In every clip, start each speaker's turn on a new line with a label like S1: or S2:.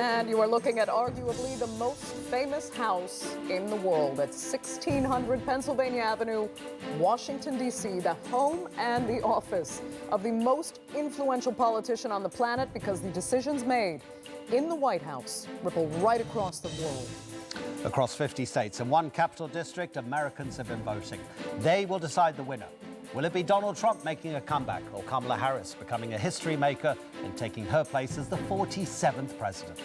S1: And you are looking at arguably the most famous house in the world at 1600 Pennsylvania Avenue, Washington, D.C., the home and the office of the most influential politician on the planet, because the decisions made in the White House ripple right across the world.
S2: Across 50 states and one capital district, Americans have been voting. They will decide the winner. Will it be Donald Trump making a comeback, or Kamala Harris becoming a history maker and taking her place as the 47th president?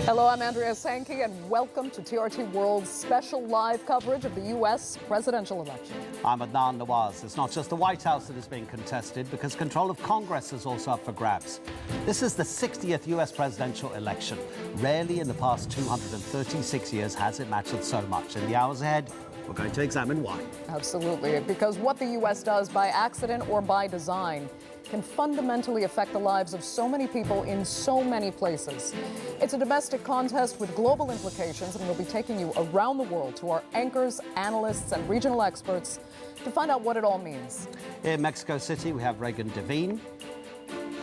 S1: Hello, I'm Andrea Sankey, and welcome to TRT World's special live coverage of the U.S. presidential election. I'm
S2: Adnan Nawaz. It's not just the White House that is being contested, because control of Congress is also up for grabs. This is the 60th U.S. presidential election. Rarely in the past 236 years has it mattered so much. In the hours ahead, we're going to examine why. Absolutely, because what the U.S. does by accident or by design can fundamentally affect the lives of so many people in so many places. It's a domestic contest with global implications, and we'll be taking you around the world to our anchors, analysts, and regional experts to find out what it all means. In Mexico City, we have Reagan Devine.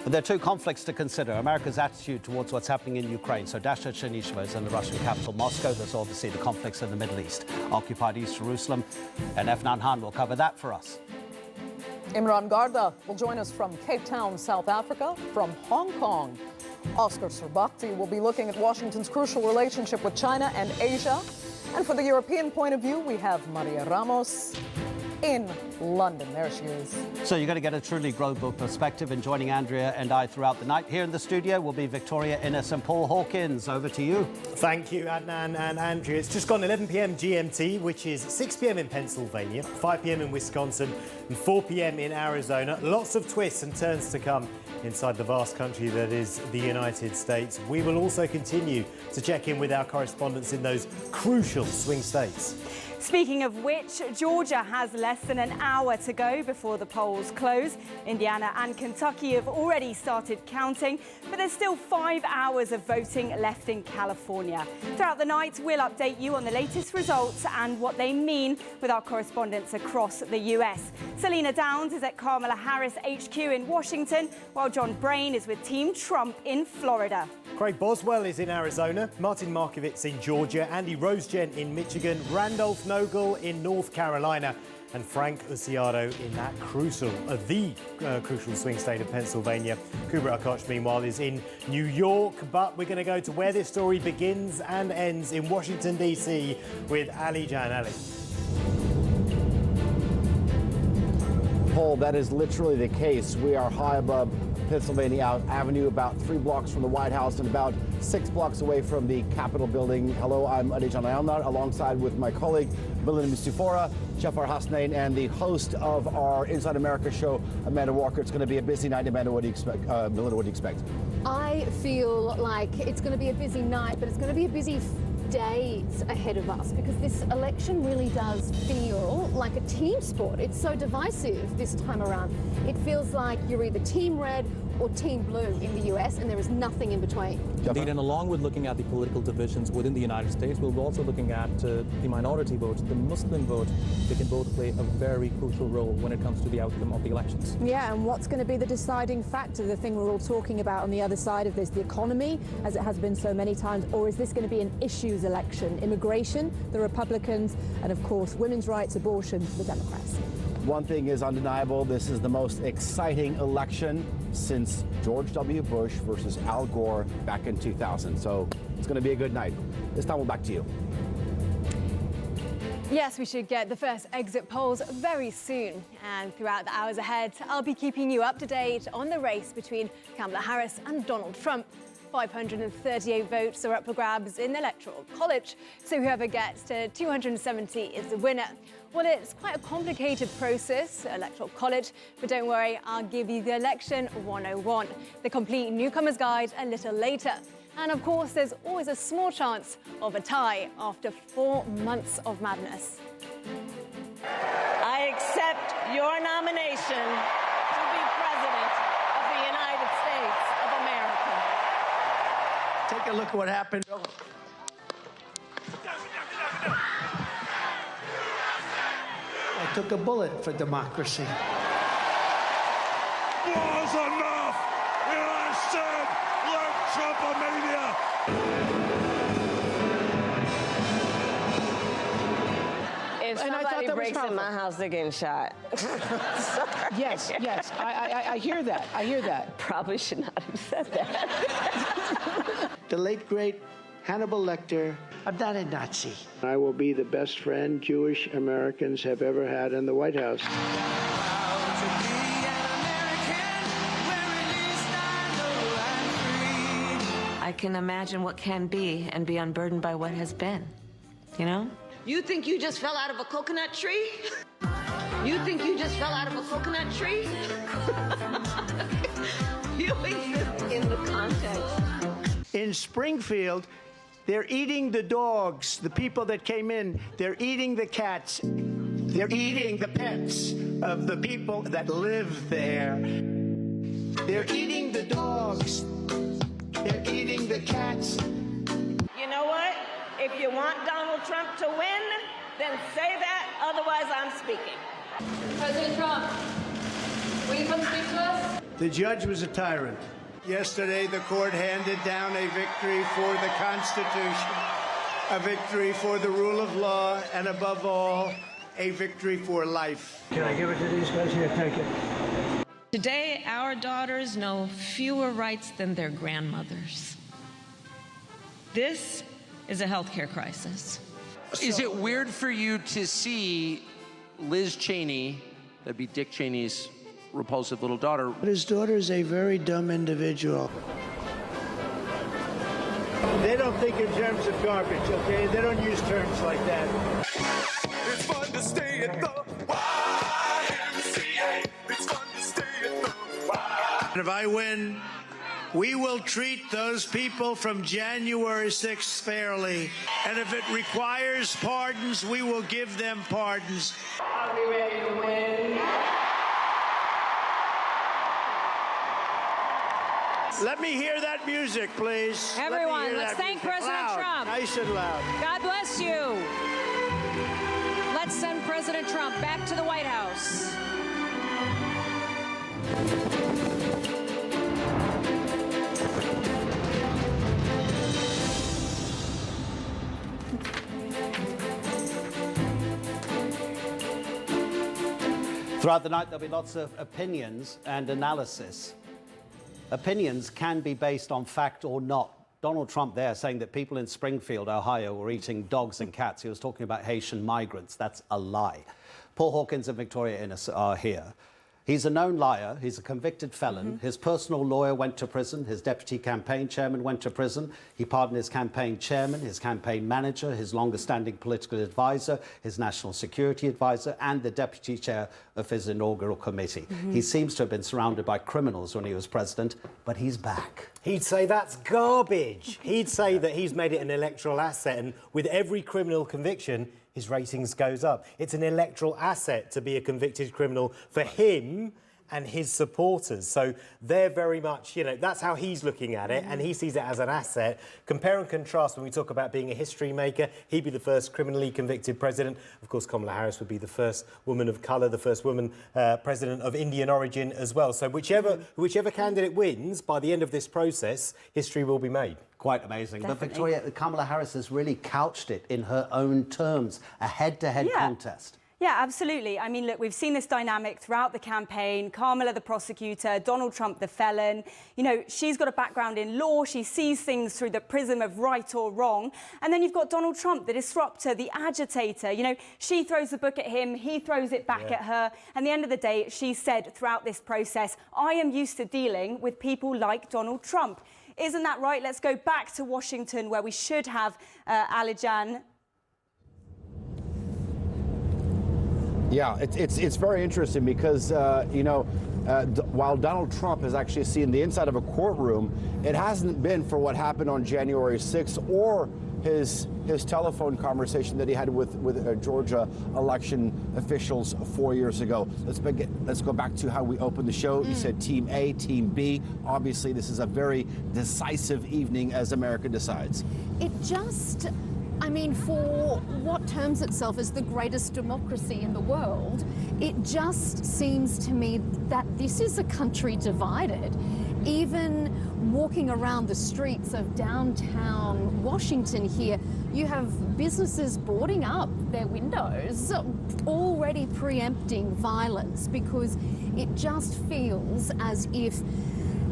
S2: But there are two conflicts to consider: America's attitude towards what's happening in Ukraine. So Dasha Chernisheva is in the Russian capital, Moscow. There's obviously the conflicts in the Middle East, occupied East Jerusalem, and Efnan Han will cover that for us. Imran Garda will join us from Cape Town, South Africa. From Hong Kong, Oscar Surbakti will be looking at Washington's crucial relationship with China and Asia. And for the European point of view, we have Maria Ramos in London. There she is. So you're going to get a truly global perspective, and joining Andrea and I throughout the night here in the studio will be Victoria Innes and Paul Hawkins. Over to you.
S3: Thank you, Adnan and Andrea. It's just gone 11 p.m. GMT, which is 6 p.m. in Pennsylvania, 5 p.m. in Wisconsin, and 4 p.m. in Arizona. Lots of twists and turns to come inside the vast country that is the United States. We will also continue to check in with our correspondents in those crucial swing states.
S4: Speaking of which, Georgia has less than an hour to go before the polls close. Indiana and Kentucky have already started counting, but there's still 5 hours of voting left in California. Throughout the night, we'll update you on the latest results and what they mean with our correspondents across the US. Selena Downs is at Kamala Harris HQ in Washington, while John Brain is with Team Trump in Florida.
S3: Craig Boswell is in Arizona, Martin Markovitz in Georgia, Andy Rosejen in Michigan, Randolph Nogel in North Carolina, and Frank Uciado in that crucial swing state of Pennsylvania. Kubra Akash, meanwhile, is in New York, but we're going to go to where this story begins and ends in Washington, D.C. with Ali Jan. Ali.
S5: Paul, that is literally the case. We are high above Pennsylvania Avenue, about 3 blocks from the White House and about 6 blocks away from the Capitol building. Hello, I'm Adijan Ayalnar, alongside with my colleague Belinda Mustafora, Jafar Hasnain, and the host of our Inside America show, Amanda Walker. It's going to be a busy night. Amanda, what do you expect? Belinda, what do you expect?
S6: I feel like it's going to be a busy night, but it's going to be a busy days ahead of us, because this election really does feel like a team sport. It's so divisive this time around. It feels like you're either team red or team blue in the US, and there is nothing in between.
S7: Indeed, and along with looking at the political divisions within the United States, we'll be also looking at the minority vote, the Muslim vote. They can both play a very crucial role when it comes to the outcome of the elections.
S8: Yeah, and what's going to be the deciding factor, the thing we're all talking about on the other side of this, the economy, as it has been so many times, or is this going to be an issues election? Immigration, the Republicans, and of course, women's rights, abortion, the Democrats.
S5: One thing is undeniable: this is the most exciting election since George W. Bush versus Al Gore back in 2000. So it's going to be a good night. This time, we're back to you.
S4: Yes, we should get the first exit polls very soon. And throughout the hours ahead, I'll be keeping you up to date on the race between Kamala Harris and Donald Trump. 538 votes are up for grabs in the Electoral College, so whoever gets to 270 is the winner. Well, it's quite a complicated process, Electoral College, but don't worry, I'll give you the Election 101, the complete newcomer's guide, a little later. And of course, there's always a small chance of a tie after 4 months of madness.
S9: I accept your nomination to be President of the United States of America.
S10: Take a look at what happened. I took a bullet for democracy.
S11: Was enough! And I said, let Trump
S9: If somebody breaks in my house, they're getting shot.
S10: Yes, I hear that. I hear that.
S9: Probably should not have said that.
S10: The late, great Hannibal Lecter, I'm not a Nazi. I will be the best friend Jewish Americans have ever had in the White House.
S11: I can imagine what can be and be unburdened by what has been, you know?
S9: You think you just fell out of a coconut tree? You think you just fell out of a coconut tree? You exist in the context.
S10: In Springfield, they're eating the dogs, the people that came in. They're eating the cats. They're eating the pets of the people that live there. They're eating the dogs. They're eating the cats.
S9: You know what? If you want Donald Trump to win, then say that, otherwise I'm speaking.
S12: President Trump, will you come speak to us?
S10: The judge was a tyrant. Yesterday, the court handed down a victory for the Constitution, a victory for the rule of law, and above all, a victory for life. Can I give it to these guys here? Take it.
S11: Today, our daughters know fewer rights than their grandmothers. This is a healthcare crisis.
S13: Is it weird for you to see Liz Cheney, that'd be Dick Cheney's repulsive little daughter?
S10: But his daughter is a very dumb individual. They don't think in terms of garbage, okay? They don't use terms like that.
S14: It's fun to stay at the YMCA. It's fun to stay at the YMCA.
S10: And if I win, we will treat those people from January 6th fairly. And if it requires pardons, we will give them pardons.
S9: Are we ready to win?
S10: Let me hear that music, please.
S12: Everyone, let's thank President Trump.
S10: Nice and loud.
S12: God bless you. Let's send President Trump back to the White House.
S2: Throughout the night, there'll be lots of opinions and analysis. Opinions can be based on fact or not. Donald Trump there saying that people in Springfield, Ohio, were eating dogs and cats. He was talking about Haitian migrants. That's a lie. Paul Hawkins and Victoria Innes are here. He's a known liar. He's a convicted felon. His personal lawyer went to prison. His deputy campaign chairman went to prison. He pardoned his campaign chairman, his campaign manager, his longest-standing political advisor, his national security advisor, and the deputy chair of his inaugural committee. He seems to have been surrounded by criminals when he was president, but he's back.
S3: He'd say that's garbage. He'd say that he's made it an electoral asset, and with every criminal conviction, his ratings goes up. It's an electoral asset to be a convicted criminal for him and his supporters. So they're very much, you know, that's how he's looking at it, and he sees it as an asset. Compare and contrast when we talk about being a history maker. He'd be the first criminally convicted president. Of course, Kamala Harris would be the first woman of colour, the first woman president of Indian origin as well. So whichever candidate wins, by the end of this process, history will be made.
S2: Quite amazing.
S4: Definitely.
S2: But Victoria, Kamala Harris has really couched it in her own terms, a head-to-head contest.
S15: Yeah, absolutely. I mean, look, we've seen this dynamic throughout the campaign. Kamala, the prosecutor, Donald Trump, the felon. You know, she's got a background in law. She sees things through the prism of right or wrong. And then you've got Donald Trump, the disruptor, the agitator. You know, she throws the book at him. He throws it back at her. And at the end of the day, she said throughout this process, I am used to dealing with people like Donald Trump. Isn't that right? Let's go back to Washington, where we should have Alijan.
S5: Yeah, it's very interesting because, you know, while Donald Trump has actually seen the inside of a courtroom, it hasn't been for what happened on January 6th or his telephone conversation that he had with Georgia election officials 4 years ago. Let's go back to how we opened the show. You said Team A, Team B. Obviously, this is a very decisive evening as America decides.
S6: It just, I mean, for what terms itself as the greatest democracy in the world, it just seems to me that this is a country divided. even walking around the streets of downtown Washington here, you have businesses boarding up their windows, already preempting violence, because it just feels as if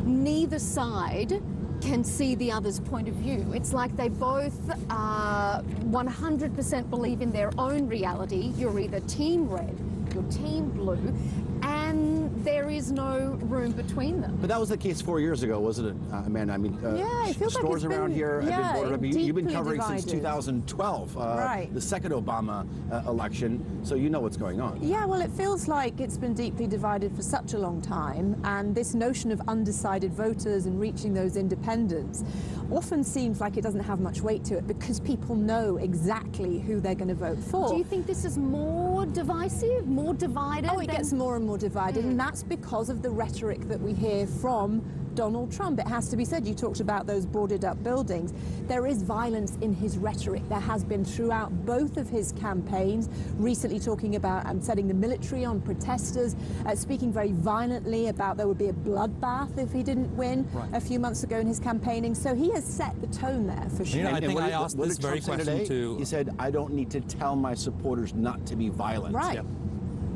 S6: neither side can see the other's point of view. It's like they both 100% believe in their own reality. You're either team red, you're team blue, and there is no room between them.
S5: But that was the case 4 years ago, wasn't it, Amanda? I mean,
S8: yeah, it feels like
S5: stores
S8: it's
S5: around
S8: been,
S5: here have been boarded up. You've been covering since
S8: divided.
S5: 2012,
S8: Right.
S5: the second Obama election, so you know what's going on.
S8: Yeah, well, it feels like it's been deeply divided for such a long time, and this notion of undecided voters and reaching those independents often seems like it doesn't have much weight to it because people know exactly who they're going to vote for.
S6: Do you think this is more divisive, more divided?
S8: Oh, it gets more and more divided, and that's because of the rhetoric that we hear from Donald Trump. It has to be said, you talked about those boarded up buildings. There is violence in his rhetoric. There has been throughout both of his campaigns, recently talking about setting the military on protesters, speaking very violently about there would be a bloodbath if he didn't win a few months ago in his campaigning. So he has set the tone there for sure.
S7: You know, I think I asked this very question to...
S5: He said, I don't need to tell my supporters not to be violent.
S8: Right.
S7: Yeah.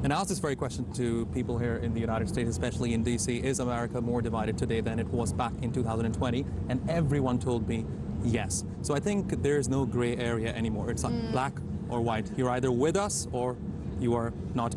S7: And I asked this very question to people here in the United States, especially in DC. Is America more divided today than it was back in 2020? And everyone told me yes. So I think there's no gray area anymore. It's like black or white. You're either with us or you are not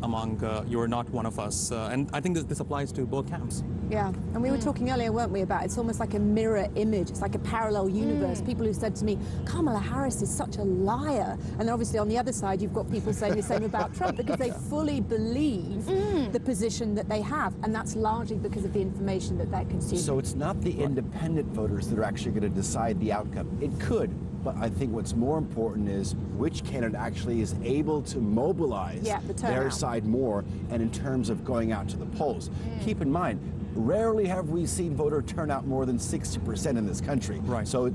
S7: you are not one of us. And I think this applies to both camps.
S8: Yeah, and we were talking earlier, weren't we, about it's almost like a mirror image. It's like a parallel universe. People who said to me, Kamala Harris is such a liar. And then obviously on the other side, you've got people saying the same about Trump because they fully believe the position that they have. And that's largely because of the information that they're consuming.
S5: So it's not the independent voters that are actually going to decide the outcome. It could. But I think what's more important is which candidate actually is able to mobilize their side more, and in terms of going out to the polls. Keep in mind, rarely have we seen voter turnout more than 60% in this country.
S7: Right.
S5: So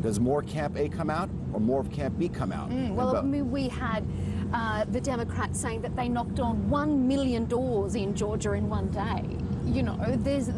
S5: does more Camp A come out or more of Camp B come out?
S6: Well, I mean, we had the Democrats saying that they knocked on 1 million doors in Georgia in one day. You know, there's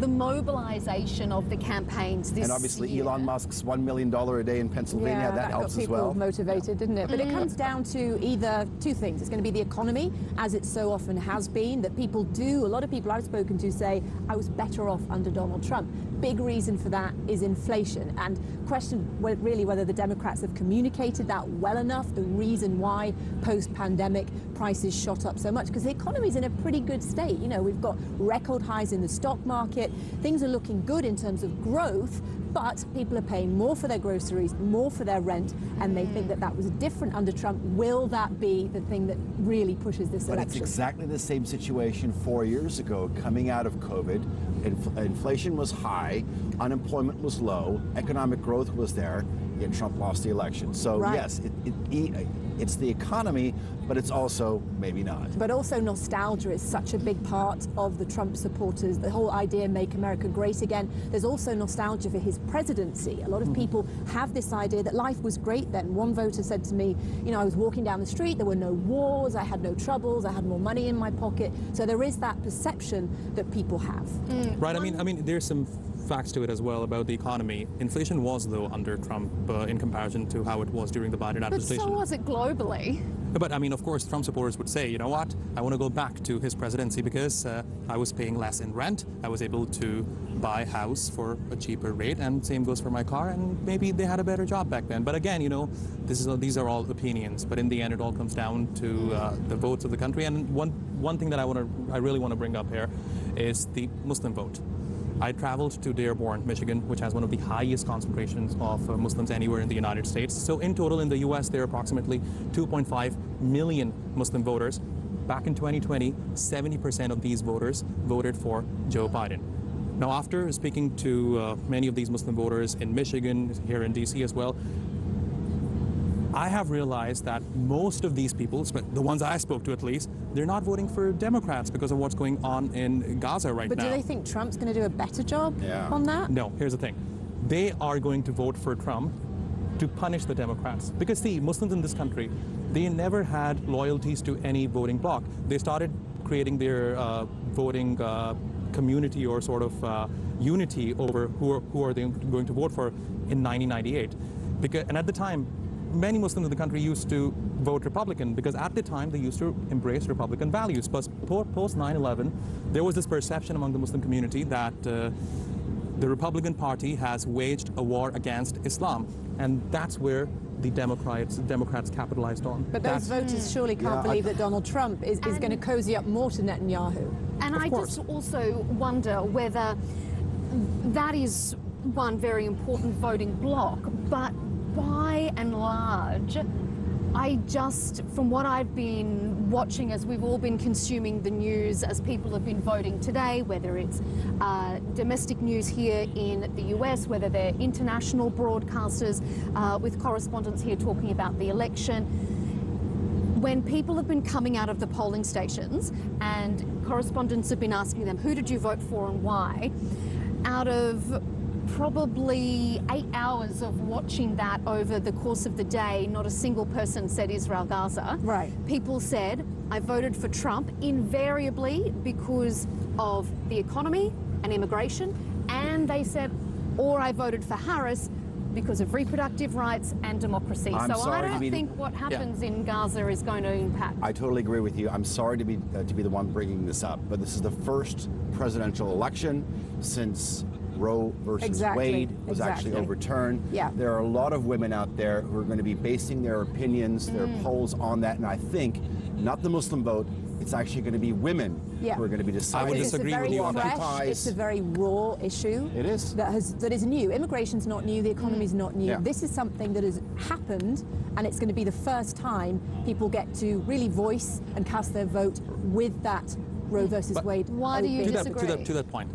S6: the mobilization of the campaigns this year.
S5: And obviously Elon Musk's $1 million a day in Pennsylvania, that helps as well.
S8: Got people motivated, didn't it? But it comes down to either two things. It's going to be the economy, as it so often has been, that people do, a lot of people I've spoken to say, I was better off under Donald Trump. Big reason for that is inflation, and question really whether the Democrats have communicated that well enough, the reason why post-pandemic prices shot up so much, because the economy's in a pretty good state. You know, we've got record highs in the stock market, things are looking good in terms of growth, but people are paying more for their groceries, more for their rent, and they think that that was different under Trump. Will that be the thing that really pushes this election?
S5: But it's exactly the same situation 4 years ago, coming out of COVID. Inflation was high, unemployment was low, economic growth was there, yet Trump lost the election. So yes, it's the economy, but it's also maybe not.
S8: But also nostalgia is such a big part of the Trump supporters, the whole idea, make America great again. There's also nostalgia for his presidency. A lot of people have this idea that life was great then. One voter said to me, you know, I was walking down the street, there were no wars, I had no troubles, I had more money in my pocket. So there is that perception that people have.
S7: Right, I mean, there's some facts to it as well about the economy. Inflation was low under Trump in comparison to how it was during the Biden administration.
S6: But so was it globally.
S7: But I mean, of course, Trump supporters would say, you know what, I want to go back to his presidency because I was paying less in rent, I was able to buy a house for a cheaper rate, and same goes for my car, and maybe they had a better job back then. But again, you know, these are all opinions, but in the end it all comes down to the votes of the country. And one thing that I really want to bring up here is the Muslim vote. I traveled to Dearborn, Michigan, which has one of the highest concentrations of Muslims anywhere in the United States. So in total in the US, there are approximately 2.5 million Muslim voters. Back in 2020, 70% of these voters voted for Joe Biden. Now, after speaking to many of these Muslim voters in Michigan, here in DC as well, I have realized that most of these people, the ones I spoke to at least, they're not voting for Democrats because of what's going on in Gaza right now.
S8: But do they think Trump's going to do a better job on that?
S7: No, here's the thing. They are going to vote for Trump to punish the Democrats. Because see, Muslims in this country, they never had loyalties to any voting bloc. They started creating their voting community or sort of unity over who are they going to vote for in 1998. And at the time, many Muslims in the country used to vote Republican because at the time they used to embrace Republican values. But post 9/11, there was this perception among the Muslim community that the Republican Party has waged a war against Islam, and that's where the Democrats capitalized on.
S8: But those voters surely can't believe that Donald Trump is going to cozy up more to Netanyahu.
S6: And I just also wonder whether that is one very important voting bloc, but by and large, from what I've been watching as we've all been consuming the news, as people have been voting today, whether it's domestic news here in the US, whether they're international broadcasters with correspondents here talking about the election, when people have been coming out of the polling stations and correspondents have been asking them, who did you vote for and why? Out of probably 8 hours of watching that over the course of the day, not a single person said Israel Gaza.
S8: Right.
S6: People said, I voted for Trump invariably because of the economy and immigration, and they said, or I voted for Harris because of reproductive rights and democracy. So I don't think what happens in Gaza is going to impact.
S5: I totally agree with you. I'm sorry to be the one bringing this up, but this is the first presidential election since Roe versus Wade was actually overturned.
S8: Yeah.
S5: There are a lot of women out there who are going to be basing their opinions, their polls on that, and I think not the Muslim vote, it's actually going to be women who are going to be deciding.
S7: I would disagree with you on that.
S8: It's a very raw issue.
S5: It is.
S8: That is new. Immigration's not new, the economy's not new.
S5: Yeah.
S8: This is something that has happened, and it's going to be the first time people get to really voice and cast their vote with that Roe versus Wade.
S6: Why do you disagree?
S7: To that point,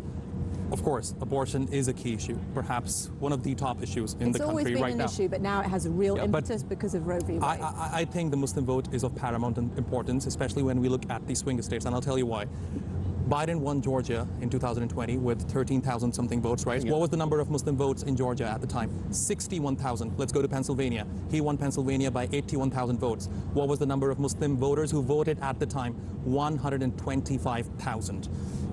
S7: of course, abortion is a key issue, perhaps one of the top issues in the country right now.
S8: It's always been an issue, but now it has a real impetus because of Roe v. Wade.
S7: I think the Muslim vote is of paramount importance, especially when we look at the swing states, and I'll tell you why. Biden won Georgia in 2020 with 13,000 something votes, right?
S5: Yeah.
S7: What was the number of Muslim votes in Georgia at the time? 61,000. Let's go to Pennsylvania. He won Pennsylvania by 81,000 votes. What was the number of Muslim voters who voted at the time? 125,000.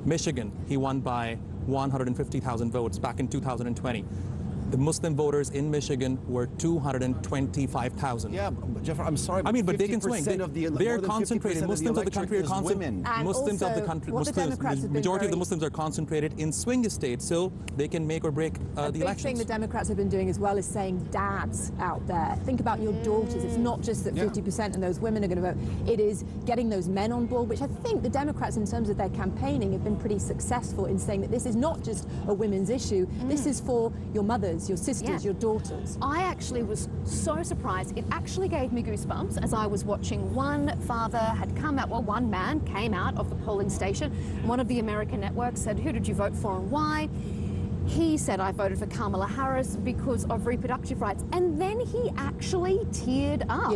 S7: Michigan, he won by 150,000 votes back in 2020. The Muslim voters in Michigan were 225,000.
S5: Yeah, Jeff, I'm sorry, but
S7: but they can swing. They're concentrated. Muslims of the country are concentrated.
S8: Muslims of the country,
S7: the majority of the Muslims are concentrated in swing states, so they can make or break the elections.
S8: The big thing the Democrats have been doing as well is saying dads out there. Think about your daughters. It's not just that 50% and those women are going to vote. It is getting those men on board, which I think the Democrats, in terms of their campaigning, have been pretty successful in saying that this is not just a women's issue. This is for your mothers, your sisters, your daughters.
S6: I actually was so surprised. It actually gave me goosebumps as I was watching. One father had come out, well, one man came out of the polling station. One of the American networks said, who did you vote for and why? He said, I voted for Kamala Harris because of reproductive rights. And then he actually teared up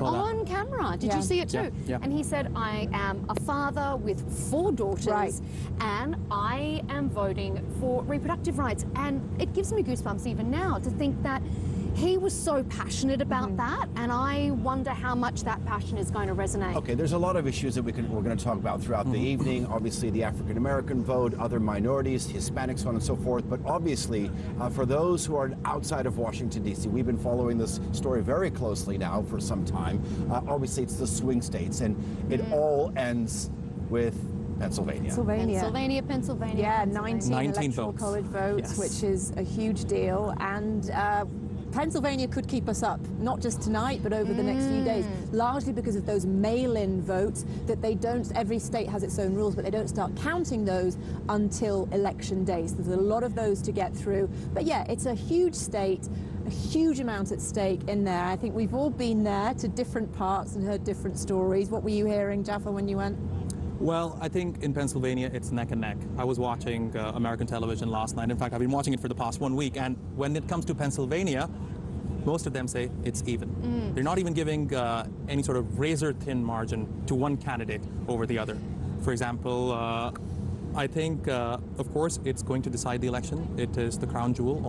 S6: on camera. Did you see it too?
S7: Yeah.
S6: And he said, I am a father with 4 daughters and I am voting for reproductive rights. And it gives me goosebumps even now to think that he was so passionate about that, and I wonder how much that passion is going to resonate.
S5: Okay, there's a lot of issues that we're going to talk about throughout the evening. Obviously, the African American vote, other minorities, Hispanics, so on and so forth. But obviously, for those who are outside of Washington, D.C., we've been following this story very closely now for some time. Obviously, it's the swing states, and it all ends with Pennsylvania.
S6: Pennsylvania.
S8: Yeah, 19 electoral
S7: votes.
S8: college votes, which is a huge deal. And Pennsylvania could keep us up, not just tonight, but over the next few days, largely because of those mail-in votes that they don't, every state has its own rules, but they don't start counting those until election day. So there's a lot of those to get through. But yeah, it's a huge state, a huge amount at stake in there. I think we've all been there to different parts and heard different stories. What were you hearing, Jaffa, when you went?
S7: Well, I think in Pennsylvania, it's neck and neck. I was watching American television last night. In fact, I've been watching it for the past 1 week. And when it comes to Pennsylvania, most of them say it's even. They're not even giving any sort of razor-thin margin to one candidate over the other. For example, I think, of course, it's going to decide the election. It is the crown jewel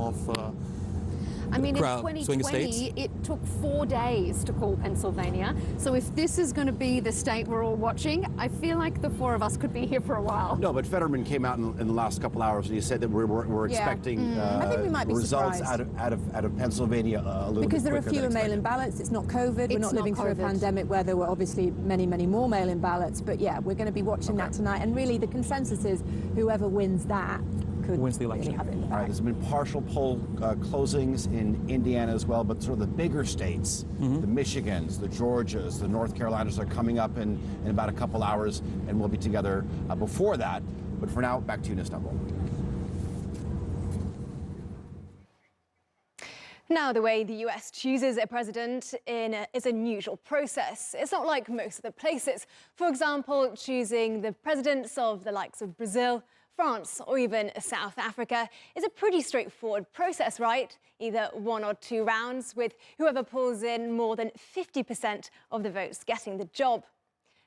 S6: I mean, in
S7: swing states.
S6: 2020, it took 4 days to call Pennsylvania. So if this is going to be the state we're all watching, I feel like the four of us could be here for a while.
S5: No, but Fetterman came out in the last couple hours and he said that we're expecting
S8: I think we might be
S5: results
S8: surprised.
S5: out of Pennsylvania a little
S8: Because
S5: bit
S8: there are
S5: quicker
S8: fewer
S5: than
S8: mail-in
S5: expected.
S8: ballots. It's not COVID. We're
S6: It's
S8: not living
S6: not
S8: through a
S6: COVID.
S8: pandemic where there were obviously many, many more mail-in ballots. But yeah, we're going to be watching that tonight. And really, the consensus is whoever wins that could
S7: Wins the election.
S8: really have it in the
S5: All right,
S8: bag.
S5: there's been partial poll closings in Indiana as well, but sort of the bigger states, the Michigans, the Georgias, the North Carolinas are coming up in about a couple hours, and we'll be together before that. But for now, back to you in Istanbul.
S4: Now, the way the US chooses a president is an unusual process. It's not like most other places. For example, choosing the presidents of the likes of Brazil, France, or even South Africa is a pretty straightforward process, right? Either 1 or 2 rounds, with whoever pulls in more than 50% of the votes getting the job.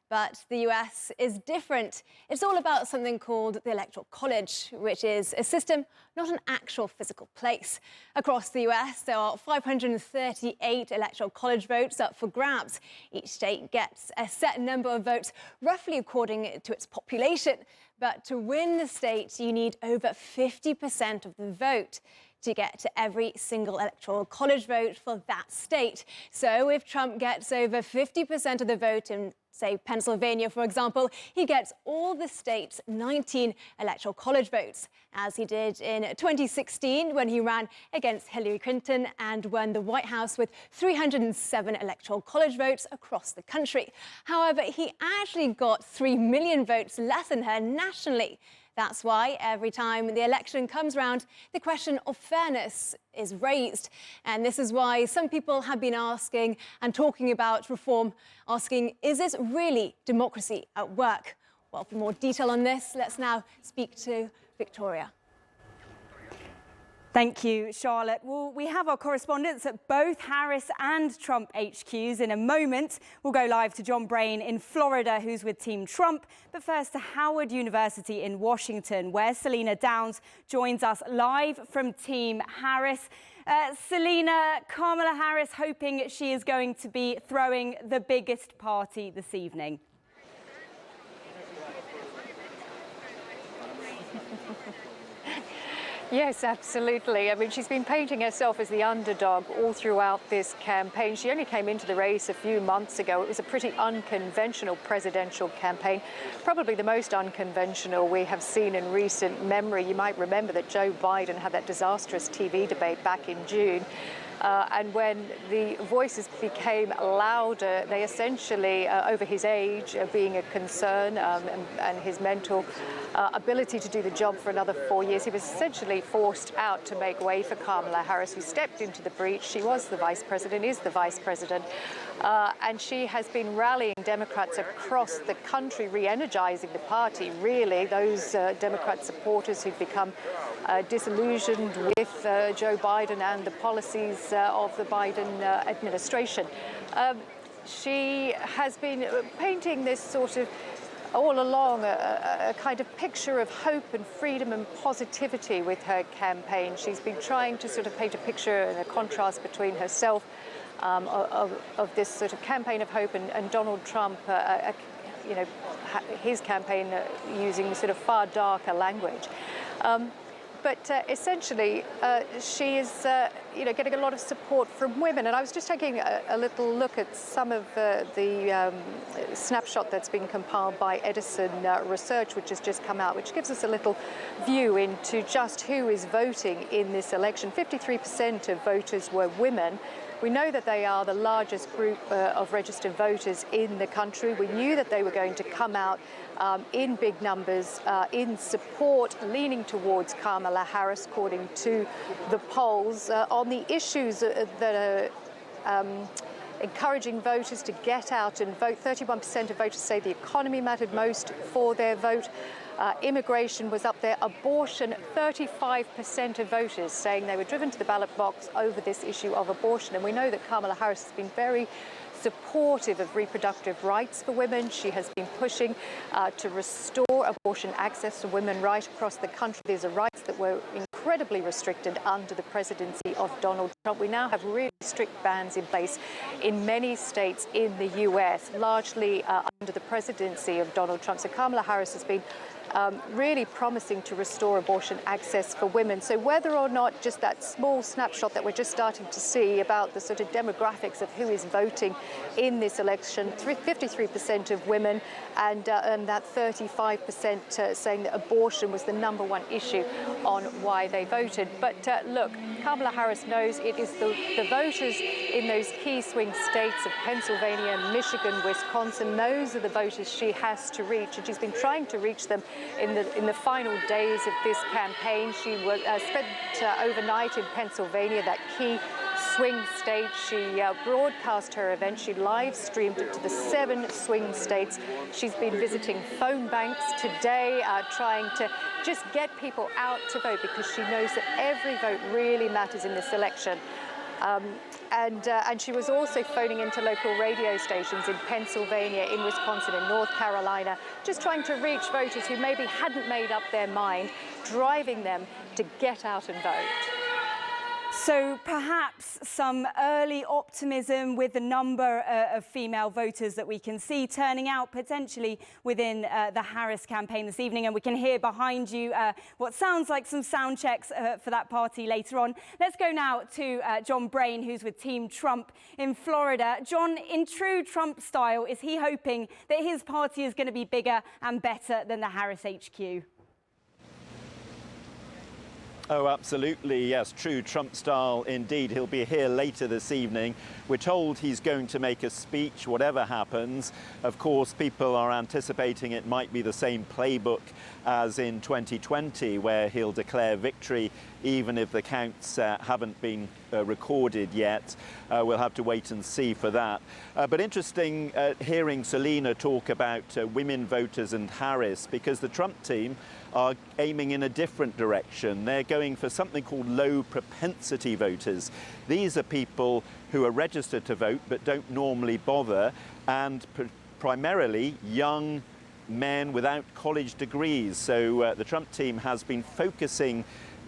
S4: But the US is different. It's all about something called the Electoral College, which is a system, not an actual physical place. Across the US, there are 538 Electoral College votes up for grabs. Each state gets a set number of votes, roughly according to its population. But to win the state, you need over 50% of the vote to get to every single Electoral College vote for that state. So if Trump gets over 50% of the vote in, say, Pennsylvania, for example, he gets all the state's 19 Electoral College votes, as he did in 2016 when he ran against Hillary Clinton and won the White House with 307 Electoral College votes across the country. However, he actually got 3 million votes less than her nationally. That's why every time the election comes round, the question of fairness is raised. And this is why some people have been asking and talking about reform, asking, is this really democracy at work? Well, for more detail on this, let's now speak to Victoria.
S15: Thank you, Charlotte. Well, we have our correspondents at both Harris and Trump HQs. In a moment, we'll go live to John Brain in Florida, who's with Team Trump. But first to Howard University in Washington, where Selena Downs joins us live from Team Harris. Selena, Kamala Harris hoping she is going to be throwing the biggest party this evening.
S16: Yes, absolutely. I mean, she's been painting herself as the underdog all throughout this campaign. She only came into the race a few months ago. It was a pretty unconventional presidential campaign, probably the most unconventional we have seen in recent memory. You might remember that Joe Biden had that disastrous TV debate back in June. And when the voices became louder, they essentially, over his age being a concern and his mental ability to do the job for another 4 years, he was essentially forced out to make way for Kamala Harris, who stepped into the breach. She was the vice president, is the vice president, and she has been rallying Democrats across the country, re-energizing the party, really, those Democrat supporters who've become disillusioned with Joe Biden and the policies of the Biden administration. She has been painting this sort of all along a kind of picture of hope and freedom and positivity with her campaign. She's been trying to sort of paint a picture and a contrast between herself of this sort of campaign of hope and Donald Trump, you know, his campaign using sort of far darker language. But essentially, she is, you know, getting a lot of support from women. And I was just taking a little look at some of the snapshot that's been compiled by Edison Research, which has just come out, which gives us a little view into just who is voting in this election. 53% of voters were women. We know that they are the largest group of registered voters in the country. We knew that they were going to come out in big numbers in support, leaning towards Kamala Harris, according to the polls, on the issues that are encouraging voters to get out and vote. 31% of voters say the economy mattered most for their vote. Immigration was up there. Abortion, 35% of voters saying they were driven to the ballot box over this issue of abortion. And we know that Kamala Harris has been very supportive of reproductive rights for women. She has been pushing to restore abortion access to women right across the country. These are rights that were incredibly incredibly restricted under the presidency of Donald Trump. We now have really strict bans in place in many states in the US, largely under the presidency of Donald Trump. So Kamala Harris has been really promising to restore abortion access for women. So whether or not just that small snapshot that we're just starting to see about the sort of demographics of who is voting in this election, 53% of women and that 35% saying that abortion was the #1 issue on why they voted. But look, Kamala Harris knows it is the voters in those key swing states of Pennsylvania, Michigan, Wisconsin. Those are the voters she has to reach, and she's been trying to reach them in the final days of this campaign. She spent overnight in Pennsylvania, that key swing state. She broadcast her event. She live streamed it to the 7 swing states. She's been visiting phone banks today, trying to just get people out to vote, because she knows that every vote really matters in this election. And she was also phoning into local radio stations in Pennsylvania, in Wisconsin, in North Carolina, just trying to reach voters who maybe hadn't made up their mind, driving them to get out and vote.
S15: So perhaps some early optimism with the number of female voters that we can see turning out potentially within the Harris campaign this evening. And we can hear behind you what sounds like some sound checks for that party later on. Let's go now to John Brain, who's with Team Trump in Florida. John, in true Trump style, is he hoping that his party is going to be bigger and better than the Harris HQ?
S17: Oh, absolutely, yes, true Trump style indeed. He'll be here later this evening. We're told he's going to make a speech, whatever happens. Of course, people are anticipating it might be the same playbook as in 2020, where he'll declare victory even if the counts haven't been recorded yet. We'll have to wait and see for that. But interesting hearing Selena talk about women voters and Harris, because the Trump team are aiming in a different direction. They're going for something called low propensity voters. These are people who are registered to vote but don't normally bother, and primarily young men without college degrees. So the Trump team has been focusing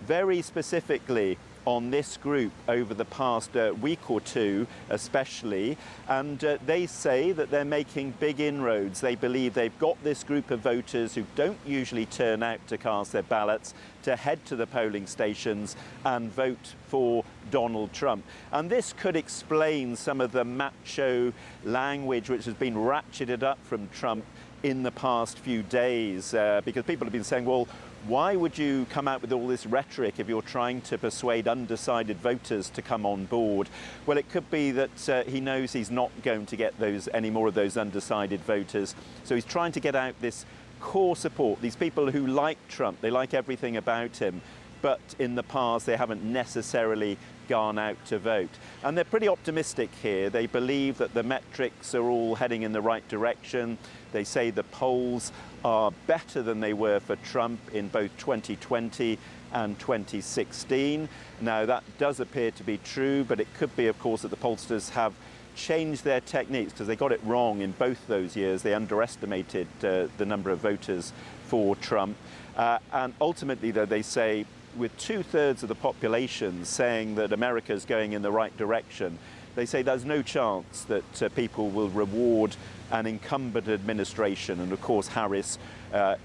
S17: very specifically on this group over the past week or two especially, and they say that they're making big inroads. They believe they've got this group of voters who don't usually turn out to cast their ballots to head to the polling stations and vote for Donald Trump. And this could explain some of the macho language which has been ratcheted up from Trump in the past few days, because people have been saying, well, why would you come out with all this rhetoric if you're trying to persuade undecided voters to come on board? Well, it could be that he knows he's not going to get any more of those undecided voters. So he's trying to get out this core support, these people who like Trump, they like everything about him, but in the past they haven't necessarily gone out to vote. And they're pretty optimistic here. They believe that the metrics are all heading in the right direction. They say the polls are better than they were for Trump in both 2020 and 2016. Now, that does appear to be true, but it could be, of course, that the pollsters have changed their techniques, because they got it wrong in both those years. They underestimated the number of voters for Trump. And ultimately, though, they say, with 2/3 of the population saying that America is going in the right direction, they say there's no chance that people will reward an incumbent administration. And of course, Harris,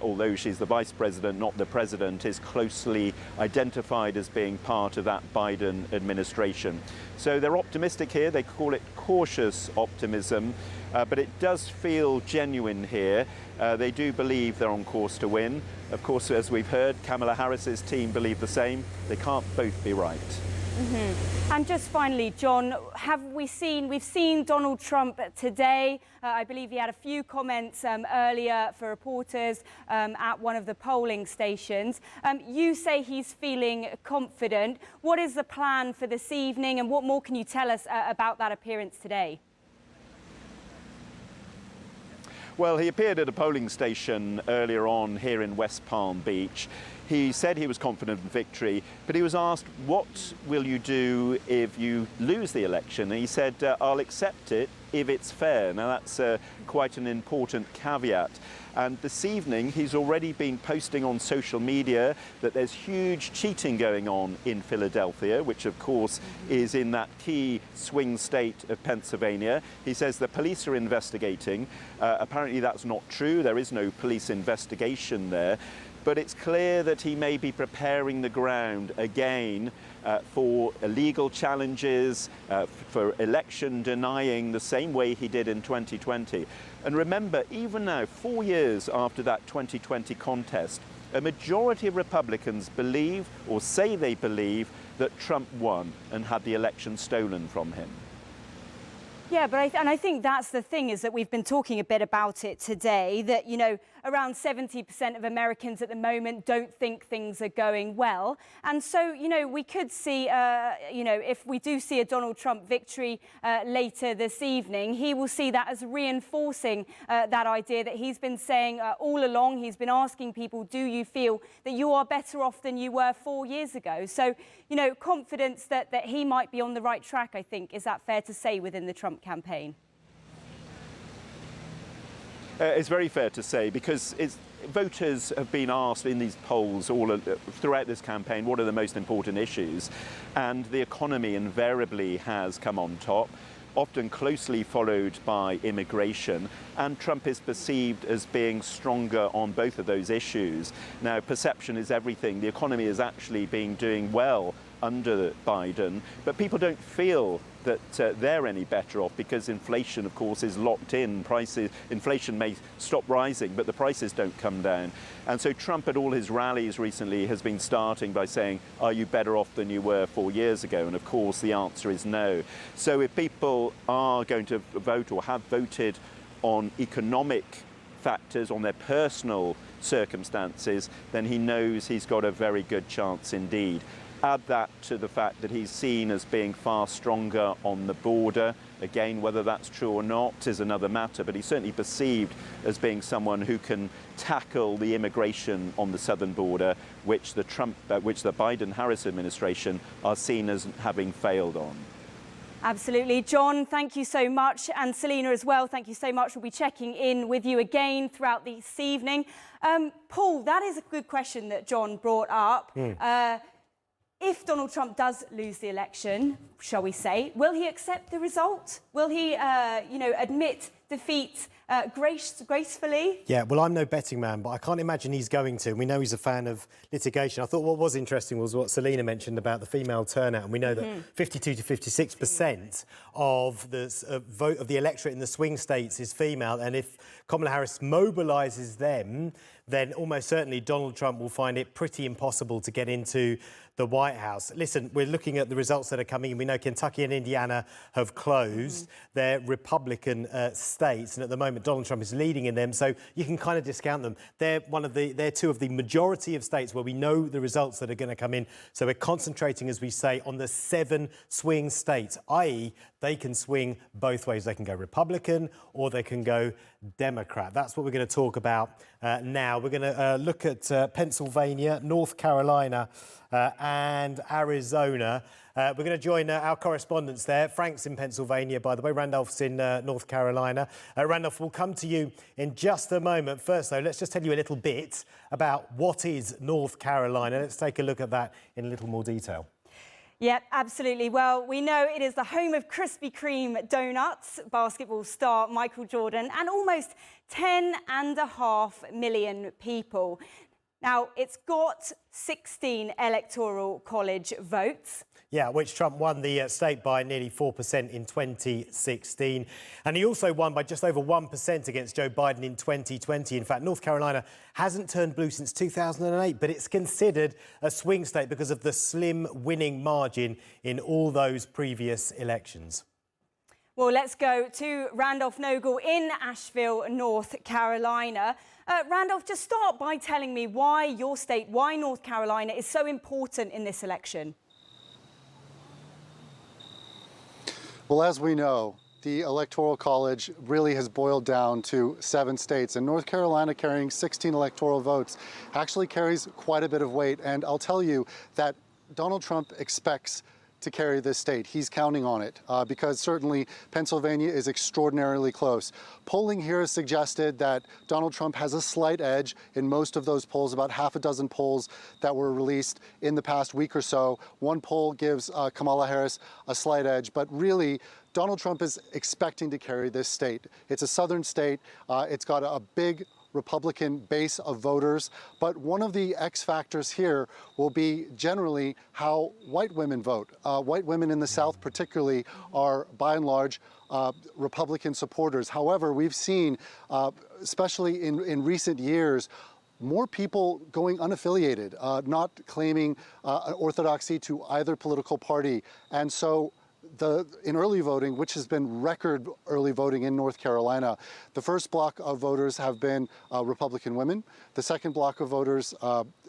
S17: although she's the vice president, not the president, is closely identified as being part of that Biden administration. So they're optimistic here. They call it cautious optimism, but it does feel genuine here. They do believe they're on course to win. Of course, as we've heard, Kamala Harris's team believe the same. They can't both be right.
S15: And just finally, John, we've seen Donald Trump today. I believe he had a few comments earlier for reporters at one of the polling stations. You say he's feeling confident. What is the plan for this evening, and what more can you tell us about that appearance today?
S17: Well, he appeared at a polling station earlier on here in West Palm Beach. He said he was confident in victory, but he was asked, what will you do if you lose the election? And he said, I'll accept it if it's fair. Now that's quite an important caveat. And this evening, he's already been posting on social media that there's huge cheating going on in Philadelphia, which of course is in that key swing state of Pennsylvania. He says the police are investigating. Apparently that's not true. There is no police investigation there. But it's clear that he may be preparing the ground again for illegal challenges, for election denying the same way he did in 2020. And remember, even now, 4 years after that 2020 contest, a majority of Republicans believe or say they believe that Trump won and had the election stolen from him.
S15: Yeah, but I think that's the thing, is that we've been talking a bit about it today, that, you know, around 70% of Americans at the moment don't think things are going well. And so, you know, we could see, you know, if we do see a Donald Trump victory later this evening, he will see that as reinforcing that idea that he's been saying all along. He's been asking people, do you feel that you are better off than you were 4 years ago? So, you know, confidence that he might be on the right track, I think. Is that fair to say within the Trump campaign?
S17: It's very fair to say, because voters have been asked in these polls throughout this campaign what are the most important issues, and the economy invariably has come on top, often closely followed by immigration, and Trump is perceived as being stronger on both of those issues. Now, perception is everything. The economy is actually doing well under Biden, but people don't feel that they're any better off, because inflation, of course, is locked in. Inflation may stop rising, but the prices don't come down. And so Trump at all his rallies recently has been starting by saying, are you better off than you were 4 years ago? And of course, the answer is no. So if people are going to vote or have voted on economic factors, on their personal circumstances, then he knows he's got a very good chance indeed. Add that to the fact that he's seen as being far stronger on the border. Again, whether that's true or not is another matter, but he's certainly perceived as being someone who can tackle the immigration on the southern border, which the Biden-Harris administration are seen as having failed on.
S15: Absolutely. John, thank you so much. And Selina as well, thank you so much. We'll be checking in with you again throughout this evening. Paul, that is a good question that John brought up. If Donald Trump does lose the election, shall we say, will he accept the result? Will he, you know, admit defeat gracefully? Yeah, well, I'm no betting man, but I can't imagine he's going to. We know he's a fan of litigation. I thought what was interesting was what Selina mentioned about the female turnout, and we know that 52 to 56% of the vote of the electorate in the swing states is female, and if Kamala Harris mobilises them, then almost certainly Donald Trump will find it pretty impossible to get into the White House. Listen, we're looking at the results that are coming in. We know Kentucky and Indiana have closed. They're Republican states, and at the moment Donald Trump is leading in them, so you can kind of discount them. They're two of the majority of states where we know the results that are going to come in. So we're concentrating, as we say, on the 7 swing states, i.e. they can swing both ways. They can go Republican or they can go Democrat. That's what we're going to talk about now. We're going to look at Pennsylvania, North Carolina and Arizona. We're going to join our correspondents there. Frank's in Pennsylvania, by the way. Randolph's in North Carolina. Randolph, we'll come to you in just a moment. First, though, let's just tell you a little bit about what is North Carolina. Let's take a look at that in a little more detail. Yeah, absolutely. Well, we know it is the home of Krispy Kreme donuts, basketball star Michael Jordan, and almost 10.5 million people. Now, it's got 16 electoral college votes.
S3: Yeah, which Trump won the state by nearly 4% in 2016. And he also won by just over 1% against Joe Biden in 2020. In fact, North Carolina hasn't turned blue since 2008, but it's considered a swing state because of the slim winning margin in all those previous elections.
S15: Well, let's go to Randolph Nogle in Asheville, North Carolina. Randolph, just start by telling me why your state, why North Carolina is so important in this election.
S18: Well, as we know, the Electoral College really has boiled down to 7 states, and North Carolina, carrying 16 electoral votes, actually carries quite a bit of weight. And I'll tell you that Donald Trump expects to carry this state. He's counting on it because certainly Pennsylvania is extraordinarily close. Polling here has suggested that Donald Trump has a slight edge in most of those polls, about half a dozen polls that were released in the past week or so. One poll gives Kamala Harris a slight edge, but really Donald Trump is expecting to carry this state. It's a southern state. It's got a big Republican base of voters, but one of the X factors here will be generally how white women vote. White women in the South particularly are by and large Republican supporters. However, we've seen, especially in recent years, more people going unaffiliated, not claiming orthodoxy to either political party. And so in early voting, which has been record early voting in North Carolina, the first block of voters have been Republican women. The second block of voters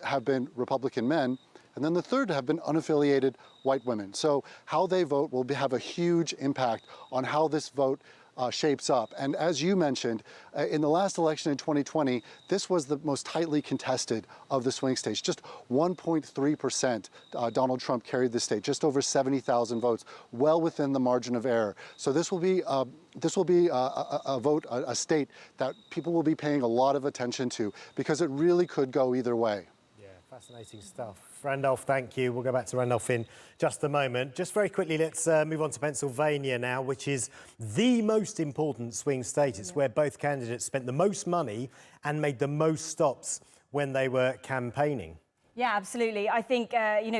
S18: have been Republican men. And then the third have been unaffiliated white women. So how they vote will have a huge impact on how this vote shapes up. And as you mentioned, in the last election in 2020, this was the most tightly contested of the swing states. Just 1.3% Donald Trump carried the state, just over 70,000 votes, well within the margin of error. So this will be a vote, a state that people will be paying a lot of attention to because it really could go either way.
S3: Yeah, fascinating stuff. Randolph, thank you. We'll go back to Randolph in just a moment. Just very quickly, let's move on to Pennsylvania now, which is the most important swing state. It's where both candidates spent the most money and made the most stops when they were campaigning.
S15: Yeah, absolutely. I think,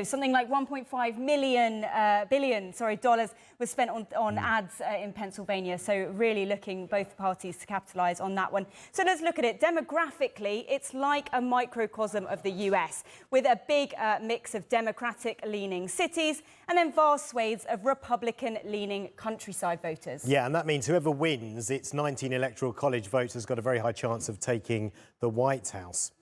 S15: something like $1.5 billion was spent on ads in Pennsylvania. So really looking both parties to capitalise on that one. So let's look at it. Demographically, it's like a microcosm of the US with a big mix of Democratic-leaning cities and then vast swathes of Republican-leaning countryside voters.
S3: Yeah, and that means whoever wins its 19 electoral college votes has got a very high chance of taking the White House.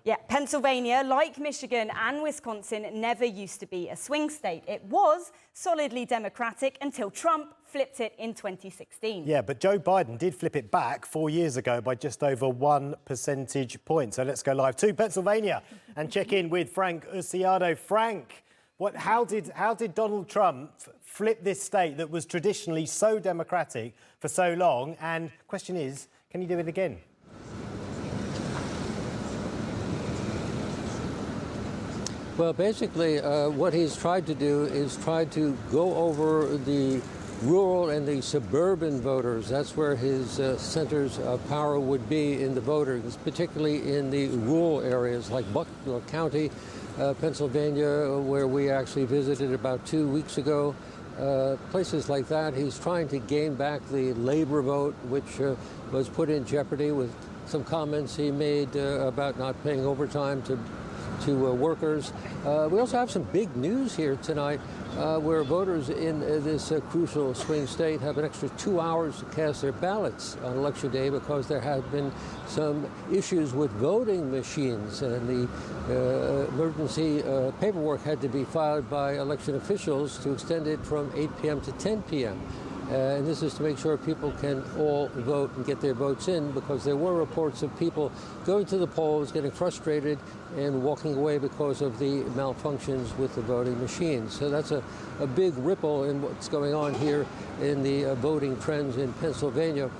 S15: Yeah, Pennsylvania, like Michigan and Wisconsin, never used to be a swing state. It was solidly Democratic until Trump flipped it in 2016.
S3: Yeah, but Joe Biden did flip it back 4 years ago by just over 1 percentage point. So let's go live to Pennsylvania and check in with Frank Usiado. Frank, how did Donald Trump flip this state that was traditionally so Democratic for so long? And question is, can he do it again?
S19: Well, basically, what he's tried to do is try to go over the rural and the suburban voters. That's where his centers of power would be in the voters, particularly in the rural areas like Butler County, Pennsylvania, where we actually visited about 2 weeks ago. Places like that. He's trying to gain back the labor vote, which was put in jeopardy with some comments he made about not paying overtime to workers. We also have some big news here tonight where voters in this crucial swing state have an extra 2 hours to cast their ballots on Election Day because there have been some issues with voting machines, and the emergency paperwork had to be filed by election officials to extend it from 8 p.m. to 10 p.m. And this is to make sure people can all vote and get their votes in, because there were reports of people going to the polls, getting frustrated, and walking away because of the malfunctions with the voting machines. So that's a big ripple in what's going on here in the voting trends in Pennsylvania.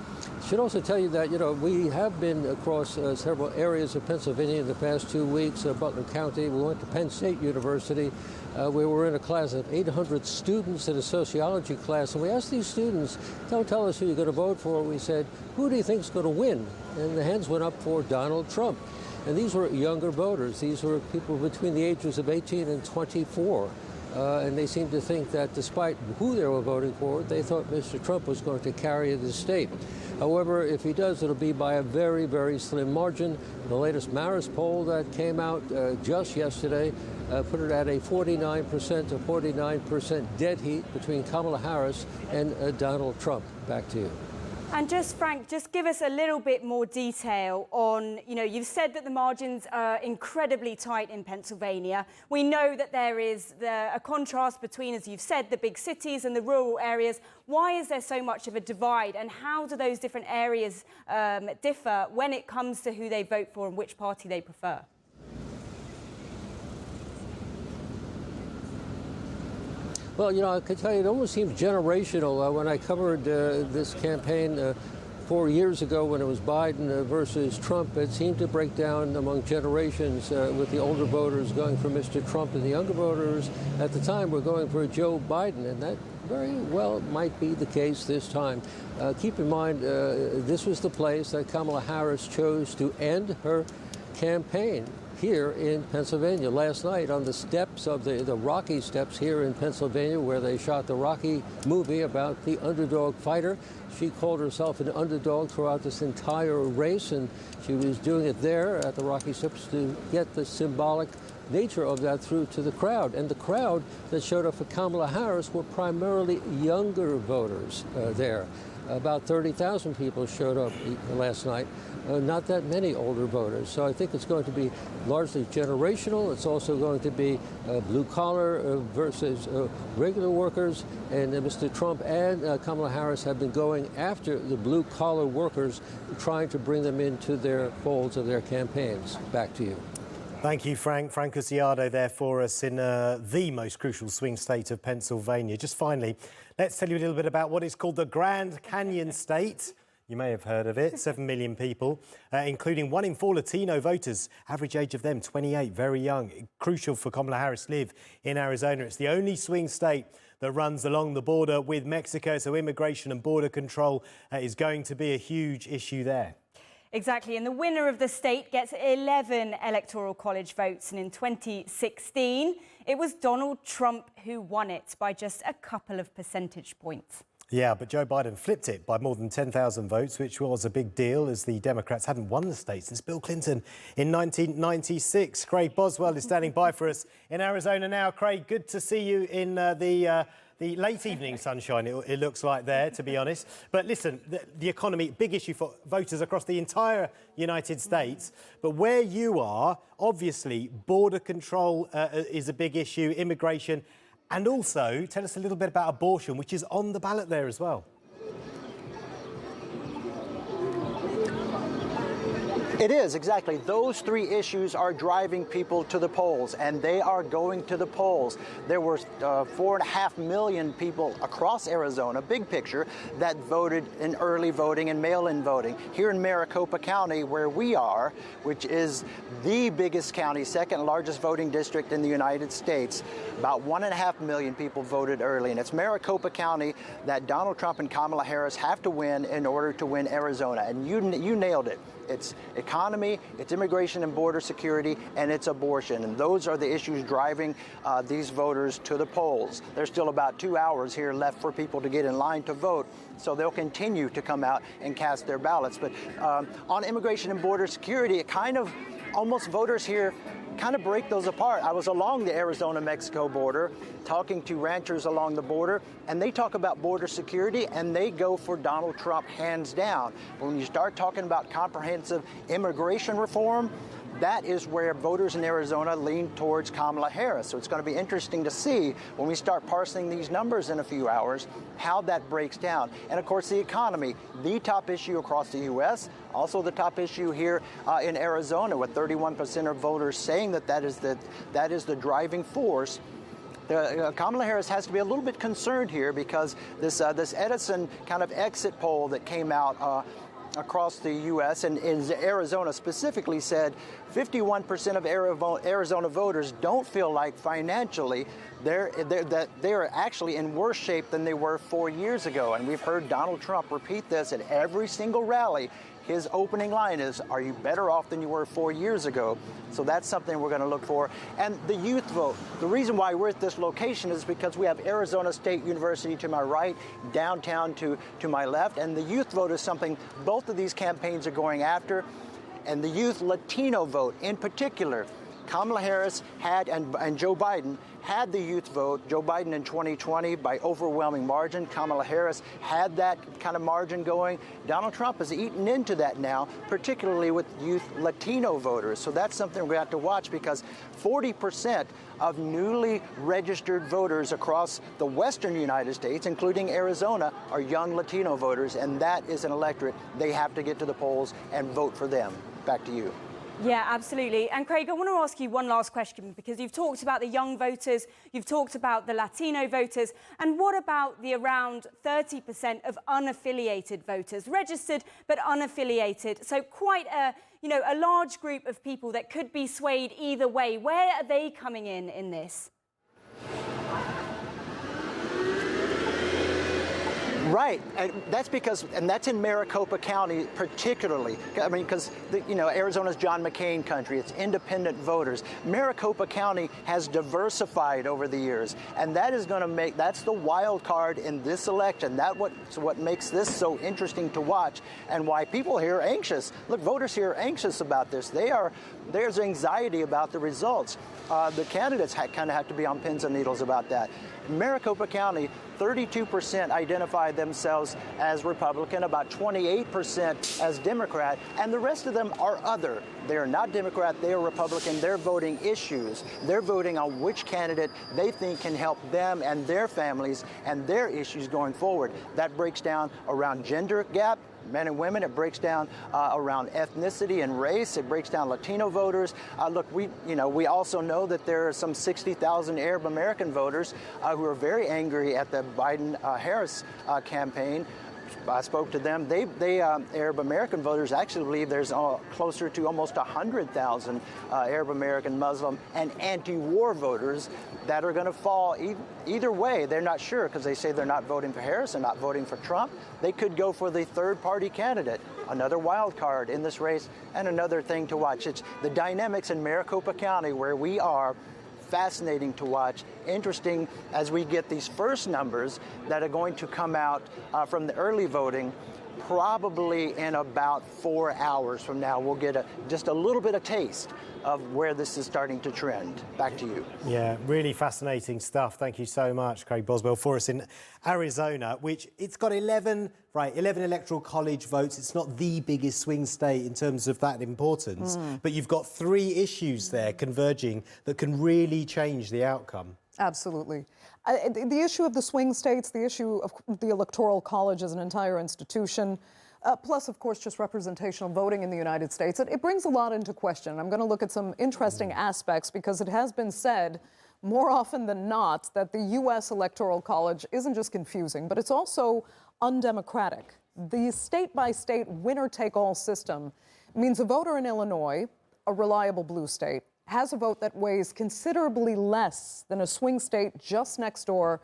S19: I should also tell you that, we have been across several areas of Pennsylvania in the past 2 weeks. Butler County, we went to Penn State University. We were in a class of 800 students in a sociology class, and we asked these students, don't tell us who you're going to vote for. We said, who do you think is going to win? And the hands went up for Donald Trump. And these were younger voters. These were people between the ages of 18 and 24. And they seemed to think that despite who they were voting for, they thought Mr. Trump was going to carry the state. However, if he does, it'll be by a very, very slim margin. The latest Marist poll that came out just yesterday put it at a 49% to 49% dead heat between Kamala Harris and Donald Trump. Back to you.
S15: And just, Frank, just give us a little bit more detail on, you've said that the margins are incredibly tight in Pennsylvania. We know that there is a contrast between, as you've said, the big cities and the rural areas. Why is there so much of a divide, and how do those different areas differ when it comes to who they vote for and which party they prefer?
S19: Well, you know, I can tell you it almost seems generational. When I covered this campaign 4 years ago when it was Biden versus Trump, it seemed to break down among generations with the older voters going for Mr. Trump and the younger voters at the time were going for Joe Biden, and that very well might be the case this time. Keep in mind, this was the place that Kamala Harris chose to end her campaign here in Pennsylvania last night on the steps of the Rocky steps here in Pennsylvania, where they shot the Rocky movie about the underdog fighter. She called herself an underdog throughout this entire race, and she was doing it there at the Rocky steps to get the symbolic nature of that through to the crowd. And the crowd that showed up for Kamala Harris were primarily younger voters there. About 30,000 people showed up last night, not that many older voters. So I think it's going to be largely generational. It's also going to be blue-collar versus regular workers. And Mr. Trump and Kamala Harris have been going after the blue-collar workers, trying to bring them into their folds of their campaigns. Back to you.
S3: Thank you, Frank. Frank Usiado there for us in the most crucial swing state of Pennsylvania. Just finally, let's tell you a little bit about what is called the Grand Canyon State. You may have heard of it. 7 million people, including 1 in 4 Latino voters. Average age of them, 28, very young. Crucial for Kamala Harris to live in Arizona. It's the only swing state that runs along the border with Mexico, so immigration and border control is going to be a huge issue there.
S15: Exactly, and the winner of the state gets 11 Electoral College votes, and in 2016, it was Donald Trump who won it by just a couple of percentage points.
S3: Yeah, but Joe Biden flipped it by more than 10,000 votes, which was a big deal, as the Democrats hadn't won the state since Bill Clinton in 1996. Craig Boswell is standing by for us in Arizona now. Craig, good to see you in the late evening sunshine, it looks like there, to be honest. But listen, the economy, big issue for voters across the entire United States. But where you are, obviously, border control is a big issue, immigration, and also tell us a little bit about abortion, which is on the ballot there as well.
S20: It is, exactly. Those 3 issues are driving people to the polls, and they are going to the polls. There were 4.5 million people across Arizona, big picture, that voted in early voting and mail-in voting. Here in Maricopa County, where we are, which is the biggest county, second largest voting district in the United States, about 1.5 million people voted early. And it's Maricopa County that Donald Trump and Kamala Harris have to win in order to win Arizona. And you nailed it. It's economy, it's immigration and border security, and it's abortion. And those are the issues driving these voters to the polls. There's still about 2 hours here left for people to get in line to vote, so they'll continue to come out and cast their ballots. But on immigration and border security, it kind of, almost voters here kind of break those apart. I was along the Arizona-Mexico border talking to ranchers along the border, and they talk about border security and they go for Donald Trump hands down. But when you start talking about comprehensive immigration reform, that is where voters in Arizona lean towards Kamala Harris. So it's going to be interesting to see when we start parsing these numbers in a few hours, how that breaks down. And of course, the economy, the top issue across the U.S., also the top issue here in Arizona, with 31% of voters saying that is the driving force. Kamala Harris has to be a little bit concerned here, because this Edison kind of exit poll that came out across the U.S. and in Arizona specifically said 51% of Arizona voters don't feel like financially they're actually in worse shape than they were 4 years ago. And we've heard Donald Trump repeat this at every single rally. His opening line is, "Are you better off than you were 4 years ago?" So that's something we're going to look for. And the youth vote. The reason why we're at this location is because we have Arizona State University to my right, downtown to my left, and the youth vote is something both of these campaigns are going after. And the youth Latino vote in particular. Kamala Harris had, and Joe Biden had the youth vote. Joe Biden in 2020 by overwhelming margin. Kamala Harris had that kind of margin going. Donald Trump has eaten into that now, particularly with youth Latino voters. So that's something we're going to have to watch, because 40% of newly registered voters across the western United States, including Arizona, are young Latino voters, and that is an electorate they have to get to the polls and vote for them. Back to you.
S15: Yeah, absolutely. And Craig, I want to ask you one last question, because you've talked about the young voters, you've talked about the Latino voters, and what about the around 30% of unaffiliated voters, registered but unaffiliated? So quite a, a large group of people that could be swayed either way. Where are they coming in this?
S20: Right, and that's because, and that's in Maricopa County particularly. I mean, because Arizona's John McCain country. It's independent voters. Maricopa County has diversified over the years, and that is going to that's the wild card in this election. That's what makes this so interesting to watch, and why people here are anxious. Look, voters here are anxious about this. There's anxiety about the results. The candidates kind of have to be on pins and needles about that. Maricopa County, 32% identify themselves as Republican, about 28% as Democrat, and the rest of them are other. They are not Democrat, they are Republican. They're voting issues. They're voting on which candidate they think can help them and their families and their issues going forward. That breaks down around gender gap, men and women. It breaks down around ethnicity and race. It breaks down Latino voters. Look, we also know that there are some 60,000 Arab American voters who are very angry at the Biden-Harris campaign. I spoke to them. Arab American voters actually believe there's closer to almost 100,000 Arab American Muslim and anti-war voters that are going to fall either way. They're not sure, because they say they're not voting for Harris and not voting for Trump. They could go for the third-party candidate, another wild card in this race, and another thing to watch. It's the dynamics in Maricopa County, where we are. Fascinating to watch, interesting as we get these first numbers that are going to come out from the early voting. Probably in about 4 hours from now, we'll get just a little bit of taste of where this is starting to trend. Back to you.
S3: Yeah, really fascinating stuff. Thank you so much, Craig Boswell, for us in Arizona, which it's got 11 electoral college votes. It's not the biggest swing state in terms of that importance, but you've got 3 issues there converging that can really change the outcome.
S1: Absolutely. The issue of the swing states, the issue of the Electoral College as an entire institution, plus, of course, just representational voting in the United States, it brings a lot into question. I'm going to look at some interesting aspects, because it has been said more often than not that the U.S. Electoral College isn't just confusing, but it's also undemocratic. The state-by-state winner-take-all system means a voter in Illinois, a reliable blue state, has a vote that weighs considerably less than a swing state just next door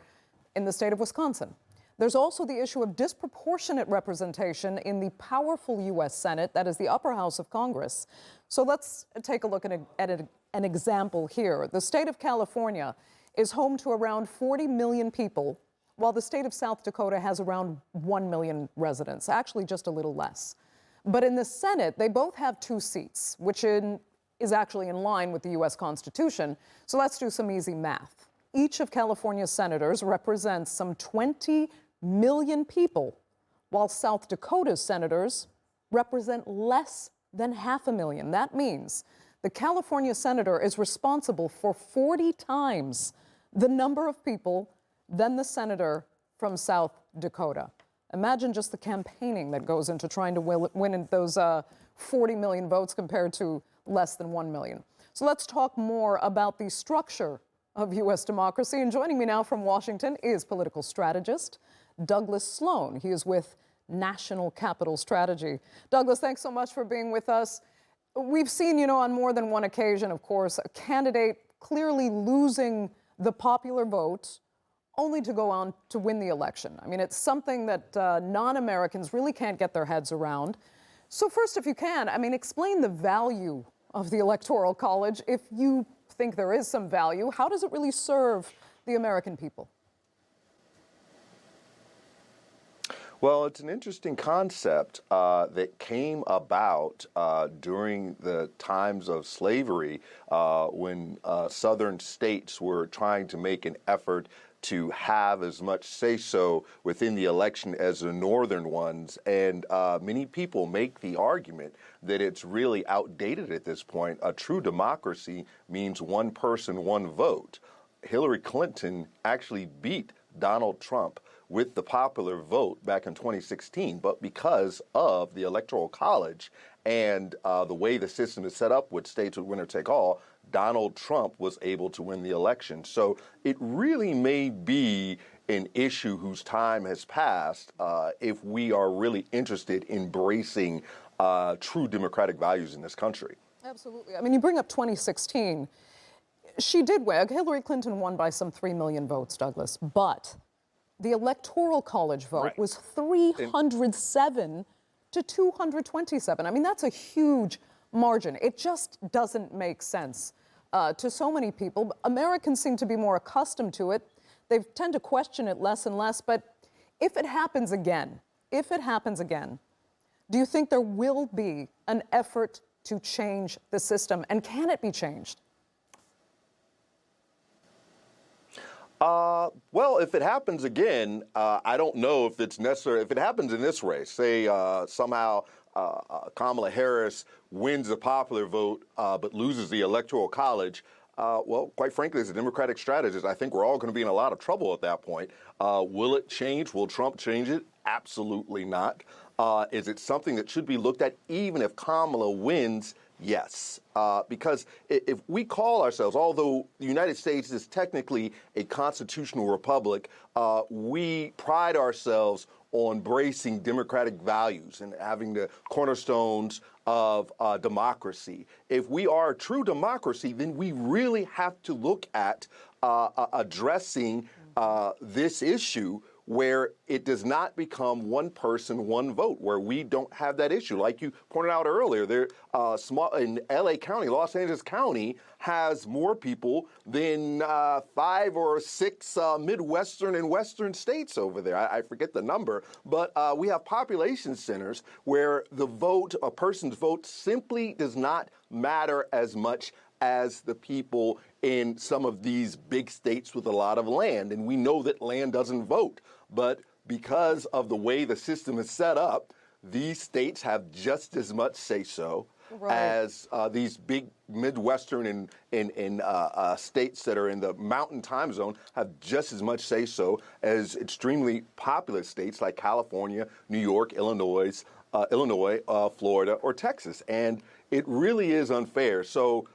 S1: in the state of Wisconsin. There's also the issue of disproportionate representation in the powerful U.S. Senate, that is the upper house of Congress. So let's take a look at an example here. The state of California is home to around 40 million people, while the state of South Dakota has around 1 million residents, actually just a little less. But in the Senate, they both have 2 seats, which is actually in line with the U.S. Constitution. So let's do some easy math. Each of California's senators represents some 20 million people, while South Dakota's senators represent less than 500,000. That means the California senator is responsible for 40 times the number of people than the senator from South Dakota. Imagine just the campaigning that goes into trying to win those 40 million votes compared to less than 1 million. So let's talk more about the structure of U.S. democracy. And joining me now from Washington is political strategist Douglas Sloan. He is with National Capital Strategy. Douglas, thanks so much for being with us. We've seen, on more than one occasion, of course, a candidate clearly losing the popular vote only to go on to win the election. I mean, it's something that non-Americans really can't get their heads around. So first, if you can, explain the value of the Electoral College. If you think there is some value, how does it really serve the American people?
S21: Well, it's an interesting concept that came about during the times of slavery when southern states were trying to make an effort to have as much say-so within the election as the northern ones. And many people make the argument that it's really outdated at this point. A true democracy means one person, one vote. Hillary Clinton actually beat Donald Trump with the popular vote back in 2016, but because of the Electoral College And the way the system is set up with states with winner take all, Donald Trump was able to win the election. So it really may be an issue whose time has passed if we are really interested in embracing true democratic values in this country.
S1: Absolutely. I mean, you bring up 2016. She did win. Hillary Clinton won by some 3 million votes, Douglas. But the Electoral College vote was 307 to 227. I mean, that's a huge margin. It just doesn't make sense to so many people. Americans seem to be more accustomed to it. They tend to question it less and less. But if it happens again, do you think there will be an effort to change the system? And can it be changed?
S21: Well, if it happens again, I don't know if it's necessary. If it happens in this race, say somehow Kamala Harris wins the popular vote but loses the Electoral College, well, quite frankly, as a Democratic strategist, I think we're all going to be in a lot of trouble at that point. Will it change? Will Trump change it? Absolutely not. Is it something that should be looked at even if Kamala wins? Yes, because if we call ourselves, although the United States is technically a constitutional republic, we pride ourselves on embracing democratic values and having the cornerstones of democracy. If we are a true democracy, then we really have to look at addressing this issue where it does not become one person, one vote, where we don't have that issue. Like you pointed out earlier, there in LA County, Los Angeles County has more people than 5 or 6 Midwestern and Western states over there. I forget the number, but we have population centers where the vote, a person's vote, simply does not matter as much as the people in some of these big states with a lot of land. And we know that land doesn't vote. But because of the way the system is set up, these states have just as much say-so as these big Midwestern and states that are in the mountain time zone have just as much say-so as extremely populous states like California, New York, Illinois, Florida, or Texas. And it really is unfair. So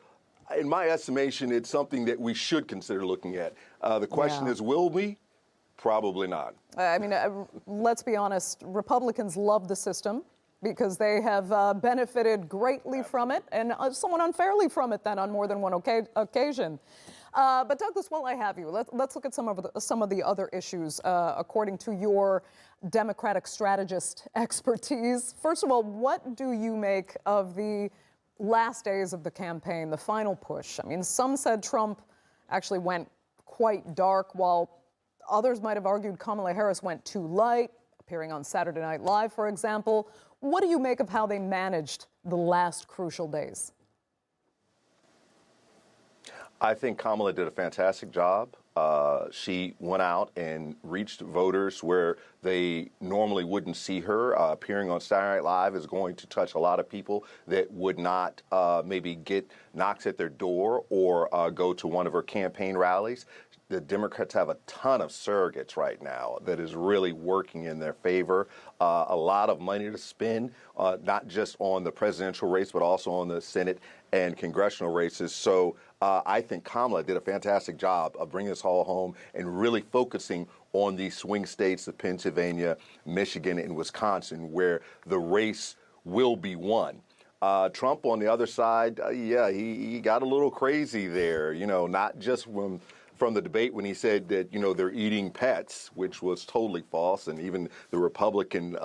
S21: in my estimation, it's something that we should consider looking at. The question is, will we? Probably not.
S1: I mean, let's be honest, Republicans love the system because they have benefited greatly from it and somewhat unfairly from it then on more than one occasion. But Douglas, while I have you, let's look at some of the other issues according to your Democratic strategist expertise. First of all, what do you make of the last days of the campaign, the final push? I mean, some said Trump actually went quite dark, while others might have argued Kamala Harris went too light, appearing on Saturday Night Live, for example. What do you make of how they managed the last crucial days?
S21: I think Kamala did a fantastic job. She went out and reached voters where they normally wouldn't see her. Appearing on Saturday Night Live is going to touch a lot of people that would not maybe get knocks at their door or go to one of her campaign rallies. The Democrats have a ton of surrogates right now that is really working in their favor. A lot of money to spend, not just on the presidential race, but also on the Senate and congressional races. So I think Kamala did a fantastic job of bringing us all home and really focusing on these swing states of Pennsylvania, Michigan, and Wisconsin, where the race will be won. Trump on the other side, he got a little crazy there, not just from the debate when he said that, they're eating pets, which was totally false. And even the Republican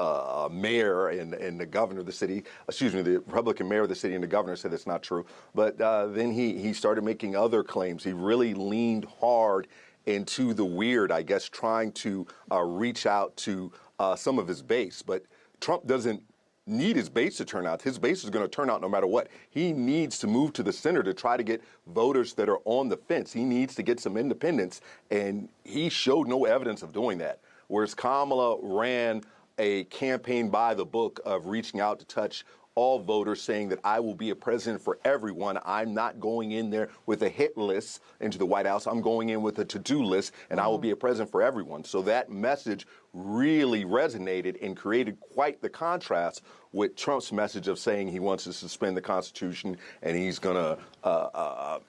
S21: mayor and the governor of the city, the Republican mayor of the city and the governor said it's not true. But then he started making other claims. He really leaned hard into the weird, I guess, trying to reach out to some of his base. But Trump doesn't need his base to turn out. His base is going to turn out no matter what. He needs to move to the center to try to get voters that are on the fence. He needs to get some independents, and he showed no evidence of doing that. Whereas Kamala ran a campaign by the book of reaching out to touch all voters, saying that I will be a president for everyone. I'm not going in there with a hit list into the White House. I'm going in with a to-do list, and I will be a president for everyone. So that message really resonated and created quite the contrast with Trump's message of saying he wants to suspend the Constitution and he's going to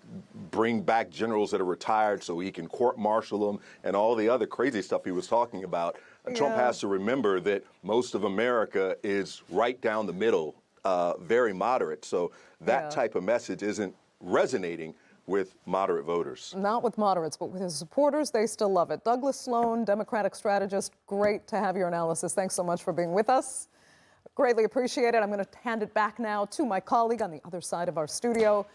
S21: bring back generals that are retired so he can court-martial them and all the other crazy stuff he was talking about. Trump has to remember that most of America is right down the middle, very moderate. So that type of message isn't resonating with moderate voters.
S1: Not with moderates, but with his supporters, they still love it. Douglas Sloan, Democratic strategist, great to have your analysis. Thanks so much for being with us. Greatly appreciate it. I'm going to hand it back now to my colleague on the other side of our studio,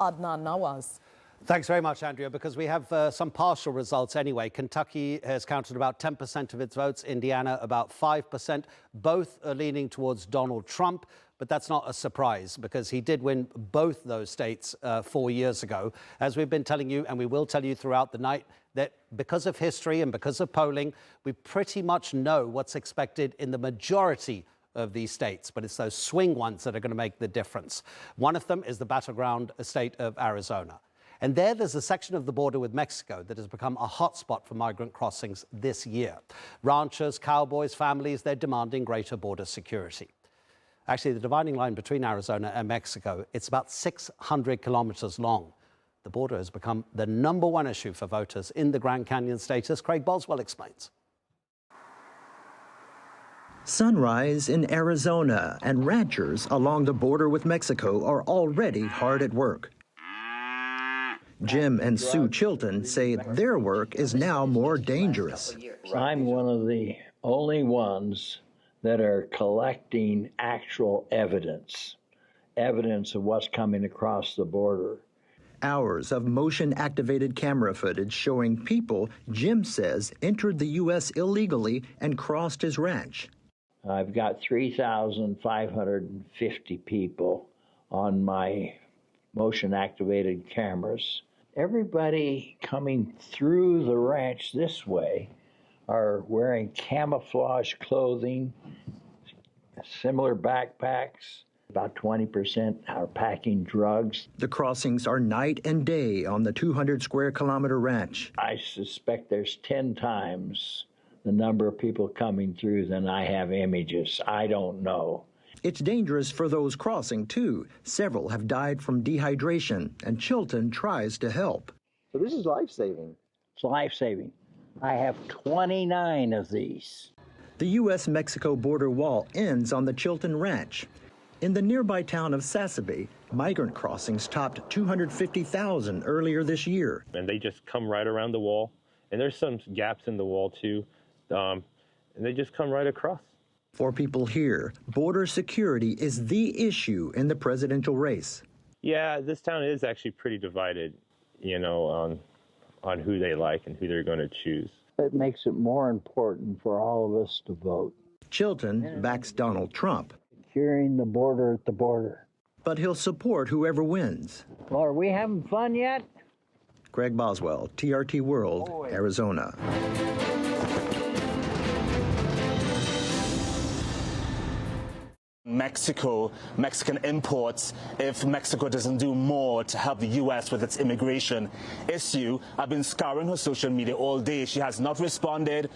S1: Adnan Nawaz.
S2: Thanks very much, Andrea, because we have some partial results anyway. Kentucky has counted about 10% of its votes, Indiana about 5%. Both are leaning towards Donald Trump, but that's not a surprise because he did win both those states 4 years ago. As we've been telling you, and we will tell you throughout the night, that because of history and because of polling, we pretty much know what's expected in the majority of these states, but it's those swing ones that are going to make the difference. One of them is the battleground state of Arizona. And there's a section of the border with Mexico that has become a hotspot for migrant crossings this year. Ranchers, cowboys, families, they're demanding greater border security. Actually, the dividing line between Arizona and Mexico, it's about 600 kilometers long. The border has become the #1 issue for voters in the Grand Canyon state, as Craig Boswell explains.
S11: Sunrise in Arizona and ranchers along the border with Mexico are already hard at work. Jim and Sue Chilton say their work is now more dangerous.
S22: I'm one of the only ones that are collecting actual evidence of what's coming across the border.
S11: Hours of motion-activated camera footage showing people Jim says entered the U.S. illegally and crossed his ranch.
S22: I've got 3,550 people on my motion-activated cameras. Everybody coming through the ranch this way are wearing camouflage clothing, similar backpacks. About 20% are packing drugs.
S11: The crossings are night and day on the 200-square-kilometer ranch.
S22: I suspect there's 10 times the number of people coming through than I have images. I don't know.
S11: It's dangerous for those crossing, too. Several have died from dehydration, and Chilton tries to help.
S22: So this is life-saving. It's life-saving. I have 29 of these.
S11: The U.S.-Mexico border wall ends on the Chilton Ranch. In the nearby town of Sasabe, migrant crossings topped 250,000 earlier this year.
S23: And they just come right around the wall. And there's some gaps in the wall, too. And they just come right across.
S11: For people here, border security is the issue in the presidential race.
S23: Yeah, this town is actually pretty divided, you know, on who they like and who they're going to choose.
S22: It makes it more important for all of us to vote.
S11: Chilton backs Donald Trump.
S22: Securing the border at the border.
S11: But he'll support whoever wins.
S22: Well, are we having fun yet?
S11: Craig Boswell, TRT World, Arizona.
S24: Mexican imports, if Mexico doesn't do more to help the U.S. with its immigration issue. I've been scouring her social media all day. She has not responded.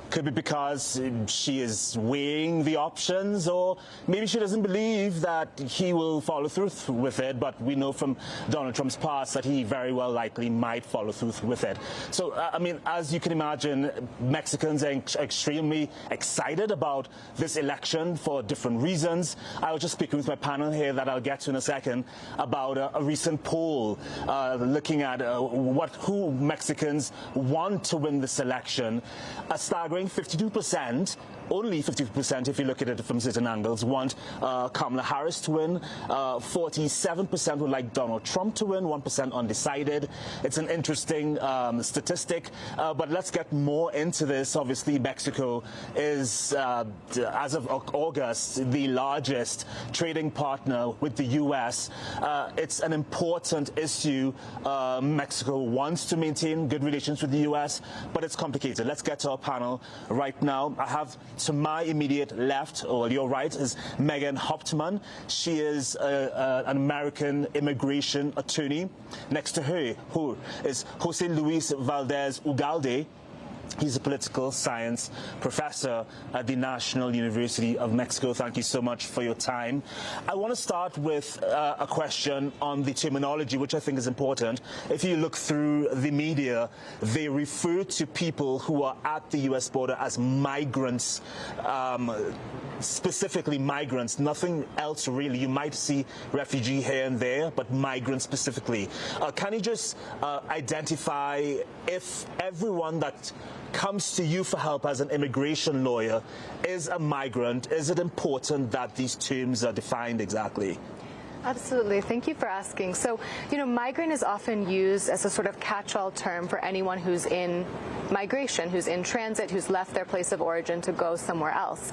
S24: Could be because she is weighing the options, or maybe she doesn't believe that he will follow through with it. But we know from Donald Trump's past that he very well likely might follow through with it. So, I mean, as you can imagine, Mexicans are extremely excited about this election for different reasons. I was just speaking with my panel here that I'll get to in a second about a recent poll looking at who Mexicans want to win this election. A staggering 52%, only 52% if you look at it from certain angles, want Kamala Harris to win. 47% would like Donald Trump to win, 1% undecided. It's an interesting statistic, but let's get more into this. Obviously, Mexico is, as of August, the largest trading partner with the U.S. It's an important issue. Mexico wants to maintain good relations with the U.S., but it's complicated. Let's get to our panel right now. I have to my immediate left, or your right, is Megan Hauptmann. She is an American immigration attorney. Next to her, who is Jose Luis Valdez Ugalde. He's a political science professor at the National University of Mexico. Thank you so much for your time. I want to start with a question on the terminology, which I think is important. If you look through the media, they refer to people who are at the U.S. border as migrants, specifically migrants, nothing else really. You might see refugee here and there, but migrants specifically. Can you just identify if everyone that comes to you for help as an immigration lawyer is a migrant? Is it important that these terms are defined exactly?
S9: Absolutely. Thank you for asking. So, migrant is often used as a sort of catch-all term for anyone who's in migration, who's in transit, who's left their place of origin to go somewhere else.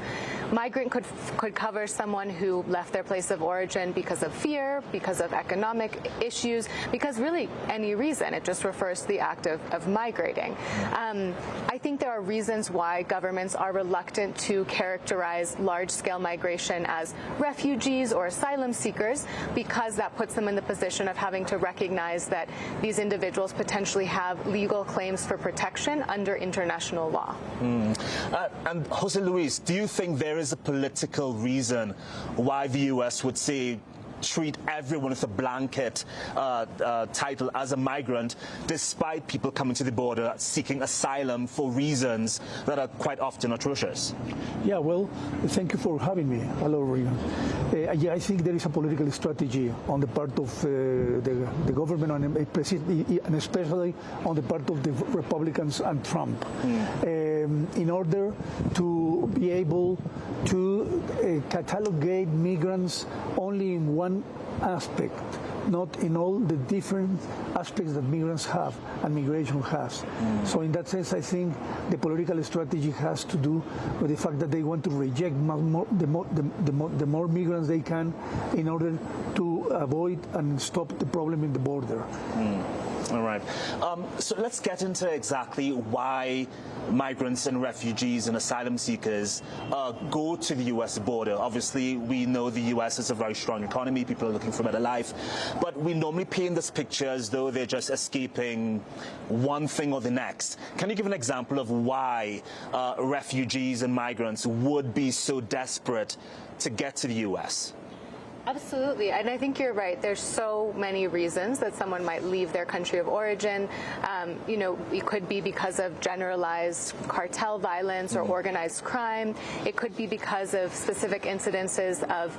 S9: Migrant could cover someone who left their place of origin because of fear, because of economic issues, because really any reason. It just refers to the act of migrating. I think there are reasons why governments are reluctant to characterize large-scale migration as refugees or asylum seekers, because that puts them in the position of having to recognize that these individuals potentially have legal claims for protection under international law.
S24: And Jose Luis, do you think there is a political reason why the U.S. would say treat everyone with a blanket title as a migrant, despite people coming to the border seeking asylum for reasons that are quite often atrocious?
S10: Yeah, well, thank you for having me. Hello, Regan. Yeah, I think there is a political strategy on the part of the government and especially on the part of the Republicans and Trump, in order to be able to catalogate migrants only in one aspect, not in all the different aspects that migrants have and migration has. So in that sense, I think the political strategy has to do with the fact that they want to reject the more migrants they can in order to avoid and stop the problem in the border.
S24: All right. So let's get into exactly why migrants and refugees and asylum seekers go to the U.S. border. Obviously, we know the U.S. is a very strong economy. People are looking for a better life. But we normally paint this picture as though they're just escaping one thing or the next. Can you give an example of why refugees and migrants would be so desperate to get to the U.S.?
S9: Absolutely, and I think you're right. There's so many reasons that someone might leave their country of origin. It could be because of generalized cartel violence or organized crime. It could be because of specific incidences of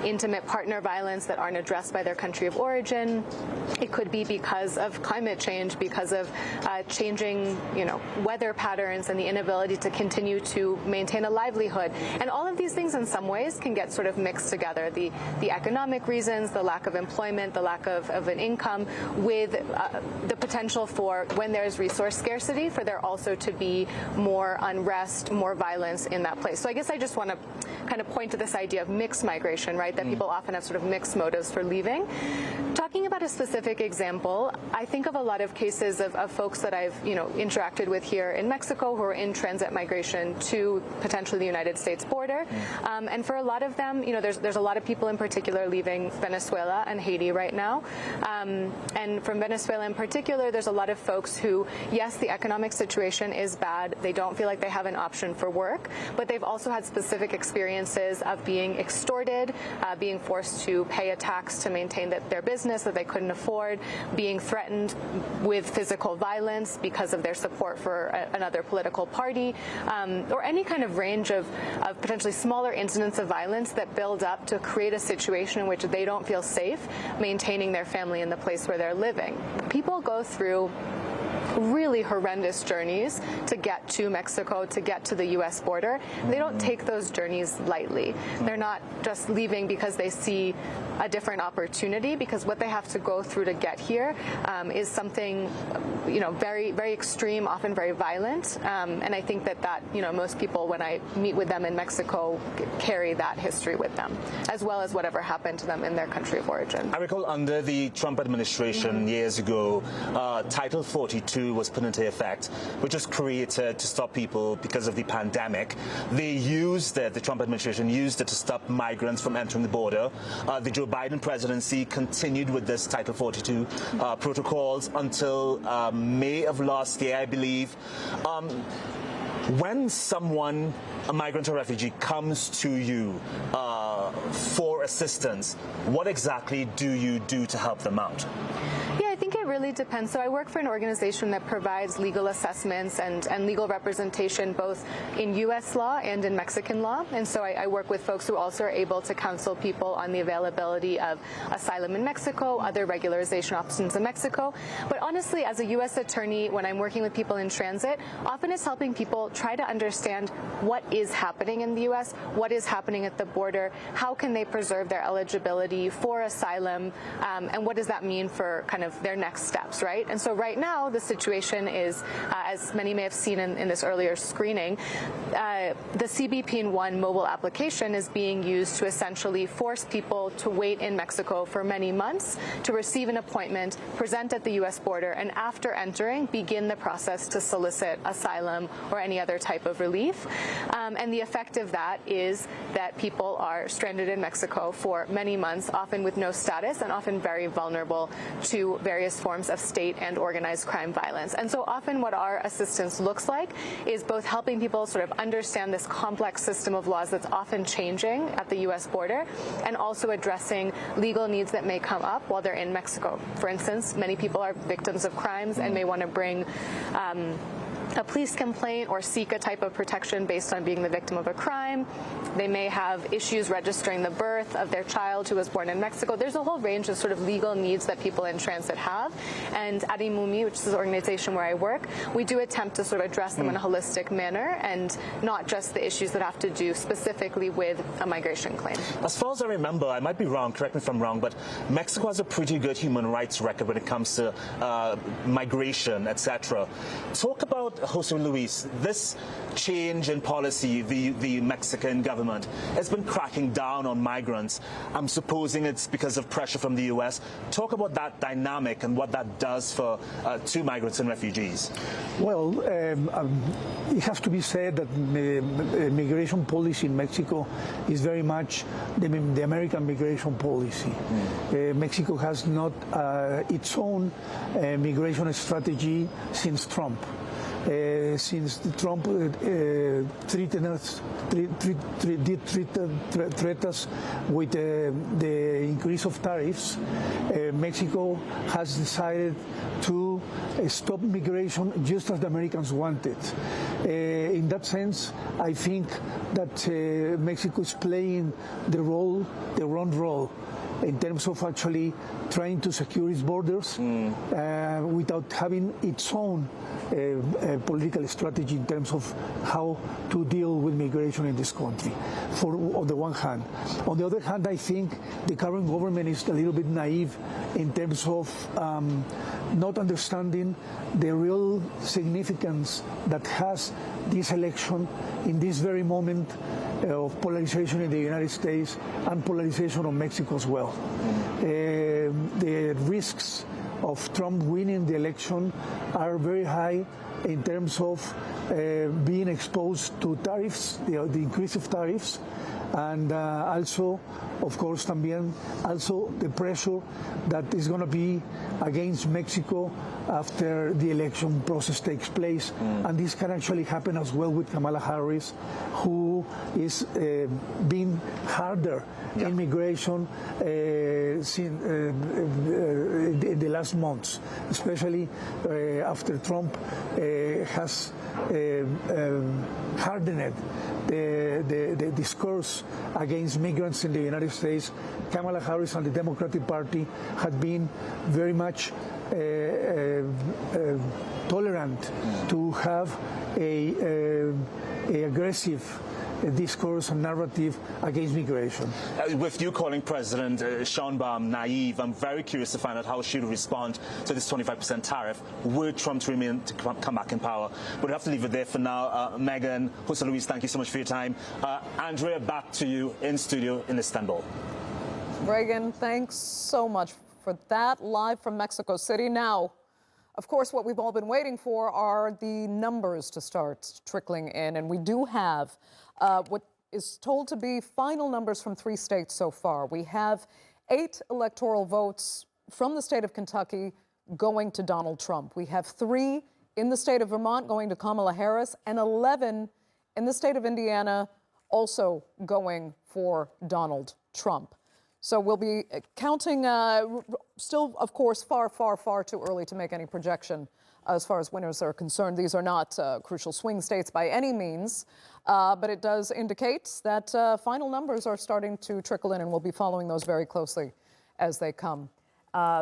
S9: intimate partner violence that aren't addressed by their country of origin. It could be because of climate change, because of changing, weather patterns and the inability to continue to maintain a livelihood. And all of these things in some ways can get sort of mixed together. The economic reasons, the lack of employment, the lack of an income, with the potential for, when there's resource scarcity, for there also to be more unrest, more violence in that place. So I guess I just want to kind of point to this idea of mixed migration, right, that people often have sort of mixed motives for leaving. Talking about a specific example, I think of a lot of cases of folks that I've, interacted with here in Mexico who are in transit migration to potentially the United States border. And for a lot of them, there's a lot of people in particular leaving Venezuela and Haiti right now. And from Venezuela in particular, there's a lot of folks who, yes, the economic situation is bad. They don't feel like they have an option for work, but they've also had specific experiences of being extorted, being forced to pay a tax to maintain their business that they couldn't afford, being threatened with physical violence because of their support for another political party, or any kind of range of potentially smaller incidents of violence that build up to create a situation in which they don't feel safe maintaining their family in the place where they're living. People go through really horrendous journeys to get to Mexico, to get to the U.S. border. They don't take those journeys lightly. They're not just leaving because they see a different opportunity, because what they have to go through to get here is something, very, very extreme, often very violent. And I think that most people, when I meet with them in Mexico, carry that history with them, as well as whatever happened to them in their country of origin.
S24: I recall under the Trump administration years ago, Title 42 442 was put into effect, which was created to stop people because of the pandemic. They used it, the Trump administration used it to stop migrants from entering the border. The Joe Biden presidency continued with this Title 42 protocols until May of last year, I believe. When someone, a migrant or refugee, comes to you for assistance, what exactly do you do to help them out?
S9: Yeah, I think it really depends. So I work for an organization that provides legal assessments and legal representation both in U.S. law and in Mexican law. And so I work with folks who also are able to counsel people on the availability of asylum in Mexico, other regularization options in Mexico. But honestly, as a U.S. attorney, when I'm working with people in transit, often it's helping people try to understand what is happening in the U.S., what is happening at the border, how can they preserve their eligibility for asylum, and what does that mean for kind of their next steps, right? And so right now, the situation is, as many may have seen in this earlier screening, the CBP-1 mobile application is being used to essentially force people to wait in Mexico for many months to receive an appointment, present at the U.S. border, and after entering, begin the process to solicit asylum or any other type of relief. And the effect of that is that people are stranded in Mexico for many months, often with no status and often very vulnerable to various forms of state and organized crime violence. And so often what our assistance looks like is both helping people sort of understand this complex system of laws that's often changing at the U.S. border, and also addressing legal needs that may come up while they're in Mexico. For instance, many people are victims of crimes and may want to bring a police complaint or seek a type of protection based on being the victim of a crime. They may have issues registering the birth of their child who was born in Mexico. There's a whole range of sort of legal needs that people in transit have. And at IMUMI, which is the organization where I work, we do attempt to sort of address them in a holistic manner and not just the issues that have to do specifically with a migration claim.
S24: As far as I remember, I might be wrong, correct me if I'm wrong, but Mexico has a pretty good human rights record when it comes to migration, etc. Talk about, Jose Luis, this change in policy, the Mexican government has been cracking down on migrants. I'm supposing it's because of pressure from the U.S. Talk about that dynamic and what that does for to migrants and refugees.
S10: Well, it has to be said that migration policy in Mexico is very much the American migration policy. Mexico has not its own migration strategy since Trump. Since Trump threatened us with the increase of tariffs, Mexico has decided to stop migration just as the Americans wanted. In that sense, I think that Mexico is playing the wrong role in terms of actually trying to secure its borders without having its own political strategy in terms of how to deal with migration in this country, on the one hand. On the other hand, I think the current government is a little bit naive in terms of not understanding the real significance that has this election in this very moment of polarization in the United States and polarization of Mexico as well. The risks of Trump winning the election are very high in terms of being exposed to tariffs, the increase of tariffs, and also, of course, also the pressure that is going to be against Mexico after the election process takes place. And this can actually happen as well with Kamala Harris, who is being harder in migration in the last months, especially after Trump has hardened the discourse against migrants in the United States. Kamala Harris and the Democratic Party had been very much tolerant to have a aggressive discourse and narrative against migration.
S24: With you calling President Sheinbaum naive, I'm very curious to find out how she would respond to this 25% tariff were Trump to remain to come back in power. We'll have to leave it there for now. Megan, Jose Luis, thank you so much for your time. Andrea, back to you in studio in Istanbul.
S1: Reagan, thanks so much for that, live from Mexico City. Now, Of course, what we've all been waiting for are the numbers to start trickling in, and we do have what is told to be final numbers from 3 states so far. We have 8 electoral votes from the state of Kentucky going to Donald Trump. We have 3 in the state of Vermont going to Kamala Harris, and 11 in the state of Indiana also going for Donald Trump. So we'll be counting, still, of course, far, far, far too early to make any projection as far as winners are concerned. These are not crucial swing states by any means, but it does indicate that final numbers are starting to trickle in, and we'll be following those very closely as they come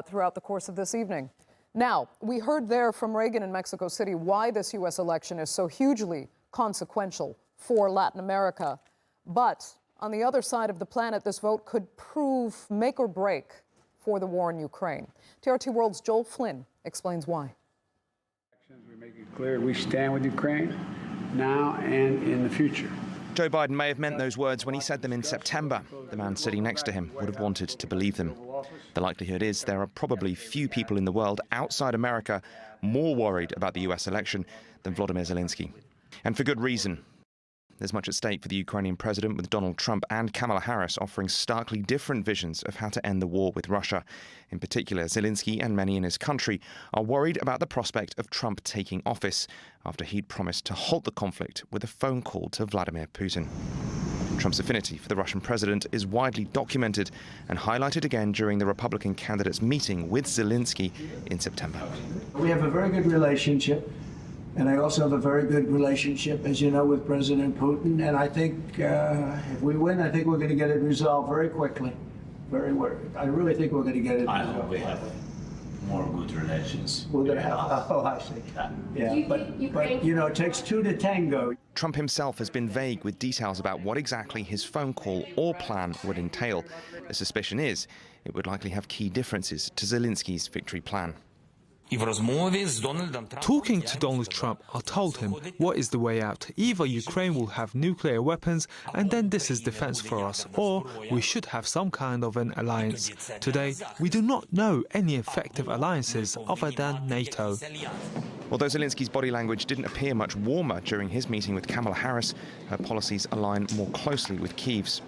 S1: throughout the course of this evening. Now, we heard there from Reagan in Mexico City why this U.S. election is so hugely consequential for Latin America. But on the other side of the planet, this vote could prove make or break for the war in Ukraine. TRT World's Joel Flynn explains why.
S6: We make it clear we stand with Ukraine now and in the future.
S12: Joe Biden may have meant those words when he said them in September. The man sitting next to him would have wanted to believe them. The likelihood is there are probably few people in the world outside America more worried about the US election than Volodymyr Zelensky. And for good reason. There's much at stake for the Ukrainian president, with Donald Trump and Kamala Harris offering starkly different visions of how to end the war with Russia. In particular, Zelensky and many in his country are worried about the prospect of Trump taking office after he'd promised to halt the conflict with a phone call to Vladimir Putin. Trump's affinity for the Russian president is widely documented and highlighted again during the Republican candidate's meeting with Zelensky in September.
S6: We have a very good relationship. And I also have a very good relationship, as you know, with President Putin. And I think if we win, I think we're going to get it resolved very quickly. I really think we're going to get it resolved.
S13: I hope we have more good relations.
S6: We're going to have, oh, I see. Yeah, but you know, it takes 2 to tango.
S12: Trump himself has been vague with details about what exactly his phone call or plan would entail. The suspicion is it would likely have key differences to Zelensky's victory plan.
S14: Talking to Donald Trump, I told him what is the way out. Either Ukraine will have nuclear weapons and then this is defense for us, or we should have some kind of an alliance. Today, we do not know any effective alliances other than NATO.
S12: Although Zelensky's body language didn't appear much warmer during his meeting with Kamala Harris, her policies align more closely with Kyiv's.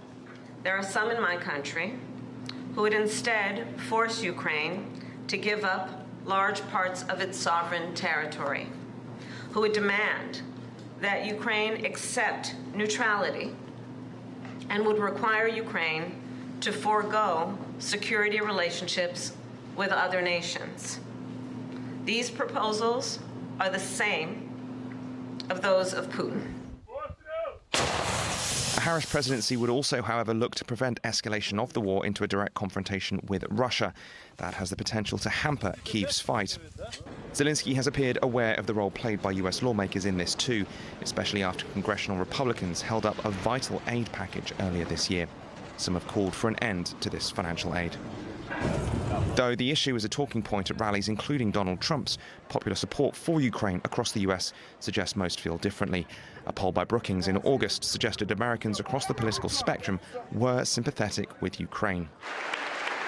S25: There are some in my country who would instead force Ukraine to give up large parts of its sovereign territory, who would demand that Ukraine accept neutrality and would require Ukraine to forego security relationships with other nations. These proposals are the same of those of Putin.
S12: A Harris presidency would also, however, look to prevent escalation of the war into a direct confrontation with Russia. That has the potential to hamper Kyiv's fight. Zelensky has appeared aware of the role played by US lawmakers in this too, especially after congressional Republicans held up a vital aid package earlier this year. Some have called for an end to this financial aid. Though the issue is a talking point at rallies, including Donald Trump's, popular support for Ukraine across the US suggests most feel differently. A poll by Brookings in August suggested Americans across the political spectrum were sympathetic with Ukraine.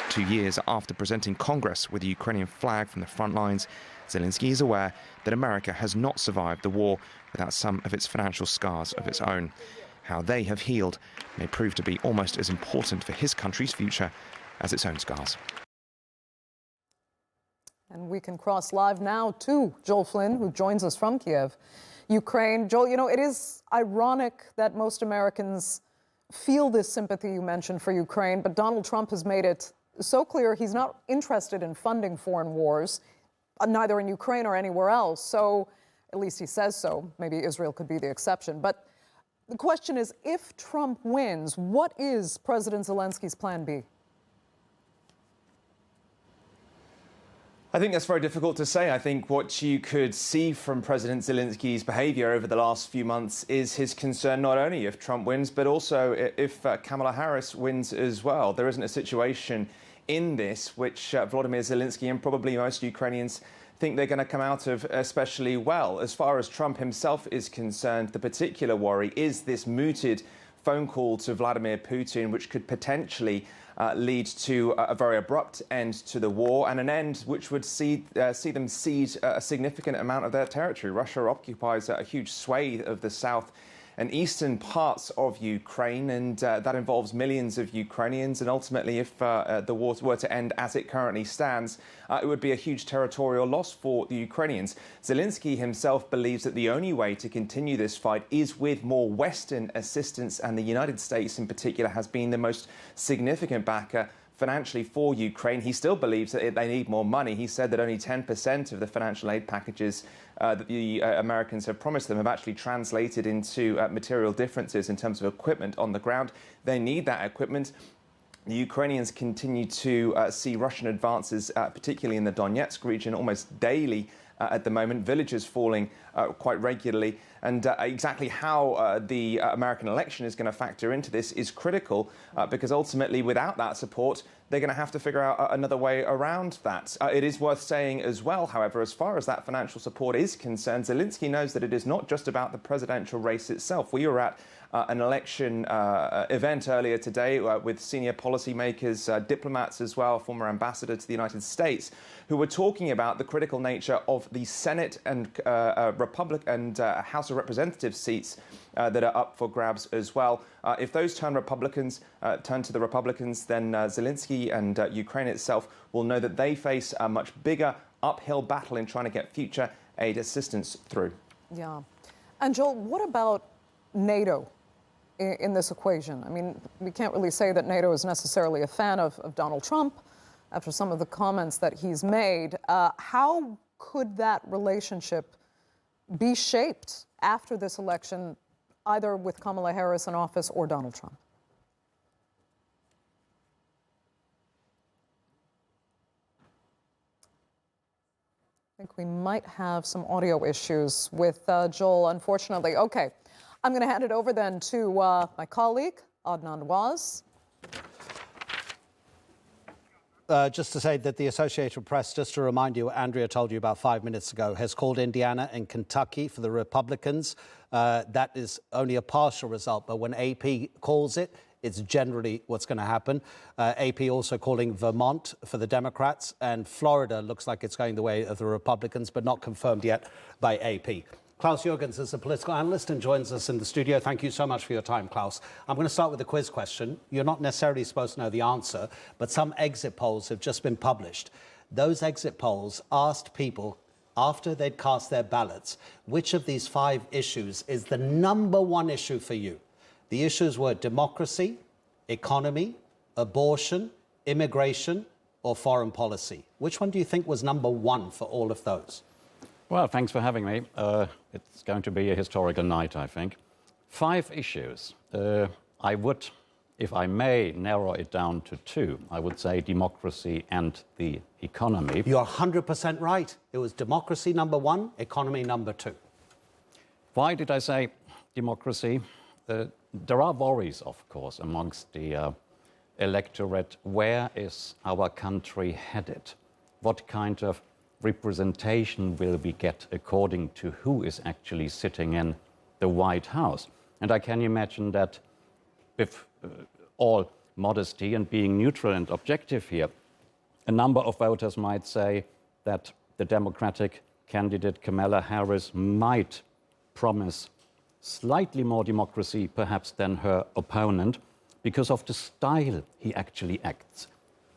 S12: 2 years after presenting Congress with the Ukrainian flag from the front lines, Zelensky is aware that America has not survived the war without some of its financial scars of its own. How they have healed may prove to be almost as important for his country's future as its own scars.
S1: And we can cross live now to Joel Flynn, who joins us from Kiev, Ukraine. Joel, you know, it is ironic that most Americans feel this sympathy you mentioned for Ukraine, but Donald Trump has made it so clear he's not interested in funding foreign wars, neither in Ukraine or anywhere else. So, at least he says so. Maybe Israel could be the exception. But the question is, if Trump wins, what is President Zelensky's plan B?
S26: I think that's very difficult to say. I think what you could see from President Zelensky's behaviour over the last few months is his concern not only if Trump wins, but also if Kamala Harris wins as well. There isn't a situation in this which Volodymyr Zelensky and probably most Ukrainians think they're going to come out of especially well. As far as Trump himself is concerned, the particular worry is this mooted phone call to Vladimir Putin, which could potentially lead to a very abrupt end to the war, and an end which would see them cede a significant amount of their territory. Russia occupies a huge swathe of the south and eastern parts of Ukraine, and that involves millions of Ukrainians. And ultimately, if the war were to end as it currently stands, it would be a huge territorial loss for the Ukrainians. Zelensky himself believes that the only way to continue this fight is with more Western assistance, and the United States in particular has been the most significant backer financially for Ukraine. He still believes that they need more money. He said that only 10% of the financial aid packages that the Americans have promised them have actually translated into material differences in terms of equipment on the ground. They need that equipment. The Ukrainians continue to see Russian advances, particularly in the Donetsk region, almost daily at the moment, villages falling quite regularly. And exactly how the American election is going to factor into this is critical, because ultimately, without that support, they're going to have to figure out another way around that. It is worth saying as well, however, as far as that financial support is concerned, Zelensky knows that it is not just about the presidential race itself. We were at an election event earlier today with senior policymakers, diplomats as well, former ambassador to the United States, who were talking about the critical nature of the Senate and House of Representatives seats that are up for grabs as well. If those turn to the Republicans, then Zelensky and Ukraine itself will know that they face a much bigger uphill battle in trying to get future aid assistance through.
S1: Yeah. And Joel, what about NATO in this equation? I mean, we can't really say that NATO is necessarily a fan of Donald Trump after some of the comments that he's made. How could that relationship be shaped after this election, either with Kamala Harris in office or Donald Trump? I think we might have some audio issues with Joel, unfortunately. Okay, I'm going to hand it over then to my colleague, Adnan Waz.
S2: Just to say that the Associated Press, just to remind you, Andrea told you about 5 minutes ago, has called Indiana and Kentucky for the Republicans. That is only a partial result, but when AP calls it, it's generally what's going to happen. AP also calling Vermont for the Democrats, and Florida looks like it's going the way of the Republicans, but not confirmed yet by AP. Klaus Jürgens is a political analyst and joins us in the studio. Thank you so much for your time, Klaus. I'm going to start with a quiz question. You're not necessarily supposed to know the answer, but some exit polls have just been published. Those exit polls asked people, after they'd cast their ballots, which of these 5 issues is the #1 issue for you? The issues were democracy, economy, abortion, immigration, or foreign policy. Which one do you think was #1 for all of those?
S4: Well, thanks for having me. It's going to be a historical night, I think. 5 issues. I would, if I may, narrow it down to 2. I would say democracy and the economy.
S2: You're 100% right. It was democracy #1, economy #2.
S4: Why did I say democracy? There are worries, of course, amongst the electorate. Where is our country headed? What kind of representation will we get according to who is actually sitting in the White House? And I can imagine that, with all modesty and being neutral and objective here, a number of voters might say that the Democratic candidate Kamala Harris might promise slightly more democracy perhaps than her opponent because of the style he actually acts,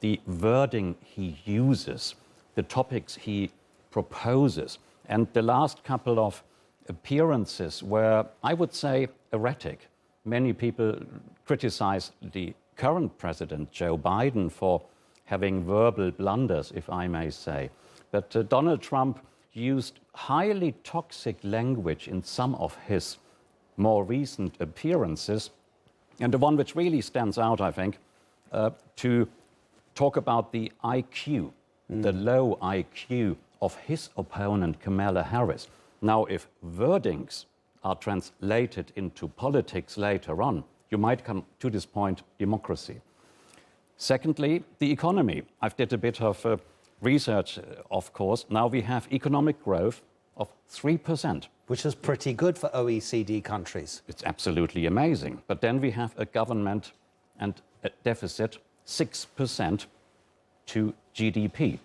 S4: the wording he uses, the topics he proposes. And the last couple of appearances were, I would say, erratic. Many people criticize the current president, Joe Biden, for having verbal blunders, if I may say. But Donald Trump used highly toxic language in some of his more recent appearances. And the one which really stands out, I think, to talk about the IQ, the low IQ of his opponent, Kamala Harris. Now, if wordings are translated into politics later on, you might come to this point, democracy. Secondly, the economy. I've did a bit of research, of course. Now we have economic growth of 3%.
S2: which is pretty good for OECD countries.
S4: It's absolutely amazing. But then we have a government and a deficit 6% to GDP.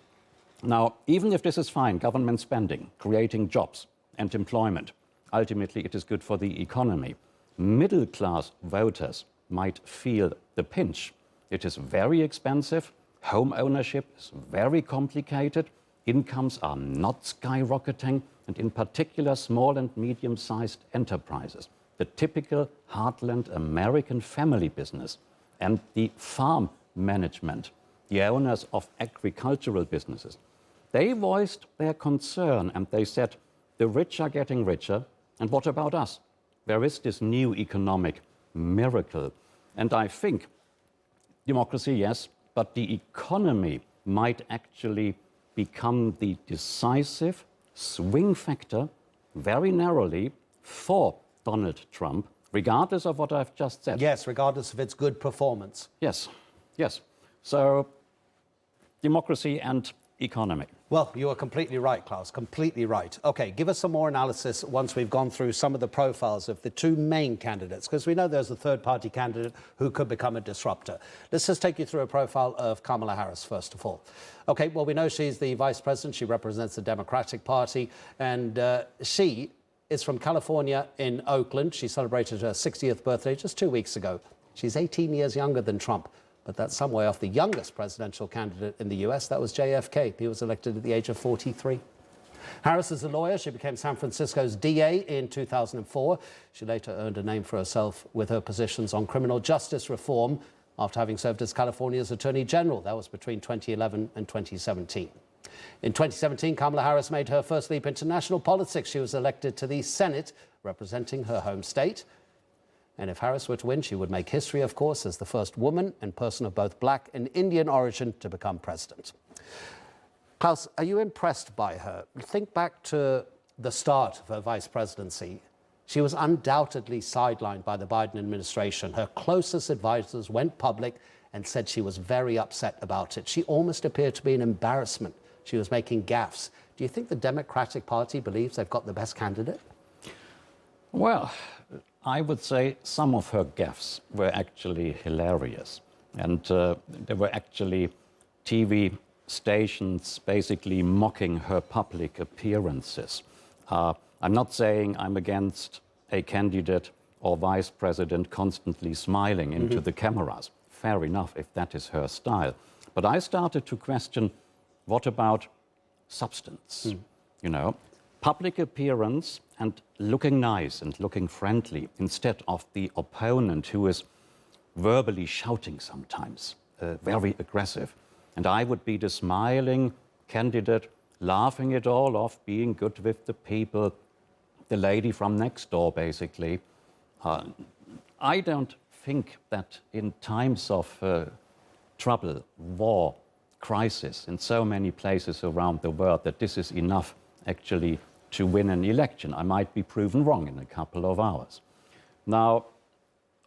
S4: Now, even if this is fine, government spending, creating jobs and employment, ultimately it is good for the economy. Middle-class voters might feel the pinch. It is very expensive, home ownership is very complicated, incomes are not skyrocketing, and in particular small and medium-sized enterprises, the typical heartland American family business and the farm management, the owners of agricultural businesses, they voiced their concern and they said, the rich are getting richer, and what about us? Where is this new economic miracle? And I think democracy, yes, but the economy might actually become the decisive swing factor, very narrowly, for Donald Trump, regardless of what I've just said.
S2: Yes, regardless of its good performance.
S4: Yes, yes. So, democracy and economy.
S2: Well, you are completely right, Klaus, completely right. Okay, give us some more analysis once we've gone through some of the profiles of the two main candidates, because we know there's a third-party candidate who could become a disruptor. Let's just take you through a profile of Kamala Harris, first of all. Okay, well, we know she's the vice president. She represents the Democratic Party, and she is from California in Oakland. She celebrated her 60th birthday just 2 weeks ago. She's 18 years younger than Trump. But that's some way off the youngest presidential candidate in the US. That was JFK. He was elected at the age of 43. Harris is a lawyer. She became San Francisco's DA in 2004. She later earned a name for herself with her positions on criminal justice reform after having served as California's Attorney General. That was between 2011 and 2017. In 2017, Kamala Harris made her first leap into national politics. She was elected to the Senate, representing her home state. And if Harris were to win, she would make history, of course, as the first woman and person of both black and Indian origin to become president. Klaus, are you impressed by her? Think back to the start of her vice presidency. She was undoubtedly sidelined by the Biden administration. Her closest advisors went public and said she was very upset about it. She almost appeared to be an embarrassment. She was making gaffes. Do you think the Democratic Party believes they've got the best candidate?
S4: Well, I would say some of her gaffes were actually hilarious. And there were actually TV stations basically mocking her public appearances. I'm not saying I'm against a candidate or vice president constantly smiling into the cameras. Fair enough if that is her style. But I started to question, what about substance? You know, public appearance and looking nice and looking friendly instead of the opponent who is verbally shouting sometimes, very aggressive. And I would be the smiling candidate, laughing it all off, being good with the people, the lady from next door, basically. I don't think that in times of trouble, war, crisis in so many places around the world that this is enough actually to win an election. I might be proven wrong in a couple of hours. Now,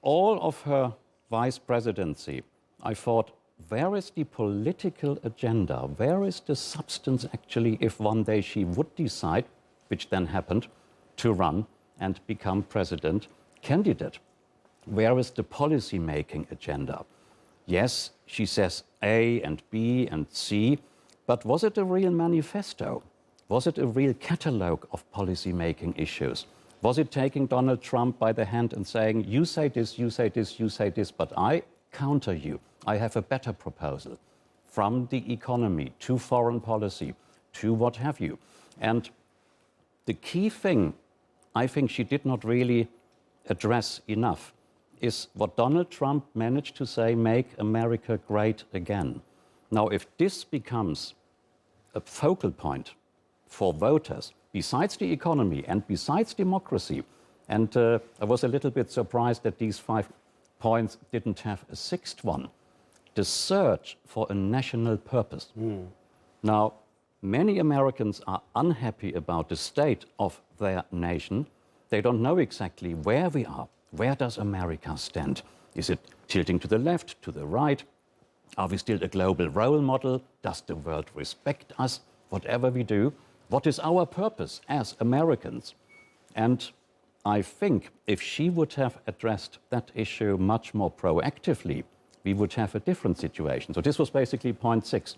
S4: all of her vice presidency, I thought, where is the political agenda? Where is the substance actually if one day she would decide, which then happened, to run and become president candidate? Where is the policy-making agenda? Yes, she says A and B and C, but was it a real manifesto? Was it a real catalogue of policy-making issues? Was it taking Donald Trump by the hand and saying, you say this, you say this, you say this, but I counter you. I have a better proposal, from the economy to foreign policy to what have you. And the key thing I think she did not really address enough is what Donald Trump managed to say, make America great again. Now, if this becomes a focal point for voters, besides the economy and besides democracy, and I was a little bit surprised that these 5 points didn't have a sixth one, the search for a national purpose. Now, many Americans are unhappy about the state of their nation. They don't know exactly where we are. Where does America stand? Is it tilting to the left, to the right? Are we still a global role model? Does the world respect us? Whatever we do, what is our purpose as Americans? And I think if she would have addressed that issue much more proactively, we would have a different situation. So this was basically point 6.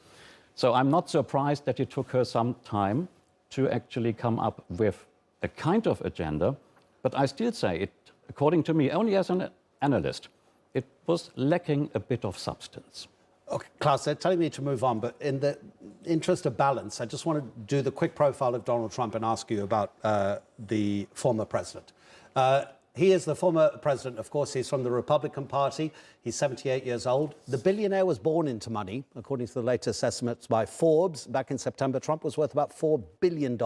S4: So I'm not surprised that it took her some time to actually come up with a kind of agenda, but I still say it, according to me, only as an analyst, it was lacking a bit of substance.
S2: Okay, Klaus, they're telling me to move on, but in the interest of balance, I just want to do the quick profile of Donald Trump and ask you about the former president. He is the former president, of course. He's from the Republican Party. He's 78 years old. The billionaire was born into money, according to the latest estimates by Forbes. Back in September, Trump was worth about $4 billion.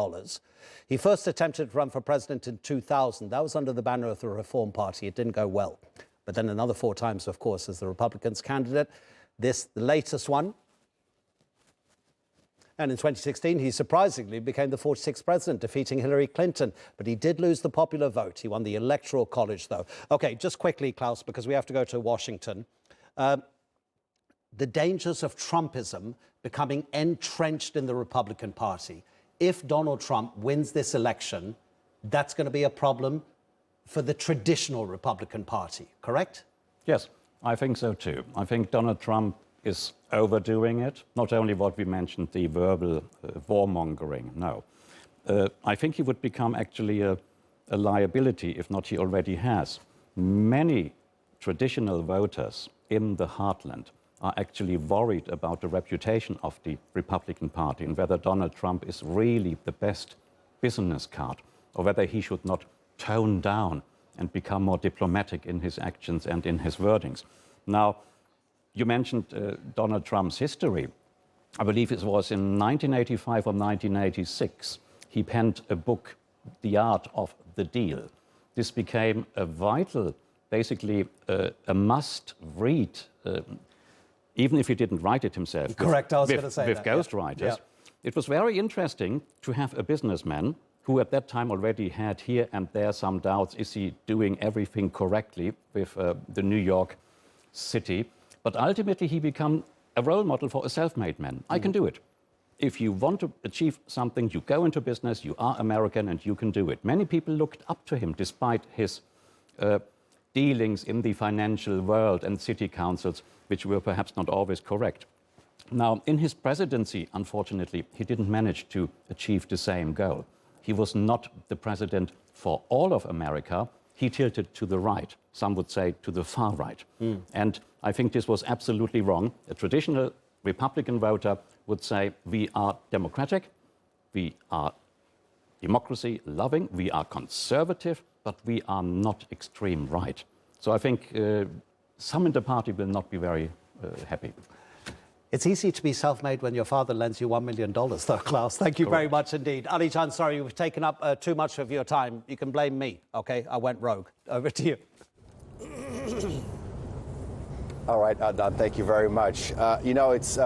S2: He first attempted to run for president in 2000. That was under the banner of the Reform Party. It didn't go well. But then another 4 times, of course, as the Republicans' candidate. This, the latest one. And in 2016, he surprisingly became the 46th president, defeating Hillary Clinton. But he did lose the popular vote. He won the Electoral College, though. OK, just quickly, Klaus, because we have to go to Washington. The dangers of Trumpism becoming entrenched in the Republican Party. If Donald Trump wins this election, that's going to be a problem for the traditional Republican Party, correct?
S4: Yes, I think so too. I think Donald Trump is overdoing it. Not only what we mentioned, the verbal warmongering, no. I think he would become actually a liability, if not he already has. Many traditional voters in the heartland are actually worried about the reputation of the Republican Party and whether Donald Trump is really the best business card or whether he should not tone down and become more diplomatic in his actions and in his wordings. Now, you mentioned Donald Trump's history. I believe it was in 1985 or 1986, he penned a book, The Art of the Deal. This became a vital, basically a must-read, even if he didn't write it himself.
S2: Correct, I was going to say
S4: with
S2: that.
S4: ghostwriters.
S2: Yeah.
S4: It was very interesting to have a businessman who at that time already had here and there some doubts, is he doing everything correctly with the New York City? But ultimately, he became a role model for a self-made man. I can do it. If you want to achieve something, you go into business, you are American, and you can do it. Many people looked up to him, despite his dealings in the financial world and city councils, which were perhaps not always correct. Now, in his presidency, unfortunately, he didn't manage to achieve the same goal. He was not the president for all of America. He tilted to the right, some would say to the far right. And I think this was absolutely wrong. A traditional Republican voter would say, we are democratic, we are democracy loving, we are conservative, but we are not extreme right. So I think some in the party will not be very happy.
S2: It's easy to be self-made when your father lends you $1 million, though, Klaus. Thank you very much indeed. Ali Chan, sorry, we've taken up too much of your time. You can blame me, OK? I went rogue. Over to you.
S5: All right, Adnan, thank you very much. You know, it's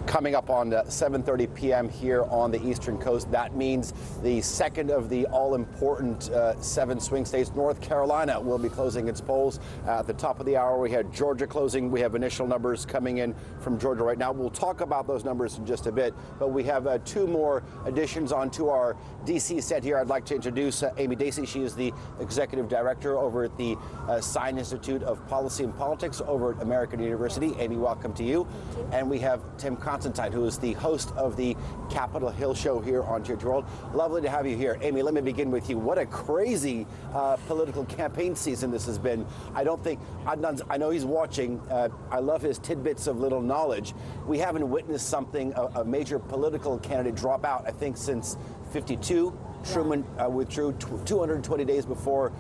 S5: coming up on 7:30 p.m. here on the Eastern Coast. That means the second of the all-important 7 swing states, North Carolina, will be closing its polls. At the top of the hour, we had Georgia closing. We have initial numbers coming in from Georgia right now. We'll talk about those numbers in just a bit, but we have 2 more additions onto our D.C. set here. I'd like to introduce Amy Dacey. She is the executive director over at the Stein Institute of Policy and Politics over at American University. Amy, welcome to you. And we have Tim Constantine, who is the host of the Capitol Hill show here on TRT World. Lovely to have you here. Amy, let me begin with you. What a crazy political campaign season this has been. I don't think, Adnan, I know he's watching. I love his tidbits of little knowledge. We haven't witnessed something, a major political candidate drop out, I think, since 52. Truman withdrew 220 days before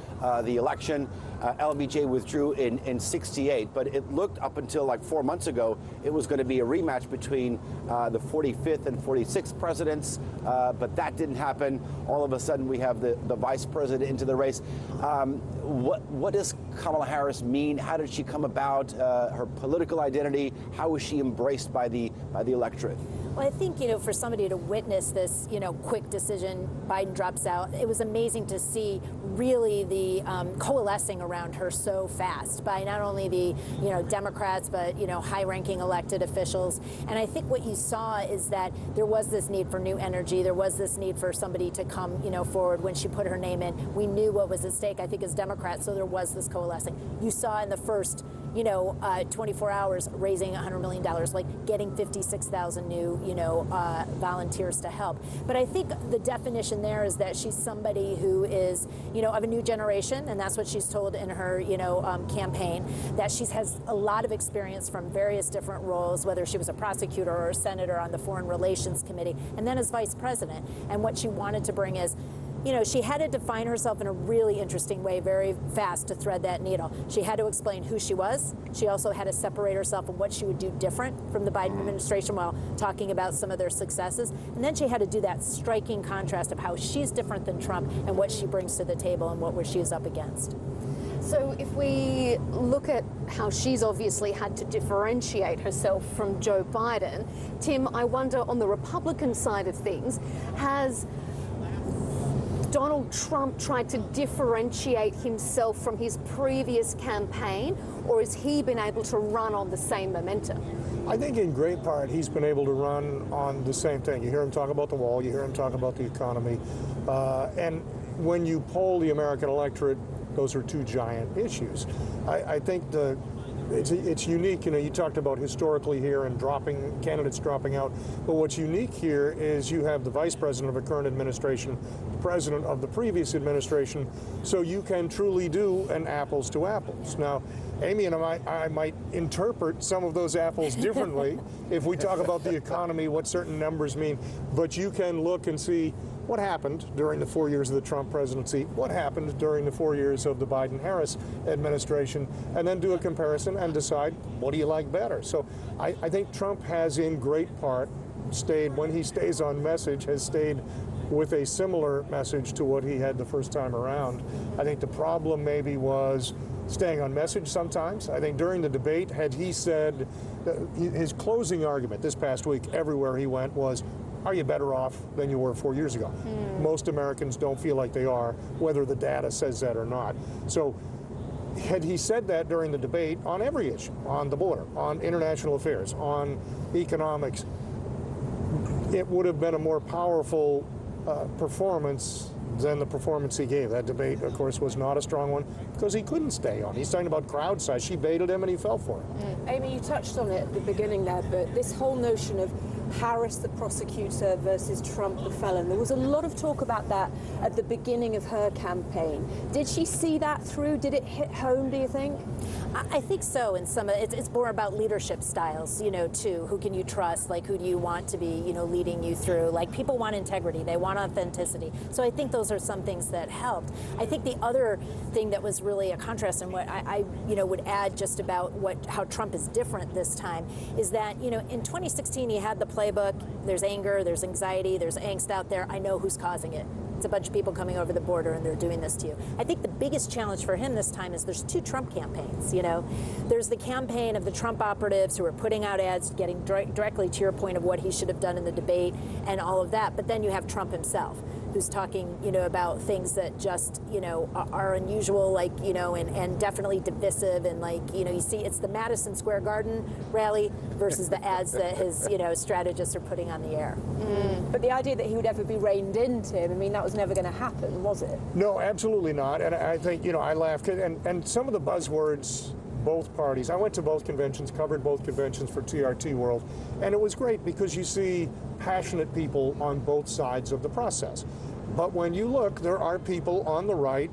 S5: the election. LBJ withdrew in 68, but it looked up until like 4 months ago, it was going to be a rematch between the 45th and 46th presidents, but that didn't happen. All of a sudden, we have the vice president into the race. What does Kamala Harris mean? How did she come about? Her political identity? How was she embraced by the electorate?
S7: Well, I think, for somebody to witness this, quick decision, Biden drops out, it was amazing to see really the coalescing around her so fast by not only the, Democrats, but, high-ranking elected officials. And I think what you saw is that there was this need for new energy. There was this need for somebody to come, forward. When she put her name in, we knew what was at stake, I think, as Democrats, so there was this coalescing. You saw in the first 24 hours raising $100 million, like getting 56,000 new, volunteers to help. But I think the definition there is that she's somebody who is, of a new generation, and that's what she's told in her, campaign, that she has a lot of experience from various different roles, whether she was a prosecutor or a senator on the Foreign Relations Committee, and then as vice president. And what she wanted to bring is, she had to define herself in a really interesting way, very fast to thread that needle. She had to explain who she was. She also had to separate herself and what she would do different from the Biden administration while talking about some of their successes. And then she had to do that striking contrast of how she's different than Trump and what she brings to the table and what she's up against.
S1: So if we look at how she's obviously had to differentiate herself from Joe Biden, Tim, I wonder on the Republican side of things, has Donald Trump tried to differentiate himself from his previous campaign, or has he been able to run on the same momentum?
S8: I think in great part he's been able to run on the same thing. You hear him talk about the wall, you hear him talk about the economy, and when you poll the American electorate, those are two giant issues. I think it's unique. You talked about historically here and candidates dropping out. But what's unique here is you have the vice president of a current administration, the president of the previous administration, so you can truly do an apples to apples. Now, Amy and I might interpret some of those apples differently if we talk about the economy, what certain numbers mean. But you can look and see what happened during the 4 years of the Trump presidency, what happened during the 4 years of the Biden-Harris administration, and then do a comparison and decide what do you like better. So I think Trump has in great part stayed, when he stays on message, has stayed with a similar message to what he had the first time around. I think the problem maybe was staying on message sometimes. I think during the debate, had he said, his closing argument this past week everywhere he went was, are you better off than you were 4 years ago? Most Americans don't feel like they are, whether the data says that or not. So had he said that during the debate on every issue, on the border, on international affairs, on economics, it would have been a more powerful performance than the performance he gave. That debate, of course, was not a strong one because he couldn't stay on. He's talking about crowd size. She baited him and he fell for it.
S16: Amy, you touched on it at the beginning there, but this whole notion of Harris the prosecutor versus Trump the felon, there was a lot of talk about that at the beginning of her campaign. Did she see that through? Did it hit home, do you think?
S7: I think so. In some, it's more about leadership styles, too. Who can you trust? Like, who do you want to be, leading you through? Like, people want integrity. They want authenticity. So I think those are some things that helped. I think the other thing that was really a contrast, and what I would add just about how Trump is different this time, is that, in 2016 he had the playbook. There's anger, there's anxiety, there's angst out there. I know who's causing it. It's a bunch of people coming over the border and they're doing this to you. I think the biggest challenge for him this time is there's two Trump campaigns, There's the campaign of the Trump operatives who are putting out ads, getting directly to your point of what he should have done in the debate and all of that. But then you have Trump himself, who's talking, about things that just, are unusual, and definitely divisive. And you see it's the Madison Square Garden rally versus the ads that his, strategists are putting on the air.
S16: But the idea that he would ever be reined in, Tim, that was never going to happen, was it?
S8: No, absolutely not. And I think, I laugh. And some of the buzzwords, both parties, I went to both conventions, covered both conventions for TRT World, and it was great because you see passionate people on both sides of the process. But when you look, there are people on the right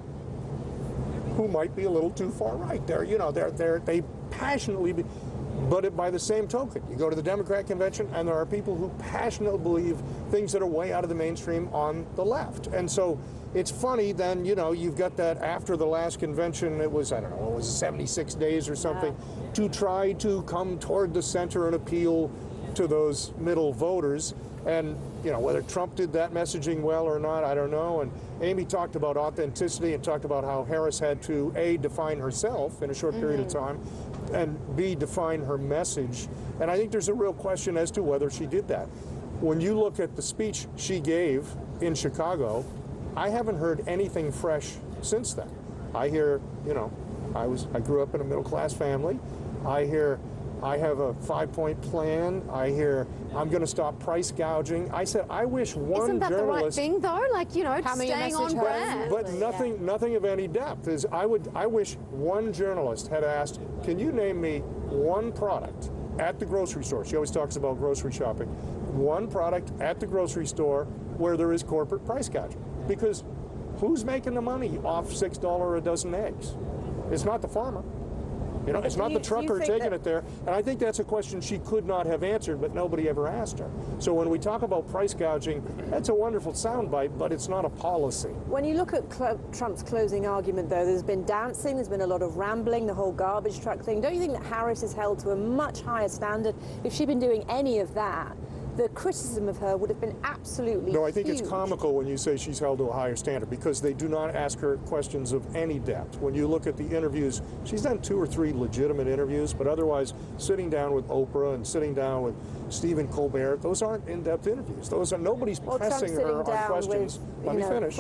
S8: who might be a little too far right. They passionately, but by the same token, you go to the Democrat convention and there are people who passionately believe things that are way out of the mainstream on the left. And so it's funny then, you've got that after the last convention, it was 76 days or something, to try to come toward the center and appeal to those middle voters. And, whether Trump did that messaging well or not, I don't know. And Amy talked about authenticity and talked about how Harris had to, A, define herself in a short period of time, and B, define her message. And I think there's a real question as to whether she did that. when you look at the speech she gave in Chicago, I haven't heard anything fresh since then. I hear, you know, I grew up in a middle-class family. I hear I have a 5-point plan. I hear I'm going to stop price gouging. I said I wish one
S3: Isn't that
S8: journalist.
S3: the right thing though? Like, you know, staying on brand.
S8: But nothing of any depth. I wish one journalist had asked, can you name me one product at the grocery store? She always talks about grocery shopping. One product at the grocery store where there is corporate price gouging. Because who's making the money off $6 a dozen eggs? It's not the farmer. You know, it's not the trucker taking it there. And I think that's a question she could not have answered, but nobody ever asked her. So when we talk about price gouging, that's a wonderful soundbite, but it's not a policy.
S16: When you look at Trump's closing argument, though, there's been dancing, there's been a lot of rambling, the whole garbage truck thing. Don't you think that Harris is held to a much higher standard? If she'd been doing any of that, the criticism of her would have been absolutely
S8: No, I think
S16: huge.
S8: it's comical when you say she's held to a higher standard because they do not ask her questions of any depth. When you look at the interviews, she's done 2 or 3 legitimate interviews, but otherwise sitting down with Oprah and sitting down with Stephen Colbert, those aren't in-depth interviews. Those are nobody's pressing her on questions. Let me finish.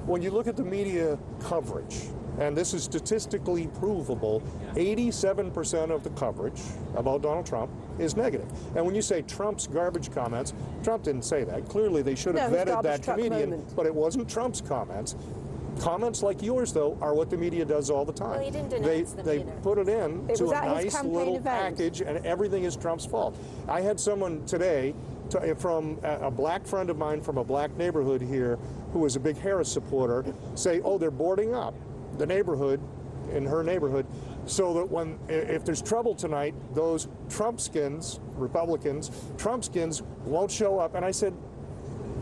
S8: When you look at the media coverage, and this is statistically provable, 87% of the coverage about Donald Trump is negative. And when you say Trump's garbage comments, Trump didn't say that. Clearly, they should have vetted that comedian, but it wasn't Trump's comments. Comments like yours, though, are what the media does all the time.
S7: Well, he didn't denounce them either.
S8: Put it in to a nice little package, and everything is Trump's fault. I had someone today from a black friend of mine from a black neighborhood here who was a big Harris supporter say, oh, they're boarding up the neighborhood, in her neighborhood, so that if there's trouble tonight, those Trumpskins, Republicans, Trumpskins won't show up. And I said,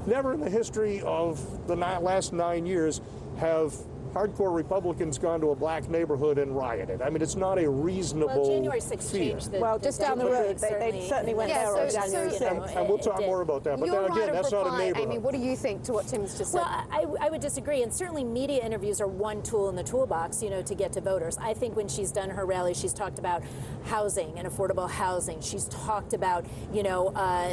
S8: never in the history of the last 9 years have hardcore Republicans gone to a black neighborhood and rioted. I mean, it's not a reasonable
S7: Well, January 6th changed the...
S16: Well, just down the road, they certainly went there on January 6th.
S8: And we'll talk more about that. But then again, that's not a neighborhood.
S3: Amy, what do you think to what Tim's just said?
S7: Well, I would disagree, and certainly media interviews are one tool in the toolbox, you know, to get to voters. I think when she's done her rally, she's talked about housing and affordable housing. She's talked about, you know,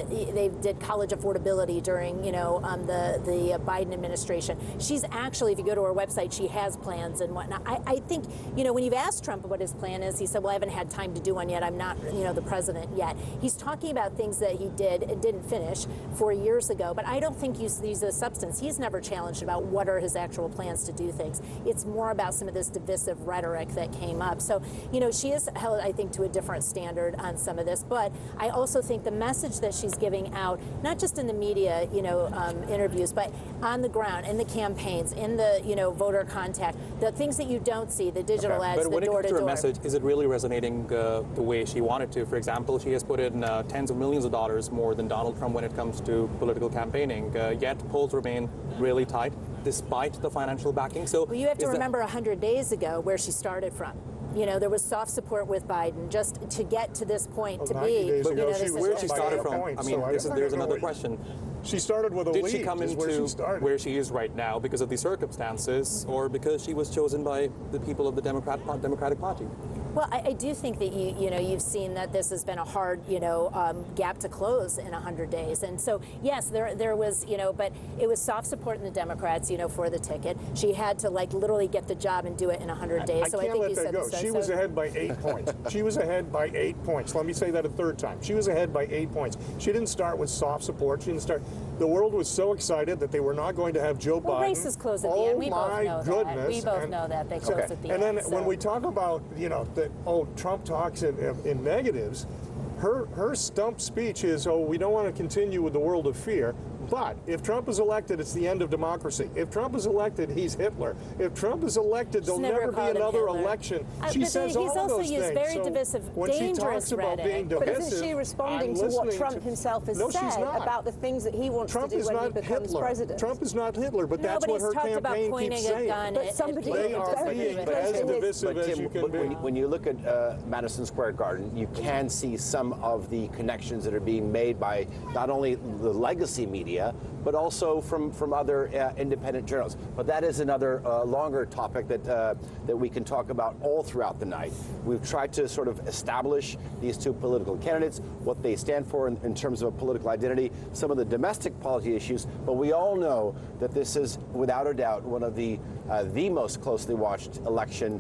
S7: they did college affordability during, you know, the Biden administration. She's actually, if you go to her website, she has plans and whatnot. I think, you know, when you've asked Trump what his plan is, he said, well, I haven't had time to do one yet. I'm not, you know, the president yet. He's talking about things that he did and didn't finish 4 years ago, but I don't think he's a substance. He's never challenged about what are his actual plans to do things. It's more about some of this divisive rhetoric that came up. So, you know, she is held, I think, to a different standard on some of this, but I also think the message that she's giving out, not just in the media, you know, interviews, but on the ground, in the campaigns, in the, you know, voter contact, the things that you don't see, the digital ads,
S15: but when
S7: the door-to-door.
S15: it comes to her message, is it really resonating the way she wanted to? For example, she has put in tens of millions of dollars more than Donald Trump when it comes to political campaigning, yet polls remain really tight despite the financial backing. So
S7: well, you have to remember 100 days ago where she started from. You know, there was soft support with Biden just to get to this point to be.
S15: But where she started from, I mean, there's another question.
S8: She started with a lead.
S15: Did she come into where she is right now because of the circumstances, or because she was chosen by the people of the Democratic Party?
S7: Well, I do think that you've seen that this has been a hard, gap to close in 100 days. And so, yes, there was, but it was soft support in the Democrats, for the ticket. She had to literally get the job and do it in 100 days.
S8: I can't let that go. She was ahead by 8 points. She was ahead by 8 points. Let me say that a third time. She was ahead by 8 points. She didn't start with soft support. She didn't start. The world was so excited that they were not going to have Joe Biden.
S7: Races close at the end. We both know that. We both know that they close at the end.
S8: And then when we talk about, Trump talks in negatives, her stump speech is, we don't want to continue with the world of fear. But if Trump is elected, it's the end of democracy. If Trump is elected, he's Hitler. If Trump is elected, there'll never be another election. She says all of those things.
S7: He's also used very divisive,
S8: when
S7: dangerous
S8: she talks about being divisive,
S16: but isn't she responding to what Trump himself has said about the things that he wants to do when he becomes president?
S8: Trump is not Hitler, but that's what her campaign keeps saying.
S16: But somebody
S8: they are being as divisive as you can be.
S5: When you look at Madison Square Garden, you can see some of the connections that are being made by not only the legacy media, media, but also from other independent journals. But that is another longer topic that we can talk about all throughout the night. We've tried to sort of establish these two political candidates, what they stand for in terms of a political identity, some of the domestic policy issues, but we all know that this is, without a doubt, one of the most closely watched election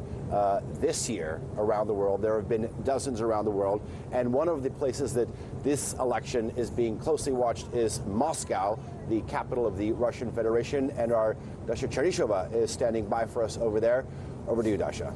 S5: this year around the world. There have been dozens around the world, and one of the places that this election is being closely watched is Moscow, the capital of the Russian Federation, and our Dasha Chernyshova is standing by for us over there. Over to you, Dasha.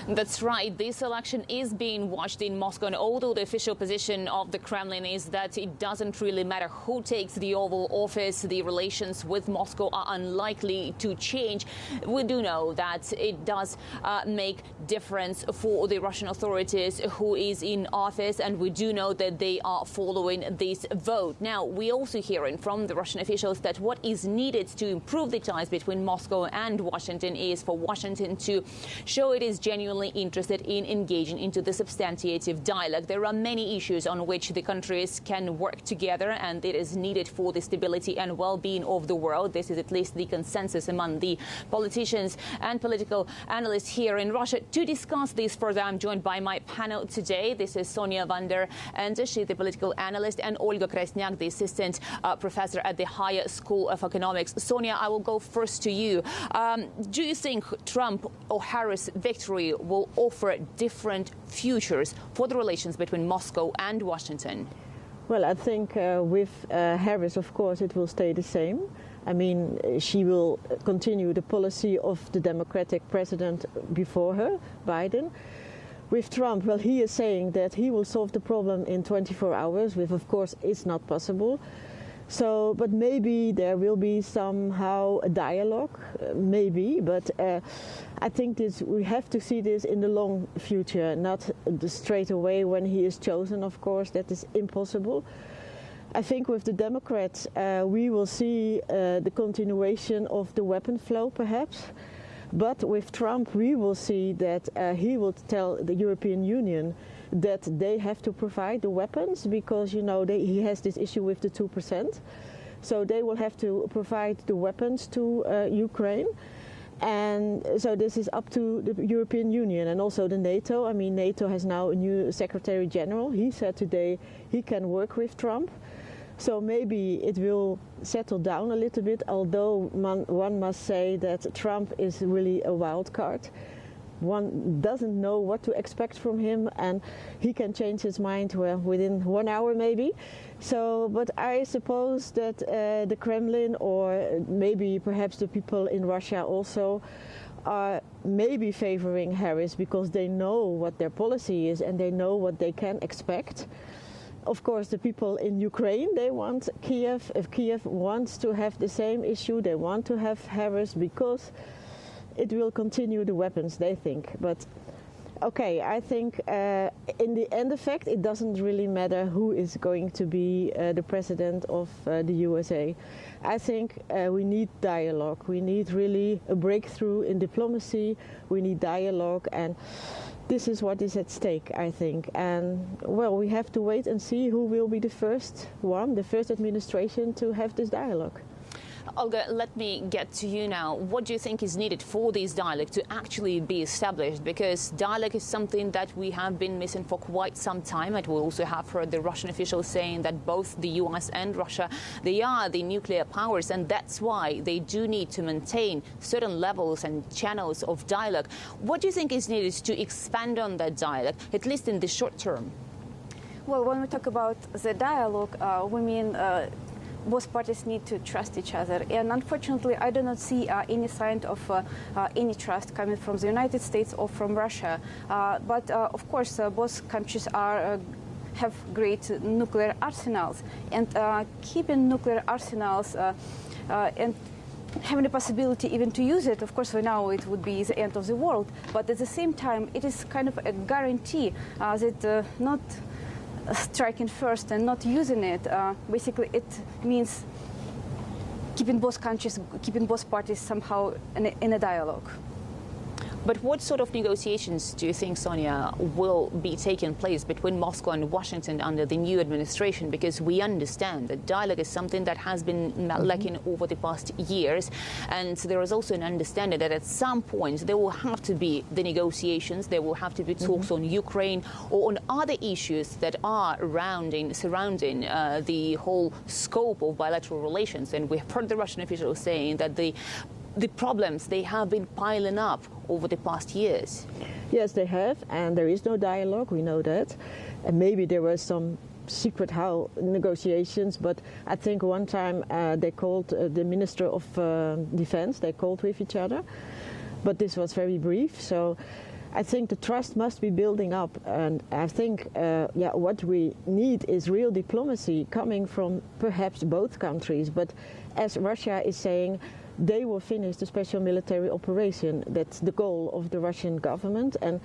S17: That's right. This election is being watched in Moscow, and although the official position of the Kremlin is that it doesn't really matter who takes the Oval Office, the relations with Moscow are unlikely to change. We do know that it does make difference for the Russian authorities who is in office, and we do know that they are following this vote. Now, we also hearing from the Russian officials that what is needed to improve the ties between Moscow and Washington is for Washington to show it is genuinely interested in engaging into the substantiative dialogue. There are many issues on which the countries can work together, and it is needed for the stability and well-being of the world. This is at least the consensus among the politicians and political analysts here in Russia. To discuss this further, I'm joined by my panel today. This is Sonia Vander, and she's the political analyst, and Olga Krasniak, the assistant professor at the Higher School of Economics. Sonia, I will go first to you. Do you think Trump or Harris' victory will offer different futures for the relations between Moscow and Washington?
S18: Well, I think with Harris, of course, it will stay the same. I mean, she will continue the policy of the Democratic president before her, Biden. With Trump, well, he is saying that he will solve the problem in 24 hours, which, of course, is not possible. So, but maybe there will be somehow a dialogue, maybe, but I think we have to see this in the long future, not straight away when he is chosen, of course. That is impossible. I think with the Democrats, we will see the continuation of the weapon flow, perhaps. But with Trump, we will see that he will tell the European Union that they have to provide the weapons because, you know, he has this issue with the 2%. So they will have to provide the weapons to Ukraine. And so this is up to the European Union and also the NATO. I mean, NATO has now a new Secretary General. He said today he can work with Trump. So maybe it will settle down a little bit, although one must say that Trump is really a wild card. One doesn't know what to expect from him, and he can change his mind within 1 hour maybe. So, but I suppose that the Kremlin, or maybe perhaps the people in Russia also, are maybe favoring Harris because they know what their policy is and they know what they can expect. Of course, the people in Ukraine, they want Kiev. If Kiev wants to have the same issue, they want to have Harris because it will continue the weapons, they think. But okay, I think in the end effect, it doesn't really matter who is going to be the president of the USA. I think we need dialogue. We need really a breakthrough in diplomacy. We need dialogue, and this is what is at stake, I think. And well, we have to wait and see who will be the first administration to have this dialogue.
S17: Olga, let me get to you now. What do you think is needed for this dialogue to actually be established? Because dialogue is something that we have been missing for quite some time. And we also have heard the Russian officials saying that both the US and Russia, they are the nuclear powers, and that's why they do need to maintain certain levels and channels of dialogue. What do you think is needed to expand on that dialogue, at least in the short term?
S3: Well, when we talk about the dialogue, we mean both parties need to trust each other. And unfortunately, I do not see any sign of any trust coming from the United States or from Russia. But of course, both countries have great nuclear arsenals. And keeping nuclear arsenals and having the possibility even to use it, of course, for now it would be the end of the world. But at the same time, it is kind of a guarantee that not striking first and not using it, basically it means keeping both countries, keeping both parties somehow in a dialogue.
S17: But what sort of negotiations do you think, Sonia, will be taking place between Moscow and Washington under the new administration? Because we understand that dialogue is something that has been lacking over the past years, and there is also an understanding that at some point there will have to be the negotiations, there will have to be talks on Ukraine or on other issues that are surrounding the whole scope of bilateral relations. And we have heard the Russian officials saying that the problems, they have been piling up over the past years.
S18: Yes, they have, and there is no dialogue, we know that. And maybe there was some secret negotiations, but I think one time they called the Minister of Defense, they called with each other, but this was very brief. So I think the trust must be building up, and I think what we need is real diplomacy coming from perhaps both countries. But as Russia is saying, they will finish the special military operation. That's the goal of the Russian government, and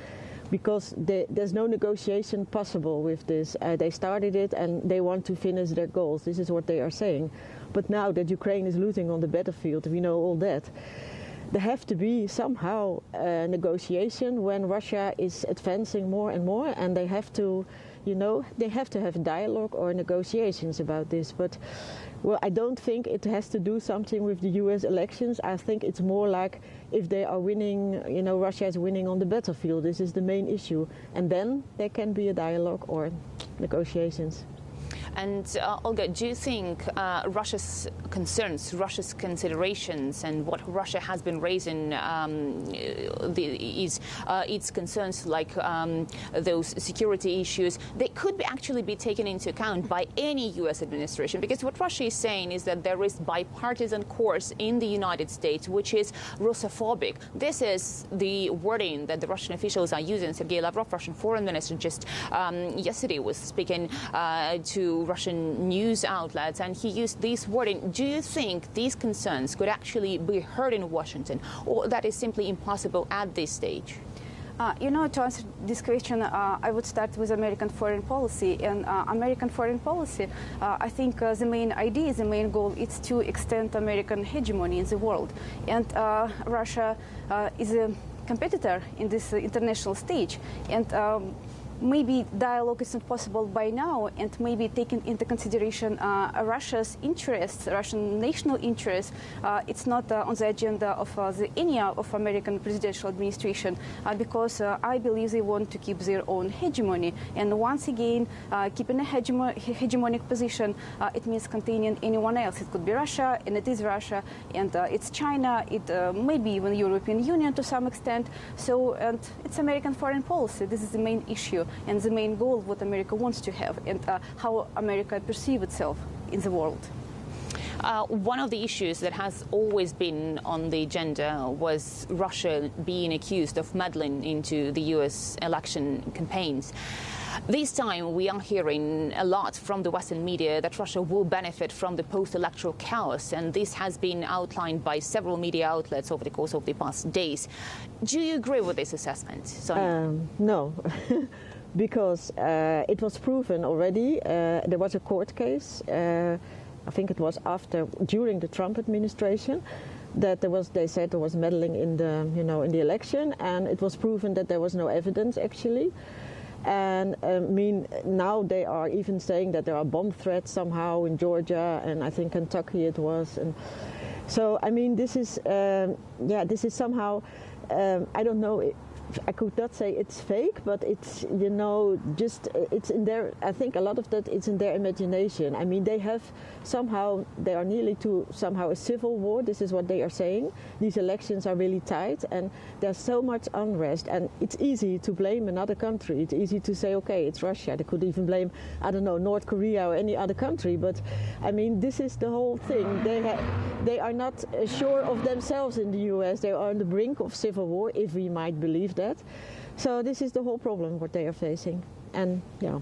S18: because there's no negotiation possible with this. They started it and they want to finish their goals. This is what they are saying. But now that Ukraine is losing on the battlefield, we know all that. There have to be somehow a negotiation when Russia is advancing more and more, and they have to, they have to have dialogue or negotiations about this. But well, I don't think it has to do something with the US elections. I think it's more like if they are winning, Russia is winning on the battlefield. This is the main issue. And then there can be a dialogue or negotiations.
S17: And Olga, do you think Russia's concerns, Russia's considerations, and what Russia has been raising its concerns, like those security issues, they could actually be taken into account by any U.S. administration? Because what Russia is saying is that there is bipartisan course in the United States which is Russophobic. This is the wording that the Russian officials are using. Sergei Lavrov, Russian foreign minister, just yesterday was speaking to Russian news outlets, and he used this wording. Do you think these concerns could actually be heard in Washington, or that is simply impossible at this stage?
S3: To answer this question, I would start with American foreign policy. And American foreign policy, I think the main idea, the main goal is to extend American hegemony in the world. And Russia is a competitor in this international stage. And maybe dialogue isn't possible by now, and maybe taking into consideration Russia's interests, Russian national interests, it's not on the agenda of any of American presidential administration, because I believe they want to keep their own hegemony. And once again, keeping a hegemonic position, it means containing anyone else. It could be Russia, and it is Russia, and it's China, it may be even European Union to some extent. So, and it's American foreign policy. This is the main issue and the main goal of what America wants to have, and how America perceives itself in the world.
S17: One of the issues that has always been on the agenda was Russia being accused of meddling into the U.S. election campaigns. This time we are hearing a lot from the Western media that Russia will benefit from the post-electoral chaos, and this has been outlined by several media outlets over the course of the past days. Do you agree with this assessment, Sonia?
S18: No. Because it was proven already. There was a court case. I think it was during the Trump administration, that they said there was meddling in the election, and it was proven that there was no evidence actually. And now they are even saying that there are bomb threats somehow in Georgia, and I think Kentucky it was. And so this is this is somehow I don't know. I could not say it's fake, but it's, it's in their, I think a lot of that it's in their imagination. They are nearly to somehow a civil war. This is what they are saying. These elections are really tight, and there's so much unrest, and it's easy to blame another country. It's easy to say, okay, it's Russia. They could even blame, I don't know, North Korea or any other country. But this is the whole thing. They are not sure of themselves in the US. They are on the brink of civil war, if we might believe that. So this is the whole problem what they are facing, and yeah.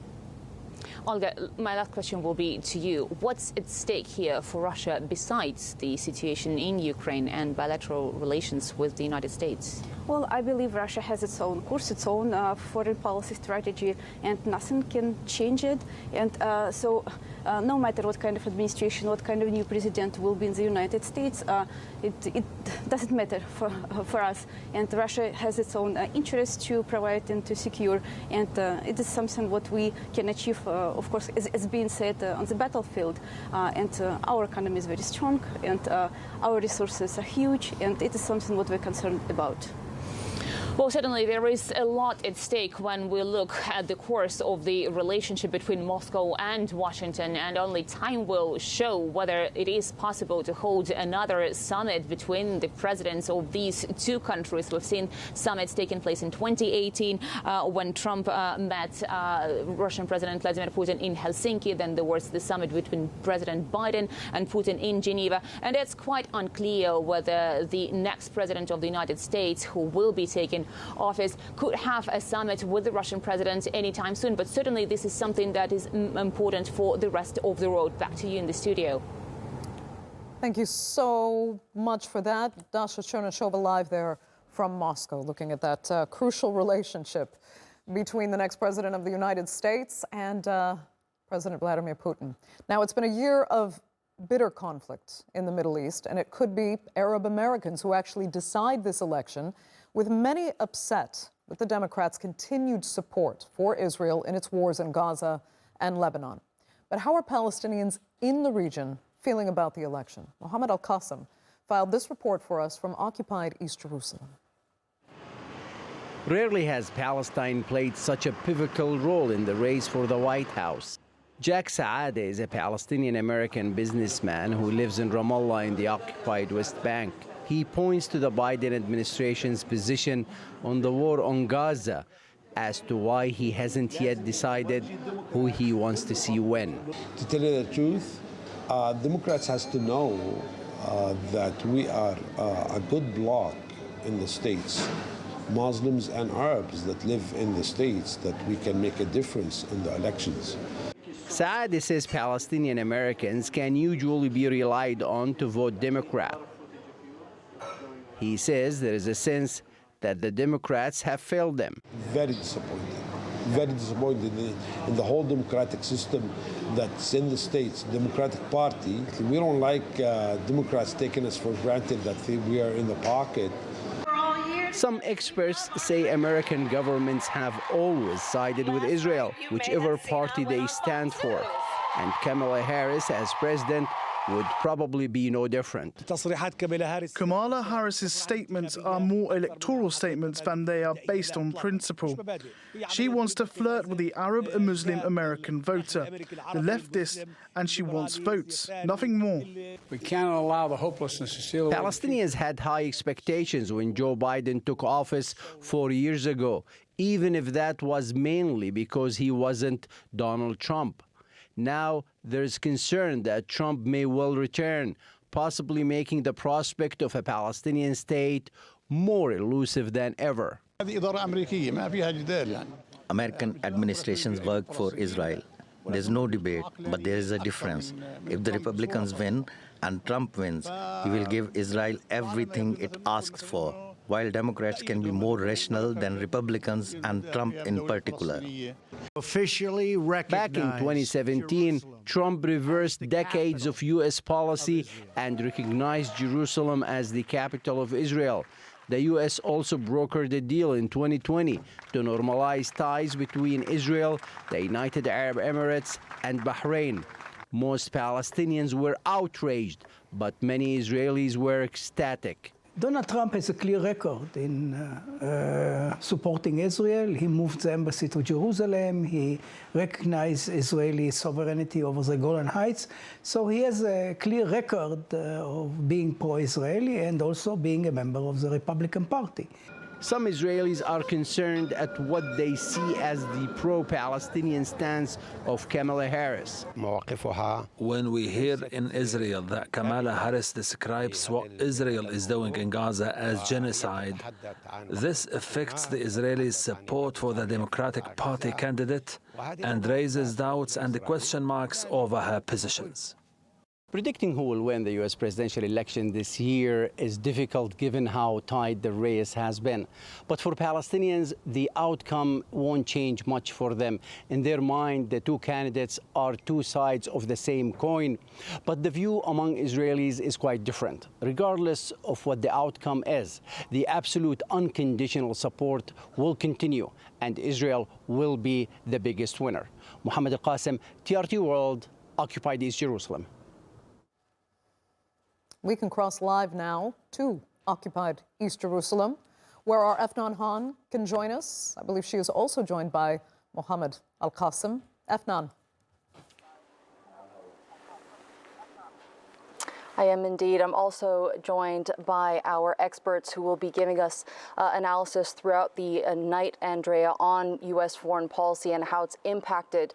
S17: Olga, my last question will be to you. What's at stake here for Russia besides the situation in Ukraine and bilateral relations with the United States?
S3: Well, I believe Russia has its own course, its own foreign policy strategy, and nothing can change it. And so no matter what kind of administration, what kind of new president will be in the United States, it doesn't matter for us. And Russia has its own interest to provide and to secure. And it is something what we can achieve, of course, as being said, on the battlefield. And our economy is very strong, and our resources are huge, and it is something what we're concerned about.
S17: Well, certainly there is a lot at stake when we look at the course of the relationship between Moscow and Washington, and only time will show whether it is possible to hold another summit between the presidents of these two countries. We've seen summits taking place in 2018 when Trump met Russian President Vladimir Putin in Helsinki. Then there was the summit between President Biden and Putin in Geneva. And it's quite unclear whether the next president of the United States, who will be taking office, could have a summit with the Russian president anytime soon. But certainly this is something that is important for the rest of the world. Back to you in the studio.
S1: Thank you so much for that. Dasha Chernyshyova live there from Moscow, looking at that crucial relationship between the next president of the United States and President Vladimir Putin. Now, it's been a year of bitter conflict in the Middle East, and it could be Arab Americans who actually decide this election, with many upset with the Democrats' continued support for Israel in its wars in Gaza and Lebanon. But how are Palestinians in the region feeling about the election? Mohammed Al-Qassem filed this report for us from occupied East Jerusalem.
S11: Rarely has Palestine played such a pivotal role in the race for the White House. Jack Saada is a Palestinian-American businessman who lives in Ramallah in the occupied West Bank. He points to the Biden administration's position on the war on Gaza as to why he hasn't yet decided who he wants to see win.
S19: To tell you the truth, Democrats has to know that we are a good bloc in the States, Muslims and Arabs that live in the States, that we can make a difference in the elections.
S11: Saad says Palestinian Americans can usually be relied on to vote Democrat. He says there is a sense that the Democrats have failed them.
S19: Very disappointed. Very disappointed in the whole democratic system that's in the States, Democratic Party. We don't like Democrats taking us for granted that we are in the pocket.
S11: Some experts say American governments have always sided with Israel, whichever party they stand for. And Kamala Harris, as president, would probably be no different.
S20: Kamala Harris's statements are more electoral statements than they are based on principle. She wants to flirt with the Arab and Muslim American voter, the leftist, and she wants votes, nothing more.
S21: We cannot allow the hopelessness to steal away.
S11: Palestinians had high expectations when Joe Biden took office 4 years ago, even if that was mainly because he wasn't Donald Trump. Now there's concern that Trump may well return, possibly making the prospect of a Palestinian state more elusive than ever.
S22: American administrations work for Israel. There's no debate, but there is a difference. If the Republicans win and Trump wins, he will give Israel everything it asks for, while Democrats can be more rational than Republicans and Trump in particular.
S11: Officially recognized. Back in 2017, Trump reversed decades of U.S. policy and recognized Jerusalem as the capital of Israel. The U.S. also brokered a deal in 2020 to normalize ties between Israel, the United Arab Emirates, and Bahrain. Most Palestinians were outraged, but many Israelis were ecstatic.
S10: Donald Trump has a clear record in supporting Israel. He moved the embassy to Jerusalem. He recognized Israeli sovereignty over the Golan Heights. So he has a clear record of being pro-Israeli and also being a member of the Republican Party.
S11: Some Israelis are concerned at what they see as the pro-Palestinian stance of Kamala Harris.
S6: When we hear in Israel that Kamala Harris describes what Israel is doing in Gaza as genocide, this affects the Israelis' support for the Democratic Party candidate and raises doubts and question marks over her positions.
S11: Predicting who will win the U.S. presidential election this year is difficult given how tight the race has been. But for Palestinians, the outcome won't change much for them. In their mind, the two candidates are two sides of the same coin. But the view among Israelis is quite different. Regardless of what the outcome is, the absolute unconditional support will continue, and Israel will be the biggest winner. Mohammed Al-Qasim, TRT World, occupied East Jerusalem.
S1: We can cross live now to occupied East Jerusalem, where our Efnan Han can join us. I believe she is also joined by Mohammed Al-Qasim. Efnan.
S9: I am indeed. I'm also joined by our experts who will be giving us analysis throughout the night, Andrea, on U.S. foreign policy and how it's impacted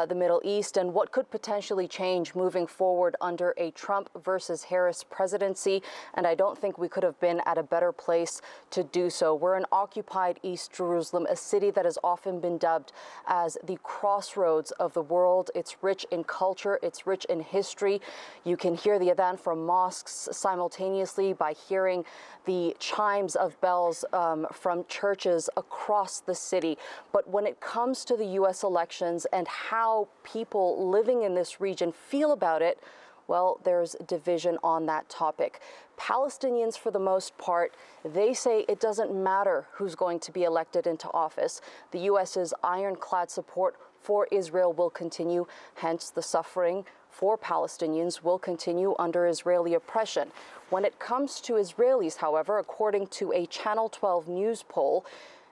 S9: the Middle East and what could potentially change moving forward under a Trump versus Harris presidency. And I don't think we could have been at a better place to do so. We're in occupied East Jerusalem, a city that has often been dubbed as the crossroads of the world. It's rich in culture. It's rich in history. You can hear the adhan from mosques simultaneously by hearing the chimes of bells from churches across the city. But when it comes to the U.S. elections and how people living in this region feel about it, well, there's division on that topic. Palestinians, for the most part, they say it doesn't matter who's going to be elected into office. The U.S.'s ironclad support for Israel will continue, hence the suffering for Palestinians will continue under Israeli oppression. When it comes to Israelis, however, according to a Channel 12 news poll,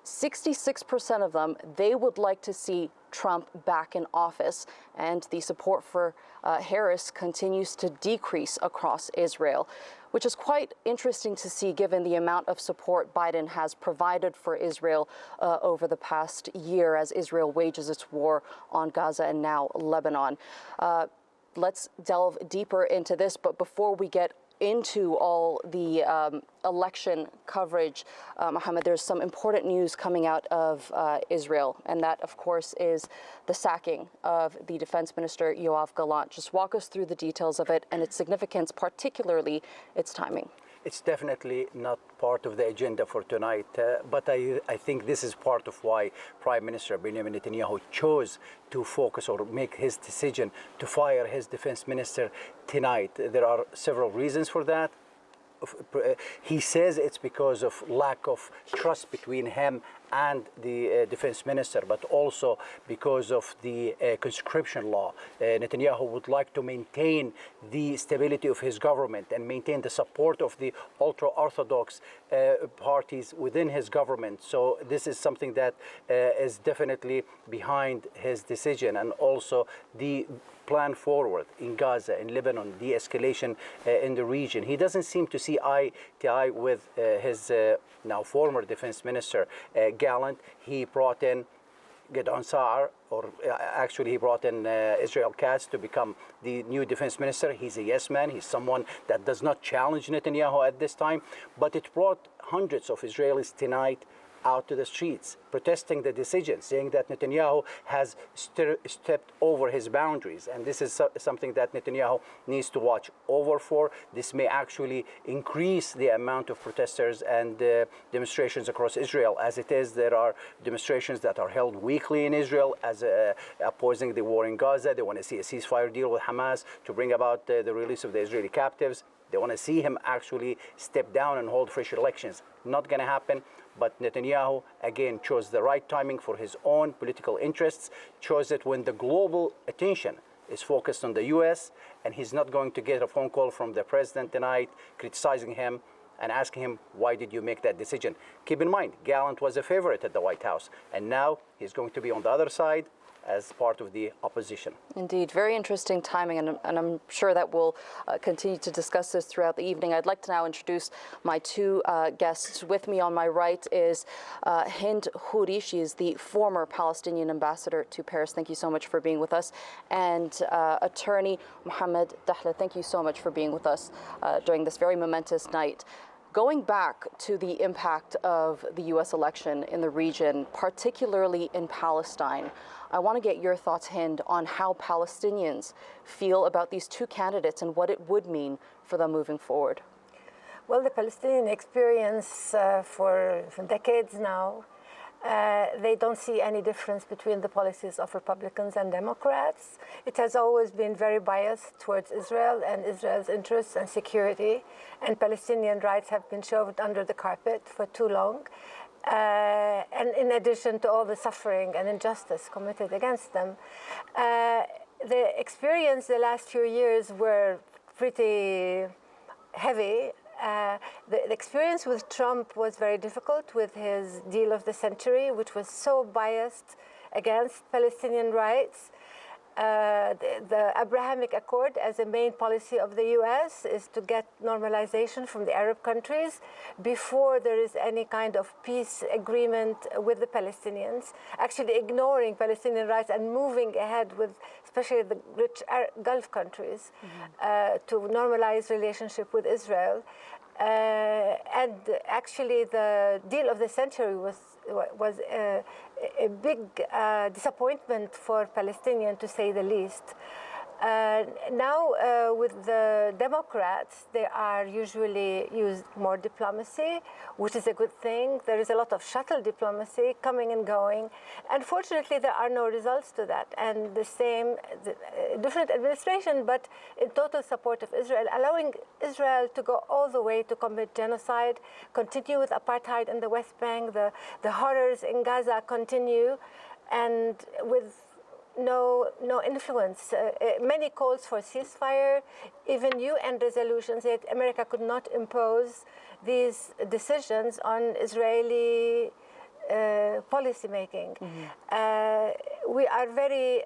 S9: 66% of them, they would like to see Trump back in office, and the support for Harris continues to decrease across Israel, which is quite interesting to see given the amount of support Biden has provided for Israel over the past year as Israel wages its war on Gaza and now Lebanon. Let's delve deeper into this, but before we get into all the election coverage, Mohammed, there's some important news coming out of Israel, and that, of course, is the sacking of the Defense Minister Yoav Gallant. Just walk us through the details of it and its significance, particularly its timing.
S13: It's definitely not part of the agenda for tonight, but I think this is part of why Prime Minister Benjamin Netanyahu chose to focus or make his decision to fire his defense minister tonight. There are several reasons for that. He says it's because of lack of trust between him and the defense minister, but also because of the conscription law. Netanyahu would like to maintain the stability of his government and maintain the support of the ultra-Orthodox parties within his government. So this is something that is definitely behind his decision, and also the plan forward in Gaza, in Lebanon, de-escalation in the region. He doesn't seem to see eye to eye with his now former defense minister, Gallant. He brought in Gideon Sa'ar, or actually he brought in Israel Katz to become the new defense minister. He's a yes man. He's someone that does not challenge Netanyahu at this time. But it brought hundreds of Israelis tonight out to the streets, protesting the decision, saying that Netanyahu has stepped over his boundaries. And this is something that Netanyahu needs to watch over for. This may actually increase the amount of protesters and demonstrations across Israel. As it is, there are demonstrations that are held weekly in Israel as opposing the war in Gaza. They want to see a ceasefire deal with Hamas to bring about the release of the Israeli captives. They want to see him actually step down and hold fresh elections. Not going to happen. But Netanyahu, again, chose the right timing for his own political interests, chose it when the global attention is focused on the U.S., and he's not going to get a phone call from the president tonight criticizing him and asking him, why did you make that decision? Keep in mind, Gallant was a favorite at the White House, and now he's going to be on the other side, as part of the opposition.
S9: Indeed, very interesting timing, and I'm sure that we'll continue to discuss this throughout the evening. I'd like to now introduce my two guests. With me on my right is Hind Houri. She is the former Palestinian ambassador to Paris. Thank you so much for being with us. And attorney Mohammed Dahla, thank you so much for being with us during this very momentous night. Going back to the impact of the U.S. election in the region, particularly in Palestine, I want to get your thoughts, Hind, on how Palestinians feel about these two candidates and what it would mean for them moving forward.
S12: Well, the Palestinian experience for decades now, they don't see any difference between the policies of Republicans and Democrats. It has always been very biased towards Israel and Israel's interests and security, and Palestinian rights have been shoved under the carpet for too long. And in addition to all the suffering and injustice committed against them, the experience the last few years were pretty heavy. The experience with Trump was very difficult with his deal of the century, which was so biased against Palestinian rights. The Abrahamic Accord, as a main policy of the U.S., is to get normalization from the Arab countries before there is any kind of peace agreement with the Palestinians, actually ignoring Palestinian rights and moving ahead with especially the rich Gulf countries to normalize relationship with Israel. And actually the deal of the century was a big disappointment for Palestinians, to say the least. Now with the Democrats, they are usually used more diplomacy, which is a good thing. There is a lot of shuttle diplomacy coming and going. Unfortunately, there are no results to that. And the same, different administration, but in total support of Israel, allowing Israel to go all the way to commit genocide, continue with apartheid in the West Bank, the horrors in Gaza continue, and with no influence. Many calls for ceasefire, even UN resolutions, yet America could not impose these decisions on Israeli policy making. We are very,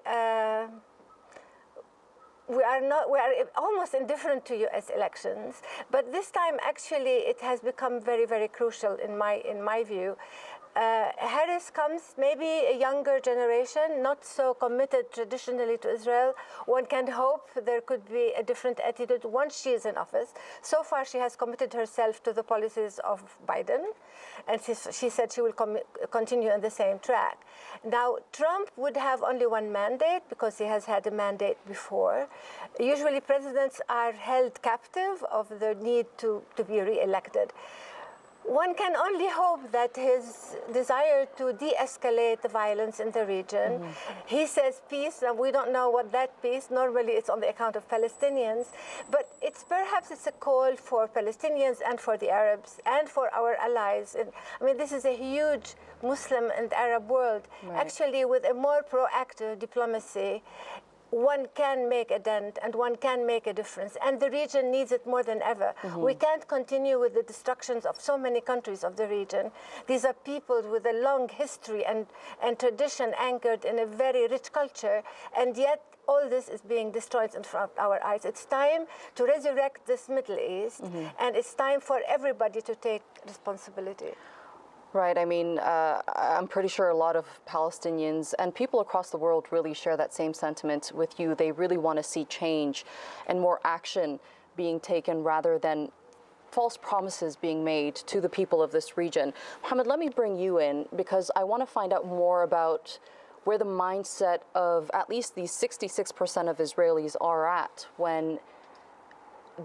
S12: we are almost indifferent to U.S. elections, but this time actually it has become very, very crucial in my view. Harris comes, maybe a younger generation, not so committed traditionally to Israel. One can hope there could be a different attitude once she is in office. So far, she has committed herself to the policies of Biden, and she said she will continue on the same track. Now, Trump would have only one mandate because he has had a mandate before. Usually, presidents are held captive of the need to be re-elected. One can only hope that his desire to de-escalate the violence in the region, he says peace, and we don't know what that peace, normally it's on the account of Palestinians, but perhaps it's a call for Palestinians and for the Arabs and for our allies. And, I mean, this is a huge Muslim and Arab world. Right. Actually, with a more proactive diplomacy, one can make a dent and one can make a difference. And the region needs it more than ever. We can't continue with the destructions of so many countries of the region. These are people with a long history and tradition anchored in a very rich culture, and yet all this is being destroyed in front of our eyes. It's time to resurrect this Middle East, and it's time for everybody to take responsibility.
S9: Right. I mean, I'm pretty sure a lot of Palestinians and people across the world really share that same sentiment with you. They really want to see change and more action being taken rather than false promises being made to the people of this region. Mohammed, let me bring you in because I want to find out more about where the mindset of at least these 66% of Israelis are at when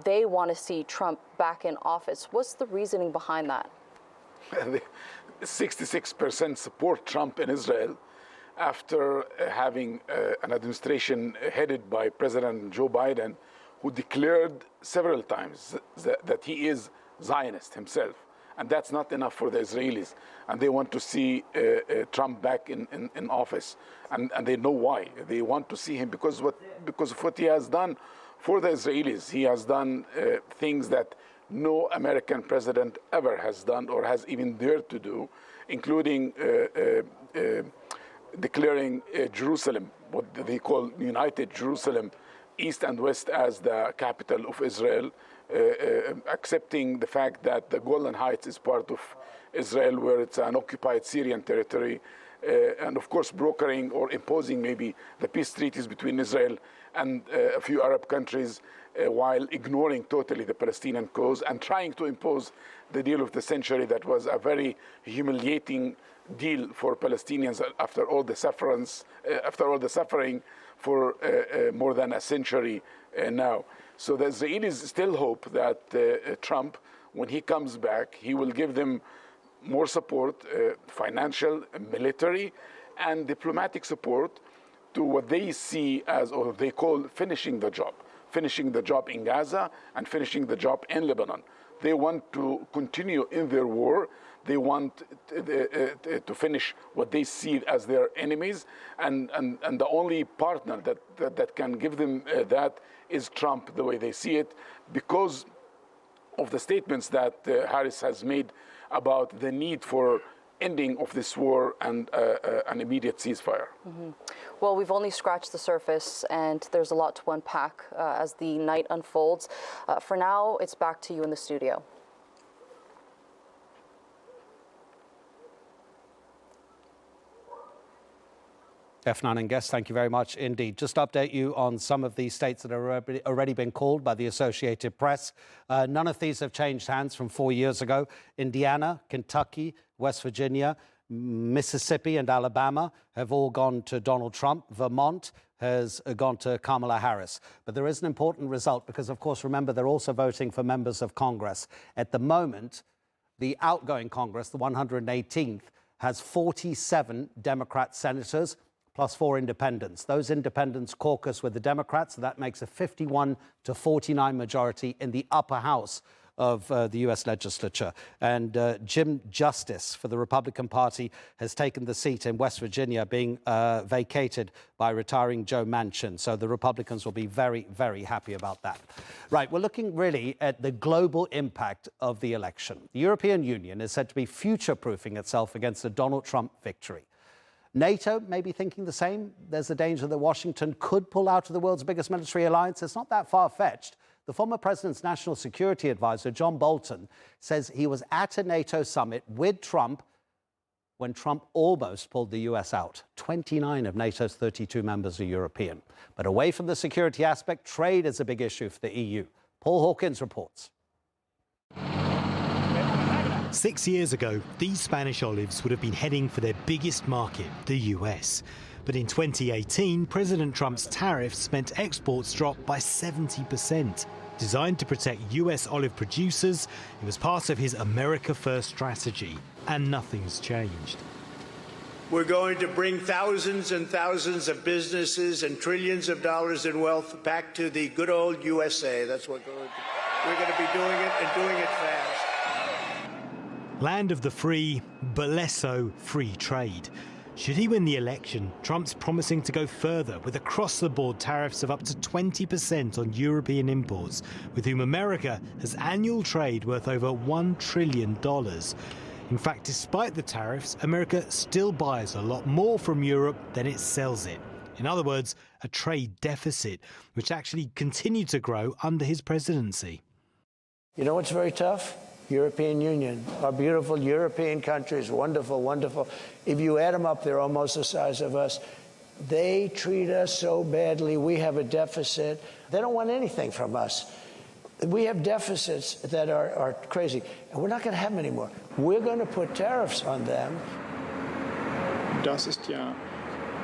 S9: they want to see Trump back in office. What's the reasoning behind that?
S14: 66% support Trump in Israel after having an administration headed by President Joe Biden, who declared several times that he is Zionist himself. And that's not enough for the Israelis. And they want to see Trump back in office. And they know why. They want to see him because of what he has done for the Israelis. He has done things that no American president ever has done or has even dared to do, including declaring Jerusalem, what they call United Jerusalem, East and West, as the capital of Israel, accepting the fact that the Golan Heights is part of Israel, where it's an occupied Syrian territory, and of course brokering or imposing maybe the peace treaties between Israel and a few Arab countries, while ignoring totally the Palestinian cause and trying to impose the deal of the century that was a very humiliating deal for Palestinians after all the suffering for more than a century now. So the Israelis still hope that Trump, when he comes back, he will give them more support, financial, military, and diplomatic support to what they see as, or they call, finishing the job in Gaza and finishing the job in Lebanon. They want to continue in their war. They want to finish what they see as their enemies, and the only partner that can give them that is Trump, the way they see it, because of the statements that Harris has made about the need for ending of this war and an immediate ceasefire.
S9: Mm-hmm. Well, we've only scratched the surface, and there's a lot to unpack as the night unfolds. For now, it's back to you in the studio.
S2: Efnan and guests, thank you very much indeed. Just to update you on some of the states that have already been called by the Associated Press. None of these have changed hands from 4 years ago. Indiana, Kentucky, West Virginia, Mississippi and Alabama have all gone to Donald Trump. Vermont has gone to Kamala Harris. But there is an important result because, of course, remember, they're also voting for members of Congress. At the moment, the outgoing Congress, the 118th, has 47 Democrat senators, plus 4 independents. Those independents caucus with the Democrats, so that makes a 51-49 majority in the upper house of the U.S. legislature. And Jim Justice for the Republican Party has taken the seat in West Virginia, being vacated by retiring Joe Manchin. So the Republicans will be very, very happy about that. Right, we're looking really at the global impact of the election. The European Union is said to be future-proofing itself against a Donald Trump victory. NATO may be thinking the same. There's a danger that Washington could pull out of the world's biggest military alliance. It's not that far-fetched. The former president's national security advisor, John Bolton, says he was at a NATO summit with Trump when Trump almost pulled the US out. 29 of NATO's 32 members are European. But away from the security aspect, trade is a big issue for the EU. Paul Hawkins reports.
S4: 6 years ago, these Spanish olives would have been heading for their biggest market, the US. But in 2018, President Trump's tariffs meant exports dropped by 70%. Designed to protect US olive producers, it was part of his America First strategy, and nothing's changed.
S23: We're going to bring thousands and thousands of businesses and trillions of dollars in wealth back to the good old USA. That's what we're going to be doing it, and doing it fast.
S4: Land of the free, but less so free trade. Should he win the election, Trump's promising to go further with across-the-board tariffs of up to 20% on European imports, with whom America has annual trade worth over $1 trillion. In fact, despite the tariffs, America still buys a lot more from Europe than it sells it. In other words, a trade deficit, which actually continued to grow under his presidency.
S24: You know what's very tough? European Union, our beautiful European countries, wonderful, wonderful. If you add them up, they're almost the size of us. They treat us so badly. We have a deficit. They don't want anything from us. We have deficits that are crazy, and we're not going to have them anymore. We're going to put tariffs on them.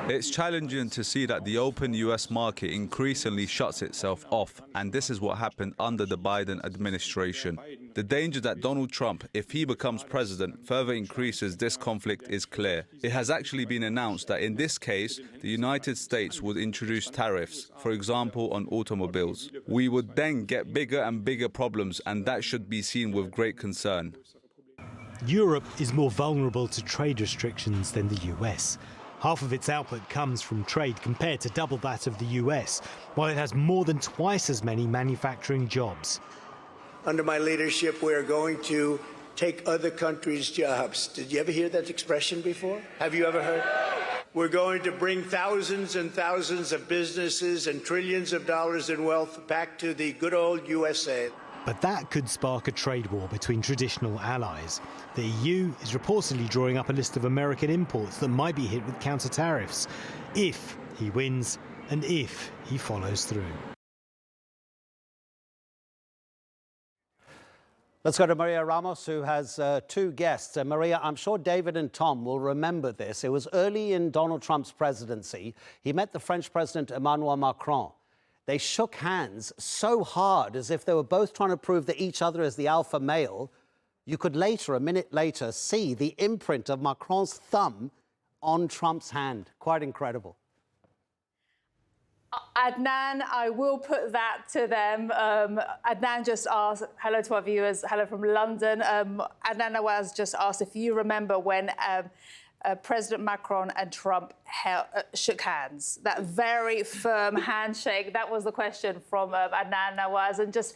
S25: It's challenging to see that the open US market increasingly shuts itself off, and this is what happened under the Biden administration. The danger that Donald Trump, if he becomes president, further increases this conflict is clear. It has actually been announced that in this case, the United States would introduce tariffs, for example, on automobiles. We would then get bigger and bigger problems, and that should be seen with great concern.
S4: Europe is more vulnerable to trade restrictions than the US. Half of its output comes from trade compared to double that of the US, while it has more than twice as many manufacturing jobs.
S23: Under my leadership, we are going to take other countries' jobs. Did you ever hear that expression before? Have you ever heard? We're going to bring thousands and thousands of businesses and trillions of dollars in wealth back to the good old USA.
S4: But that could spark a trade war between traditional allies. The EU is reportedly drawing up a list of American imports that might be hit with counter tariffs if he wins and if he follows through.
S2: Let's go to Maria Ramos, who has two guests. Maria, I'm sure David and Tom will remember this. It was early in Donald Trump's presidency. He met the French President Emmanuel Macron. They shook hands so hard as if they were both trying to prove that each other is the alpha male. You could later, a minute later, see the imprint of Macron's thumb on Trump's hand. Quite incredible.
S5: Adnan, I will put that to them. Adnan just asked, hello to our viewers, hello from London. Adnan Nawaz just asked if you remember when President Macron and Trump shook hands. That very firm handshake, that was the question from Adnan Nawaz. And just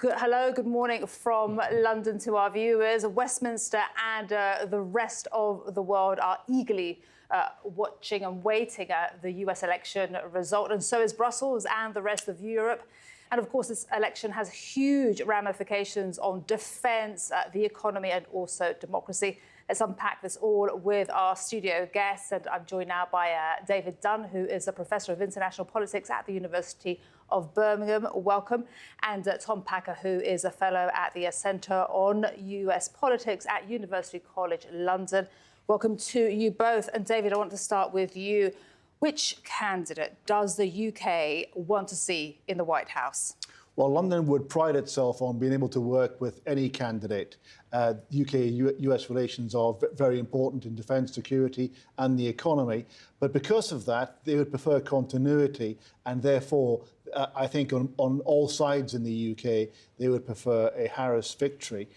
S5: hello, good morning from London to our viewers. Westminster and the rest of the world are eagerly watching and waiting at the US election result, and so is Brussels and the rest of Europe. And of course, this election has huge ramifications on defence, the economy, and also democracy. Let's unpack this all with our studio guests. And I'm joined now by David Dunn, who is a professor of international politics at the University of Birmingham. Welcome. And Tom Packer, who is a fellow at the Centre on US Politics at University College London. Welcome to you both. And David, I want to start with you. Which candidate does the UK want to see in the White House?
S7: Well, London would pride itself on being able to work with any candidate. UK-US relations are very important in defence, security and the economy. But because of that, they would prefer continuity. And therefore, I think on all sides in the UK, they would prefer a Harris victory.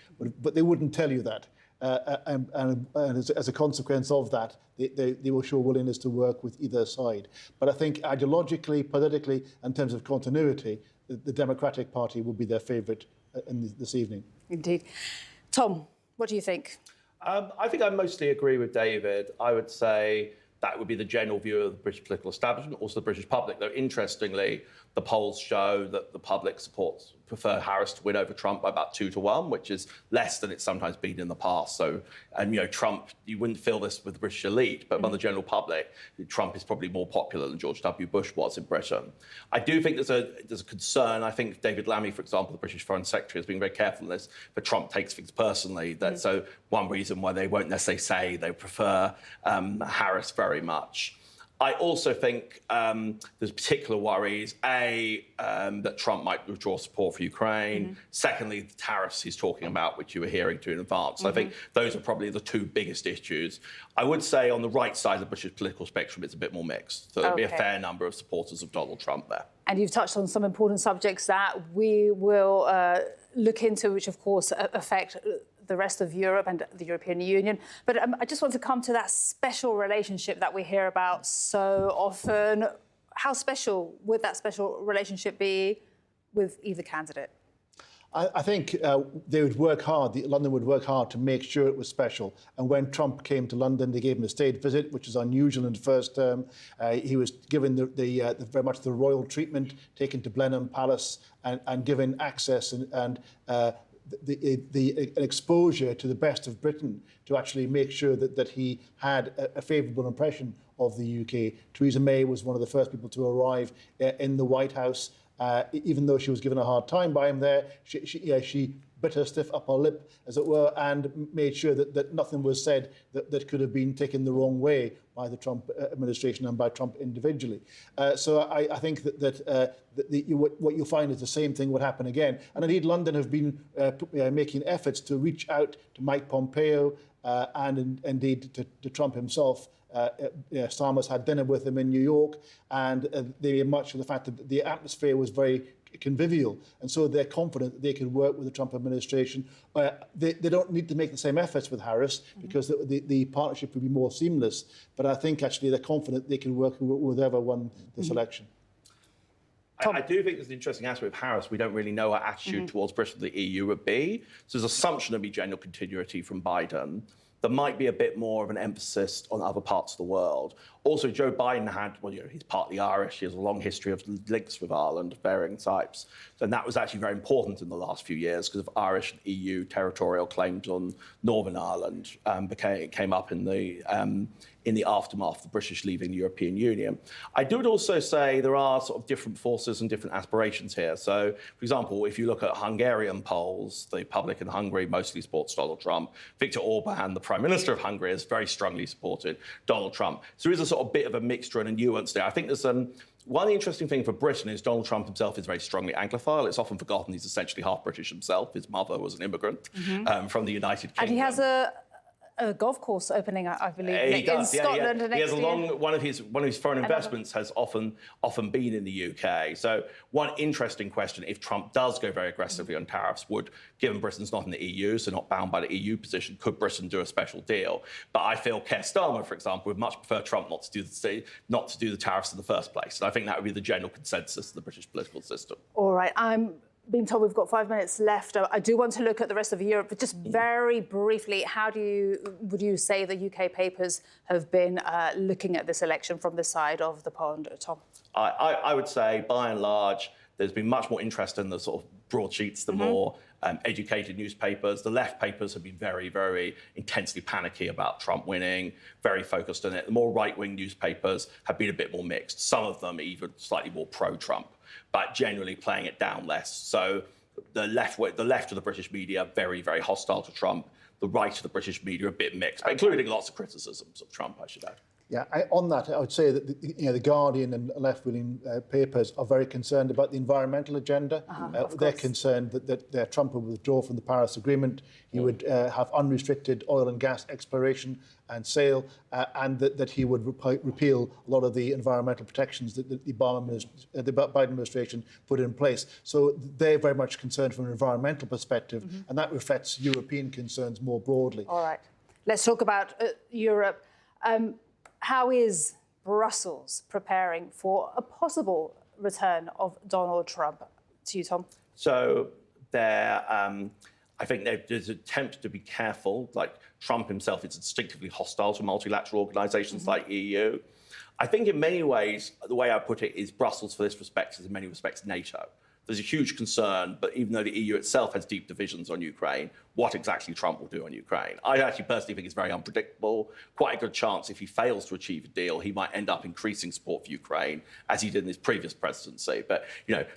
S7: But they wouldn't tell you that. And as a consequence of that, they will show willingness to work with either side. But I think ideologically, politically, in terms of continuity, the Democratic Party will be their favourite this evening.
S5: Indeed. Tom, what do you think?
S8: I think I mostly agree with David. I would say that would be the general view of the British political establishment, also the British public. Though, interestingly, the polls show that the public prefer Harris to win over Trump by about 2-1, which is less than it's sometimes been in the past. So, and you know, Trump, you wouldn't feel this with the British elite, but among the general public, Trump is probably more popular than George W. Bush was in Britain. I do think there's a concern. I think David Lammy, for example, the British Foreign Secretary, has been very careful in this, but Trump takes things personally. So one reason why they won't necessarily say they prefer Harris very much. I also think there's particular worries, that Trump might withdraw support for Ukraine. Secondly, the tariffs he's talking about, which you were hearing to in advance. I think those are probably the two biggest issues. I would say on the right side of the British political spectrum, it's a bit more mixed. So there'll be a fair number of supporters of Donald Trump there.
S5: And you've touched on some important subjects that we will look into, which of course affect the rest of Europe and the European Union. But I just want to come to that special relationship that we hear about so often. How special would that special relationship be with either candidate?
S7: I think they would work hard, London would work hard to make sure it was special. And when Trump came to London, they gave him a state visit, which is unusual in the first term. He was given very much the royal treatment, taken to Blenheim Palace and given access and the exposure to the best of Britain to actually make sure that he had a favourable impression of the UK. Theresa May was one of the first people to arrive in the White House. Even though she was given a hard time by him there, she bit her stiff upper lip, as it were, and made sure that nothing was said that could have been taken the wrong way by the Trump administration and by Trump individually. So I think that what you'll find is the same thing would happen again. And indeed, London have been making efforts to reach out to Mike Pompeo and indeed to Trump himself. Starmer's had dinner with him in New York, and they made much of the fact that the atmosphere was very convivial, and so they're confident that they can work with the Trump administration. They don't need to make the same efforts with Harris because the partnership will be more seamless, but I think actually they're confident they can work with whoever won this election.
S8: I do think there's an interesting aspect with Harris. We don't really know her attitude towards Britain, the EU would be. So there's assumption there'd be general continuity from Biden. There might be a bit more of an emphasis on other parts of the world. Also, Joe Biden had, well, he's partly Irish. He has a long history of links with Ireland of varying types. And that was actually very important in the last few years because of Irish and EU territorial claims on Northern Ireland came up in the aftermath of the British leaving the European Union. I would also say there are sort of different forces and different aspirations here. So, for example, if you look at Hungarian polls, the public in Hungary mostly supports Donald Trump. Viktor Orban, the Prime Minister of Hungary, has very strongly supported Donald Trump. So there is a sort of bit of a mixture and a nuance there. I think there's one interesting thing for Britain is Donald Trump himself is very strongly Anglophile. It's often forgotten he's essentially half British himself. His mother was an immigrant from the United Kingdom.
S5: And he has a golf course opening, I believe, in Scotland next year.
S8: He has a long, one of his foreign investments has often been in the UK. So one interesting question, if Trump does go very aggressively on tariffs, given Britain's not in the EU, so not bound by the EU position, could Britain do a special deal? But I feel Keir Starmer, for example, would much prefer Trump not to do the tariffs in the first place. And I think that would be the general consensus of the British political system.
S5: All right, I'm being told we've got 5 minutes left. I do want to look at the rest of Europe, but just very briefly, would you say the UK papers have been looking at this election from this side of the pond, Tom?
S8: I would say, by and large, there's been much more interest in the sort of broadsheets, the more educated newspapers. The left papers have been very, very intensely panicky about Trump winning, very focused on it. The more right-wing newspapers have been a bit more mixed. Some of them even slightly more pro-Trump, but generally playing it down less. So the left of the British media, very, very hostile to Trump. The right of the British media, a bit mixed, but including lots of criticisms of Trump, I should add.
S7: Yeah, on that, I would say that the Guardian and left-wing papers are very concerned about the environmental agenda. They're concerned that Trump would withdraw from the Paris Agreement. He would have unrestricted oil and gas exploration and sale, and that he would repeal a lot of the environmental protections that the Biden administration put in place. So they're very much concerned from an environmental perspective, and that reflects European concerns more broadly.
S5: All right, let's talk about Europe. How is Brussels preparing for a possible return of Donald Trump? To you, Tom.
S8: So I think there's an attempt to be careful. Like Trump himself is instinctively hostile to multilateral organisations like EU. I think in many ways, the way I put it is Brussels, for this respect, is in many respects NATO. There's a huge concern, but even though the EU itself has deep divisions on Ukraine, what exactly Trump will do on Ukraine? I actually personally think it's very unpredictable. Quite a good chance if he fails to achieve a deal, he might end up increasing support for Ukraine, as he did in his previous presidency. But,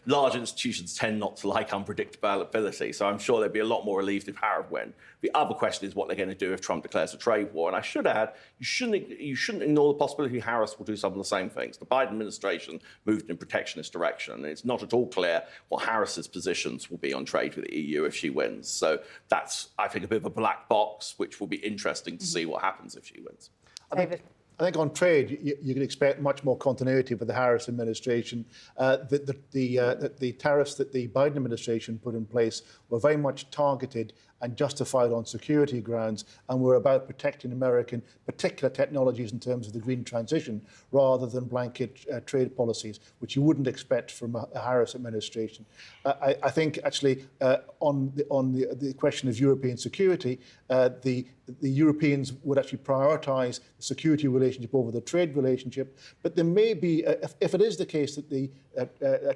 S8: large institutions tend not to like unpredictability, so I'm sure they'd be a lot more relieved if Harris win. The other question is what they're going to do if Trump declares a trade war. And I should add, you shouldn't ignore the possibility Harris will do some of the same things. The Biden administration moved in a protectionist direction, and it's not at all clear what Harris's positions will be on trade with the EU if she wins. So that's, I think, a bit of a black box, which will be interesting to see what happens if she wins.
S5: David.
S7: I think on trade, you can expect much more continuity with the Harris administration. The tariffs that the Biden administration put in place were very much targeted and justified on security grounds, and were about protecting American particular technologies in terms of the green transition, rather than blanket trade policies, which you wouldn't expect from a Harris administration. I think, actually, on the question of European security, the Europeans would actually prioritise the security relationship over the trade relationship. But there may be, if it is the case that the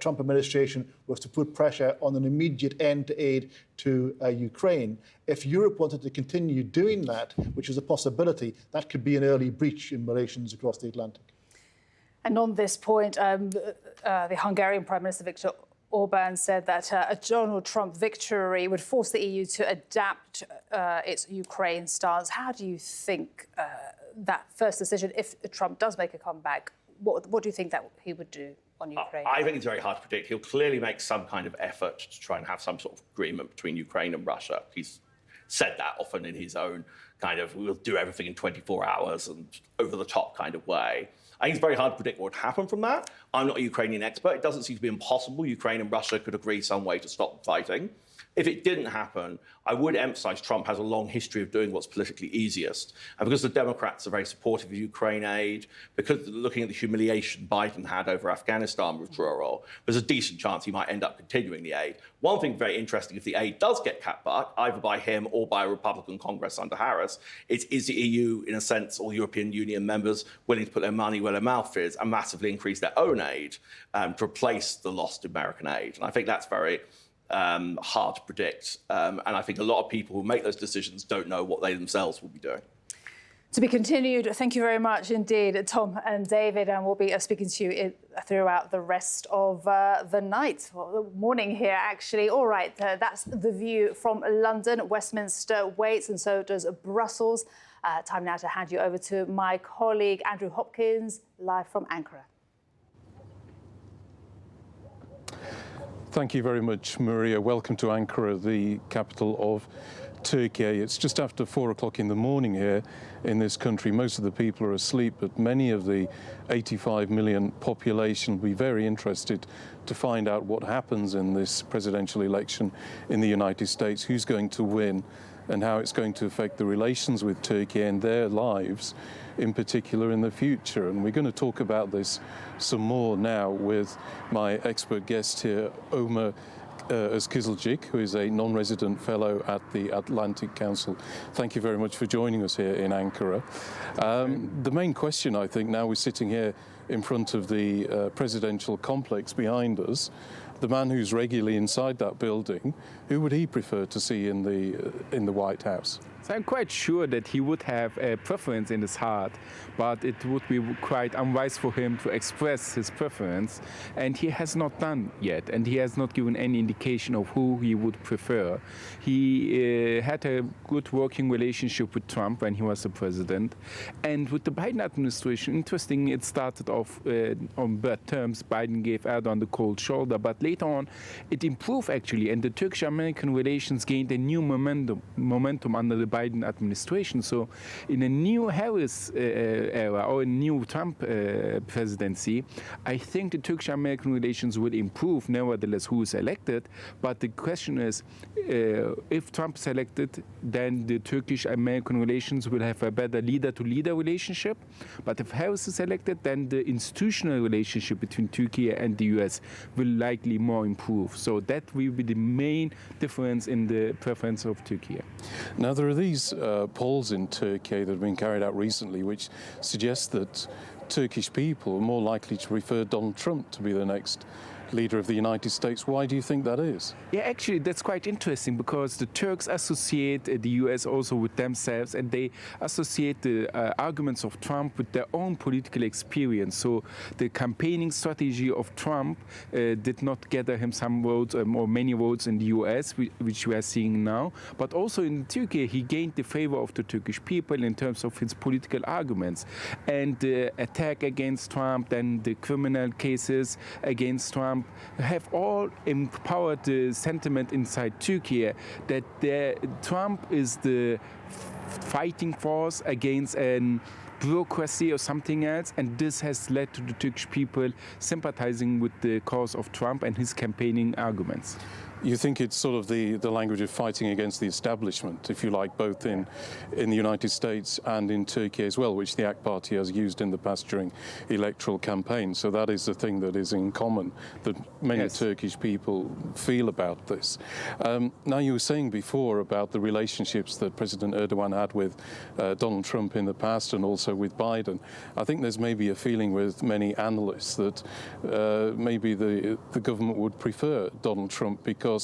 S7: Trump administration was to put pressure on an immediate end to aid to Ukraine, if Europe wanted to continue doing that, which is a possibility, that could be an early breach in relations across the Atlantic.
S5: And on this point, the Hungarian Prime Minister Viktor Orban said that a Donald Trump victory would force the EU to adapt its Ukraine stance. How do you think that first decision, if Trump does make a comeback, what do you think that he would do on Ukraine?
S8: I think it's very hard to predict. He'll clearly make some kind of effort to try and have some sort of agreement between Ukraine and Russia. He's said that often in his own kind of, we'll do everything in 24 hours and over-the-top kind of way. I think it's very hard to predict what would happen from that. I'm not a Ukrainian expert. It doesn't seem to be impossible. Ukraine and Russia could agree some way to stop fighting. If it didn't happen, I would emphasize Trump has a long history of doing what's politically easiest. And because the Democrats are very supportive of Ukraine aid, because looking at the humiliation Biden had over Afghanistan withdrawal, there's a decent chance he might end up continuing the aid. One thing very interesting, if the aid does get cut back, either by him or by a Republican Congress under Harris, is the EU, in a sense, or European Union members willing to put their money where their mouth is and massively increase their own aid to replace the lost American aid. And I think that's very hard to predict. And I think a lot of people who make those decisions don't know what they themselves will be doing.
S5: To be continued. Thank you very much indeed, Tom and David. And we'll be speaking to you throughout the rest of the night, well, the morning here, actually. All right, that's the view from London. Westminster waits, and so does Brussels. Time now to hand you over to my colleague, Andrew Hopkins, live from Ankara.
S3: Thank you very much, Maria. Welcome to Ankara, the capital of Turkey. It's just after 4 o'clock in the morning here in this country. Most of the people are asleep, but many of the 85 million population will be very interested to find out what happens in this presidential election in the United States, who's going to win, and how it's going to affect the relations with Turkey and their lives in particular in the future. And we're going to talk about this some more now with my expert guest here, Ömer Özkizilcik, who is a non-resident fellow at the Atlantic Council. Thank you very much for joining us here in Ankara. The main question, I think, now we're sitting here in front of the presidential complex behind us, the man who's regularly inside that building, who would he prefer to see in the White House?
S15: So I'm quite sure that he would have a preference in his heart, but it would be quite unwise for him to express his preference, and he has not done yet, and he has not given any indication of who he would prefer. He had a good working relationship with Trump when he was the president, and with the Biden administration, interesting, it started off on bad terms. Biden gave Erdogan the cold shoulder, but later on it improved actually, and the Turkish-American relations gained a new momentum under the Biden administration. So in a new Harris era or a new Trump presidency, I think the Turkish-American relations will improve, nevertheless, who is elected. But the question is, if Trump is elected, then the Turkish-American relations will have a better leader-to-leader relationship. But if Harris is elected, then the institutional relationship between Turkey and the US will likely more improve. So that will be the main difference in the preference of Turkey.
S3: Now, there are these polls in Turkey that have been carried out recently which suggest that Turkish people are more likely to prefer Donald Trump to be the next leader of the United States. Why do you think that is?
S15: Yeah, actually, that's quite interesting because the Turks associate the US also with themselves, and they associate the arguments of Trump with their own political experience. So the campaigning strategy of Trump did not gather him some votes or many votes in the US, which we are seeing now, but also in Turkey, he gained the favor of the Turkish people in terms of his political arguments. And the attack against Trump, then the criminal cases against Trump, have all empowered the sentiment inside Turkey that Trump is the fighting force against an bureaucracy or something else, and this has led to the Turkish people sympathizing with the cause of Trump and his campaigning arguments.
S3: You think it's sort of the language of fighting against the establishment, if you like, both in the United States and in Turkey as well, which the AK Party has used in the past during electoral campaigns. So that is the thing that is in common, that many Turkish people feel about this. Now, you were saying before about the relationships that President Erdogan had with Donald Trump in the past and also with Biden. I think there's maybe a feeling with many analysts that maybe the government would prefer Donald Trump because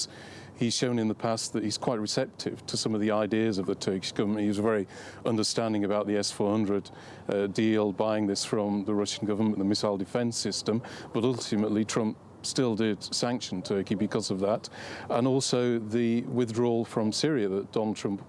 S3: he's shown in the past that he's quite receptive to some of the ideas of the Turkish government. He was very understanding about the S-400 deal, buying this from the Russian government, the missile defense system, but ultimately Trump still did sanction Turkey because of that. And also the withdrawal from Syria that Donald Trump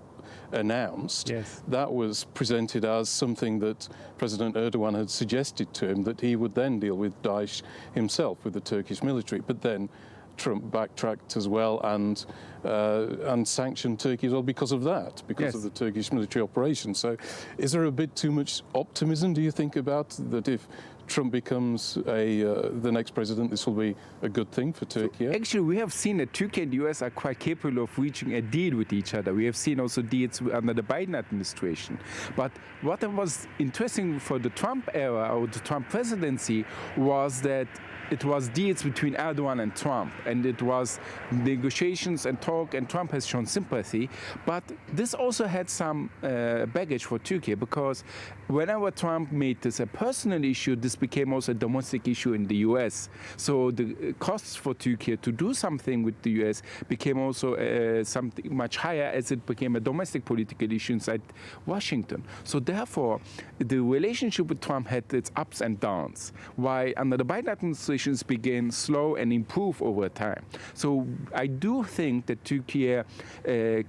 S3: announced, that was presented as something that President Erdogan had suggested to him, that he would then deal with Daesh himself, with the Turkish military. But then Trump backtracked as well and sanctioned Turkey as well because of that, because of the Turkish military operation. So is there a bit too much optimism, do you think, about that if Trump becomes the next president, this will be a good thing for Turkey?
S15: Actually, we have seen that Turkey and the US are quite capable of reaching a deal with each other. We have seen also deals under the Biden administration. But what was interesting for the Trump era or the Trump presidency was that it was deals between Erdogan and Trump, and it was negotiations and talk, and Trump has shown sympathy. But this also had some baggage for Turkey, because whenever Trump made this a personal issue, this became also a domestic issue in the US. So the costs for Turkey to do something with the US became also something much higher, as it became a domestic political issue inside Washington. So therefore, the relationship with Trump had its ups and downs, while under the Biden administration began slow and improve over time. So I do think that Turkey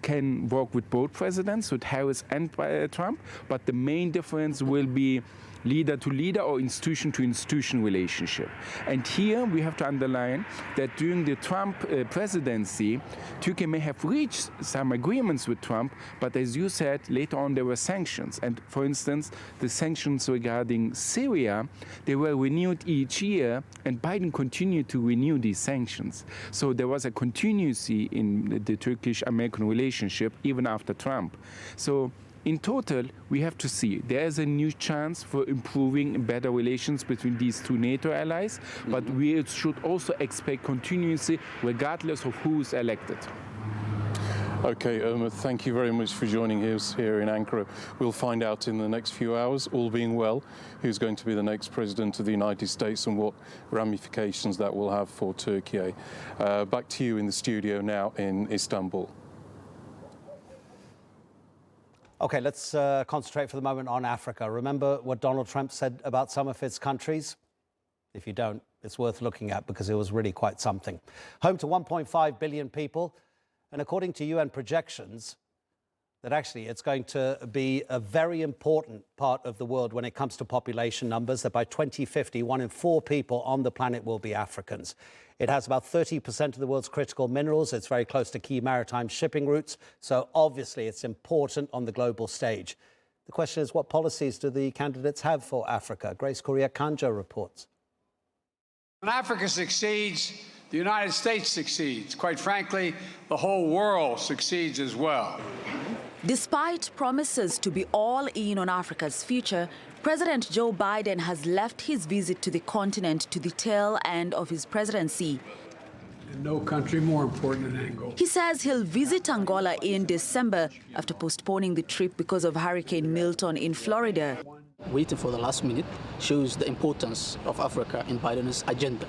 S15: can work with both presidents, with Harris and Trump, but the main difference will be leader to leader or institution to institution relationship. And here we have to underline that during the Trump presidency, Turkey may have reached some agreements with Trump, but as you said, later on there were sanctions. And for instance, the sanctions regarding Syria, they were renewed each year, and Biden continued to renew these sanctions. So there was a continuity in the Turkish-American relationship even after Trump. So in total, we have to see there is a new chance for improving better relations between these two NATO allies, but we should also expect continuity regardless of who is elected.
S3: Okay, Ömer, thank you very much for joining us here in Ankara. We'll find out in the next few hours, all being well, who's going to be the next president of the United States and what ramifications that will have for Turkey. Back to you in the studio now in Istanbul.
S2: Okay, let's concentrate for the moment on Africa. Remember what Donald Trump said about some of its countries? If you don't, it's worth looking at because it was really quite something. Home to 1.5 billion people, and according to UN projections, that actually it's going to be a very important part of the world when it comes to population numbers, that by 2050, 1 in 4 people on the planet will be Africans. It has about 30% of the world's critical minerals. It's very close to key maritime shipping routes. So obviously it's important on the global stage. The question is, what policies do the candidates have for Africa? Grace Correa-Kanjo reports.
S21: When Africa succeeds, the United States succeeds. Quite frankly, the whole world succeeds as well.
S16: Despite promises to be all in on Africa's future, President Joe Biden has left his visit to the continent to the tail end of his presidency.
S21: And no country more important than Angola.
S16: He says he'll visit Angola in December after postponing the trip because of Hurricane Milton in Florida.
S17: Waiting for the last minute shows the importance of Africa in Biden's agenda.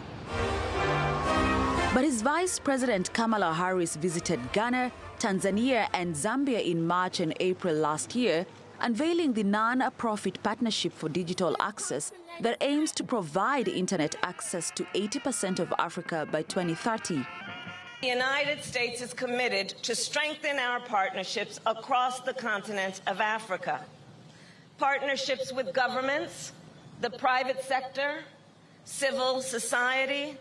S16: But his Vice President Kamala Harris visited Ghana, Tanzania and Zambia in March and April last year, unveiling the non-profit partnership for digital access that aims to provide internet access to 80% of Africa by 2030.
S18: The United States is committed to strengthen our partnerships across the continent of Africa. Partnerships with governments, the private sector, civil society,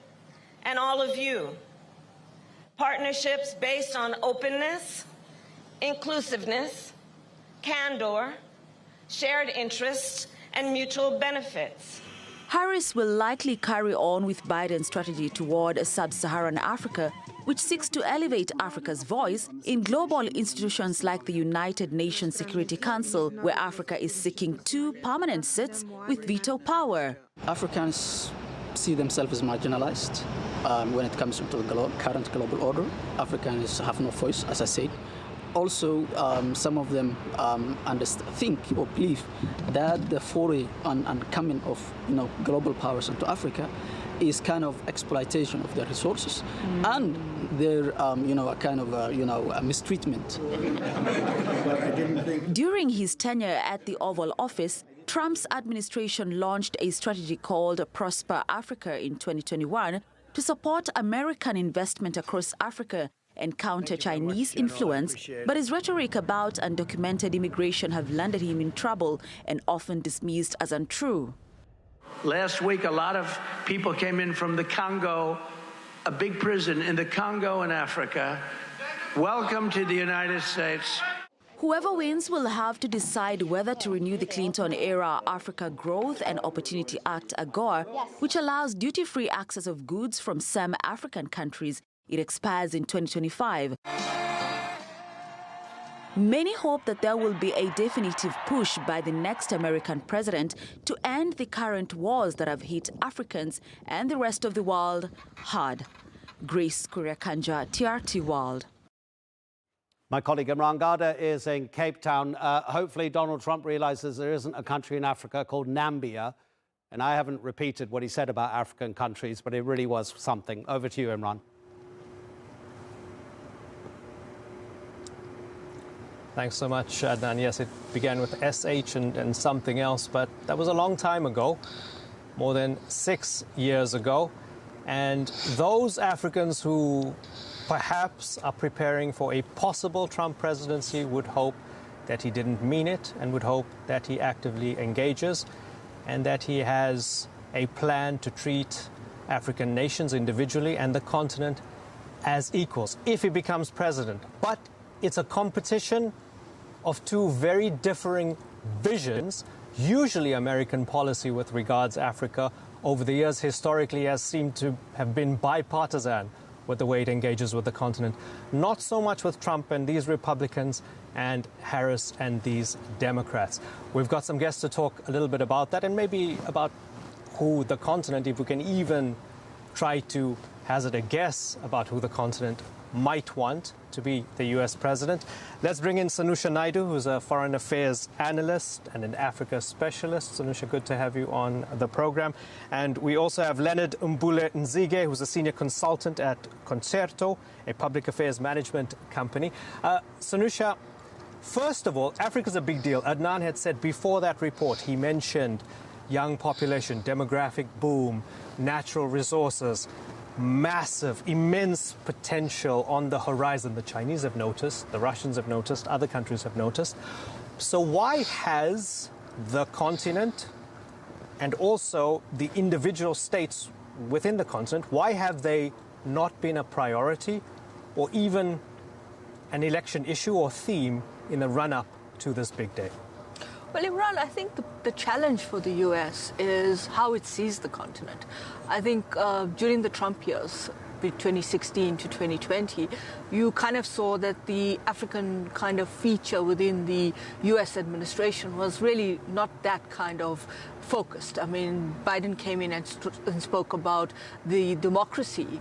S18: and all of you. Partnerships based on openness, inclusiveness, candor, shared interests, and mutual benefits.
S16: Harris will likely carry on with Biden's strategy toward sub-Saharan Africa, which seeks to elevate Africa's voice in global institutions like the United Nations Security Council, where Africa is seeking 2 permanent seats with veto power.
S17: Africans see themselves as marginalized when it comes to the current global order. Africans have no voice, as I said. Also, some of them think or believe that the foray and coming of global powers into Africa is kind of exploitation of their resources and their a kind of a mistreatment.
S16: During his tenure at the Oval Office, Trump's administration launched a strategy called Prosper Africa in 2021 to support American investment across Africa and counter Chinese influence, but his rhetoric about undocumented immigration have landed him in trouble and often dismissed as untrue.
S21: Last week, a lot of people came in from the Congo, a big prison in the Congo in Africa. Welcome to the United States.
S16: Whoever wins will have to decide whether to renew the Clinton-era Africa Growth and Opportunity Act, AGOA, which allows duty-free access of goods from some African countries. It expires in 2025. Many hope that there will be a definitive push by the next American president to end the current wars that have hit Africans and the rest of the world hard. Grace Kuriakanja, TRT World.
S2: My colleague Imran Gada is in Cape Town. Hopefully Donald Trump realizes there isn't a country in Africa called Nambia. And I haven't repeated what he said about African countries, but it really was something. Over to you, Imran.
S6: Thanks so much, Adnan. Yes, it began with SH and something else, but that was a long time ago, more than 6 years ago. And those Africans who perhaps are preparing for a possible Trump presidency would hope that he didn't mean it and would hope that he actively engages and that he has a plan to treat African nations individually and the continent as equals if he becomes president. But it's a competition of two very differing visions. Usually American policy with regards to Africa over the years historically has seemed to have been bipartisan with the way it engages with the continent. Not so much with Trump and these Republicans and Harris and these Democrats. We've got some guests to talk a little bit about that and maybe about who the continent, if we can even try to hazard a guess about who the continent might want to be the U.S. president. Let's bring in Sanusha Naidu, who's a foreign affairs analyst and an Africa specialist. Sanusha, good to have you on the program. And we also have Leonard Mbule Nzige, who's a senior consultant at Concerto, a public affairs management company. Sanusha, first of all, Africa's a big deal. Adnan had said before that report, he mentioned young population, demographic boom, natural resources, massive, immense potential on the horizon. The Chinese have noticed, the Russians have noticed, other countries have noticed. So why has the continent and also the individual states within the continent, why have they not been a priority or even an election issue or theme in the run-up to this big day?
S10: Well, Imran, I think the challenge for the U.S. is how it sees the continent. I think during the Trump years, 2016 to 2020, you kind of saw that the African kind of feature within the U.S. administration was really not that kind of focused. I mean, Biden came in and spoke about the democracy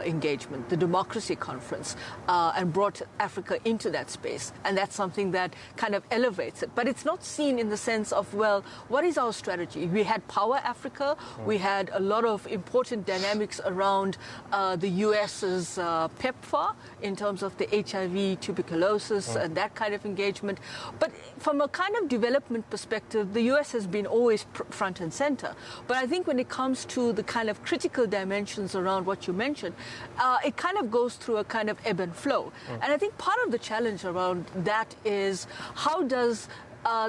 S10: engagement, the democracy conference, and brought Africa into that space. And that's something that kind of elevates it. But it's not seen in the sense of, well, what is our strategy? We had Power Africa. We had a lot of important dynamics around the U.S.'s PEPFAR in terms of the HIV, tuberculosis, and that kind of engagement. But from a kind of development perspective, the U.S. has been always front and center. But I think when it comes to the kind of critical dimensions around what you mentioned, it kind of goes through a kind of ebb and flow. And I think part of the challenge around that is how does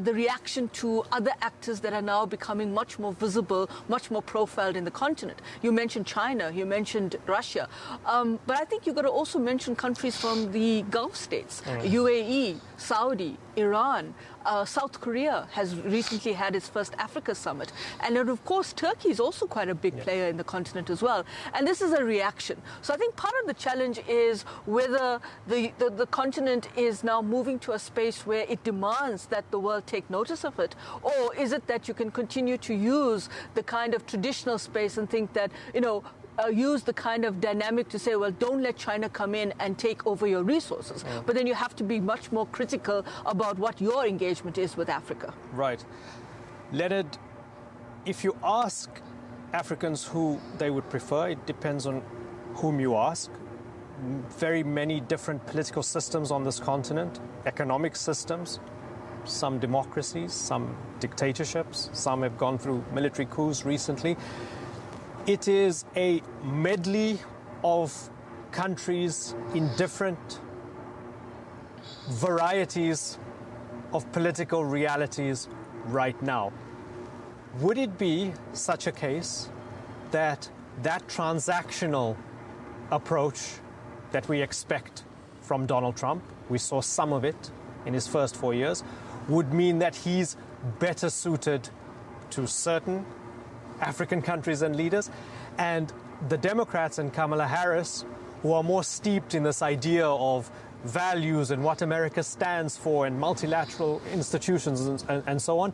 S10: the reaction to other actors that are now becoming much more visible, much more profiled in the continent. You mentioned China, you mentioned Russia, but I think you've got to also mention countries from the Gulf states, UAE, Saudi, Iran, South Korea has recently had its first Africa summit. And then, of course, Turkey is also quite a big player in the continent as well. And this is a reaction. So I think part of the challenge is whether the continent is now moving to a space where it demands that the world take notice of it, or is it that you can continue to use the kind of traditional space and think that, you know, use the kind of dynamic to say, well, don't let China come in and take over your resources. But then you have to be much more critical about what your engagement is with Africa.
S6: Right. Leonard, if you ask Africans who they would prefer, it depends on whom you ask. Very many different political systems on this continent, economic systems, some democracies, some dictatorships, some have gone through military coups recently. It is a medley of countries in different varieties of political realities right now. Would it be such a case that that transactional approach that we expect from Donald Trump, we saw some of it in his first 4 years would mean that he's better suited to certain African countries and leaders, and the Democrats and Kamala Harris, who are more steeped in this idea of values and what America stands for and multilateral institutions and so on,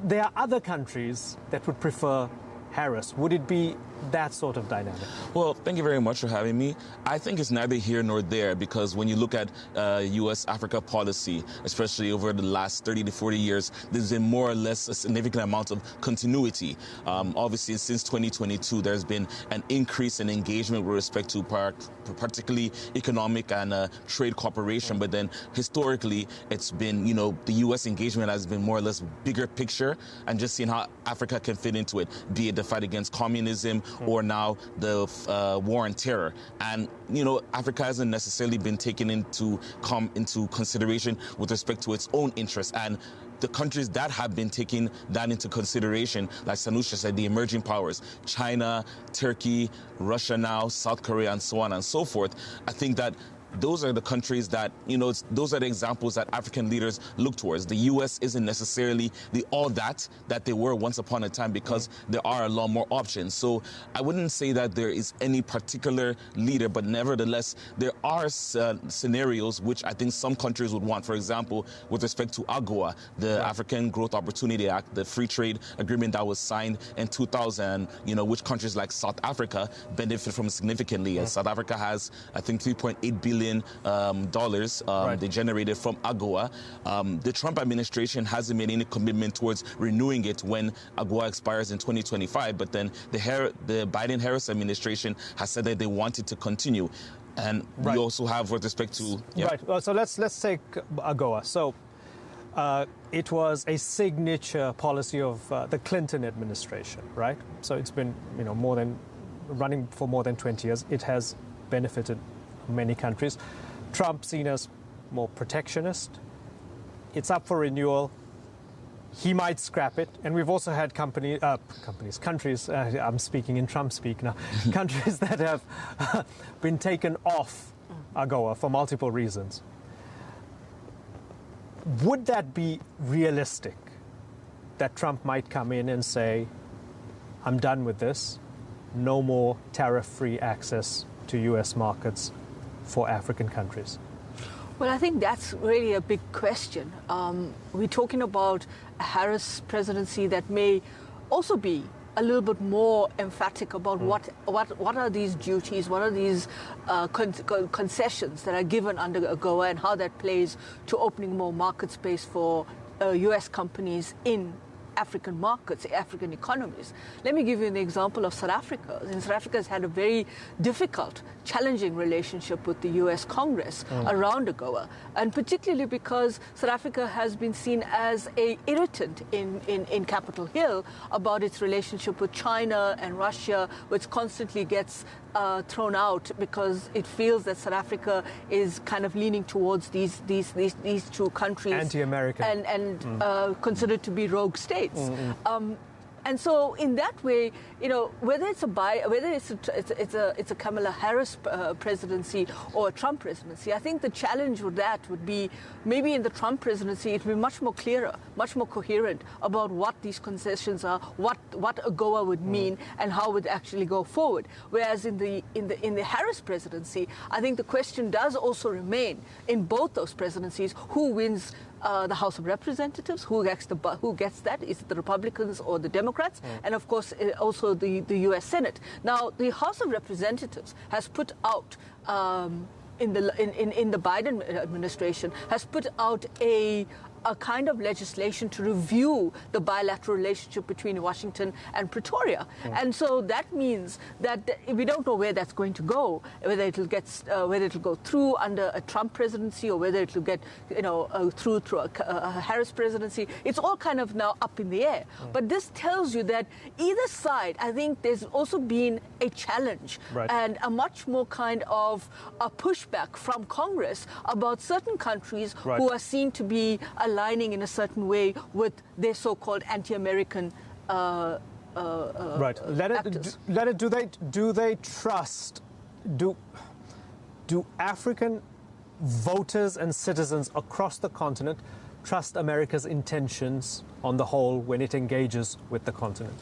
S6: there are other countries that would prefer Harris. Would it be that sort of dynamic?
S1: Well, thank you very much for having me. I think it's neither here nor there, because when you look at U.S.-Africa policy, especially over the last 30 to 40 years, there's been more or less a significant amount of continuity. Obviously, since 2022, there's been an increase in engagement with respect to particularly economic and trade cooperation. But then historically, it's been, the U.S. engagement has been more or less bigger picture and just seeing how Africa can fit into it, be it the fight against communism or now the war on terror. And, Africa hasn't necessarily been taken into consideration with respect to its own interests. And the countries that have been taking that into consideration, like Sanusha said, the emerging powers, China, Turkey, Russia now, South Korea, and so on and so forth, I think that those are the countries that, those are the examples that African leaders look towards. The U.S. isn't necessarily the all that they were once upon a time, because there are a lot more options. So I wouldn't say that there is any particular leader, but nevertheless, there are scenarios which I think some countries would want. For example, with respect to AGOA, the African Growth Opportunity Act, the free trade agreement that was signed in 2000, which countries like South Africa benefit from significantly. And South Africa has, I think, $3.8 billion they generated from AGOA. The Trump administration hasn't made any commitment towards renewing it when AGOA expires in 2025, but then the Biden-Harris administration has said that they want it to continue. And we also have with respect to...
S6: Right. Well, so let's take AGOA. So it was a signature policy of the Clinton administration, right? So it's been, running for more than 20 years. It has benefited many countries. Trump seen as more protectionist. It's up for renewal. He might scrap it. And we've also had countries, I'm speaking in Trump speak now, countries that have been taken off AGOA for multiple reasons. Would that be realistic, that Trump might come in and say, I'm done with this, no more tariff-free access to U.S. markets for African countries?
S10: Well, I think that's really a big question. We're talking about a Harris presidency that may also be a little bit more emphatic about what are these duties, what are these concessions that are given under AGOA, and how that plays to opening more market space for U.S. companies in African markets, African economies. Let me give you an example of South Africa. South Africa has had a very difficult, challenging relationship with the U.S. Congress around AGOA, and particularly because South Africa has been seen as an irritant in Capitol Hill about its relationship with China and Russia, which constantly gets thrown out because it feels that South Africa is kind of leaning towards these two countries,
S6: anti-American,
S10: and considered to be rogue states. And so, in that way, whether it's a Kamala Harris presidency or a Trump presidency, I think the challenge with that would be maybe in the Trump presidency it would be much more clearer, much more coherent about what these concessions are, what AGOA would mean, and how it would actually go forward. Whereas in the Harris presidency, I think the question does also remain in both those presidencies: who wins the House of Representatives? Who gets that? Is it the Republicans or the Democrats? And of course, also the U.S. Senate. Now, the House of Representatives has put out in the Biden administration has put out a kind of legislation to review the bilateral relationship between Washington and Pretoria. And so that means that we don't know where that's going to go, whether it'll go through under a Trump presidency or whether it'll get through a Harris presidency. It's all kind of now up in the air. But this tells you that either side, I think there's also been a challenge and a much more kind of a pushback from Congress about certain countries who are seen to be aligning in a certain way with their so-called anti-American actors.
S6: Do they trust? Do African voters and citizens across the continent trust America's intentions on the whole when it engages with the continent?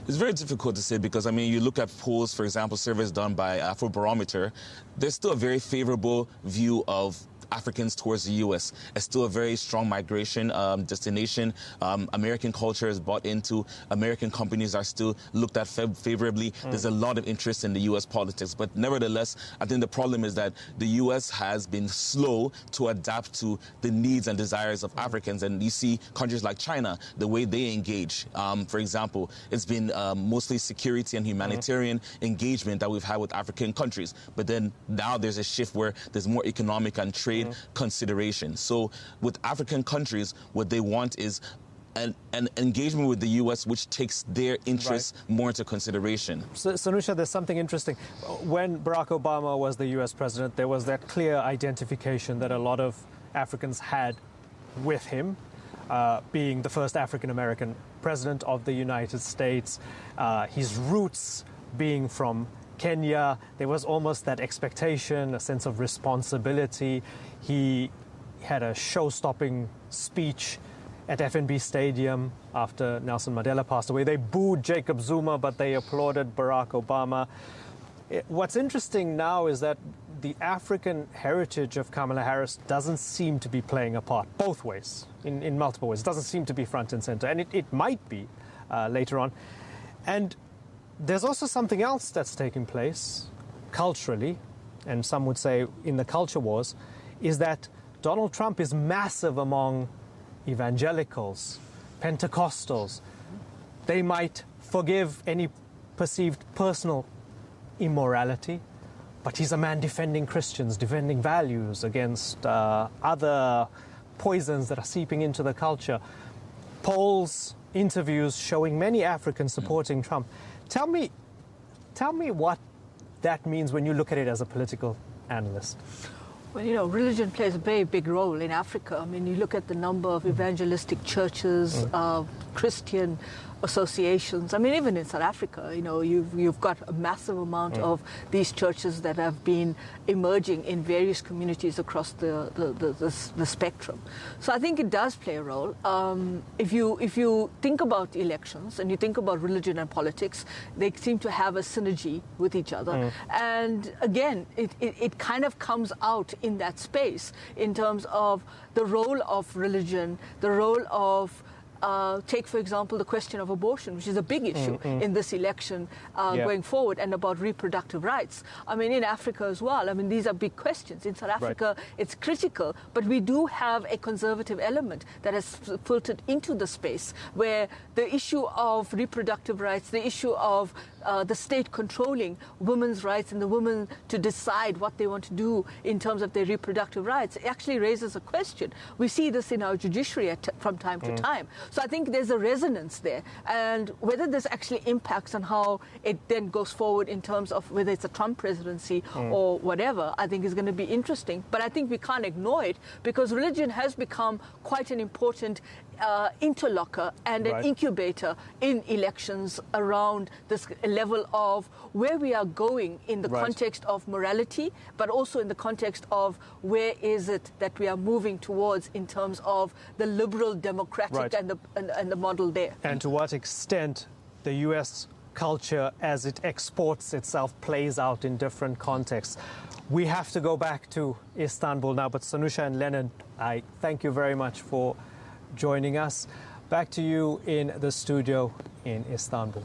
S1: It's very difficult to say because, I mean, you look at polls, for example, surveys done by Afrobarometer, there's still a very favorable view of Africans towards the U.S. It's still a very strong migration destination. American culture is bought into. American companies are still looked at favorably. There's a lot of interest in the U.S. politics. But nevertheless, I think the problem is that the U.S. has been slow to adapt to the needs and desires of Africans. And you see countries like China, the way they engage. For example, it's been mostly security and humanitarian engagement that we've had with African countries. But then now there's a shift where there's more economic and trade consideration. So with African countries, what they want is an engagement with the U.S. which takes their interests more into consideration.
S6: So, Sanusha, there's something interesting. When Barack Obama was the U.S. president, there was that clear identification that a lot of Africans had with him, being the first African-American president of the United States, his roots being from Kenya. There was almost that expectation, a sense of responsibility. He had a show-stopping speech at FNB Stadium after Nelson Mandela passed away. They booed Jacob Zuma, but they applauded Barack Obama. What's interesting now is that the African heritage of Kamala Harris doesn't seem to be playing a part both ways, in multiple ways. It doesn't seem to be front and center, and it might be later on. And there's also something else that's taking place culturally, and some would say in the culture wars, is that Donald Trump is massive among evangelicals, Pentecostals. They might forgive any perceived personal immorality, but he's a man defending Christians, defending values against other poisons that are seeping into the culture. Polls, interviews showing many Africans supporting Trump. Tell me what that means when you look at it as a political analyst.
S10: Well, you know, religion plays a very big role in Africa. I mean, you look at the number of evangelistic churches, Christian associations. I mean, even in South Africa, you know, you've got a massive amount of these churches that have been emerging in various communities across the spectrum. So I think it does play a role. If you think about elections and you think about religion and politics, they seem to have a synergy with each other. And again, it kind of comes out in that space in terms of the role of religion, the role of take, for example, the question of abortion, which is a big issue in this election going forward, and about reproductive rights. I mean, in Africa as well. I mean, these are big questions. In South Africa, it's critical, but we do have a conservative element that has filtered into the space where the issue of reproductive rights, the issue of the state controlling women's rights and the women to decide what they want to do in terms of their reproductive rights actually raises a question. We see this in our judiciary from time to time. So I think there's a resonance there. And whether this actually impacts on how it then goes forward in terms of whether it's a Trump presidency or whatever, I think is going to be interesting. But I think we can't ignore it because religion has become quite an important interlocker and an incubator in elections around this level of where we are going in the context of morality, but also in the context of where is it that we are moving towards in terms of the liberal democratic and the model there.
S6: And to what extent the U.S. culture as it exports itself plays out in different contexts. We have to go back to Istanbul now, but Sanusha and Lennon, I thank you very much for joining us. Back to you in the studio in Istanbul.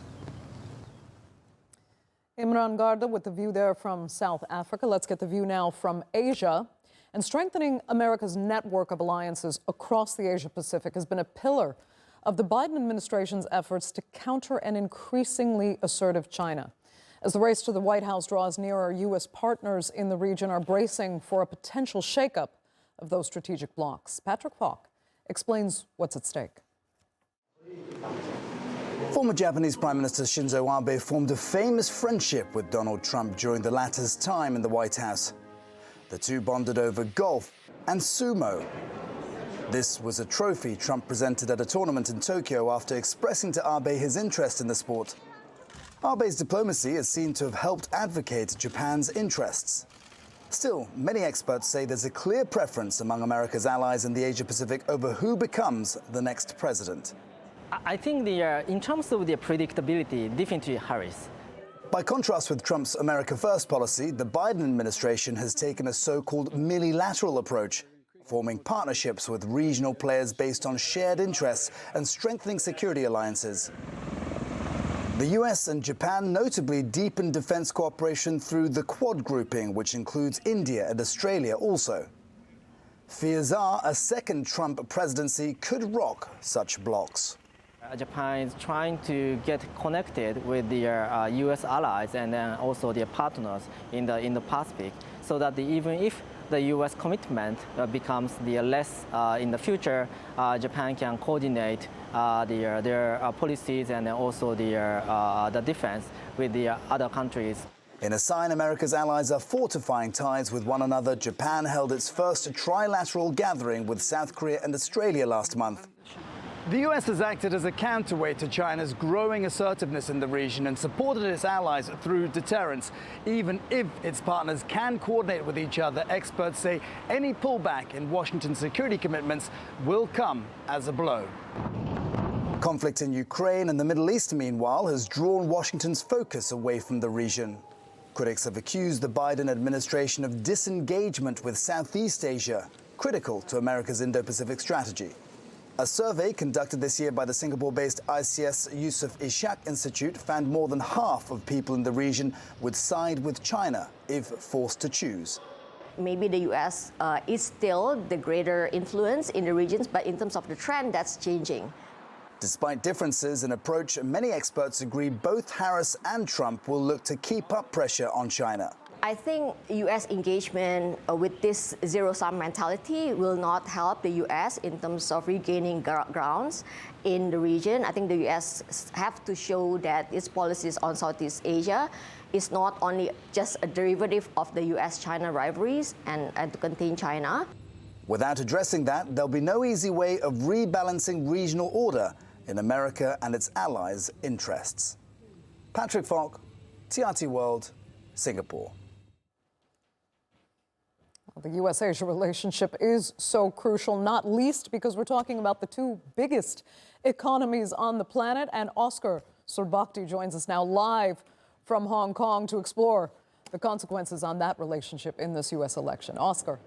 S11: Imran Garda with the view there from South Africa. Let's get the view now from Asia. And strengthening America's network of alliances across the Asia-Pacific has been a pillar of the Biden administration's efforts to counter an increasingly assertive China. As the race to the White House draws nearer, U.S. partners in the region are bracing for a potential shakeup of those strategic blocs. Patrick Falk explains what's at stake.
S13: Former Japanese Prime Minister Shinzo Abe formed a famous friendship with Donald Trump during the latter's time in the White House. The two bonded over golf and sumo. This was a trophy Trump presented at a tournament in Tokyo after expressing to Abe his interest in the sport. Abe's diplomacy is seen to have helped advocate Japan's interests. Still, many experts say there's a clear preference among America's allies in the Asia-Pacific over who becomes the next president.
S12: I think in terms of the predictability, definitely Harris.
S13: By contrast with Trump's America First policy, the Biden administration has taken a so-called multilateral approach, forming partnerships with regional players based on shared interests and strengthening security alliances. The US and Japan notably deepened defense cooperation through the Quad grouping, which includes India and Australia also. Fears are a second Trump presidency could rock such blocs.
S12: Japan is trying to get connected with their US allies and then also their partners in the Pacific, so that even if the US commitment becomes the less in the future, Japan can coordinate their policies and also the defense with the other countries.
S13: In a sign America's allies are fortifying ties with one another, Japan held its first trilateral gathering with South Korea and Australia last month. The US has acted as a counterweight to China's growing assertiveness in the region and supported its allies through deterrence. Even if its partners can coordinate with each other, experts say any pullback in Washington's security commitments will come as a blow. Conflict in Ukraine and the Middle East, meanwhile, has drawn Washington's focus away from the region. Critics have accused the Biden administration of disengagement with Southeast Asia, critical to America's Indo-Pacific strategy. A survey conducted this year by the Singapore-based ICS Yusof Ishak Institute found more than half of people in the region would side with China if forced to choose.
S14: Maybe the U.S. Is still the greater influence in the regions, but in terms of the trend, that's changing.
S13: Despite differences in approach, many experts agree both Harris and Trump will look to keep up pressure on China.
S14: I think U.S. engagement with this zero-sum mentality will not help the U.S. in terms of regaining grounds in the region. I think the U.S. have to show that its policies on Southeast Asia is not only just a derivative of the U.S.-China rivalries and to contain China.
S13: Without addressing that, there'll be no easy way of rebalancing regional order in America and its allies' interests. Patrick Falk, TRT World, Singapore.
S11: The U.S.-Asia relationship is so crucial, not least because we're talking about the two biggest economies on the planet. And Oscar Surbakti joins us now live from Hong Kong to explore the consequences on that relationship in this U.S. election. Oscar.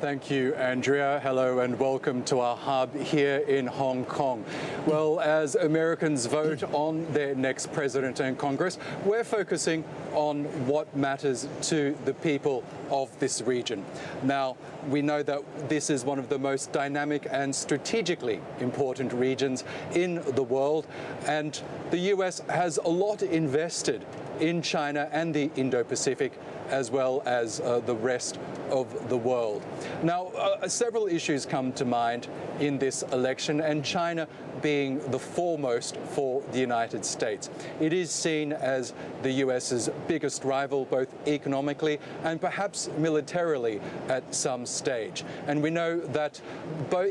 S3: Thank you, Andrea. Hello and welcome to our hub here in Hong Kong. Well, as Americans vote on their next president and Congress, we're focusing on what matters to the people of this region. Now, we know that this is one of the most dynamic and strategically important regions in the world, and the US has a lot invested in China and the Indo-Pacific, as well as the rest of the world. Now, several issues come to mind in this election, and China being the foremost for the United States. It is seen as the US's biggest rival, both economically and perhaps militarily at some stage. And we know that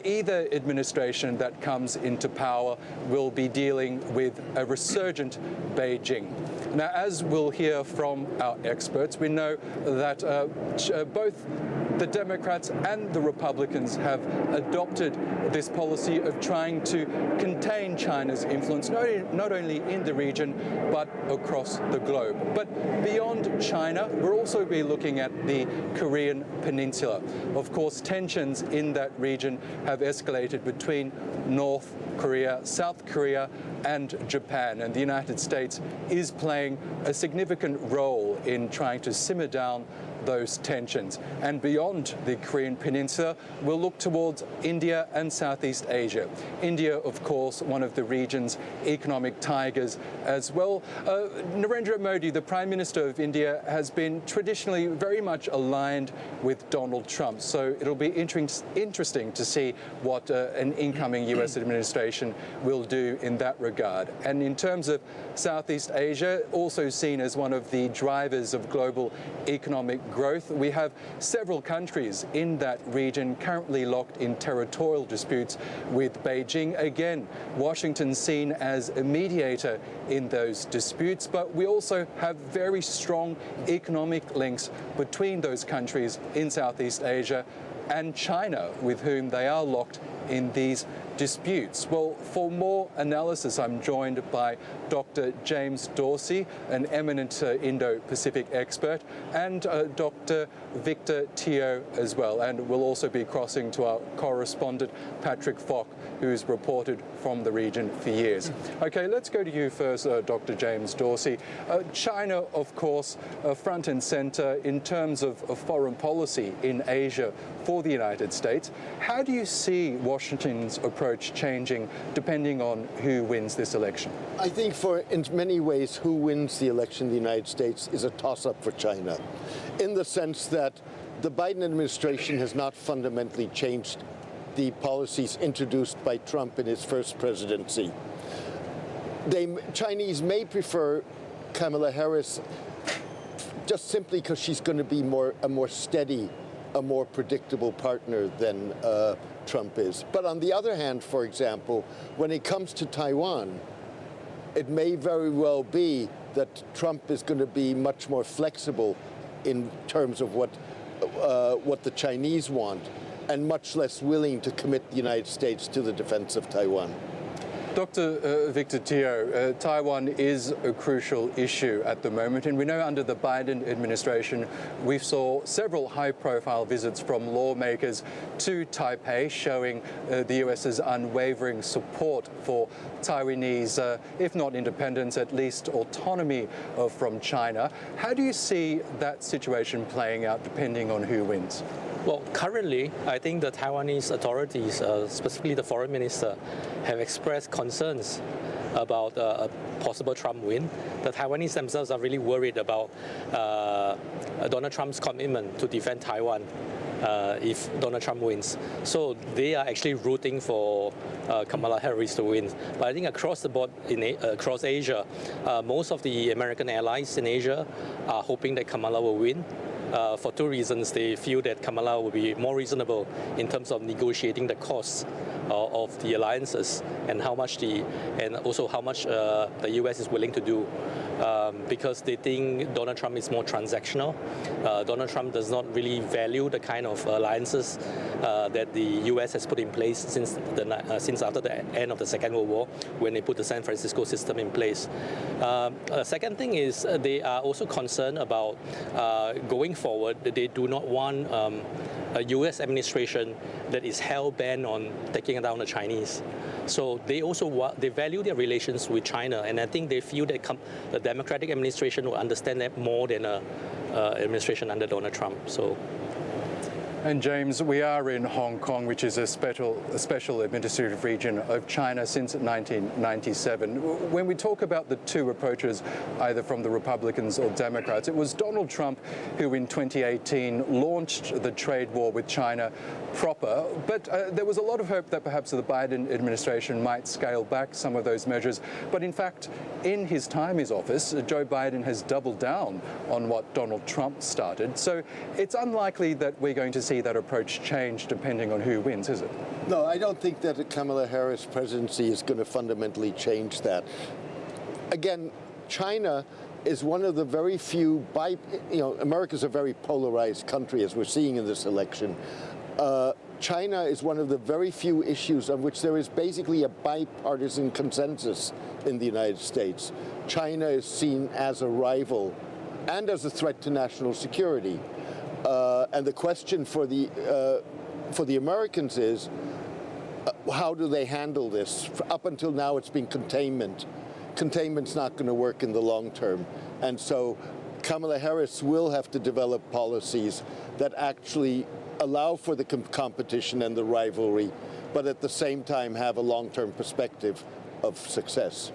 S3: either administration that comes into power will be dealing with a resurgent Beijing. Now, as we'll hear from our experts, we know that both the Democrats and the Republicans have adopted this policy of trying to contain China's influence, not only in the region, but across the globe. But beyond China, we'll also be looking at the Korean Peninsula. Of course, tensions in that region have escalated between North Korea, South Korea, and Japan. And the United States is playing a significant role in trying to simmer down those tensions. And beyond the Korean Peninsula, we'll look towards India and Southeast Asia. India, of course, one of the region's economic tigers as well. Narendra Modi, the Prime Minister of India, has been traditionally very much aligned with Donald Trump. So it'll be interesting to see what an incoming US administration will do in that regard. And in terms of Southeast Asia,
S9: also seen as one of the drivers of global economic growth. We have several countries in that region currently locked in territorial disputes with Beijing. Again, Washington seen as a mediator in those disputes, but we also have very strong economic links between those countries in Southeast Asia and China, with whom they are locked in these disputes. Well, for more analysis, I'm joined by Dr. James Dorsey, an eminent Indo-Pacific expert, and Dr. Victor Teo as well. And we'll also be crossing to our correspondent, Patrick Fock, who's reported from the region for years. Okay, let's go to you first, Dr. James Dorsey. China, of course, front and center in terms of foreign policy in Asia for the United States. How do you see Washington's approach changing depending on who wins this election?
S19: I think in many ways, who wins the election in the United States is a toss-up for China, in the sense that the Biden administration has not fundamentally changed the policies introduced by Trump in his first presidency. Chinese may prefer Kamala Harris just simply because she's going to be a more steady, a more predictable partner than Trump is. But on the other hand, for example, when it comes to Taiwan, it may very well be that Trump is going to be much more flexible in terms of what the Chinese want, and much less willing to commit the United States to the defense of Taiwan.
S9: Dr. Victor Teo, Taiwan is a crucial issue at the moment, and we know under the Biden administration we saw several high-profile visits from lawmakers to Taipei, showing the US's unwavering support for Taiwanese, if not independence, at least autonomy from China. How do you see that situation playing out depending on who wins?
S20: Well, currently, I think the Taiwanese authorities, specifically the foreign minister, have expressed concerns about a possible Trump win. The Taiwanese themselves are really worried about Donald Trump's commitment to defend Taiwan if Donald Trump wins. So they are actually rooting for Kamala Harris to win. But I think across the board, across Asia, most of the American allies in Asia are hoping that Kamala will win. For two reasons. They feel that Kamala will be more reasonable in terms of negotiating the costs of the alliances and also how much the US is willing to do, because they think Donald Trump is more transactional. Donald Trump does not really value the kind of alliances that the US has put in place since after the end of the Second World War, when they put the San Francisco system in place. Second thing is they are also concerned about going forward. They do not want a US administration that is hell-bent on taking down the Chinese. So they also they value their relations with China, and I think they feel that the Democratic administration will understand that more than an administration under Donald Trump. So.
S9: And James, we are in Hong Kong, which is a special administrative region of China since 1997. When we talk about the two approaches, either from the Republicans or Democrats, it was Donald Trump who in 2018 launched the trade war with China proper. But there was a lot of hope that perhaps the Biden administration might scale back some of those measures. But in fact, in his time in his office, Joe Biden has doubled down on what Donald Trump started. So it's unlikely that we're going to see that approach change depending on who wins, is it?
S19: No, I don't think that the Kamala Harris presidency is going to fundamentally change that. Again, China is one of the very few, America's a very polarized country, as we're seeing in this election. China is one of the very few issues on which there is basically a bipartisan consensus in the United States. China is seen as a rival and as a threat to national security. And the question for the Americans is, how do they handle this? Up until now, it's been containment. Containment's not going to work in the long term. And so Kamala Harris will have to develop policies that actually allow for the competition and the rivalry, but at the same time have a long-term perspective of success.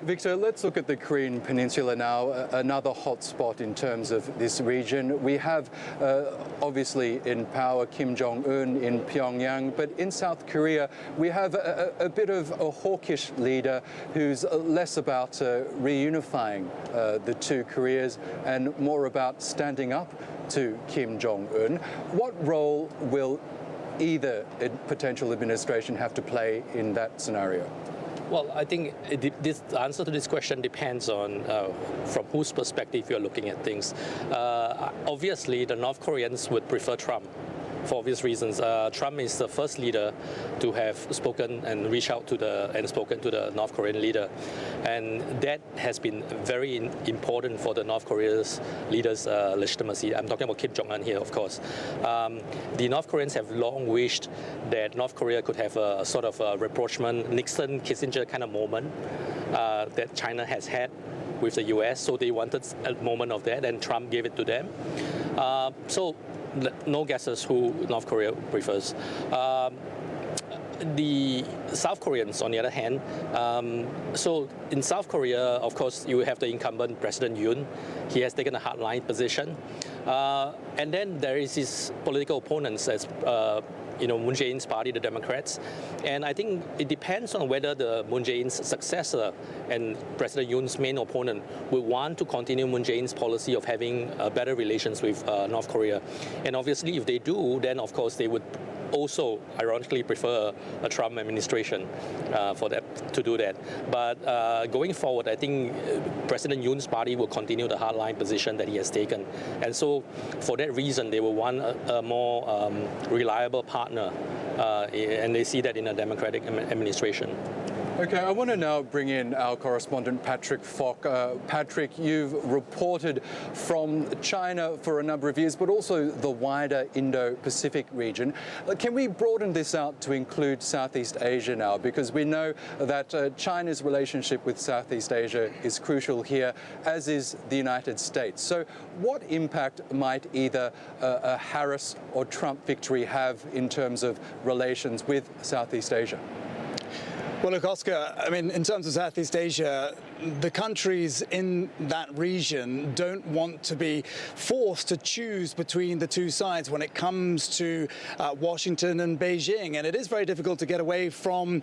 S9: Victor, let's look at the Korean Peninsula now, another hot spot in terms of this region. We have, obviously, in power Kim Jong-un in Pyongyang, but in South Korea, we have a bit of a hawkish leader who's less about reunifying the two Koreas and more about standing up to Kim Jong-un. What role will either potential administration have to play in that scenario?
S20: Well, I think the answer to this question depends on from whose perspective you're looking at things. Obviously, the North Koreans would prefer Trump. For obvious reasons. Trump is the first leader to have spoken and reached out to spoken to the North Korean leader. And that has been very important for the North Korea's leader's legitimacy. I'm talking about Kim Jong-un here, of course. The North Koreans have long wished that North Korea could have a sort of a rapprochement, Nixon-Kissinger kind of moment that China has had with the US. So they wanted a moment of that, and Trump gave it to them. So no guesses who North Korea prefers. The South Koreans, on the other hand, so in South Korea, of course, you have the incumbent President Yoon. He has taken a hardline position. And then there is his political opponents as Moon Jae-in's party, the Democrats. And I think it depends on whether the Moon Jae-in's successor and President Yoon's main opponent will want to continue Moon Jae-in's policy of having better relations with North Korea. And obviously, if they do, then of course they would also ironically prefer a Trump administration to do that. But going forward, I think President Yoon's party will continue the hardline position that he has taken. And so for that reason, they will want a more reliable partner, and they see that in a Democratic administration.
S9: Okay, I want to now bring in our correspondent, Patrick Fock. Patrick, you've reported from China for a number of years, but also the wider Indo-Pacific region. Can we broaden this out to include Southeast Asia now? Because we know that China's relationship with Southeast Asia is crucial here, as is the United States. So what impact might either a Harris or Trump victory have in terms of relations with Southeast Asia?
S13: Well, look, Oscar, I mean, in terms of Southeast Asia, the countries in that region don't want to be forced to choose between the two sides when it comes to Washington and Beijing. And it is very difficult to get away from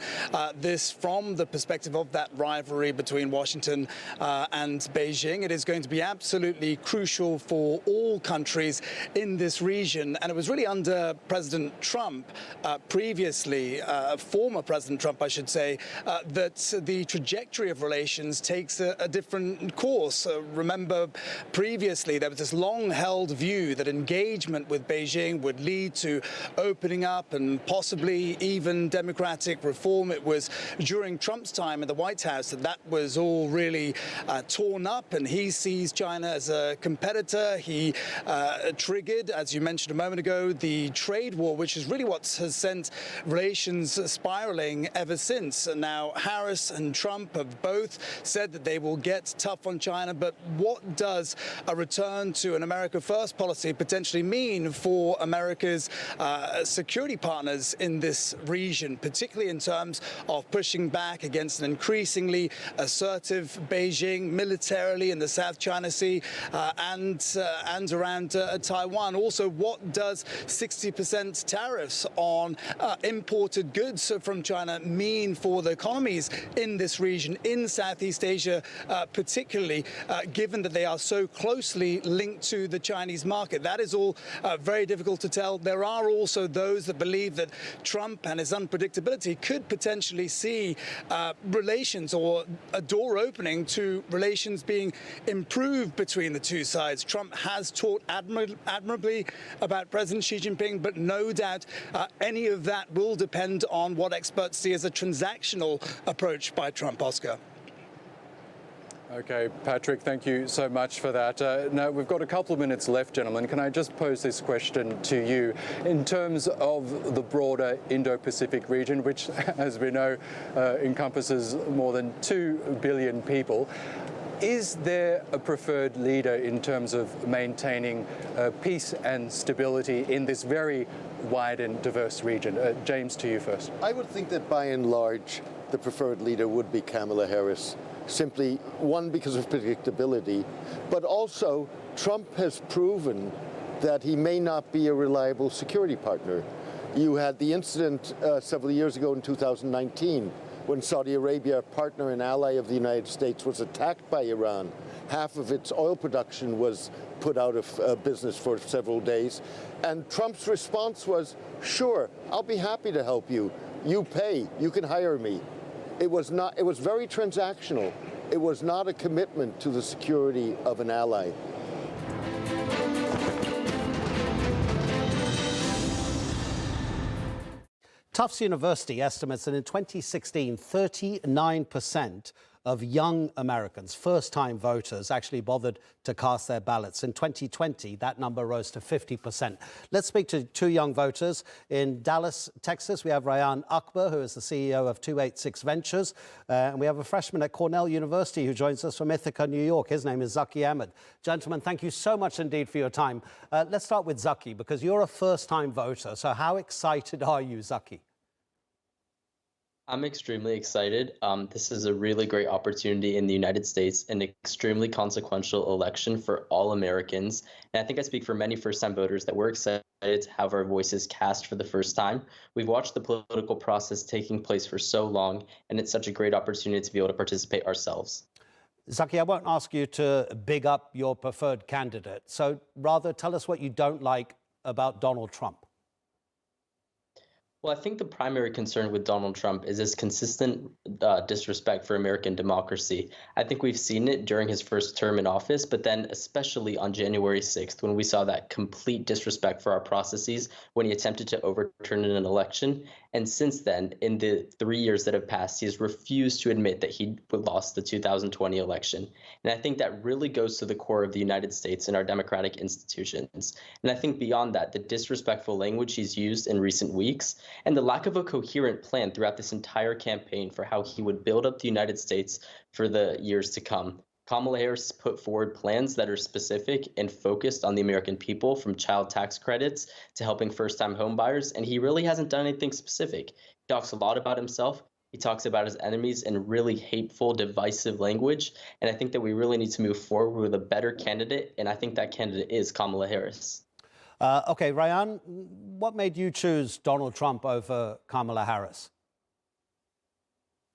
S13: this from the perspective of that rivalry between Washington and Beijing. It is going to be absolutely crucial for all countries in this region. And it was really under President Trump previously, former President Trump, I should say, that the trajectory of relations takes a different course. Remember, previously there was this long-held view that engagement with Beijing would lead to opening up and possibly even democratic reform. It was during Trump's time in the White House that was all really torn up, and he sees China as a competitor. He triggered, as you mentioned a moment ago, the trade war, which is really what has sent relations spiraling ever since. And now Harris and Trump have both said that they will get tough on China. But what does a return to an America First policy potentially mean for America's security partners in this region, particularly in terms of pushing back against an increasingly assertive Beijing militarily in the South China Sea and around Taiwan? Also, what does 60% tariffs on imported goods from China mean for the economies in this region, in Southeast Asia, particularly given that they are so closely linked to the Chinese market? That is all very difficult to tell. There are also those that believe that Trump and his unpredictability could potentially see relations or a door opening to relations being improved between the two sides. Trump has talked admirably about President Xi Jinping, but no doubt any of that will depend on what experts see as a transactional approach by Trump. Oscar.
S9: Okay, Patrick, thank you so much for that. Now, we've got a couple of minutes left, gentlemen. Can I just pose this question to you? In terms of the broader Indo-Pacific region, which, as we know, encompasses more than 2 billion people, is there a preferred leader in terms of maintaining peace and stability in this very wide and diverse region? James, to you first.
S19: I would think that by and large, the preferred leader would be Kamala Harris. simply, one, because of predictability, but also Trump has proven that he may not be a reliable security partner. You had the incident several years ago in 2019 when Saudi Arabia, a partner and ally of the United States, was attacked by Iran. Half of its oil production was put out of business for several days. And Trump's response was, sure, I'll be happy to help you. You pay, you can hire me. It was very transactional. It was not a commitment to the security of an ally.
S2: Tufts University estimates that in 2016, 39% of young Americans, first-time voters, actually bothered to cast their ballots. In 2020, that number rose to 50%. Let's speak to two young voters. In Dallas, Texas, we have Rayan Akbar, who is the CEO of 286 Ventures. And we have a freshman at Cornell University who joins us from Ithaca, New York. His name is Zaki Ahmed. Gentlemen, thank you so much indeed for your time. Let's start with Zaki, because you're a first-time voter. So how excited are you, Zaki?
S4: I'm extremely excited. This is a really great opportunity in the United States, an extremely consequential election for all Americans. And I think I speak for many first-time voters that we're excited to have our voices cast for the first time. We've watched the political process taking place for so long, and it's such a great opportunity to be able to participate ourselves.
S2: Zaki, I won't ask you to big up your preferred candidate. So rather, tell us what you don't like about Donald Trump.
S4: Well, I think the primary concern with Donald Trump is his consistent disrespect for American democracy. I think we've seen it during his first term in office, but then especially on January 6th, when we saw that complete disrespect for our processes when he attempted to overturn an election. And since then, in the 3 years that have passed, he has refused to admit that he lost the 2020 election. And I think that really goes to the core of the United States and our democratic institutions. And I think beyond that, the disrespectful language he's used in recent weeks and the lack of a coherent plan throughout this entire campaign for how he would build up the United States for the years to come. Kamala Harris put forward plans that are specific and focused on the American people, from child tax credits to helping first-time homebuyers, and he really hasn't done anything specific. He talks a lot about himself. He talks about his enemies in really hateful, divisive language, and I think that we really need to move forward with a better candidate, and I think that candidate is Kamala Harris.
S2: Okay, Rayan, what made you choose Donald Trump over Kamala Harris?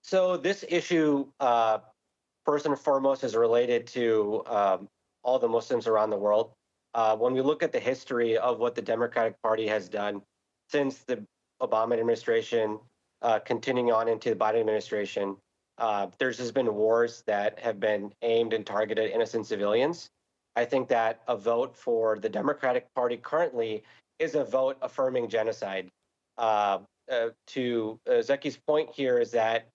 S22: So this issue, first and foremost, is related to all the Muslims around the world. When we look at the history of what the Democratic Party has done since the Obama administration, continuing on into the Biden administration, there's just been wars that have been aimed and targeted at innocent civilians. I think that a vote for the Democratic Party currently is a vote affirming genocide. To Zaki's point here is that,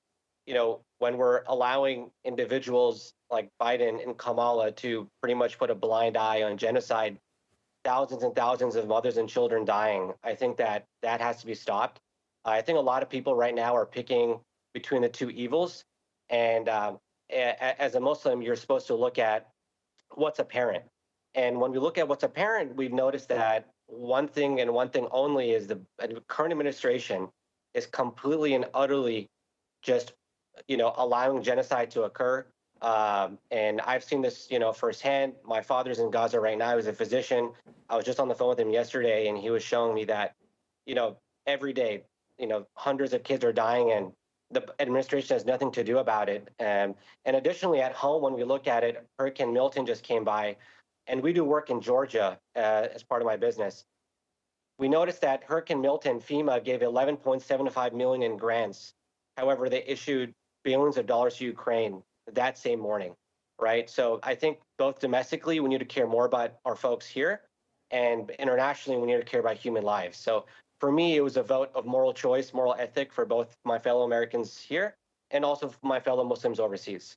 S22: you know, when we're allowing individuals like Biden and Kamala to pretty much put a blind eye on genocide, thousands and thousands of mothers and children dying, I think that that has to be stopped. I think a lot of people right now are picking between the two evils. And as a Muslim, you're supposed to look at what's apparent. And when we look at what's apparent, we've noticed that one thing and one thing only is the current administration is completely and utterly just, you know, allowing genocide to occur. And I've seen this, you know, firsthand. My father's in Gaza right now. He's a physician. I was just on the phone with him yesterday, and he was showing me that, you know, every day, you know, hundreds of kids are dying, and the administration has nothing to do about it. And additionally, at home, when we look at it, Hurricane Milton just came by, and we do work in Georgia as part of my business. We noticed that Hurricane Milton, FEMA gave $11.75 million in grants. However, they issued billions of dollars to Ukraine that same morning, right? So I think both domestically, we need to care more about our folks here, and internationally, we need to care about human lives. So for me, it was a vote of moral choice, moral ethic for both my fellow Americans here and also for my fellow Muslims overseas.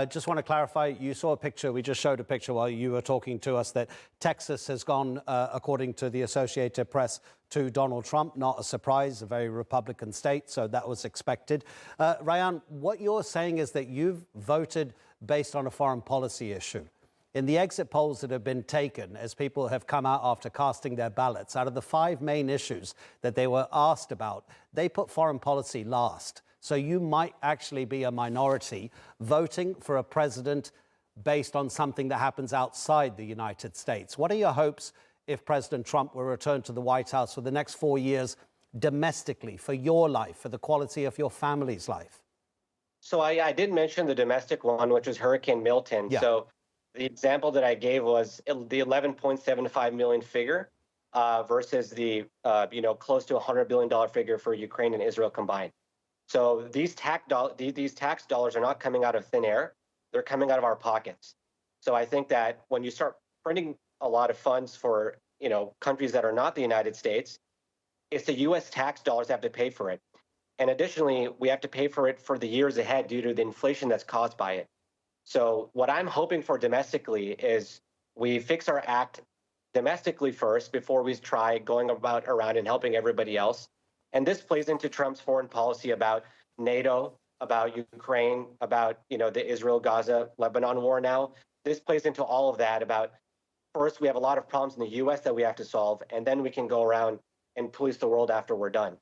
S2: Just want to clarify, you saw a picture, we just showed a picture while you were talking to us, that Texas has gone, according to the Associated Press, to Donald Trump. Not a surprise, a very Republican state, so that was expected. Rayan, what you're saying is that you've voted based on a foreign policy issue. In the exit polls that have been taken, as people have come out after casting their ballots, out of the 5 main issues that they were asked about, they put foreign policy last. So you might actually be a minority voting for a president based on something that happens outside the United States. What are your hopes if President Trump will return to the White House for the next 4 years domestically, for your life, for the quality of your family's life?
S22: So I did mention the domestic one, which was Hurricane Milton.
S2: Yeah.
S22: So the example that I gave was the 11.75 million figure versus the close to $100 billion figure for Ukraine and Israel combined. So these tax dollars are not coming out of thin air; they're coming out of our pockets. So I think that when you start printing a lot of funds for countries that are not the United States, it's the U.S. tax dollars that have to pay for it. And additionally, we have to pay for it for the years ahead due to the inflation that's caused by it. So what I'm hoping for domestically is we fix our act domestically first before we try going around and helping everybody else. And this plays into Trump's foreign policy about NATO, about Ukraine, about the Israel, Gaza, Lebanon war now. This plays into all of that about first we have a lot of problems in the U.S. that we have to solve, and then we can go around and police the world after we're done.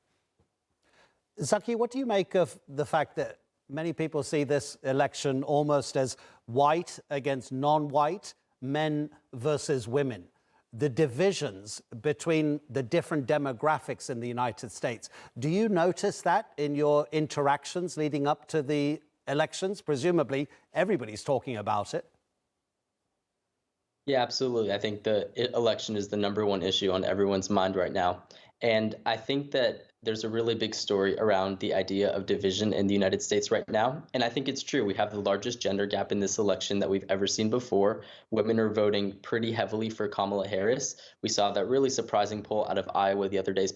S2: Zaki, what do you make of the fact that many people see this election almost as white against non-white, men versus women? The divisions between the different demographics in the United States. Do you notice that in your interactions leading up to the elections? Presumably, everybody's talking about it.
S4: Yeah, absolutely. I think the election is the #1 issue on everyone's mind right now. And I think that there's a really big story around the idea of division in the United States right now. And I think it's true. We have the largest gender gap in this election that we've ever seen before. Women are voting pretty heavily for Kamala Harris. We saw that really surprising poll out of Iowa the other day,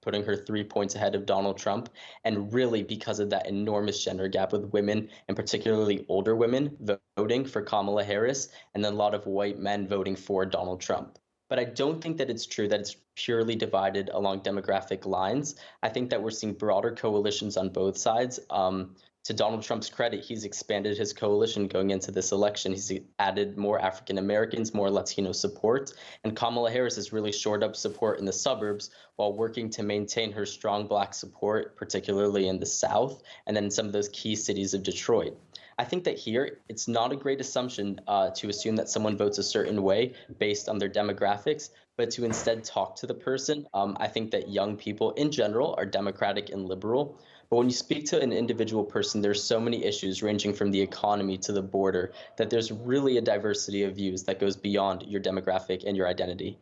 S4: putting her 3 points ahead of Donald Trump. And really because of that enormous gender gap with women, and particularly older women, voting for Kamala Harris, and then a lot of white men voting for Donald Trump. But I don't think that it's true that it's purely divided along demographic lines. I think that we're seeing broader coalitions on both sides. To Donald Trump's credit, he's expanded his coalition going into this election. He's added more African Americans, more Latino support. And Kamala Harris has really shored up support in the suburbs while working to maintain her strong Black support, particularly in the South, and then in some of those key cities of Detroit. I think that here, it's not a great assumption to assume that someone votes a certain way based on their demographics, but to instead talk to the person. I think that young people in general are democratic and liberal. But when you speak to an individual person, there's so many issues ranging from the economy to the border that there's really a diversity of views that goes beyond your demographic and your identity.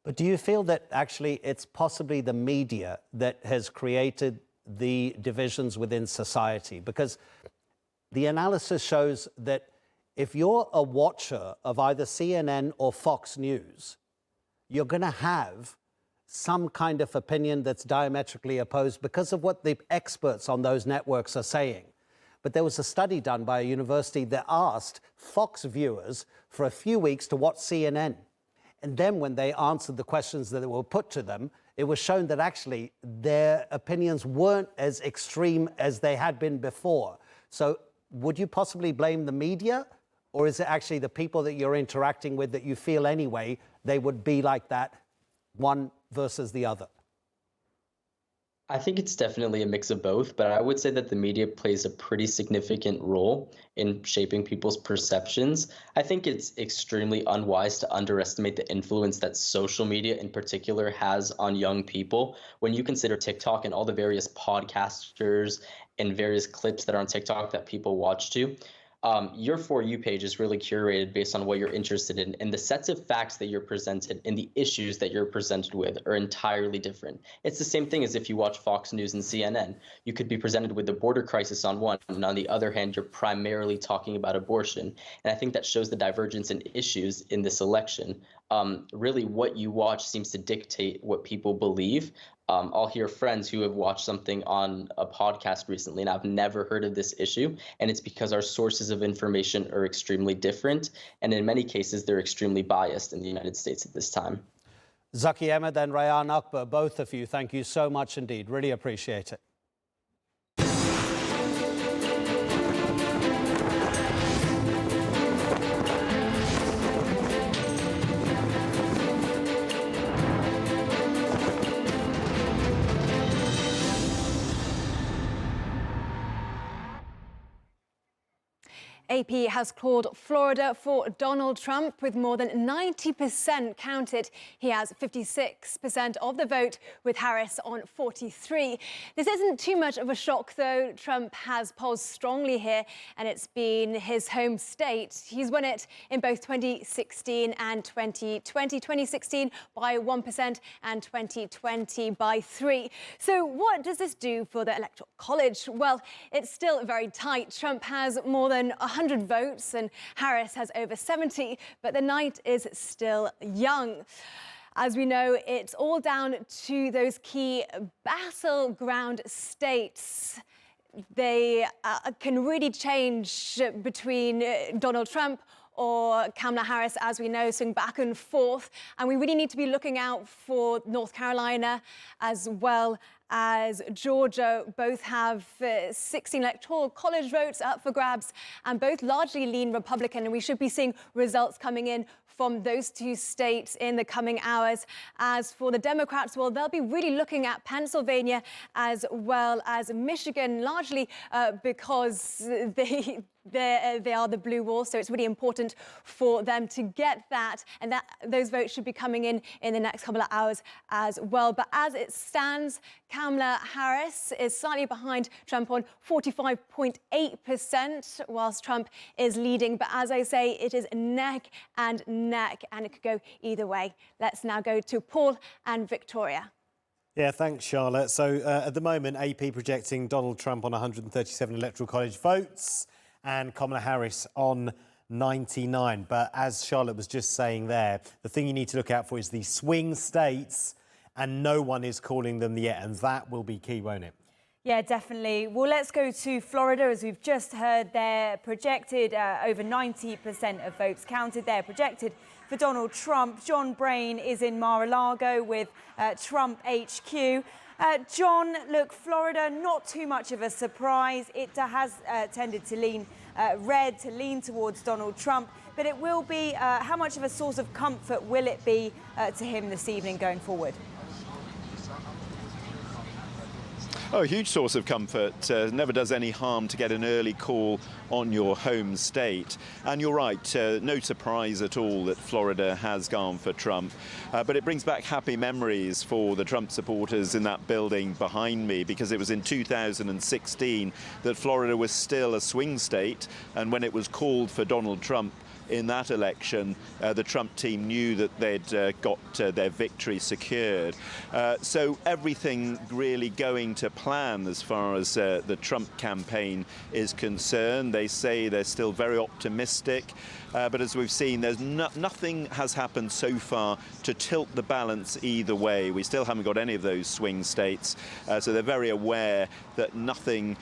S2: But do you feel that actually it's possibly the media that has created the divisions within society? Because the analysis shows that if you're a watcher of either CNN or Fox News, you're going to have some kind of opinion that's diametrically opposed because of what the experts on those networks are saying. But there was a study done by a university that asked Fox viewers for a few weeks to watch CNN. And then when they answered the questions that were put to them, it was shown that actually their opinions weren't as extreme as they had been before. So would you possibly blame the media? Or is it actually the people that you're interacting with that you feel anyway, they would be like that, one versus the other?
S4: I think it's definitely a mix of both, but I would say that the media plays a pretty significant role in shaping people's perceptions. I think it's extremely unwise to underestimate the influence that social media in particular has on young people. When you consider TikTok and all the various podcasters and various clips that are on TikTok that people watch to, your For You page is really curated based on what you're interested in, and the sets of facts that you're presented and the issues that you're presented with are entirely different. It's the same thing as if you watch Fox News and CNN. You could be presented with the border crisis on one, and on the other hand, you're primarily talking about abortion. And I think that shows the divergence in issues in this election. Really, what you watch seems to dictate what people believe. I'll hear friends who have watched something on a podcast recently, and I've never heard of this issue. And it's because our sources of information are extremely different. And in many cases, they're extremely biased in the United States at this time.
S2: Zaki Ahmed and Rayan Akbar, both of you, thank you so much indeed. Really appreciate it.
S7: AP has called Florida for Donald Trump with more than 90% counted. He has 56% of the vote, with Harris on 43%. This isn't too much of a shock, though. Trump has posed strongly here, and it's been his home state. He's won it in both 2016 and 2020. 2016 by 1% and 2020 by 3%. So what does this do for the Electoral College? Well, it's still very tight. Trump has more than 100 votes and Harris has over 70, but the night is still young. As we know, it's all down to those key battleground states. They can really change between Donald Trump or Kamala Harris, as we know, swing back and forth. And we really need to be looking out for North Carolina as well as Georgia. Both have 16 electoral college votes up for grabs and both largely lean Republican. And we should be seeing results coming in from those two states in the coming hours. As for the Democrats, well, they'll be really looking at Pennsylvania as well as Michigan, largely because they are the blue wall, so it's really important for them to get that, and those votes should be coming in the next couple of hours as well. But as it stands, Kamala Harris is slightly behind Trump on 45.8%, whilst Trump is leading. But as I say, it is neck and neck, and it could go either way. Let's now go to Paul and Victoria.
S8: Yeah, thanks, Charlotte. So at the moment, AP projecting Donald Trump on 137 Electoral College votes and Kamala Harris on 99. But as Charlotte was just saying there, the thing you need to look out for is the swing states, and no one is calling them yet, and that will be key, won't it?
S23: Yeah, definitely. Well, let's go to Florida. As we've just heard, they're projected over 90% of votes counted. They're projected for Donald Trump. John Brain is in Mar-a-Lago with Trump HQ. John, look, Florida, not too much of a surprise. It has tended to lean red, to lean towards Donald Trump. But it will be, how much of a source of comfort will it be to him this evening going forward?
S24: Oh, a huge source of comfort. Never does any harm to get an early call on your home state. And you're right, no surprise at all that Florida has gone for Trump. But it brings back happy memories for the Trump supporters in that building behind me, because it was in 2016 that Florida was still a swing state. And when it was called for Donald Trump in that election, the Trump team knew that they'd got their victory secured. So everything really going to plan as far as the Trump campaign is concerned. They say they're still very optimistic, but as we've seen, there's nothing has happened so far to tilt the balance either way. We still haven't got any of those swing states, so they're very aware that nothing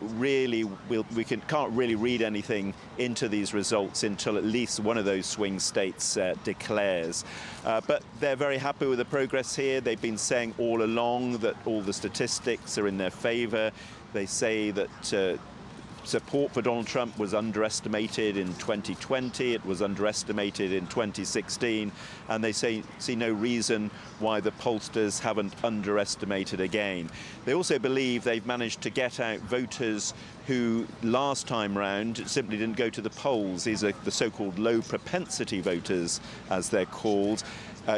S24: really can't really read anything into these results until at least one of those swing states declares. But they're very happy with the progress here. They've been saying all along that all the statistics are in their favor. They say that support for Donald Trump was underestimated in 2020, it was underestimated in 2016, and they see no reason why the pollsters haven't underestimated again. They also believe they've managed to get out voters who last time round simply didn't go to the polls. These are the so-called low propensity voters, as they're called.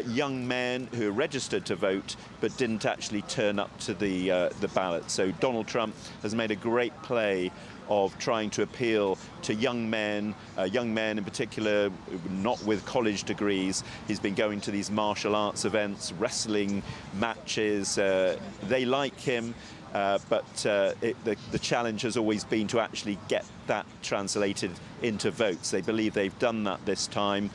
S24: Young men who are registered to vote but didn't actually turn up to the ballot. So Donald Trump has made a great play of trying to appeal to young men in particular, not with college degrees. He's been going to these martial arts events, wrestling matches. They like him, but the challenge has always been to actually get that translated into votes. They believe they've done that this time.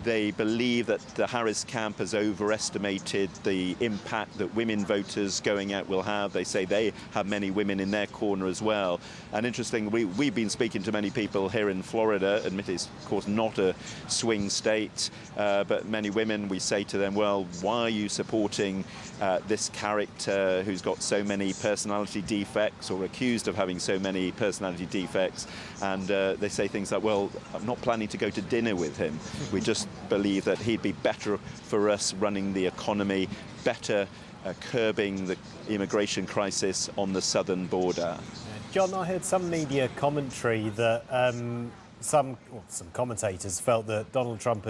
S24: They believe that the Harris camp has overestimated the impact that women voters going out will have. They say they have many women in their corner as well. And interestingly, we've been speaking to many people here in Florida. Admittedly, it's of course not a swing state, but many women, we say to them, well, why are you supporting this character who's got so many personality defects, or accused of having so many personality defects? And they say things like, well, I'm not planning to go to dinner with him. We just believe that he'd be better for us running the economy, better curbing the immigration crisis on the southern border.
S8: John, I heard some media commentary that some commentators felt that Donald Trump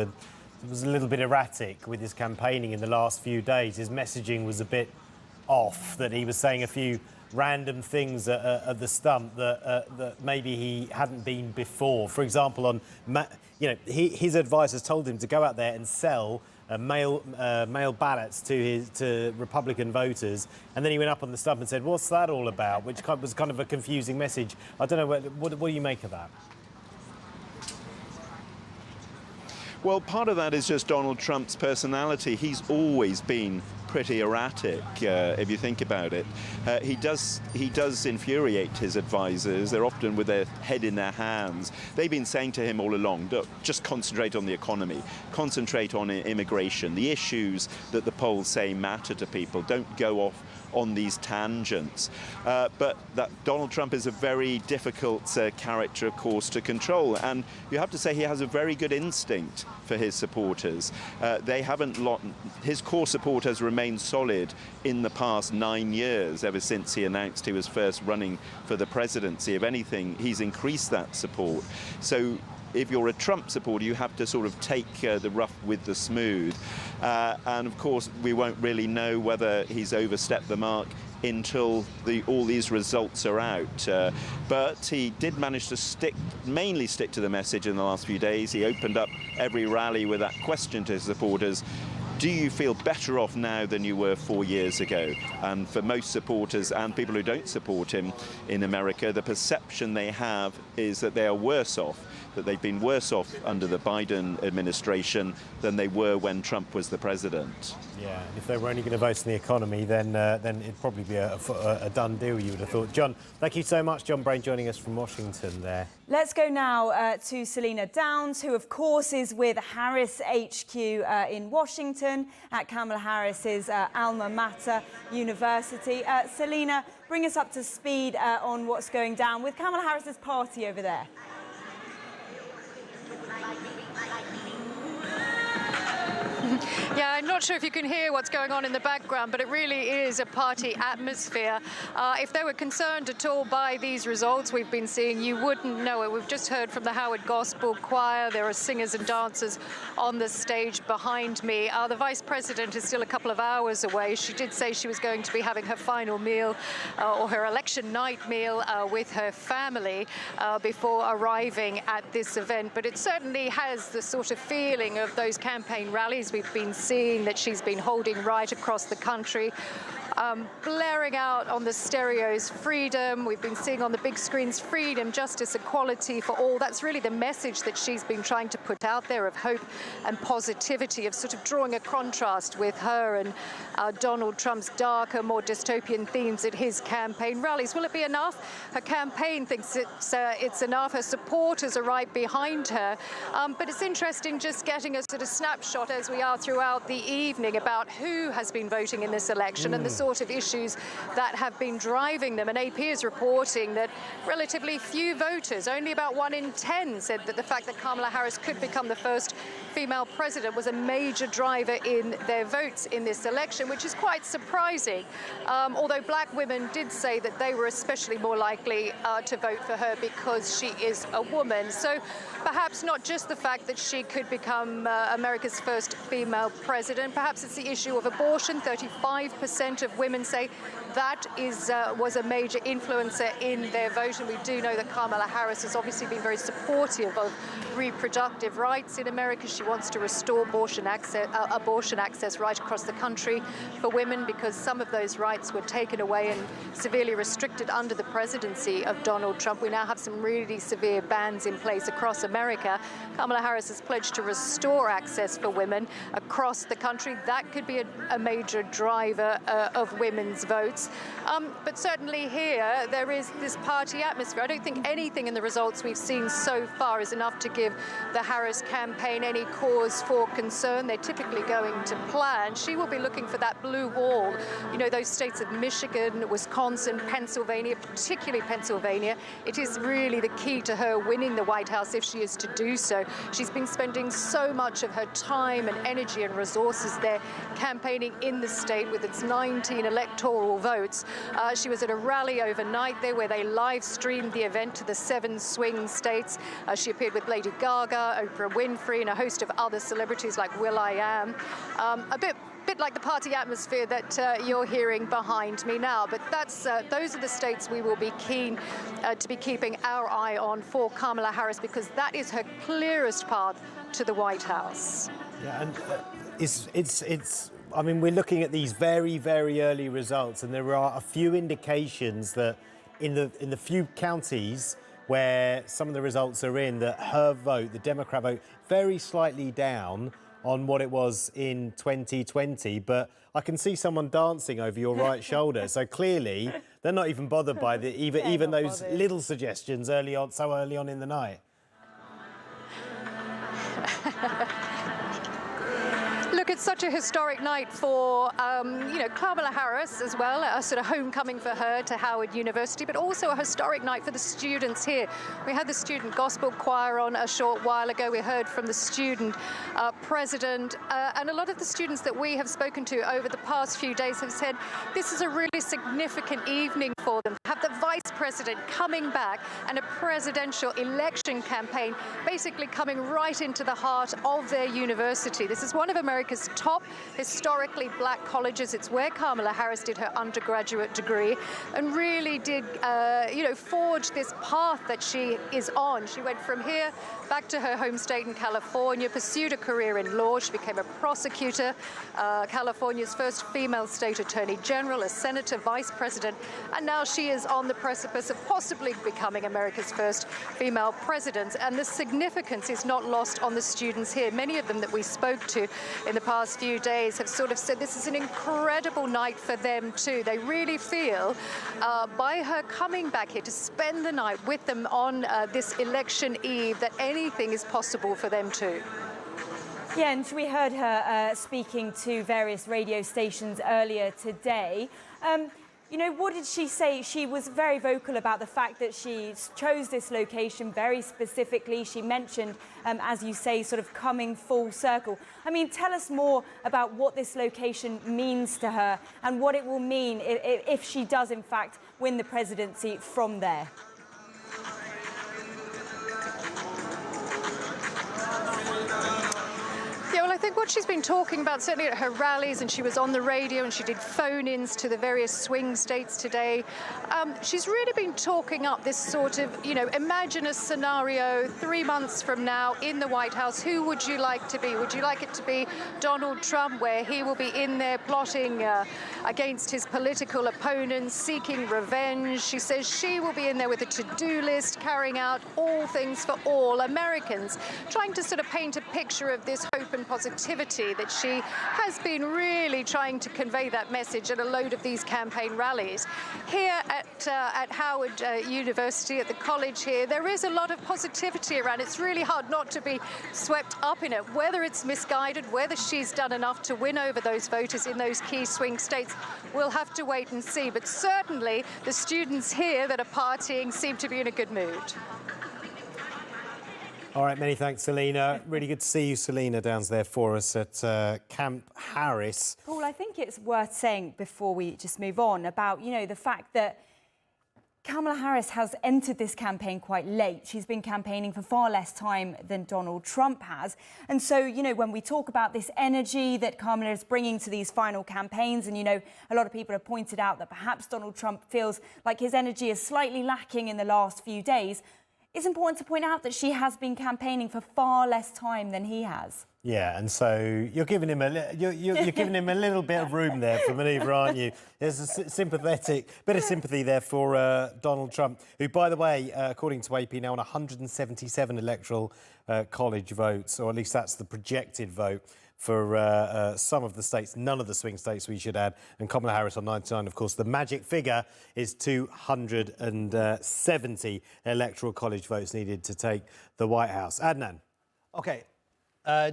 S8: was a little bit erratic with his campaigning in the last few days. His messaging was a bit off, that he was saying a few random things at the stump that maybe he hadn't been before. For example, his advisors told him to go out there and sell mail ballots to Republican voters, and then he went up on the stump and said, "What's that all about?" Which was kind of a confusing message. I don't know, what do you make of that?
S24: Well, part of that is just Donald Trump's personality. He's always been pretty erratic, if you think about it. He does infuriate his advisors. They're often with their head in their hands. They've been saying to him all along, just concentrate on the economy, concentrate on immigration, the issues that the polls say matter to people. Don't go off on these tangents. But that Donald Trump is a very difficult character, of course, to control. And you have to say he has a very good instinct for his supporters. His core support has remained solid in the past 9 years, ever since he announced he was first running for the presidency. If anything, he's increased that support. So if you're a Trump supporter, you have to sort of take the rough with the smooth. And of course, we won't really know whether he's overstepped the mark until all these results are out. But he did manage to mainly stick to the message in the last few days. He opened up every rally with that question to his supporters: do you feel better off now than you were 4 years ago? And for most supporters and people who don't support him in America, the perception they have is that they are worse off, that they've been worse off under the Biden administration than they were when Trump was the president.
S8: Yeah, and if they were only going to vote on the economy, then it'd probably be a done deal, you would have thought. John, thank you so much. John Brain joining us from Washington there.
S23: Let's go now to Selena Downs, who, of course, is with Harris HQ in Washington at Kamala Harris's alma mater university. Selena, bring us up to speed on what's going down with Kamala Harris's party over there.
S5: Yeah, I'm not sure if you can hear what's going on in the background, but it really is a party atmosphere. If they were concerned at all by these results we've been seeing, you wouldn't know it. We've just heard from the Howard Gospel Choir. There are singers and dancers on the stage behind me. The Vice President is still a couple of hours away. She did say she was going to be having her final meal or her election night meal with her family before arriving at this event. But it certainly has the sort of feeling of those campaign rallies we've been seeing that she's been holding right across the country. Blaring out on the stereos, freedom. We've been seeing on the big screens, freedom, justice, equality for all. That's really the message that she's been trying to put out there, of hope and positivity, of sort of drawing a contrast with her and Donald Trump's darker, more dystopian themes at his campaign rallies. Will it be enough? Her campaign thinks it's enough. Her supporters are right behind her. But it's interesting just getting a sort of snapshot as we are throughout the evening about who has been voting in this election and the sort of issues that have been driving them. And AP is reporting that relatively few voters, only about 1 in 10, said that the fact that Kamala Harris could become the first female president was a major driver in their votes in this election, which is quite surprising. Although black women did say that they were especially more likely to vote for her because she is a woman. So perhaps not just the fact that she could become America's first female president, perhaps it's the issue of abortion. 35% of women say that was a major influencer in their vote. And we do know that Kamala Harris has obviously been very supportive of reproductive rights in America. She wants to restore abortion access right across the country for women, because some of those rights were taken away and severely restricted under the presidency of Donald Trump. We now have some really severe bans in place across America. Kamala Harris has pledged to restore access for women across the country. That could be a major driver of women's votes. But certainly here, there is this party atmosphere. I don't think anything in the results we've seen so far is enough to give the Harris campaign any cause for concern. They're typically going to plan. She will be looking for that blue wall. You know, those states of Michigan, Wisconsin, Pennsylvania, particularly Pennsylvania. It is really the key to her winning the White House if she is to do so. She's been spending so much of her time and energy and resources there campaigning in the state with its 19 electoral votes. votes. She was at a rally overnight there where they live streamed the event to the 7 swing states. She appeared with Lady Gaga, Oprah Winfrey, and a host of other celebrities like will.i.am. A bit like the party atmosphere that you're hearing behind me now. But those are the states we will be keen to be keeping our eye on for Kamala Harris, because that is her clearest path to the White House.
S8: Yeah, and it's. I mean, we're looking at these very, very early results, and there are a few indications that in the few counties where some of the results are in, that her vote, the Democrat vote, very slightly down on what it was in 2020, but I can see someone dancing over your right shoulder. So clearly, they're not even bothered by even those little suggestions so early on in the night.
S5: Look, it's such a historic night for, Kamala Harris as well, a sort of homecoming for her to Howard University, but also a historic night for the students here. We had the student gospel choir on a short while ago. We heard from the student president, and a lot of the students that we have spoken to over the past few days have said this is a really significant evening for them. Have the vice president coming back and a presidential election campaign basically coming right into the heart of their university. This is one of America's top historically black colleges. It's where Kamala Harris did her undergraduate degree and really did, forge this path that she is on. She went from here back to her home state in California, pursued a career in law. She became a prosecutor, California's first female state attorney general, a senator, vice president, and now she is on the precipice of possibly becoming America's first female president. And the significance is not lost on the students here. Many of them that we spoke to in the past few days have sort of said this is an incredible night for them too. They really feel by her coming back here to spend the night with them on this election eve that anything is possible for them too.
S23: Yeah, and we heard her speaking to various radio stations earlier today. What did she say? She was very vocal about the fact that she chose this location very specifically. She mentioned, as you say, sort of coming full circle. I mean, tell us more about what this location means to her and what it will mean if she does, in fact, win the presidency from there.
S5: Yeah, well, I think what she's been talking about, certainly at her rallies, and she was on the radio and she did phone-ins to the various swing states today, she's really been talking up this sort of, imagine a scenario 3 months from now in the White House. Who would you like to be? Would you like it to be Donald Trump, where he will be in there plotting against his political opponents, seeking revenge? She says she will be in there with a to-do list, carrying out all things for all Americans, trying to sort of paint a picture of this hope and positivity that she has been really trying to convey that message at a load of these campaign rallies. Here at Howard University, at the college here, there is a lot of positivity around. It's really hard not to be swept up in it. Whether it's misguided, whether she's done enough to win over those voters in those key swing states, we'll have to wait and see. But certainly the students here that are partying seem to be in a good mood.
S8: All right, many thanks, Selena. Really good to see you, Selena, down there for us at Camp Harris.
S23: Paul, I think it's worth saying before we just move on about, the fact that Kamala Harris has entered this campaign quite late. She's been campaigning for far less time than Donald Trump has. And so, when we talk about this energy that Kamala is bringing to these final campaigns, and, a lot of people have pointed out that perhaps Donald Trump feels like his energy is slightly lacking in the last few days, it's important to point out that she has been campaigning for far less time than he has.
S8: Yeah, and so you're giving him you're giving him a little bit of room there for manoeuvre, aren't you? There's a sympathetic bit of sympathy there for Donald Trump, who, by the way, according to AP, now on 177 electoral college votes, or at least that's the projected vote for some of the states, none of the swing states, we should add, and Kamala Harris on 99. Of course, the magic figure is 270 electoral college votes needed to take the White House. Adnan.
S2: OK.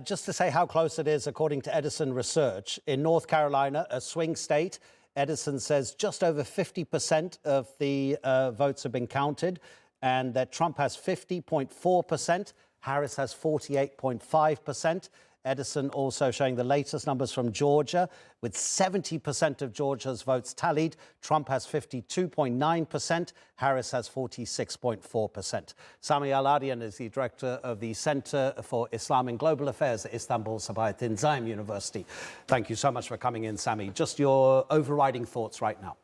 S2: Just to say how close it is, according to Edison Research, in North Carolina, a swing state, Edison says just over 50% of the votes have been counted, and that Trump has 50.4%, Harris has 48.5%. Edison also showing the latest numbers from Georgia, with 70% of Georgia's votes tallied. Trump has 52.9%, Harris has 46.4%. Sami Al-Adian is the director of the Center for Islam and Global Affairs at Istanbul Sabahattin Zaim University. Thank you so much for coming in, Sami. Just your overriding thoughts right now.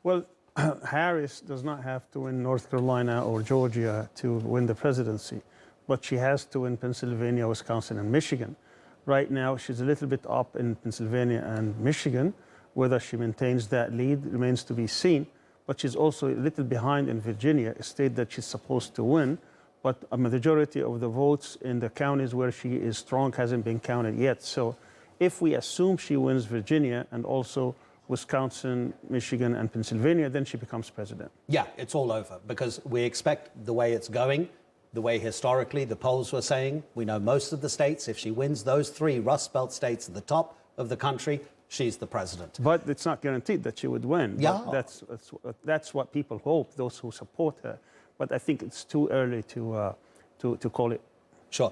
S15: Well, Harris does not have to win North Carolina or Georgia to win the presidency, but she has to win Pennsylvania, Wisconsin, and Michigan. Right now, she's a little bit up in Pennsylvania and Michigan. Whether she maintains that lead remains to be seen, but she's also a little behind in Virginia, a state that she's supposed to win, but a majority of the votes in the counties where she is strong hasn't been counted yet. So if we assume she wins Virginia and also Wisconsin, Michigan, and Pennsylvania, then she becomes president.
S2: Yeah, it's all over, because we expect the way it's going, the way historically the polls were saying, we know most of the states, if she wins those 3 Rust Belt states at the top of the country, she's the president.
S15: But it's not guaranteed that she would win.
S2: Yeah.
S15: That's what people hope, those who support her. But I think it's too early to call it.
S2: Sure.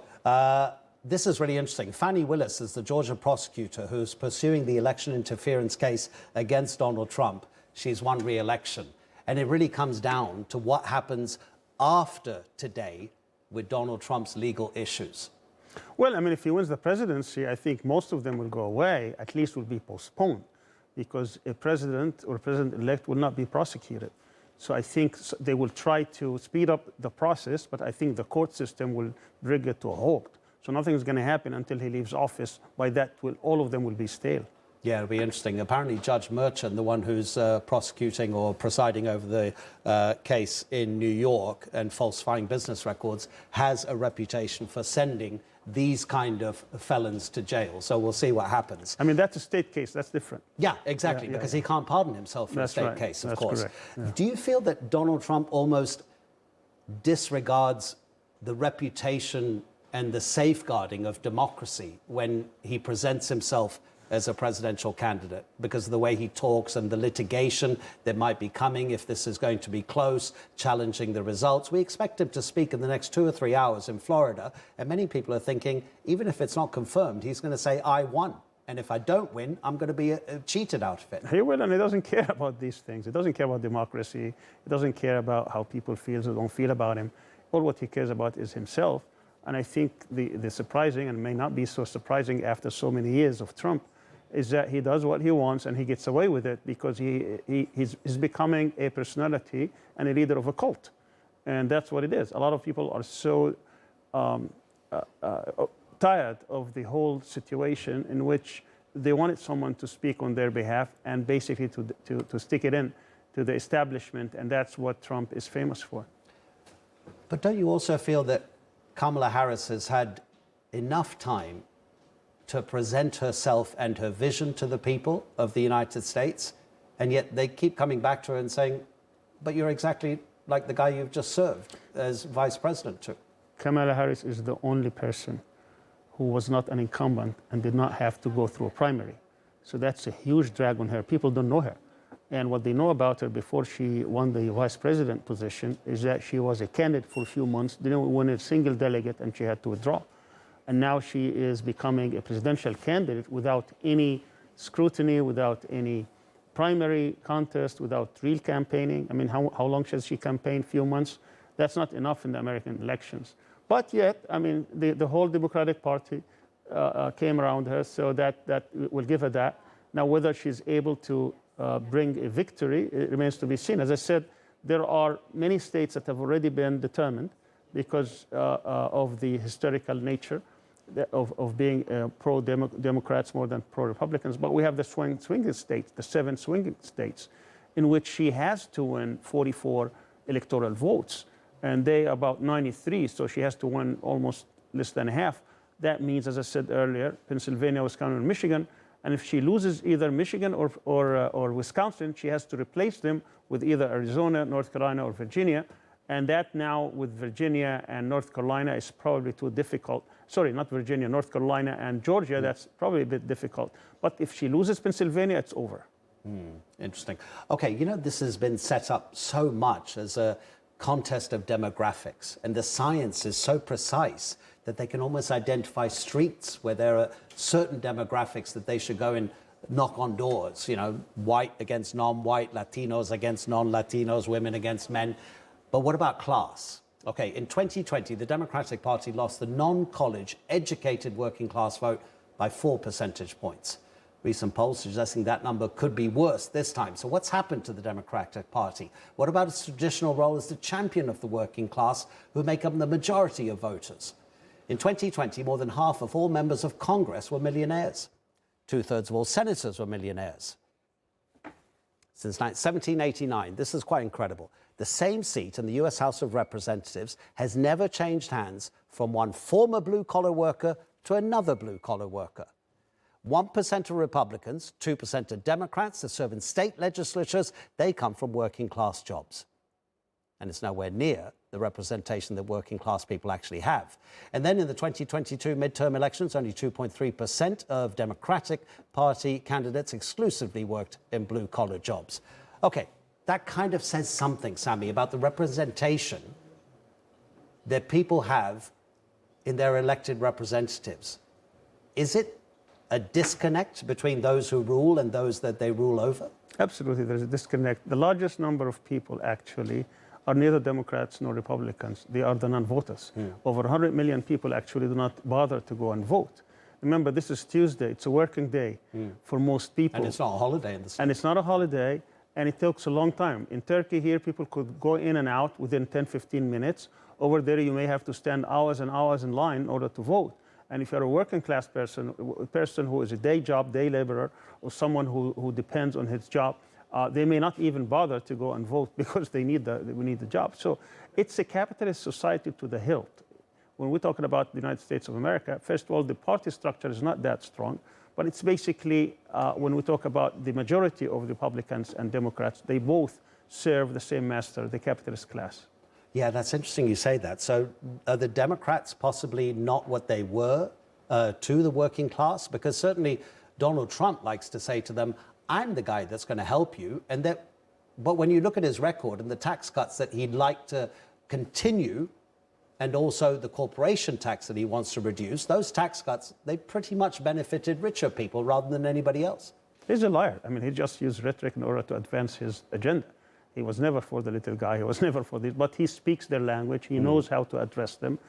S2: This is really interesting. Fani Willis is the Georgia prosecutor who's pursuing the election interference case against Donald Trump. She's won re-election. And it really comes down to what happens after today with Donald Trump's legal issues.
S15: Well, I mean, if he wins the presidency, I think most of them will go away, at least will be postponed, because a president or president-elect will not be prosecuted. So I think they will try to speed up the process, but I think the court system will bring it to a halt. So nothing is going to happen until he leaves office. By that, all of them will be stale.
S2: Yeah, it'll be interesting. Apparently, Judge Merchant, the one who's prosecuting or presiding over the case in New York and falsifying business records, has a reputation for sending these kind of felons to jail. So we'll see what happens.
S15: I mean, that's a state case. That's different.
S2: Yeah, exactly, because he can't pardon himself for a state case, of course.
S15: Correct. Yeah.
S2: Do you feel that Donald Trump almost disregards the reputation and the safeguarding of democracy when he presents himself as a presidential candidate, because of the way he talks and the litigation that might be coming if this is going to be close, challenging the results? We expect him to speak in the next 2 or 3 hours in Florida, and many people are thinking, even if it's not confirmed, he's going to say, I won. And if I don't win, I'm going to be cheated out of it.
S15: He will, and he doesn't care about these things. He doesn't care about democracy. He doesn't care about how people feel or don't feel about him. All what he cares about is himself. And I think the surprising, and may not be so surprising after so many years of Trump, is that he does what he wants and he gets away with it because he's becoming a personality and a leader of a cult. And that's what it is. A lot of people are so tired of the whole situation in which they wanted someone to speak on their behalf and basically to stick it in to the establishment. And that's what Trump is famous for.
S2: But don't you also feel that Kamala Harris has had enough time to present herself and her vision to the people of the United States, and yet they keep coming back to her and saying, but you're exactly like the guy you've just served as vice president too?
S15: Kamala Harris is the only person who was not an incumbent and did not have to go through a primary. So that's a huge drag on her. People don't know her. And what they know about her before she won the vice president position is that she was a candidate for a few months, didn't win a single delegate, and she had to withdraw. And now she is becoming a presidential candidate without any scrutiny, without any primary contest, without real campaigning. I mean, how long has she campaigned? Few months? That's not enough in the American elections. But yet, I mean, the whole Democratic Party came around her, so that will give her that. Now, whether she's able to bring a victory, it remains to be seen. As I said, there are many states that have already been determined because of the historical nature of being pro-Democrats more than pro-Republicans. But we have the swinging states, the 7 swinging states, in which she has to win 44 electoral votes. And they are about 93, so she has to win almost less than half. That means, as I said earlier, Pennsylvania, Wisconsin, and Michigan. And if she loses either Michigan or Wisconsin, she has to replace them with either Arizona, North Carolina, or Virginia. And that now with Virginia and North Carolina is probably too difficult. Sorry, not Virginia, North Carolina and Georgia, that's probably a bit difficult. But if she loses Pennsylvania, it's over.
S2: Interesting. Okay, you know, this has been set up so much as a contest of demographics, and the science is so precise that they can almost identify streets where there are certain demographics that they should go and knock on doors, you know, white against non-white, Latinos against non-Latinos, women against men. But what about class? Okay, in 2020, the Democratic Party lost the non-college educated working class vote by 4 percentage points. Recent polls suggesting that number could be worse this time. So what's happened to the Democratic Party? What about its traditional role as the champion of the working class, who make up the majority of voters? In 2020, more than half of all members of Congress were millionaires. 2/3 of all senators were millionaires. Since 1789, this is quite incredible, the same seat in the US House of Representatives has never changed hands from one former blue-collar worker to another blue-collar worker. 1% of Republicans, 2% of Democrats that serve in state legislatures, they come from working-class jobs. And it's nowhere near the representation that working-class people actually have. And then in the 2022 midterm elections, only 2.3% of Democratic Party candidates exclusively worked in blue-collar jobs. Okay, that kind of says something, Sammy, about the representation that people have in their elected representatives. Is it a disconnect between those who rule and those that they rule over?
S15: Absolutely, there's a disconnect. The largest number of people actually are neither Democrats nor Republicans. They are the non-voters. Over 100 million people actually do not bother to go and vote. Remember, this is Tuesday. It's a working day for most people.
S2: And it's not a holiday in the States.
S15: And it's not a holiday, and it takes a long time. In Turkey here, people could go in and out within 10, 15 minutes. Over there, you may have to stand hours and hours in line in order to vote. And if you're a working class person, a person who is a day job, day laborer, or someone who depends on his job, they may not even bother to go and vote because we need the job. So it's a capitalist society to the hilt. When we're talking about the United States of America, first of all, the party structure is not that strong, but it's basically, when we talk about the majority of Republicans and Democrats, they both serve the same master, the capitalist class.
S2: Yeah, that's interesting you say that. So are the Democrats possibly not what they were to the working class? Because certainly Donald Trump likes to say to them, I'm the guy that's going to help you. But when you look at his record and the tax cuts that he'd like to continue, and also the corporation tax that he wants to reduce, those tax cuts, they pretty much benefited richer people rather than anybody else.
S15: He's a liar. I mean, he just used rhetoric in order to advance his agenda. He was never for the little guy. He was never for this. But he speaks their language. He knows how to address them.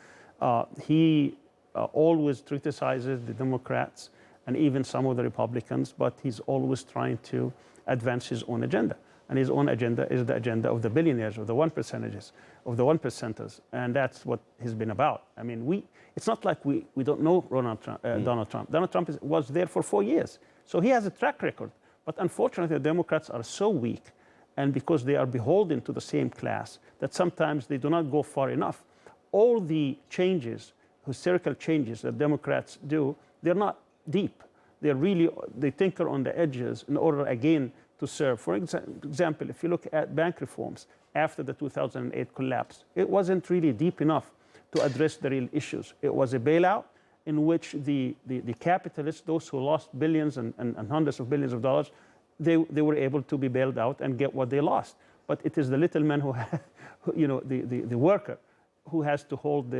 S15: He always criticizes the Democrats and even some of the Republicans, but he's always trying to advance his own agenda. And his own agenda is the agenda of the billionaires, of the 1%ers, of the 1%ers. And that's what he's been about. I mean, it's not like we don't know Donald Trump. Donald Trump was there for 4 years. So he has a track record. But unfortunately, the Democrats are so weak, and because they are beholden to the same class, that sometimes they do not go far enough. All the changes, hysterical changes that Democrats do, they're not deep. They tinker on the edges in order, again, to serve. For example, if you look at bank reforms after the 2008 collapse, it wasn't really deep enough to address the real issues. It was a bailout in which the capitalists, those who lost billions and hundreds of billions of dollars, they were able to be bailed out and get what they lost. But it is the little man the worker, who has to hold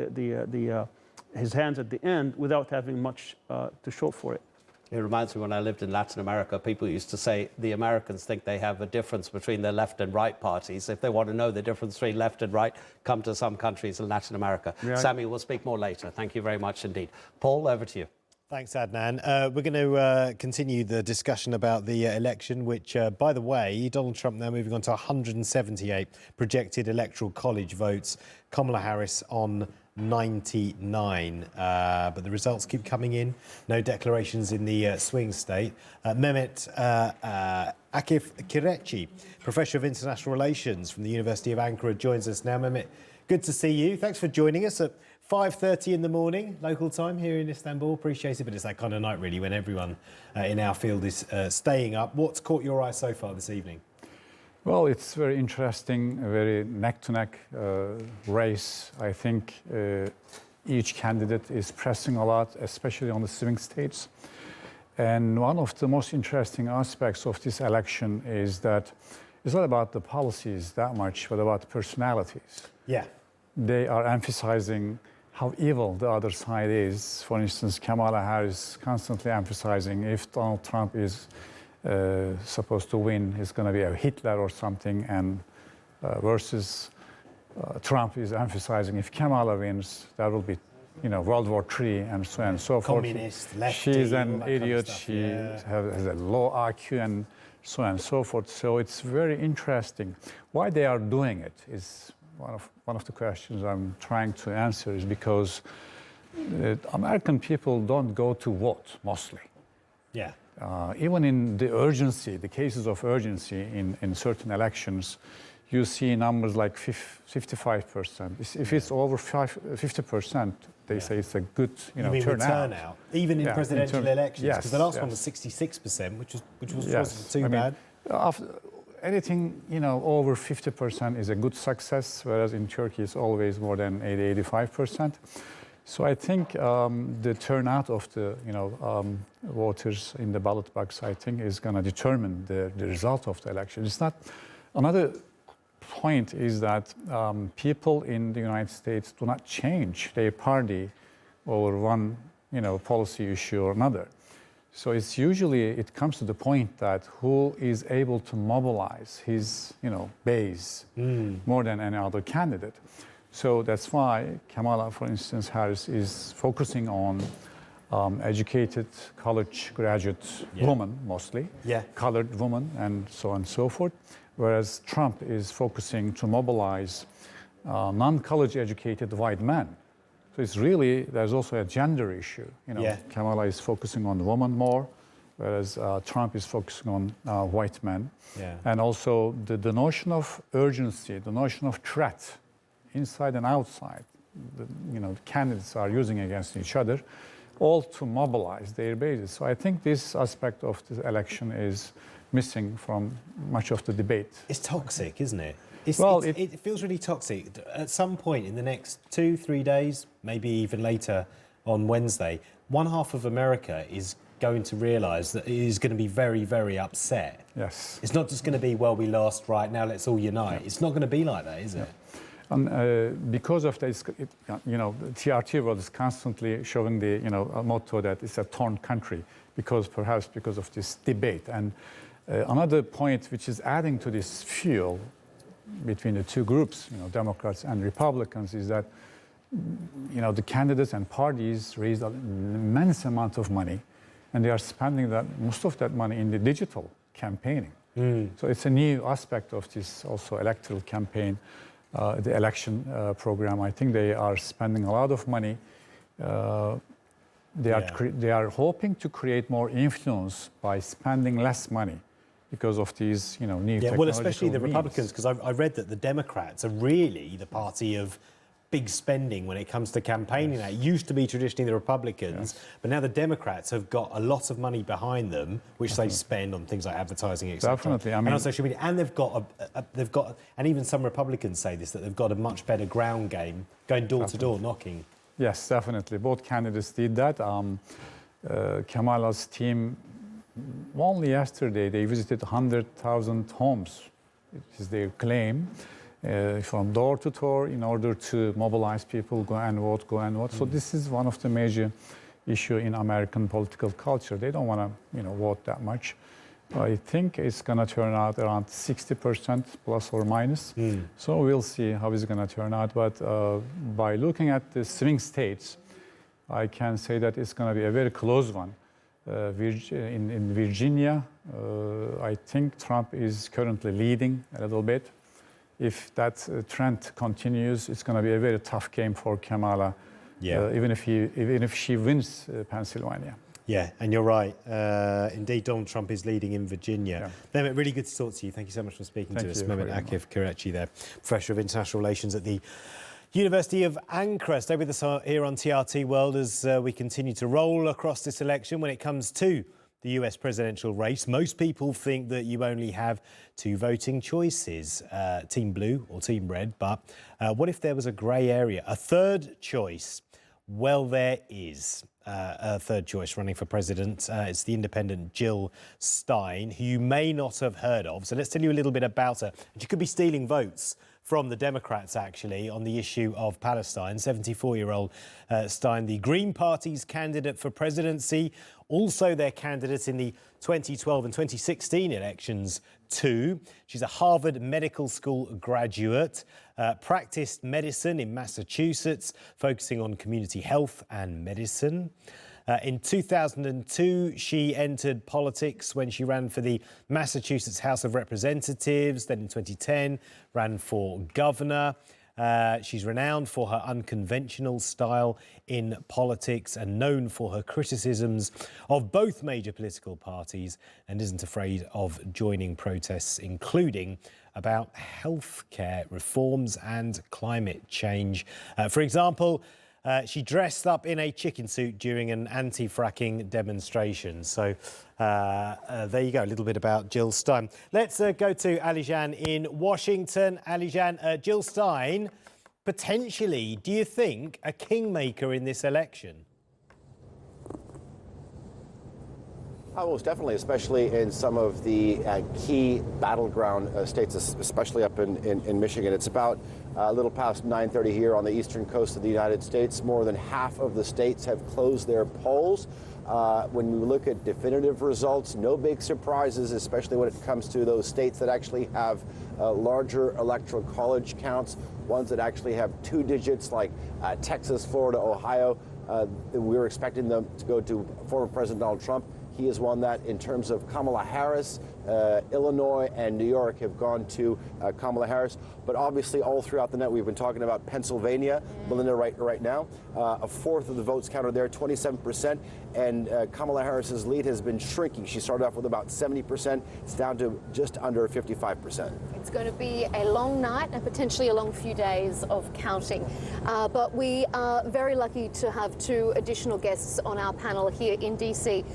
S15: his hands at the end without having much to show for it.
S2: It reminds me when I lived in Latin America, people used to say the Americans think they have a difference between their left and right parties. If they want to know the difference between left and right, come to some countries in Latin America. Yeah. Sammy, we'll speak more later. Thank you very much indeed. Paul, over to you.
S8: Thanks, Adnan. We're going to continue the discussion about the election, which, by the way, Donald Trump now moving on to 178 projected electoral college votes. Kamala Harris on 99. But the results keep coming in. No declarations in the swing state. Mehmet Akif Kirechi, Professor of International Relations from the University of Ankara, joins us now. Mehmet, good to see you. Thanks for joining us at 5:30 in the morning, local time here in Istanbul. Appreciate it, but it's that kind of night, really, when everyone in our field is staying up. What's caught your eye so far this evening?
S16: Well, it's very interesting, a very neck-to-neck race. I think each candidate is pressing a lot, especially on the swing states. And one of the most interesting aspects of this election is that it's not about the policies that much, but about personalities.
S8: Yeah.
S16: They are emphasizing how evil the other side is. For instance, Kamala Harris constantly emphasizing if Donald Trump is supposed to win, he's going to be a Hitler or something, and versus Trump is emphasizing if Kamala wins, that will be, World War III and so on and so forth.
S8: Communist, lefty,
S16: she's an
S8: all that
S16: idiot.
S8: kind of stuff.
S16: She has a low IQ and so on and so forth. So it's very interesting. Why they are doing it is one of the questions I'm trying to answer, is because American people don't go to vote mostly.
S8: Yeah.
S16: Even in the urgency, the cases of urgency in certain elections, you see numbers like 55%. If it's over 50%, they say it's a good
S8: You mean
S16: turnout.
S8: turnout, even in presidential elections, because
S16: yes,
S8: the last
S16: yes.
S8: one was 66%, which wasn't
S16: Yes.
S8: too bad.
S16: Anything over 50% is a good success, whereas in Turkey it's always more than 85%. So I think the turnout of the voters in the ballot box, I think, is going to determine the result of the election. It's not. Another point is that people in the United States do not change their party over one policy issue or another. So it's usually, it comes to the point that who is able to mobilize his base more than any other candidate. So that's why Kamala, for instance, Harris is focusing on educated college graduate women mostly, colored women and so on and so forth, whereas Trump is focusing to mobilize non-college educated white men. So it's really, there's also a gender issue. Kamala is focusing on women more, whereas Trump is focusing on white men. And also the notion of urgency, the notion of threat, inside and outside, the candidates are using against each other, all to mobilize their bases. So I think this aspect of the election is missing from much of the debate.
S8: It's toxic, isn't it? It feels really toxic. At some point in the next 2-3 days, maybe even later on Wednesday, one half of America is going to realise that it is going to be very, very upset.
S16: Yes.
S8: It's not just going to be, well, we lost, right, now let's all unite. It's not going to be like that, is it?
S16: And because of this, the TRT World is constantly showing the motto that it's a torn country, perhaps because of this debate. And another point which is adding to this fuel between the two groups, Democrats and Republicans, is that the candidates and parties raised an immense amount of money, and they are spending most of that money in the digital campaigning. So it's a new aspect of this also electoral campaign. The election program, I think they are spending a lot of money. They are hoping to create more influence by spending less money because of these, new technological
S8: well, especially the
S16: means.
S8: Republicans, because I read that the Democrats are really the party of big spending when it comes to campaigning. It used to be traditionally the Republicans, but now the Democrats have got a lot of money behind them, which they spend on things like advertising, etc.
S16: Definitely,
S8: and on social media. And they've got and even some Republicans say this, that they've got a much better ground game, going door to door, knocking.
S16: Yes, definitely. Both candidates did that. Kamala's team, only yesterday, they visited 100,000 homes, which is their claim. From door to door in order to mobilize people, go and vote. So this is one of the major issues in American political culture. They don't want to, vote that much. I think it's going to turn out around 60% plus or minus. So we'll see how it's going to turn out. But by looking at the swing states, I can say that it's going to be a very close one. In Virginia, I think Trump is currently leading a little bit. If that trend continues, it's going to be a very tough game for Kamala, even if she wins Pennsylvania.
S8: Yeah, and you're right. Indeed, Donald Trump is leading in Virginia. Mehmet, really good to talk to you. Thank you so much for speaking to us. Mehmet Akif Karachi there, Professor of International Relations at the University of Ankara. Stay with us here on TRT World as we continue to roll across this election. When it comes to the US presidential race, most people think that you only have two voting choices, Team Blue or Team Red. But what if there was a grey area, a third choice? Well, there is a third choice running for president. It's the independent Jill Stein, who you may not have heard of. So let's tell you a little bit about her. She could be stealing votes from the Democrats, actually, on the issue of Palestine. 74-year-old Stein, the Green Party's candidate for presidency, also their candidate in the 2012 and 2016 elections too. She's a Harvard Medical School graduate, practiced medicine in Massachusetts, focusing on community health and medicine. In 2002, she entered politics when she ran for the Massachusetts House of Representatives. Then in 2010, ran for governor. She's renowned for her unconventional style in politics and known for her criticisms of both major political parties, and isn't afraid of joining protests, including about healthcare reforms and climate change. For example, she dressed up in a chicken suit during an anti-fracking demonstration. So there you go, a little bit about Jill Stein. Let's go to Alijan in Washington. Alijan, Jill Stein, potentially, do you think, a kingmaker in this election?
S1: Most definitely, especially in some of the key battleground states, especially up in Michigan. It's about a little past 9:30 here on the eastern coast of the United States. More than half of the states have closed their polls. When we look at definitive results, no big surprises, especially when it comes to those states that actually have larger electoral college counts, ones that actually have 2 digits like Texas, Florida, Ohio. We're expecting them to go to former President Donald Trump. He has won that. In terms of Kamala Harris, Illinois and New York have gone to Kamala Harris. But obviously all throughout the net, we've been talking about Pennsylvania, Melinda, right now. A fourth of the votes counted there, 27%. And Kamala Harris's lead has been shrinking. She started off with about 70%. It's down to just under 55%.
S17: It's going to be a long night and potentially a long few days of counting. But we are very lucky to have 2 additional guests on our panel here in DC.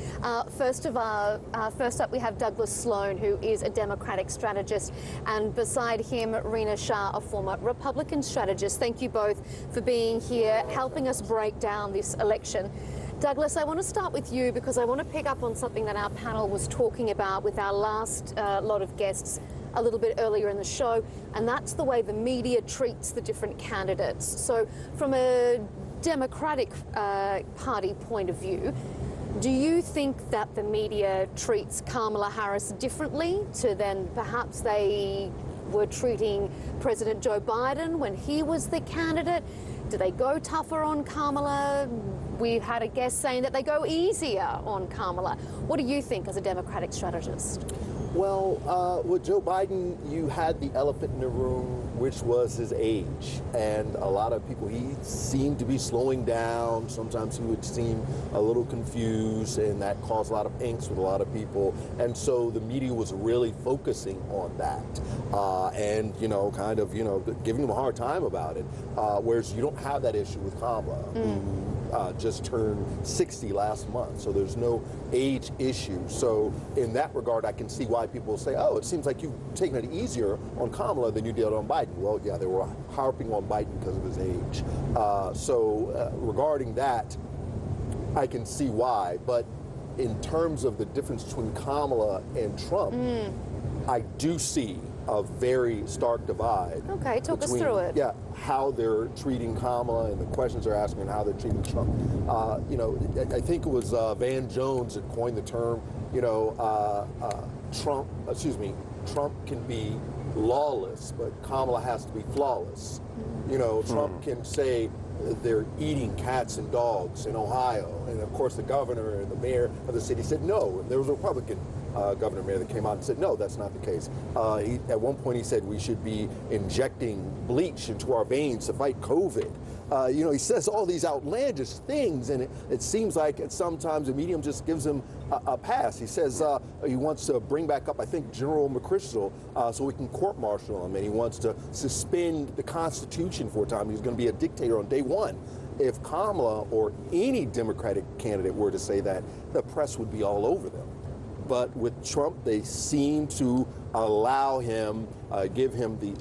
S17: First up, we have Douglas Sloan, who is a Democratic strategist, and beside him, Rena Shah, a former Republican strategist. Thank you both for being here, helping us break down this election. Douglas, I want to start with you because I want to pick up on something that our panel was talking about with our last lot of guests a little bit earlier in the show, and that's the way the media treats the different candidates. So from a Democratic Party point of view, do you think that the media treats Kamala Harris differently to than perhaps they were treating President Joe Biden when he was the candidate? Do they go tougher on Kamala? We've had a guest saying that they go easier on Kamala. What do you think as a Democratic strategist?
S18: Well, with Joe Biden, you had the elephant in the room, which was his age. And a lot of people, he seemed to be slowing down. Sometimes he would seem a little confused, and that caused a lot of angst with a lot of people. And so the media was really focusing on that and, kind of, giving him a hard time about it. Whereas you don't have that issue with Kamala, who just turned 60 last month. So there's no age issue. So in that regard, I can see why people say, oh, it seems like you've taken it easier on Kamala than you did on Biden. Well, yeah, they were harping on Biden because of his age. So regarding that, I can see why. But in terms of the difference between Kamala and Trump, I do see a very stark divide.
S17: Okay, talk us through it.
S18: Yeah, how they're treating Kamala and the questions they're asking and how they're treating Trump. I think it was Van Jones that coined the term, Trump can be lawless, but Kamala has to be flawless. Trump can say they're eating cats and dogs in Ohio. And of course the governor and the mayor of the city said no. And there was a Republican governor mayor that came out and said, no, that's not the case. At one point he said we should be injecting bleach into our veins to fight COVID. He says all these outlandish things, and it seems like sometimes the medium just gives him a pass. He says he wants to bring back up, I think, General McChrystal so we can court-martial him, and he wants to suspend the Constitution for a time. He's going to be a dictator on day one. If Kamala or any Democratic candidate were to say that, the press would be all over them. But with Trump, they seem to allow him, give him the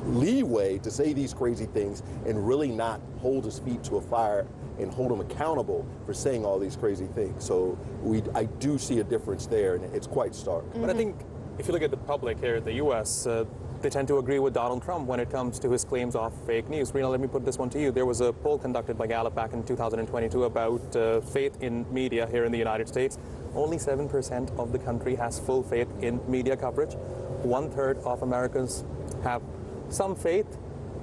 S18: leeway to say these crazy things and really not hold his feet to a fire and hold him accountable for saying all these crazy things. So I do see a difference there, and it's quite stark.
S21: But I think if you look at the public here in the U.S.,
S6: they tend to agree with Donald Trump when it comes to his claims of fake news. Rina, let me put this one to you. There was a poll conducted by Gallup back in 2022 about faith in media here in the United States. Only 7% of the country has full faith in media coverage. 1/3 of Americans have some faith,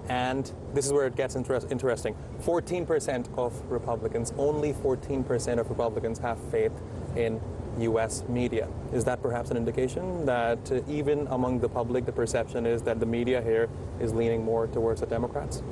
S6: and this is where it gets interesting. 14% of Republicans, only 14% of Republicans have faith in U.S. media. Is that perhaps an indication that even among the public, the perception is that the media here is leaning more towards the Democrats?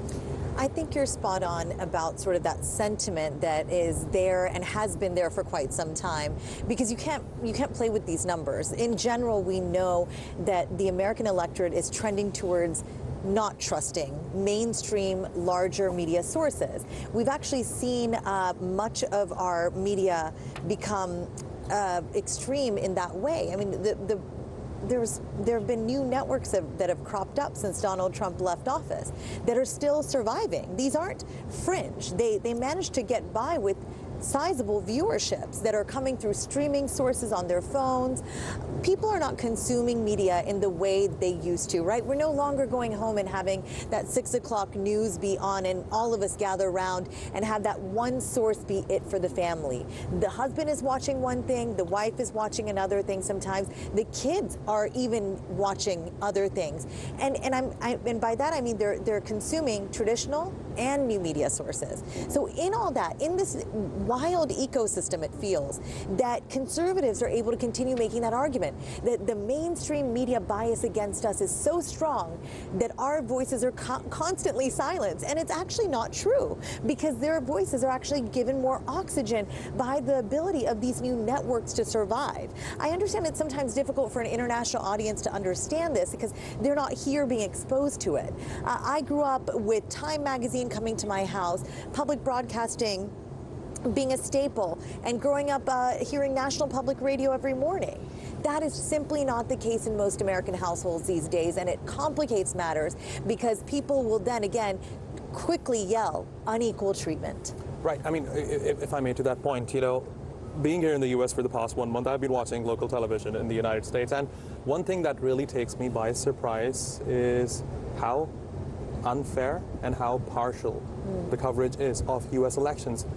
S10: I think you're spot on about sort of that sentiment that is there and has been there for quite some time, because you can't play with these numbers. In general, we know that the American electorate is trending towards not trusting mainstream, larger media sources. We've actually seen much of our media become extreme in that way. I mean, there have been new networks that have cropped up since Donald Trump left office that are still surviving. These aren't fringe. They managed to get by with sizable viewerships that are coming through streaming sources on their phones. People are not consuming media in the way they used to, right? We're no longer going home and having that 6 o'clock news be on and all of us gather around and have that one source be it for the family. The husband is watching one thing, the wife is watching another thing sometimes. The kids are even watching other things. And by that I mean they're consuming traditional and new media sources. So in all that, in this wild ecosystem, it feels that conservatives are able to continue making that argument that the mainstream media bias against us is so strong that our voices are constantly silenced. And it's actually not true, because their voices are actually given more oxygen by the ability of these new networks to survive. I understand it's sometimes difficult for an international audience to understand this because they're not here being exposed to it. I grew up with Time magazine coming to my house, public broadcasting being a staple, and growing up hearing National Public Radio every morning. That is simply not the case in most American households these days, and it complicates matters because people will then again quickly yell unequal treatment.
S6: Right. I mean, if I may, to that point, you know, being here in the U.S. for the past 1 month, I've been watching local television in the United States, and one thing that really takes me by surprise is how unfair and how partial the coverage is of U.S. elections.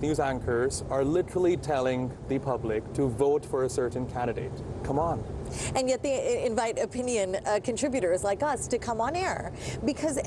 S6: News anchors are literally telling the public to vote for a certain candidate. Come on.
S10: And yet they invite opinion contributors like us to come on air. Because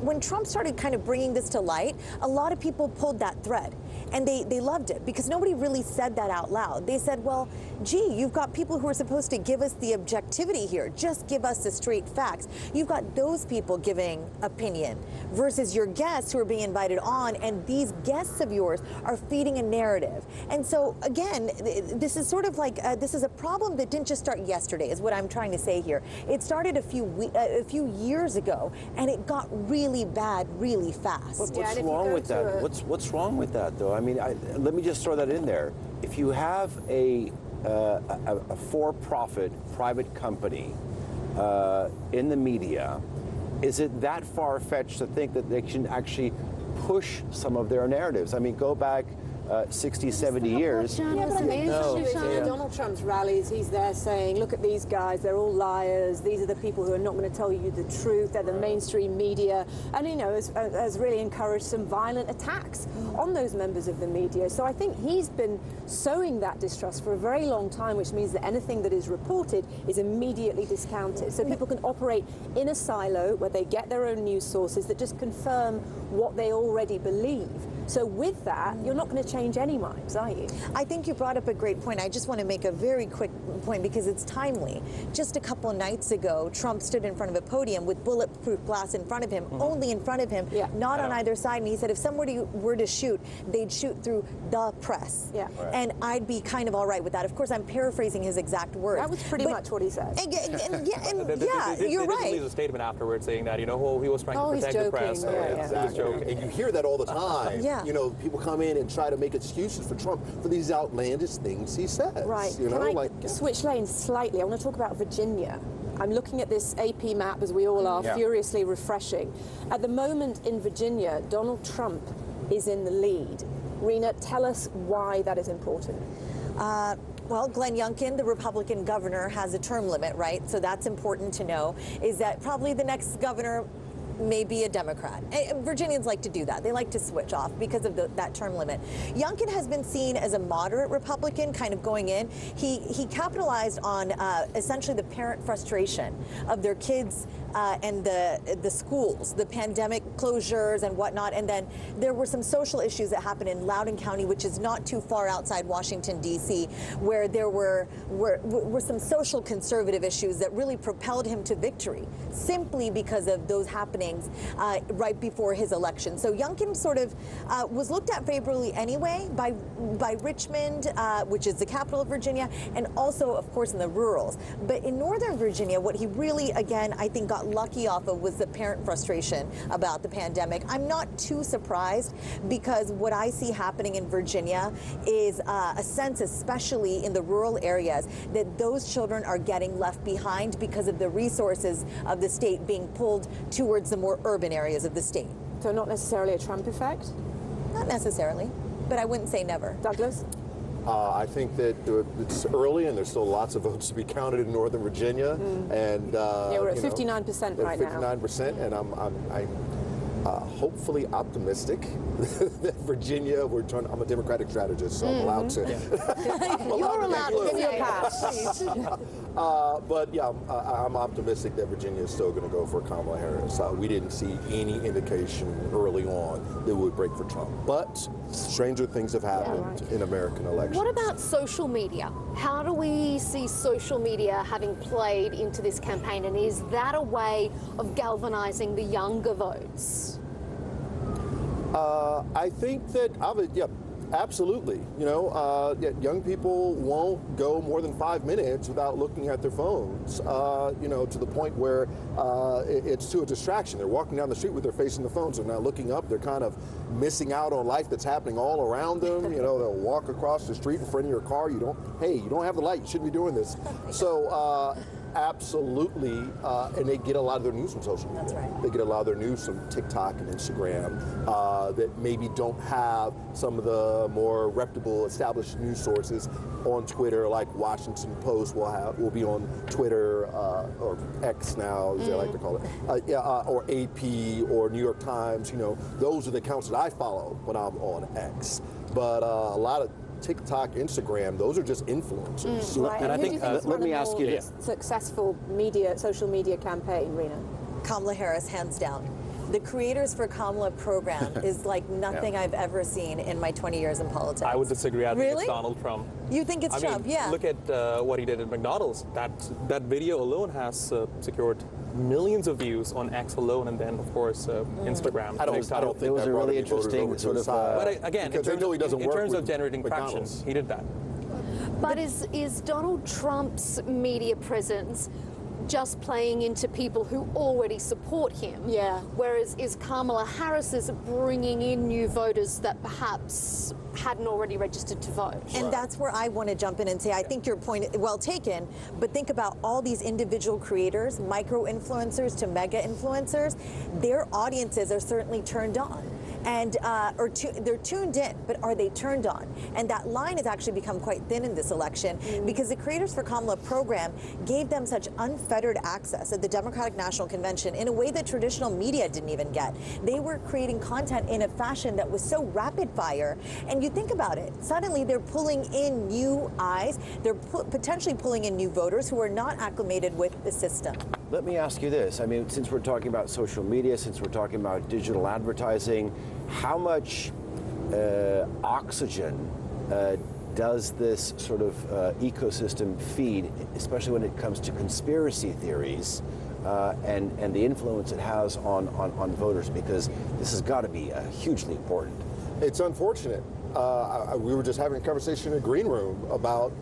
S10: when Trump started kind of bringing this to light, a lot of people pulled that thread. And they loved it because nobody really said that out loud. They said, well, gee, you've got people who are supposed to give us the objectivity here. Just give us the straight facts. You've got those people giving opinion versus your guests who are being invited on, and these guests of yours are feeding a narrative. And so, again, this is sort of like, this is a problem that didn't just start yesterday, is what I'm trying to say here. It started a few years ago, and it got really bad really fast.
S1: But what's wrong with that? What's wrong with that, though? I mean, let me just throw that in there. If you have a for-profit private company in the media, is it that far-fetched to think that they can actually push some of their narratives? I mean, go back 60, 70 years.
S12: Donald Trump's rallies, he's there saying, look at these guys, they're all liars. These are the people who are not going to tell you the truth. They're the mainstream media. And, you know, has really encouraged some violent attacks on those members of the media. So I think he's been sowing that distrust for a very long time, which means that anything that is reported is immediately discounted. So people can operate in a silo where they get their own news sources that just confirm what they already believe. So with that, you're not going to change any minds, are you?
S10: I think you brought up a great point. I just want to make a very quick point because it's timely. Just a couple of nights ago, Trump stood in front of a podium with bulletproof glass in front of him, only in front of him, not on either side. And he said if somebody were to shoot, they'd shoot through the press. And I'd be kind of all right with that. Of course, I'm paraphrasing his exact words.
S12: That was pretty much what he said.
S10: You're right.
S6: He released a statement afterwards saying that, you know, he was trying to protect the press.
S18: Exactly. And you hear that all the time. You know, people come in and try to make excuses for Trump for these outlandish things he says.
S12: Right.
S18: You know,
S12: Can I switch lanes slightly? I want to talk about Virginia. I'm looking at this AP map, as we all are, furiously refreshing. At the moment in Virginia, Donald Trump is in the lead. Rina, tell us why that is important.
S10: Well, Glenn Youngkin, the Republican governor, has a term limit, right? So that's important to know, is that probably the next governor may be a Democrat. Virginians like to do that. They like to switch off because of that term limit. Youngkin has been seen as a moderate Republican kind of going in. He capitalized on essentially the parent frustration of their kids and the schools, the pandemic closures and whatnot. And then there were some social issues that happened in Loudoun County, which is not too far outside Washington, D.C., where there were some social conservative issues that really propelled him to victory simply because of those happenings right before his election. So Youngkin sort of was looked at favorably anyway by Richmond, which is the capital of Virginia, and also, of course, in the rurals. But in Northern Virginia, what he really, again, I think got lucky off of was the parent frustration about the pandemic. I'm not too surprised because what I see happening in Virginia is a sense, especially in the rural areas, that those children are getting left behind because of the resources of the state being pulled towards the more urban areas of the state.
S12: So not necessarily a Trump effect?
S10: Not necessarily, but I wouldn't say never.
S12: Douglas?
S18: I think that it's early and there's still lots of votes to be counted in Northern Virginia. And
S12: yeah, we're at 59% right now.
S18: 59%, and I'm hopefully optimistic that Virginia, I'm a Democratic strategist, so I'm allowed to.
S12: You're allowed to give me a pass.
S18: But yeah, I'm optimistic that Virginia is still going to go for Kamala Harris. We didn't see any indication early on that would break for Trump. But stranger things have happened in American elections.
S17: What about social media? How do we see social media having played into this campaign, and is that a way of galvanizing the younger votes?
S18: I think that, absolutely. You know, young people won't go more than 5 minutes without looking at their phones, you know, to the point where it's to a distraction. They're walking down the street with their face in the phones. They're not looking up. They're kind of missing out on life that's happening all around them. You know, they'll walk across the street in front of your car. You don't have the light. You shouldn't be doing this. So, absolutely, and they get a lot of their news from social media.
S10: That's right.
S18: They get a lot of their news from TikTok and Instagram that maybe don't have some of the more reputable, established news sources on Twitter, like Washington Post will be on Twitter, or X now, as they like to call it, or AP or New York Times. You know, those are the accounts that I follow when I'm on X. But a lot of TikTok, Instagram, those are just influencers.
S12: Right.
S1: And I think, let me ask you this.
S12: Successful social media campaign, Rena?
S10: Kamala Harris, hands down. The Creators for Kamala program is like nothing I've ever seen in my 20 years in politics.
S6: I would disagree. I think
S10: Really?
S6: it's Donald Trump.
S10: You think it's Trump?
S6: Mean,
S10: yeah.
S6: Look at what he did at McDonald's. That video alone has secured millions of views on X alone, and then, of course, Instagram.
S18: I don't think it was a really interesting sort of.
S6: But again, in terms of generating traction,
S18: McDonald's.
S6: he did that.
S17: But is Donald Trump's media presence just playing into people who already support him?
S12: Yeah.
S17: Whereas is Kamala Harris's bringing in new voters that perhaps hadn't already registered to vote?
S10: And that's where I want to jump in and say, I think your point is well taken, but think about all these individual creators, micro-influencers to mega-influencers, their audiences are certainly turned on. And they're tuned in, but are they turned on? And that line has actually become quite thin in this election because the Creators for Kamala program gave them such unfettered access at the Democratic National Convention in a way that traditional media didn't even get. They were creating content in a fashion that was so rapid fire. And you think about it, suddenly they're pulling in new eyes. They're potentially pulling in new voters who are not acclimated with the system.
S1: Let me ask you this. I mean, since we're talking about social media, since we're talking about digital advertising, how much oxygen does this sort of ecosystem feed, especially when it comes to conspiracy theories and the influence it has on voters? Because this has got to be hugely important.
S18: It's unfortunate. We were just having a conversation in the green room about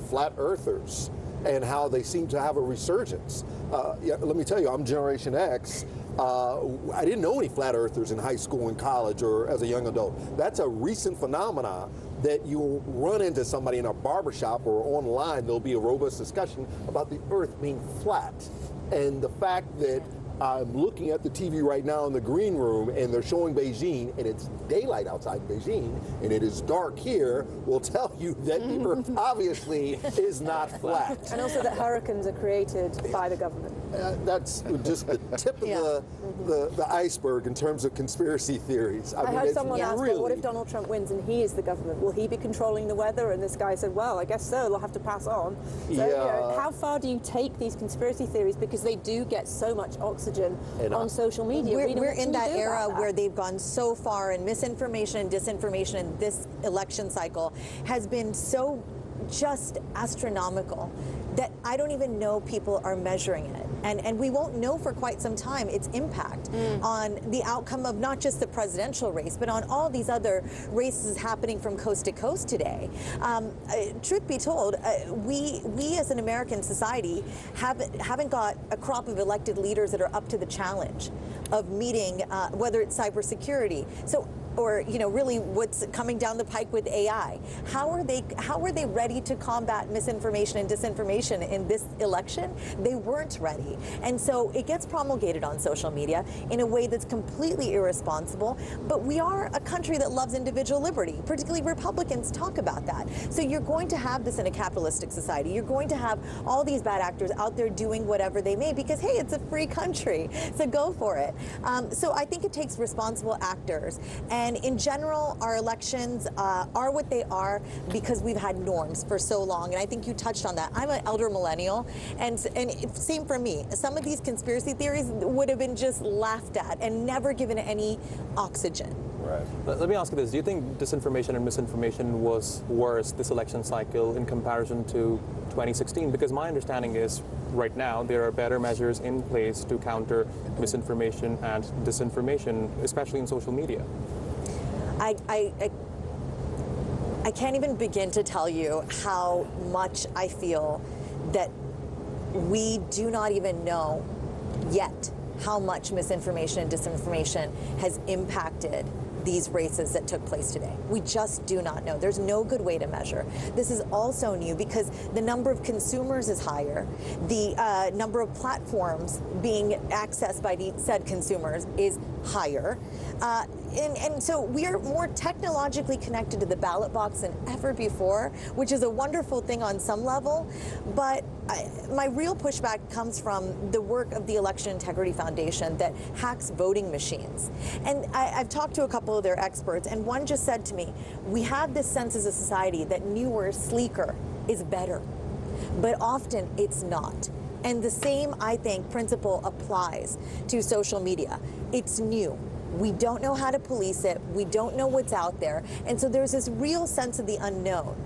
S18: flat earthers and how they seem to have a resurgence. Let me tell you, I'm Generation X. I didn't know any flat earthers in high school and college or as a young adult. That's a recent phenomenon that you run into somebody in a barbershop or online. There'll be a robust discussion about the earth being flat. And the fact that I'm looking at the TV right now in the green room, and they're showing Beijing, and it's daylight outside Beijing, and it is dark here, will tell you that the Earth obviously is not flat.
S12: And also that hurricanes are created by the government.
S18: That's just the tip of the iceberg in terms of conspiracy theories.
S12: I heard someone ask,
S18: really...
S12: well, what if Donald Trump wins and he is the government? Will he be controlling the weather? And this guy said, well, I guess so. They'll have to pass on. So, you know, how far do you take these conspiracy theories? Because they do get so much oxygen on social media.
S10: We're in that era where they've gone so far, and misinformation and disinformation in this election cycle has been so just astronomical that I don't even know people are measuring it. And we won't know for quite some time its impact on the outcome of not just the presidential race, but on all these other races happening from coast to coast today. Truth be told, we as an American society haven't got a crop of elected leaders that are up to the challenge of meeting, whether it's cybersecurity. So, or really what's coming down the pike with AI. How are they ready to combat misinformation and disinformation in this election? They weren't ready. And so it gets promulgated on social media in a way that's completely irresponsible. But we are a country that loves individual liberty. Particularly Republicans talk about that. So you're going to have this in a capitalistic society. You're going to have all these bad actors out there doing whatever they may because, hey, it's a free country. So go for it. So I think it takes responsible actors. And in general, our elections are what they are because we've had norms for so long. And I think you touched on that. I'm an elder millennial, and same for me. Some of these conspiracy theories would have been just laughed at and never given any oxygen.
S6: Right. Let me ask you this. Do you think disinformation and misinformation was worse this election cycle in comparison to 2016? Because my understanding is right now there are better measures in place to counter misinformation and disinformation, especially in social media.
S10: I can't even begin to tell you how much I feel that we do not even know yet how much misinformation and disinformation has impacted these races that took place today. We just do not know. There's no good way to measure. This is also new because the number of consumers is higher. The number of platforms being accessed by the said consumers is higher. And so we are more technologically connected to the ballot box than ever before, which is a wonderful thing on some level. But my real pushback comes from the work of the Election Integrity Foundation that hacks voting machines. And I've talked to a couple of their experts, and one just said to me, we have this sense as a society that newer, sleeker is better. But often it's not. And the same, I think, principle applies to social media. It's new. We don't know how to police it. We don't know what's out there. And so there's this real sense of the unknown.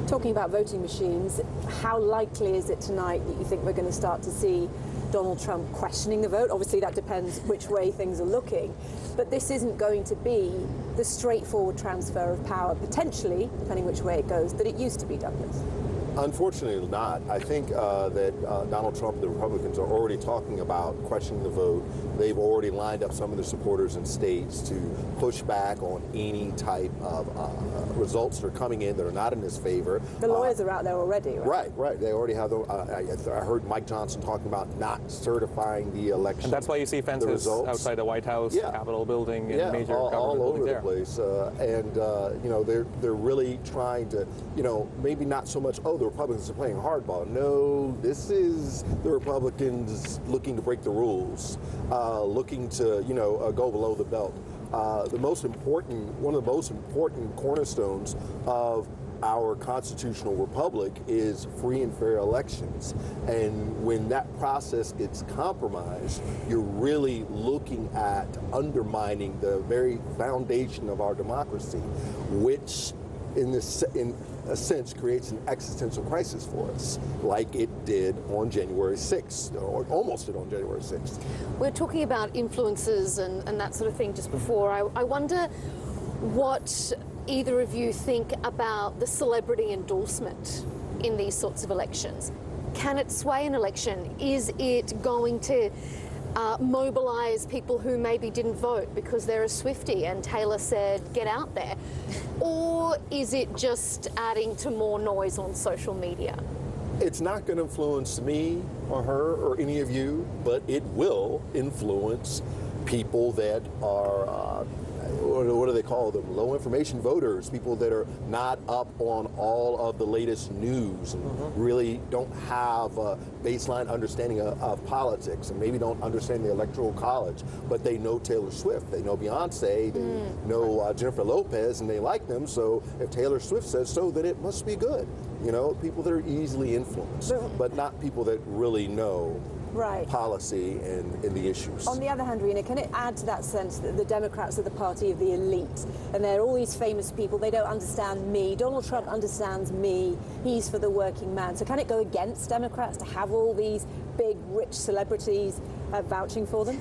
S12: Talking about voting machines, how likely is it tonight that you think we're going to start to see Donald Trump questioning the vote? Obviously, that depends which way things are looking. But this isn't going to be the straightforward transfer of power, potentially, depending which way it goes, that it used to be, Douglas.
S18: Unfortunately not. I think that Donald Trump and the Republicans are already talking about questioning the vote. They've already lined up some of their supporters in states to push back on any type of results that are coming in that are not in his favor.
S12: The lawyers are out there already, right?
S18: Right. They already have I heard Mike Johnson talking about not certifying the election.
S6: And that's why you see fences outside the White House, Capitol building, and major government
S18: all over
S6: buildings
S18: the place. They're really trying to, maybe not so much, the Republicans are playing hardball. No, this is the Republicans looking to break the rules, looking to, go below the belt. One of the most important cornerstones of our constitutional republic is free and fair elections. And when that process gets compromised, you're really looking at undermining the very foundation of our democracy, which in a sense creates an existential crisis for us, like it did on January 6th, or almost did on January 6th.
S17: We're talking about influences and that sort of thing just before. I wonder what either of you think about the celebrity endorsement in these sorts of elections. Can it sway an election? Is it going to mobilize people who maybe didn't vote because they're a Swiftie and Taylor said, get out there? Or is it just adding to more noise on social media?
S18: It's not going to influence me or her or any of you, but it will influence people that are, what do they call them? Low information voters, people that are not up on all of the latest news and really don't have a baseline understanding of politics and maybe don't understand the Electoral College, but they know Taylor Swift, they know Beyonce, they know Jennifer Lopez, and they like them. So if Taylor Swift says so, then it must be good. You know, people that are easily influenced, but not people that really know policy and the issues.
S12: On the other hand, Rena, can it add to that sense that the Democrats are the party of the elite and they're all these famous people, they don't understand me, Donald Trump understands me, he's for the working man. So can it go against Democrats to have all these big, rich celebrities vouching for them?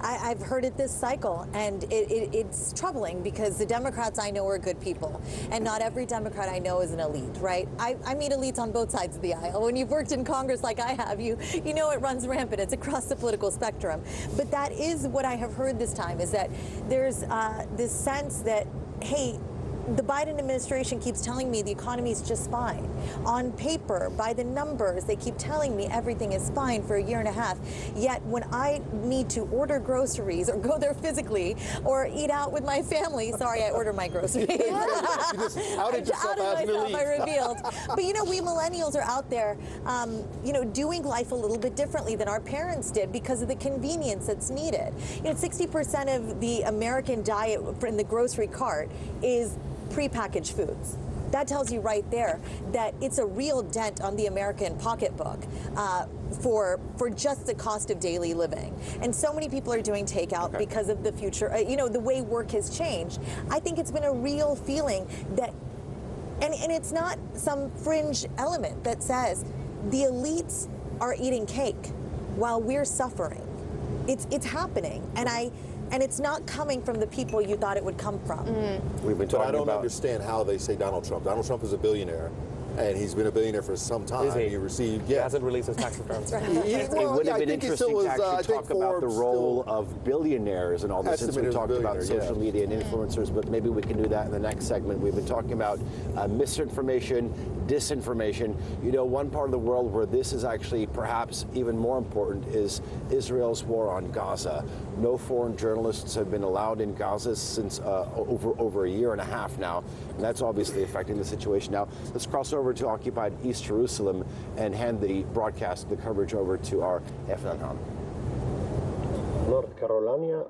S10: I've heard it this cycle, and it's troubling because the Democrats I know are good people, and not every Democrat I know is an elite, right? I meet elites on both sides of the aisle. When you've worked in Congress like I have, you know it runs rampant. It's across the political spectrum. But that is what I have heard this time, is that there's this sense that, hey, the Biden administration keeps telling me the economy is just fine. On paper, by the numbers, they keep telling me everything is fine for a year and a half. Yet when I need to order groceries or go there physically or eat out with my family, sorry, I order my groceries.
S18: You just outed yourself as an elite.
S10: I revealed. But you know, we millennials are out there, doing life a little bit differently than our parents did because of the convenience that's needed. 60% of the American diet in the grocery cart is prepackaged foods. That tells you right there that it's a real dent on the American pocketbook for just the cost of daily living. And so many people are doing takeout because of the future, the way work has changed. I think it's been a real feeling that, and it's not some fringe element that says the elites are eating cake while we're suffering. It's happening, and it's not coming from the people you thought it would come from.
S1: We've been
S18: But
S1: talking
S18: I don't
S1: about
S18: understand how they say Donald Trump. Donald Trump is a billionaire, and he's been a billionaire for some time.
S6: Is he?
S18: He received,
S6: He hasn't released his tax returns.
S1: It would have been interesting to actually talk about the role of billionaires and all this, since we talked about social media and influencers, but maybe we can do that in the next segment. We've been talking about misinformation, disinformation. One part of the world where this is actually perhaps even more important is Israel's war on Gaza. No foreign journalists have been allowed in Gaza since over a year and a half now, and that's obviously affecting the situation. Now, let's cross over to occupied East Jerusalem and hand the broadcast, the coverage over to our Efnan Khan.
S3: North Carolina.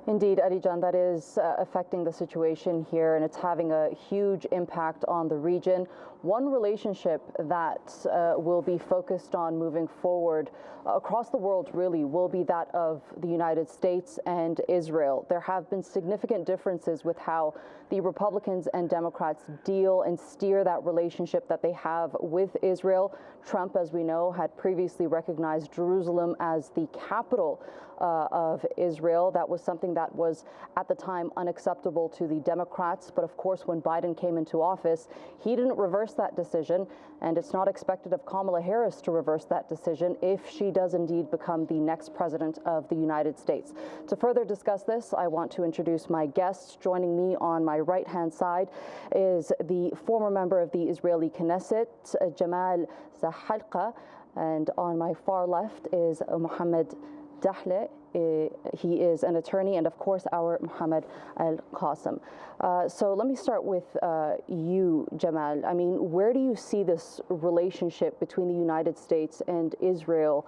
S11: Indeed, Adijan, that is affecting the situation here, and it's having a huge impact on the region. One relationship that will be focused on moving forward across the world really will be that of the United States and Israel. There have been significant differences with how the Republicans and Democrats deal and steer that relationship that they have with Israel. Trump, as we know, had previously recognized Jerusalem as the capital of Israel. That was something that was at the time unacceptable to the Democrats. But of course, when Biden came into office, he didn't reverse that decision. And it's not expected of Kamala Harris to reverse that decision if she does indeed become the next president of the United States. To further discuss this, I want to introduce my guests. Joining me on my right-hand side is the former member of the Israeli Knesset, Jamal Zahalka. And on my far left is Mohammed Dahle. He is an attorney, and of course our Mohammed Al-Qasim. So let me start with you, Jamal. I mean, where do you see this relationship between the United States and Israel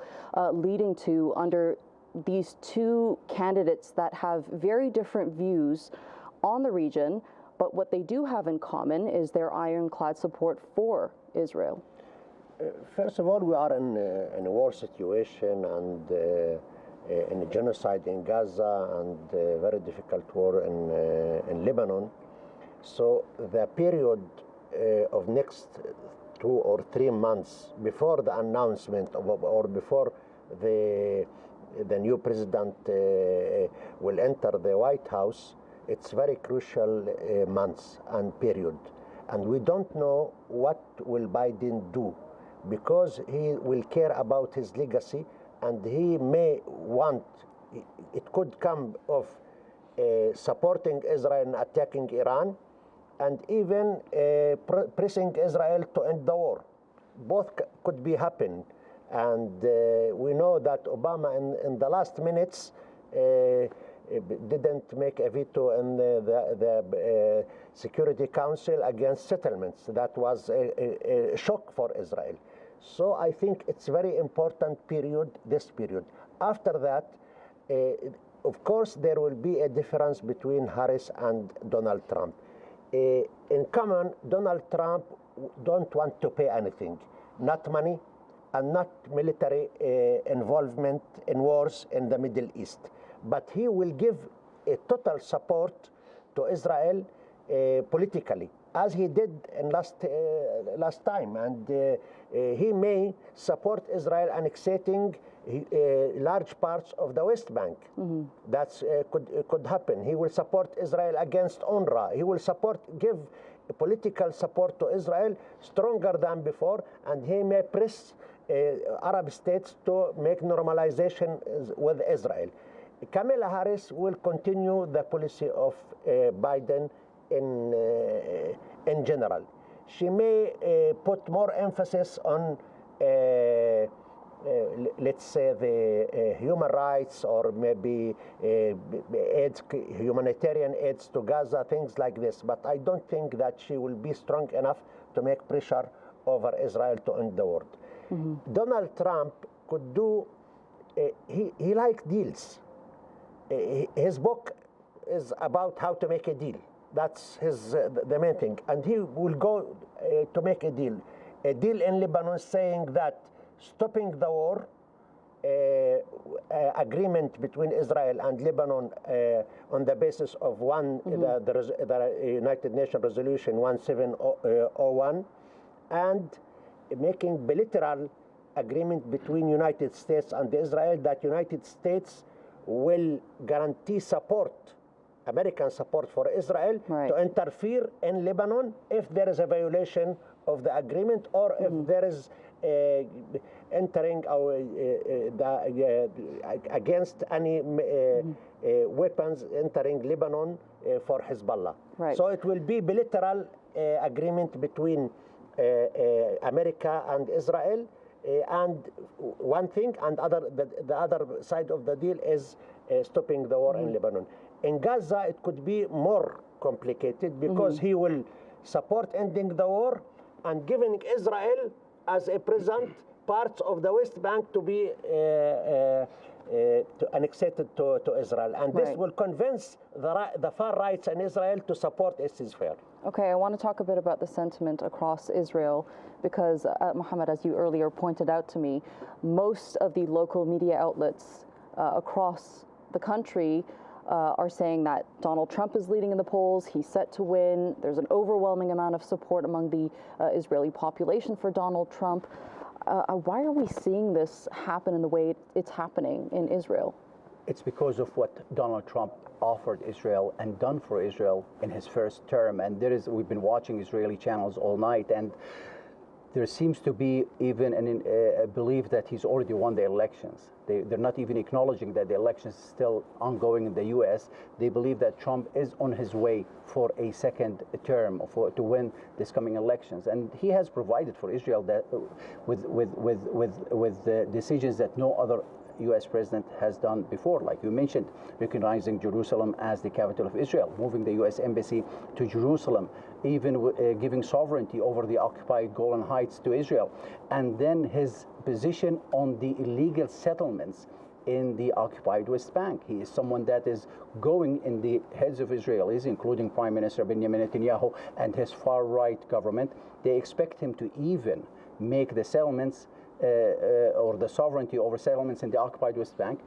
S11: leading to under these two candidates that have very different views on the region, but what they do have in common is their ironclad support for Israel?
S3: First of all, we are in a war situation and in a genocide in Gaza and a very difficult war in Lebanon. So the period of next 2 or 3 months before the announcement or before the new president will enter the White House, it's very crucial months and period. And we don't know what will Biden do, because he will care about his legacy, and he may want, it could come of supporting Israel and attacking Iran, and even pressing Israel to end the war. Both could be happen. And we know that Obama in the last minutes didn't make a veto in the Security Council against settlements. That was a shock for Israel. So I think it's very important period, this period. After that, of course, there will be a difference between Harris and Donald Trump. In common, Donald Trump don't want to pay anything, not money, and not military involvement in wars in the Middle East. But he will give a total support to Israel politically, as he did in last time. And he may support Israel annexating large parts of the West Bank. That could happen. He will support Israel against UNRWA. He will give political support to Israel stronger than before, and he may press Arab states to make normalization with Israel. Kamala Harris will continue the policy of Biden in general. She may put more emphasis on, let's say, the human rights, or maybe humanitarian aids to Gaza, things like this. But I don't think that she will be strong enough to make pressure over Israel to end the war. Donald Trump could do, he likes deals. His book is about how to make a deal. That's the main thing. And he will go to make a deal in Lebanon, saying that stopping the war, agreement between Israel and Lebanon on the basis of the United Nations Resolution 1701, and making bilateral agreement between United States and Israel that United States will guarantee support, American support for Israel to interfere in Lebanon if there is a violation of the agreement, or if there is entering against any weapons entering Lebanon for Hezbollah. So it will be bilateral agreement between America and Israel, and one thing, and the other side of the deal is stopping the war in Lebanon. In Gaza, it could be more complicated, because he will support ending the war and giving Israel as a present parts of the West Bank to be annexed to Israel. And this will convince the far rights in Israel to support a ceasefire.
S11: Okay, I want to talk a bit about the sentiment across Israel, because, Mohammed, as you earlier pointed out to me, most of the local media outlets across the country are saying that Donald Trump is leading in the polls. He's set to win. There's an overwhelming amount of support among the Israeli population for Donald Trump. Why are we seeing this happen in the way it's happening in Israel?
S13: It's because of what Donald Trump offered Israel and done for Israel in his first term. And we've been watching Israeli channels all night, and there seems to be even a belief that he's already won the elections. They're not even acknowledging that the election is still ongoing in the U.S. They believe that Trump is on his way for a second term to win this coming elections. And he has provided for Israel that with the decisions that no other U.S. president has done before, like you mentioned, recognizing Jerusalem as the capital of Israel, moving the U.S. embassy to Jerusalem, even giving sovereignty over the occupied Golan Heights to Israel, and then his position on the illegal settlements in the occupied West Bank. He is someone that is going in the heads of Israelis, including Prime Minister Benjamin Netanyahu and his far-right government. They expect him to even make the settlements or the sovereignty over settlements in the occupied West Bank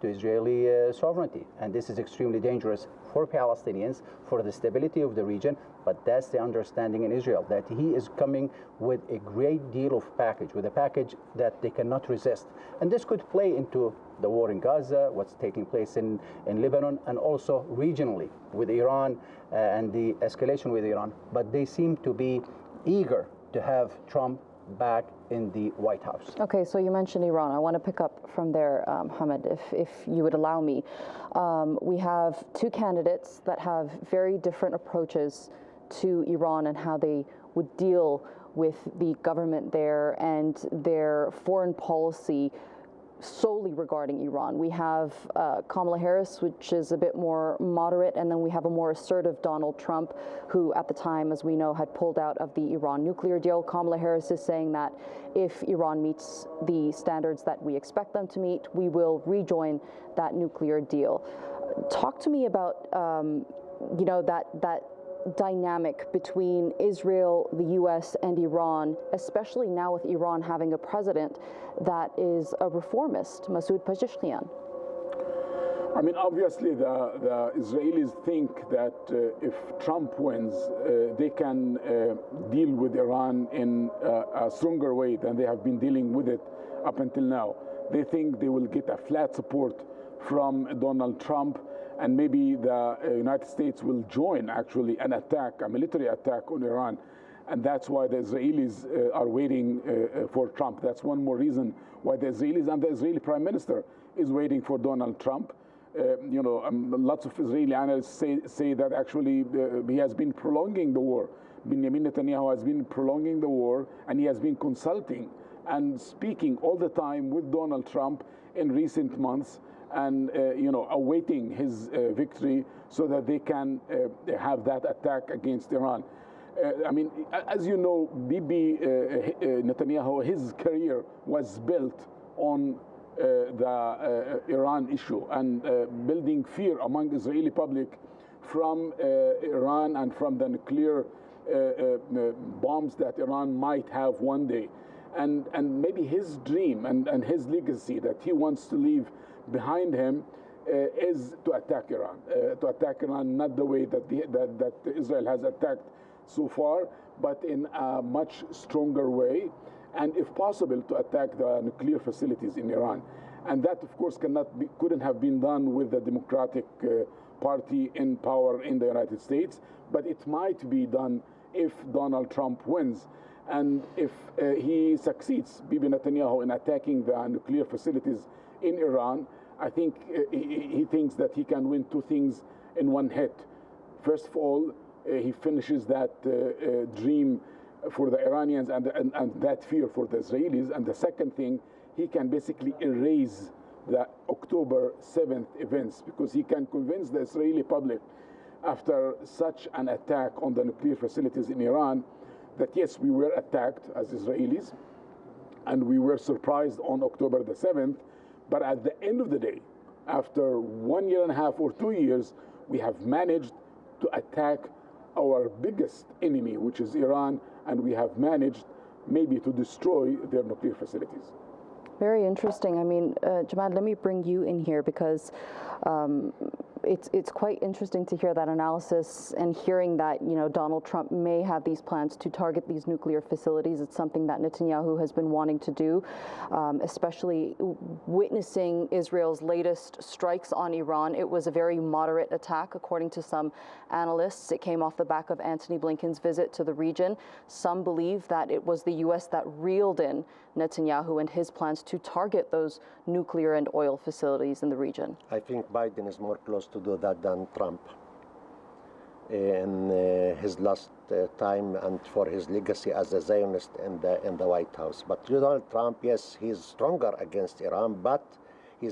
S13: to Israeli sovereignty. And this is extremely dangerous for Palestinians, for the stability of the region. But that's the understanding in Israel, that he is coming with a great deal of package, with a package that they cannot resist. And this could play into the war in Gaza, what's taking place in Lebanon, and also regionally with Iran and the escalation with Iran. But they seem to be eager to have Trump back in the White House.
S11: Okay, so you mentioned Iran. I want to pick up from there, Hamid, if you would allow me. We have two candidates that have very different approaches to Iran and how they would deal with the government there and their foreign policy solely regarding Iran. We have Kamala Harris, which is a bit more moderate, and then we have a more assertive Donald Trump, who at the time, as we know, had pulled out of the Iran nuclear deal. Kamala Harris is saying that if Iran meets the standards that we expect them to meet, we will rejoin that nuclear deal. Talk to me about, you know, that dynamic between Israel, the U.S., and Iran, especially now with Iran having a president that is a reformist, Masoud Pezeshkian.
S9: I mean, obviously, the Israelis think that if Trump wins, they can deal with Iran in a stronger way than they have been dealing with it up until now. They think they will get a flat support from Donald Trump, and maybe the United States will join actually an attack, a military attack on Iran. And that's why the Israelis are waiting for Trump. That's one more reason why the Israelis and the Israeli Prime Minister is waiting for Donald Trump. You know, lots of Israeli analysts say that actually he has been prolonging the war. Benjamin Netanyahu has been prolonging the war, and he has been consulting and speaking all the time with Donald Trump in recent months, and you know, awaiting his victory so that they can have that attack against Iran. I mean, as you know, Bibi Netanyahu, his career was built on the Iran issue and building fear among Israeli public from Iran and from the nuclear bombs that Iran might have one day. And maybe his dream and his legacy that he wants to leave behind him is to attack Iran, not the way that Israel has attacked so far, but in a much stronger way, and if possible to attack the nuclear facilities in Iran. And that, of course, couldn't have been done with the Democratic Party in power in the United States, but it might be done if Donald Trump wins. And if he succeeds, Bibi Netanyahu, in attacking the nuclear facilities in Iran, I think he thinks that he can win two things in one hit. First of all, he finishes that dream for the Iranians and that fear for the Israelis. And the second thing, he can basically erase the October 7th events, because he can convince the Israeli public after such an attack on the nuclear facilities in Iran that yes, we were attacked as Israelis and we were surprised on October the 7th, but at the end of the day, after 1.5 years or 2 years, we have managed to attack our biggest enemy, which is Iran, and we have managed maybe to destroy their nuclear facilities.
S11: Very interesting. I mean, Jamaad, let me bring you in here because it's quite interesting to hear that analysis and hearing that, you know, Donald Trump may have these plans to target these nuclear facilities. It's something that Netanyahu has been wanting to do, especially witnessing Israel's latest strikes on Iran. It was a very moderate attack, according to some analysts. It came off the back of Antony Blinken's visit to the region. Some believe that it was the U.S. that reeled in Netanyahu and his plans to target those nuclear and oil facilities in the region.
S3: I think Biden is more close to do that than Trump in his last time and for his legacy as a Zionist in the White House. But Donald Trump, yes, he's stronger against Iran, but he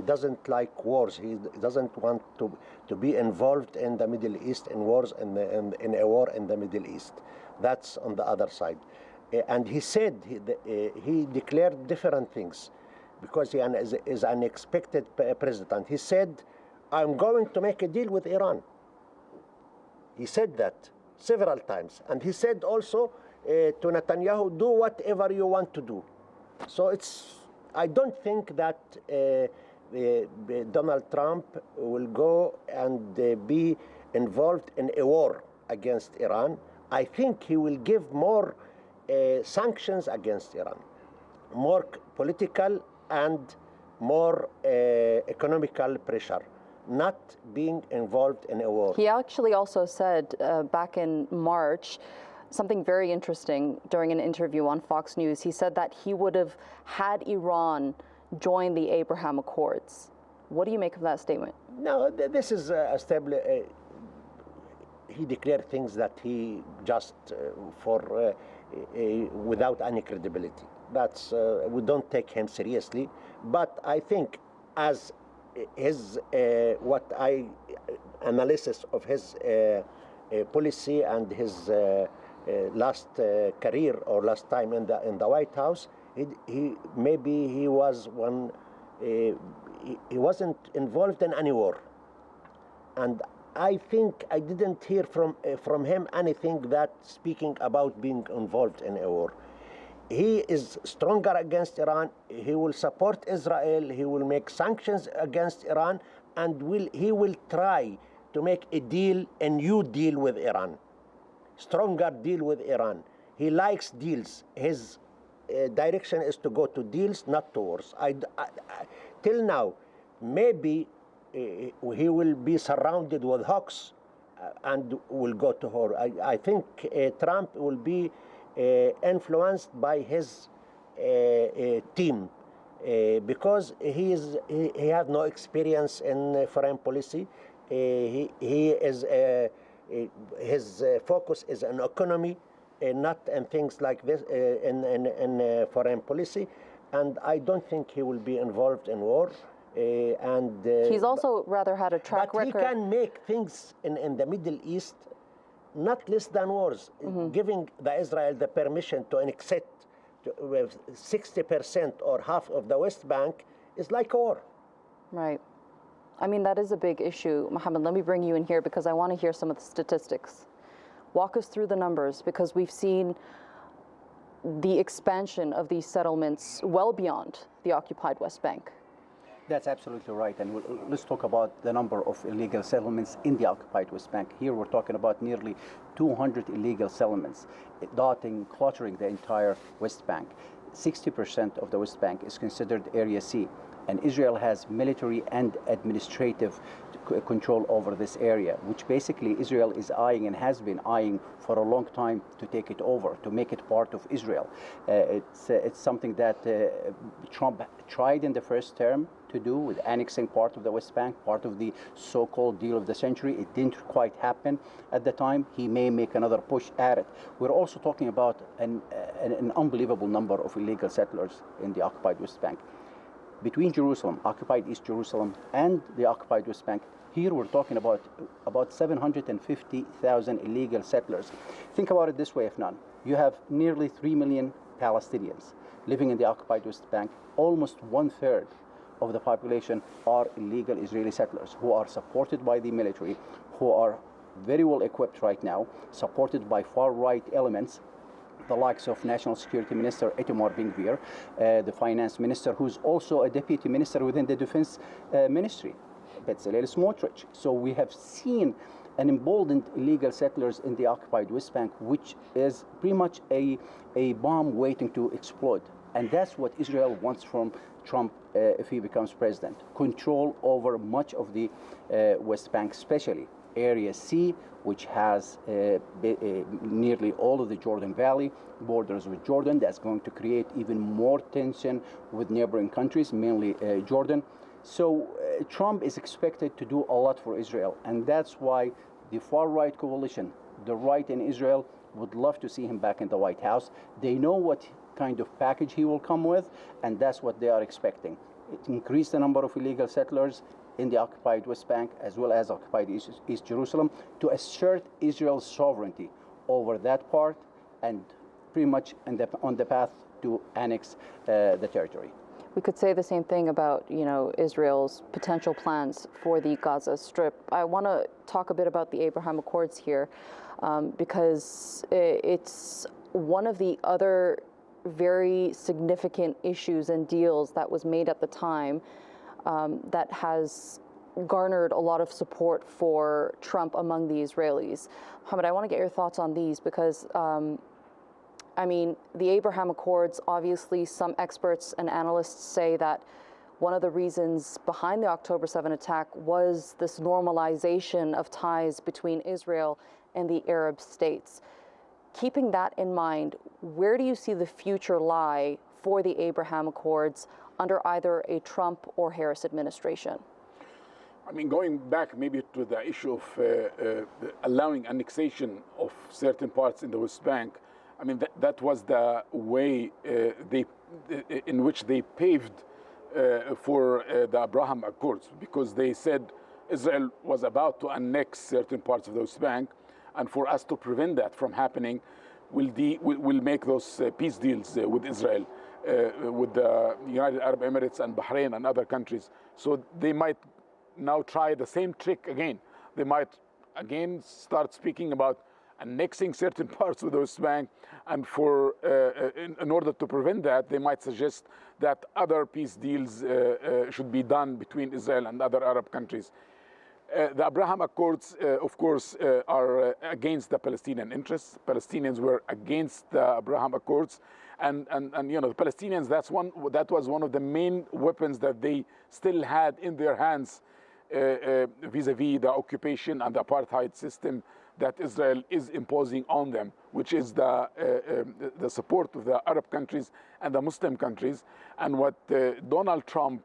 S3: doesn't like wars. He doesn't want to be involved in the Middle East in wars, in a war in the Middle East. That's on the other side. And he said, he declared different things because he is an expected president. He said, I'm going to make a deal with Iran. He said that several times. And he said also to Netanyahu, do whatever you want to do. So I don't think that Donald Trump will go and be involved in a war against Iran. I think he will give more sanctions against Iran, more political and more economical pressure, not being involved in a war.
S11: He actually also said back in March something very interesting during an interview on Fox News. He said that he would have had Iran join the Abraham Accords. What do you make of that statement?
S3: No, this is he declared things that he just without any credibility. That's we don't take him seriously. But I think as his analysis of his policy and his last career or last time in the White House, he was one. He wasn't involved in any war, and I think I didn't hear from him anything that speaking about being involved in a war. He is stronger against Iran. He will support Israel. He will make sanctions against Iran, and he will try to make a new deal with Iran, stronger deal with Iran. He likes deals. His direction is to go to deals, not to wars. Till now, maybe he will be surrounded with hawks and will go to war. I think Trump will be influenced by his team because he has no experience in foreign policy. His focus is on economy, not in things like this in foreign policy, and I don't think he will be involved in war.
S11: He's also rather had a track record.
S3: But he can make things in the Middle East not less than wars. Giving Israel the permission to annex 60% or half of the West Bank is like a war.
S11: Right. I mean, that is a big issue. Mohammed, let me bring you in here because I want to hear some of the statistics. Walk us through the numbers, because we've seen the expansion of these settlements well beyond the occupied West Bank.
S13: That's absolutely right. And let's talk about the number of illegal settlements in the occupied West Bank. Here we're talking about nearly 200 illegal settlements, cluttering the entire West Bank. 60% of the West Bank is considered Area C, and Israel has military and administrative control over this area, which basically Israel is eyeing and has been eyeing for a long time to take it over, to make it part of Israel. It's something that Trump tried in the first term to do with annexing part of the West Bank, part of the so-called deal of the century. It didn't quite happen at the time. He may make another push at it. We're also talking about an unbelievable number of illegal settlers in the occupied West Bank. Between Jerusalem, occupied East Jerusalem, and the occupied West Bank, here we're talking about 750,000 illegal settlers. Think about it this way, Afnan. You have nearly 3 million Palestinians living in the occupied West Bank. Almost 1/3 of the population are illegal Israeli settlers who are supported by the military, who are very well equipped right now, supported by far-right elements, the likes of National Security Minister Itamar Ben-Gvir, the Finance Minister, who's also a Deputy Minister within the Defense Ministry, Bezalel Smotrich. So we have seen an emboldened illegal settlers in the occupied West Bank, which is pretty much a bomb waiting to explode. And that's what Israel wants from Trump if he becomes president. Control over much of the West Bank, especially Area C, which has nearly all of the Jordan Valley, borders with Jordan. That's going to create even more tension with neighboring countries, mainly Jordan. So Trump is expected to do a lot for Israel, and that's why the far-right coalition, the right in Israel, would love to see him back in the White House. They know what kind of package he will come with, and that's what they are expecting. It increased the number of illegal settlers in the occupied West Bank as well as occupied East Jerusalem to assert Israel's sovereignty over that part and pretty much on the path to annex the territory.
S11: We could say the same thing about, Israel's potential plans for the Gaza Strip. I want to talk a bit about the Abraham Accords here because it's one of the other very significant issues and deals that was made at the time that has garnered a lot of support for Trump among the Israelis. Mohammed, I want to get your thoughts on these because, the Abraham Accords, obviously some experts and analysts say that one of the reasons behind the October 7 attack was this normalization of ties between Israel and the Arab states. Keeping that in mind, where do you see the future lie for the Abraham Accords under either a Trump or Harris administration?
S9: I mean, going back maybe to the issue of allowing annexation of certain parts in the West Bank, I mean, that was the way in which they paved for the Abraham Accords, because they said Israel was about to annex certain parts of the West Bank, and for us to prevent that from happening, we'll make those peace deals with Israel, with the United Arab Emirates and Bahrain and other countries. So they might now try the same trick again. They might again start speaking about annexing certain parts of the West Bank, and in order to prevent that, they might suggest that other peace deals should be done between Israel and other Arab countries. The Abraham Accords, of course, are against the Palestinian interests. Palestinians were against the Abraham Accords, and you know, the Palestinians, that was one of the main weapons that they still had in their hands vis-a-vis the occupation and the apartheid system that Israel is imposing on them, which is the support of the Arab countries and the Muslim countries. And what Donald Trump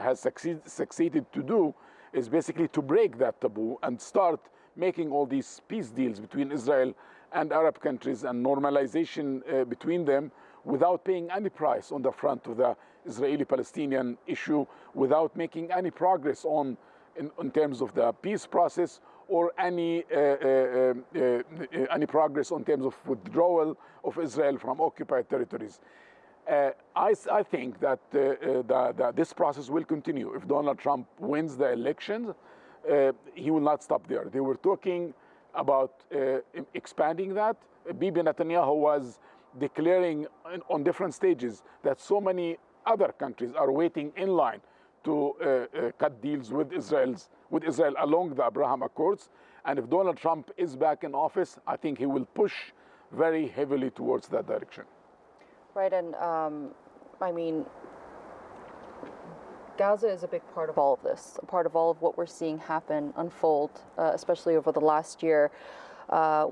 S9: has succeeded to do is basically to break that taboo and start making all these peace deals between Israel and Arab countries and normalization between them without paying any price on the front of the Israeli-Palestinian issue, without making any progress in terms of the peace process or any progress in terms of withdrawal of Israel from occupied territories. I think that this process will continue. If Donald Trump wins the elections, he will not stop there. They were talking about expanding that. Bibi Netanyahu was declaring on different stages that so many other countries are waiting in line to cut deals with Israel along the Abraham Accords. And if Donald Trump is back in office, I think he will push very heavily towards that direction.
S11: Right, and I mean, Gaza is a big part of all of this, a part of all of what we're seeing unfold, especially over the last year.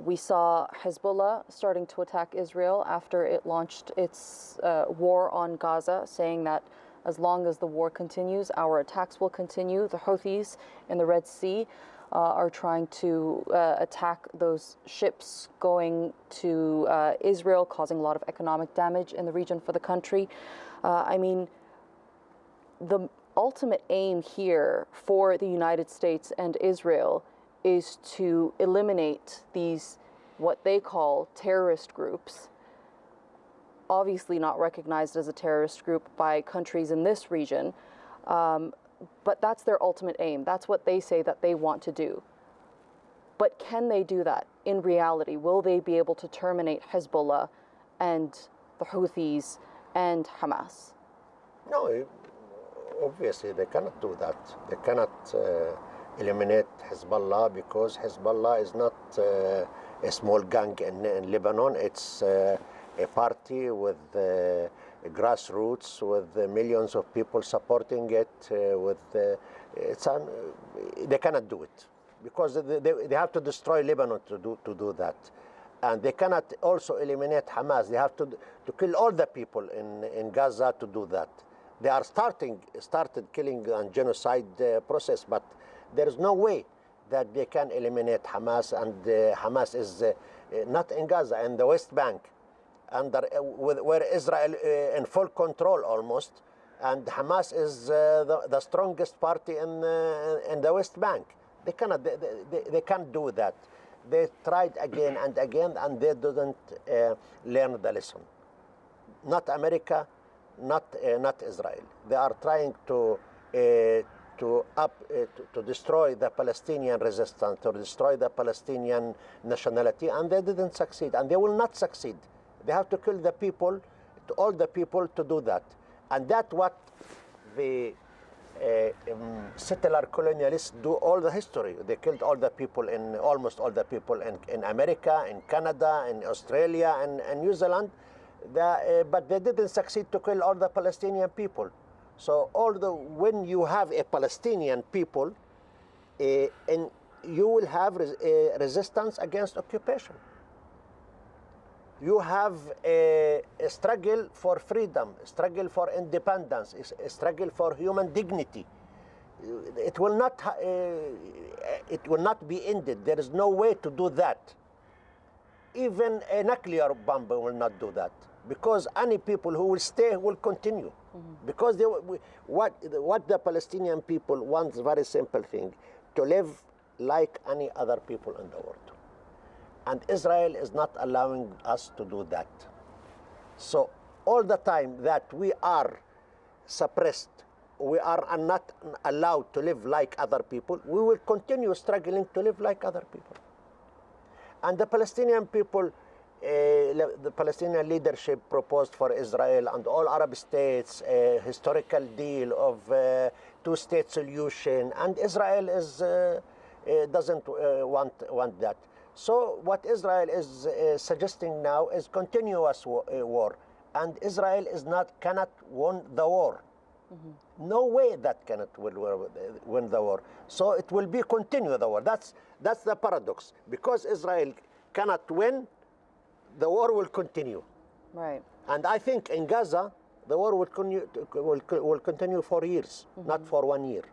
S11: We saw Hezbollah starting to attack Israel after it launched its war on Gaza, saying that as long as the war continues, our attacks will continue. The Houthis in the Red Sea are trying to attack those ships going to Israel, causing a lot of economic damage in the region for the country. I mean, the ultimate aim here for the United States and Israel is to eliminate these, what they call terrorist groups, obviously not recognized as a terrorist group by countries in this region, but that's their ultimate aim. That's what they say that they want to do. But can they do that in reality? Will they be able to terminate Hezbollah and the Houthis and Hamas?
S3: No, obviously they cannot do that. They cannot eliminate Hezbollah, because Hezbollah is not a small gang in Lebanon. It's a party with grassroots, with millions of people supporting it. They cannot do it, because they have to destroy Lebanon to do that. And they cannot also eliminate Hamas. They have to kill all the people in Gaza to do that. They are started killing and genocide process, but there is no way that they can eliminate Hamas, and Hamas is not in Gaza, in the West Bank, where Israel in full control almost, and Hamas is the strongest party in the West Bank. They can't do that. They tried again and again, and they didn't learn the lesson. Not America, not Israel. They are trying to destroy the Palestinian resistance, to destroy the Palestinian nationality, and they didn't succeed, and they will not succeed. They have to kill the people, all the people, to do that. And that's what the settler colonialists do all the history. They killed all the people, almost all the people in America, in Canada, in Australia, and New Zealand. But they didn't succeed to kill all the Palestinian people. So when you have a Palestinian people, and you will have resistance against occupation. You have a struggle for freedom, a struggle for independence, a struggle for human dignity. it will not be ended. There is no way to do that. Even a nuclear bomb will not do that, because any people who will stay will continue. Because what the Palestinian people want is a very simple thing, to live like any other people in the world. And Israel is not allowing us to do that. So all the time that we are suppressed, we are not allowed to live like other people, we will continue struggling to live like other people. And the Palestinian people, the Palestinian leadership proposed for Israel and all Arab states a historical deal of two-state solution, and Israel doesn't want that. So what Israel is suggesting now is continuous war, and Israel cannot win the war. No way that cannot win the war. So it will be continue the war. That's the paradox. Because Israel cannot win, the war will continue.
S11: Right.
S3: And I think in Gaza, the war will continue for years, not for 1 year.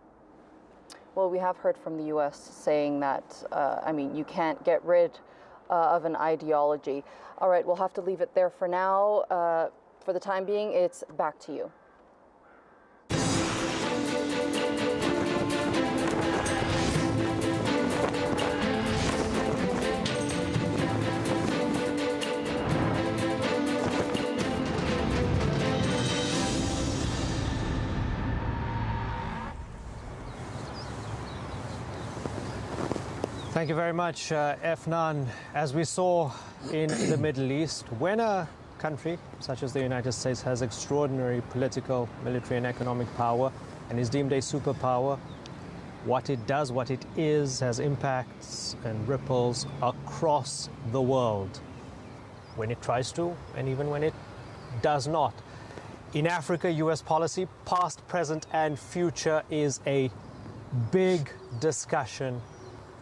S11: Well, we have heard from the U.S. saying that, you can't get rid of an ideology. All right, we'll have to leave it there for now. For the time being, it's back to you.
S14: Thank you very much, Efnan. As we saw in the Middle East, when a country such as the United States has extraordinary political, military and economic power and is deemed a superpower, what it does, what it is, has impacts and ripples across the world when it tries to and even when it does not. In Africa, U.S. policy, past, present and future, is a big discussion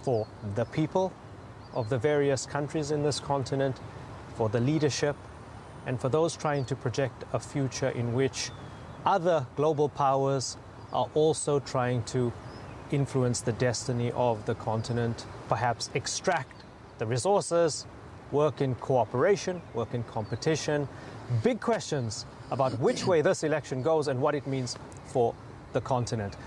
S14: for the people of the various countries in this continent, for the leadership, and for those trying to project a future in which other global powers are also trying to influence the destiny of the continent, perhaps extract the resources, work in cooperation, work in competition. Big questions about which way this election goes and what it means for the continent.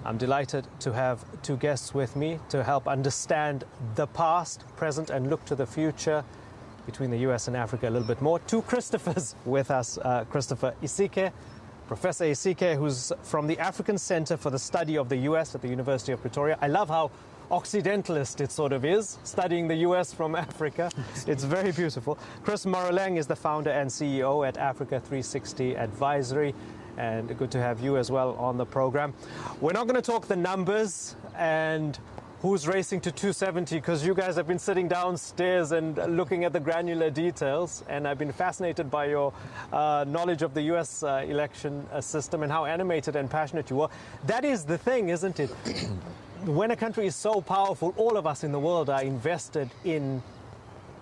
S14: I'm delighted to have two guests with me to help understand the past, present, and look to the future between the US and Africa a little bit more. Two Christophers with us, Christopher Isike, Professor Isike, who's from the African Center for the Study of the US at the University of Pretoria. I love how Occidentalist it sort of is, studying the US from Africa. It's very beautiful. Chris Moroleng is the founder and CEO at Africa 360 Advisory. And good to have you as well on the program. We're not going to talk the numbers and who's racing to 270, because you guys have been sitting downstairs and looking at the granular details, and I've been fascinated by your knowledge of the US election system and how animated and passionate you are. That is the thing, isn't it? When a country is so powerful, all of us in the world are invested in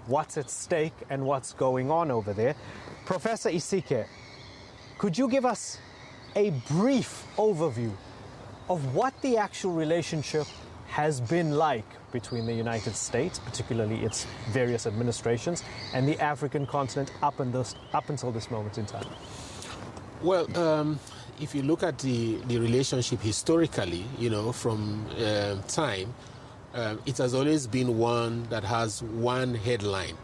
S14: what's at stake and what's going on over there. Professor Isike, could you give us a brief overview of what the actual relationship has been like between the United States, particularly its various administrations, and the African continent up until this moment in time?
S19: Well, if you look at the relationship historically, from time, it has always been one that has one headline,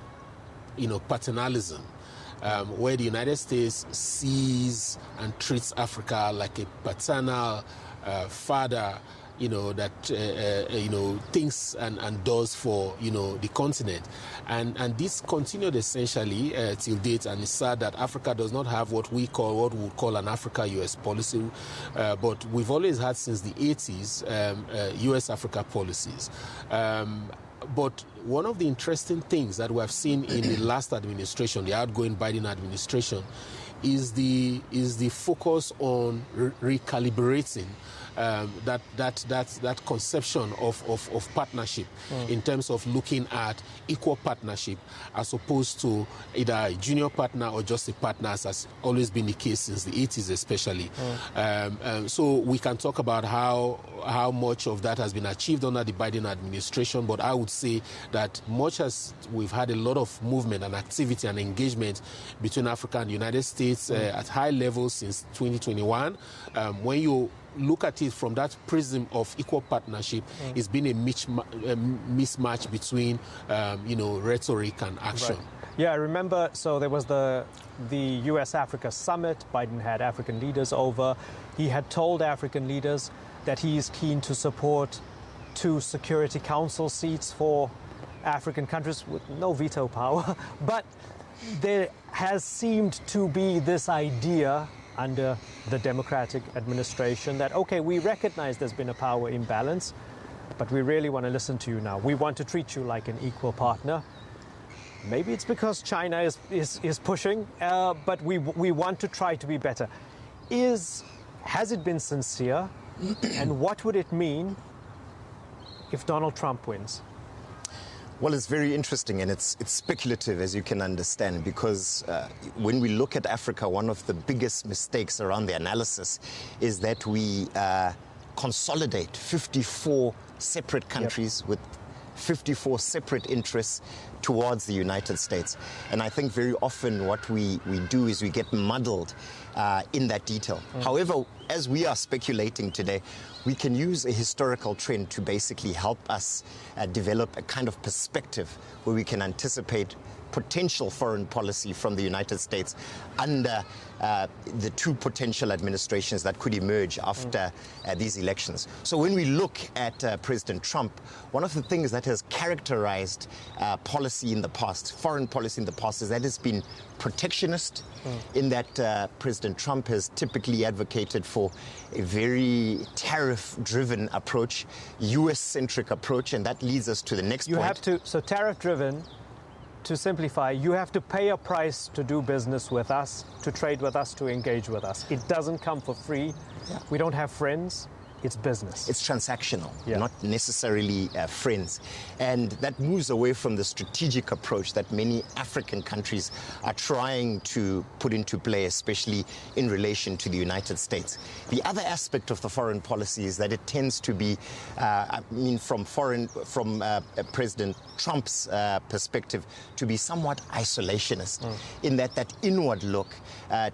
S19: paternalism. Where the United States sees and treats Africa like a paternal father, that thinks and does for the continent, and this continued essentially till date. And it's sad that Africa does not have what we would call an Africa-US policy, but we've always had since the 80s US-Africa policies. But one of the interesting things that we have seen in the last administration, the outgoing Biden administration, is the focus on recalibrating that conception of partnership in terms of looking at equal partnership as opposed to either a junior partner or just a partner, as has always been the case since the 80s especially. So we can talk about how much of that has been achieved under the Biden administration, but I would say that much as we've had a lot of movement and activity and engagement between Africa and the United States at high levels since 2021, when you look at it from that prism of equal partnership, it's been a mismatch between, rhetoric and action.
S14: Right. Yeah, I remember, so there was the US-Africa summit. Biden had African leaders over. He had told African leaders that he is keen to support 2 Security Council seats for African countries with no veto power. But there has seemed to be this idea under the Democratic administration that, okay, we recognize there's been a power imbalance, but we really want to listen to you now. We want to treat you like an equal partner. Maybe it's because China is pushing, but we want to try to be better. Has it been sincere? And what would it mean if Donald Trump wins?
S4: Well, it's very interesting, and it's speculative, as you can understand, because when we look at Africa, one of the biggest mistakes around the analysis is that we consolidate 54 separate countries with 54 separate interests towards the United States. And I think very often what we do is we get muddled in that detail. However, as we are speculating today, we can use a historical trend to basically help us develop a kind of perspective where we can anticipate potential foreign policy from the United States under the 2 potential administrations that could emerge after these elections. So when we look at President Trump, one of the things that has characterized policy in the past, foreign policy in the past, is that it's been protectionist, in that President Trump has typically advocated for a very tariff-driven approach, US-centric approach, and that leads us to the next point.
S14: So tariff-driven, to simplify, you have to pay a price to do business with us, to trade with us, to engage with us. It doesn't come for free. Yeah. We don't have friends. It's business.
S4: It's transactional, not necessarily friends. And that moves away from the strategic approach that many African countries are trying to put into play, especially in relation to the United States. The other aspect of the foreign policy is that it tends to be, from President Trump's perspective, to be somewhat isolationist, in that inward look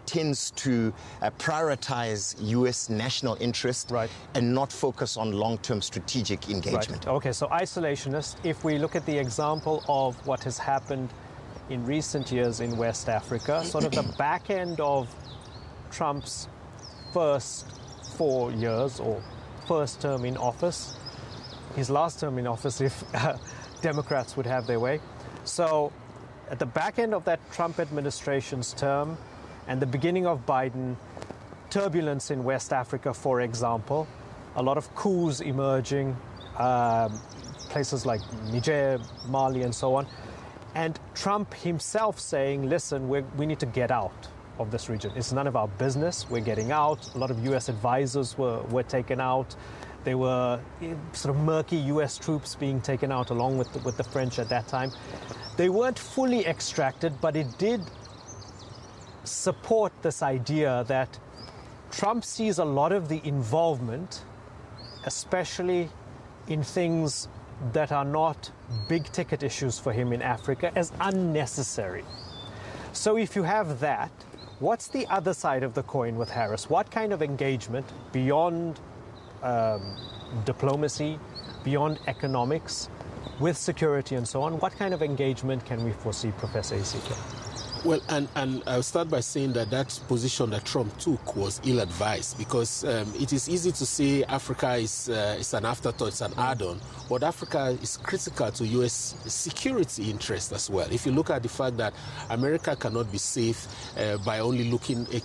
S4: tends to prioritize U.S. national interest and not focus on long-term strategic engagement.
S14: Right. Okay, so isolationist. If we look at the example of what has happened in recent years in West Africa, sort of the back end of Trump's first 4 years or first term in office, his last term in office if Democrats would have their way. So at the back end of that Trump administration's term and the beginning of Biden, turbulence in West Africa, for example, a lot of coups emerging, places like Niger, Mali, and so on. And Trump himself saying, listen, we need to get out of this region. It's none of our business. We're getting out. A lot of U.S. advisors were taken out. There were sort of murky U.S. troops being taken out along with the French at that time. They weren't fully extracted, but it did support this idea that Trump sees a lot of the involvement, especially in things that are not big-ticket issues for him in Africa, as unnecessary. So if you have that, what's the other side of the coin with Harris? What kind of engagement beyond diplomacy, beyond economics, with security and so on, what kind of engagement can we foresee, Professor Isike?
S19: Well, and I'll start by saying that position that Trump took was ill-advised, because it is easy to say Africa is an afterthought, it's an add-on, but Africa is critical to U.S. security interests as well. If you look at the fact that America cannot be safe by only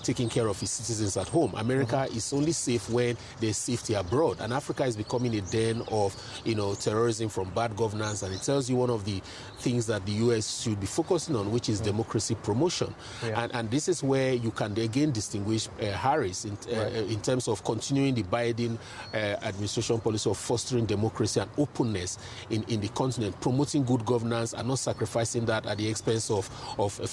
S19: taking care of its citizens at home. America is only safe when there's safety abroad, and Africa is becoming a den of terrorism from bad governance, and it tells you one of the things that the U.S. should be focusing on, which is democracy promotion.
S14: Yeah.
S19: And this is where you can again distinguish Harris in terms of continuing the Biden administration policy of fostering democracy and openness in the continent, promoting good governance and not sacrificing that at the expense of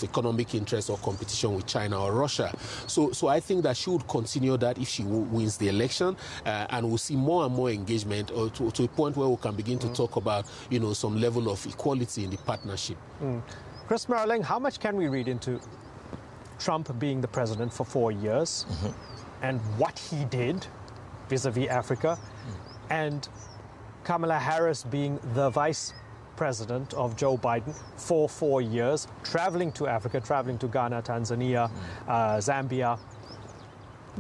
S19: economic interest or competition with China or Russia. So I think that she would continue that if she wins the election, and we'll see more and more engagement to a point where we can begin to talk about, some level of equality in the partnership.
S14: Chris Marling, how much can we read into Trump being the president for 4 years and what he did vis-a-vis Africa, and Kamala Harris being the vice president of Joe Biden for 4 years, traveling to Africa, traveling to Ghana, Tanzania, Zambia?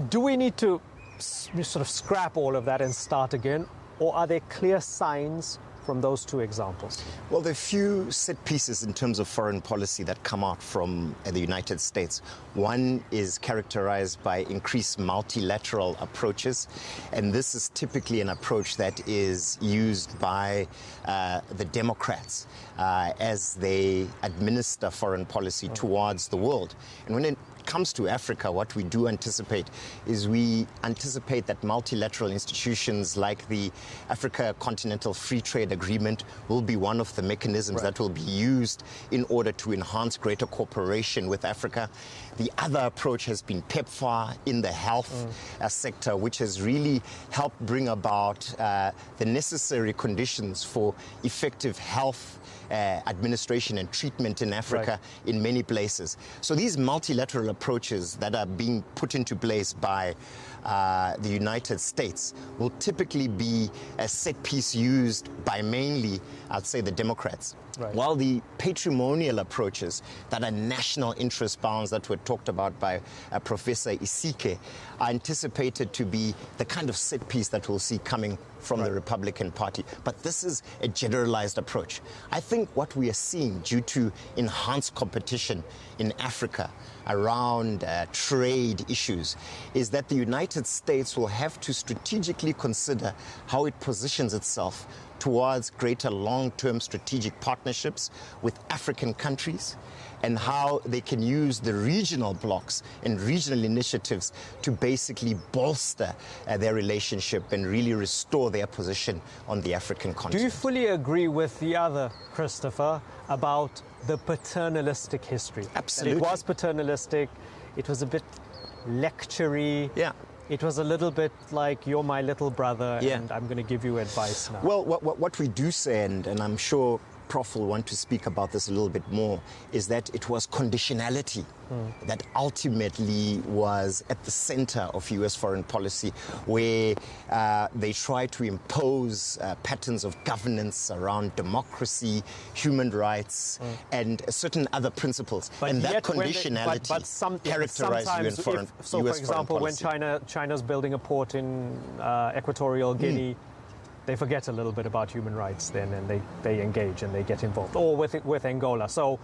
S14: Do we need to sort of scrap all of that and start again, or are there clear signs from those two examples?
S4: Well, there are few set pieces in terms of foreign policy that come out from the United States. One is characterized by increased multilateral approaches, and this is typically an approach that is used by the Democrats as they administer foreign policy towards the world. And when it comes to Africa, what we do anticipate is we anticipate that multilateral institutions like the Africa Continental Free Trade Agreement will be one of the mechanisms that will be used in order to enhance greater cooperation with Africa. The other approach has been PEPFAR in the health sector, which has really helped bring about the necessary conditions for effective health administration and treatment in Africa in many places. So these multilateral approaches that are being put into place by the United States will typically be a set piece used by mainly, I'd say, the Democrats. While the patrimonial approaches that are national interest bounds that were talked about by Professor Isike are anticipated to be the kind of set piece that we'll see coming from the Republican Party. But this is a generalized approach. I think what we are seeing due to enhanced competition in Africa around trade issues is that the United States will have to strategically consider how it positions itself towards greater long-term strategic partnerships with African countries, and how they can use the regional blocs and regional initiatives to basically bolster their relationship and really restore their position on the African continent.
S14: Do you fully agree with the other Christopher about the paternalistic history?
S4: Absolutely.
S14: That it was paternalistic, it was a bit lectury.
S4: Yeah.
S14: It was a little bit like, you're my little brother and I'm going to give you advice now.
S4: Well, what we do say, and I'm sure Prof will want to speak about this a little bit more, is that it was conditionality that ultimately was at the center of U.S. foreign policy, where they tried to impose patterns of governance around democracy, human rights, and certain other principles.
S14: But
S4: and that
S14: yet
S4: conditionality characterized U.S. foreign policy.
S14: So, for example, when China's building a port in Equatorial Guinea, they forget a little bit about human rights then, and they engage and they get involved. Or with Angola. So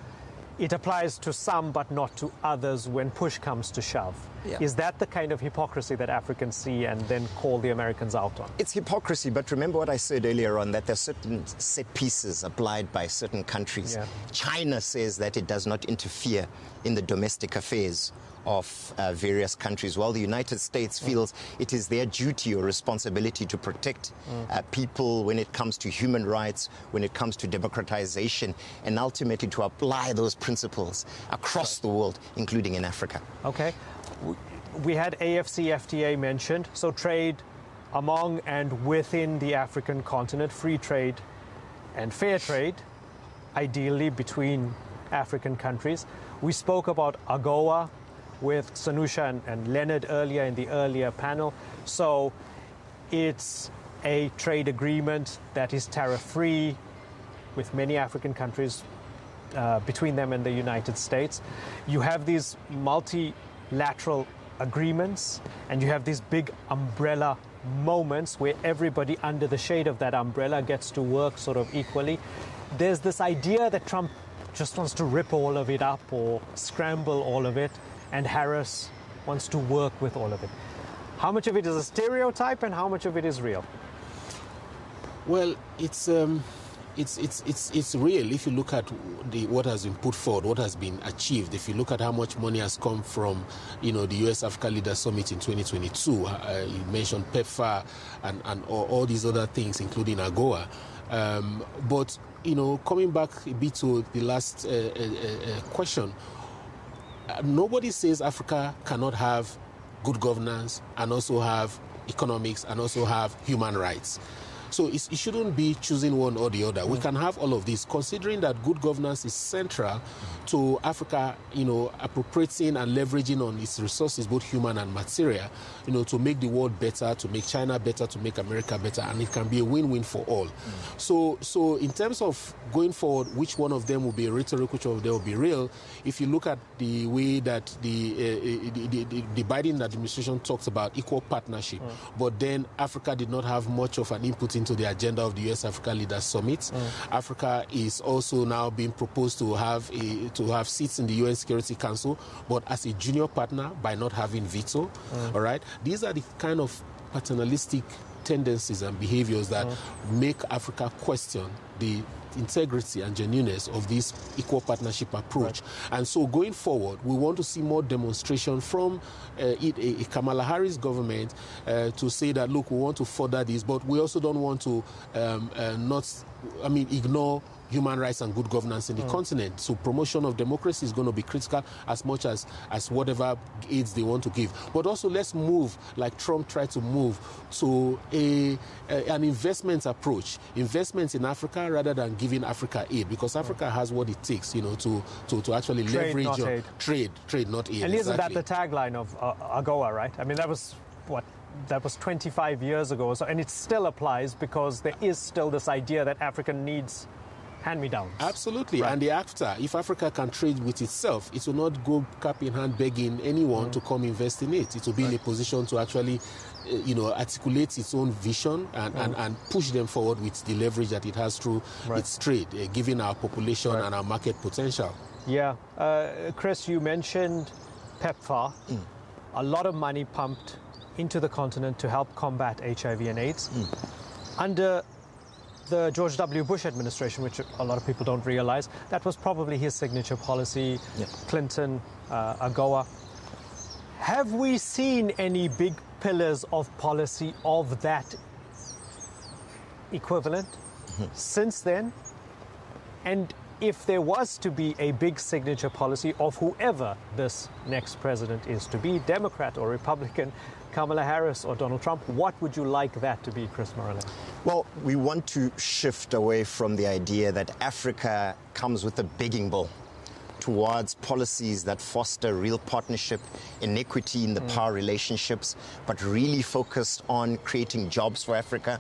S14: it applies to some but not to others when push comes to shove.
S4: Yeah.
S14: Is that the kind of hypocrisy that Africans see and then call the Americans out on?
S4: It's hypocrisy, but remember what I said earlier on, that there are certain set pieces applied by certain countries.
S14: Yeah.
S4: China says that it does not interfere in the domestic affairs of various countries, while the United States feels it is their duty or responsibility to protect people when it comes to human rights, when it comes to democratization, and ultimately to apply those principles across the world, including in Africa.
S14: Okay. We had AFCFTA mentioned, so trade among and within the African continent, free trade and fair trade, ideally between African countries. We spoke about AGOA with Sanusha and Leonard earlier in the earlier panel. So it's a trade agreement that is tariff-free with many African countries, between them and the United States. You have these multilateral agreements, and you have these big umbrella moments where everybody under the shade of that umbrella gets to work sort of equally. There's this idea that Trump just wants to rip all of it up or scramble all of it, and Harris wants to work with all of it. How much of it is a stereotype and how much of it is real?
S19: Well, it's it's real. If you look at what has been put forward, what has been achieved, if you look at how much money has come from, the U.S. Africa Leaders Summit in 2022, you mentioned PEPFAR and all these other things, including AGOA. But coming back a bit to the last question, nobody says Africa cannot have good governance and also have economics and also have human rights. So it shouldn't be choosing one or the other. We can have all of this, considering that good governance is central to Africa, appropriating and leveraging on its resources, both human and material, to make the world better, to make China better, to make America better, and it can be a win-win for all. So in terms of going forward, which one of them will be rhetoric, which one of them will be real, if you look at the way that the Biden administration talks about equal partnership, but then Africa did not have much of an input into the agenda of the U.S. Africa Leaders Summit. Africa is also now being proposed to have seats in the UN Security Council, but as a junior partner by not having veto. All right, these are the kind of paternalistic tendencies and behaviors that make Africa question the integrity and genuineness of this equal partnership approach. And so going forward, we want to see more demonstration from a Kamala Harris government to say that, look, we want to further this, but we also don't want to ignore human rights and good governance in the continent. So promotion of democracy is going to be critical as much as whatever aids they want to give. But also let's move, like Trump tried to move, to an investment approach. Investments in Africa rather than giving Africa aid, because Africa has what it takes, to actually leverage on trade, not aid.
S14: And isn't that the tagline of AGOA, right? I mean, that was what? That was 25 years ago, and it still applies because there is still this idea that Africa needs hand-me-downs.
S19: Absolutely. Right. And the AFTA, if Africa can trade with itself, it will not go cap in hand begging anyone to come invest in it. It will be in a position to actually, articulate its own vision and push them forward with the leverage that it has through its trade, given our population and our market potential.
S14: Yeah. Chris, you mentioned PEPFAR. A lot of money pumped into the continent to help combat HIV and AIDS. Under the George W. Bush administration, which a lot of people don't realize, that was probably his signature policy. Clinton, AGOA. Have we seen any big pillars of policy of that equivalent since then? And if there was to be a big signature policy of whoever this next president is to be, Democrat or Republican, Kamala Harris or Donald Trump, what would you like that to be, Chris Morales?
S4: Well, we want to shift away from the idea that Africa comes with a begging bowl towards policies that foster real partnership, inequity in the power relationships, but really focused on creating jobs for Africa.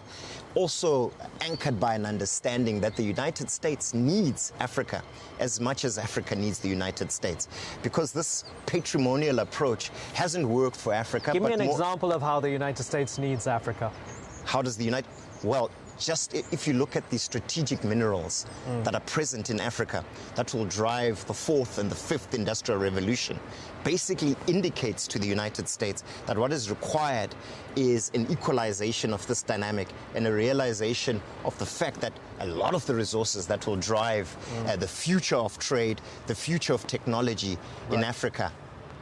S4: Also anchored by an understanding that the United States needs Africa as much as Africa needs the United States. Because this patrimonial approach hasn't worked for Africa.
S14: Give me an example of how the United States needs Africa.
S4: How does the United... Well, just if you look at the strategic minerals that are present in Africa, that will drive the fourth and the fifth industrial revolution, basically indicates to the United States that what is required is an equalization of this dynamic and a realization of the fact that a lot of the resources that will drive the future of trade, the future of technology in Africa,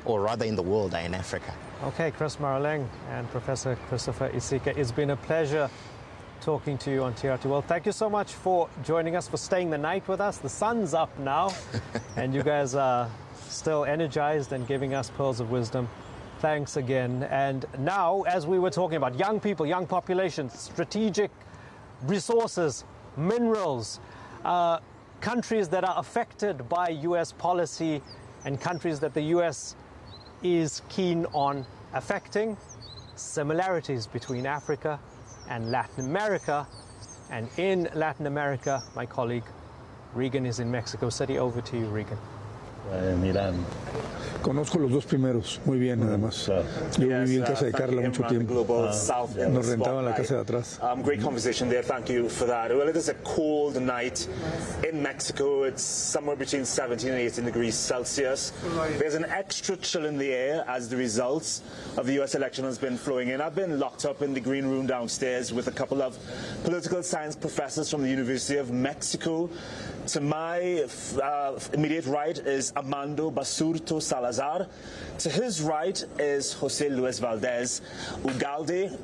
S4: or rather in the world, are in Africa.
S14: Okay, Chris Maraleng and Professor Christopher Isika, it's been a pleasure talking to you on TRT World. Thank you so much for joining us, for staying the night with us. The sun's up now, and you guys are still energized and giving us pearls of wisdom. Thanks again. And now, as we were talking about, young people, young populations, strategic resources, minerals, countries that are affected by U.S. policy and countries that the U.S. is keen on affecting, similarities between Africa and Latin America. And in Latin America, my colleague Regan is in Mexico City. Over to you, Regan.
S7: Milan. Conozco los dos primeros muy bien, además. Yo viví en casa de Carla mucho tiempo. Nos rentaban la casa de atrás.
S20: Great conversation there. Thank you for that. Well, it is a cold night in Mexico. It's somewhere between 17 and 18 degrees Celsius. There's an extra chill in the air as the results of the U.S. election has been flowing in. I've been locked up in the green room downstairs with a couple of political science professors from the University of Mexico. To my immediate right is Armando Basurto Salazar. To his right is Jose Luis Valdez Ugalde.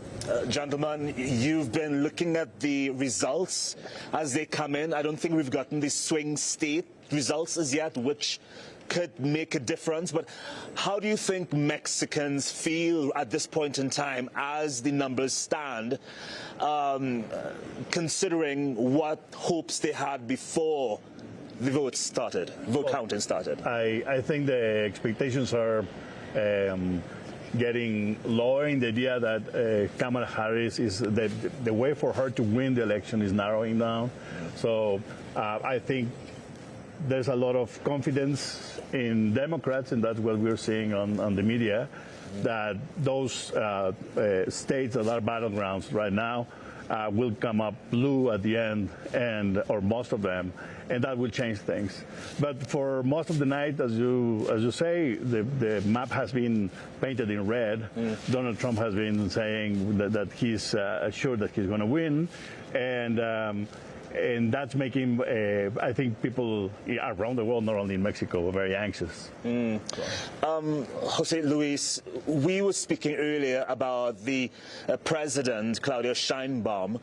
S20: Gentlemen, you've been looking at the results as they come in. I don't think we've gotten the swing state results as yet, which could make a difference. But how do you think Mexicans feel at this point in time as the numbers stand, considering what hopes they had before the vote counting started?
S21: I think the expectations are getting lower in the idea that Kamala Harris is the way for her to win the election is narrowing down. So I think there's a lot of confidence in Democrats, and that's what we're seeing on the media, that those states that are battlegrounds right now will come up blue at the end, or most of them, and that will change things. But for most of the night, as you say, the map has been painted in red. Donald Trump has been saying that he's sure that he's going to win, and that's making, I think, people around the world, not only in Mexico, very anxious.
S20: Jose Luis, we were speaking earlier about the president, Claudia Sheinbaum,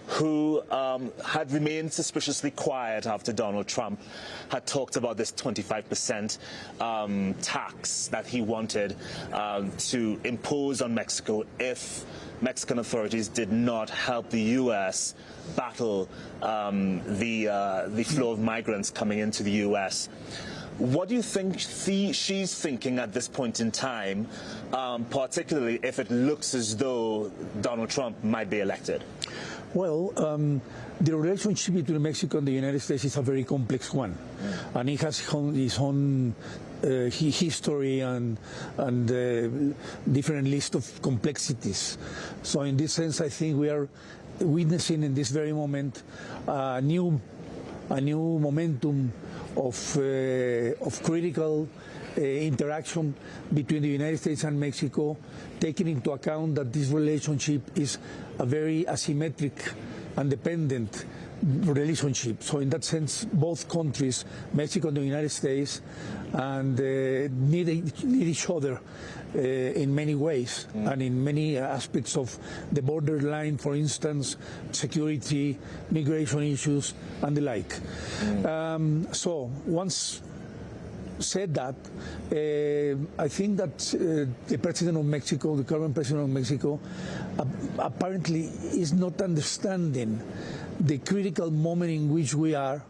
S20: who had remained suspiciously quiet after Donald Trump had talked about this 25% tax that he wanted to impose on Mexico if Mexican authorities did not help the U.S. battle the flow of migrants coming into the U.S. What do you think she's thinking at this point in time, particularly if it looks as though Donald Trump might be elected?
S7: Well, the relationship between Mexico and the United States is a very complex one, and it has its own history and different list of complexities. So in this sense, I think we are witnessing in this very moment a new momentum of critical interaction between the United States and Mexico, taking into account that this relationship is a very asymmetric and dependent relationship. So in that sense, both countries, Mexico and the United States, and need each other in many ways and in many aspects of the borderline, for instance, security, migration issues, and the like. So once said that, I think that the president of Mexico, the current president of Mexico, apparently is not understanding the critical moment in which we are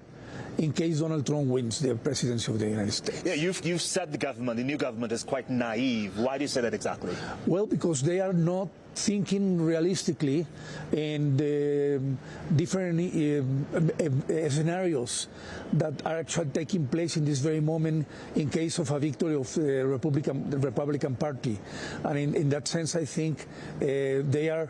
S7: in case Donald Trump wins the presidency of the United States.
S20: Yeah, you've said the new government is quite naive. Why do you say that exactly?
S7: Well, because they are not thinking realistically in the different scenarios that are actually taking place in this very moment in case of a victory of the Republican Party. And in that sense, I think they are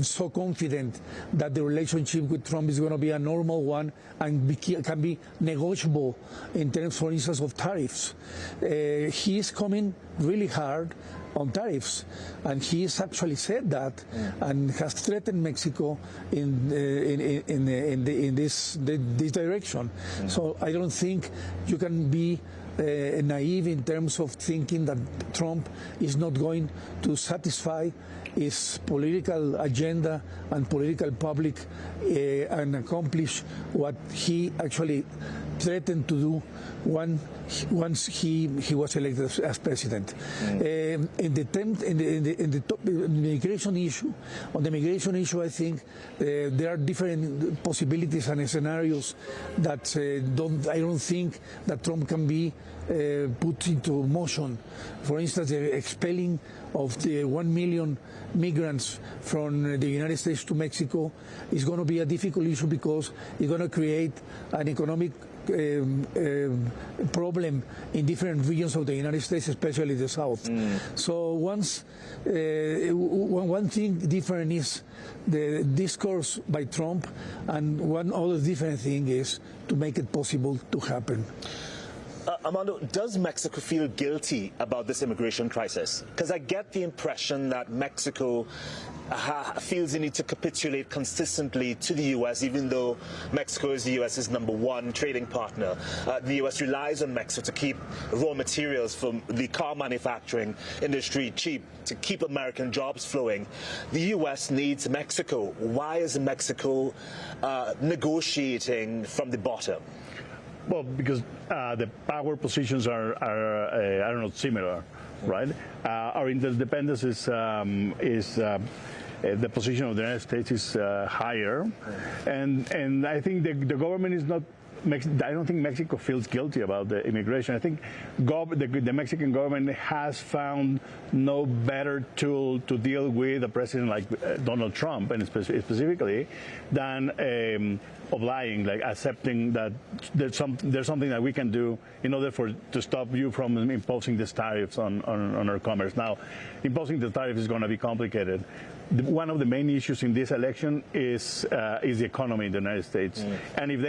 S7: so confident that the relationship with Trump is going to be a normal one and can be negotiable in terms, for instance, of tariffs. He is coming really hard on tariffs, and he has actually said that and has threatened Mexico in this direction. So I don't think you can be naive in terms of thinking that Trump is not going to satisfy his political agenda and political public and accomplish what he actually threatened to do once he was elected as president. In the migration issue, on the migration issue, I think there are different possibilities and scenarios that I don't think that Trump can be put into motion. For instance, the expelling of the 1 million migrants from the United States to Mexico is going to be a difficult issue because it's going to create an economic problem in different regions of the United States, especially the South. So one thing different is the discourse by Trump, and one other different thing is to make it possible to happen.
S20: Armando, does Mexico feel guilty about this immigration crisis? Because I get the impression that Mexico feels the need to capitulate consistently to the U.S., even though Mexico is the U.S.'s #1 trading partner. The U.S. relies on Mexico to keep raw materials from the car manufacturing industry cheap, to keep American jobs flowing. The U.S. needs Mexico. Why is Mexico negotiating from the bottom?
S21: Well, because the power positions are I don't know, similar, right? Our interdependence is the position of the United States is higher, and I think the government is not. I don't think Mexico feels guilty about the immigration. I think the Mexican government has found no better tool to deal with a president like Donald Trump, and specifically, than obliging, like accepting that there's something that we can do in order to stop you from imposing these tariffs on our commerce. Now, imposing the tariff is going to be complicated. One of the main issues in this election is the economy in the United States, and if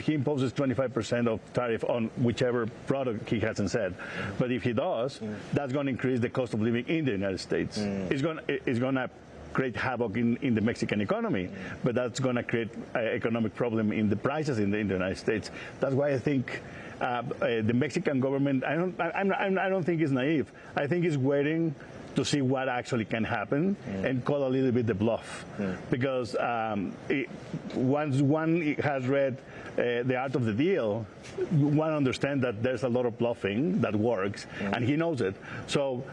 S21: he imposes 25% of tariff on whichever product, he hasn't said, but if he does, that's going to increase the cost of living in the United States. It's going to create havoc in the Mexican economy, but that's going to create an economic problem in the prices in the United States. That's why I think the Mexican government, I don't think is naive. I think it's waiting to see what actually can happen and call a little bit the bluff, because once one has read The Art of the Deal, one understands that there's a lot of bluffing that works, and he knows it. So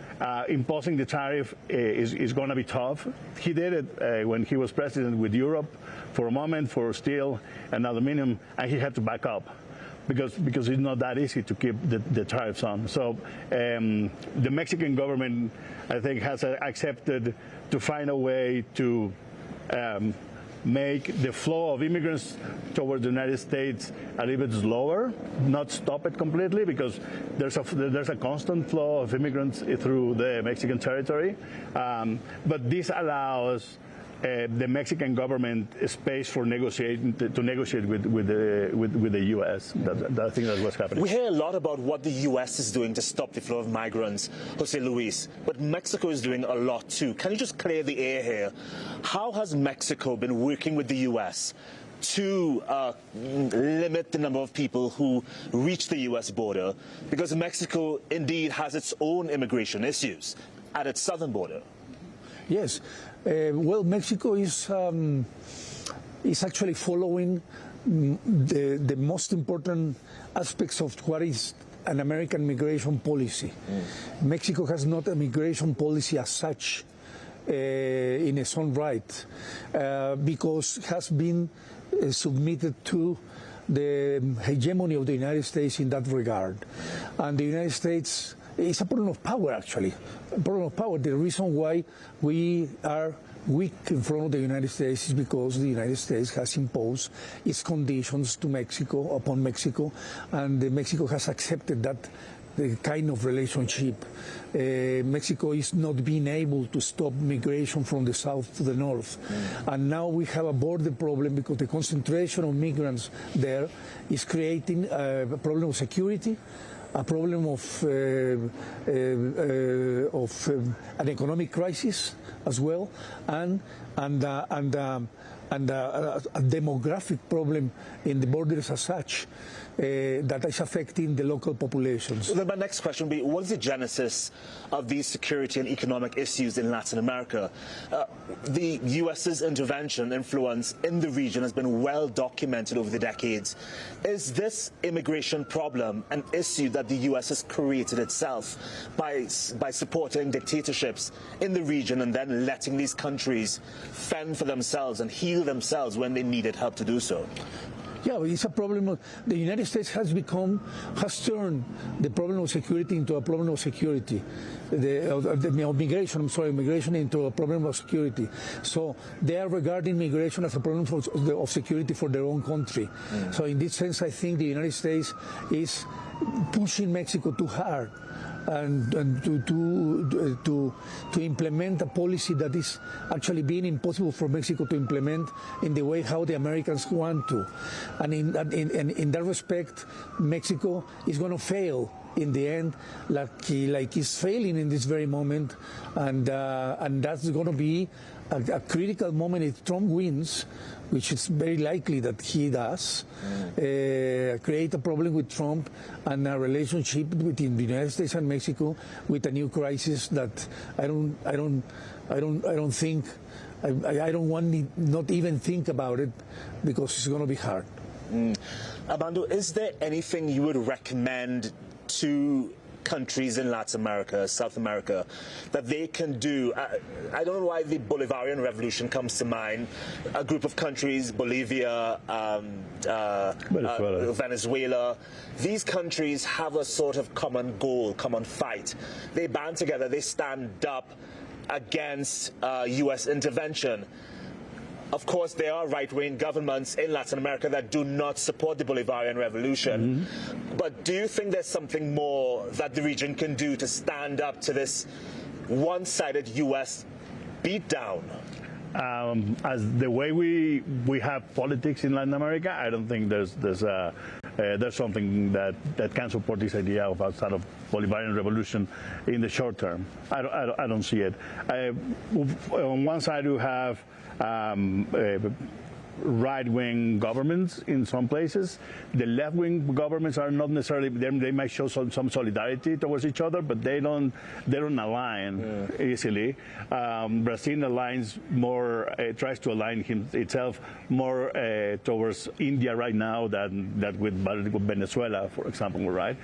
S21: imposing the tariff is going to be tough. He did it when he was president with Europe for a moment for steel and aluminum, and he had to back up. Because it's not that easy to keep the tariffs on. So the Mexican government, I think, has accepted to find a way to make the flow of immigrants towards the United States a little bit slower, not stop it completely, because there's a constant flow of immigrants through the Mexican territory. But this allows the Mexican government space for negotiate with the U.S. I think that's what's happening.
S20: We hear a lot about what the U.S. is doing to stop the flow of migrants, Jose Luis, but Mexico is doing a lot too. Can you just clear the air here? How has Mexico been working with the U.S. to limit the number of people who reach the U.S. border? Because Mexico indeed has its own immigration issues at its southern border.
S7: Yes. Well, Mexico is actually following the most important aspects of what is an American migration policy. Mexico has not a migration policy as such in its own right, because it has been submitted to the hegemony of the United States in that regard. And the United States, it's a problem of power, actually. A problem of power. The reason why we are weak in front of the United States is because the United States has imposed its conditions to Mexico, upon Mexico, and Mexico has accepted that the kind of relationship. Mexico is not being able to stop migration from the south to the north. And now we have a border problem because the concentration of migrants there is creating a problem of security, a problem of an economic crisis as well, and a demographic problem in the borders as such that is affecting the local populations.
S20: So then my next question would be, what is the genesis of these security and economic issues in Latin America? The U.S.'s intervention influence in the region has been well documented over the decades. Is this immigration problem an issue that the U.S. has created itself by supporting dictatorships in the region and then letting these countries fend for themselves and heal themselves when they needed help to do so?
S7: Yeah, it's a problem. The United States has turned the problem of security into a problem of security. Migration into a problem of security. So they are regarding migration as a problem of security for their own country. So in this sense, I think the United States is pushing Mexico too hard and to implement a policy that is actually being impossible for Mexico to implement in the way how the Americans want to. And in that respect, Mexico is going to fail in the end, like it's failing in this very moment, and that's going to be a critical moment if Trump wins, which is very likely that he does, create a problem with Trump and a relationship between the United States and Mexico with a new crisis that I don't want not even think about it, because it's going to be hard.
S20: Armando, is there anything you would recommend to countries in Latin America, South America, that they can do? I don't know why the Bolivarian Revolution comes to mind. A group of countries, Bolivia, Venezuela. These countries have a sort of common goal, common fight. They band together, they stand up against U.S. intervention. Of course, there are right-wing governments in Latin America that do not support the Bolivarian Revolution. But do you think there's something more that the region can do to stand up to this one-sided U.S. beatdown?
S21: As the way we have politics in Latin America, I don't think there's something that can support this idea of outside of Bolivarian revolution in the short term. I don't see it. On one side, you have right-wing governments in some places. The left-wing governments are not necessarily. They might show some solidarity towards each other, but they don't align easily. Brazil aligns more, tries to align itself more towards India right now than with Venezuela, for example, right?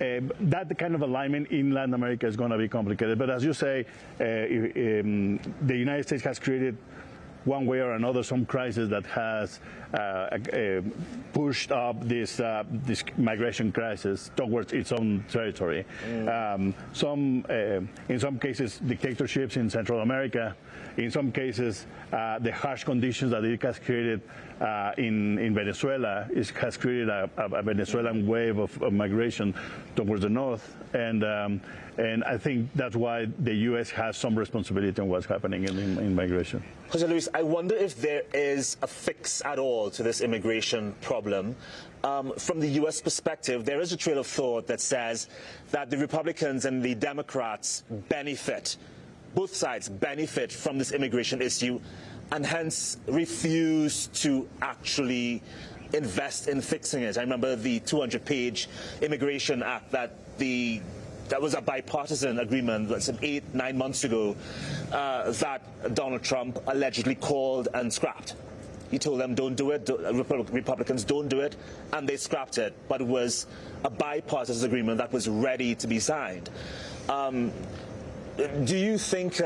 S21: That kind of alignment in Latin America is going to be complicated. But as you say, the United States has created, one way or another, some crisis that has pushed up this migration crisis towards its own territory. In some cases, dictatorships in Central America. In some cases, the harsh conditions that it has created in Venezuela has created a Venezuelan wave of migration towards the north, and I think that's why the U.S. has some responsibility in what's happening in migration.
S20: Jose Luis, I wonder if there is a fix at all to this immigration problem. From the U.S. perspective, there is a trail of thought that says that the Republicans and the Democrats benefit, both sides benefit from this immigration issue, and hence refuse to actually invest in fixing it. I remember the 200-page Immigration Act that was a bipartisan agreement, some 8-9 months ago, that Donald Trump allegedly called and scrapped. He told them, don't do it, Republicans don't do it, and they scrapped it. But it was a bipartisan agreement that was ready to be signed. Do you think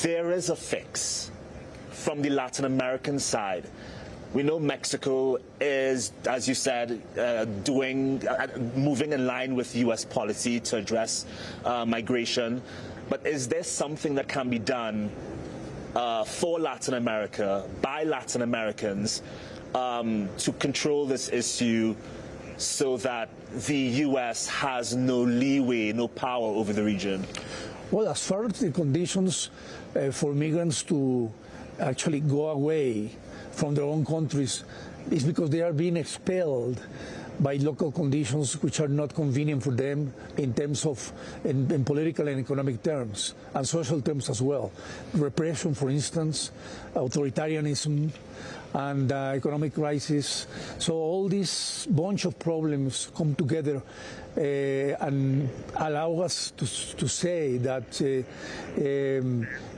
S20: there is a fix from the Latin American side? We know Mexico is, as you said, moving in line with U.S. policy to address migration. But is there something that can be done for Latin America, by Latin Americans, to control this issue so that the U.S. has no leeway, no power over the region?
S7: Well, as far as the conditions for migrants to actually go away from their own countries is because they are being expelled by local conditions which are not convenient for them in terms of in political and economic terms and social terms as well. Repression, for instance, authoritarianism, and economic crisis. So all these bunch of problems come together and allow us to say that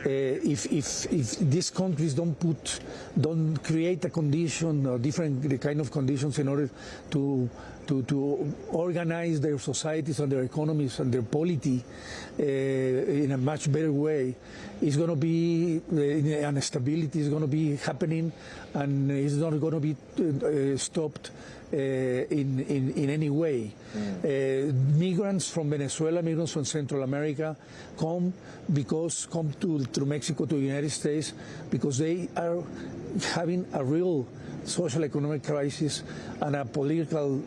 S7: if these countries don't create a condition or different kind of conditions in order to to organize their societies and their economies and their polity in a much better way, is going to be, and stability is going to be happening, and it's not going to be stopped in any way. Migrants from Venezuela, migrants from Central America come through Mexico to the United States because they are having a real social economic crisis and a political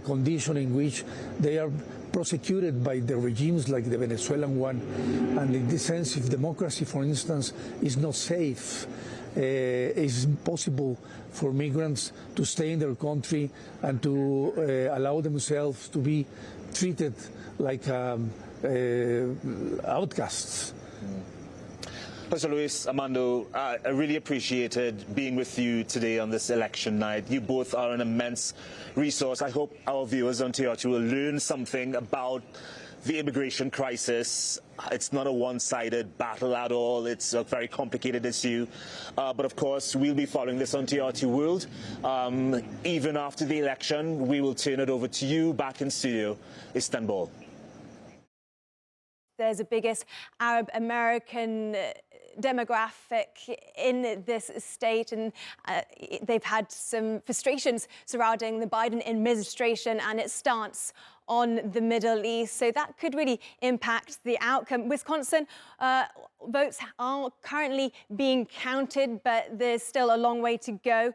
S7: condition in which they are prosecuted by the regimes like the Venezuelan one. And in this sense, if democracy, for instance, is not safe, it's possible for migrants to stay in their country and to allow themselves to be treated like outcasts.
S20: Jose Luis, Armando, I really appreciated being with you today on this election night. You both are an immense resource. I hope our viewers on TRT will learn something about the immigration crisis. It's not a one-sided battle at all. It's a very complicated issue. But of course, we'll be following this on TRT World. Even after the election, we will turn it over to you back in studio, Istanbul.
S5: There's the biggest Arab American demographic in this state, and they've had some frustrations surrounding the Biden administration and its stance on the Middle East. So that could really impact the outcome. Wisconsin votes are currently being counted, but there's still a long way to go.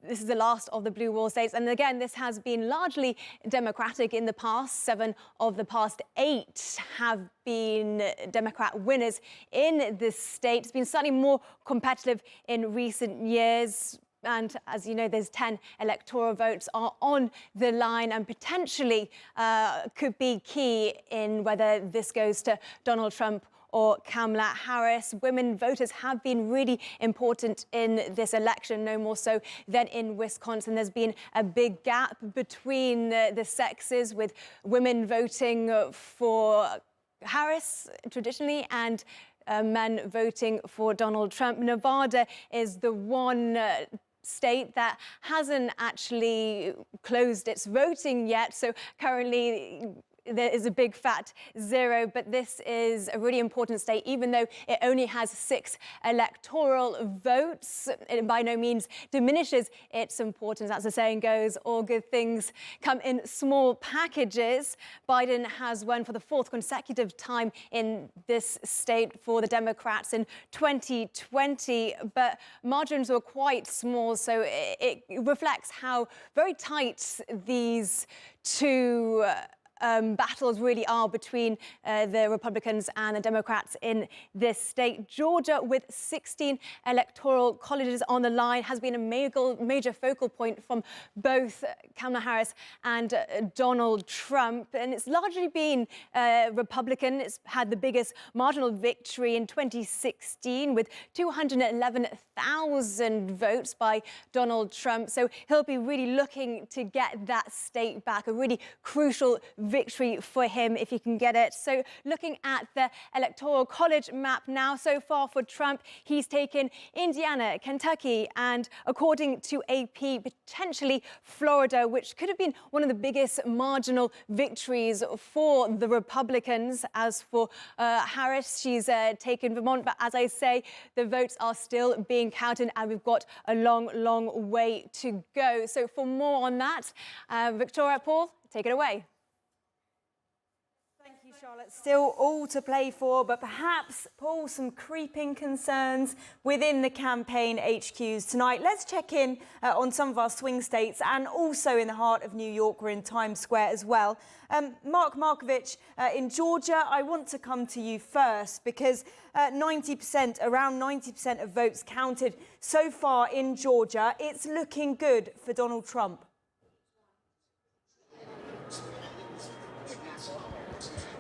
S5: This is the last of the blue wall states. And again, this has been largely Democratic in the past. 7 of the past 8 have been Democrat winners in this state. It's been slightly more competitive in recent years. And as you know, there's 10 electoral votes are on the line and potentially could be key in whether this goes to Donald Trump or Kamala Harris. Women voters have been really important in this election, no more so than in Wisconsin. There's been a big gap between the sexes, with women voting for Harris traditionally and men voting for Donald Trump. Nevada is the one state that hasn't actually closed its voting yet. So currently there is a big fat 0, but this is a really important state, even though it only has 6 electoral votes. It by no means diminishes its importance. As the saying goes, all good things come in small packages. Biden has won for the 4th consecutive time in this state for the Democrats in 2020, but margins were quite small, so it reflects how very tight these two battles really are between the Republicans and the Democrats in this state. Georgia, with 16 electoral colleges on the line, has been a major focal point from both Kamala Harris and Donald Trump. And it's largely been Republican. It's had the biggest marginal victory in 2016 with 211,000 votes by Donald Trump. So he'll be really looking to get that state back, a really crucial victory for him if he can get it. So looking at the electoral college map now, so far for Trump, he's taken Indiana, Kentucky, and according to AP, potentially Florida, which could have been one of the biggest marginal victories for the Republicans. As for Harris, she's taken Vermont, but as I say, the votes are still being counted and we've got a long, long way to go. So for more on that, Victoria, Paul, take it away.
S22: Charlotte, still all to play for, but perhaps, Paul, some creeping concerns within the campaign HQs tonight. Let's check in on some of our swing states and also in the heart of New York. We're in Times Square as well. Mark Markovich, in Georgia, I want to come to you first because around 90% of votes counted so far in Georgia. It's looking good for Donald Trump.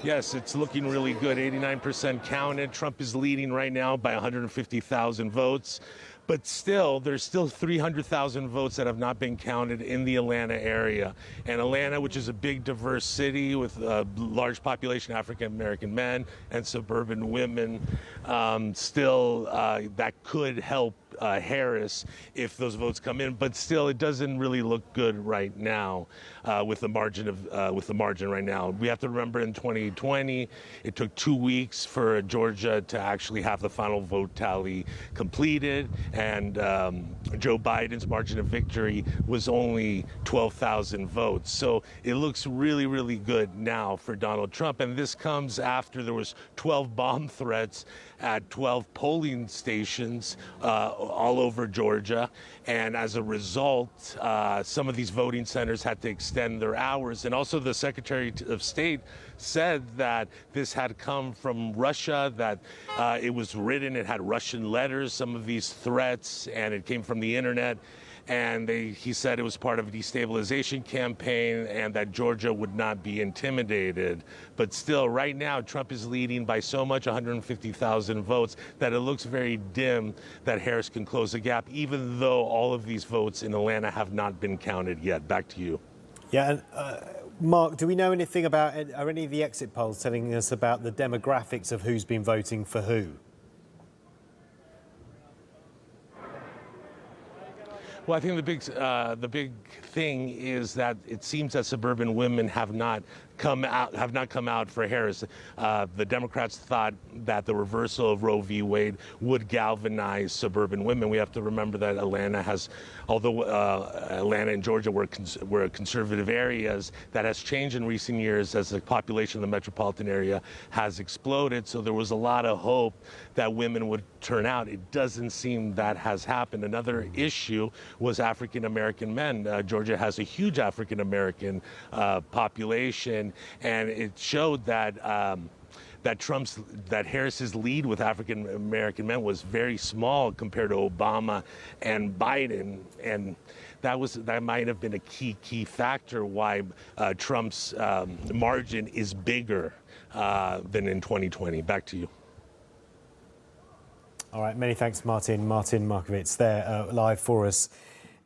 S23: Yes, it's looking really good. 89% counted. Trump is leading right now by 150,000 votes. But still, there's still 300,000 votes that have not been counted in the Atlanta area. And Atlanta, which is a big, diverse city with a large population of African-American men and suburban women, that could help Harris if those votes come in. But still, it doesn't really look good right now with the margin right now. We have to remember in 2020, it took 2 weeks for Georgia to actually have the final vote tally completed, and Joe Biden's margin of victory was only 12,000 votes. So it looks really, really good now for Donald Trump. And this comes after there was 12 bomb threats at 12 polling stations all over Georgia. And as a result, some of these voting centers had to extend their hours. And also the Secretary of State said that this had come from Russia, that it was written, it had Russian letters, some of these threats, and it came from the internet. And he said it was part of a destabilization campaign and that Georgia would not be intimidated. But still, right now, Trump is leading by so much, 150,000 votes, that it looks very dim that Harris can close the gap, even though all of these votes in Atlanta have not been counted yet. Back to you.
S8: Yeah, and Mark, do we know anything about, are any of the exit polls telling us about the demographics of who's been voting for who?
S23: Well, I think the big thing is that it seems that suburban women have not come out for Harris. The Democrats thought that the reversal of Roe v. Wade would galvanize suburban women. We have to remember that Atlanta has, although Atlanta and Georgia were conservative areas, that has changed in recent years as the population of the metropolitan area has exploded. So there was a lot of hope that women would turn out. It doesn't seem that has happened. Another issue was African American men. Georgia has a huge African American population, and it showed that that Harris's lead with African American men was very small compared to Obama and Biden, and that might have been a key factor why Trump's margin is bigger than in 2020. Back to you.
S8: All right, many thanks, Martin Markovits, there live for us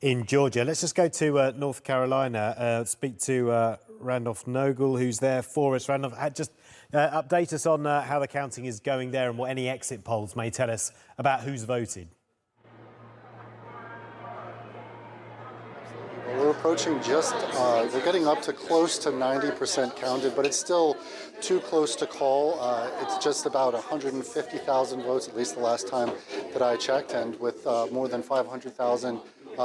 S8: in Georgia. Let's just go to North Carolina, speak to Randolph Nogle, who's there for us. Randolph, just update us on how the counting is going there and what any exit polls may tell us about who's voted.
S2: We're approaching we're getting up to close to 90% counted, but it's still too close to call. It's just about 150,000 votes, at least the last time that I checked, and with more than 500,000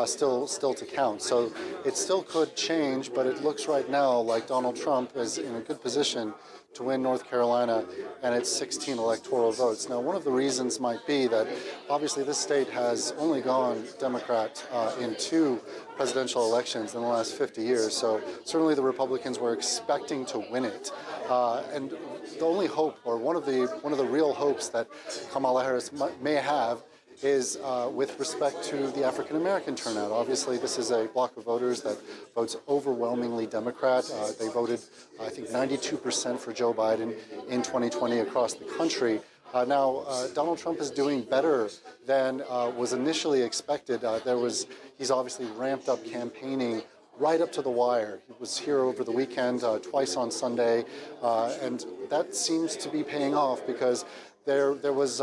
S2: still to count. So it still could change, but it looks right now like Donald Trump is in a good position to win North Carolina and its 16 electoral votes. Now, one of the reasons might be that obviously this state has only gone Democrat in 2 presidential elections in the last 50 years. So certainly the Republicans were expecting to win it. And the only hope, or one of the real hopes that Kamala Harris may have, is with respect to the African American turnout. Obviously, this is a bloc of voters that votes overwhelmingly Democrat. They voted, I think, 92% for Joe Biden in 2020 across the country. Now, Donald Trump is doing better than was initially expected. He's obviously ramped up campaigning right up to the wire. He was here over the weekend, twice on Sunday, and that seems to be paying off because there was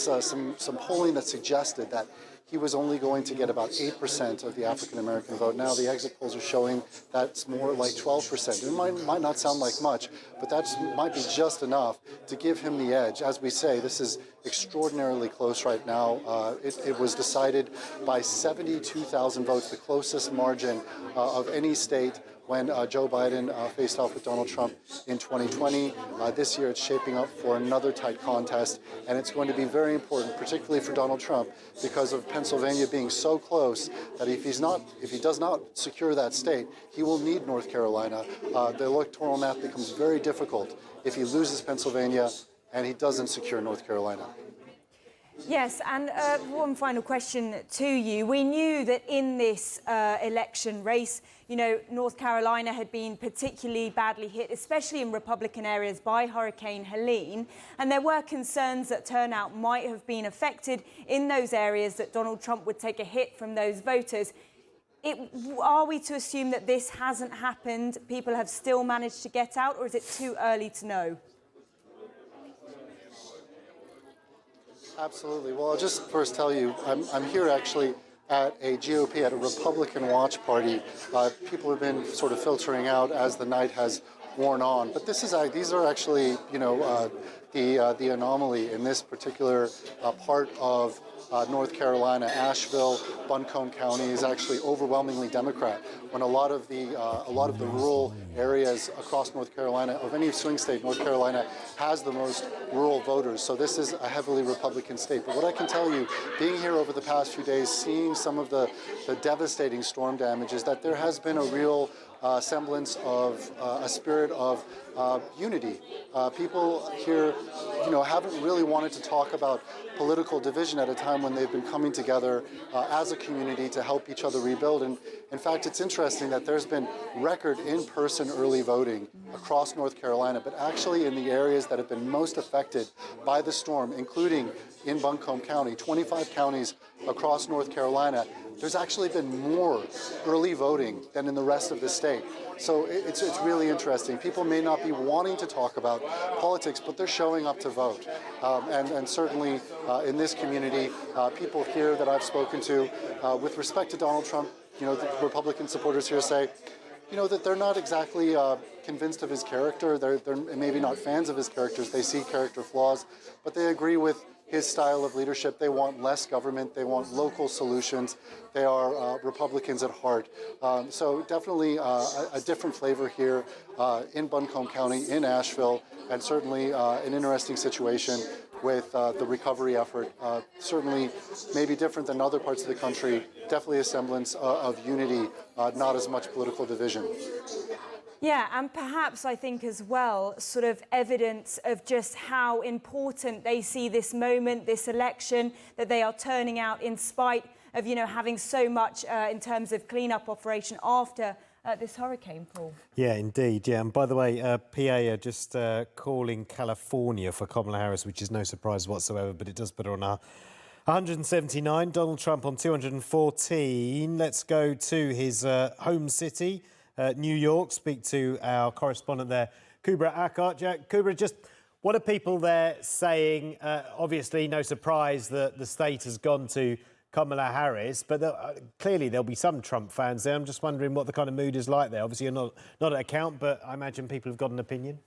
S2: some polling that suggested that he was only going to get about 8% of the African American vote. Now the exit polls are showing that's more like 12%. It might not sound like much, but that might be just enough to give him the edge. As we say, this is extraordinarily close right now. It was decided by 72,000 votes, the closest margin of any state when Joe Biden faced off with Donald Trump in 2020. This year it's shaping up for another tight contest, and it's going to be very important, particularly for Donald Trump, because of Pennsylvania being so close that if he does not secure that state, he will need North Carolina. The electoral math becomes very difficult if he loses Pennsylvania and he doesn't secure North Carolina.
S22: Yes, and one final question to you. We knew that in this election race, North Carolina had been particularly badly hit, especially in Republican areas, by Hurricane Helene. And there were concerns that turnout might have been affected in those areas, that Donald Trump would take a hit from those voters. Are we to assume that this hasn't happened? People have still managed to get out, or is it too early to know?
S2: Absolutely. Well, I'll just first tell you, I'm here actually at a GOP, at a Republican watch party. People have been sort of filtering out as the night has worn on. But these are actually, the anomaly in this particular part of North Carolina. Asheville, Buncombe County is actually overwhelmingly Democrat. When a lot of the rural areas across North Carolina, of any swing state, North Carolina has the most rural voters. So this is a heavily Republican state. But what I can tell you, being here over the past few days, seeing some of the devastating storm damage, is that there has been a real semblance of a spirit of unity. People here, haven't really wanted to talk about political division at a time when they've been coming together as a community to help each other rebuild. And in fact, it's interesting that there's been record in-person early voting across North Carolina, but actually in the areas that have been most affected by the storm, including in Buncombe County, 25 counties across North Carolina, there's actually been more early voting than in the rest of the state. So it's really interesting. People may not be wanting to talk about politics, but they're showing up to vote. And certainly in this community, people here that I've spoken to, with respect to Donald Trump, the Republican supporters here say, that they're not exactly convinced of his character. They're maybe not fans of his characters. They see character flaws, but they agree with his style of leadership. They want less government. They want local solutions. They are Republicans at heart. So definitely a different flavor here in Buncombe County, in Asheville, and certainly an interesting situation with the recovery effort. Certainly maybe different than other parts of the country. Definitely a semblance of unity, not as much political division.
S22: Yeah, and perhaps I think as well, sort of evidence of just how important they see this moment, this election, that they are turning out in spite of, having so much in terms of cleanup operation after this hurricane, Paul.
S8: Yeah, indeed. Yeah, and by the way, PA are just calling California for Kamala Harris, which is no surprise whatsoever, but it does put her on 179. Donald Trump on 214. Let's go to his home city, New York, speak to our correspondent there, Kubra Akkar. Kubra, just what are people there saying? Obviously, no surprise that the state has gone to Kamala Harris, but clearly there'll be some Trump fans there. I'm just wondering what the kind of mood is like there. Obviously, you're not at account, but I imagine people have got an opinion.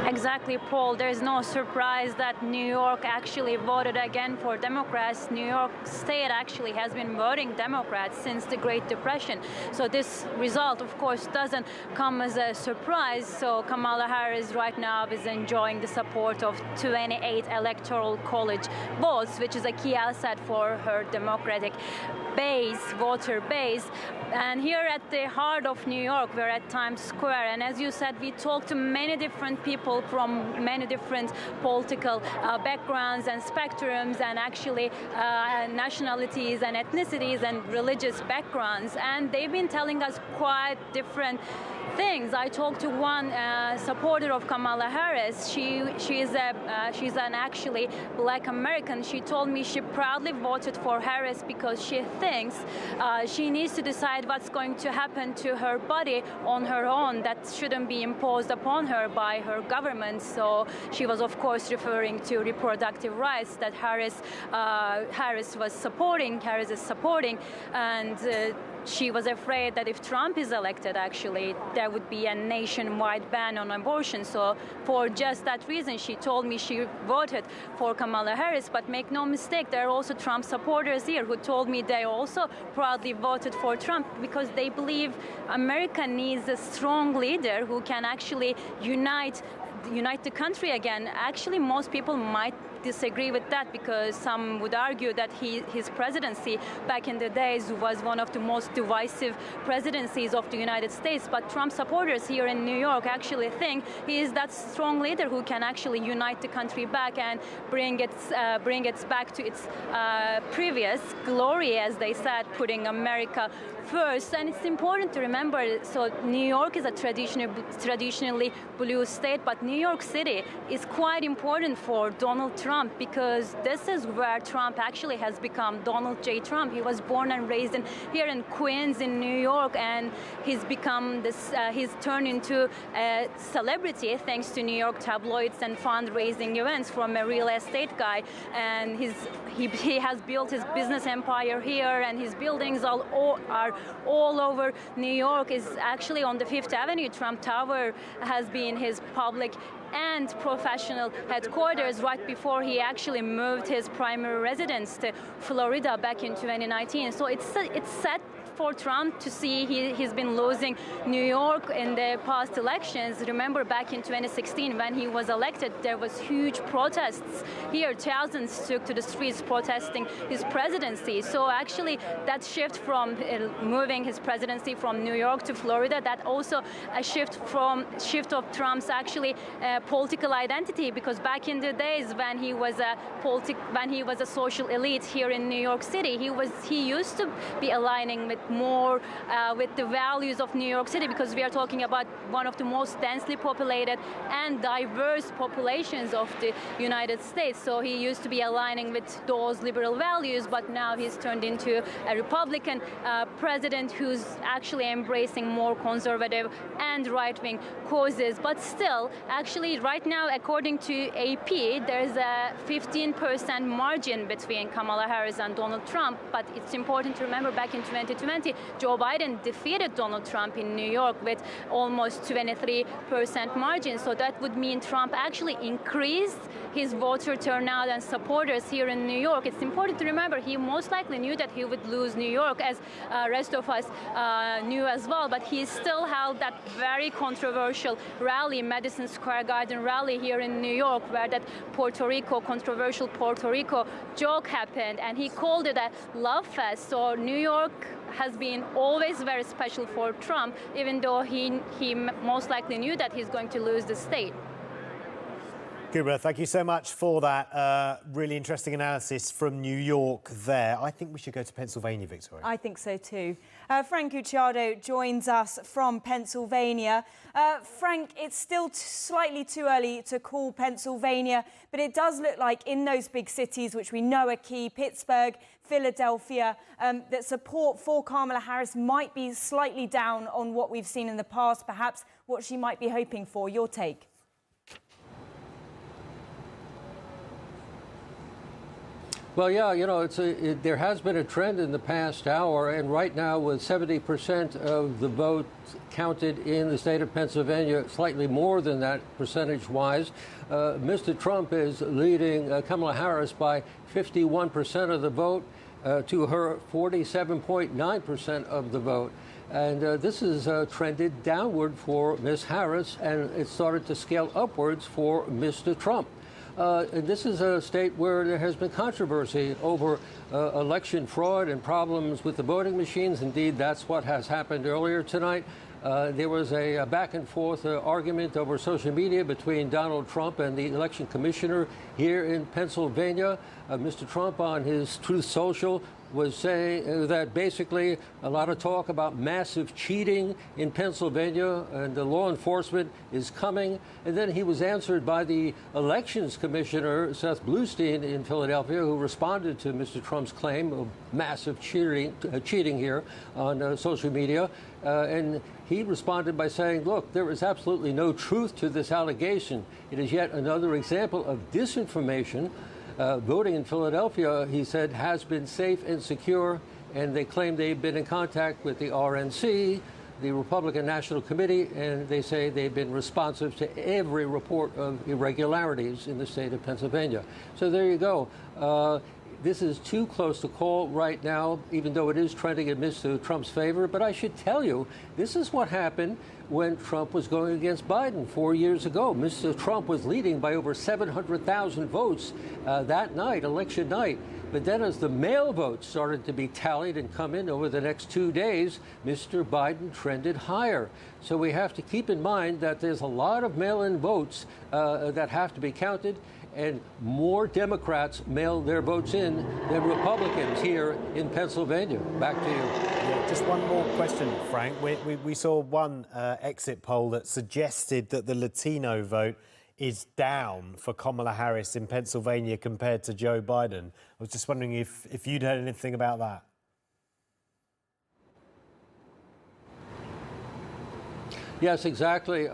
S15: Exactly, Paul. There's no surprise that New York actually voted again for Democrats. New York State actually has been voting Democrats since the Great Depression. So this result, of course, doesn't come as a surprise. So Kamala Harris right now is enjoying the support of 28 electoral college votes, which is a key asset for her Democratic voter base. And here at the heart of New York, we're at Times Square. And as you said, we talked to many different people from many different political backgrounds and spectrums, and actually nationalities and ethnicities and religious backgrounds. And they've been telling us quite different things. I talked to one supporter of Kamala Harris. She's an actually Black American. She told me she proudly voted for Harris because she thinks she needs to decide what's going to happen to her body on her own. That shouldn't be imposed upon her by her government. So she was, of course, referring to reproductive rights that Harris is supporting, and she was afraid that if Trump is elected, actually, there would be a nationwide ban on abortion. So for just that reason, she told me she voted for Kamala Harris. But make no mistake, there are also Trump supporters here who told me they also proudly voted for Trump because they believe America needs a strong leader who can actually unite the country again. Actually, most people might disagree with that because some would argue that his presidency back in the days was one of the most divisive presidencies of the United States. But Trump supporters here in New York actually think he is that strong leader who can actually unite the country back and bring it back to its previous glory, as they said, putting America first. And it's important to remember, so New York is a traditionally blue state, but New York City is quite important for Donald Trump. Trump, because this is where Trump actually has become Donald J. Trump. He was born and raised here in Queens in New York, and he's become this, he's turned into a celebrity thanks to New York tabloids and fundraising events from a real estate guy. And he has built his business empire here, and his buildings are all over New York. Is actually on the Fifth Avenue. Trump Tower has been his public and professional headquarters right before he actually moved his primary residence to Florida back in 2019. So it's set for Trump to see he's been losing New York in the past elections. Remember back in 2016 when he was elected, there was huge protests here. Thousands took to the streets protesting his presidency. So actually that shift from moving his presidency from New York to Florida, that also a shift of Trump's actually political identity, because back in the days when he was a social elite here in New York City, he used to be aligning with more with the values of New York City, because we are talking about one of the most densely populated and diverse populations of the United States. So he used to be aligning with those liberal values, but now he's turned into a Republican president who's actually embracing more conservative and right-wing causes. But still, actually right now, according to AP, there's a 15% margin between Kamala Harris and Donald Trump. But it's important to remember back in 2020, Joe Biden defeated Donald Trump in New York with almost 23% margin. So that would mean Trump actually increased his voter turnout and supporters here in New York. It's important to remember he most likely knew that he would lose New York, as rest of us knew as well. But he still held that very controversial rally, Madison Square Garden rally here in New York, where that controversial Puerto Rico joke happened, and he called it a love fest. So New York has been always very special for Trump, even though he most likely knew that he's going to lose the state.
S8: Kubra, thank you so much for that really interesting analysis from New York there. I think we should go to Pennsylvania, Victoria.
S22: I think so too. Frank Ucciardo joins us from Pennsylvania. Frank, it's still slightly too early to call Pennsylvania, but it does look like in those big cities, which we know are key, Pittsburgh, Philadelphia, that support for Kamala Harris might be slightly down on what we've seen in the past, perhaps what she might be hoping for. Your take?
S12: Well, yeah, you know, there has been a trend in the past hour, and right now with 70% of the vote counted in the state of Pennsylvania, slightly more than that percentage-wise, Mr. Trump is leading Kamala Harris by 51% of the vote to her 47.9% of the vote. And this has trended downward for Ms. Harris, and it started to scale upwards for Mr. Trump. And this is a state where there has been controversy over election fraud and problems with the voting machines. Indeed, that's what has happened earlier tonight. There was a back and forth argument over social media between Donald Trump and the election commissioner here in Pennsylvania. Mr. Trump on his Truth Social was saying that basically a lot of talk about massive cheating in Pennsylvania, and the law enforcement is coming. And then he was answered by the elections commissioner, Seth Bluestein, in Philadelphia, who responded to Mr. Trump's claim of massive cheating here on social media. And he responded by saying, look, there is absolutely no truth to this allegation. It is yet another example of disinformation. Voting in Philadelphia, he said, has been safe and secure, and they claim they've been in contact with the RNC, the Republican National Committee, and they say they've been responsive to every report of irregularities in the state of Pennsylvania. So there you go. This is too close to call right now, even though it is trending in Mr. Trump's favor. But I should tell you, this is what happened when Trump was going against Biden 4 years ago. Mr. Trump was leading by over 700,000 votes that night, election night. But then as the mail votes started to be tallied and come in over the next 2 days, Mr. Biden trended higher. So we have to keep in mind that there's a lot of mail-in votes that have to be counted, and more Democrats mail their votes in than Republicans here in Pennsylvania. Back to you.
S8: Yeah, just one more question, Frank. We saw one exit poll that suggested that the Latino vote is down for Kamala Harris in Pennsylvania compared to Joe Biden. I was just wondering if you'd heard anything about that.
S12: Yes, exactly.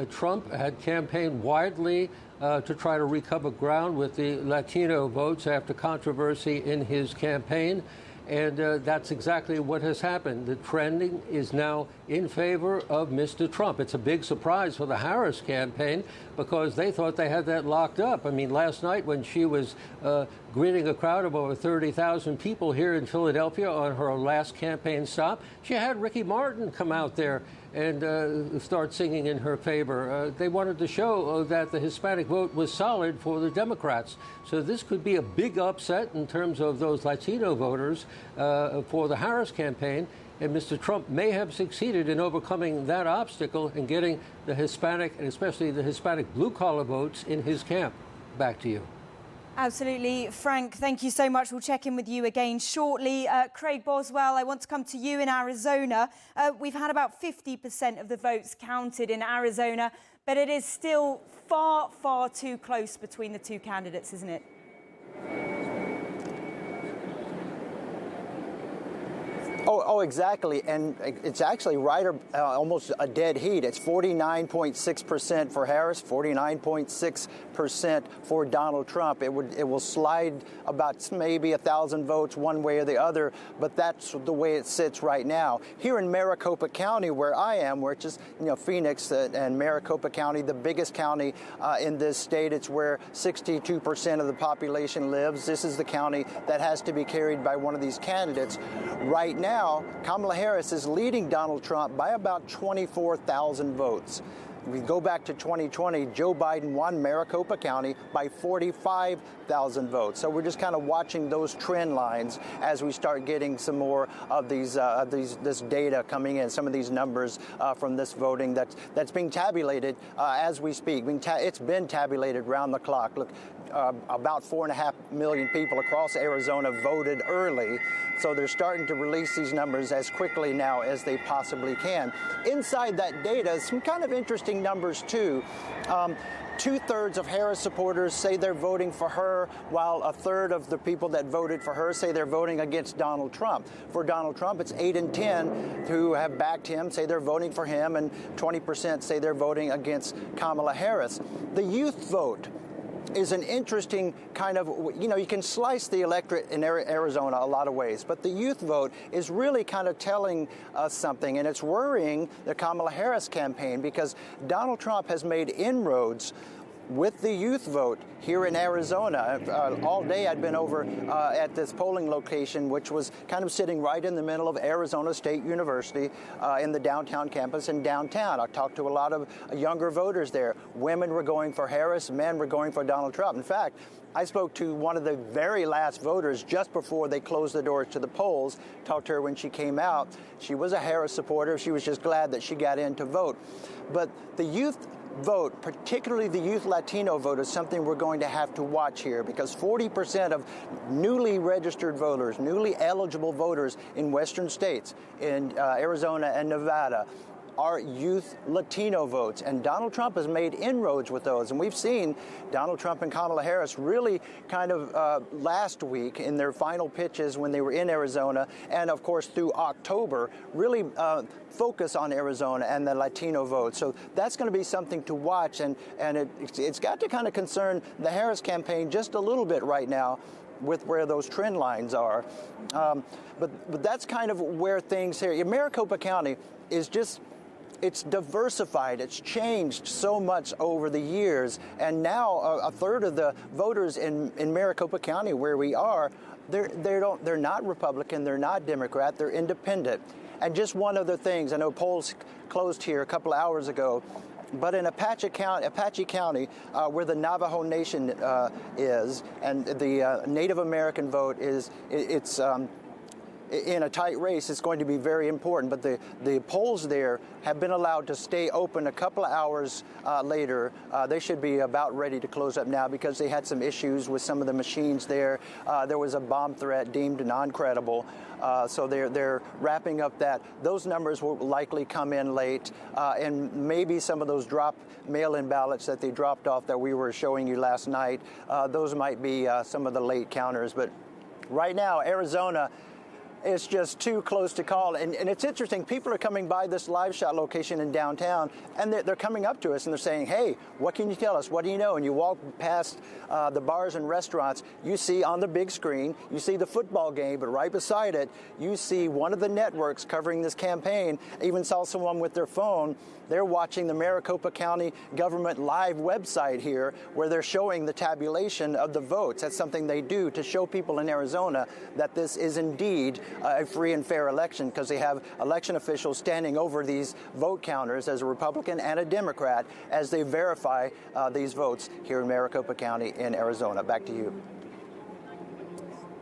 S12: Trump had campaigned widely to try to recover ground with the Latino votes after controversy in his campaign. And that's exactly what has happened. The trending is now in favor of Mr. Trump. It's a big surprise for the Harris campaign because they thought they had that locked up. I mean, last night when she was greeting a crowd of over 30,000 people here in Philadelphia on her last campaign stop, she had Ricky Martin come out there and start singing in her favor. They wanted to show that the Hispanic vote was solid for the Democrats. So this could be a big upset in terms of those Latino voters for the Harris campaign. And Mr. Trump may have succeeded in overcoming that obstacle and getting the Hispanic, and especially the Hispanic blue-collar votes in his camp. Back to you.
S22: Absolutely. Frank, thank you so much. We'll check in with you again shortly. Craig Boswell, I want to come to you in Arizona. We've had about 50% of the votes counted in Arizona, but it is still far, far too close between the two candidates, isn't it?
S10: Oh, exactly. And it's actually right almost a dead heat. It's 49.6% for Harris, 49.6% for Donald Trump. It will slide about maybe 1,000 votes one way or the other, but that's the way it sits right now. Here in Maricopa County, where I am, which is Phoenix and Maricopa County, the biggest county in this state, it's where 62% of the population lives. This is the county that has to be carried by one of these candidates. Right now, Kamala Harris is leading Donald Trump by about 24,000 votes. If we go back to 2020, Joe Biden won Maricopa County by 45,000 votes. So we're just kind of watching those trend lines as we start getting some more of this data coming in, some of these numbers from this voting that's being tabulated as we speak. It's been tabulated round the clock. Look, about 4.5 million people across Arizona voted early, so they're starting to release these numbers as quickly now as they possibly can. Inside that data, some kind of interesting numbers too. 2/3 of Harris supporters say they're voting for her, while 1/3 of the people that voted for her say they're voting against Donald Trump. For Donald Trump, it's 8 in 10 who have backed him, say they're voting for him, and 20% say they're voting against Kamala Harris. The youth vote is an interesting kind of, you can slice the electorate in Arizona a lot of ways, but the youth vote is really kind of telling us something, and it's worrying the Kamala Harris campaign because Donald Trump has made inroads with the youth vote here in Arizona. All day I'd been over at this polling location, which was kind of sitting right in the middle of Arizona State University in the downtown campus in downtown. I talked to a lot of younger voters there. Women were going for Harris, men were going for Donald Trump. In fact, I spoke to one of the very last voters just before they closed the doors to the polls, talked to her when she came out. She was a Harris supporter. She was just glad that she got in to vote. But the youth vote, particularly the youth Latino vote, is something we're going to have to watch here because 40% of newly registered voters, newly eligible voters in western states, in Arizona and Nevada, are youth Latino votes. And Donald Trump has made inroads with those. And we've seen Donald Trump and Kamala Harris really kind of last week in their final pitches when they were in Arizona, and of course through October, really focus on Arizona and the Latino vote. So that's going to be something to watch, and it's got to kind of concern the Harris campaign just a little bit right now with where those trend lines are. But that's kind of where things here. Maricopa County is just, it's diversified. It's changed so much over the years, and now a third of the voters in Maricopa County, where we are, they're not Republican, they're not Democrat, they're independent. And just one other thing, I know polls closed here a couple of hours ago, but in Apache County, where the Navajo Nation is, and the Native American vote is, it's in a tight race, it's going to be very important. But the polls there have been allowed to stay open a couple of hours later. They should be about ready to close up now because they had some issues with some of the machines there. There was a bomb threat deemed non-credible. So they're wrapping up that. Those numbers will likely come in late, and maybe some of those mail-in ballots that they dropped off that we were showing you last night, those might be some of the late counters. But right now, Arizona, it's just too close to call. And it's interesting, people are coming by this live shot location in downtown, and they're coming up to us and they're saying, hey, what can you tell us? What do you know? And you walk past the bars and restaurants, you see on the big screen, you see the football game, but right beside it, you see one of the networks covering this campaign. I even saw someone with their phone. They're watching the Maricopa County government live website here where they're showing the tabulation of the votes. That's something they do to show people in Arizona that this is indeed a free and fair election, because they have election officials standing over these vote counters as a Republican and a Democrat as they verify these votes here in Maricopa County in Arizona. Back to you.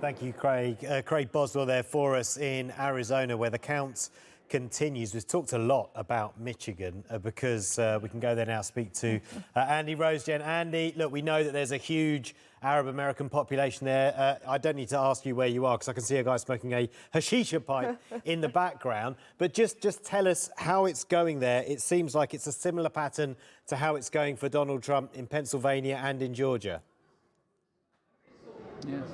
S8: Thank you, Craig. Craig Boswell there for us in Arizona, where the count continues. We've talked a lot about Michigan because we can go there now, speak to Andy Rosejen. Andy, look, we know that there's a huge Arab American population there. I don't need to ask you where you are because I can see a guy smoking a hashisha pipe in the background. But just tell us how it's going there. It seems like it's a similar pattern to how it's going for Donald Trump in Pennsylvania and in Georgia.
S16: Yes.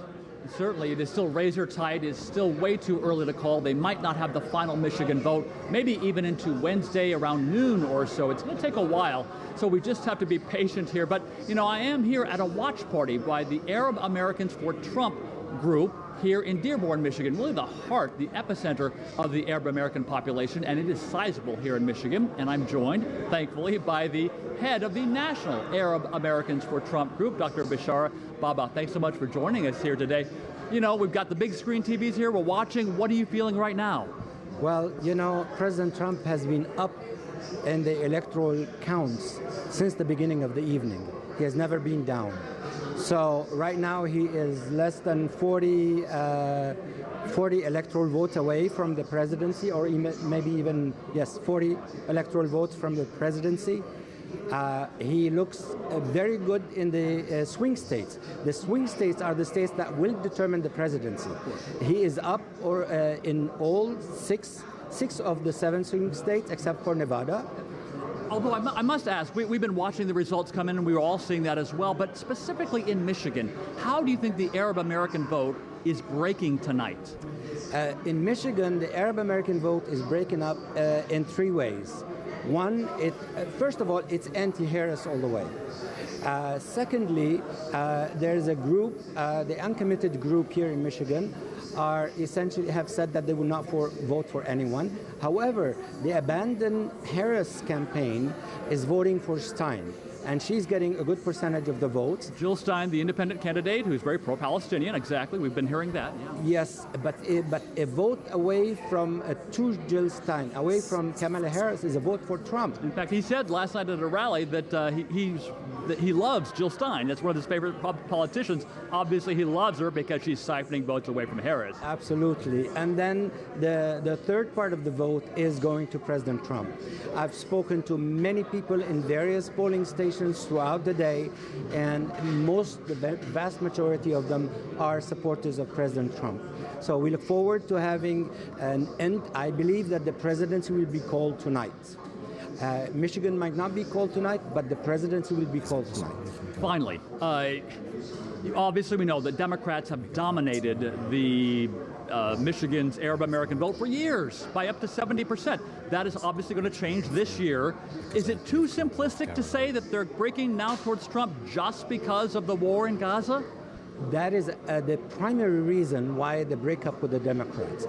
S16: Certainly, it is still razor tight. It's still way too early to call. They might not have the final Michigan vote, maybe even into Wednesday around noon or so. It's going to take a while, so we just have to be patient here. But, you know, I am here at a watch party by the Arab Americans for Trump group here in Dearborn, Michigan, really the heart, the epicenter of the Arab American population, and it is sizable here in Michigan. And I'm joined, thankfully, by the head of the National Arab Americans for Trump group, Dr. Bishara Baba. Thanks so much for joining us here today. You know, we've got the big screen TVs here. We're watching. What are you feeling right now?
S17: Well, you know, President Trump has been up in the electoral counts since the beginning of the evening. He has never been down. So right now he is less than 40 electoral votes away from the presidency, or maybe even, yes, 40 electoral votes from the presidency. He looks very good in the swing states. The swing states are the states that will determine the presidency. He is up in all six of the 7 swing states except for Nevada.
S16: Although I must ask, we've been watching the results come in and we were all seeing that as well, but specifically in Michigan, how do you think the Arab American vote is breaking tonight?
S17: In Michigan, the Arab American vote is breaking up in 3 ways. One, first of all, it's anti-Harris all the way. Secondly, there's a group, the uncommitted group here in Michigan, are essentially have said that they will not vote for anyone. However, the abandoned Harris campaign is voting for Stein, and she's getting a good percentage of the votes.
S16: Jill Stein, the independent candidate, who's very pro-Palestinian, exactly. We've been hearing that. Yeah.
S17: Yes, but a vote away from to Jill Stein, away from Kamala Harris, is a vote for Trump.
S16: In fact, he said last night at a rally that he loves Jill Stein. That's one of his favorite politicians. Obviously, he loves her because she's siphoning votes away from Harris.
S17: Absolutely. And then the third part of the vote is going to President Trump. I've spoken to many people in various polling stations throughout the day, and the vast majority of them are supporters of President Trump. So we look forward to having an end. I believe that the presidency will be called tonight. Michigan might not be called tonight, but the presidency will be called tonight.
S16: Finally, obviously we know that Democrats have dominated the Michigan's Arab American vote for years by up to 70%. That is obviously going to change this year. Is it too simplistic to say that they're breaking now towards Trump just because of the war in Gaza?
S17: That is the primary reason why the breakup with the Democrats.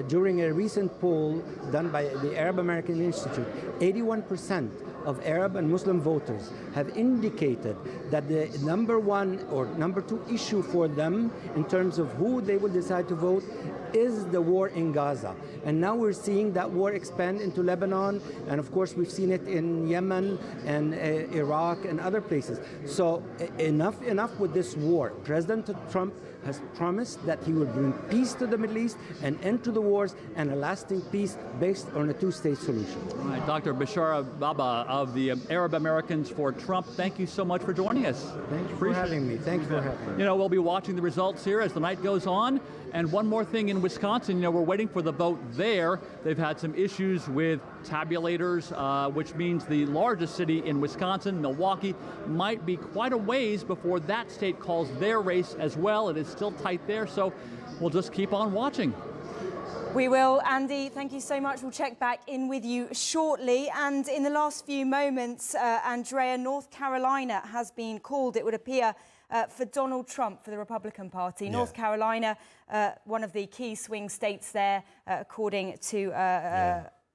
S17: During a recent poll done by the Arab American Institute, 81% of Arab and Muslim voters have indicated that the number 1 or number 2 issue for them in terms of who they will decide to vote is the war in Gaza. And now we're seeing that war expand into Lebanon, and of course we've seen it in Yemen and Iraq and other places. So enough with this war. President Trump has promised that he will bring peace to the Middle East, an end to the wars, and a lasting peace based on a two-state solution.
S16: All right, Dr. Bashara Baba of the Arab Americans for Trump, thank you so much for joining us.
S17: Thank you for having me. Thank you for having me.
S16: You know, we'll be watching the results here as the night goes on. And one more thing in Wisconsin, you know, we're waiting for the vote there. They've had some issues with tabulators, which means the largest city in Wisconsin, Milwaukee, might be quite a ways before that state calls their race as well. It is still tight there, so we'll just keep on watching.
S22: We will. Andy, thank you so much. We'll check back in with you shortly. And in the last few moments, Andrea, North Carolina has been called, it would appear, for Donald Trump, for the Republican Party. Yeah. North Carolina, one of the key swing states there, according to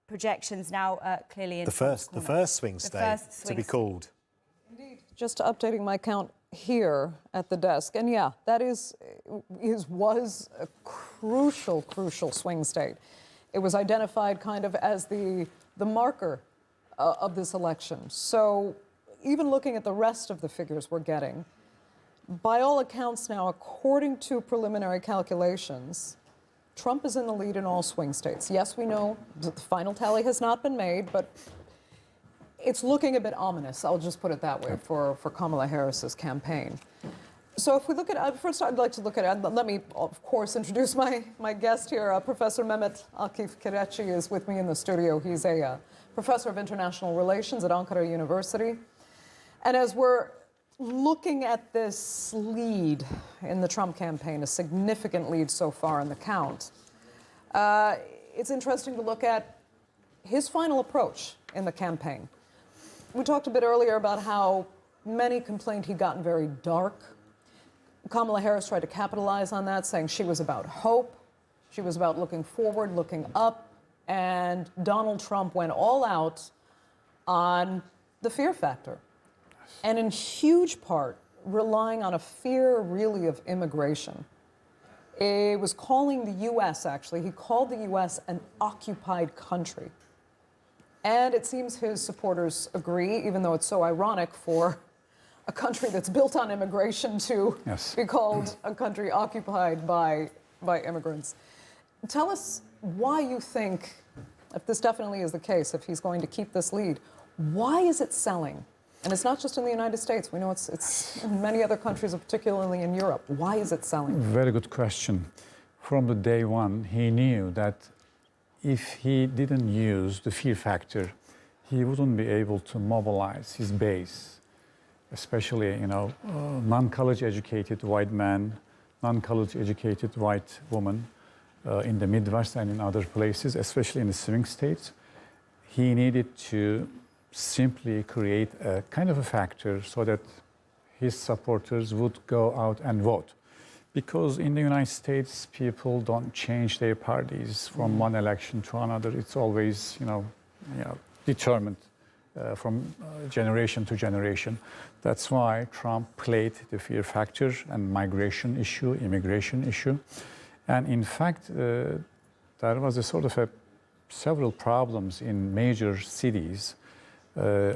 S22: projections now clearly in
S8: the first swing state to be called.
S1: Indeed. Just updating my count here at the desk, and yeah, that was a crucial swing state. It was identified kind of as the marker of this election. So even looking at the rest of the figures we're getting, by all accounts now, according to preliminary calculations, Trump is in the lead in all swing states. Yes, we know that the final tally has not been made, but it's looking a bit ominous, I'll just put it that way, for Kamala Harris's campaign. So if we look at, first I'd like to look at, let me, of course, introduce my guest here. Professor Mehmet Akif Kireçi is with me in the studio. He's a professor of international relations at Ankara University. And as we're looking at this lead in the Trump campaign, a significant lead so far in the count, it's interesting to look at his final approach in the campaign. We talked a bit earlier about how many complained he'd gotten very dark. Kamala Harris tried to capitalize on that, saying she was about hope, she was about looking forward, looking up, and Donald Trump went all out on the fear factor. And in huge part, relying on a fear, really, of immigration. It was calling the U.S., actually, he called the U.S. an occupied country. And it seems his supporters agree, even though it's so ironic for a country that's built on immigration to be called a country occupied by immigrants. Tell us why you think, if this definitely is the case, if he's going to keep this lead, why is it selling? And it's not just in the United States. We know it's in many other countries, particularly in Europe. Why is it selling?
S6: Very good question. From the day one, he knew that if he didn't use the fear factor, he wouldn't be able to mobilize his base, especially, non-college educated white man, non-college educated white woman in the Midwest and in other places, especially in the swing states. He needed to simply create a kind of a factor so that his supporters would go out and vote. Because in the United States, people don't change their parties from one election to another. It's always, determined from generation to generation. That's why Trump played the fear factor and migration issue, immigration issue. And in fact, there was a sort of several problems in major cities.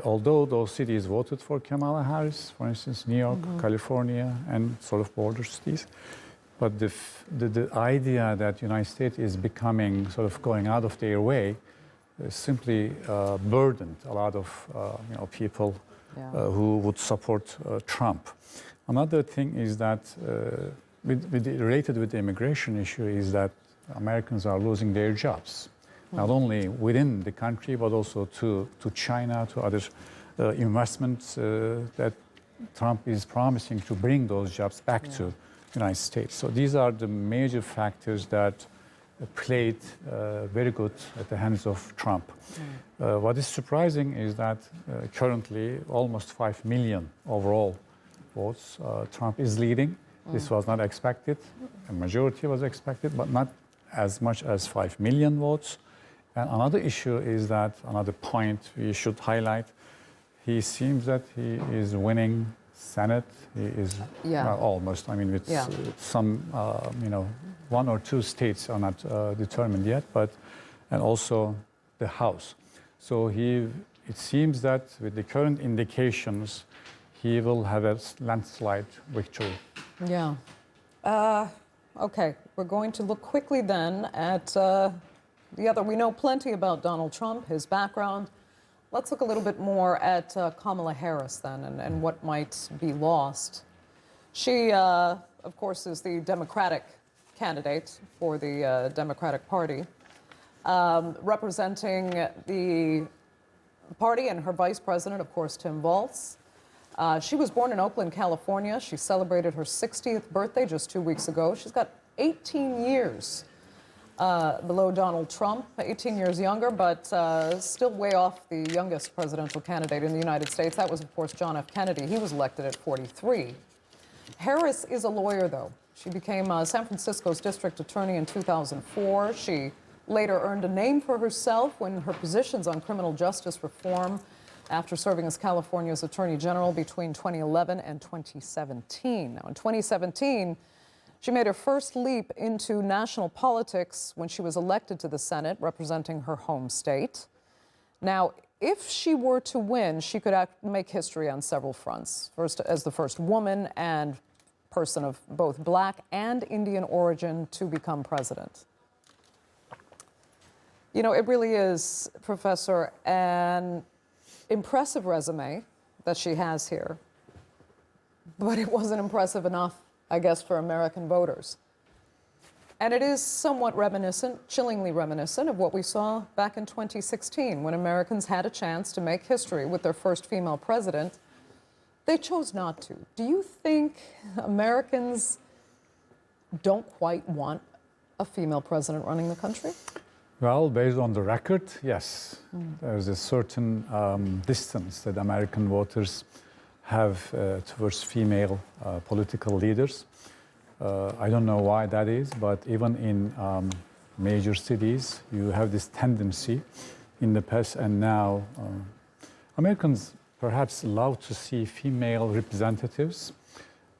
S6: Although those cities voted for Kamala Harris, for instance, New York, California, and sort of border cities, but the idea that the United States is becoming, sort of going out of their way, simply burdened a lot of people who would support Trump. Another thing is that, related with the immigration issue, is that Americans are losing their jobs. Not only within the country, but also to China, to other investments that Trump is promising to bring those jobs back to the United States. So these are the major factors that played very good at the hands of Trump. What is surprising is that currently almost 5 million overall votes Trump is leading. This was not expected. A majority was expected, but not as much as 5 million votes. And another issue is that, another point we should highlight, he seems that he is winning Senate is well, almost. I mean, with some, one or two states are not determined yet, and also the House. So it seems that with the current indications, he will have a landslide victory.
S1: Yeah. Okay, we're going to look quickly then at the other. We know plenty about Donald Trump, his background. Let's look a little bit more at Kamala Harris then and what might be lost. She, of course, is the Democratic candidate for the Democratic Party, representing the party and her vice president, of course, Tim Walz. She was born in Oakland, California. She celebrated her 60th birthday just 2 weeks ago. She's got 18 years below Donald Trump, 18 years younger, but still way off the youngest presidential candidate in the United States. That was, of course, John F. Kennedy. He was elected at 43. Harris is a lawyer, though. She became San Francisco's district attorney in 2004. She later earned a name for herself when her positions on criminal justice reform after serving as California's Attorney General between 2011 and 2017. Now, in 2017, she made her first leap into national politics when she was elected to the Senate, representing her home state. Now, if she were to win, she could make history on several fronts. First, as the first woman and person of both Black and Indian origin to become president. You know, it really is, Professor, an impressive resume that she has here, but it wasn't impressive enough, I guess, for American voters. And it is somewhat reminiscent, chillingly reminiscent, of what we saw back in 2016 when Americans had a chance to make history with their first female president. They chose not to. Do you think Americans don't quite want a female president running the country?
S6: Well, based on the record, yes. There's a certain distance that American voters have towards female political leaders. I don't know why that is, but even in major cities, you have this tendency in the past and now. Americans perhaps love to see female representatives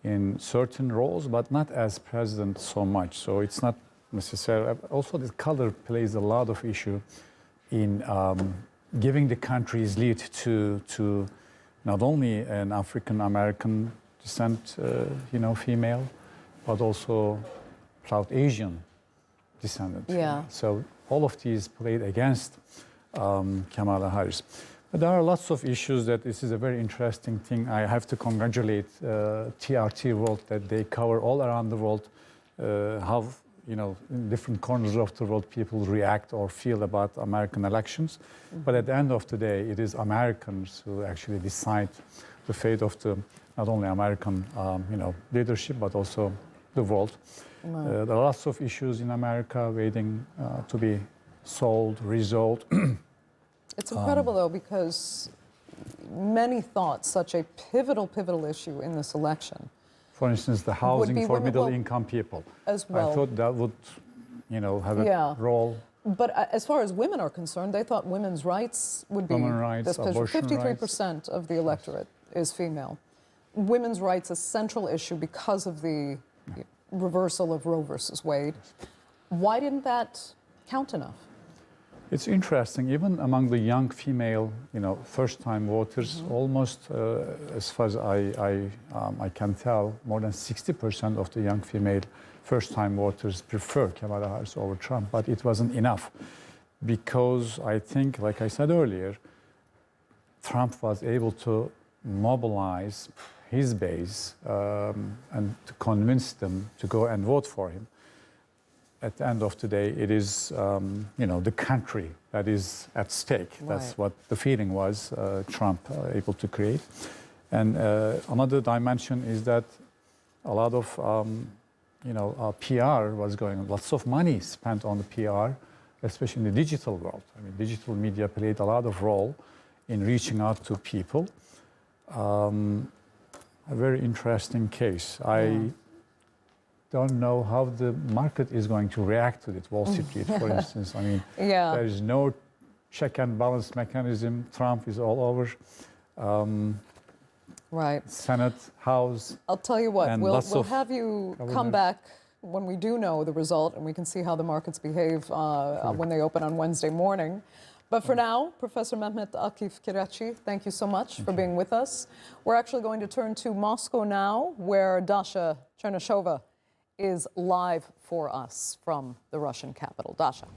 S6: in certain roles, but not as president so much. So it's not necessarily. Also, the color plays a lot of issue in giving the country's lead to not only an African American descent, female, but also South Asian descendant.
S1: Yeah.
S6: So all of these played against Kamala Harris. But there are lots of issues that this is a very interesting thing. I have to congratulate TRT World that they cover all around the world how, in different corners of the world people react or feel about American elections. But at the end of the day, it is Americans who actually decide the fate of the not only American, leadership, but also the world. There are lots of issues in America waiting to be solved, resolved.
S1: It's incredible, though, because many thought such a pivotal issue in this election.
S6: For instance, the housing for middle-income people.
S1: As well.
S6: I thought that would, have a role.
S1: But as far as women are concerned, they thought women's rights would be...
S6: Women's rights, abortion
S1: 53% of the electorate is female. Women's rights, a central issue because of the reversal of Roe versus Wade. Why didn't that count enough?
S6: It's interesting, even among the young female, first-time voters, almost, as far as I can tell, more than 60% of the young female first-time voters prefer Kamala Harris over Trump. But it wasn't enough because I think, like I said earlier, Trump was able to mobilize his base and to convince them to go and vote for him. At the end of the day, it is, the country that is at stake. Right. That's what the feeling was, Trump able to create. And another dimension is that a lot of, PR was going on. Lots of money spent on the PR, especially in the digital world. I mean, digital media played a lot of role in reaching out to people. A very interesting case. I don't know how the market is going to react to it. Wall Street, for instance. I mean, there is no check and balance mechanism. Trump is all over.
S1: Right.
S6: Senate, House.
S1: I'll tell you what,
S6: and
S1: we'll
S6: lots of
S1: have you come
S6: governors.
S1: back when we do know the result and we can see how the markets behave when they open on Wednesday morning. But for now, Professor Mehmet Akif Kiraci, thank you so much for being with us. We're actually going to turn to Moscow now, where Dasha Chernyshova is live for us from the Russian capital. Dasha.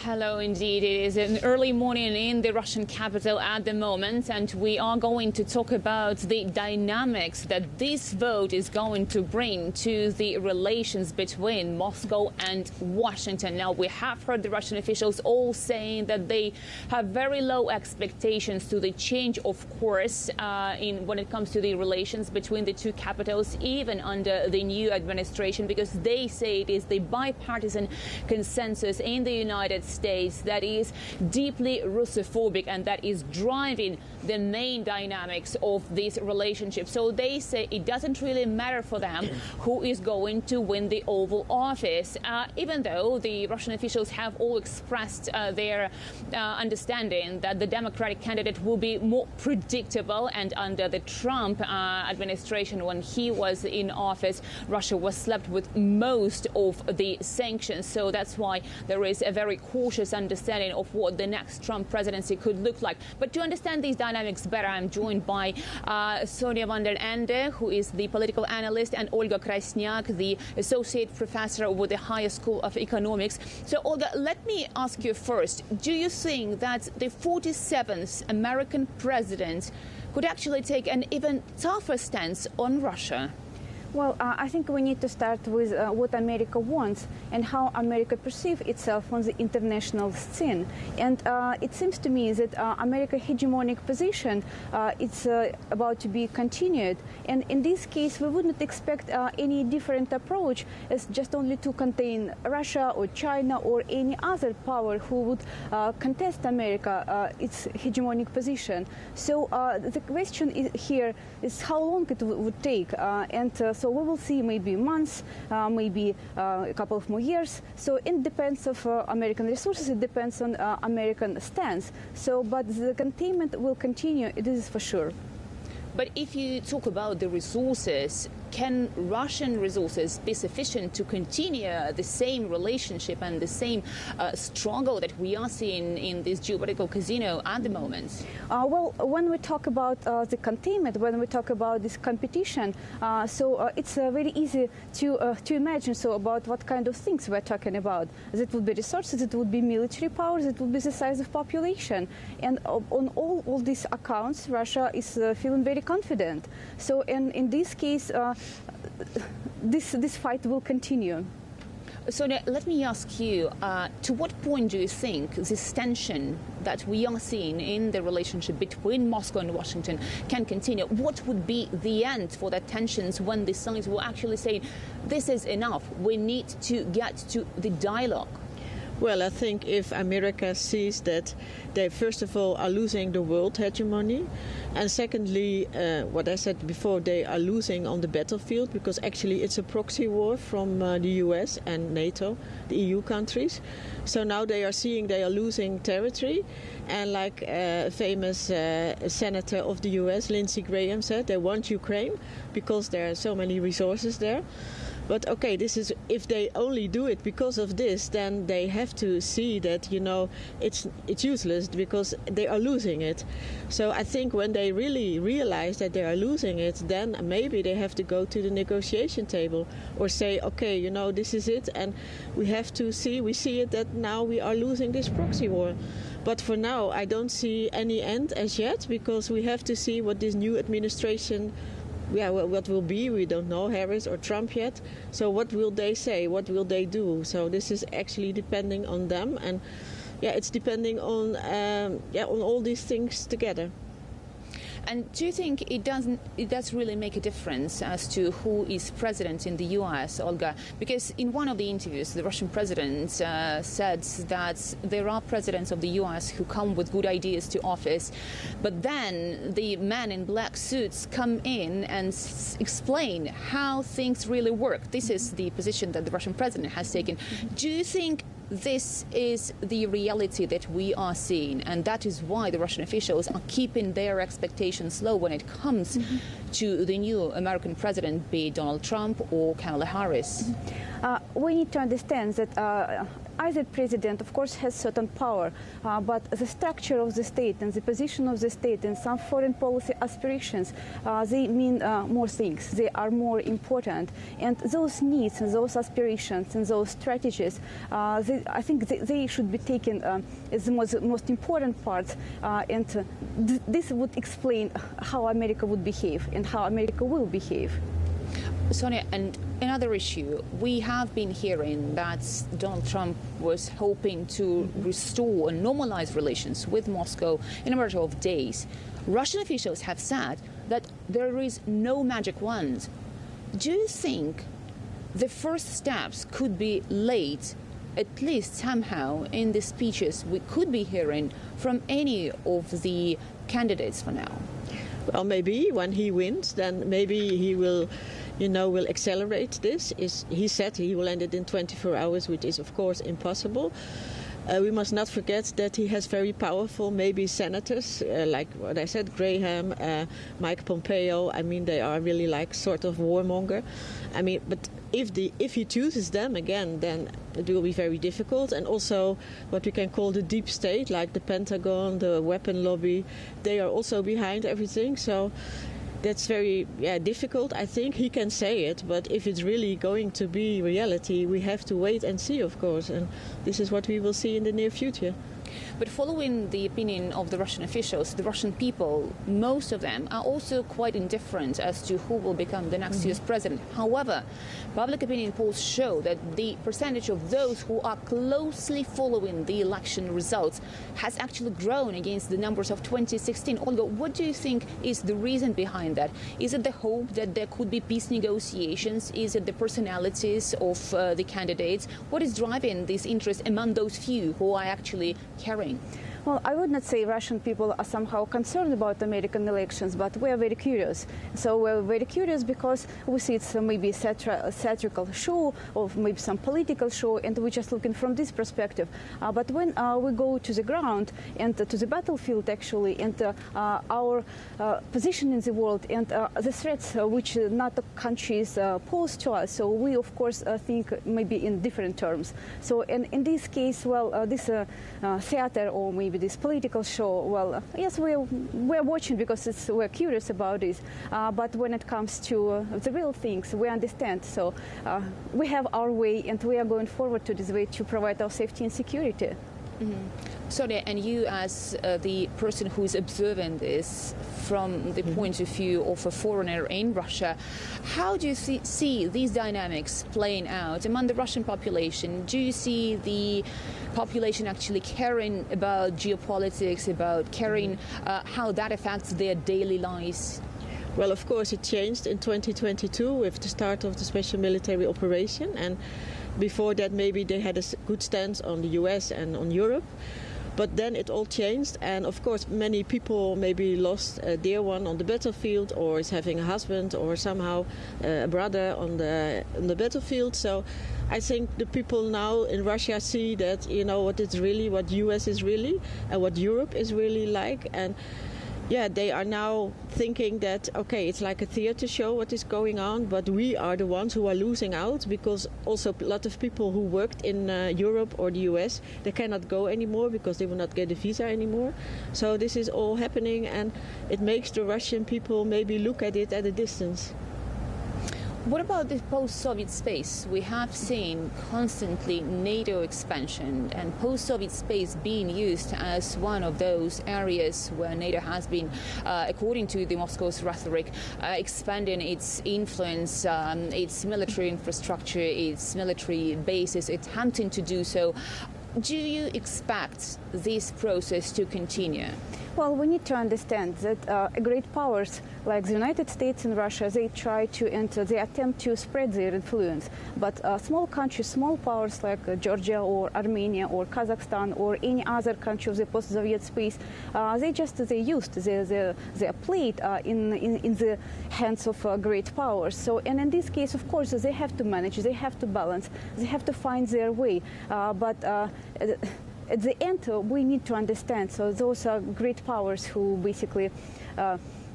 S9: Hello, indeed. It is an early morning in the Russian capital at the moment, and we are going to talk about the dynamics that this vote is going to bring to the relations between Moscow and Washington. Now, we have heard the Russian officials all saying that they have very low expectations to the change of course when it comes to the relations between the two capitals, even under the new administration, because they say it is the bipartisan consensus in the United States that is deeply Russophobic and that is driving the main dynamics of this relationship. So they say it doesn't really matter for them who is going to win the Oval Office, even though the Russian officials have all expressed their understanding that the Democratic candidate will be more predictable. And under the Trump administration, when he was in office, Russia was slapped with most of the sanctions. So that's why there is a very cautious understanding of what the next Trump presidency could look like. But to understand these dynamics better, I'm joined by Sonia van der Ende, who is the political analyst, and Olga Krasniak, the associate professor with the Higher School of Economics. So, Olga, let me ask you first, do you think that the 47th American president could actually take an even tougher stance on Russia?
S13: Well, I think we need to start with what America wants and how America perceives itself on the international scene. And it seems to me that America's hegemonic position it's about to be continued. And in this case, we wouldn't expect any different approach as just only to contain Russia or China or any other power who would contest America, its hegemonic position. So the question here is how long it would take. So we will see maybe months, maybe a couple of more years. So it depends on American resources, it depends on American stance. So, but the containment will continue, it is for sure.
S9: But if you talk about the resources, can Russian resources be sufficient to continue the same relationship and the same struggle that we are seeing in this geopolitical casino at the moment?
S13: Well, when we talk about the containment, when we talk about this competition, it's very easy to imagine about what kind of things we're talking about. It would be resources, it would be military powers, it would be the size of population. And on all these accounts, Russia is feeling very confident. So in this case, this fight will continue.
S9: So now, let me ask you, to what point do you think this tension that we are seeing in the relationship between Moscow and Washington can continue? What would be the end for the tensions when the sides will actually say, this is enough, we need to get to the dialogue?
S18: Well, I think if America sees that they, first of all, are losing the world hegemony, and secondly, what I said before, they are losing on the battlefield, because actually it's a proxy war from the US and NATO, the EU countries. So now they are seeing they are losing territory, and like a famous senator of the US, Lindsey Graham, said, they want Ukraine because there are so many resources there. But okay, this is, if they only do it because of this, then they have to see that, it's useless because they are losing it. So I think when they really realize that they are losing it, then maybe they have to go to the negotiation table or say, okay, this is it, and we have to see, we see it that now we are losing this proxy war. But for now, I don't see any end as yet, because we have to see what this new administration what will be, we don't know, Harris or Trump yet. So what will they say? What will they do? So this is actually depending on them, and it's depending on all these things together.
S9: And do you think it does really make a difference as to who is president in the US, Olga? Because in one of the interviews, the Russian president said that there are presidents of the US who come with good ideas to office, but then the men in black suits come in and explain how things really work. This is the position that the Russian president has taken. Do you think this is the reality that we are seeing, and that is why the Russian officials are keeping their expectations low when it comes to the new American president, be it Donald Trump or Kamala Harris.
S13: We need to understand that either president, of course, has certain power, but the structure of the state and the position of the state and some foreign policy aspirations, they mean more things. They are more important. And those needs and those aspirations and those strategies, I think they should be taken as the most important parts. And this would explain how America would behave and how America will behave.
S9: Sonia, and another issue, we have been hearing that Donald Trump was hoping to restore and normalize relations with Moscow in a matter of days. Russian officials have said that there is no magic wand. Do you think the first steps could be laid, at least somehow, in the speeches we could be hearing from any of the candidates for now?
S18: Well, maybe when he wins, then maybe he will will accelerate this. He said he will end it in 24 hours, which is, of course, impossible. We must not forget that he has very powerful, maybe senators, like what I said, Graham, Mike Pompeo. I mean, they are really like sort of warmonger. I mean, but if he chooses them again, then it will be very difficult. And also what we can call the deep state, like the Pentagon, the weapon lobby, they are also behind everything. So that's very difficult. I think he can say it, but if it's really going to be reality, we have to wait and see, of course. And this is what we will see in the near future.
S9: But following the opinion of the Russian officials, the Russian people, most of them are also quite indifferent as to who will become the next year's president. However, public opinion polls show that the percentage of those who are closely following the election results has actually grown against the numbers of 2016. Olga, what do you think is the reason behind that? Is it the hope that there could be peace negotiations? Is it the personalities of the candidates? What is driving this interest among those few who are actually carrying?
S13: Well, I would not say Russian people are somehow concerned about American elections, but we are very curious. So we're very curious because we see it's maybe a satirical show or maybe some political show, and we're just looking from this perspective. But when we go to the ground and to the battlefield, actually, and our position in the world and the threats which NATO countries pose to us, so we, of course, think maybe in different terms. So in this case, well, this theater or maybe this political show, well, yes, we're watching because we're curious about this. But when it comes to the real things, we understand. So we have our way, and we are going forward to this way to provide our safety and security.
S9: Sonia, and you as the person who is observing this from the point of view of a foreigner in Russia, how do you see these dynamics playing out among the Russian population? Do you see the population actually caring about geopolitics, about caring how that affects their daily lives?
S18: Well, of course, it changed in 2022 with the start of the special military operation, and before that maybe they had a good stance on the US and on Europe. But then it all changed, and of course many people maybe lost a dear one on the battlefield, or is having a husband or somehow a brother on the battlefield. So I think the people now in Russia see that, what it's really, what US is really, and what Europe is really like. And yeah, they are now thinking that, okay, it's like a theater show what is going on, but we are the ones who are losing out, because also a lot of people who worked in Europe or the US, they cannot go anymore because they will not get a visa anymore. So this is all happening, and it makes the Russian people maybe look at it at a distance.
S9: What about the post-Soviet space? We have seen constantly NATO expansion and post-Soviet space being used as one of those areas where NATO has been, according to the Moscow's rhetoric, expanding its influence, its military infrastructure, its military bases, attempting to do so. Do you expect this process to continue?
S13: Well, we need to understand that great powers like the United States and Russia, they try to enter, they attempt to spread their influence. But small countries, small powers like Georgia or Armenia or Kazakhstan or any other country of the post-Soviet space, they used, they played in the hands of great powers. So, and in this case, of course, they have to manage, they have to balance, they have to find their way. At the end, we need to understand, so those are great powers who basically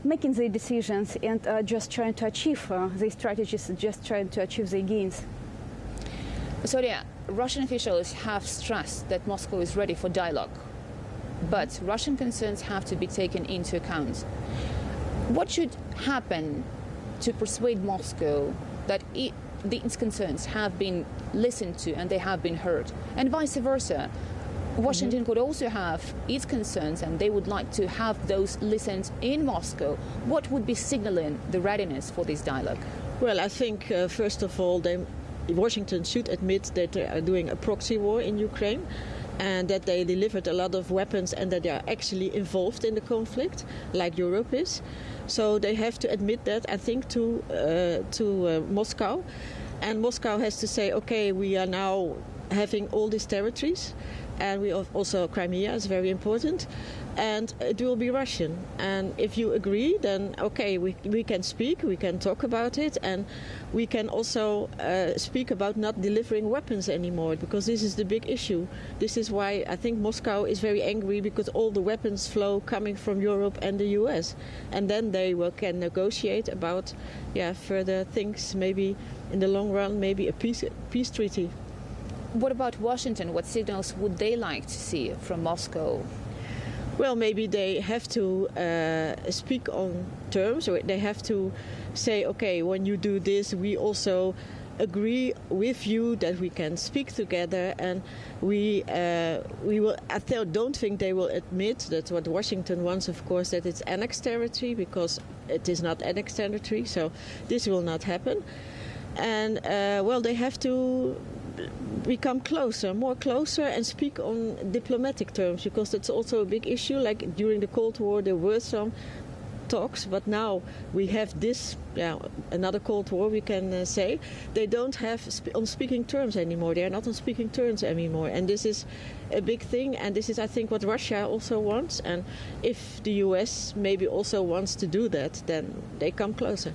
S13: making their decisions and just trying to achieve their strategies, just trying to achieve their gains.
S9: Sonia, Russian officials have stressed that Moscow is ready for dialogue, but Russian concerns have to be taken into account. What should happen to persuade Moscow that these concerns have been listened to and they have been heard, and vice versa? Washington could also have its concerns and they would like to have those listened in Moscow. What would be signaling the readiness for this dialogue?
S18: Well, I think, first of all, Washington should admit that they are doing a proxy war in Ukraine and that they delivered a lot of weapons and that they are actually involved in the conflict, like Europe is. So they have to admit that, I think, to Moscow. And Moscow has to say, okay, we are now having all these territories, and we also Crimea is very important, and it will be Russian. And if you agree, then okay, we can speak, we can talk about it, and we can also speak about not delivering weapons anymore, because this is the big issue. This is why I think Moscow is very angry, because all the weapons flow coming from Europe and the US, and then they can negotiate about further things, maybe in the long run, maybe a peace treaty.
S9: What about Washington? What signals would they like to see from Moscow?
S18: Well, maybe they have to speak on terms, or they have to say, okay, when you do this, we also agree with you that we can speak together, and we will. I don't think they will admit that what Washington wants, of course, that it's annexed territory, because it is not annexed territory. So this will not happen, and well, they have to become more closer, and speak on diplomatic terms, because it's also a big issue. Like during the Cold War, there were some talks, but now we have this, another Cold War, we can say. They don't have on speaking terms anymore. They are not on speaking terms anymore, and this is a big thing. And this is, I think, what Russia also wants. And if the US maybe also wants to do that, then they come closer.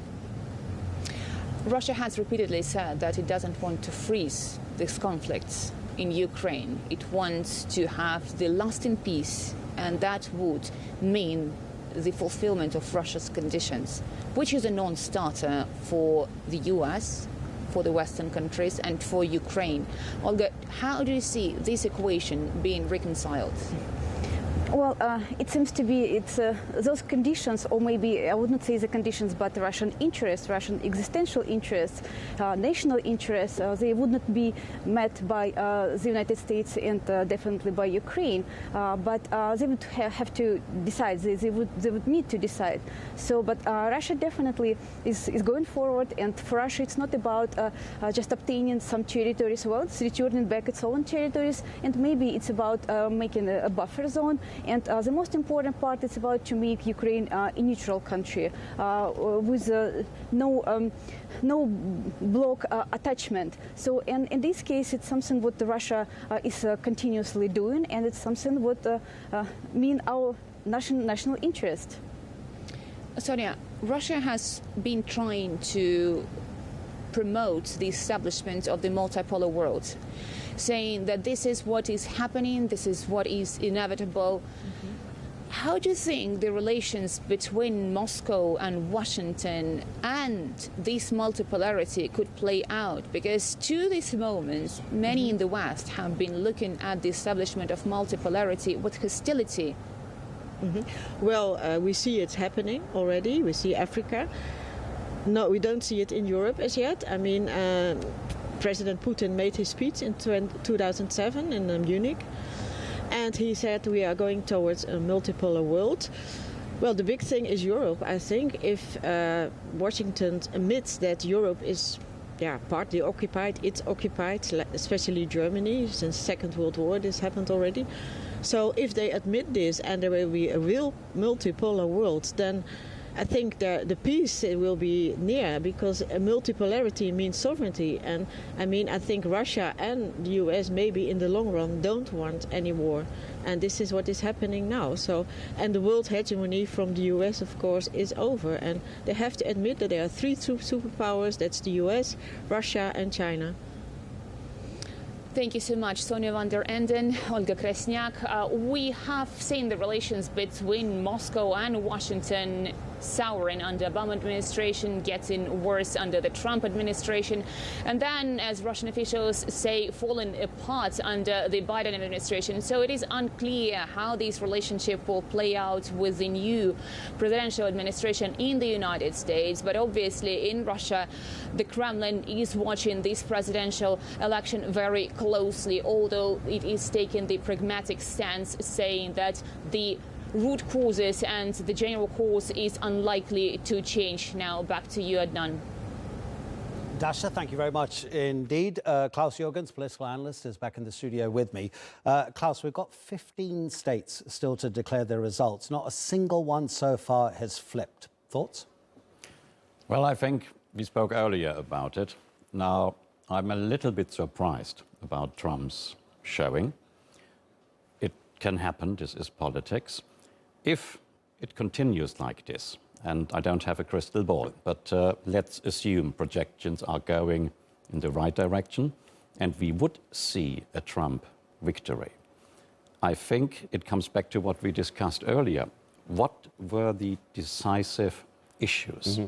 S9: Russia has repeatedly said that it doesn't want to freeze these conflicts in Ukraine. It wants to have the lasting peace, and that would mean the fulfillment of Russia's conditions, which is a non-starter for the US, for the Western countries, and for Ukraine. Olga, how do you see this equation being reconciled?
S13: Well, it seems to be those conditions, or maybe I would not say the conditions, but Russian interests, Russian existential interests, national interests, they would not be met by the United States and definitely by Ukraine. But they would have to decide. They would need to decide. So, but Russia definitely is going forward, and for Russia, it's not about just obtaining some territories. Well, it's returning back its own territories, and maybe it's about making a buffer zone. And the most important part is about to make Ukraine a neutral country with no bloc attachment. So, and in this case, it's something what Russia is continuously doing, and it's something what mean our national interest.
S9: Sonia, Russia has been trying to promote the establishment of the multipolar world, saying that this is what is happening, this is what is inevitable. How do you think the relations between Moscow and Washington and this multipolarity could play out? Because to this moment, many in the West have been looking at the establishment of multipolarity with hostility.
S18: Well, we see it happening already. We see Africa. No, we don't see it in Europe as yet. I mean, President Putin made his speech in 2007 in Munich, and he said we are going towards a multipolar world. Well, the big thing is Europe. I think if Washington admits that Europe is partly occupied. It's occupied, especially Germany. Since Second World War, this happened already. So if they admit this and there will be a real multipolar world, then I think the peace will be near, because a multipolarity means sovereignty. And I mean, I think Russia and the US maybe in the long run don't want any war. And this is what is happening now. So, and the world hegemony from the US, of course, is over. And they have to admit that there are three superpowers. That's the US, Russia and China.
S9: Thank you so much, Sonia van der Enden, Olga Kresniak. We have seen the relations between Moscow and Washington souring under Obama administration, getting worse under the Trump administration, and then, as Russian officials say, falling apart under the Biden administration. So it is unclear how this relationship will play out with the new presidential administration in the United States. But obviously in Russia, the Kremlin is watching this presidential election very closely, although it is taking the pragmatic stance, saying that the root causes and the general course is unlikely to change. Now back to you, Adnan.
S3: Dasha, thank you very much indeed. Klaus Jürgens, political analyst, is back in the studio with me. Klaus, we've got 15 states still to declare their results. Not a single one so far has flipped. Thoughts?
S11: Well, I think we spoke earlier about it. Now, I'm a little bit surprised about Trump's showing. It can happen, this is politics. If it continues like this, and I don't have a crystal ball, but let's assume projections are going in the right direction, and we would see a Trump victory. I think it comes back to what we discussed earlier. What were the decisive issues?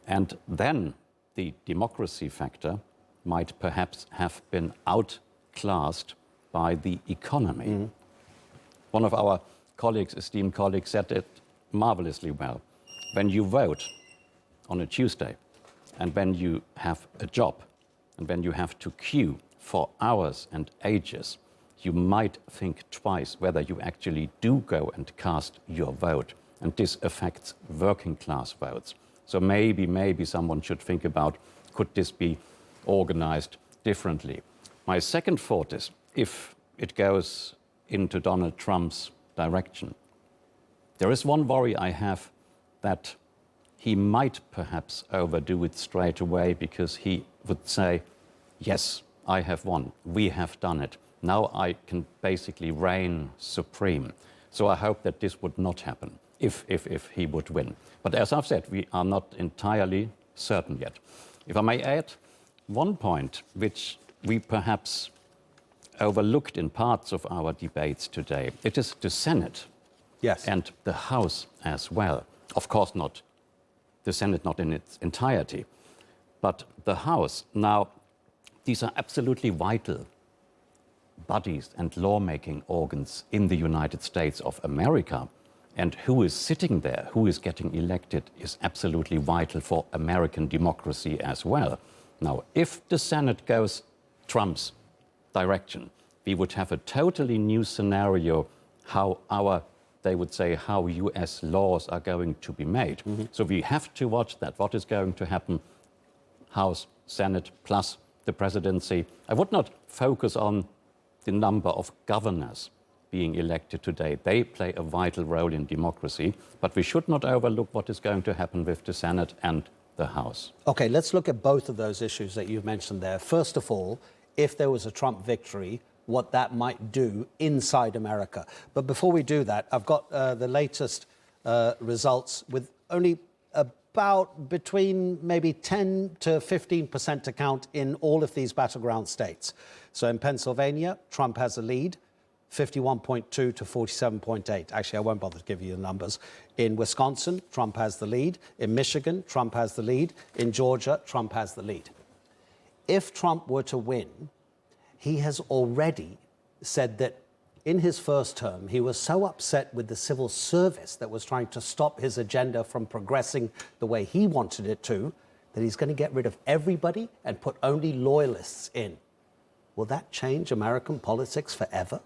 S11: And then the democracy factor might perhaps have been outclassed by the economy. One of our colleagues, esteemed colleagues, said it marvelously well. When you vote on a Tuesday, and when you have a job, and when you have to queue for hours and ages, you might think twice whether you actually do go and cast your vote. And this affects working class votes. So maybe someone should think about, could this be organized differently? My second thought is, if it goes into Donald Trump's direction, there is one worry I have, that he might perhaps overdo it straight away, because he would say, yes, I have won, we have done it, now I can basically reign supreme. So I hope that this would not happen if he would win. But as I've said, we are not entirely certain yet. If I may add one point which we perhaps overlooked in parts of our debates today, it is the Senate.
S3: Yes.
S11: And the House as well. Of course not the Senate, not in its entirety, but the House. Now, these are absolutely vital bodies and lawmaking organs in the United States of America. And who is sitting there, who is getting elected, is absolutely vital for American democracy as well. Now, if the Senate goes Trump's direction, we would have a totally new scenario how they would say, how US laws are going to be made. So we have to watch that. What is going to happen? House, Senate, plus the presidency. I would not focus on the number of governors being elected today. They play a vital role in democracy, but we should not overlook what is going to happen with the Senate and the House.
S3: Okay, let's look at both of those issues that you've mentioned there. First of all, if there was a Trump victory, what that might do inside America. But before we do that, I've got the latest results with only about between maybe 10 to 15% to count in all of these battleground states. So in Pennsylvania, Trump has a lead, 51.2 to 47.8. Actually, I won't bother to give you the numbers. In Wisconsin, Trump has the lead. In Michigan, Trump has the lead. In Georgia, Trump has the lead. If Trump were to win, he has already said that in his first term, he was so upset with the civil service that was trying to stop his agenda from progressing the way he wanted it to, that he's going to get rid of everybody and put only loyalists in. Will that change American politics forever?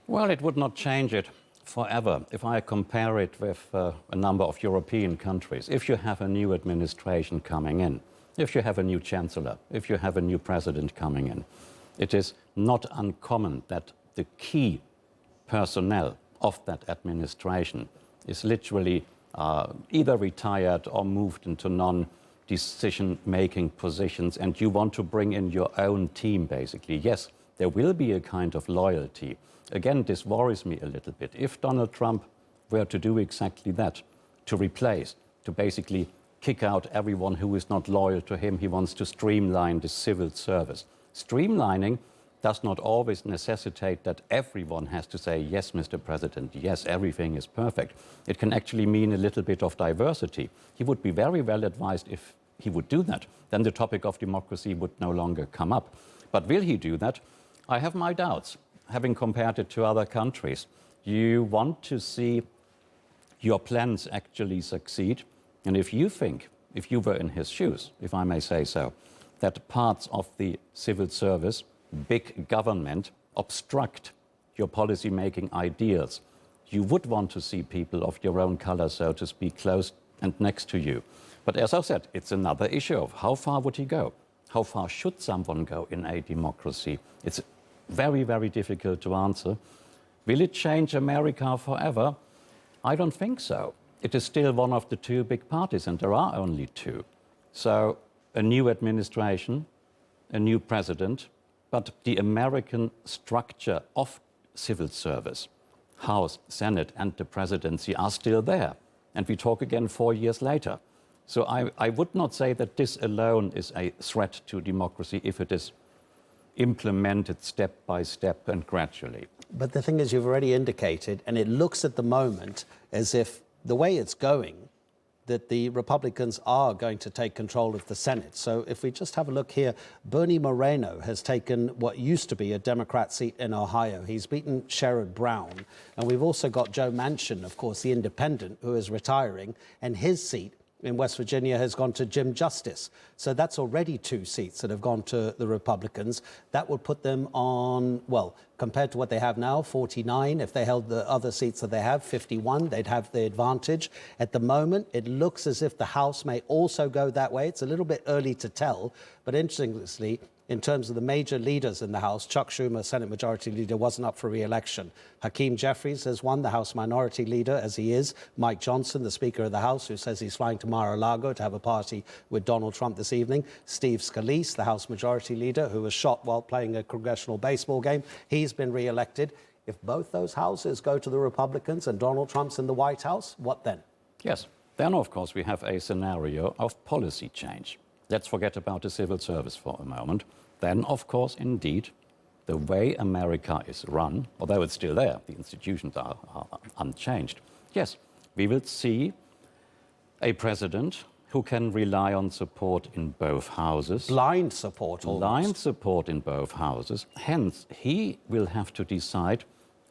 S11: Well, it would not change it forever. If I compare it with a number of European countries, if you have a new administration coming in, if you have a new chancellor, if you have a new president coming in, it is not uncommon that the key personnel of that administration is literally either retired or moved into non-decision-making positions, and you want to bring in your own team, basically. Yes, there will be a kind of loyalty. Again, this worries me a little bit. If Donald Trump were to do exactly that, to replace, to basically kick out everyone who is not loyal to him, he wants to streamline the civil service. Streamlining does not always necessitate that everyone has to say, yes, Mr. President, yes, everything is perfect. It can actually mean a little bit of diversity. He would be very well advised if he would do that. Then the topic of democracy would no longer come up. But will he do that? I have my doubts. Having compared it to other countries, you want to see your plans actually succeed. And if you think, if you were in his shoes, if I may say so, that parts of the civil service, big government, obstruct your policy-making ideas, you would want to see people of your own color, so to speak, close and next to you. But as I said, it's another issue of how far would he go? How far should someone go in a democracy? It's very, very difficult to answer. Will it change America forever? I don't think so. It is still one of the two big parties, and there are only two. So a new administration, a new president, but the American structure of civil service, House, Senate, and the presidency are still there. And we talk again 4 years later. So I would not say that this alone is a threat to democracy if it is implemented step by step and gradually.
S3: But the thing is, you've already indicated, and it looks at the moment as if the way it's going, that the Republicans are going to take control of the Senate. So if we just have a look here, Bernie Moreno has taken what used to be a Democrat seat in Ohio. He's beaten Sherrod Brown. And we've also got Joe Manchin, of course, the independent, who is retiring, and his seat in West Virginia has gone to Jim Justice. So that's already 2 seats that have gone to the Republicans. That would put them on, well, compared to what they have now, 49. If they held the other seats that they have, 51, they'd have the advantage. At the moment, it looks as if the House may also go that way. It's a little bit early to tell, but interestingly, in terms of the major leaders in the House, Chuck Schumer, Senate Majority Leader, wasn't up for re-election. Hakeem Jeffries has won, the House Minority Leader, as he is. Mike Johnson, the Speaker of the House, who says he's flying to Mar-a-Lago to have a party with Donald Trump this evening. Steve Scalise, the House Majority Leader, who was shot while playing a congressional baseball game. He's been re-elected. If both those houses go to the Republicans and Donald Trump's in the White House, what then?
S11: Yes, then of course we have a scenario of policy change. Let's forget about the civil service for a moment. Then, of course, indeed, the way America is run, although it's still there, the institutions are unchanged. Yes, we will see a president who can rely on support in both houses.
S3: Blind support almost.
S11: Blind support in both houses. Hence, he will have to decide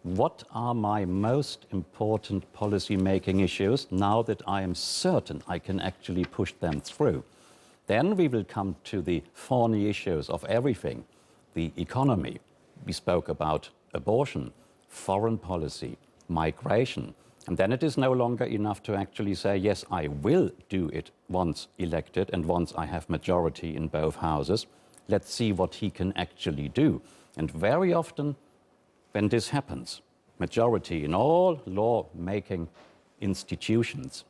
S11: what are my most important policy-making issues now that I am certain I can actually push them through. Then we will come to the thorny issues of everything. The economy. We spoke about abortion, foreign policy, migration. And then it is no longer enough to actually say, yes, I will do it once elected and once I have majority in both houses. Let's see what he can actually do. And very often, when this happens, majority in all law-making institutions,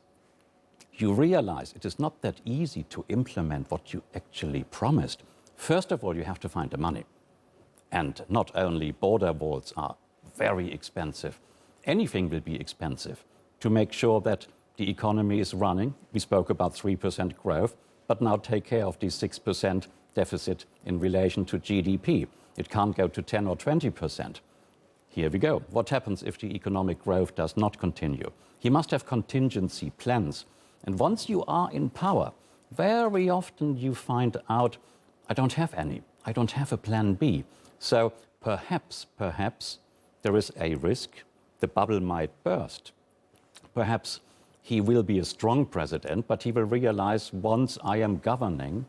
S11: you realize it is not that easy to implement what you actually promised. First of all, you have to find the money. And not only border walls are very expensive, anything will be expensive to make sure that the economy is running. We spoke about 3% growth, but now take care of the 6% deficit in relation to GDP. It can't go to 10 or 20%. Here we go. What happens if the economic growth does not continue? He must have contingency plans. And once you are in power, very often you find out, I don't have any. I don't have a plan B. So perhaps there is a risk the bubble might burst. Perhaps he will be a strong president, but he will realize once I am governing,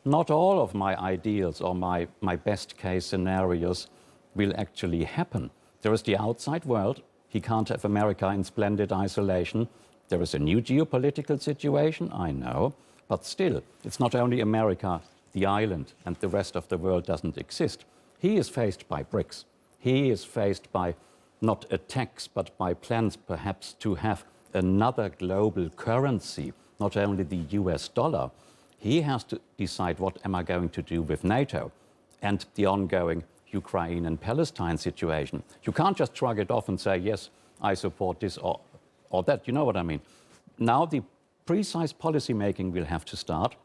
S11: not all of my ideals or my best case scenarios will actually happen. There is the outside world. He can't have America in splendid isolation. There is a new geopolitical situation, I know. But still, it's not only America, the island, and the rest of the world doesn't exist. He is faced by BRICS. He is faced by not a tax, but by plans perhaps to have another global currency, not only the US dollar. He has to decide, what am I going to do with NATO and the ongoing Ukraine and Palestine situation. You can't just shrug it off and say, yes, I support this or that. You know what I mean? Now the precise policy making will have to start,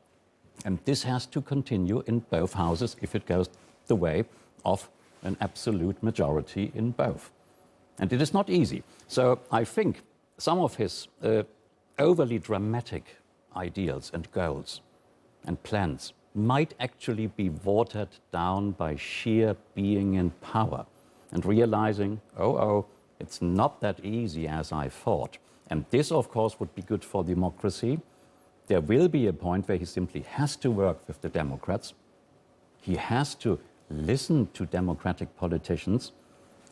S11: and this has to continue in both houses if it goes the way of an absolute majority in both. And it is not easy. So I think some of his overly dramatic ideals and goals and plans might actually be watered down by sheer being in power and realizing, oh, it's not that easy as I thought. And this, of course, would be good for democracy. There will be a point where he simply has to work with the Democrats. He has to listen to democratic politicians.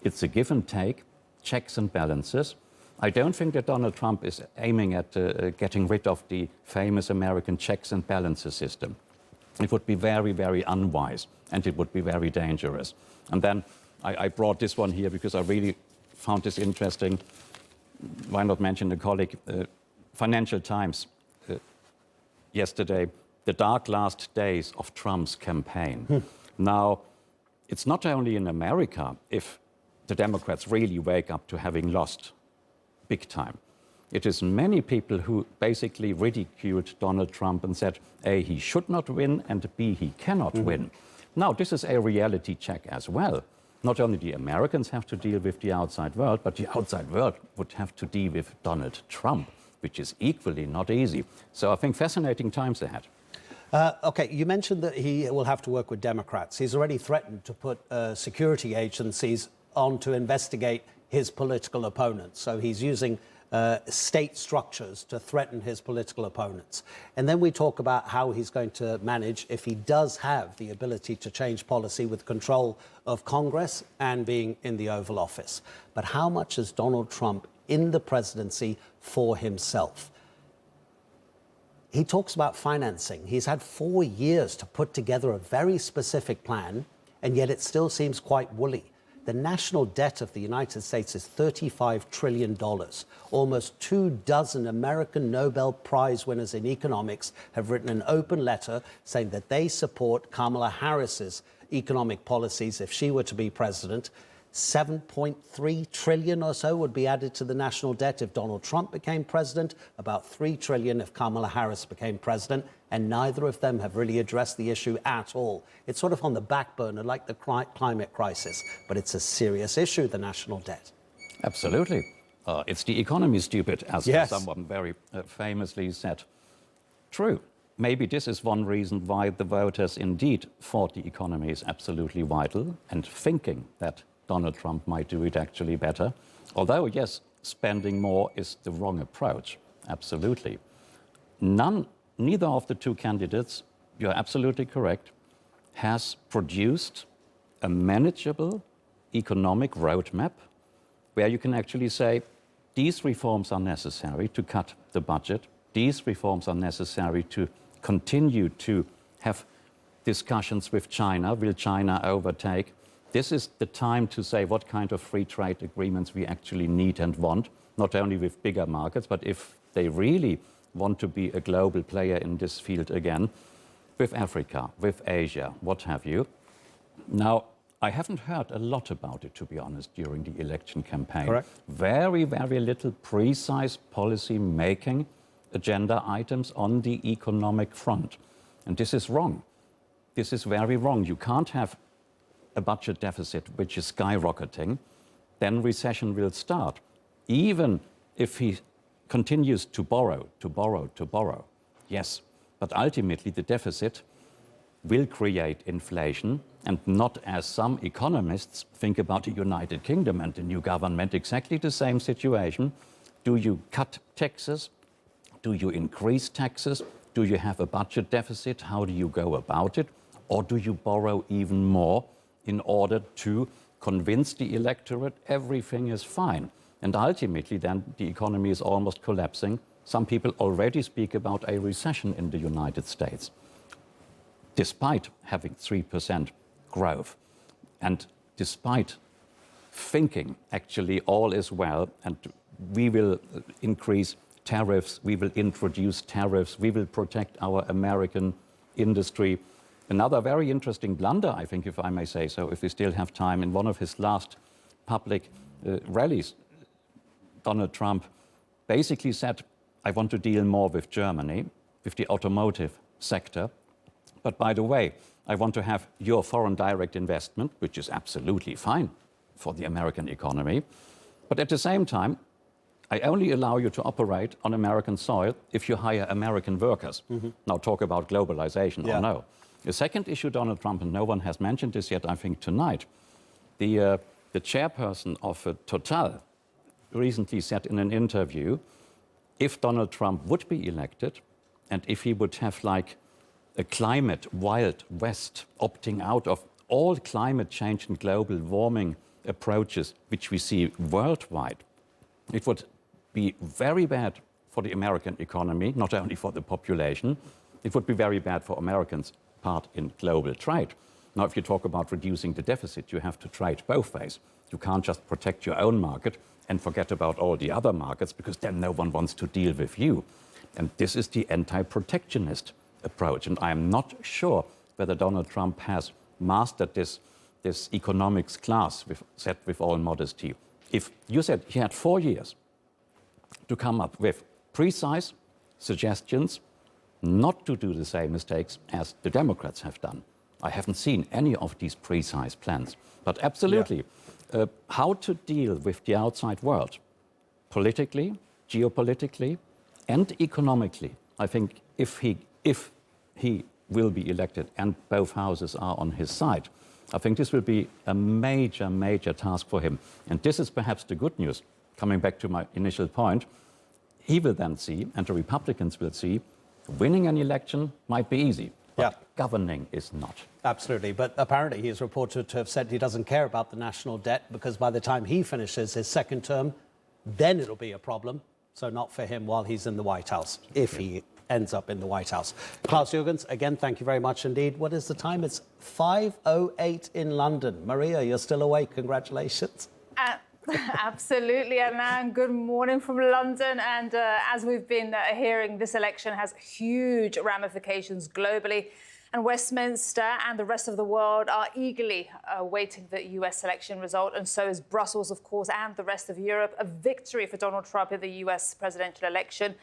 S11: It's a give and take, checks and balances. I don't think that Donald Trump is aiming at getting rid of the famous American checks and balances system. It would be very, very unwise, and it would be very dangerous. And then I brought this one here because I really found this interesting. Why not mention a colleague? Financial Times yesterday, the dark last days of Trump's campaign. Now, it's not only in America if the Democrats really wake up to having lost big time. It is many people who basically ridiculed Donald Trump and said, A, he should not win, and B, he cannot win. Now, this is a reality check as well. Not only the Americans have to deal with the outside world, but the outside world would have to deal with Donald Trump, which is equally not easy. So I think fascinating times ahead.
S3: OK, you mentioned that he will have to work with Democrats. He's already threatened to put security agencies on to investigate his political opponents. So he's using state structures to threaten his political opponents. And then we talk about how he's going to manage if he does have the ability to change policy with control of Congress and being in the Oval Office. But how much is Donald Trump in the presidency for himself? He talks about financing. He's had 4 years to put together a very specific plan, and yet it still seems quite woolly. The national debt of the United States is $35 trillion. Almost 24 American Nobel Prize winners in economics have written an open letter saying that they support Kamala Harris's economic policies if she were to be president. 7.3 trillion or so would be added to the national debt if Donald Trump became president, about 3 trillion if Kamala Harris became president, and neither of them have really addressed the issue at all. It's sort of on the back burner, like the climate crisis, but it's a serious issue, the national debt.
S11: Absolutely. It's the economy, stupid, as someone very famously said. True. Maybe this is one reason why the voters indeed thought the economy is absolutely vital, and thinking that Donald Trump might do it actually better. Although, yes, spending more is the wrong approach. Absolutely. Neither of the two candidates, you're absolutely correct, has produced a manageable economic roadmap where you can actually say, these reforms are necessary to cut the budget. These reforms are necessary to continue to have discussions with China. Will China overtake? This is the time to say what kind of free trade agreements we actually need and want, not only with bigger markets, but if they really want to be a global player in this field again, with Africa, with Asia, what have you. Now, I haven't heard a lot about it, to be honest, during the election campaign.
S3: Correct.
S11: Very, very little precise policy making agenda items on the economic front. And this is wrong. This is very wrong. You can't have a budget deficit which is skyrocketing, then recession will start. Even if he continues to borrow. Yes, but ultimately the deficit will create inflation, and not, as some economists think about the United Kingdom and the new government, exactly the same situation. Do you cut taxes? Do you increase taxes? Do you have a budget deficit? How do you go about it? Or do you borrow even more in order to convince the electorate everything is fine? And ultimately, then, the economy is almost collapsing. Some people already speak about a recession in the United States, despite having 3% growth, and despite thinking actually all is well and we will increase tariffs, we will introduce tariffs, we will protect our American industry. Another very interesting blunder, I think, if I may say so, if we still have time, in one of his last public rallies, Donald Trump basically said, I want to deal more with Germany, with the automotive sector. But by the way, I want to have your foreign direct investment, which is absolutely fine for the American economy. But at the same time, I only allow you to operate on American soil if you hire American workers. Now talk about globalization or no. The second issue, Donald Trump, and no one has mentioned this yet, I think, tonight, the chairperson of Total recently said in an interview, if Donald Trump would be elected, and if he would have like a climate Wild West, opting out of all climate change and global warming approaches which we see worldwide, it would be very bad for the American economy, not only for the population, it would be very bad for Americans' part in global trade. Now, if you talk about reducing the deficit, you have to trade both ways. You can't just protect your own market and forget about all the other markets, because then no one wants to deal with you. And this is the anti-protectionist approach. And I am not sure whether Donald Trump has mastered this economics class, said with all modesty. If you said he had 4 years to come up with precise suggestions not to do the same mistakes as the Democrats have done. I haven't seen any of these precise plans. But absolutely, how to deal with the outside world, politically, geopolitically, and economically. I think if he will be elected and both houses are on his side, I think this will be a major, major task for him. And this is perhaps the good news. Coming back to my initial point, he will then see, and the Republicans will see, winning an election might be easy, but governing is not.
S3: Absolutely, but apparently he is reported to have said he doesn't care about the national debt, because by the time he finishes his second term, then it'll be a problem. So not for him while he's in the White House, if he ends up in the White House. Klaus Jürgens, again, thank you very much indeed. What is the time? It's 5:08 in London. Maria, you're still awake. Congratulations.
S4: Absolutely, and good morning from London. And as we've been hearing, this election has huge ramifications globally. And Westminster and the rest of the world are eagerly awaiting the US election result. And so is Brussels, of course, and the rest of Europe. A victory for Donald Trump in the US presidential election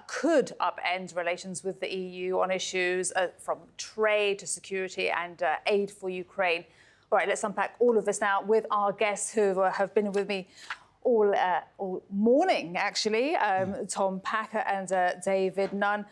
S4: could upend relations with the EU on issues from trade to security and aid for Ukraine. All right, let's unpack all of this now with our guests who have been with me all morning, actually, Tom Packer and David Nunn.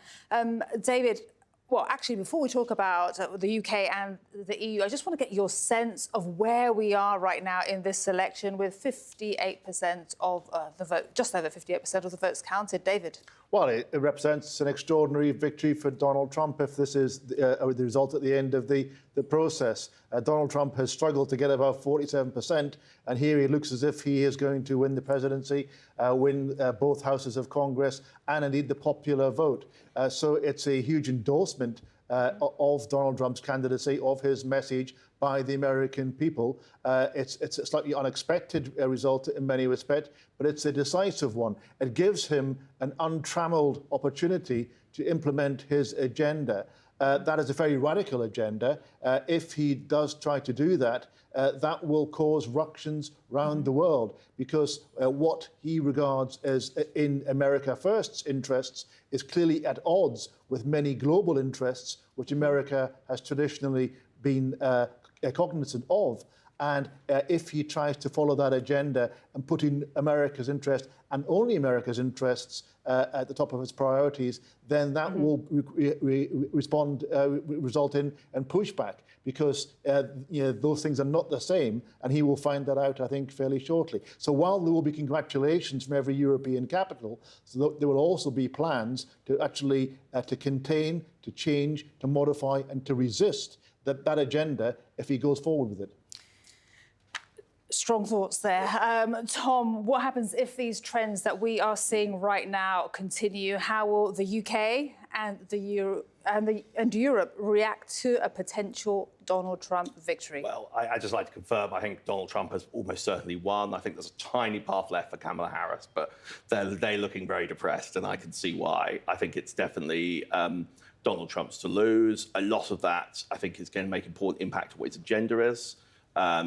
S4: David, well, actually, before we talk about the UK and the EU, I just want to get your sense of where we are right now in this election with 58% of the vote, just over 58% of the votes counted. David?
S14: Well, it represents an extraordinary victory for Donald Trump if this is the result at the end of the process. Donald Trump has struggled to get above 47%, and here he looks as if he is going to win the presidency, win both houses of Congress, and indeed the popular vote. So it's a huge endorsement of Donald Trump's candidacy, of his message by the American people. It's a slightly unexpected result in many respects, but it's a decisive one. It gives him an untrammeled opportunity to implement his agenda. That is a very radical agenda. If he does try to do that, that will cause ructions round the world, because what he regards as in America First's interests is clearly at odds with many global interests, which America has traditionally been cognizant of. And if he tries to follow that agenda and put in America's interest and only America's interests at the top of his priorities, then that will result in pushback, because those things are not the same, and he will find that out, I think, fairly shortly. So while there will be congratulations from every European capital, so there will also be plans to actually to contain, to change, to modify, and to resist that agenda if he goes forward with it.
S4: Strong thoughts there. Tom, what happens if these trends that we are seeing right now continue? How will the UK and Europe react to a potential Donald Trump victory?
S7: Well, I just like to confirm, I think Donald Trump has almost certainly won. I think there's a tiny path left for Kamala Harris, but they're looking very depressed, and I can see why. I think it's definitely Donald Trump's to lose. A lot of that, I think, is going to make important impact on what his agenda is. There'll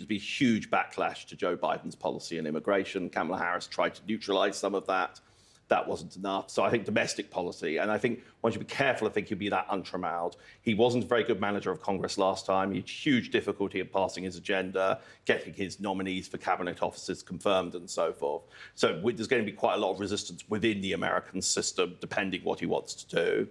S7: be huge backlash to Joe Biden's policy on immigration. Kamala Harris tried to neutralize some of that. That wasn't enough. So I think domestic policy, and I think one should be careful, I think he'll be that untrammeled. He wasn't a very good manager of Congress last time. He had huge difficulty in passing his agenda, getting his nominees for cabinet offices confirmed and so forth. So there's going to be quite a lot of resistance within the American system, depending what he wants to do.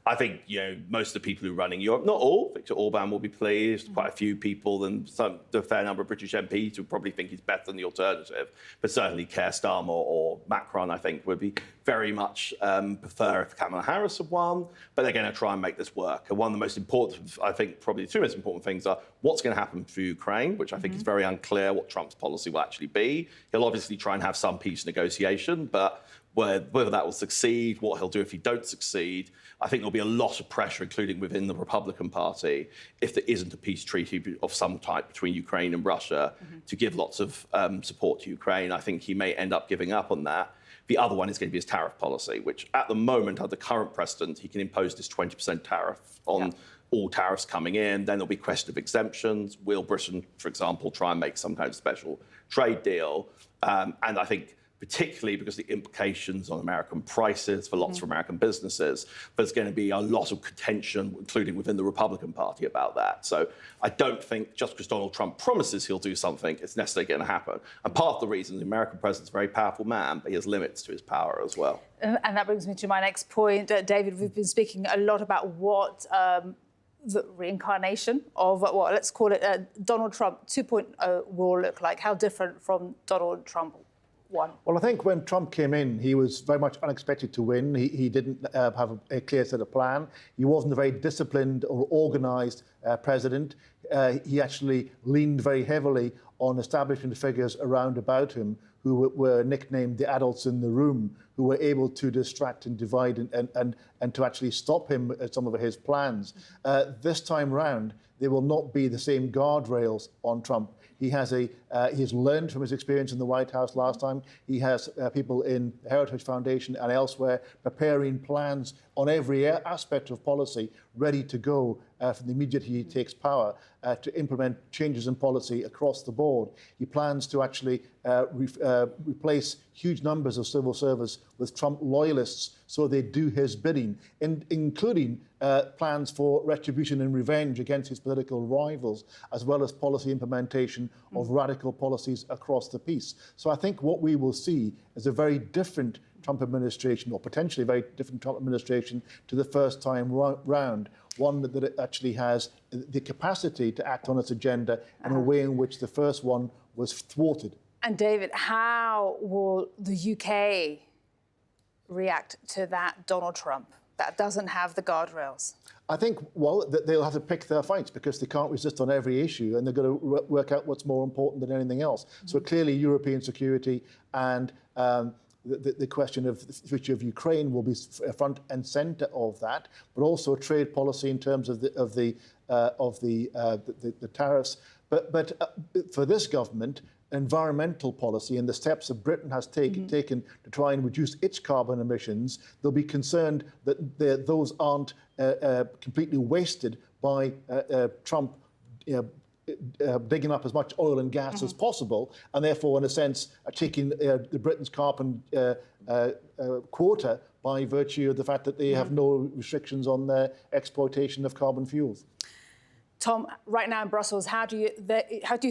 S7: I think, most of the people who are running Europe, not all, Viktor Orban will be pleased, quite a few people, and a fair number of British MPs who probably think he's better than the alternative. But certainly Keir Starmer or Macron, I think, would be very much prefer if Kamala Harris had won, but they're going to try and make this work. And one of the most important, I think, probably the two most important things are what's going to happen for Ukraine, which I think is very unclear what Trump's policy will actually be. He'll obviously try and have some peace negotiation, but whether that will succeed, what he'll do if he don't succeed, I think there'll be a lot of pressure, including within the Republican Party, if there isn't a peace treaty of some type between Ukraine and Russia to give lots of support to Ukraine. I think he may end up giving up on that. The other one is going to be his tariff policy, which at the moment, under current precedent, he can impose this 20% tariff on all tariffs coming in. Then there'll be question of exemptions. Will Britain, for example, try and make some kind of special trade deal? And I think particularly because of the implications on American prices for lots of American businesses, there's going to be a lot of contention, including within the Republican Party, about that. So I don't think just because Donald Trump promises he'll do something, it's necessarily going to happen. And part of the reason the American president's a very powerful man, but he has limits to his power as well.
S4: And that brings me to my next point. David, we've been speaking a lot about what the reincarnation of, well, let's call it Donald Trump 2.0 will look like. How different from Donald Trump 1?
S14: Well, I think when Trump came in, he was very much unexpected to win. He didn't have a clear set of plan. He wasn't a very disciplined or organised president. He actually leaned very heavily on establishment figures around about him who were nicknamed the adults in the room, who were able to distract and divide and to actually stop him at some of his plans. This time round, there will not be the same guardrails on Trump. He has he's learned from his experience in the White House last time. He has people in the Heritage Foundation and elsewhere preparing plans on every aspect of policy, ready to go from the immediate he takes power to implement changes in policy across the board. He plans to actually replace huge numbers of civil service with Trump loyalists so they do his bidding, including plans for retribution and revenge against his political rivals, as well as policy implementation of radical policies across the piece. So I think what we will see is a very different Trump administration, or potentially a very different Trump administration to the first time round, one that actually has the capacity to act on its agenda in a way in which the first one was thwarted.
S4: And David, how will the UK react to that Donald Trump that doesn't have the guardrails?
S14: I think, well, they'll have to pick their fights because they can't resist on every issue, and they're going to work out what's more important than anything else. So clearly European security and the question of the future of Ukraine will be front and centre of that, but also trade policy in terms of the tariffs. But for this government, environmental policy and the steps that Britain has taken to try and reduce its carbon emissions, they'll be concerned that those aren't completely wasted by Trump digging up as much oil and gas as possible, and therefore, in a sense, taking the Britain's carbon quota by virtue of the fact that they have no restrictions on their exploitation of carbon fuels.
S4: Tom, right now in Brussels, how do you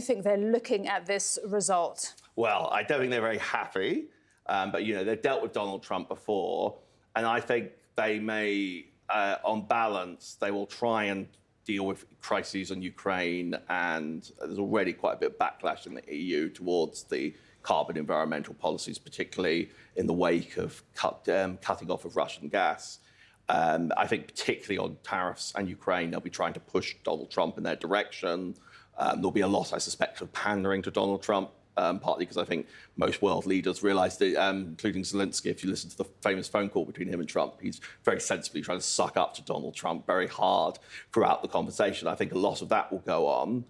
S4: think they're looking at this result?
S7: Well, I don't think they're very happy, but they've dealt with Donald Trump before, and I think they may, on balance, they will try and deal with crises in Ukraine, and there's already quite a bit of backlash in the EU towards the carbon environmental policies, particularly in the wake of cutting off of Russian gas. I think particularly on tariffs and Ukraine, they'll be trying to push Donald Trump in their direction. There'll be a lot, I suspect, of pandering to Donald Trump. Partly because I think most world leaders realise that, including Zelensky, if you listen to the famous phone call between him and Trump, he's very sensibly trying to suck up to Donald Trump very hard throughout the conversation. I think a lot of that will go on.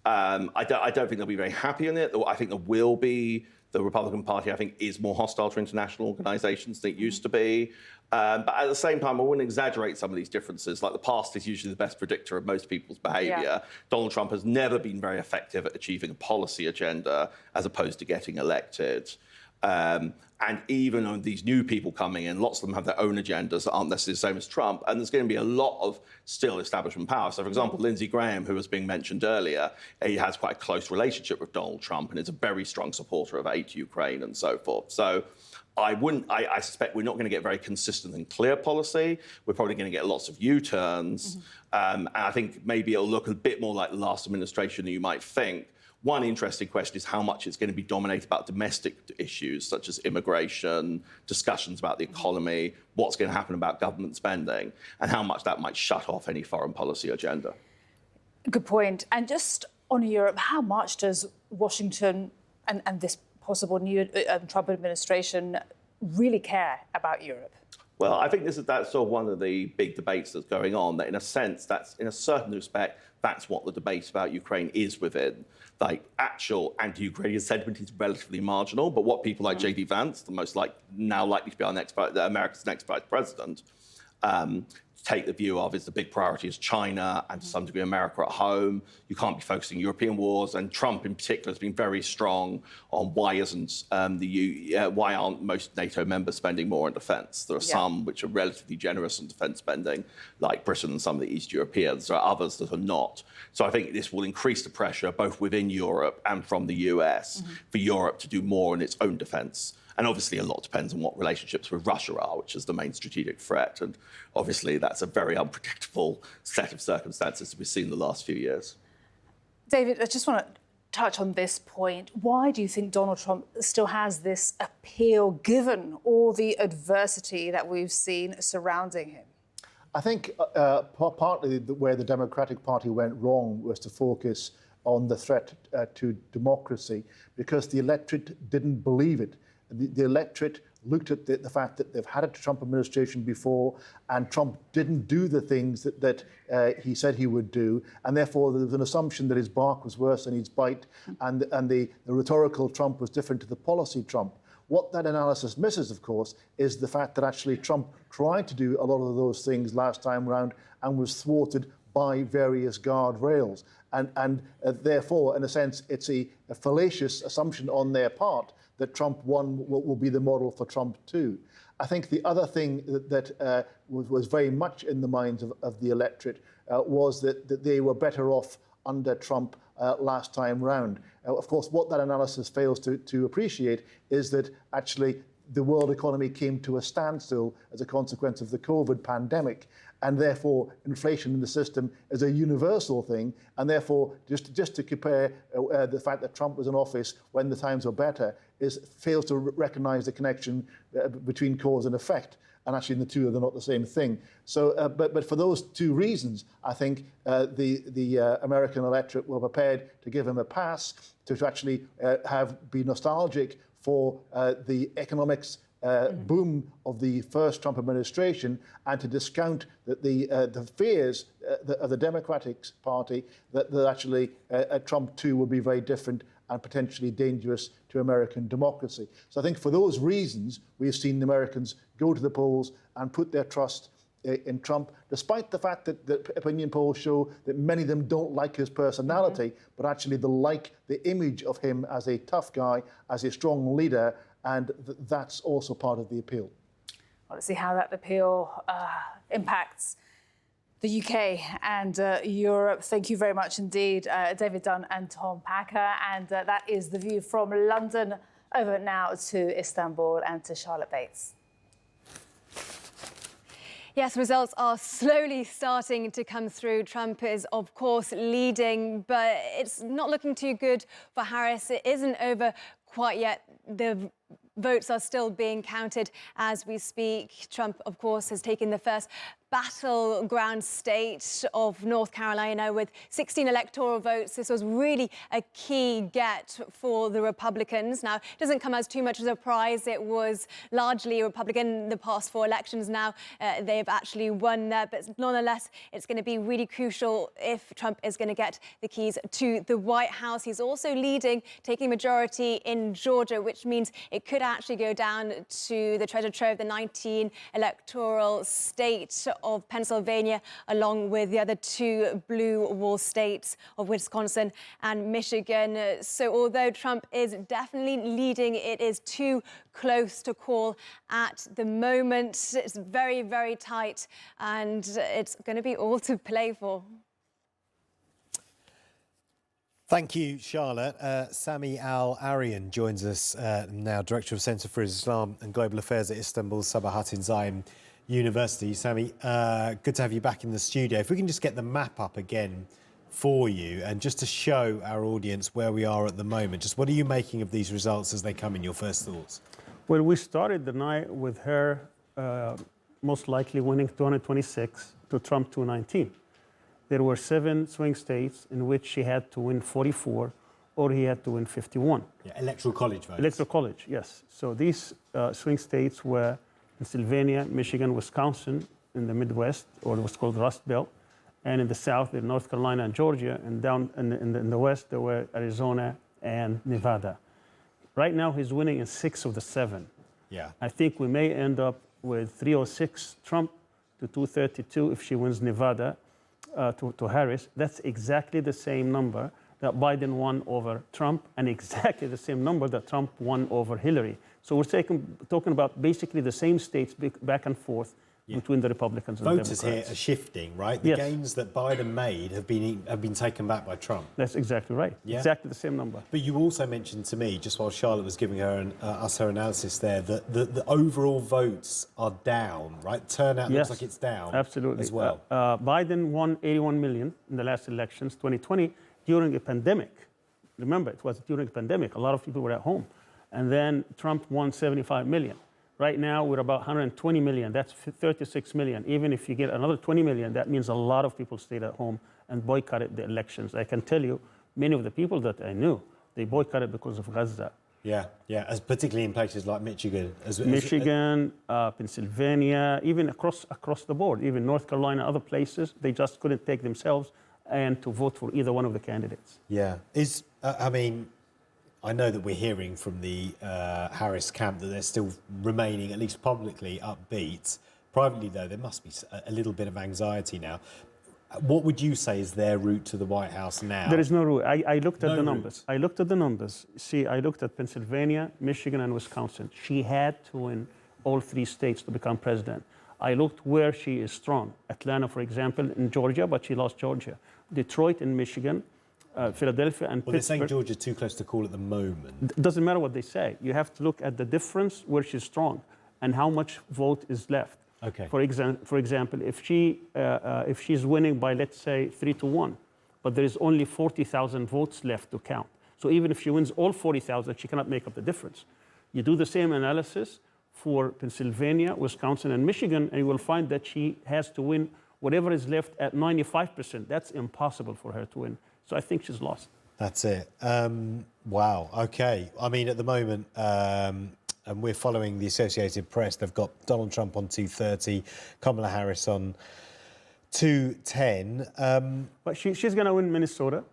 S7: I don't think they'll be very happy in it. I think there will be. The Republican Party, I think, is more hostile to international organisations than it used to be. But at the same time, I wouldn't exaggerate some of these differences. Like, the past is usually the best predictor of most people's behaviour.
S4: Yeah.
S7: Donald Trump has never been very effective at achieving a policy agenda as opposed to getting elected. And even on these new people coming in, lots of them have their own agendas that aren't necessarily the same as Trump. And there's going to be a lot of still establishment power. So, for example, Lindsey Graham, who was being mentioned earlier, he has quite a close relationship with Donald Trump and is a very strong supporter of aid to Ukraine and so forth. So I suspect we're not going to get very consistent and clear policy. We're probably going to get lots of U-turns. And I think maybe it'll look a bit more like the last administration than you might think. One interesting question is how much it's going to be dominated about domestic issues, such as immigration, discussions about the economy, what's going to happen about government spending, and how much that might shut off any foreign policy agenda.
S4: Good point. And just on Europe, how much does Washington and this possible new Trump administration really care about Europe?
S7: Well, I think that's sort of one of the big debates that's going on, that in a sense, that's in a certain respect, that's what the debate about Ukraine is within. Like, actual anti-Ukrainian sentiment is relatively marginal, but what people like J.D. Vance, the most now likely to be America's next vice president, take the view of is the big priority is China and to some degree America at home. You can't be focusing European wars, and Trump in particular has been very strong on why aren't most NATO members spending more on defence? There are some which are relatively generous on defence spending, like Britain and some of the East Europeans. There are others that are not. So I think this will increase the pressure both within Europe and from the US for Europe to do more in its own defence. And obviously a lot depends on what relationships with Russia are, which is the main strategic threat. And obviously that's a very unpredictable set of circumstances that we've seen in the last few years.
S4: David, I just want to touch on this point. Why do you think Donald Trump still has this appeal, given all the adversity that we've seen surrounding him?
S14: I think partly where the Democratic Party went wrong was to focus on the threat to democracy, because the electorate didn't believe it. The electorate looked at the fact that they've had a Trump administration before, and Trump didn't do the things that he said he would do, and therefore there was an assumption that his bark was worse than his bite, and the rhetorical Trump was different to the policy Trump. What that analysis misses, of course, is the fact that actually Trump tried to do a lot of those things last time round and was thwarted by various guardrails. And therefore, in a sense, it's a fallacious assumption on their part that Trump 1 will be the model for Trump 2. I think the other thing that was very much in the minds of the electorate was that they were better off under Trump last time round. Of course, what that analysis fails to appreciate is that actually the world economy came to a standstill as a consequence of the COVID pandemic, and therefore inflation in the system is a universal thing, and therefore just to compare the fact that Trump was in office when the times were better fails to recognise the connection between cause and effect. And actually, the two are not the same thing. So, but for those two reasons, I think the American electorate were prepared to give him a pass, to actually be nostalgic for the economics boom of the first Trump administration, and to discount that the fears of the Democratic Party that actually Trump 2 would be very different and potentially dangerous to American democracy. So I think for those reasons, we've seen the Americans go to the polls and put their trust in Trump, despite the fact that the opinion polls show that many of them don't like his personality, but actually they like the image of him as a tough guy, as a strong leader, and that's also part of the appeal.
S4: Well, let's see how that appeal impacts the UK and Europe. Thank you very much indeed, David Dunn and Tom Packer. And that is The View from London. Over now to Istanbul and to Charlotte Bates.
S5: Yes, results are slowly starting to come through. Trump is, of course, leading, but it's not looking too good for Harris. It isn't over quite yet. The votes are still being counted as we speak. Trump, of course, has taken the first battleground state of North Carolina with 16 electoral votes. This was really a key get for the Republicans. Now, it doesn't come as too much of a surprise. It was largely Republican in the past 4 elections. Now, they've actually won there. But nonetheless, it's going to be really crucial if Trump is going to get the keys to the White House. He's also leading, taking majority in Georgia, which means it could actually go down to the treasure trove, the 19 electoral state of Pennsylvania, along with the other 2 blue wall states of Wisconsin and Michigan. So although Trump is definitely leading, it is too close to call at the moment. It's very, very tight, and it's going to be all to play for.
S8: Thank you, Charlotte. Sami Al-Arian joins us now, Director of Centre for Islam and Global Affairs at Istanbul Sabahattin Zaim University. Sami, good to have you back in the studio. If we can just get the map up again for you and just to show our audience where we are at the moment. Just what are you making of these results as they come in, your first thoughts?
S19: Well, we started the night with her most likely winning 226 to Trump 219. There were 7 swing states in which she had to win 44 or he had to win 51.
S8: Yeah, electoral college votes.
S19: Electoral college, yes. So these swing states were Pennsylvania, Michigan, Wisconsin in the Midwest, or what's called the Rust Belt, and in the South, in North Carolina and Georgia, and down in the West, there were Arizona and Nevada. Right now, he's winning in 6 of the 7.
S8: Yeah.
S19: I think we may end up with 306 Trump to 232 if she wins Nevada to Harris. That's exactly the same number that Biden won over Trump and exactly the same number that Trump won over Hillary. So we're talking about basically the same states back and forth between the Republicans and the
S8: Democrats. Voters here are shifting, right? The gains that Biden made have been taken back by Trump.
S19: That's exactly right. Yeah? Exactly the same number.
S8: But you also mentioned to me, just while Charlotte was giving her us her analysis there, that the overall votes are down, right? Turnout looks like it's down.
S19: Absolutely.
S8: As well.
S19: Biden won 81 million in the last elections, 2020, during a pandemic. Remember, it was during a pandemic. A lot of people were at home. And then Trump won 75 million. Right now, we're about 120 million. That's 36 million. Even if you get another 20 million, that means a lot of people stayed at home and boycotted the elections. I can tell you, many of the people that I knew, they boycotted because of Gaza.
S8: Yeah, as particularly in places like Michigan.
S19: Michigan, Pennsylvania, even across the board, even North Carolina, other places, they just couldn't take themselves and to vote for either one of the candidates.
S8: Yeah. I know that we're hearing from the Harris camp that they're still remaining, at least publicly, upbeat. Privately, though, there must be a little bit of anxiety now. What would you say is their route to the White House now?
S19: There is no route. I looked at the numbers. I looked at the numbers. See, I looked at Pennsylvania, Michigan, and Wisconsin. She had to win all 3 states to become president. I looked where she is strong. Atlanta, for example, in Georgia, but she lost Georgia. Detroit in Michigan. Philadelphia and Pittsburgh.
S8: They're saying Georgia's too close to call at the moment.
S19: It doesn't matter what they say. You have to look at the difference where she's strong and how much vote is left.
S8: Okay.
S19: For example, if she's winning by, let's say, 3-1, but there is only 40,000 votes left to count. So even if she wins all 40,000, she cannot make up the difference. You do the same analysis for Pennsylvania, Wisconsin, and Michigan, and you will find that she has to win whatever is left at 95%. That's impossible for her to win. So I think she's lost.
S8: That's it. Wow. Okay. I mean, at the moment, and we're following the Associated Press, they've got Donald Trump on 230, Kamala Harris on 210.
S19: But she's going to win Minnesota,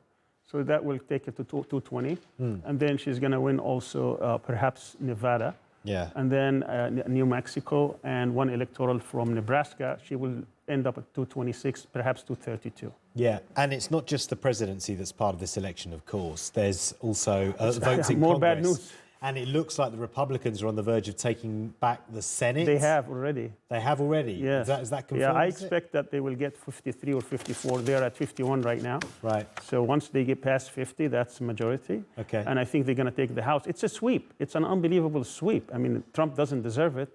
S19: so that will take it to 220. And then she's going to win also perhaps Nevada.
S8: Yeah.
S19: And then New Mexico and 1 electoral from Nebraska. She will end up at 226, perhaps 232.
S8: Yeah, and it's not just the presidency that's part of this election, of course. There's also votes in
S19: more
S8: Congress.
S19: Bad news.
S8: And it looks like the Republicans are on the verge of taking back the Senate.
S19: They have already.
S8: They have already?
S19: Yes.
S8: Is that confirmed?
S19: Yeah, I expect that they will get 53 or 54. They're at 51 right now.
S8: Right.
S19: So once they get past 50, that's a majority.
S8: Okay.
S19: And I think they're going to take the House. It's a sweep. It's an unbelievable sweep. I mean, Trump doesn't deserve it,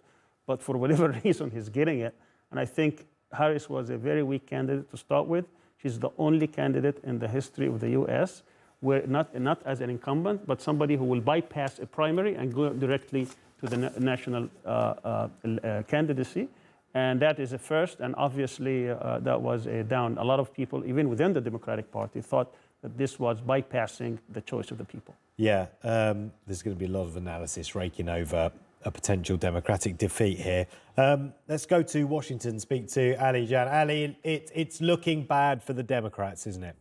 S19: but for whatever reason, he's getting it. And I think Harris was a very weak candidate to start with. She's the only candidate in the history of the U.S. where not as an incumbent, but somebody who will bypass a primary and go directly to the national candidacy. And that is a first, and obviously that was a down. A lot of people, even within the Democratic Party, thought that this was bypassing the choice of the people.
S8: Yeah, there's going to be a lot of analysis raking over a potential Democratic defeat here. Let's go to Washington, speak to Ali Jan. Ali, it's looking bad for the Democrats, isn't it?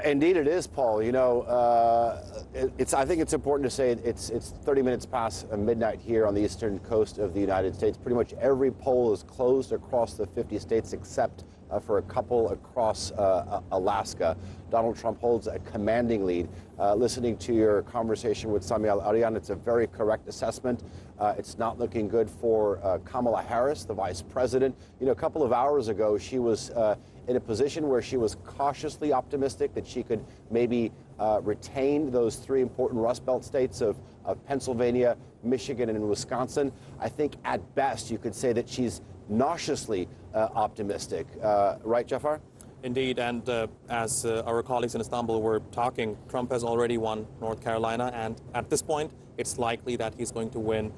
S20: Indeed, it is, Paul. You know, I think it's important to say it's 30 minutes past midnight here on the eastern coast of the United States. Pretty much every poll is closed across the 50 states except for a couple across Alaska. Donald Trump holds a commanding lead. Listening to your conversation with Sami Al-Arian, it's a very correct assessment. It's not looking good for Kamala Harris, the vice president. You know, a couple of hours ago, she was in a position where she was cautiously optimistic that she could maybe retain those three important Rust Belt states of Pennsylvania, Michigan, and Wisconsin. I think at best you could say that she's nauseously optimistic. Right, Jafar?
S21: Indeed, and as our colleagues in Istanbul were talking, Trump has already won North Carolina, and at this point, it's likely that he's going to win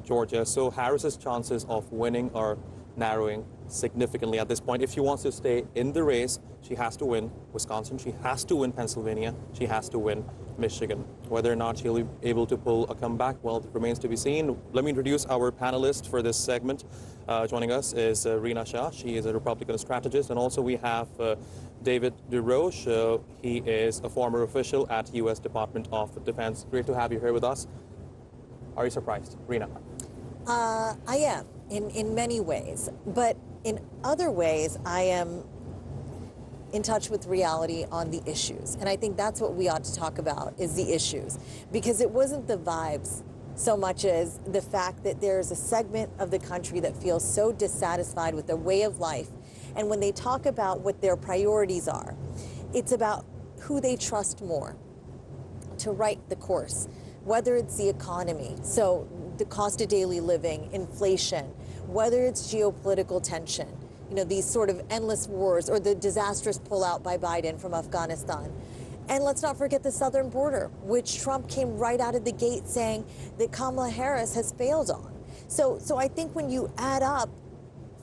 S21: Georgia. So Harris's chances of winning are narrowing significantly at this point. If she wants to stay in the race, she has to win Wisconsin, she has to win Pennsylvania, she has to win Michigan. Whether or not she'll be able to pull a comeback, well, it remains to be seen. Let me introduce our panelist for this segment. Joining us is Rina Shah. She is a Republican strategist. And also we have David DeRoche. He is a former official at U.S. Department of Defense. Great to have you here with us. Are you surprised, Rina?
S23: I am, in many ways. But in other ways, I am in touch with reality on the issues. And I think that's what we ought to talk about, is the issues. Because it wasn't the vibes so much as the fact that there's a segment of the country that feels so dissatisfied with their way of life. And when they talk about what their priorities are, it's about who they trust more to right the course, whether it's the economy, so the cost of daily living, inflation, whether it's geopolitical tension, you know, these sort of endless wars, or the disastrous pullout by Biden from Afghanistan. And let's not forget the southern border, which Trump came right out of the gate saying that Kamala Harris has failed on. So I think when you add up,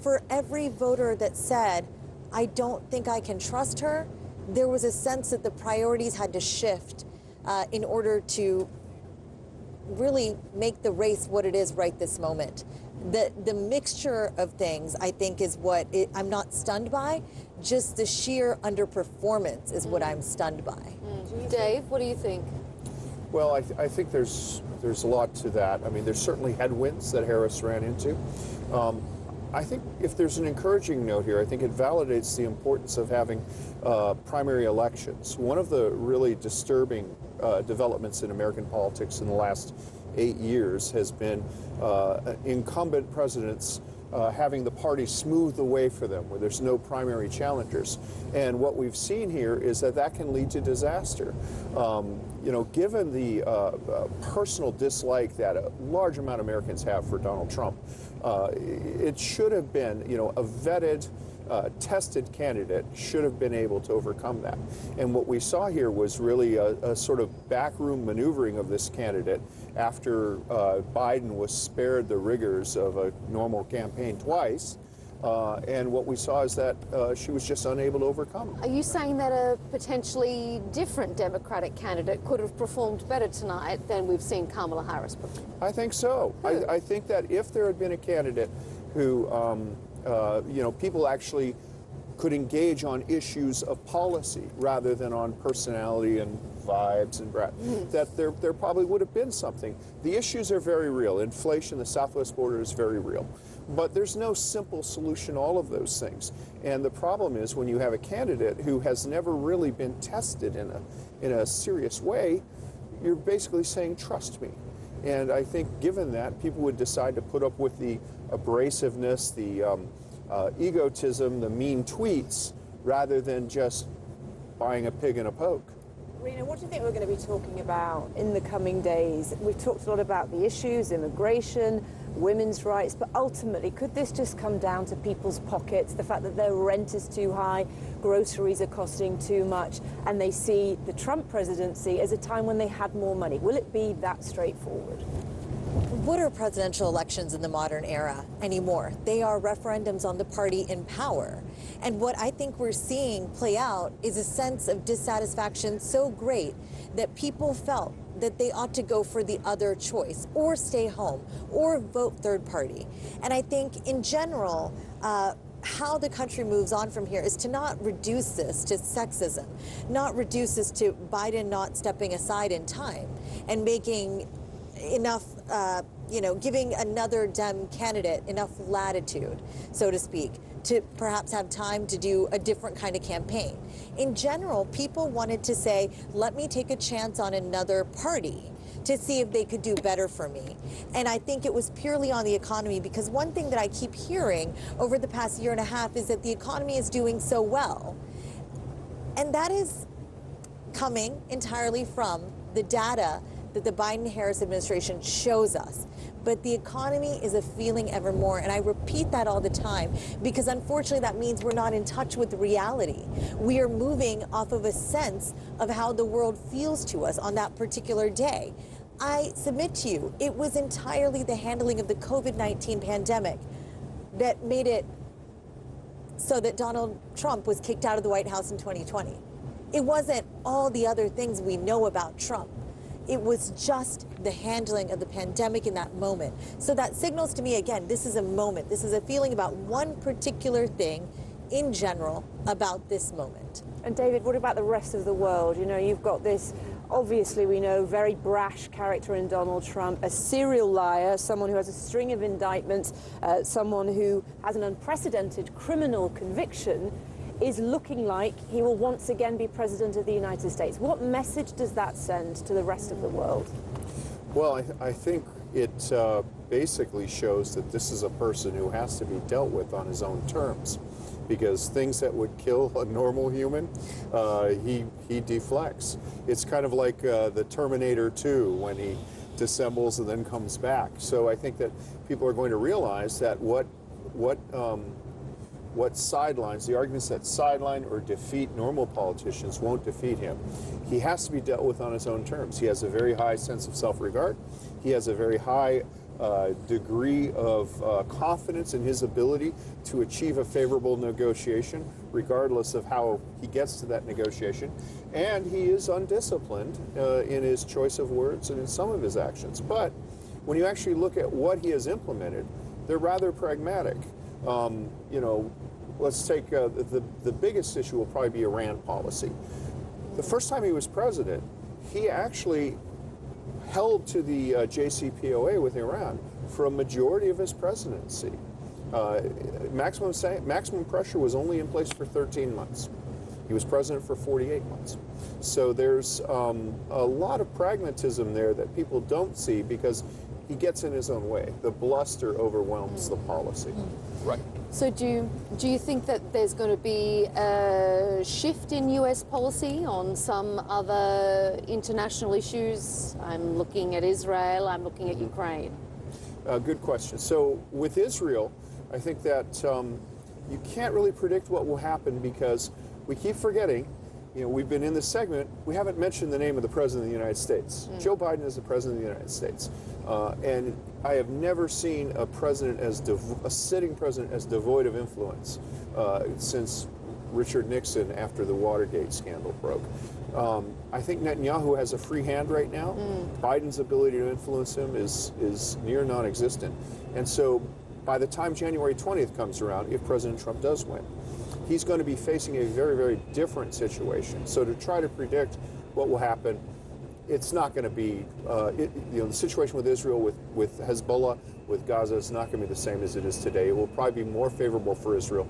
S23: for every voter that said, I don't think I can trust her, there was a sense that the priorities had to shift in order to really make the race what it is right this moment. The mixture of things, I think, is what I'm not stunned by. Just the sheer underperformance is what I'm stunned by.
S24: Dave, what do you think?
S25: Well, I think there's a lot to that. I mean, there's certainly headwinds that Harris ran into. I think if there's an encouraging note here, I think it validates the importance of having primary elections. One of the really disturbing developments in American politics in the last 8 years has been incumbent presidents having the party smooth the way for them, where there's no primary challengers. And what we've seen here is that can lead to disaster. You know, given the personal dislike that a large amount of Americans have for Donald Trump, it should have been, you know, a vetted, tested candidate should have been able to overcome that. And what we saw here was really a sort of backroom maneuvering of this candidate after Biden was spared the rigors of a normal campaign twice. And what we saw is that she was just unable to overcome it.
S24: Are you saying that a potentially different Democratic candidate could have performed better tonight than we've seen Kamala Harris perform?
S25: I think so. I think that if there had been a candidate who, you know, people actually could engage on issues of policy rather than on personality and vibes and that there probably would have been something. The issues are very real. Inflation, the southwest border is very real. But there's no simple solution to all of those things. And the problem is when you have a candidate who has never really been tested in a serious way, you're basically saying, trust me. And I think given that, people would decide to put up with the abrasiveness, the egotism, the mean tweets, rather than just buying a pig in a poke.
S26: Rina, what do you think we're going to be talking about in the coming days? We've talked a lot about the issues, immigration, women's rights, but ultimately, could this just come down to people's pockets, the fact that their rent is too high, groceries are costing too much, and they see the Trump presidency as a time when they had more money? Will it be that straightforward?
S23: what are presidential elections in the modern era anymore? They are referendums on the party in power. And what I think we're seeing play out is a sense of dissatisfaction so great that people felt that they ought to go for the other choice or stay home or vote third party. And I think in general, how the country moves on from here is to not reduce this to sexism, not reduce this to Biden not stepping aside in time and making enough, giving another Dem candidate enough latitude, so to speak, to perhaps have time to do a different kind of campaign. In general, people wanted to say, let me take a chance on another party to see if they could do better for me. And I think it was purely on the economy, because one thing that I keep hearing over the past year and a half is that the economy is doing so well. And that is coming entirely from the data that the Biden-Harris administration shows us. But the economy is a feeling evermore, and I repeat that all the time, because unfortunately that means we're not in touch with reality. We are moving off of a sense of how the world feels to us on that particular day. I submit to you, it was entirely the handling of the COVID-19 pandemic that made it so that Donald Trump was kicked out of the White House in 2020. It wasn't all the other things we know about Trump. It was just the handling of the pandemic in that moment. So that signals to me, again, this is a moment. This is a feeling about one particular thing in general about this moment.
S26: And David, what about the rest of the world? You know, you've got this, obviously we know, very brash character in Donald Trump, a serial liar, someone who has a string of indictments, someone who has an unprecedented criminal conviction, is looking like he will once again be president of the United States. What message does that send to the rest of the world?
S25: Well, I think it basically shows that this is a person who has to be dealt with on his own terms, because things that would kill a normal human, he deflects. It's kind of like the Terminator 2 when he dissembles and then comes back. So I think that people are going to realize that what sidelines, the arguments that sideline or defeat normal politicians won't defeat him. He has to be dealt with on his own terms. He has a very high sense of self-regard. He has a very high degree of confidence in his ability to achieve a favorable negotiation, regardless of how he gets to that negotiation. And he is undisciplined in his choice of words and in some of his actions. But when you actually look at what he has implemented, they're rather pragmatic. Let's take the biggest issue will probably be Iran policy. The first time he was president, he actually held to the JCPOA with Iran for a majority of his presidency. Maximum pressure was only in place for 13 months. He was president for 48 months. So there's a lot of pragmatism there that people don't see because he gets in his own way. The bluster overwhelms the policy.
S24: Right. So do you think that there's going to be a shift in US policy on some other international issues? I'm looking at Israel, I'm looking at Ukraine.
S25: Good question. So with Israel, I think that you can't really predict what will happen because we keep forgetting, we've been in this segment, we haven't mentioned the name of the President of the United States. Joe Biden is the President of the United States. And I have never seen a president a sitting president as devoid of influence since Richard Nixon after the Watergate scandal broke. I think Netanyahu has a free hand right now. Biden's ability to influence him is near non-existent. And so by the time January 20th comes around, if President Trump does win, he's going to be facing a very, very different situation. So to try to predict what will happen, it's not going to be, the situation with Israel, with Hezbollah, with Gaza is not going to be the same as it is today. It will probably be more favorable for Israel.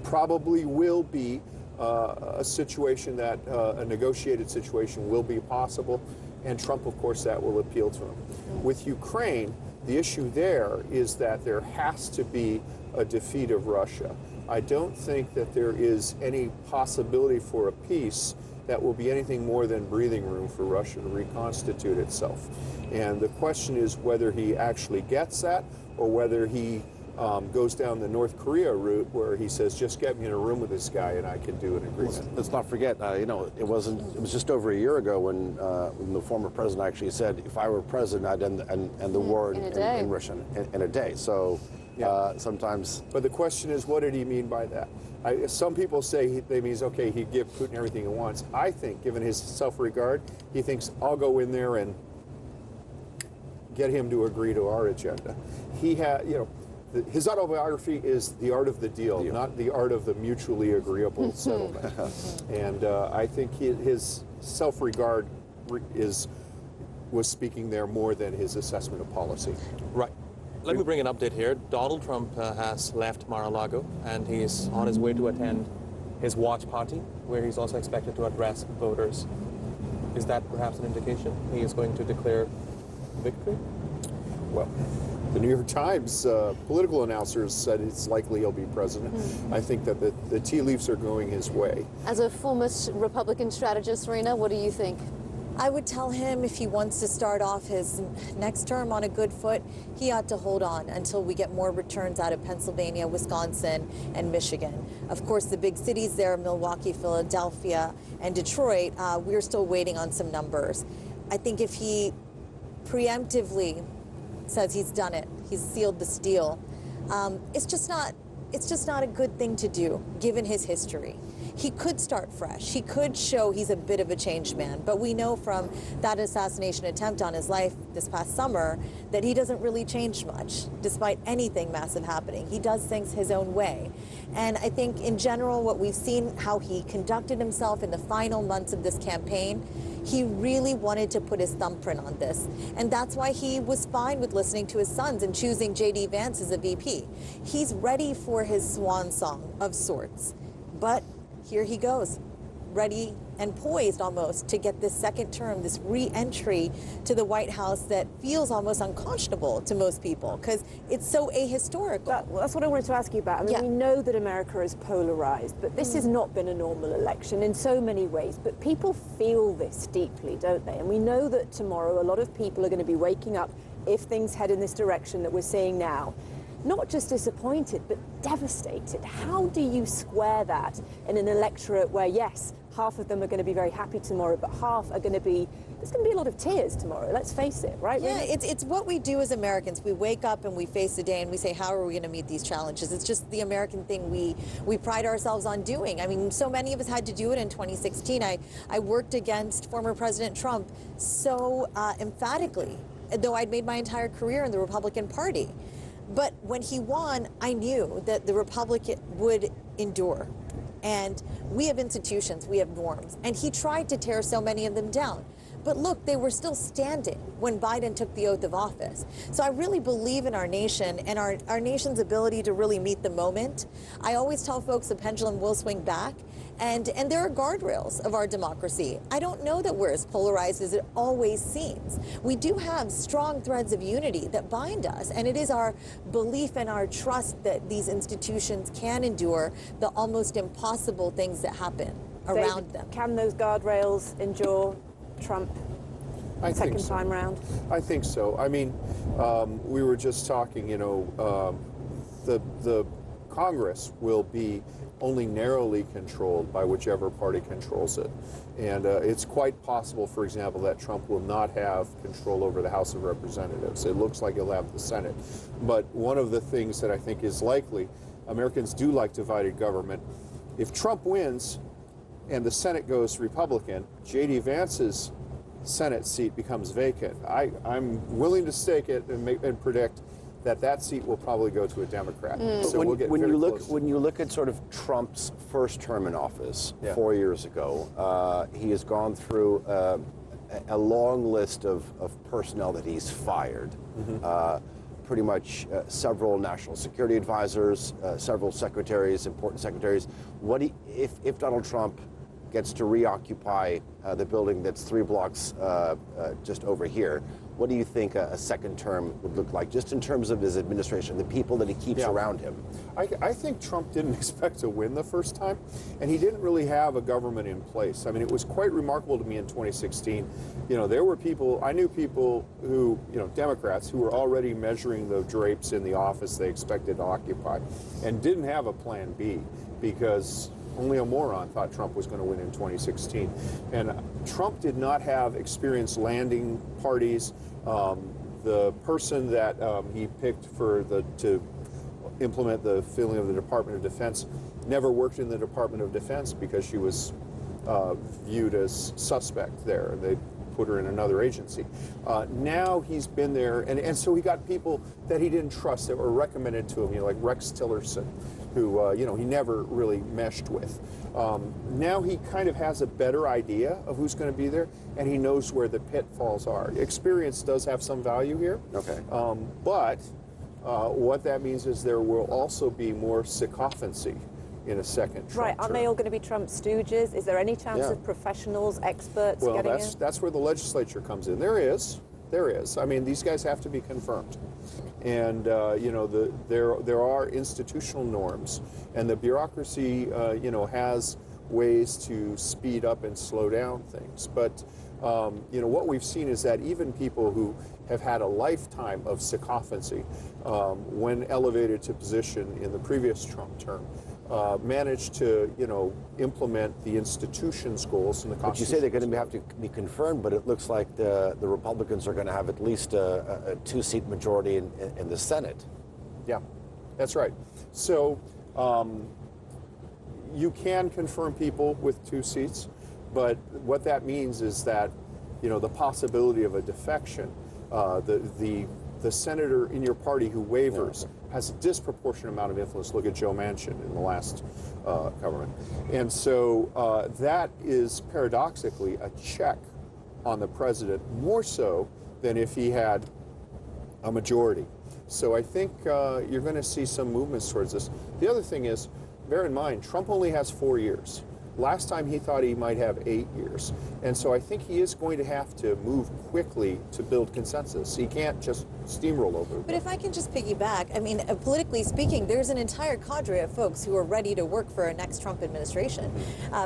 S25: Probably will be a situation that, a negotiated situation will be possible. And Trump, of course, that will appeal to him. With Ukraine, the issue there is that there has to be a defeat of Russia. I don't think that there is any possibility for a peace that will be anything more than breathing room for Russia to reconstitute itself. And the question is whether he actually gets that or whether he goes down the North Korea route where he says, just get me in a room with this guy and I can do an agreement.
S20: Let's not forget, it was just over a year ago when the former president actually said, if I were president, I'd end the war in Russia in a day. So sometimes.
S25: But the question is, what did he mean by that? Some people say they means, okay, he'd give Putin everything he wants. I think, given his self-regard, he thinks, I'll go in there and get him to agree to our agenda. He had, his autobiography is The Art of the Deal, not The Art of the Mutually Agreeable Settlement. And I think his self-regard was speaking there more than his assessment of policy.
S21: Right. Let me bring an update here. Donald Trump has left Mar-a-Lago and he's on his way to attend his watch party, where he's also expected to address voters. Is that perhaps an indication he is going to declare victory?
S25: Well, the New York Times political announcers said it's likely he'll be president. I think that the tea leaves are going his way.
S24: As a former Republican strategist, Rena, what do you think?
S23: I would tell him if he wants to start off his next term on a good foot, he ought to hold on until we get more returns out of Pennsylvania, Wisconsin, and Michigan. Of course, the big cities there, Milwaukee, Philadelphia, and Detroit, we're still waiting on some numbers. I think if he preemptively says he's done it, he's sealed this deal, it's just not a good thing to do, given his history. He could start fresh. He could show he's a bit of a changed man. But we know from that assassination attempt on his life this past summer that he doesn't really change much, despite anything massive happening. He does things his own way. And I think in general, what we've seen, how he conducted himself in the final months of this campaign, he really wanted to put his thumbprint on this. And that's why he was fine with listening to his sons and choosing J.D. Vance as a VP. He's ready for his swan song of sorts. But here he goes, ready and poised almost to get this second term, this re-entry to the White House that feels almost unconscionable to most people because it's so ahistorical.
S26: That's what I wanted to ask you about. I mean, we know that America is polarized, but this has not been a normal election in so many ways. But people feel this deeply, don't they? And we know that tomorrow a lot of people are going to be waking up if things head in this direction that we're seeing now. Not just disappointed, but devastated. How do you square that in an electorate where, yes, half of them are going to be very happy tomorrow, but half are going to be, there's going to be a lot of tears tomorrow, let's face it, right?
S23: Yeah, it's what we do as Americans. We wake up and we face the day and we say, how are we going to meet these challenges? It's just the American thing we pride ourselves on doing. I mean, so many of us had to do it in 2016. I worked against former President Trump so emphatically, though I'd made my entire career in the Republican Party. But when he won, I knew that the Republic would endure. And we have institutions, we have norms. And he tried to tear so many of them down. But look, they were still standing when Biden took the oath of office. So I really believe in our nation and our nation's ability to really meet the moment. I always tell folks the pendulum will swing back. And there are guardrails of our democracy. I don't know that we're as polarized as it always seems. We do have strong threads of unity that bind us, and it is our belief and our trust that these institutions can endure the almost impossible things that happen around them.
S26: Can those guardrails endure Trump second time round?
S25: I think so. I mean, we were just talking, the Congress will be only narrowly controlled by whichever party controls it. And it's quite possible, for example, that Trump will not have control over the House of Representatives. It looks like he'll have the Senate. But one of the things that I think is likely, Americans do like divided government. If Trump wins and the Senate goes Republican, J.D. Vance's Senate seat becomes vacant. I'm willing to stake it and predict that seat will probably go to a Democrat. So
S20: when you look at sort of Trump's first term in office 4 years ago, he has gone through a long list of personnel that he's fired. Pretty much several national security advisors, several secretaries, important secretaries. If Donald Trump gets to reoccupy the building that's 3 blocks just over here, what do you think a second term would look like, just in terms of his administration, the people that he keeps around him?
S25: I think Trump didn't expect to win the first time, and he didn't really have a government in place. I mean, it was quite remarkable to me in 2016. You know, there were people, I knew people who, you know, Democrats, who were already measuring the drapes in the office they expected to occupy and didn't have a plan B, because only a moron thought Trump was going to win in 2016. And Trump did not have experience landing parties. The person that he picked to implement the filling of the Department of Defense never worked in the Department of Defense because she was viewed as suspect there. They put her in another agency. Now he's been there, and so he got people that he didn't trust that were recommended to him, you know, like Rex Tillerson, who you know, he never really meshed with. Now he kind of has a better idea of who's going to be there, and he knows where the pitfalls are. Experience does have some value here.
S20: Okay.
S25: But what that means is there will also be more sycophancy in a second Trump
S26: Right, aren't
S25: term.
S26: they all going to be Trump stooges? Is there any chance of professionals, experts
S25: Well,
S26: getting in?
S25: that's where the legislature comes in. There is. I mean, these guys have to be confirmed. And, you know, there are institutional norms, and the bureaucracy, you know, has ways to speed up and slow down things. But, you know, what we've seen is that even people who have had a lifetime of sycophancy, when elevated to position in the previous Trump term, managed to, you know, implement the institution's goals and the Constitution.
S20: But you say they're going to have to be confirmed, but it looks like the Republicans are going to have at least a 2-seat majority in the Senate.
S25: Yeah, that's right. So you can confirm people with 2 seats, but what that means is that, you know, the possibility of a defection, the senator in your party who wavers has a disproportionate amount of influence. Look at Joe Manchin in the last government. And so that is paradoxically a check on the president, more so than if he had a majority. So I think you're going to see some movements towards this. The other thing is, bear in mind, Trump only has 4 years. Last time he thought he might have 8 years. And so I think he is going to have to move quickly to build consensus. He can't just steamroll over it.
S23: But if I can just piggyback, I mean, politically speaking, there's an entire cadre of folks who are ready to work for a next Trump administration.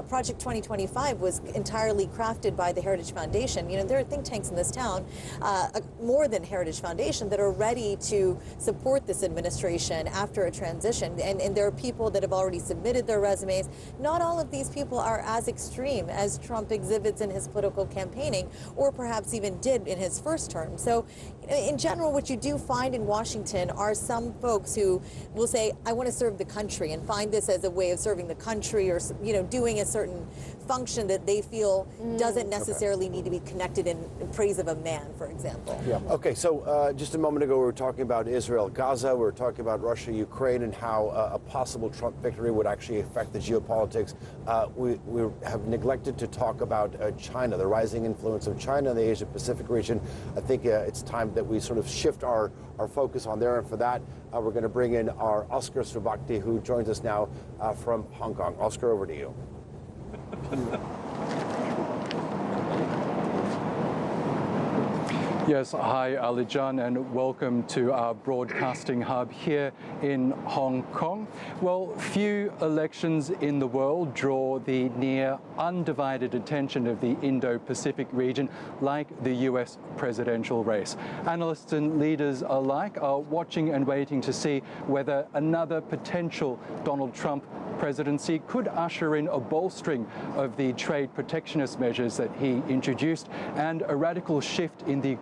S23: Project 2025 was entirely crafted by the Heritage Foundation. You know, there are think tanks in this town, more than Heritage Foundation, that are ready to support this administration after a transition. And there are people that have already submitted their resumes. Not all of these people are as extreme as Trump exhibits in his political campaigning, or perhaps even did in his first term. So, in general, what you do find in Washington are some folks who will say, I want to serve the country, and find this as a way of serving the country, or, you know, doing a certain function that they feel doesn't necessarily need to be connected in praise of a man, for example.
S20: Yeah. Okay, so just a moment ago we were talking about Israel, Gaza, we were talking about Russia, Ukraine, and how a possible Trump victory would actually affect the geopolitics. We have neglected to talk about China, the rising influence of China in the Asia-Pacific region. I think it's time that we sort of shift our focus on there, and for that we're going to bring in our Oscar Subakti, who joins us now from Hong Kong. Oscar, over to you.
S2: Yes, hi Alijan, and welcome to our broadcasting hub here in Hong Kong. Well, few elections in the world draw the near undivided attention of the Indo-Pacific region like the US presidential race. Analysts and leaders alike are watching and waiting to see whether another potential Donald Trump presidency could usher in a bolstering of the trade protectionist measures that he introduced, and a radical shift in the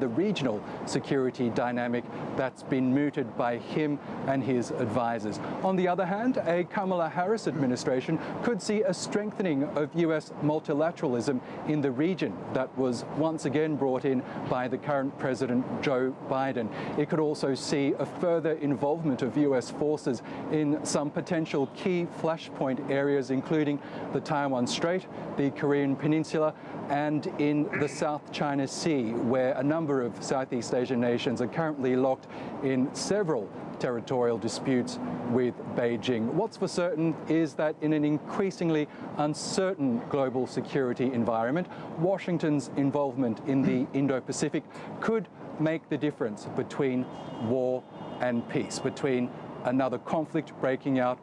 S2: regional security dynamic that's been mooted by him and his advisors. On the other hand, a Kamala Harris administration could see a strengthening of US multilateralism in the region that was once again brought in by the current President Joe Biden. It could also see a further involvement of US forces in some potential key flashpoint areas, including the Taiwan Strait, the Korean Peninsula, and in the South China Sea, where a number of Southeast Asian nations are currently locked in several territorial disputes with Beijing. What's for certain is that in an increasingly uncertain global security environment, Washington's involvement in the Indo-Pacific could make the difference between war and peace, between another conflict breaking out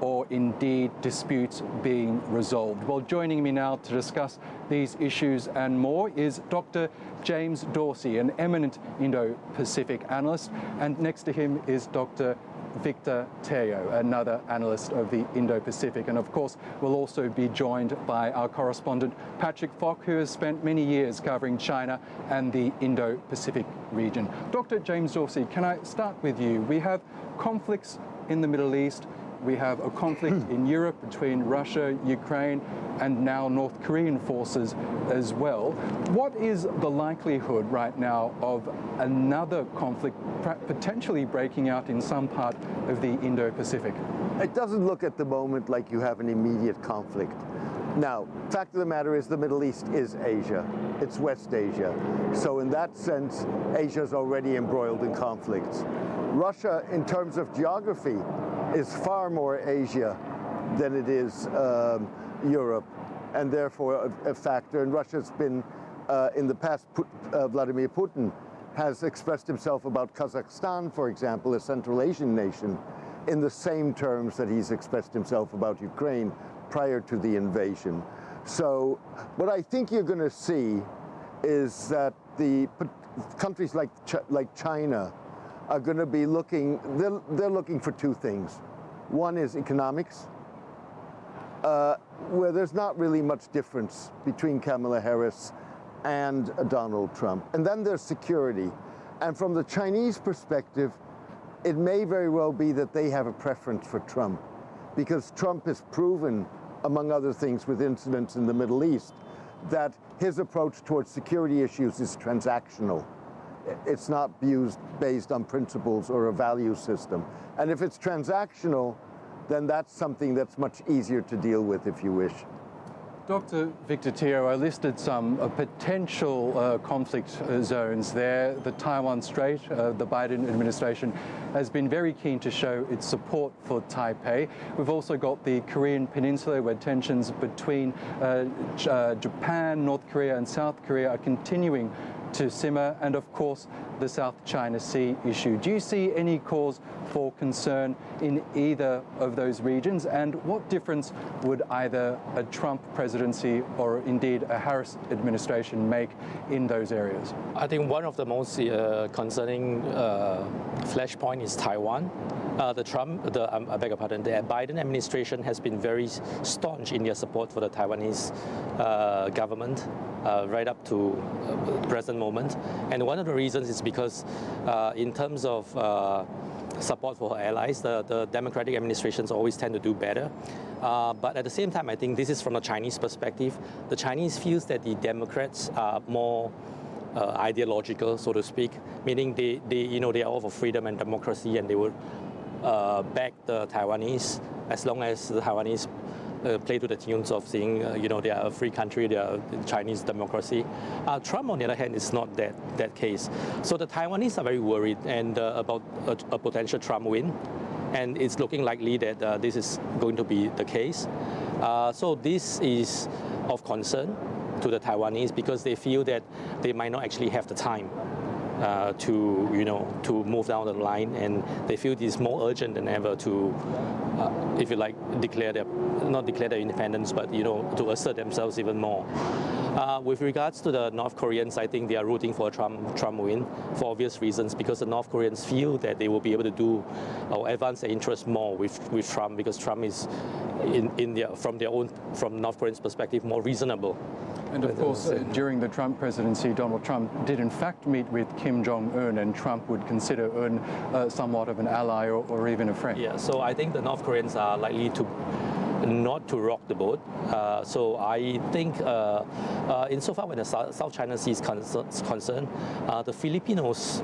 S2: or indeed disputes being resolved. Well, joining me now to discuss these issues and more is Dr. James Dorsey, an eminent Indo-Pacific analyst, and next to him is Dr. Victor Teo, another analyst of the Indo-Pacific. And of course, we'll also be joined by our correspondent, Patrick Fock, who has spent many years covering China and the Indo-Pacific region. Dr. James Dorsey, can I start with you? We have conflicts in the Middle East. We have a conflict in Europe between Russia, Ukraine, and now North Korean forces as well. What is the likelihood right now of another conflict potentially breaking out in some part of the Indo-Pacific?
S10: It doesn't look at the moment like you have an immediate conflict. Now, fact of the matter is the Middle East is Asia. It's West Asia. So in that sense, Asia is already embroiled in conflicts. Russia, in terms of geography, is far more Asia than it is Europe, and therefore a factor. And Russia's been, in the past, Vladimir Putin has expressed himself about Kazakhstan, for example, a Central Asian nation, in the same terms that he's expressed himself about Ukraine prior to the invasion. So what I think you're going to see is that the countries like China are going to be looking, they're looking for two things. One is economics, where there's not really much difference between Kamala Harris and Donald Trump. And then there's security. And from the Chinese perspective, it may very well be that they have a preference for Trump, because Trump has proven, among other things with incidents in the Middle East, that his approach towards security issues is transactional. It's not based on principles or a value system. And if it's transactional, then that's something that's much easier to deal with, if you wish.
S2: Dr. Victor Teo, I listed some potential conflict zones there. The Taiwan Strait, the Biden administration has been very keen to show its support for Taipei. We've also got the Korean Peninsula, where tensions between Japan, North Korea and South Korea are continuing to simmer, and of course the South China Sea issue. Do you see any cause for concern in either of those regions, and what difference would either a Trump presidency or indeed a Harris administration make in those areas?
S12: I think one of the most concerning flashpoint is Taiwan. I beg your pardon, the Biden administration has been very staunch in their support for the Taiwanese government right up to the present moment. And one of the reasons is because in terms of support for her allies, the Democratic administrations always tend to do better. But at the same time, I think this is from the Chinese perspective. The Chinese feels that the Democrats are more ideological, so to speak, meaning they are all for freedom and democracy, and they would back the Taiwanese as long as the Taiwanese play to the tunes of saying, they are a free country, they are Chinese democracy. Trump, on the other hand, is not that case. So the Taiwanese are very worried and about a potential Trump win, and it's looking likely that this is going to be the case. So this is of concern to the Taiwanese because they feel that they might not actually have the time to move down the line, and they feel it is more urgent than ever to, if you like, not declare their independence, but to assert themselves even more. With regards to the North Koreans, I think they are rooting for a Trump win for obvious reasons, because the North Koreans feel that they will be able to do or advance their interests more with Trump, because Trump is from North Koreans' perspective more reasonable.
S2: And of course, during the Trump presidency, Donald Trump did in fact meet with Kim Jong-un, and Trump would consider Un somewhat of an ally or even a friend.
S12: Yeah, so I think the North Koreans are likely to not to rock the boat. So I think insofar when the South China Sea is concerned, the Filipinos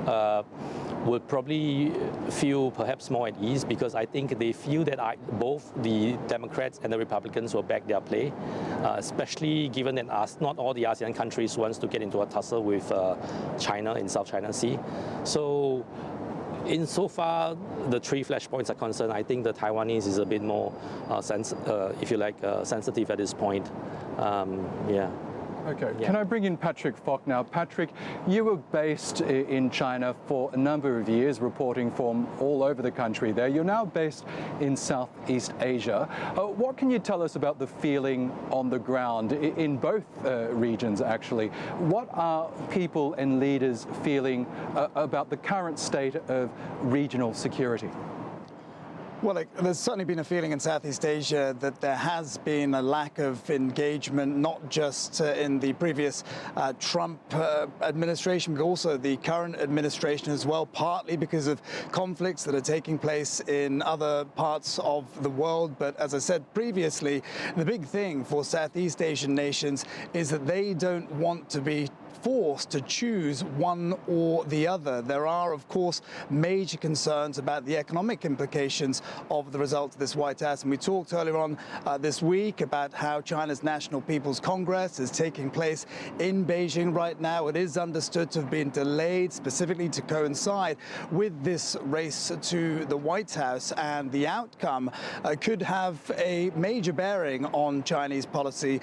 S12: would probably feel perhaps more at ease, because I think they feel that both the Democrats and the Republicans will back their play, especially given that not all the ASEAN countries wants to get into a tussle with China in South China Sea. So insofar the three flashpoints are concerned, I think the Taiwanese is a bit more, sensitive at this point. Yeah.
S2: Okay, Can I bring in Patrick Fock now? Patrick, you were based in China for a number of years, reporting from all over the country there. You're now based in Southeast Asia. What can you tell us about the feeling on the ground in both regions, actually? What are people and leaders feeling about the current state of regional security?
S1: Well, there's certainly been a feeling in Southeast Asia that there has been a lack of engagement, not just in the previous Trump administration, but also the current administration as well, partly because of conflicts that are taking place in other parts of the world. But as I said previously, the big thing for Southeast Asian nations is that they don't want to be forced to choose one or the other. There are, of course, major concerns about the economic implications of the result of this White House. And we talked earlier on this week about how China's National People's Congress is taking place in Beijing right now. It is understood to have been delayed specifically to coincide with this race to the White House, and the outcome could have a major bearing on Chinese policy.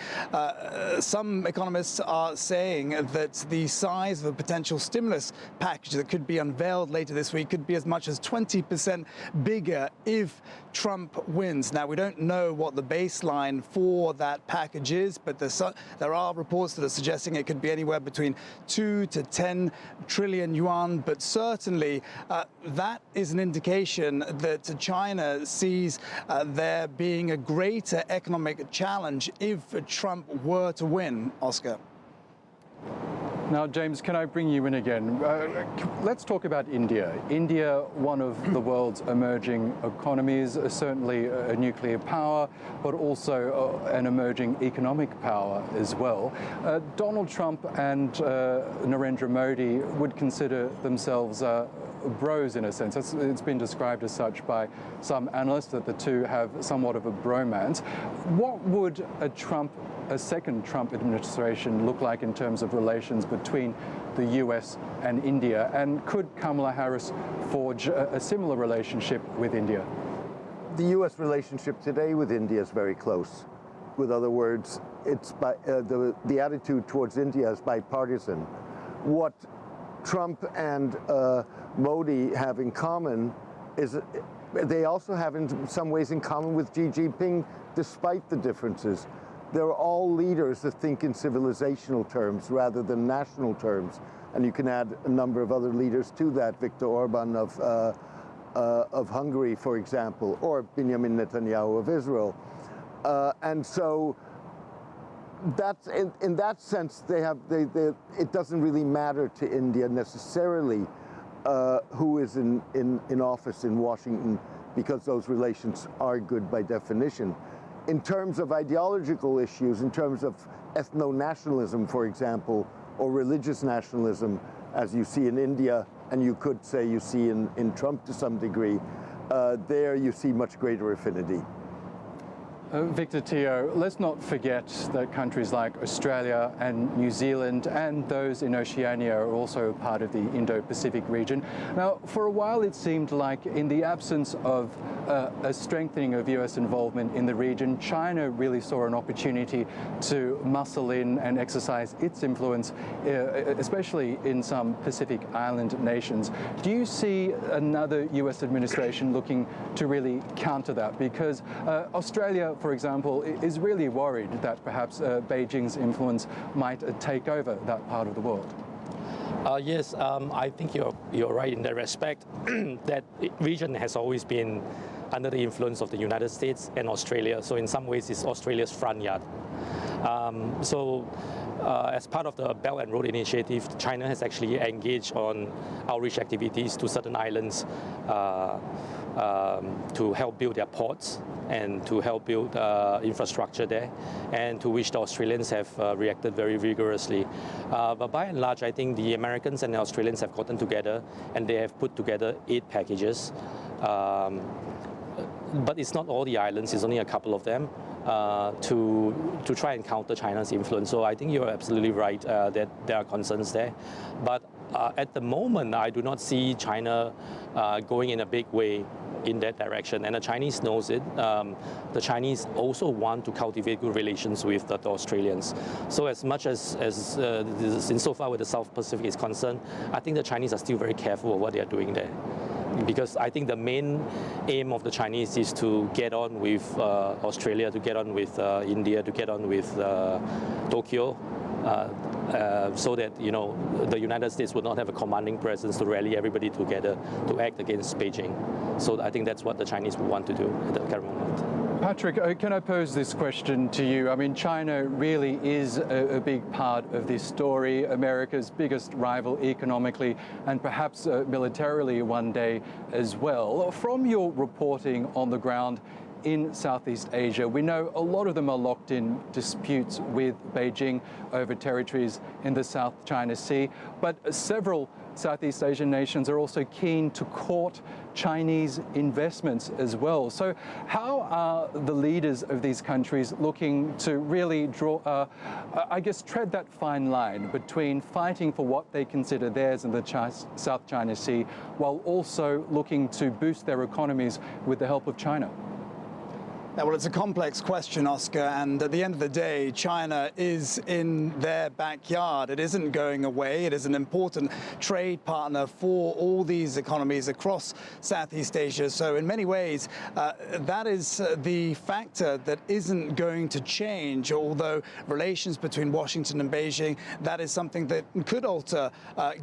S1: Some economists are saying that the size of a potential stimulus package that could be unveiled later this week could be as much as 20% bigger if Trump wins. Now, we don't know what the baseline for that package is, but there are reports that are suggesting it could be anywhere between 2 to 10 trillion yuan. But certainly that is an indication that China sees there being a greater economic challenge if Trump were to win, Oscar.
S2: Now, James, can I bring you in again? Let's talk about India. India, one of the world's emerging economies, certainly a nuclear power, but also an emerging economic power as well. Donald Trump and Narendra Modi would consider themselves bros in a sense. It's been described as such by some analysts, that the two have somewhat of a bromance. What would a second Trump administration look like in terms of relations between the US and India? And could Kamala Harris forge a similar relationship with India?
S10: The US relationship today with India is very close. With other words, it's the attitude towards India is bipartisan. What Trump and Modi have in common is they also have in some ways in common with Xi Jinping, despite the differences. They're all leaders that think in civilizational terms rather than national terms. And you can add a number of other leaders to that, Viktor Orban of Hungary, for example, or Benjamin Netanyahu of Israel. And so that's in that sense, it doesn't really matter to India necessarily who is in office in Washington, because those relations are good by definition. In terms of ideological issues, in terms of ethno-nationalism, for example, or religious nationalism, as you see in India, and you could say you see in Trump to some degree, there you see much greater affinity.
S2: Victor Teo, let's not forget that countries like Australia and New Zealand and those in Oceania are also part of the Indo-Pacific region. Now, for a while it seemed like in the absence of a strengthening of US involvement in the region, China really saw an opportunity to muscle in and exercise its influence, especially in some Pacific Island nations. Do you see another US administration looking to really counter that? Because Australia, for example, is really worried that perhaps Beijing's influence might take over that part of the world.
S12: Yes, I think you're right in that respect. That region has always been under the influence of the United States and Australia. So in some ways, it's Australia's front yard. As part of the Belt and Road Initiative, China has actually engaged on outreach activities to certain islands to help build their ports and to help build infrastructure there, and to which the Australians have reacted very vigorously. But by and large, I think the Americans and the Australians have gotten together and they have put together 8 packages. But it's not all the islands, it's only a couple of them, to try and counter China's influence. So I think you're absolutely right that there are concerns there. But at the moment, I do not see China going in a big way in that direction, and the Chinese knows it. The Chinese also want to cultivate good relations with the Australians. So as much as insofar with the South Pacific is concerned, I think the Chinese are still very careful of what they are doing there. Because I think the main aim of the Chinese is to get on with Australia, to get on with India, to get on with Tokyo, so that the United States would not have a commanding presence to rally everybody together to act against Beijing. So I think that's what the Chinese want to do at the current moment.
S2: Patrick, can I pose this question to you? I mean, China really is a big part of this story, America's biggest rival economically and perhaps militarily one day as well. From your reporting on the ground in Southeast Asia, we know a lot of them are locked in disputes with Beijing over territories in the South China Sea, but several Southeast Asian nations are also keen to court Chinese investments as well. So how are the leaders of these countries looking to really draw, tread that fine line between fighting for what they consider theirs in the South China Sea while also looking to boost their economies with the help of China?
S1: Well, it's a complex question, Oscar, and at the end of the day, China is in their backyard. It isn't going away. It is an important trade partner for all these economies across Southeast Asia. So in many ways, that is the factor that isn't going to change, although relations between Washington and Beijing, that is something that could alter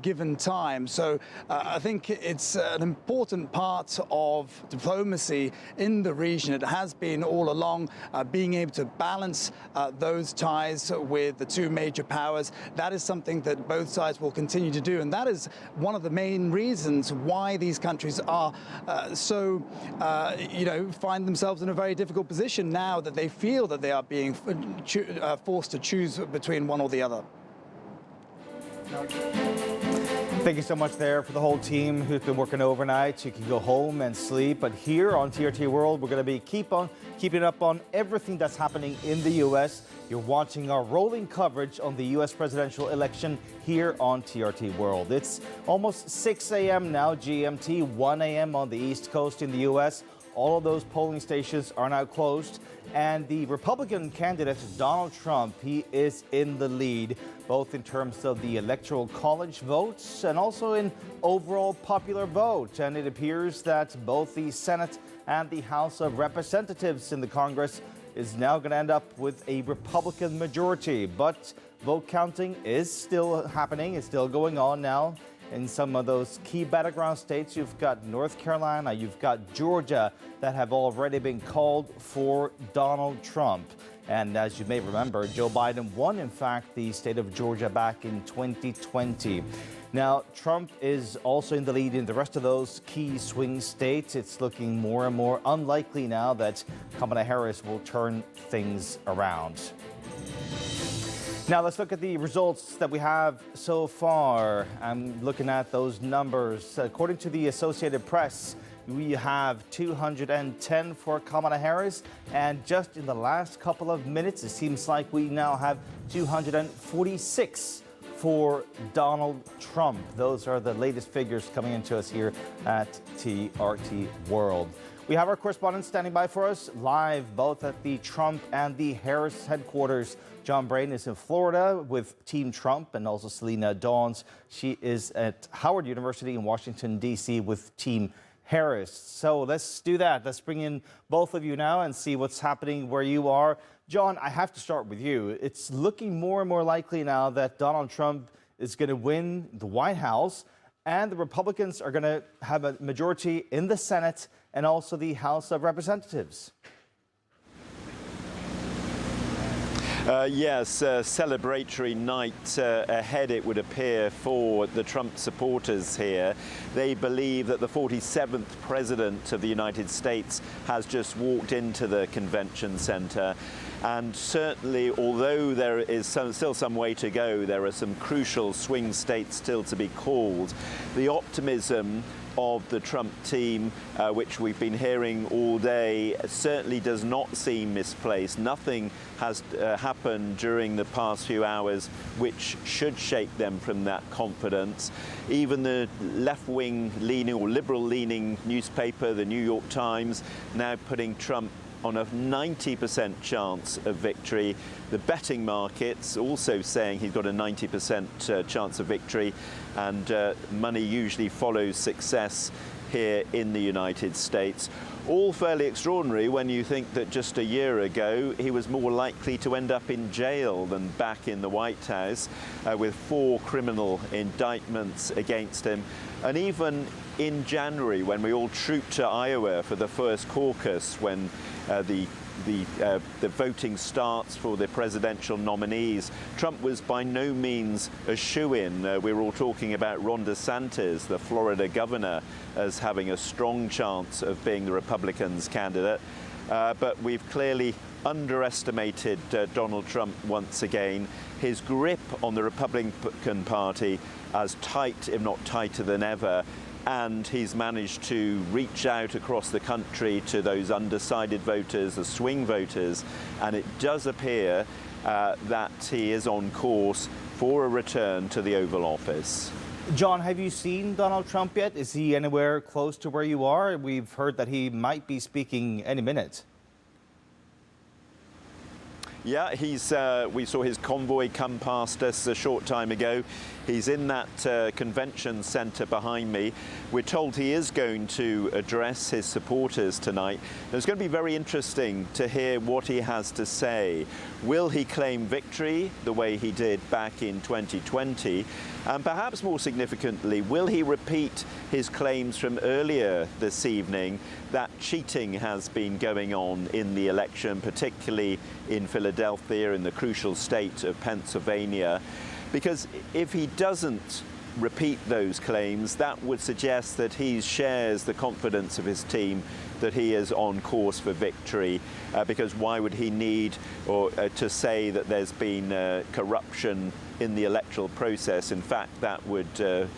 S1: given time. So I think it's an important part of diplomacy in the region. It has been all along, being able to balance those ties with the two major powers. That is something that both sides will continue to do, and that is one of the main reasons why these countries are find themselves in a very difficult position now that they feel that they are being forced to choose between one or the other.
S6: Thank you so much there for the whole team who's been working overnight. You can go home and sleep. But here on TRT World, we're going to be keeping up on everything that's happening in the U.S. You're watching our rolling coverage on the U.S. presidential election here on TRT World. It's almost 6 a.m. now, GMT, 1 a.m. on the East Coast in the U.S. All of those polling stations are now closed. And the Republican candidate, Donald Trump, he is in the lead, both in terms of the Electoral College votes and also in overall popular vote. And it appears that both the Senate and the House of Representatives in the Congress is now going to end up with a Republican majority. But vote counting is still happening. It's still going on now. In some of those key battleground states, you've got North Carolina, you've got Georgia that have already been called for Donald Trump. And as you may remember, Joe Biden won, in fact, the state of Georgia back in 2020. Now, Trump is also in the lead in the rest of those key swing states. It's looking more and more unlikely now that Kamala Harris will turn things around. Now let's look at the results that we have so far. I'm looking at those numbers. According to the Associated Press, we have 210 for Kamala Harris, and just in the last couple of minutes, it seems like we now have 246 for Donald Trump. Those are the latest figures coming into us here at TRT World. We have our correspondents standing by for us live, both at the Trump and the Harris headquarters. John Brain is in Florida with Team Trump, and also Selena Dawns. She is at Howard University in Washington, D.C. with Team Harris. So let's do that. Let's bring in both of you now and see what's happening where you are. John, I have to start with you. It's looking more and more likely now that Donald Trump is going to win the White House, and the Republicans are going to have a majority in the Senate and also the House of Representatives.
S13: Yes, a celebratory night ahead, it would appear, for the Trump supporters here. They believe that the 47th President of the United States has just walked into the convention center. And certainly, although there is still some way to go, there are some crucial swing states still to be called. The optimism of the Trump team, which we've been hearing all day, certainly does not seem misplaced. Nothing has happened during the past few hours which should shake them from that confidence. Even the left-wing leaning or liberal-leaning newspaper, the New York Times, now putting Trump on a 90% chance of victory. The betting markets also saying he's got a 90% chance of victory, and money usually follows success here in the United States. All fairly extraordinary when you think that just a year ago he was more likely to end up in jail than back in the White House, with 4 criminal indictments against him. And even in January, when we all trooped to Iowa for the first caucus, when the voting starts for the presidential nominees, Trump was by no means a shoo-in. We were all talking about Ron DeSantis, the Florida governor, as having a strong chance of being the Republicans' candidate. But we've clearly underestimated Donald Trump once again. His grip on the Republican Party as tight, if not tighter than ever. And he's managed to reach out across the country to those undecided voters, the swing voters, and it does appear that he is on course for a return to the Oval Office.
S6: John, have you seen Donald Trump yet? Is he anywhere close to where you are? We've heard that he might be speaking any minute.
S13: Yeah, we saw his convoy come past us a short time ago. He's in that convention center behind me. We're told he is going to address his supporters tonight. It's going to be very interesting to hear what he has to say. Will he claim victory the way he did back in 2020? And perhaps more significantly, will he repeat his claims from earlier this evening that cheating has been going on in the election, particularly in Philadelphia, in the crucial state of Pennsylvania? Because if he doesn't repeat those claims, that would suggest that he shares the confidence of his team that he is on course for victory, because why would he need to say that there's been corruption in the electoral process? In fact, that would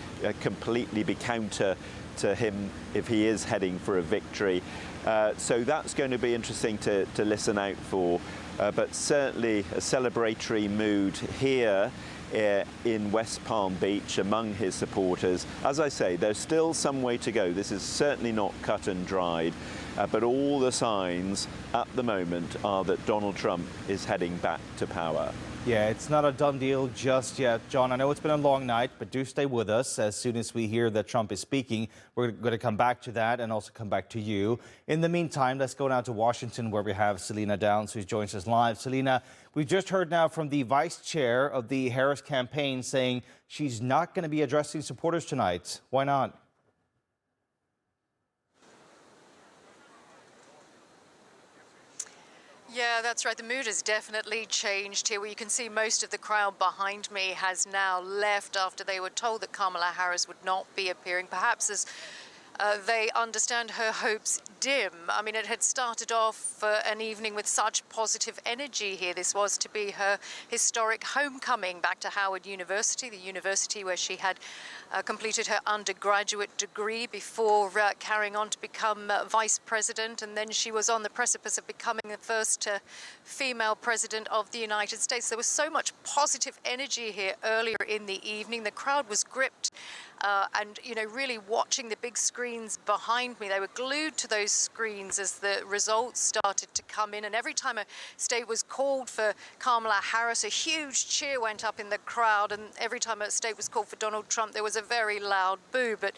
S13: completely be counter to him if he is heading for a victory. So that's going to be interesting to listen out for. But certainly a celebratory mood here in West Palm Beach among his supporters. As I say, there's still some way to go. This is certainly not cut and dried, but all the signs at the moment are that Donald Trump is heading back to power.
S6: Yeah, it's not a done deal just yet. John, I know it's been a long night, but do stay with us. As soon as we hear that Trump is speaking, we're going to come back to that and also come back to you. In the meantime, let's go now to Washington, where we have Selena Downs, who joins us live. Selena, we've just heard now from the vice chair of the Harris campaign saying she's not going to be addressing supporters tonight. Why not?
S15: Yeah, that's right. The mood has definitely changed here. Where you can see most of the crowd behind me has now left after they were told that Kamala Harris would not be appearing, perhaps as they understand her hopes dim. I mean, it had started off an evening with such positive energy here. This was to be her historic homecoming back to Howard University, the university where she had completed her undergraduate degree before carrying on to become vice president. And then she was on the precipice of becoming the first female president of the United States. There was so much positive energy here earlier in the evening. The crowd was gripped and, you know, really watching the big screens behind me. They were glued to those screens as the results started to come in. And every time a state was called for Kamala Harris, a huge cheer went up in the crowd. And every time a state was called for Donald Trump, there was a very loud boo. But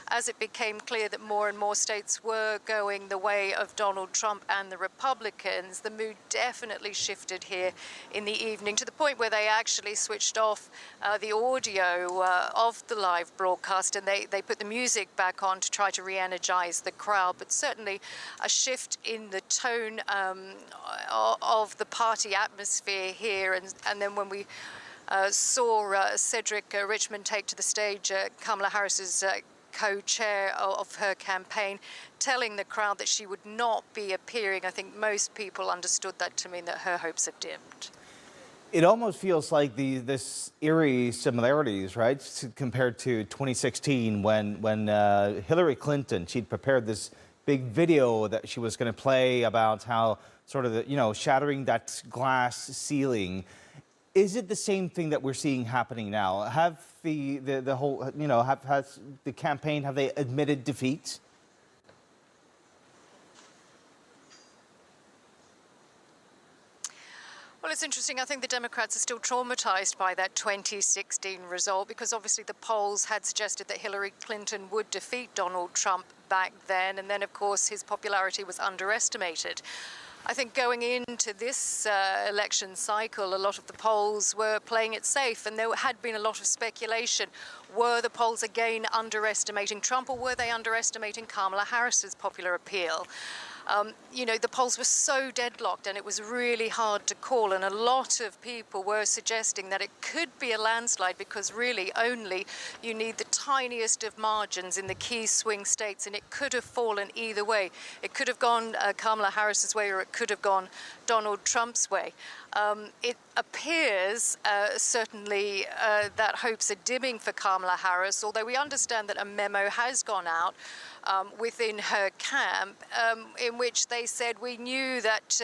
S15: as it became clear that more and more states were going the way of Donald Trump and the Republicans, the mood definitely shifted here in the evening, to the point where they actually switched off the audio of the live live broadcast, and they put the music back on to try to re-energize the crowd. But certainly a shift in the tone of the party atmosphere here. And then when we saw Cedric Richmond take to the stage, Kamala Harris's co-chair of her campaign, telling the crowd that she would not be appearing, I think most people understood that to mean that her hopes have dimmed.
S6: It almost feels like this eerie similarities, right, compared to 2016 when Hillary Clinton, she'd prepared this big video that she was going to play about how sort of, shattering that glass ceiling. Is it the same thing that we're seeing happening now? Have the whole, has the campaign, have they admitted defeat?
S15: Well, it's interesting. I think the Democrats are still traumatized by that 2016 result, because obviously the polls had suggested that Hillary Clinton would defeat Donald Trump back then. And then, of course, his popularity was underestimated. I think going into this election cycle, a lot of the polls were playing it safe, and there had been a lot of speculation. Were the polls again underestimating Trump, or were they underestimating Kamala Harris's popular appeal? The polls were so deadlocked, and it was really hard to call. And a lot of people were suggesting that it could be a landslide, because really only you need the tiniest of margins in the key swing states, and it could have fallen either way. It could have gone Kamala Harris's way, or it could have gone Donald Trump's way. It appears certainly that hopes are dimming for Kamala Harris, although we understand that a memo has gone out within her camp in which they said we knew that,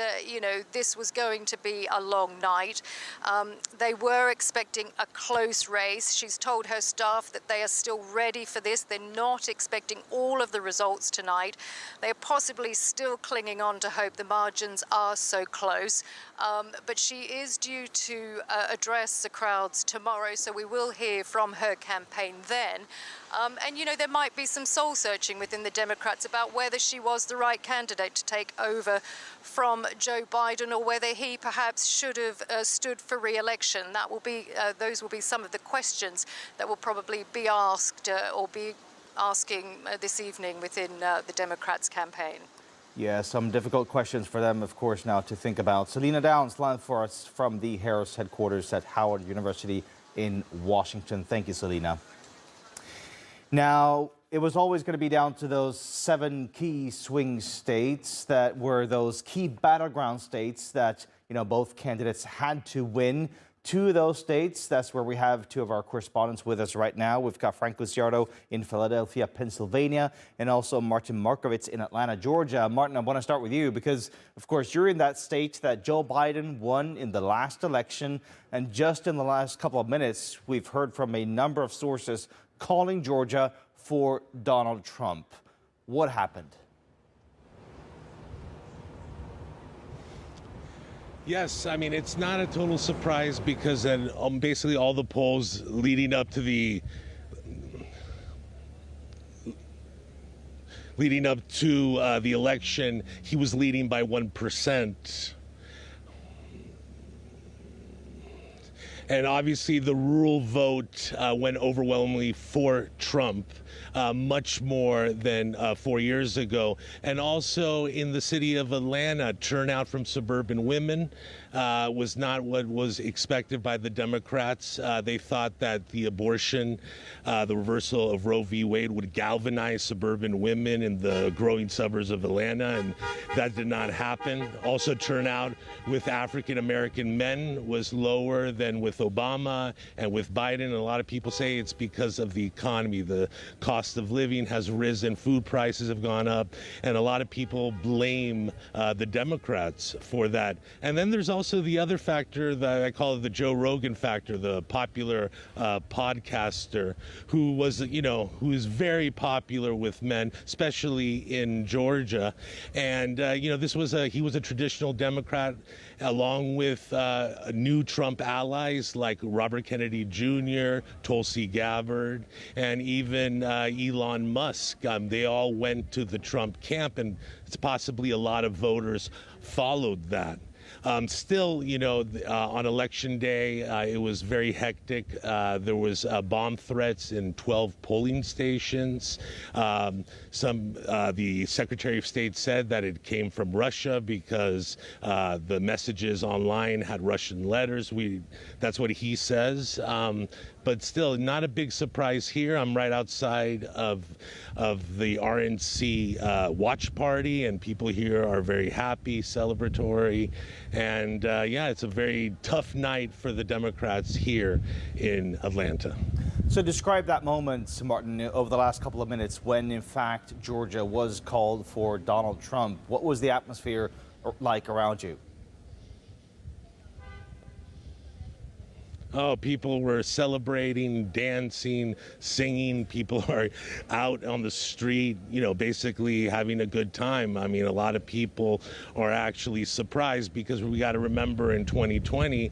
S15: this was going to be a long night. They were expecting a close race. She's told her staff that they are still ready for this. They're not expecting all of the results tonight. They are possibly still clinging on to hope the margins are so close. But she is due to address the crowds tomorrow, so we will hear from her campaign then. There might be some soul searching within the Democrats about whether she was the right candidate to take over from Joe Biden, or whether he perhaps should have stood for re-election. Those will be some of the questions that will probably be asked or be asking this evening within the Democrats' campaign.
S6: Yeah, some difficult questions for them, of course, now to think about. Selena Downs, live for us from the Harris headquarters at Howard University in Washington. Thank you, Selena. Now, it was always going to be down to those 7 key swing states that were those key battleground states that, both candidates had to win. 2 of those states, that's where we have 2 of our correspondents with us right now. We've got Frank Luciardo in Philadelphia, Pennsylvania, and also Martin Markovits in Atlanta, Georgia. Martin, I want to start with you because, of course, you're in that state that Joe Biden won in the last election. And just in the last couple of minutes, we've heard from a number of sources calling Georgia for Donald Trump. What happened?
S9: Yes, I mean, it's not a total surprise because then basically all the polls leading up to the election, he was leading by 1%. And obviously the rural vote went overwhelmingly for Trump, much more than 4 years ago. And also in the city of Atlanta, turnout from suburban women was not what was expected by the Democrats. They thought that the abortion, the reversal of Roe v. Wade would galvanize suburban women in the growing suburbs of Atlanta, and that did not happen. Also, turnout with African-American men was lower than with Obama and with Biden. And a lot of people say it's because of the economy. The cost of living has risen, food prices have gone up, and a lot of people blame the Democrats for that. And then there's also the other factor that I call it the Joe Rogan factor, the popular podcaster who is very popular with men, especially in Georgia. And he was a traditional Democrat, along with new Trump allies like Robert Kennedy Jr., Tulsi Gabbard, and even Elon Musk. They all went to the Trump camp, and it's possibly a lot of voters followed that. Still, you know, on election day, it was very hectic. There was bomb threats in 12 polling stations. The Secretary of State said that it came from Russia because the messages online had Russian letters. That's what he says. But still, not a big surprise here. I'm right outside of the RNC watch party, and people here are very happy, celebratory, and yeah, it's a very tough night for the Democrats here in Atlanta.
S6: So describe that moment, Martin, over the last couple of minutes when, in fact, Georgia was called for Donald Trump. What was the atmosphere like around you?
S9: Oh, people were celebrating, dancing, singing. People are out on the street, you know, basically having a good time. I mean, a lot of people are actually surprised because we got to remember in 2020,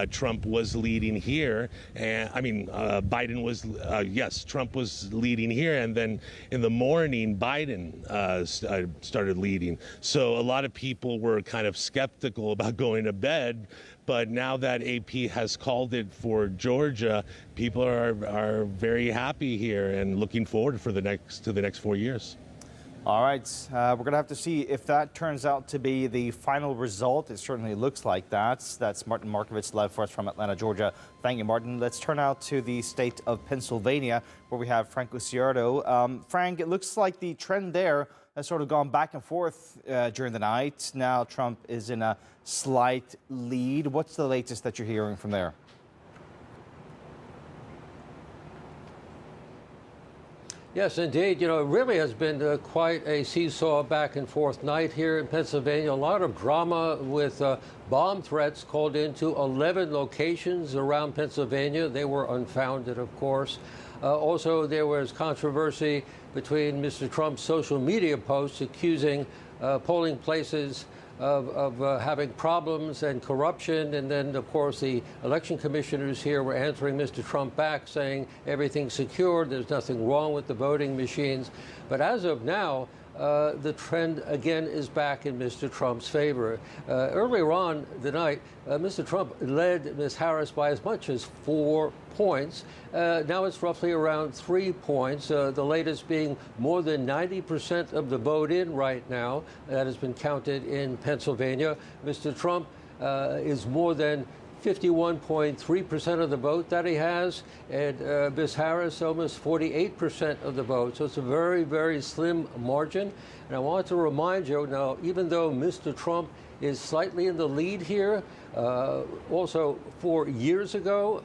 S9: Trump was leading here. And I mean, Biden was, yes, Trump was leading here. And then in the morning, Biden started leading. So a lot of people were kind of skeptical about going to bed. But now that AP has called it for Georgia, people are very happy here and looking forward to the next 4 years.
S6: All right, we're going to have to see if that turns out to be the final result. It certainly looks like that. That's Martin Markovitz live for us from Atlanta, Georgia. Thank you, Martin. Let's turn out to the state of Pennsylvania, where we have Frank Uciardo. Frank, it looks like the trend there has sort of gone back and forth during the night. Now Trump is in a slight lead. What's the latest that you're hearing from there?
S3: Yes, indeed. You know, it really has been quite a seesaw back and forth night here in Pennsylvania. A lot of drama with bomb threats called into 11 locations around Pennsylvania. They were unfounded, of course. Also, there was controversy between Mr. Trump's social media posts accusing polling places of having problems and corruption. And then, of course, the election commissioners here were answering Mr. Trump back, saying everything's secure, there's nothing wrong with the voting machines. But as of now, the trend again is back in Mr. Trump's favor. Earlier on the night, Mr. Trump led Ms. Harris by as much as 4 points. Now it's roughly around 3 points, the latest being more than 90% of the vote in right now that has been counted in Pennsylvania. Mr. Trump is more than 51.3% of the vote that he has, and Ms. Harris almost 48% of the vote. So it's a very, very slim margin. And I want to remind you now, even though Mr. Trump is slightly in the lead here, also 4 years ago,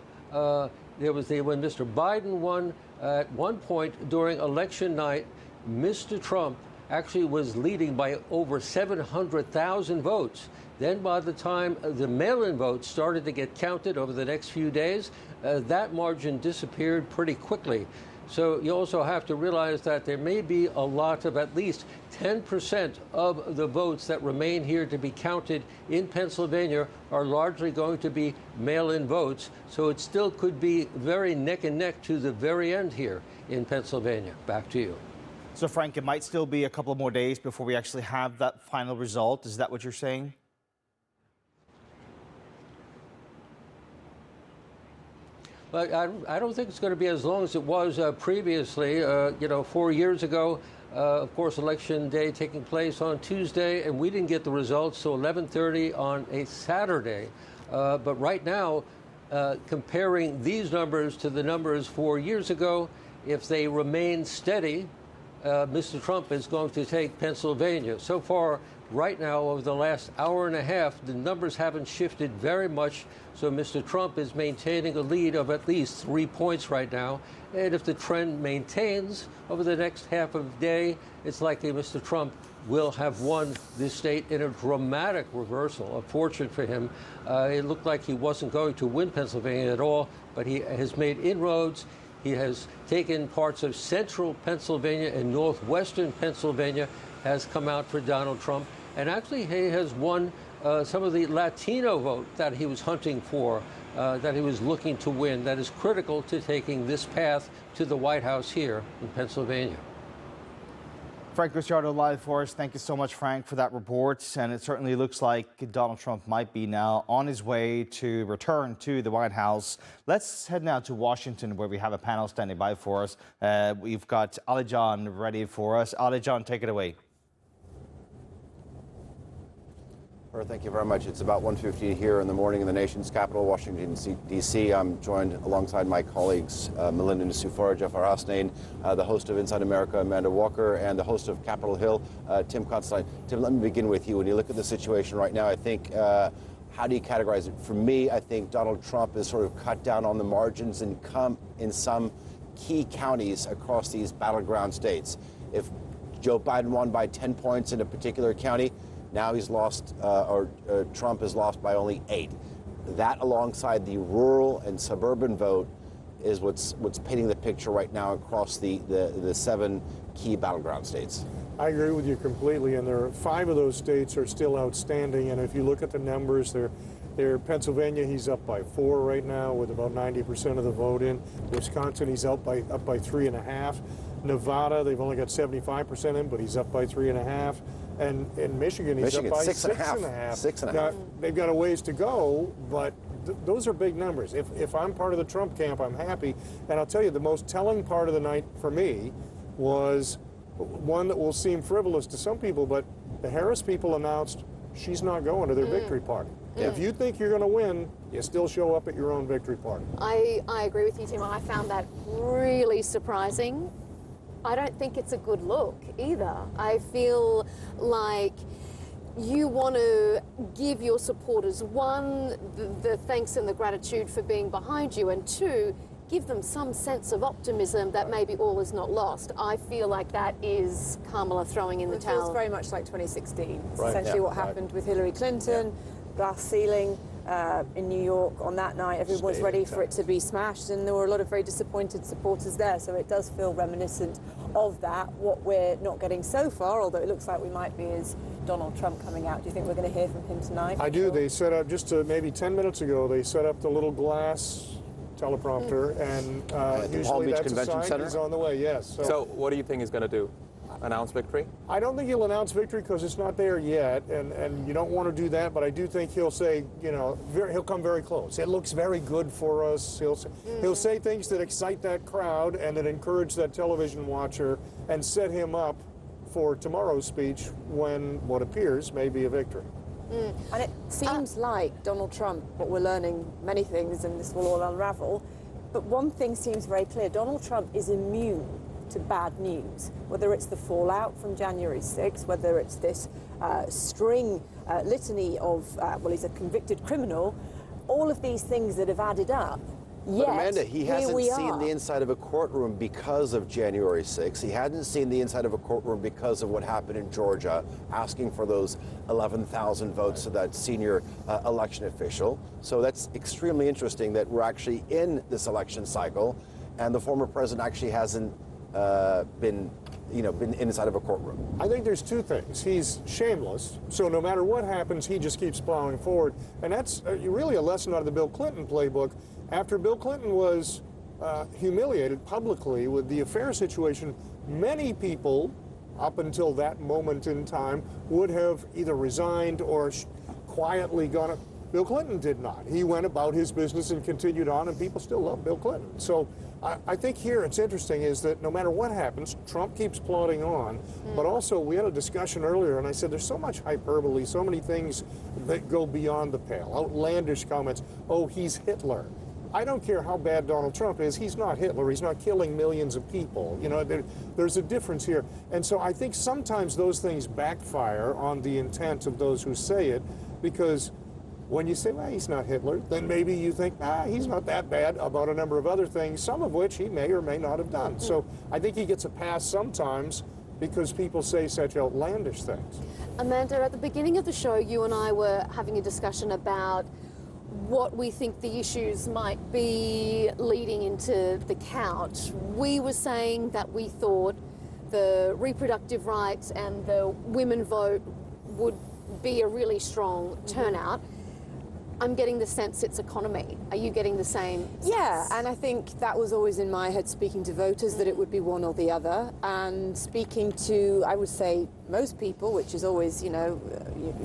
S3: there was when Mr. Biden won, at one point during election night, Mr. Trump actually was leading by over 700,000 votes. Then by the time the mail-in votes started to get counted over the next few days, that margin disappeared pretty quickly. So you also have to realize that there may be a lot of at least 10% of the votes that remain here to be counted in Pennsylvania are largely going to be mail-in votes. So it still could be very neck and neck to the very end here in Pennsylvania. Back to you.
S6: So, Frank, it might still be a couple more days before we actually have that final result. Is that what you're saying?
S3: But I don't think it's going to be as long as it was previously. You know, 4 years ago, of course, election day taking place on Tuesday, and we didn't get the results till 11:30 on a Saturday. But right now, comparing these numbers to the numbers 4 years ago, if they remain steady, Mr. Trump is going to take Pennsylvania. So far, right now, over the last hour and a half, the numbers haven't shifted very much. So Mr. Trump is maintaining a lead of at least 3 points right now. And if the trend maintains over the next half of the day, it's likely Mr. Trump will have won this state in a dramatic reversal, a fortune for him. It looked like he wasn't going to win Pennsylvania at all, but he has made inroads. He has taken parts of central Pennsylvania and northwestern Pennsylvania, has come out for Donald Trump. And actually, he has won some of the Latino vote that he was hunting for, that he was looking to win, that is critical to taking this path to the White House here in Pennsylvania.
S6: Frank Ricciardo live for us. Thank you so much, Frank, for that report. And it certainly looks like Donald Trump might be now on his way to return to the White House. Let's head now to Washington, where we have a panel standing by for us. We've got Ali John ready for us. Ali John, take it away.
S20: Thank you very much. It's about 1:50 here in the morning in the nation's capital, Washington, D.C. I'm joined alongside my colleagues, Melinda Nusufara, Jafar Hasnain, the host of Inside America, Amanda Walker, and the host of Capitol Hill, Tim Constantine. Tim, let me begin with you. When you look at the situation right now, I think, how do you categorize it? For me, I think Donald Trump has sort of cut down on the margins and come in some key counties across these battleground states. If Joe Biden won by 10 points in a particular county, now he's lost, Trump has lost by only 8. That, alongside the rural and suburban vote, is what's painting the picture right now across the 7 key battleground states.
S25: I agree with you completely, and there are 5 of those states are still outstanding. And if you look at the numbers, they're Pennsylvania, he's up by 4 right now, with about 90% of the vote in. Wisconsin, he's up by 3.5. Nevada, they've only got 75% in, but he's up by 3.5. And in Michigan, he's up by 6.5.
S20: 6.5.
S25: Now, they've got a ways to go, but those are big numbers. If I'm part of the Trump camp, I'm happy. And I'll tell you, the most telling part of the night for me was one that will seem frivolous to some people, but the Harris people announced she's not going to their victory party. If you think you're going to win, you still show up at your own victory party.
S24: I agree with you, Tim. I found that really surprising. I don't think it's a good look either. I feel like you want to give your supporters, 1, the thanks and the gratitude for being behind you, and 2, give them some sense of optimism that maybe all is not lost. I feel like that is Kamala throwing in the towel.
S26: It feels very much like 2016. It's
S20: Right,
S26: essentially
S20: yeah,
S26: what happened with Hillary Clinton, glass ceiling in New York on that night. Everyone was ready for it to be smashed, and there were a lot of very disappointed supporters there. So it does feel reminiscent of that. What we're not getting so far, although it looks like we might be, is Donald Trump coming out. Do you think we're going to hear from him tonight?
S25: I do. They set up, just maybe 10 minutes ago, they set up the little glass teleprompter, and usually that's a sign he's on the way, yes.
S21: So what do you think he's going to do? Announce victory?
S25: I don't think he'll announce victory because it's not there yet, and you don't want to do that, but I do think he'll say, he'll come very close. It looks very good for us. He'll say things that excite that crowd and that encourage that television watcher and set him up for tomorrow's speech when what appears may be a victory.
S26: And it seems like Donald Trump, what we're learning, many things, and this will all unravel, but one thing seems very clear. Donald Trump is immune to bad news, whether it's the fallout from January 6th, whether it's this litany of, well, he's a convicted criminal, all of these things that have added up.
S20: But Amanda, he hasn't seen the inside of a courtroom because of January 6th. He hadn't seen the inside of a courtroom because of what happened in Georgia, asking for those 11,000 votes to that senior election official. So that's extremely interesting that we're actually in this election cycle, and the former president actually hasn't been inside of a courtroom.
S25: I think there's 2 things. He's shameless, so no matter what happens, he just keeps plowing forward. And that's really a lesson out of the Bill Clinton playbook. After Bill Clinton was humiliated publicly with the affair situation, many people, up until that moment in time, would have either resigned or quietly gone up. Bill Clinton did not. He went about his business and continued on, and people still love Bill Clinton. So I think here it's interesting is that no matter what happens, Trump keeps plodding on. But also, we had a discussion earlier, and I said there's so much hyperbole, so many things that go beyond the pale. Outlandish comments. Oh, he's Hitler. I don't care how bad Donald Trump is. He's not Hitler. He's not killing millions of people. There's a difference here. And so I think sometimes those things backfire on the intent of those who say it, because when you say, well, he's not Hitler, then maybe you think, he's not that bad about a number of other things, some of which he may or may not have done. So I think he gets a pass sometimes because people say such outlandish things.
S24: Amanda, at the beginning of the show, you and I were having a discussion about what we think the issues might be leading into the count. We were saying that we thought the reproductive rights and the women vote would be a really strong turnout. I'm getting the sense it's economy. Are you getting the same sense?
S26: Yeah, and I think that was always in my head speaking to voters, that it would be one or the other. And speaking to, I would say, most people, which is always, you know,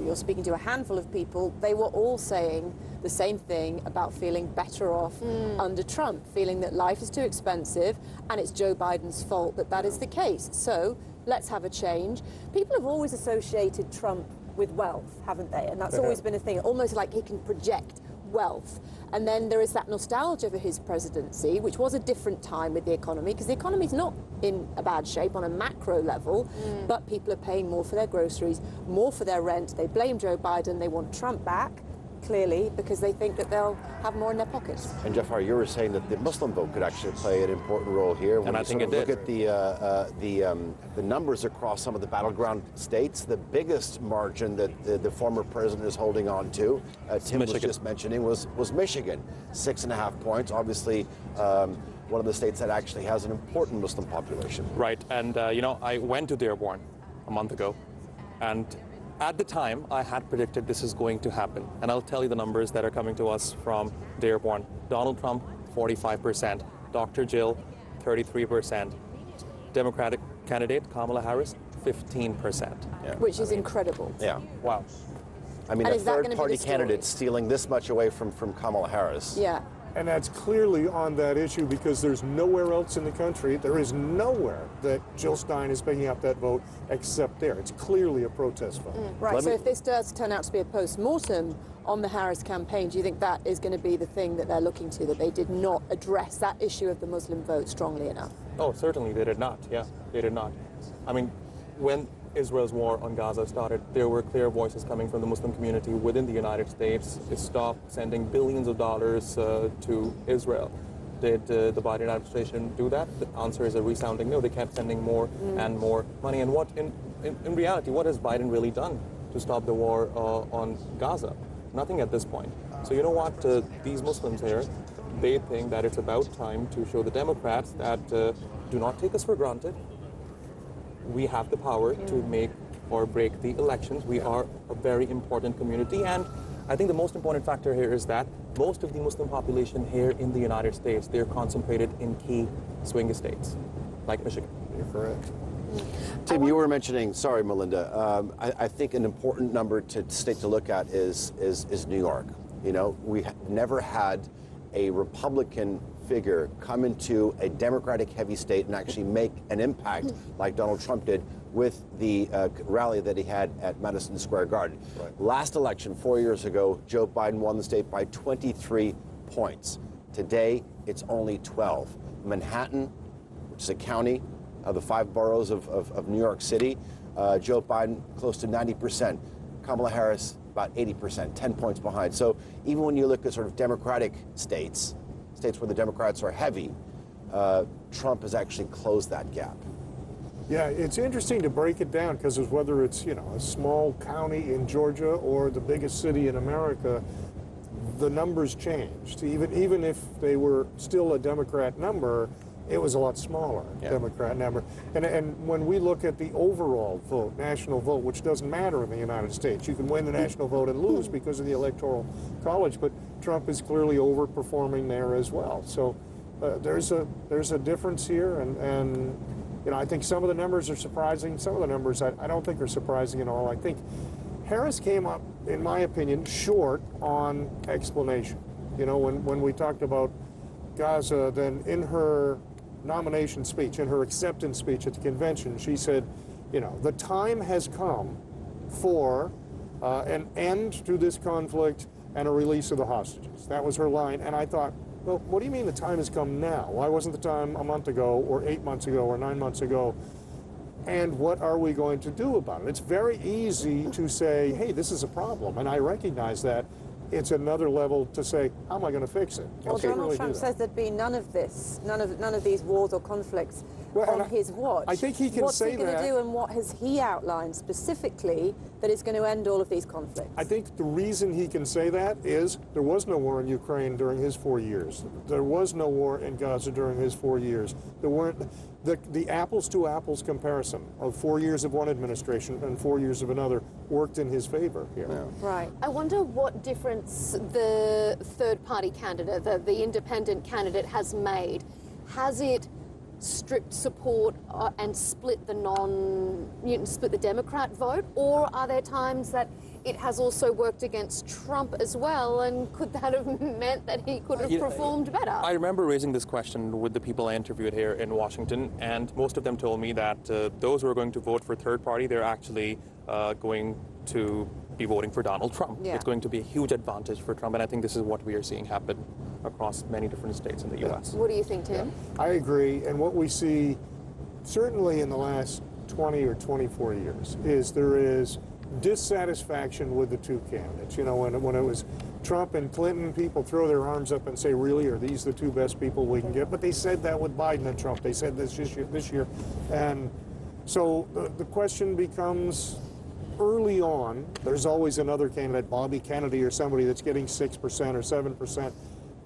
S26: you're speaking to a handful of people, they were all saying the same thing about feeling better off under Trump, feeling that life is too expensive and it's Joe Biden's fault that that is the case. So let's have a change. People have always associated Trump with wealth, haven't they? And that's always been a thing, almost like he can project wealth. And then there is that nostalgia for his presidency, which was a different time with the economy, because the economy's not in a bad shape on a macro level, but people are paying more for their groceries, more for their rent. They blame Joe Biden, they want Trump back, clearly, because they think that they'll have more in their pockets.
S20: And Jafar, you were saying that the Muslim vote could actually play an important role here. When
S21: And I think it did.
S20: Look at the numbers across some of the battleground states. The biggest margin that the former president is holding on to, Tim was just mentioning, was Michigan, 6.5 points. Obviously, one of the states that actually has an important Muslim population.
S21: Right, and you know, I went to Dearborn a month ago, and at the time, I had predicted this is going to happen. And I'll tell you the numbers that are coming to us from Dearborn. Donald Trump, 45%. Dr. Jill, 33%. Democratic candidate, Kamala Harris, 15%.
S26: Yeah. Which is incredible.
S20: Yeah.
S21: Wow.
S20: I mean,
S26: And
S20: a
S26: is that gonna be
S20: third-party
S26: the story?
S20: candidate stealing this much away from Kamala Harris.
S26: Yeah.
S25: And that's clearly on that issue because there's nowhere else in the country, there is nowhere that Jill Stein is picking up that vote except there. It's clearly a protest vote.
S26: Right, so if this does turn out to be a post-mortem on the Harris campaign, do you think that is going to be the thing that they're looking to, that they did not address that issue of the Muslim vote strongly enough?
S21: Oh, certainly they did not. Yeah, they did not. I mean, when Israel's war on Gaza started, there were clear voices coming from the Muslim community within the United States to stop sending billions of dollars to Israel. Did the Biden administration do that? The answer is a resounding no. They kept sending more and more money. And what, in reality, what has Biden really done to stop the war on Gaza? Nothing at this point. So you know what? These Muslims here, they think that it's about time to show the Democrats that do not take us for granted. We have the power to make or break the elections. We are a very important community, and I think the most important factor here is that most of the Muslim population here in the United States, they're concentrated in key swing states, like Michigan.
S25: You're correct.
S20: Tim, you were mentioning, sorry, Melinda, I think an important number to look at is New York. You know, we never had a Republican figure come into a Democratic-heavy state and actually make an impact like Donald Trump did with the rally that he had at Madison Square Garden. Right. Last election, 4 years ago, Joe Biden won the state by 23 points. Today, it's only 12. Manhattan, which is a county of the 5 boroughs of New York City, Joe Biden close to 90%. Kamala Harris about 80%, 10 points behind. So even when you look at sort of Democratic states where the Democrats are heavy, Trump has actually closed that gap.
S25: Yeah, it's interesting to break it down because whether it's, you know, a small county in Georgia or the biggest city in America, the numbers changed. Even if they were still a Democrat number, it was a lot smaller Democrat number. And when we look at the overall vote, national vote, which doesn't matter in the United States, you can win the national vote and lose because of the Electoral College, but Trump is clearly overperforming there as well. So there's a difference here, and you know, I think some of the numbers are surprising. Some of the numbers I don't think are surprising at all. I think Harris came up, in my opinion, short on explanation. You know, when we talked about Gaza, then in her nomination speech, in her acceptance speech at the convention, she said, you know, the time has come for an end to this conflict and a release of the hostages. That was her line, and I thought, well, what do you mean the time has come now? Why wasn't the time a month ago or 8 months ago or 9 months ago? And what are we going to do about it? It's very easy to say, hey, this is a problem, and I recognize that. It's another level to say, how am I going to fix it?
S26: Well, Donald Trump says there'd be none of this, none of these wars or conflicts on his watch.
S25: I think he can
S26: What's
S25: say
S26: he going to do, and what has he outlined specifically that is going to end all of these conflicts?
S25: I think the reason he can say that is there was no war in Ukraine during his 4 years. There was no war in Gaza during his 4 years. There weren't the apples to apples comparison of 4 years of one administration and 4 years of another worked in his favor here.
S26: Yeah. Right.
S24: I wonder what difference the third-party candidate, the independent candidate, has made. Has it stripped support and split the Democrat vote, or are there times that it has also worked against Trump as well, and could that have meant that he could have performed better?
S21: I remember raising this question with the people I interviewed here in Washington, and most of them told me that those who are going to vote for third party, they're actually going to be voting for Donald Trump.
S26: Yeah.
S21: It's going to be a huge advantage for Trump, and I think this is what we are seeing happen across many different states in the U.S.
S24: What do you think, Tim?
S25: I agree, and what we see certainly in the last 20 or 24 years is there is dissatisfaction with the two candidates. You know, when it was Trump and Clinton, people throw their arms up and say, really, are these the two best people we can get? But they said that with Biden and Trump. They said this year. And so the question becomes, early on, there's always another candidate, Bobby Kennedy or somebody that's getting 6% or 7%.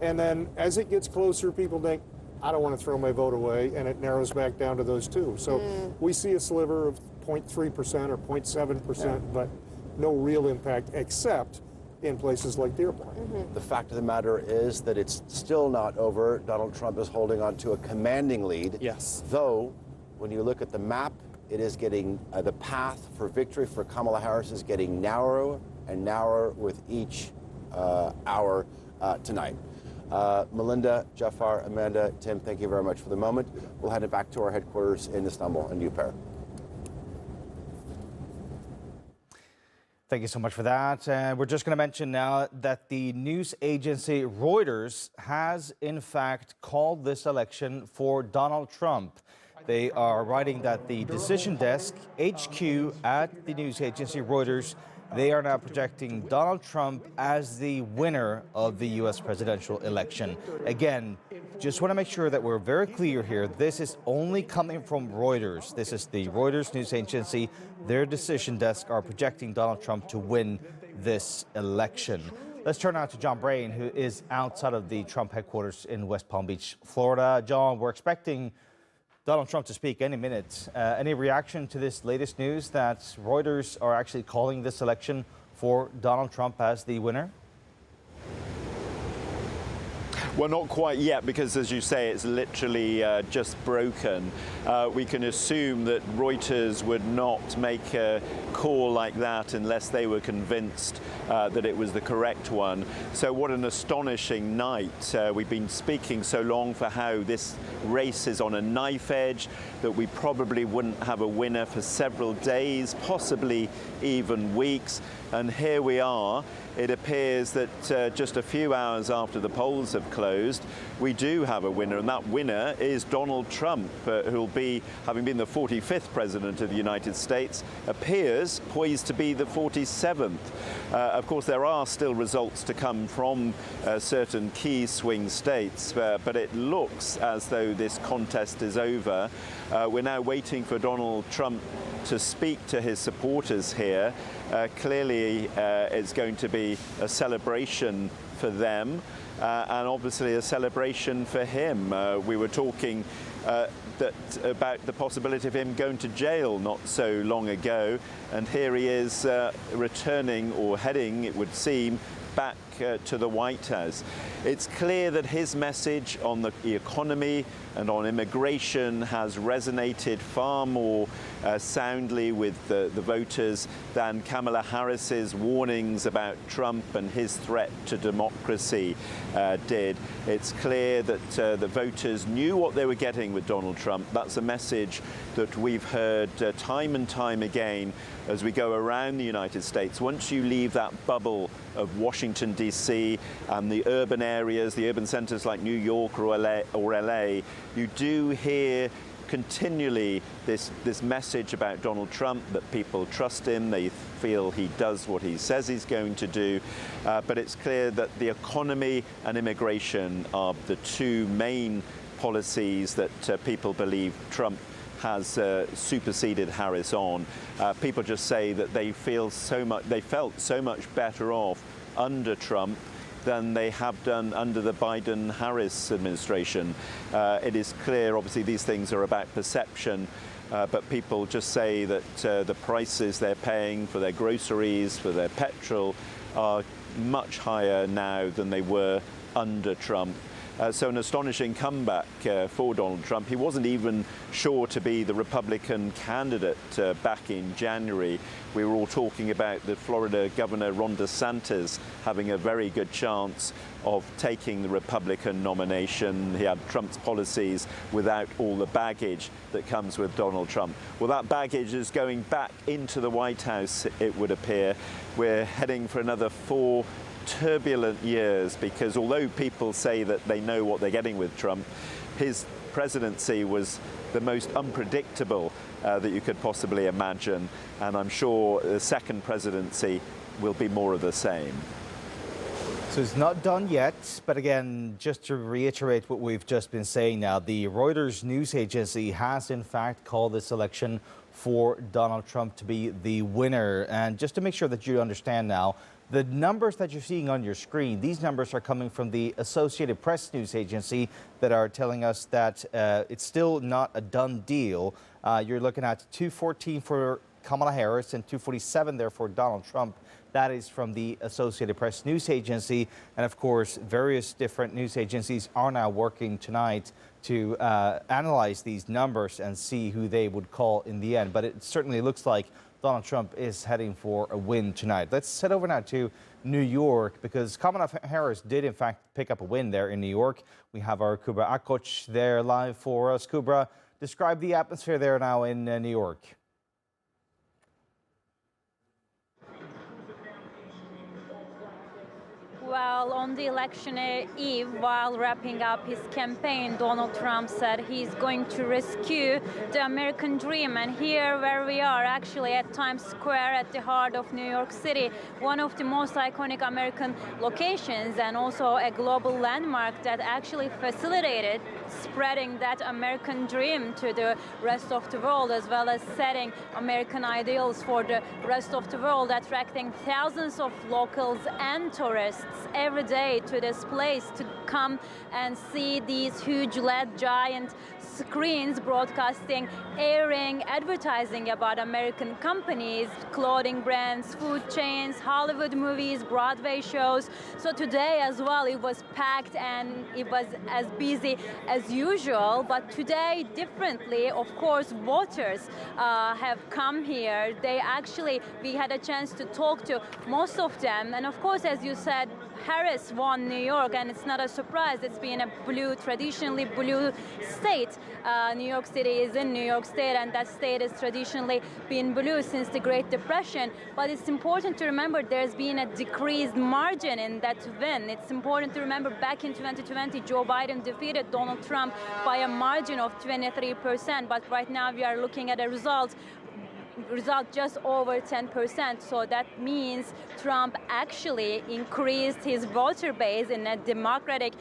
S25: And then as it gets closer, people think, I don't want to throw my vote away, and it narrows back down to those two. So we see a sliver of 0.3% or 0.7%, but no real impact except in places like Dearborn.
S20: The fact of the matter is that it's still not over. Donald Trump is holding on to a commanding lead.
S21: Yes.
S20: Though, when you look at the map, it is getting, the path for victory for Kamala Harris is getting narrower and narrower with each hour tonight. Melinda, Jafar, Amanda, Tim, thank you very much for the moment. We'll hand it back to our headquarters in Istanbul and Newpare.
S6: Thank you so much for that. We're just going to mention now that the news agency Reuters has, in fact, called this election for Donald Trump. They are writing that the decision desk, HQ at the news agency Reuters, they are now projecting Donald Trump as the winner of the U.S. presidential election. Again, just want to make sure that we're very clear here. This is only coming from Reuters. This is the Reuters news agency. Their decision desk are projecting Donald Trump to win this election. Let's turn now to John Brain, who is outside of the Trump headquarters in West Palm Beach, Florida. John, we're expecting Donald Trump to speak any minute. Any reaction to this latest news that Reuters are actually calling this election for Donald Trump as the winner?
S13: Well, not quite yet, because as you say, it's literally just broken. We can assume that Reuters would not make a call like that unless they were convinced that it was the correct one. So what an astonishing night. We've been speaking so long for how this race is on a knife edge, that we probably wouldn't have a winner for several days, possibly even weeks. And here we are. It appears that just a few hours after the polls have closed, we do have a winner, and that winner is Donald Trump, who'll be, having been the 45th president of the United States, appears poised to be the 47th. Of course, there are still results to come from certain key swing states, but it looks as though this contest is over. We're now waiting for Donald Trump to speak to his supporters here. Clearly, it's going to be a celebration for them, and obviously a celebration for him. We were talking about the possibility of him going to jail not so long ago, and here he is returning, or heading, it would seem, back to the White House. It's clear that his message on the economy and on immigration has resonated far more soundly with the voters than Kamala Harris's warnings about Trump and his threat to democracy did. It's clear that the voters knew what they were getting with Donald Trump. That's a message that we've heard time and time again as we go around the United States. Once you leave that bubble of Washington, D.C. and the urban areas, the urban centers like New York or LA, you do hear continually this message about Donald Trump, that people trust him, they feel he does what he says he's going to do. But it's clear that the economy and immigration are the two main policies that people believe Trump has superseded Harris on. People just say that they felt so much better off under Trump than they have done under the Biden-Harris administration. It is clear, obviously, these things are about perception, but people just say that the prices they're paying for their groceries, for their petrol, are much higher now than they were under Trump. So an astonishing comeback for Donald Trump. He wasn't even sure to be the Republican candidate back in January. We were all talking about the Florida Governor Ron DeSantis having a very good chance of taking the Republican nomination. He had Trump's policies without all the baggage that comes with Donald Trump. Well, that baggage is going back into the White House, it would appear. We're heading for another 4 turbulent years, because although people say that they know what they're getting with Trump, his presidency was the most unpredictable that you could possibly imagine, and I'm sure the second presidency will be more of the same.
S6: So it's not done yet, but again, just to reiterate what we've just been saying now, the Reuters news agency has in fact called this election for Donald Trump to be the winner. And just to make sure that you understand now, the numbers that you're seeing on your screen, these numbers are coming from the Associated Press news agency that are telling us that it's still not a done deal. You're looking at 214 for Kamala Harris and 247 there for Donald Trump. That is from the Associated Press news agency. And of course, various different news agencies are now working tonight to analyze these numbers and see who they would call in the end. But it certainly looks like Donald Trump is heading for a win tonight. Let's head over now to New York, because Kamala Harris did in fact pick up a win there in New York. We have our Kubra Akoc there live for us. Kubra, describe the atmosphere there now in New York.
S7: Well, on the election eve, while wrapping up his campaign, Donald Trump said he's going to rescue the American dream. And here where we are, actually at Times Square at the heart of New York City, one of the most iconic American locations and also a global landmark that actually facilitated spreading that American dream to the rest of the world, as well as setting American ideals for the rest of the world, attracting thousands of locals and tourists every day to this place to come and see these huge LED giant screens broadcasting, airing, advertising about American companies, clothing brands, food chains, Hollywood movies, Broadway shows. So today as well, it was packed and it was as busy as usual. But today, differently, of course, voters have come here. We had a chance to talk to most of them. And of course, as you said, Harris won New York, and it's not a surprise. It's been a traditionally blue state. New York City is in New York State, and that state has traditionally been blue since the Great Depression. But it's important to remember there's been a decreased margin in that win. It's important to remember back in 2020, Joe Biden defeated Donald Trump by a margin of 23%. But right now we are looking at a result just over 10%. So that means Trump actually increased his voter base in a democratic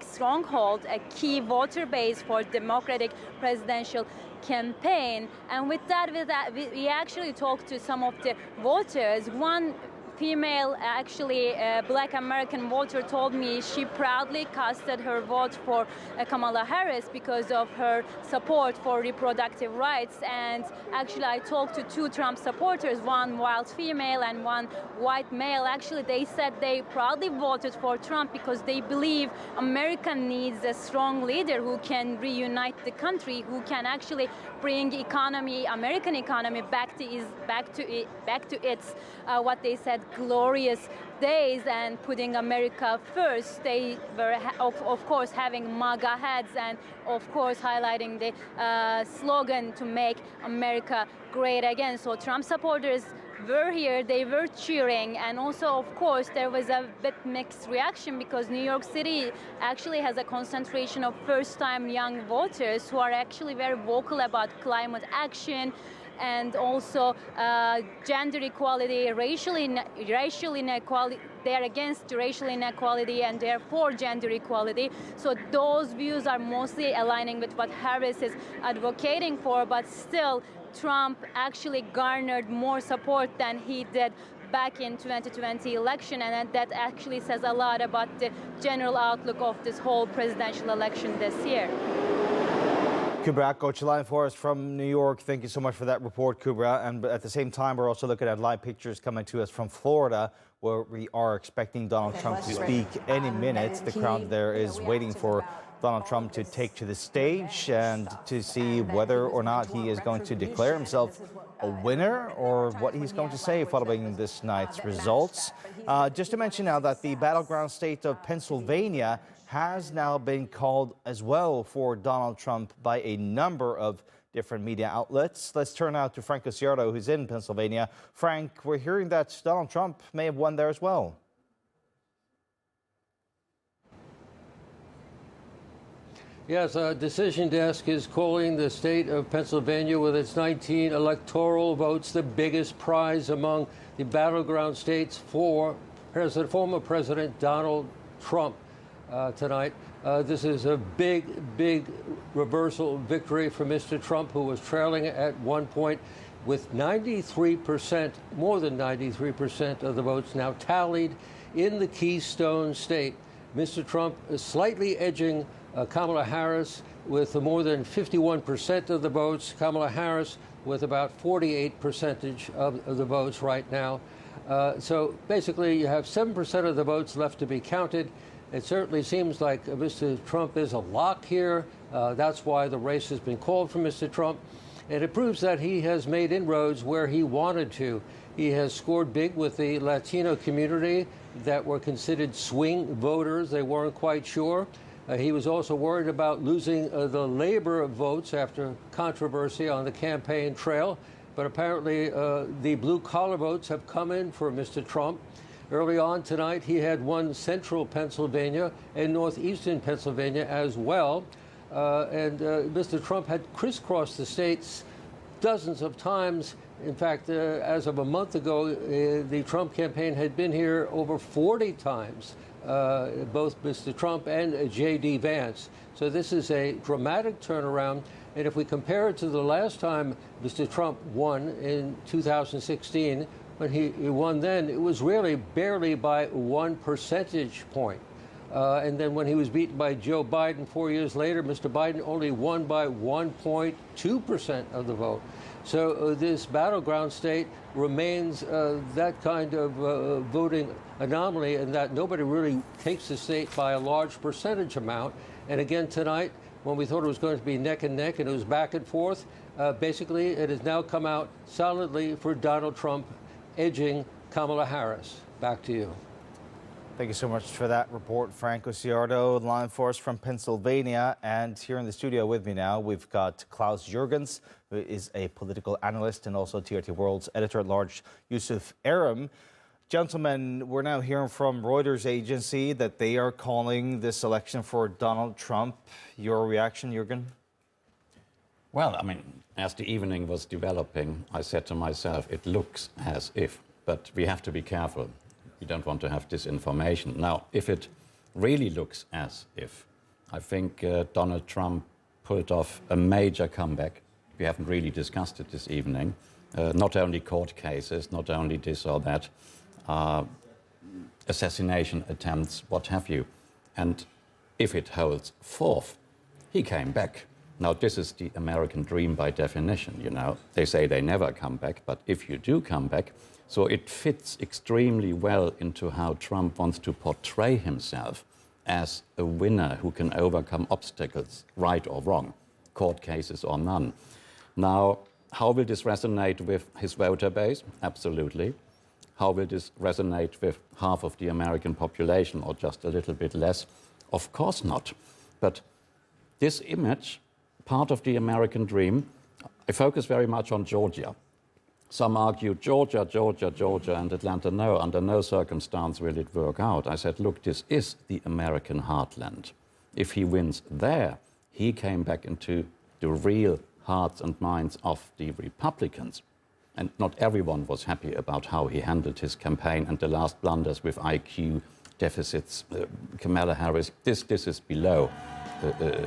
S7: stronghold, a key voter base for Democratic presidential campaign. And with that, we actually talked to some of the voters. One female, actually Black American voter, told me she proudly casted her vote for Kamala Harris because of her support for reproductive rights. And actually I talked to 2 Trump supporters, one white female and one white male. Actually they said they proudly voted for Trump because they believe America needs a strong leader who can reunite the country, who can actually bring American economy back to its what they said glorious days and putting America first. They were of course having MAGA heads and of course highlighting the slogan to make America great again. So Trump supporters were here, they were cheering, and also of course there was a bit mixed reaction because New York City actually has a concentration of first-time young voters who are actually very vocal about climate action, and also gender equality, racial inequality. They're against racial inequality and they're for gender equality. So those views are mostly aligning with what Harris is advocating for, but still Trump actually garnered more support than he did back in 2020 election, and that actually says a lot about the general outlook of this whole presidential election this year.
S6: Kubra, Coach Line for us from New York. Thank you so much for that report, Kubra. And at the same time, we're also looking at live pictures coming to us from Florida, where we are expecting Donald Trump to speak any minute. The crowd there is waiting for Donald Trump to take to the stage and to see whether or not he is going to declare himself a winner or what he's going to say following this night's results. Just to mention now that the battleground state of Pennsylvania has now been called as well for Donald Trump by a number of different media outlets. Let's turn now to Frank Osiardo, who's in Pennsylvania. Frank, we're hearing that Donald Trump may have won there as well.
S3: Yes, Decision Desk is calling the state of Pennsylvania with its 19 electoral votes the biggest prize among the battleground states for former President Donald Trump tonight. This is a big, big reversal victory for Mr. Trump, who was trailing at one point with 93%, more than 93% of the votes now tallied in the Keystone State. Mr. Trump is slightly edging Kamala Harris with more than 51% of the votes. Kamala Harris with about 48% of the votes right now. So basically, you have 7% of the votes left to be counted. It certainly seems like Mr. Trump is a lock here. That's why the race has been called for Mr. Trump. And it proves that he has made inroads where he wanted to. He has scored big with the Latino community that were considered swing voters. They weren't quite sure. He was also worried about losing the labor votes after controversy on the campaign trail. But apparently the blue-collar votes have come in for Mr. Trump. Early on tonight, he had won central Pennsylvania and northeastern Pennsylvania as well. And Mr. Trump had crisscrossed the states dozens of times. In fact, as of a month ago, the Trump campaign had been here over 40 times. Both Mr. Trump and J.D. Vance. So this is a dramatic turnaround. And if we compare it to the last time Mr. Trump won in 2016, when he won then, it was really barely by 1 percentage point. And then when he was beaten by Joe Biden 4 years later, Mr. Biden only won by 1.2% of the vote. So this battleground state remains that kind of voting anomaly, and that nobody really takes the state by a large percentage amount. And again tonight, when we thought it was going to be neck and neck and it was back and forth, basically it has now come out solidly for Donald Trump, edging Kamala Harris. Back to you.
S6: Thank you so much for that report, Frank Osiardo, line for us from Pennsylvania. And here in the studio with me now, we've got Klaus Jurgens, who is a political analyst and also TRT World's editor-at-large, Yusuf Aram. Gentlemen, we're now hearing from Reuters agency that they are calling this election for Donald Trump. Your reaction, Jürgen?
S11: Well, I mean, as the evening was developing, I said to myself, it looks as if, but we have to be careful. We don't want to have disinformation. Now, if it really looks as if, I think Donald Trump pulled off a major comeback. We haven't really discussed it this evening. Not only court cases, not only this or that, assassination attempts, what have you. And if it holds forth, he came back. Now, this is the American dream by definition, you know. They say they never come back, but if you do come back, so it fits extremely well into how Trump wants to portray himself as a winner who can overcome obstacles, right or wrong, court cases or none. Now, how will this resonate with his voter base? Absolutely. How will this resonate with half of the American population or just a little bit less? Of course not. But this image, part of the American dream, I focus very much on Georgia. Some argue Georgia, Georgia, Georgia, and Atlanta. No, under no circumstance will it work out. I said, look, this is the American heartland. If he wins there, he came back into the real hearts and minds of the Republicans. And not everyone was happy about how he handled his campaign and the last blunders with IQ deficits. Kamala Harris, this is below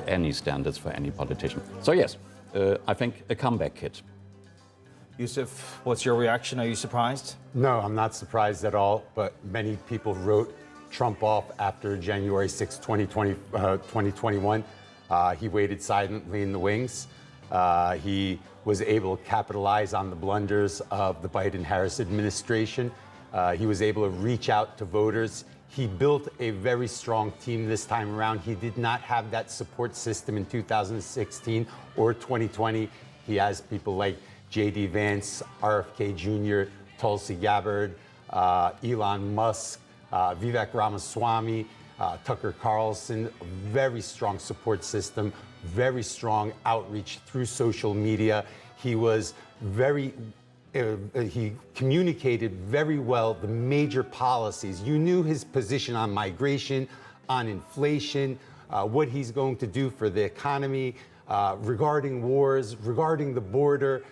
S11: any standards for any politician. So yes, I think a comeback kid.
S6: Yusuf, what's your reaction? Are you surprised?
S8: No, I'm not surprised at all, but many people wrote Trump off after January 6, 2021. He waited silently in the wings. He was able to capitalize on the blunders of the Biden-Harris administration. He was able to reach out to voters. He built a very strong team this time around. He did not have that support system in 2016 or 2020. He has people like J.D. Vance, RFK Jr., Tulsi Gabbard, Elon Musk, Vivek Ramaswamy, Tucker Carlson, a very strong support system, very strong outreach through social media. He was he communicated very well the major policies. You knew his position on migration, on inflation, what he's going to do for the economy, regarding wars, regarding the border.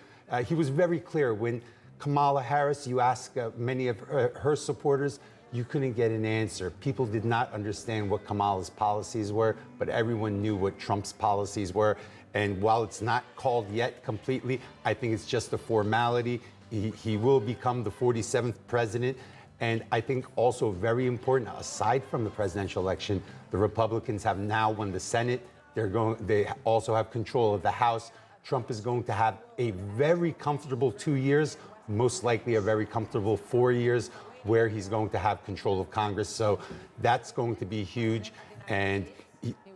S8: He was very clear. When Kamala Harris, you ask many of her supporters, you couldn't get an answer. People did not understand what Kamala's policies were, but everyone knew what Trump's policies were. And while it's not called yet completely, I think it's just a formality. He will become the 47th president. And I think also very important, aside from the presidential election, the Republicans have now won the Senate. They also have control of the House. Trump is going to have a very comfortable 2 years, most likely a very comfortable 4 years, where he's going to have control of Congress. So that's going to be huge. And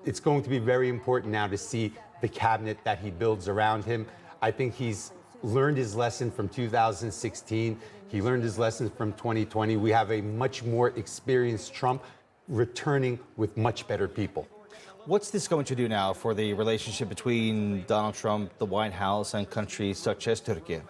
S8: it's going to be very important now to see the cabinet that he builds around him. I think he's learned his lesson from 2016. He learned his lesson from 2020. We have a much more experienced Trump returning with much better people.
S6: What's this going to do now for the relationship between Donald Trump, the White House, and countries such as Turkey?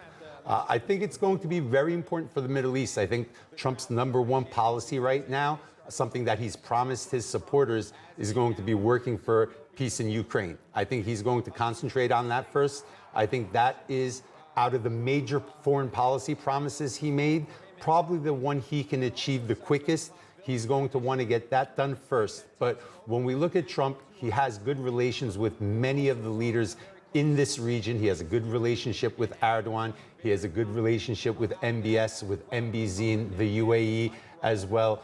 S8: I think it's going to be very important for the Middle East. I think Trump's #1 policy right now, something that he's promised his supporters, is going to be working for peace in Ukraine. I think he's going to concentrate on that first. I think that is, out of the major foreign policy promises he made, probably the one he can achieve the quickest. He's going to want to get that done first. But when we look at Trump, he has good relations with many of the leaders in this region. He has a good relationship with Erdogan. He has a good relationship with MBS, with MBZ in the UAE as well.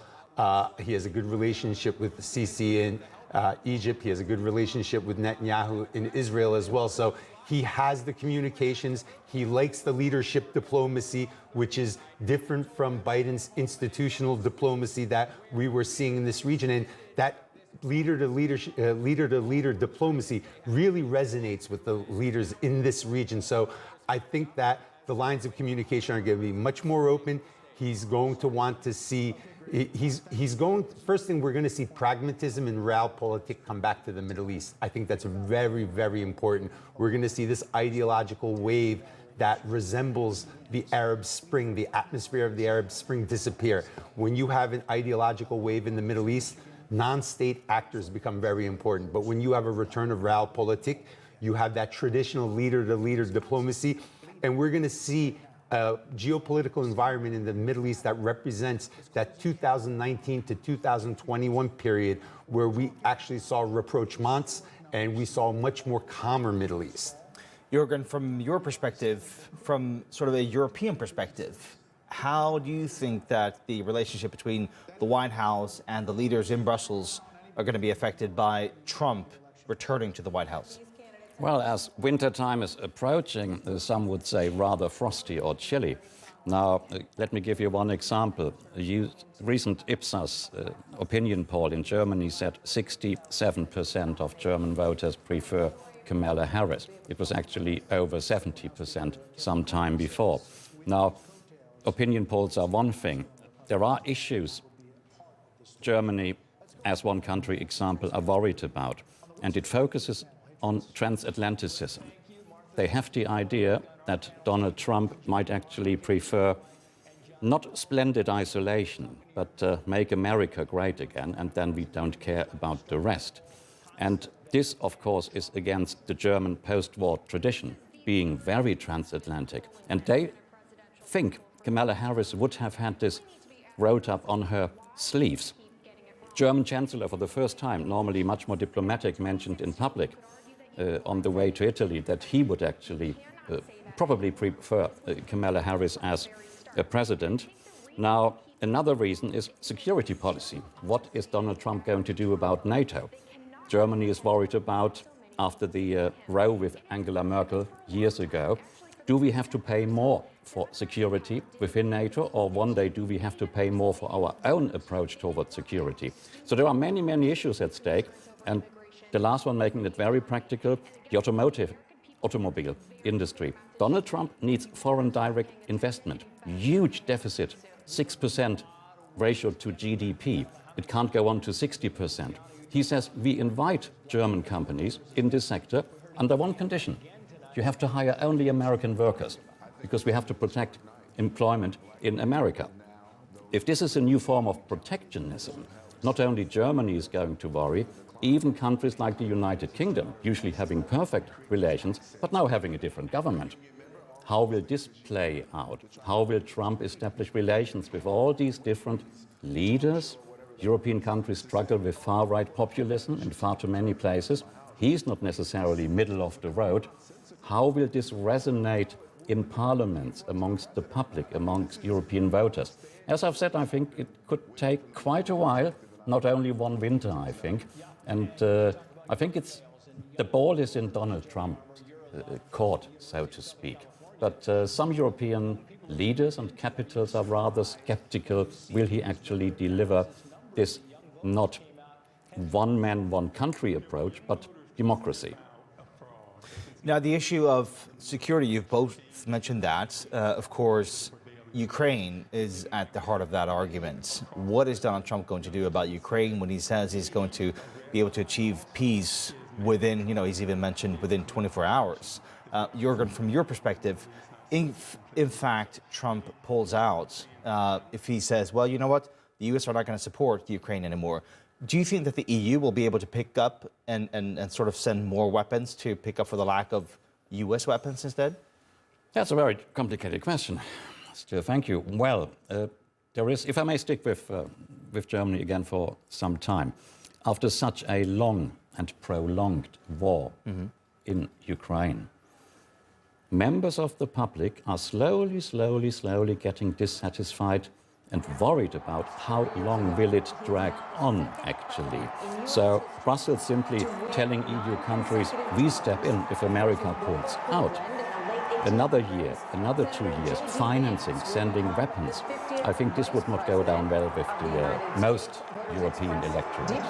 S8: He has a good relationship with the Sisi in Egypt. He has a good relationship with Netanyahu in Israel as well. So he has the communications. He likes the leadership diplomacy, which is different from Biden's institutional diplomacy that we were seeing in this region. And that leader-to-leader diplomacy really resonates with the leaders in this region. So I think that the lines of communication are going to be much more open. He's going to want to see, first thing, we're going to see pragmatism and realpolitik come back to the Middle East. I think that's very, very important. We're going to see this ideological wave that resembles the Arab Spring, the atmosphere of the Arab Spring disappear. When you have an ideological wave in the Middle East, non-state actors become very important. But when you have a return of realpolitik, you have that traditional leader-to-leader diplomacy. And we're going to see a geopolitical environment in the Middle East that represents that 2019 to 2021 period where we actually saw rapprochements and we saw a much more calmer Middle East.
S6: Jürgen, from your perspective, from sort of a European perspective, how do you think that the relationship between the White House and the leaders in Brussels are going to be affected by Trump returning to the White House?
S11: Well, as wintertime is approaching, some would say rather frosty or chilly. Now, let me give you one example. A recent Ipsos opinion poll in Germany said 67% of German voters prefer Kamala Harris. It was actually over 70% some time before. Now, opinion polls are one thing. There are issues Germany, as one country example, are worried about, and it focuses on transatlanticism. They have the idea that Donald Trump might actually prefer not splendid isolation, but make America great again, and then we don't care about the rest. And this, of course, is against the German post-war tradition being very transatlantic. And they think Kamala Harris would have had this wrote up on her sleeves. German Chancellor, for the first time, normally much more diplomatic, mentioned in public on the way to Italy that he would actually probably prefer Kamala Harris as a president. Now, another reason is security policy. What is Donald Trump going to do about NATO? Germany is worried about, after the row with Angela Merkel years ago, do we have to pay more for security within NATO, or one day do we have to pay more for our own approach towards security? So there are many, many issues at stake. And the last one, making it very practical, the automobile industry. Donald Trump needs foreign direct investment. Huge deficit, 6% ratio to GDP. It can't go on to 60%. He says we invite German companies in this sector under one condition. You have to hire only American workers, because we have to protect employment in America. If this is a new form of protectionism, not only Germany is going to worry, even countries like the United Kingdom, usually having perfect relations, but now having a different government. How will this play out? How will Trump establish relations with all these different leaders? European countries struggle with far-right populism in far too many places. He's not necessarily middle of the road. How will this resonate in parliaments, amongst the public, amongst European voters? As I've said, I think it could take quite a while, not only one winter, I think. And I think the ball is in Donald Trump's court, so to speak. But some European leaders and capitals are rather skeptical. Will he actually deliver this not one man, one country approach, but democracy?
S6: Now, the issue of security, you've both mentioned that. Of course, Ukraine is at the heart of that argument. What is Donald Trump going to do about Ukraine when he says he's going to be able to achieve peace within, he's even mentioned within 24 hours? Jürgen, from your perspective, if in fact Trump pulls out, if he says, well, you know what, the U.S. are not going to support Ukraine anymore, do you think that the EU will be able to pick up and sort of send more weapons to pick up for the lack of U.S. weapons instead?
S11: That's a very complicated question. Still, thank you. Well, there is, if I may stick with Germany again for some time, after such a long and prolonged war in Ukraine, members of the public are slowly getting dissatisfied and worried about how long will it drag on, actually. So Brussels simply telling EU countries, we step in if America pulls out. Another year, another 2 years, financing, sending weapons. I think this would not go down well with the most European electorate.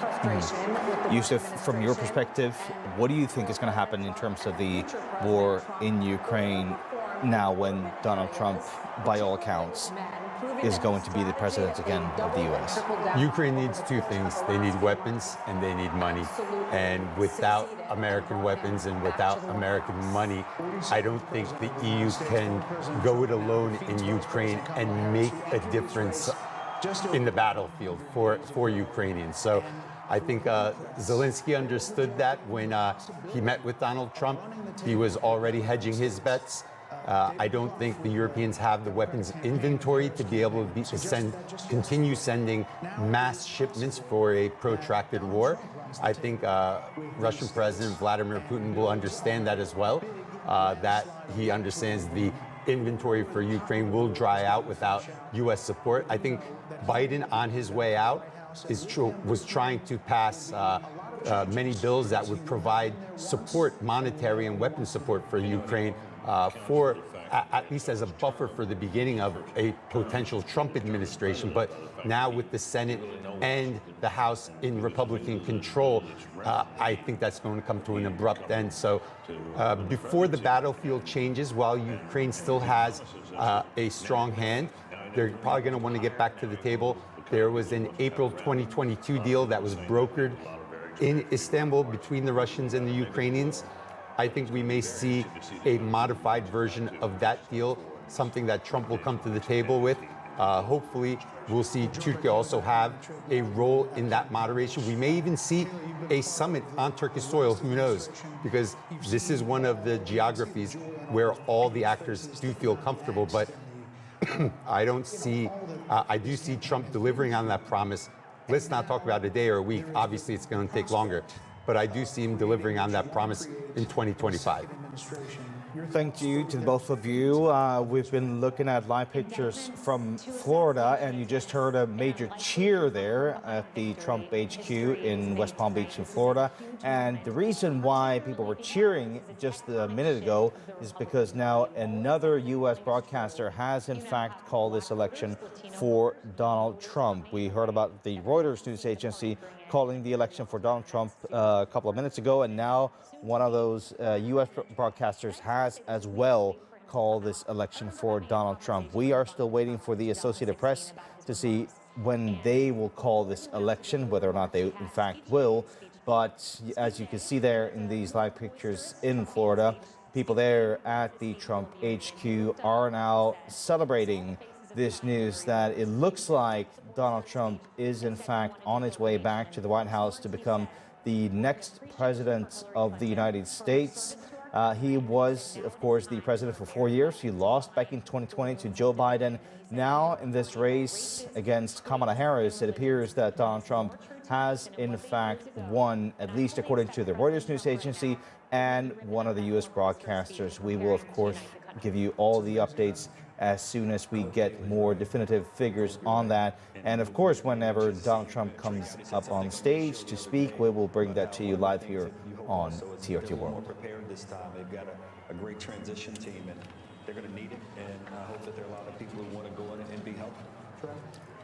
S6: Yusuf, from your perspective, what do you think is going to happen in terms of the war in Ukraine now when Donald Trump, by all accounts, is going to be the president again of the U.S.?
S4: Ukraine needs two things. They need weapons and they need money. And without American weapons and without American money, I don't think the EU can go it alone in Ukraine and make a difference in the battlefield for Ukrainians. So I think Zelensky understood that when he met with Donald Trump. He was already hedging his bets. I don't think the Europeans have the weapons inventory to be able to continue sending mass shipments for a protracted war. I think Russian President Vladimir Putin will understand that as well, that he understands the inventory for Ukraine will dry out without U.S. support. I think Biden, on his way out, was trying to pass many bills that would provide support, monetary and weapon support for Ukraine, for at least as a buffer for the beginning of a potential Trump administration. But now with the Senate and the House in Republican control, I think that's going to come to an abrupt end. So before the battlefield changes, while Ukraine still has a strong hand, they're probably going to want to get back to the table. There was an April 2022 deal that was brokered in Istanbul between the Russians and the Ukrainians. I think we may see a modified version of that deal, something that Trump will come to the table with. Hopefully, we'll see Turkey also have a role in that moderation. We may even see a summit on Turkish soil, who knows? Because this is one of the geographies where all the actors do feel comfortable, but I do see Trump delivering on that promise. Let's not talk about a day or a week. Obviously, it's going to take longer, but I do see him delivering on that promise in 2025.
S6: Thank you to both of you. We've been looking at live pictures from Florida, and you just heard a major cheer there at the Trump HQ in West Palm Beach in Florida. And the reason why people were cheering just a minute ago is because now another U.S. broadcaster has in fact called this election for Donald Trump. We heard about the Reuters news agency calling the election for Donald Trump a couple of minutes ago, and now one of those U.S. broadcasters has as well called this election for Donald Trump. We are still waiting for the Associated Press to see when they will call this election, whether or not they in fact will. But as you can see there in these live pictures in Florida, people there at the Trump HQ are now celebrating this news that it looks like Donald Trump is in fact on his way back to the White House to become the next president of the United States. He was, of course, the president for 4 years. He lost back in 2020 to Joe Biden. Now, in this race against Kamala Harris, it appears that Donald Trump has, in fact, won, at least according to the Reuters news agency and one of the U.S. broadcasters. We will, of course, give you all the updates as soon as we get more definitive figures on that. And of course, whenever Donald Trump comes up on stage to speak, we will bring that to you live here on TRT World.
S5: Prepared this time. They've got a great transition team, and they're going to need it. And I hope that there are a lot of people who want to go in and be helpful.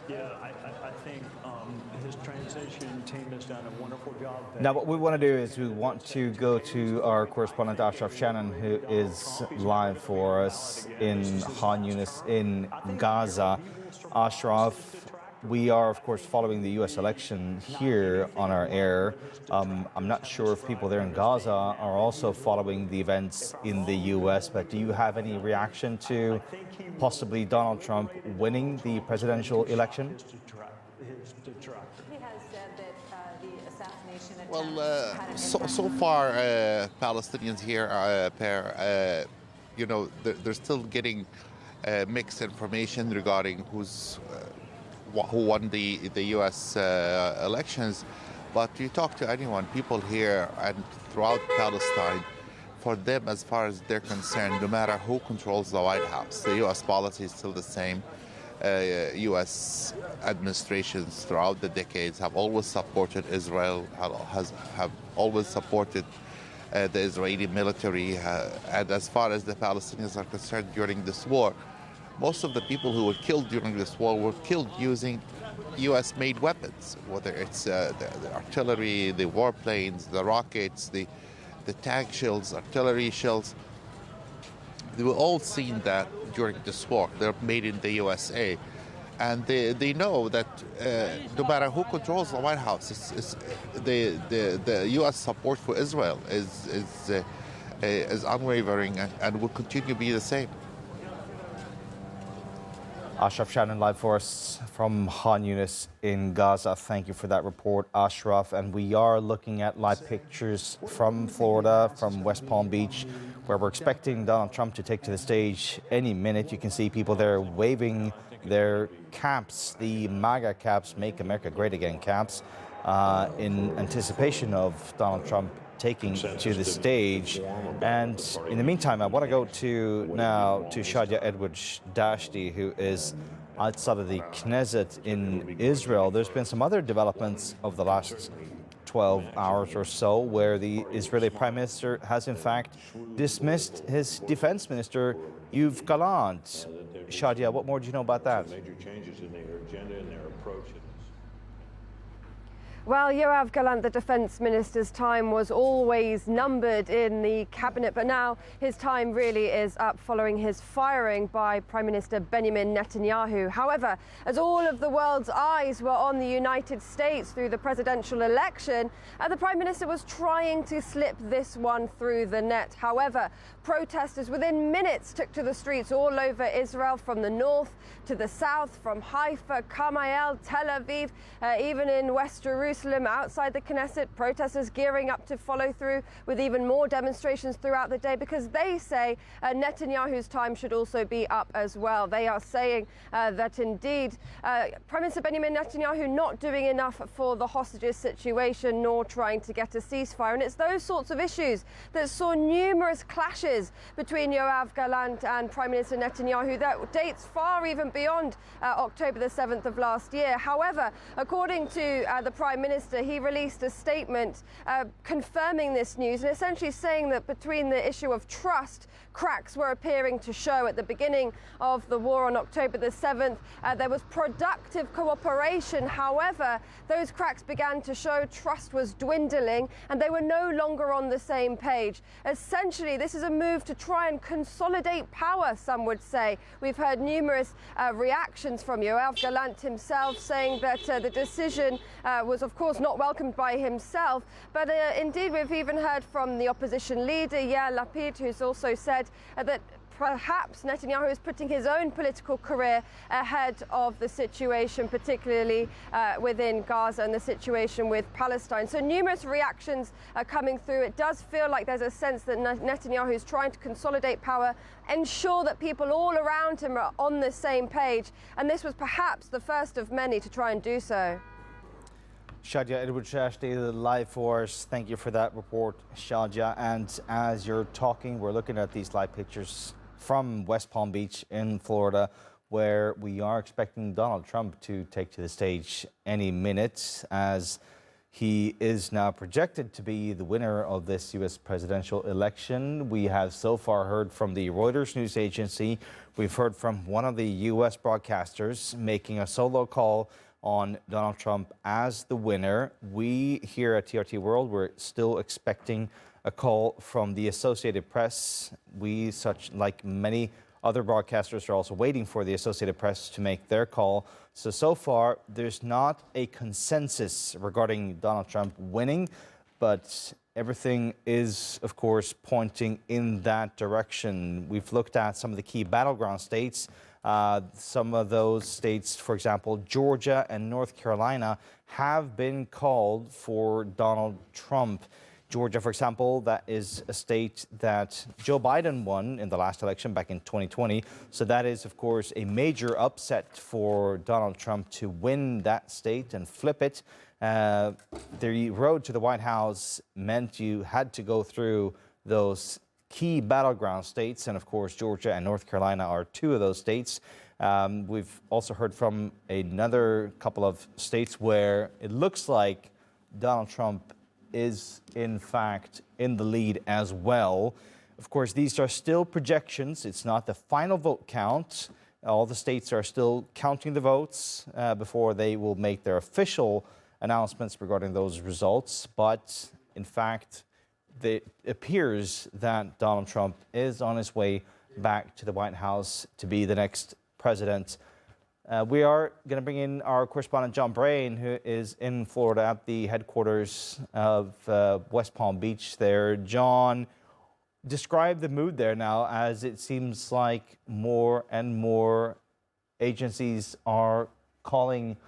S14: Yeah, I think his transition team has done a wonderful job.
S6: Now, what we want to do is we want to go to our correspondent Ashraf Shannon, who is live for us in Khan Yunis in Gaza. Ashraf, we are, of course, following the U.S. election here on our air. I'm not sure if people there in Gaza are also following the events in the U.S., but do you have any reaction to possibly Donald Trump winning the presidential election?
S16: Well, so far, Palestinians here are, they're still getting mixed information regarding who won the U.S. elections. But you talk to anyone, people here and throughout Palestine, for them, as far as they're concerned, no matter who controls the White House, the U.S. policy is still the same. U.S. administrations throughout the decades have always supported Israel, have always supported the Israeli military. And as far as the Palestinians are concerned during this war, most of the people who were killed during this war were killed using U.S.-made weapons, whether it's the artillery, the warplanes, the rockets, the tank shells, artillery shells. They were all seen that during this war. They're made in the USA. And they know that no matter who controls the White House, the U.S. support for Israel is unwavering and will continue to be the same.
S6: Ashraf Shannon live for us from Khan Yunis in Gaza. Thank you for that report, Ashraf. And we are looking at live pictures from Florida, from West Palm Beach, where we're expecting Donald Trump to take to the stage any minute. You can see people there waving their caps, the MAGA caps, Make America Great Again caps, in anticipation of Donald Trump taking to the stage. And in the meantime, I want to go now to Shadia Edwards-Dashti, who is outside of the Knesset in Israel. There's been some other developments over the last 12 hours or so, where the Israeli Prime Minister has in fact dismissed his defense minister, Yoav Gallant. Shadia, what more do you know about that?
S5: Major changes in their agenda and their approach.
S10: Well, Yoav Gallant, the defence minister's time was always numbered in the cabinet, but now his time really is up following his firing by Prime Minister Benjamin Netanyahu. However, as all of the world's eyes were on the United States through the presidential election, the Prime Minister was trying to slip this one through the net. However, protesters within minutes took to the streets all over Israel, from the north to the south, from Haifa, Carmel, Tel Aviv, even in West Jerusalem, outside the Knesset, protesters gearing up to follow through with even more demonstrations throughout the day, because they say Netanyahu's time should also be up as well. They are saying that indeed Prime Minister Benjamin Netanyahu not doing enough for the hostages situation, nor trying to get a ceasefire. And it's those sorts of issues that saw numerous clashes between Yoav Gallant and Prime Minister Netanyahu that dates far even beyond October the 7th of last year. However, according to the Prime Minister, he released a statement confirming this news and essentially saying that between the issue of trust, cracks were appearing to show. At the beginning of the war on October the 7th, there was productive cooperation. However, those cracks began to show, trust was dwindling, and they were no longer on the same page. Essentially, this is a move to try and consolidate power, some would say. We've heard numerous reactions from Yoav Gallant himself, saying that the decision was, of course, not welcomed by himself. But indeed, we've even heard from the opposition leader, Yair Lapid, who's also said that perhaps Netanyahu is putting his own political career ahead of the situation, particularly within Gaza and the situation with Palestine. So numerous reactions are coming through. It does feel like there's a sense that Netanyahu is trying to consolidate power, ensure that people all around him are on the same page. And this was perhaps the first of many to try and do so.
S6: Shadia Edward-Shash, Daily Live for us. Thank you for that report, Shadia. And as you're talking, we're looking at these live pictures from West Palm Beach in Florida, where we are expecting Donald Trump to take to the stage any minute, as he is now projected to be the winner of this U.S. presidential election. We have so far heard from the Reuters news agency. We've heard from one of the U.S. broadcasters making a solo call on Donald Trump as the winner. We here at TRT World, we're still expecting a call from the Associated Press. We, like many other broadcasters, are also waiting for the Associated Press to make their call. So far, there's not a consensus regarding Donald Trump winning, but everything is, of course, pointing in that direction. We've looked at some of the key battleground states. Some of those states, for example, Georgia and North Carolina, have been called for Donald Trump. Georgia, for example, that is a state that Joe Biden won in the last election back in 2020. So that is, of course, a major upset for Donald Trump to win that state and flip it. The road to the White House meant you had to go through those key battleground states, and of course Georgia and North Carolina are two of those states. We've also heard from another couple of states where it looks like Donald Trump is in fact in the lead as well. Of course, these are still projections. It's not the final vote count. All the states are still counting the votes before they will make their official announcements regarding those results. But in fact, it appears that Donald Trump is on his way back to the White House to be the next president. We are going to bring in our correspondent John Brain, who is in Florida at the headquarters of West Palm Beach there. John, describe the mood there now, as it seems like more and more agencies are calling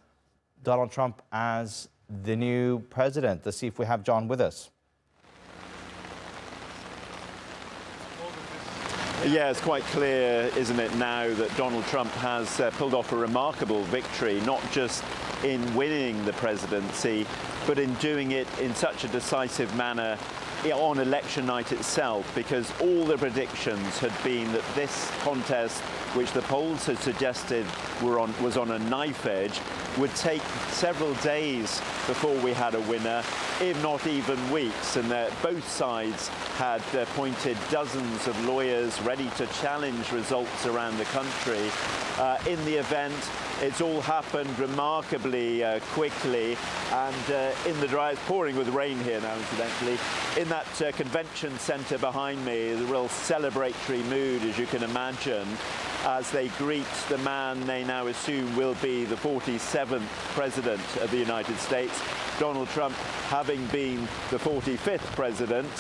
S6: Donald Trump as the new president. Let's see if we have John with us.
S13: Yeah, it's quite clear, isn't it, now that Donald Trump has pulled off a remarkable victory, not just in winning the presidency, but in doing it in such a decisive manner on election night itself, because all the predictions had been that this contest, which the polls had suggested was on a knife edge, would take several days before we had a winner, if not even weeks, and that both sides had appointed dozens of lawyers ready to challenge results around the country. In the event, It's all happened remarkably quickly, and in the dry, it's pouring with rain here now, incidentally. In that convention centre behind me, the real celebratory mood, as you can imagine, as they greet the man they now assume will be the 47th President of the United States. Donald Trump having been the 45th President,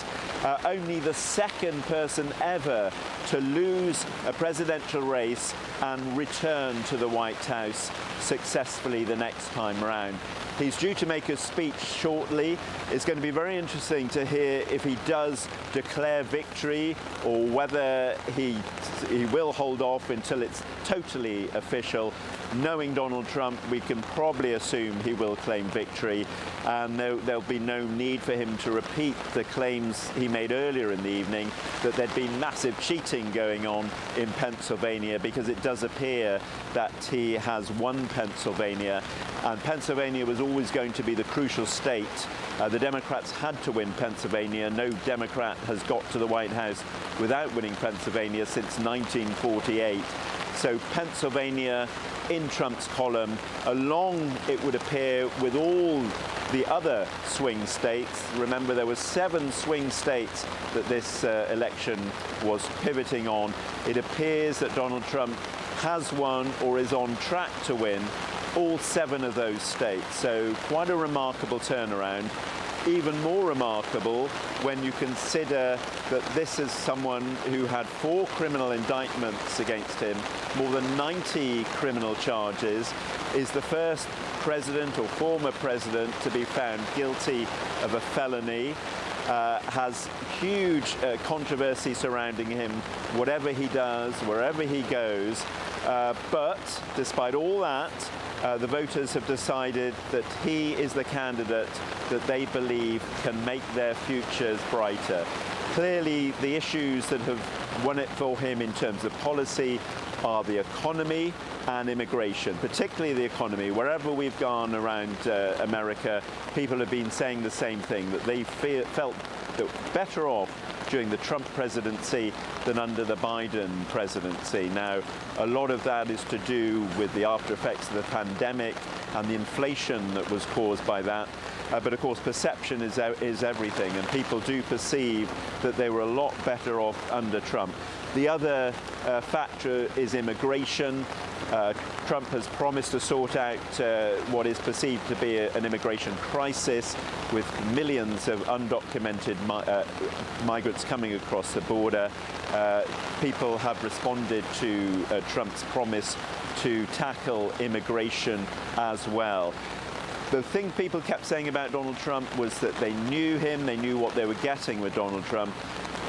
S13: only the second person ever to lose a presidential race and return to the White House successfully the next time around. He's due to make a speech shortly. It's going to be very interesting to hear if he does declare victory or whether he will hold off until it's totally official. Knowing Donald Trump, we can probably assume he will claim victory, and there'll be no need for him to repeat the claims he made earlier in the evening that there'd been massive cheating going on in Pennsylvania, because it does appear that he has won Pennsylvania, and Pennsylvania was always going to be the crucial state. The Democrats had to win Pennsylvania. No Democrat has got to the White House without winning Pennsylvania since 1948. So Pennsylvania in Trump's column, along, it would appear, with all the other swing states. Remember, there were 7 swing states that this election was pivoting on. It appears that Donald Trump has won or is on track to win all 7 of those states. So quite a remarkable turnaround. Even more remarkable when you consider that this is someone who had 4 criminal indictments against him, more than 90 criminal charges, is the first president or former president to be found guilty of a felony, has huge controversy surrounding him, whatever he does, wherever he goes. But despite all that, the voters have decided that he is the candidate that they believe can make their futures brighter. Clearly, the issues that have won it for him in terms of policy are the economy and immigration, particularly the economy. Wherever we've gone around America, people have been saying the same thing, that they felt that better off during the Trump presidency than under the Biden presidency. Now, a lot of that is to do with the after effects of the pandemic and the inflation that was caused by that. But of course, perception is everything, and people do perceive that they were a lot better off under Trump. The other factor is immigration. Trump has promised to sort out what is perceived to be an immigration crisis, with millions of undocumented migrants coming across the border. People have responded to Trump's promise to tackle immigration as well. The thing people kept saying about Donald Trump was that they knew him, they knew what they were getting with Donald Trump.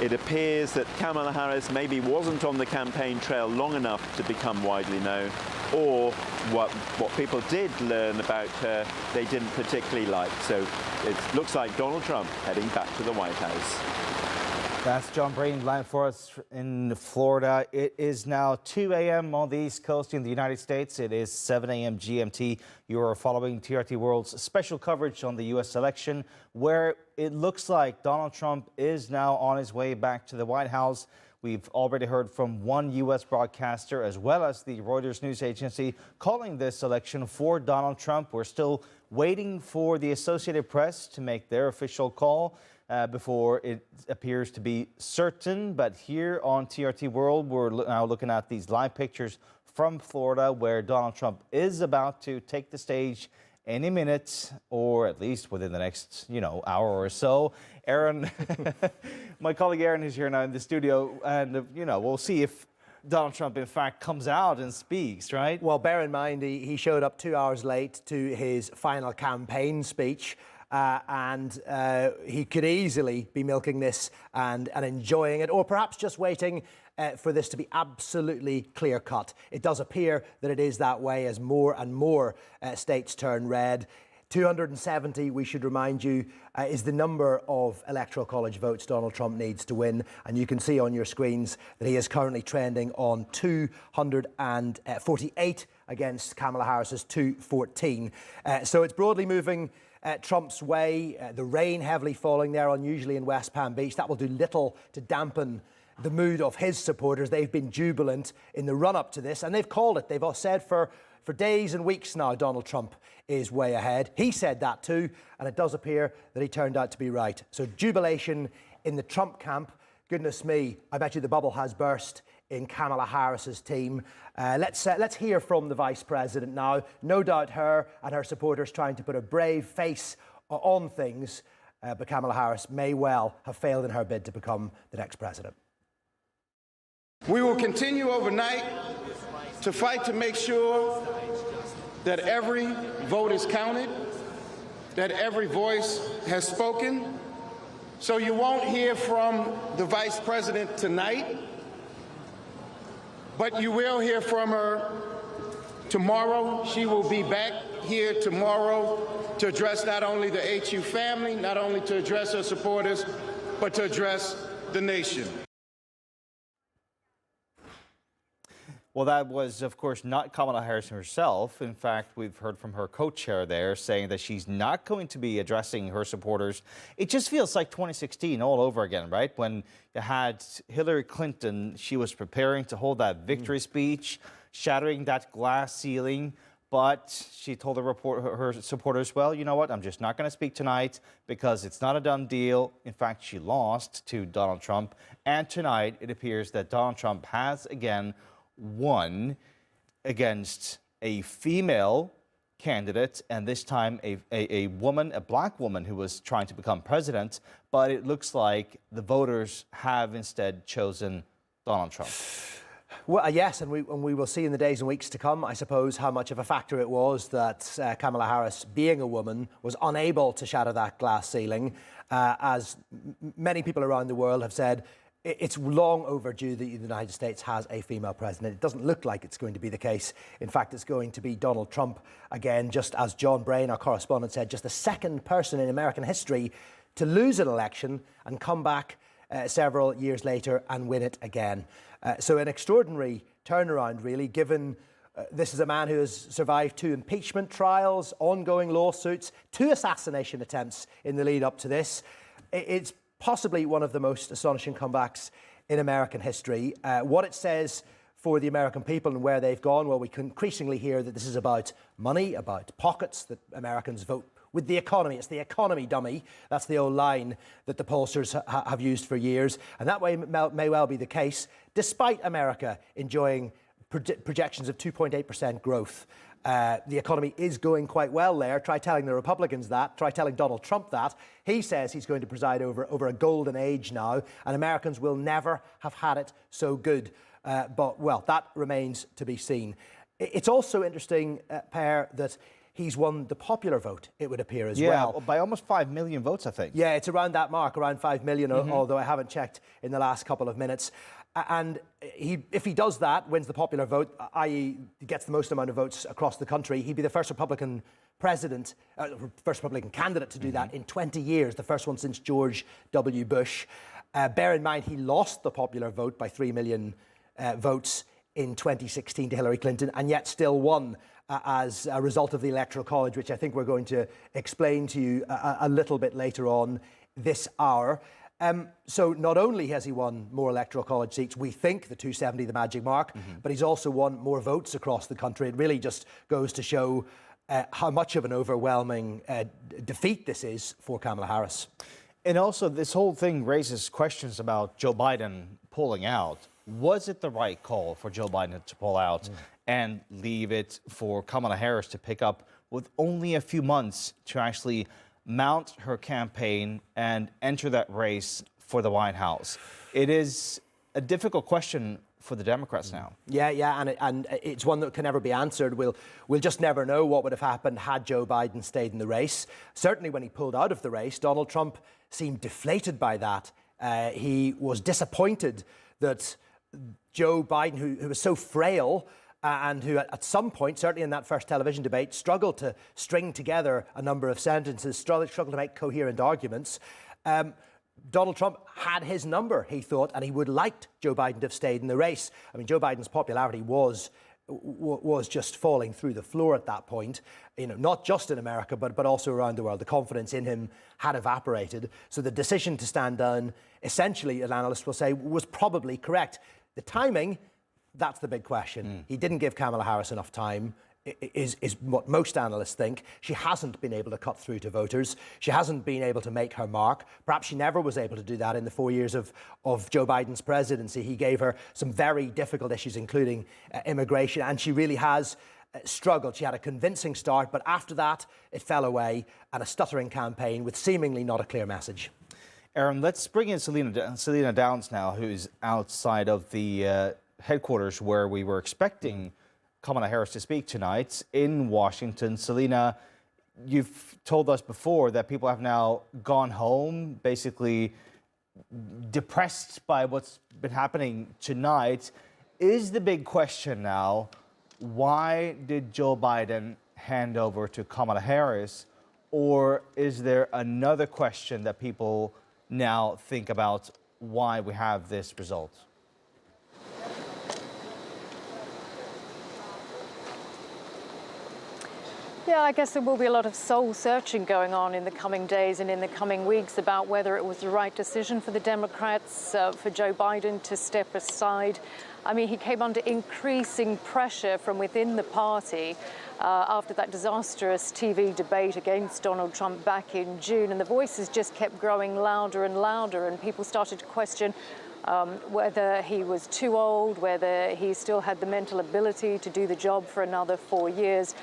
S13: It appears that Kamala Harris maybe wasn't on the campaign trail long enough to become widely known, or what people did learn about her they didn't particularly like. So it looks like Donald Trump heading back to the White House.
S6: That's John Brain live for us in Florida. It is now 2 a.m. on the East Coast in the United States. It is 7 a.m. GMT. You are following TRT World's special coverage on the U.S. election, where it looks like Donald Trump is now on his way back to the White House. We've already heard from one U.S. broadcaster, as well as the Reuters news agency, calling this election for Donald Trump. We're still waiting for the Associated Press to make their official call before it appears to be certain. But here on TRT World, we're now looking at these live pictures from Florida, where Donald Trump is about to take the stage any minute, or at least within the next, hour or so. Aaron, my colleague Aaron is here now in the studio, and, we'll see if Donald Trump, in fact, comes out and speaks, right?
S12: Well, bear in mind, he showed up 2 hours late to his final campaign speech. And he could easily be milking this and enjoying it, or perhaps just waiting for this to be absolutely clear-cut. It does appear that it is that way as more and more states turn red. 270, we should remind you, is the number of Electoral College votes Donald Trump needs to win. And you can see on your screens that he is currently trending on 248 against Kamala Harris's 214. So it's broadly moving Trump's way. The rain heavily falling there, unusually in West Palm Beach. That will do little to dampen the mood of his supporters. They've been jubilant in the run-up to this, and they've called it. They've all said for For days and weeks now, Donald Trump is way ahead. He said that too, and it does appear that he turned out to be right. So jubilation in the Trump camp. Goodness me, I bet you the bubble has burst in Kamala Harris's team. Let's hear from the Vice President now. No doubt her and her supporters trying to put a brave face on things, but Kamala Harris may well have failed in her bid to become the next president.
S2: We will continue overnight to fight to make sure that every vote is counted, that every voice has spoken. So you won't hear from the Vice President tonight, but you will hear from her tomorrow. She will be back here tomorrow to address not only the HU family, not only to address her supporters, but to address the nation.
S6: Well, that was, of course, not Kamala Harris herself. In fact, we've heard from her co-chair there saying that she's not going to be addressing her supporters. It just feels like 2016 all over again, right? When you had Hillary Clinton, she was preparing to hold that victory speech, shattering that glass ceiling. But she told her supporters, well, you know what, I'm just not going to speak tonight because it's not a done deal. In fact, she lost to Donald Trump. And tonight, it appears that Donald Trump has again won against a female candidate, and this time a woman, a black woman who was trying to become president. But it looks like the voters have instead chosen Donald Trump.
S12: Well, yes, and we will see in the days and weeks to come, I suppose, how much of a factor it was that Kamala Harris, being a woman, was unable to shatter that glass ceiling. As many people around the world have said, it's long overdue that the United States has a female president. It doesn't look like it's going to be the case. In fact, it's going to be Donald Trump again, just as John Brain, our correspondent, said, just the second person in American history to lose an election and come back several years later and win it again. So an extraordinary turnaround, really, given this is a man who has survived 2 impeachment trials, ongoing lawsuits, 2 assassination attempts in the lead up to this. It's possibly one of the most astonishing comebacks in American history. What it says for the American people and where they've gone, well, we can increasingly hear that this is about money, about pockets, that Americans vote with the economy. It's the economy, dummy. That's the old line that the pollsters have used for years. And that way may well be the case, despite America enjoying projections of 2.8% growth. The economy is going quite well there. Try telling the Republicans that. Try telling Donald Trump that. He says he's going to preside over a golden age now, and Americans will never have had it so good. But, well, that remains to be seen. It's also interesting, Per, that he's won the popular vote, it would appear, as well.
S6: Yeah, by almost 5 million votes, I think.
S12: Yeah, it's around that mark, around 5 million, although I haven't checked in the last couple of minutes. And if he does that, wins the popular vote, i.e. gets the most amount of votes across the country, he'd be the first Republican president, first Republican candidate to do that in 20 years, the first one since George W. Bush. Bear in mind, he lost the popular vote by 3 million votes in 2016 to Hillary Clinton, and yet still won as a result of the Electoral College, which I think we're going to explain to you a little bit later on this hour. So not only has he won more Electoral College seats, we think the 270, the magic mark, but he's also won more votes across the country. It really just goes to show how much of an overwhelming defeat this is for Kamala Harris.
S6: And also, this whole thing raises questions about Joe Biden pulling out. Was it the right call for Joe Biden to pull out and leave it for Kamala Harris to pick up with only a few months to actually mount her campaign and enter that race for the White House? It is a difficult question for the Democrats now.
S12: Yeah, and it's one that can never be answered. We'll just never know what would have happened had Joe Biden stayed in the race. Certainly when he pulled out of the race, Donald Trump seemed deflated by that. He was disappointed that Joe Biden, who was so frail, and who at some point, certainly in that first television debate, struggled to string together a number of sentences, struggled to make coherent arguments. Donald Trump had his number, he thought, and he would have liked Joe Biden to have stayed in the race. I mean, Joe Biden's popularity was just falling through the floor at that point, not just in America, but also around the world. The confidence in him had evaporated. So the decision to stand down, essentially, an analyst will say, was probably correct. The timing, that's the big question. He didn't give Kamala Harris enough time. is what most analysts think. She hasn't been able to cut through to voters. She hasn't been able to make her mark. Perhaps she never was able to do that in the 4 years of Joe Biden's presidency. He gave her some very difficult issues, including immigration, and she really has struggled. She had a convincing start, but after that, it fell away, and a stuttering campaign with seemingly not a clear message.
S6: Aaron, let's bring in Selena Downs now, who's outside of the headquarters where we were expecting Kamala Harris to speak tonight in Washington. Selena, you've told us before that people have now gone home, basically depressed by what's been happening tonight. Is the big question now, why did Joe Biden hand over to Kamala Harris? Or is there another question that people now think about why we have this result?
S1: Yeah, I guess there will be a lot of soul searching going on in the coming days and in the coming weeks about whether it was the right decision for the Democrats, for Joe Biden to step aside. I mean, he came under increasing pressure from within the party after that disastrous TV debate against Donald Trump back in June, and the voices just kept growing louder and louder, and people started to question whether he was too old, whether he still had the mental ability to do the job for another 4 years.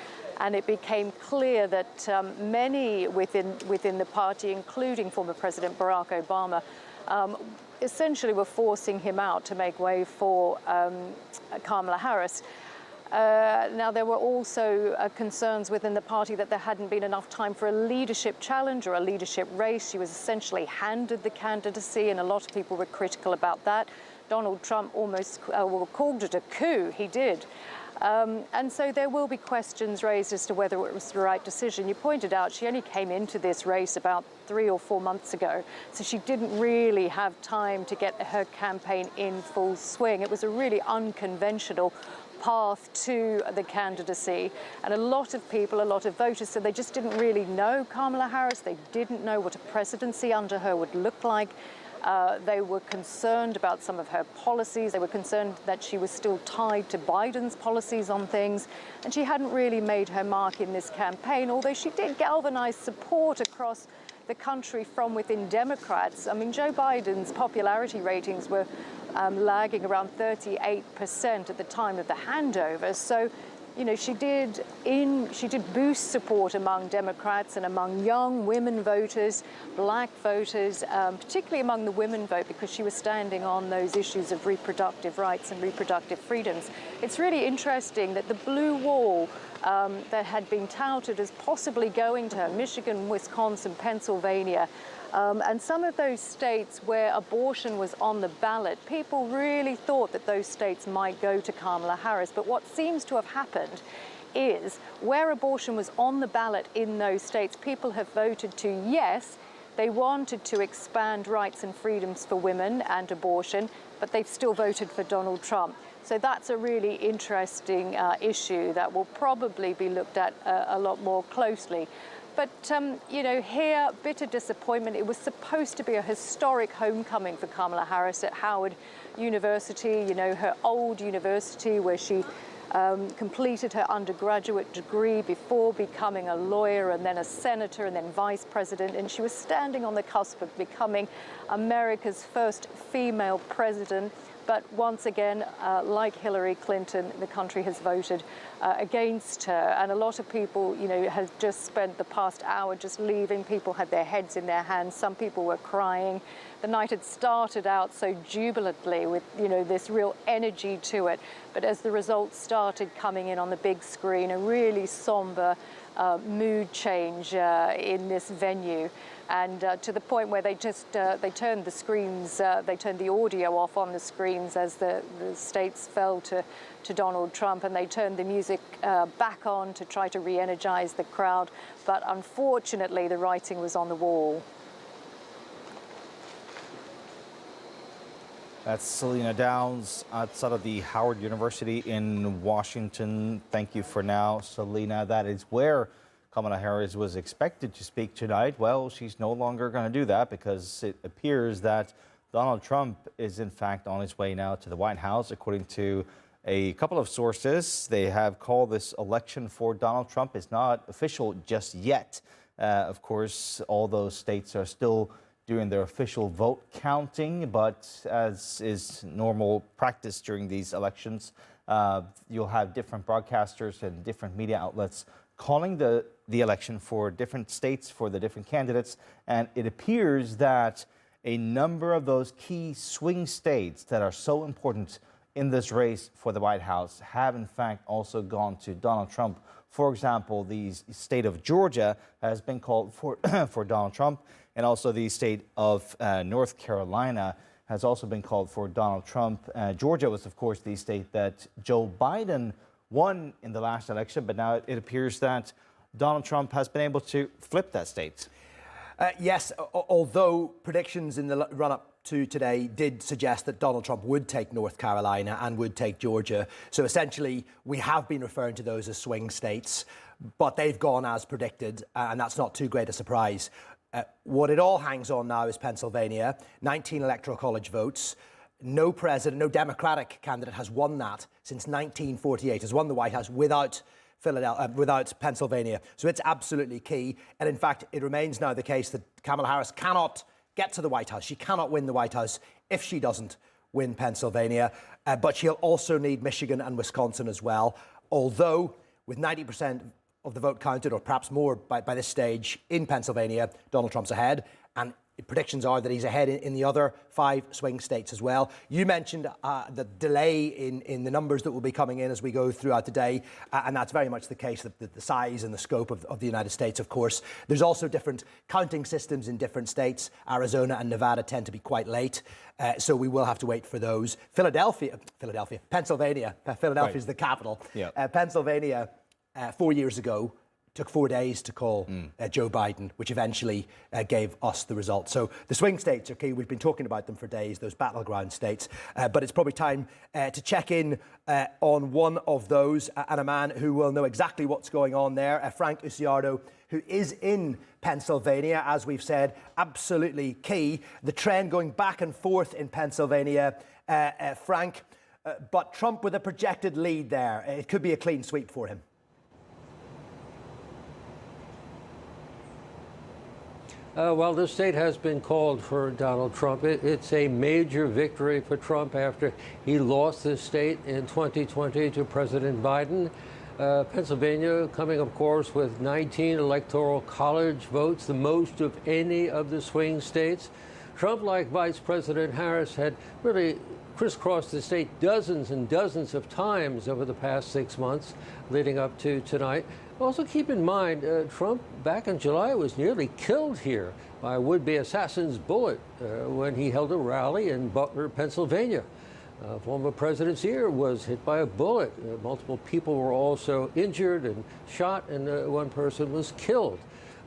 S1: And it became clear that many within the party, including former President Barack Obama, essentially were forcing him out to make way for Kamala Harris. Now, there were also concerns within the party that there hadn't been enough time for a leadership challenge or a leadership race. She was essentially handed the candidacy, and a lot of people were critical about that. Donald Trump almost called it a coup. He did. And so there will be questions raised as to whether it was the right decision. You pointed out she only came into this race about 3 or 4 months ago, so she didn't really have time to get her campaign in full swing. It was a really unconventional path to the candidacy, and a lot of people, a lot of voters said they just didn't really know Kamala Harris. They didn't know what a presidency under her would look like. They were concerned about some of her policies. They were concerned that she was still tied to Biden's policies on things, and she hadn't really made her mark in this campaign, although she did galvanize support across the country from within Democrats. I mean, Joe Biden's popularity ratings were lagging around 38% at the time of the handover. So, you know, she did boost support among Democrats and among young women voters, black voters, particularly among the women vote, because she was standing on those issues of reproductive rights and reproductive freedoms. It's really interesting that the blue wall that had been touted as possibly going to her, Michigan, Wisconsin, Pennsylvania, and some of those states where abortion was on the ballot, people really thought that those states might go to Kamala Harris. But what seems to have happened is where abortion was on the ballot in those states, people have voted to yes. They wanted to expand rights and freedoms for women and abortion, but they've still voted for Donald Trump. So that's a really interesting issue that will probably be looked at a lot more closely. But, you know, here, bitter disappointment. It was supposed to be a historic homecoming for Kamala Harris at Howard University, you know, her old university where she completed her undergraduate degree before becoming a lawyer and then a senator and then vice president. And she was standing on the cusp of becoming America's first female president. But once again, like Hillary Clinton, the country has voted against her. And a lot of people, you know, have just spent the past hour just leaving. People had their heads in their hands. Some people were crying. The night had started out so jubilantly with, you know, this real energy to it. But as the results started coming in on the big screen, a really somber mood change in this venue. And to the point where they just they turned the screens, they turned the audio off on the screens as the states fell to Donald Trump, and they turned the music back on to try to re-energize the crowd. But unfortunately, the writing was on the wall.
S6: That's Selena Downs outside of the Howard University in Washington. Thank you for now, Selena. That is where Kamala Harris was expected to speak tonight. Well, she's no longer going to do that because it appears that Donald Trump is in fact on his way now to the White House, according to A couple of sources, they have called this election for Donald Trump is not official just yet. Of course, all those states are still doing their official vote counting, but as is normal practice during these elections, you'll have different broadcasters and different media outlets calling the election for different states, for the different candidates. And it appears that a number of those key swing states that are so important in this race for the White House have in fact also gone to Donald Trump. For example, the state of Georgia has been called for for Donald Trump, and also the state of North Carolina has also been called for Donald Trump. Georgia was, of course, the state that Joe Biden won in the last election, but now it appears that Donald Trump has been able to flip that state.
S12: Yes, although predictions in the run-up to today did suggest that Donald Trump would take North Carolina and would take Georgia. So essentially, we have been referring to those as swing states, but they've gone as predicted, and that's not too great a surprise. What it all hangs on now is Pennsylvania, 19 electoral college votes. No president, no Democratic candidate has won that since 1948, has won the White House without Pennsylvania. So it's absolutely key. And in fact, it remains now the case that Kamala Harris cannot get to the White House. She cannot win the White House if she doesn't win Pennsylvania. But she'll also need Michigan and Wisconsin as well. Although with 90% of the vote counted, or perhaps more by this stage in Pennsylvania, Donald Trump's ahead. And predictions are that he's ahead in the other 5 swing states as well. You mentioned the delay in the numbers that will be coming in as we go throughout the day, and that's very much the case, the size and the scope of the United States, of course. There's also different counting systems in different states. Arizona and Nevada tend to be quite late, so we will have to wait for those. Pennsylvania is the capital. Yep. Pennsylvania, 4 years ago, took 4 days to call Joe Biden, which eventually gave us the result. So the swing states are key. We've been talking about them for days, those battleground states. But it's probably time to check in on one of those, and a man who will know exactly what's going on there, Frank Usiardo, who is in Pennsylvania, as we've said, absolutely key. The trend going back and forth in Pennsylvania, Frank, but Trump with a projected lead there. It could be a clean sweep for him.
S3: Well, this state has been called for Donald Trump. It's a major victory for Trump after he lost this state in 2020 to President Biden. Pennsylvania coming, of course, with 19 electoral college votes, the most of any of the swing states. Trump, like Vice President Harris, had really crisscrossed the state dozens and dozens of times over the past 6 months leading up to tonight. Also keep in mind, Trump back in July was nearly killed here by a would-be assassin's bullet when he held a rally in Butler, Pennsylvania. Former president's ear was hit by a bullet. Multiple people were also injured and shot, and one person was killed.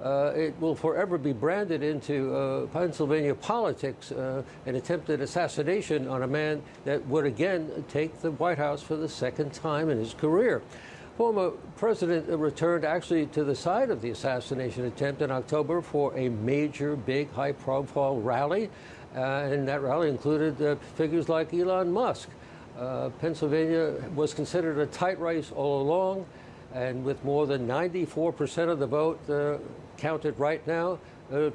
S3: It will forever be branded into Pennsylvania politics, an attempted assassination on a man that would again take the White House for the second time in his career. Former president returned actually to the site of the assassination attempt in October for a major, big, high-profile rally, and that rally included figures like Elon Musk. Pennsylvania was considered a tight race all along, and with more than 94% of the vote counted right now,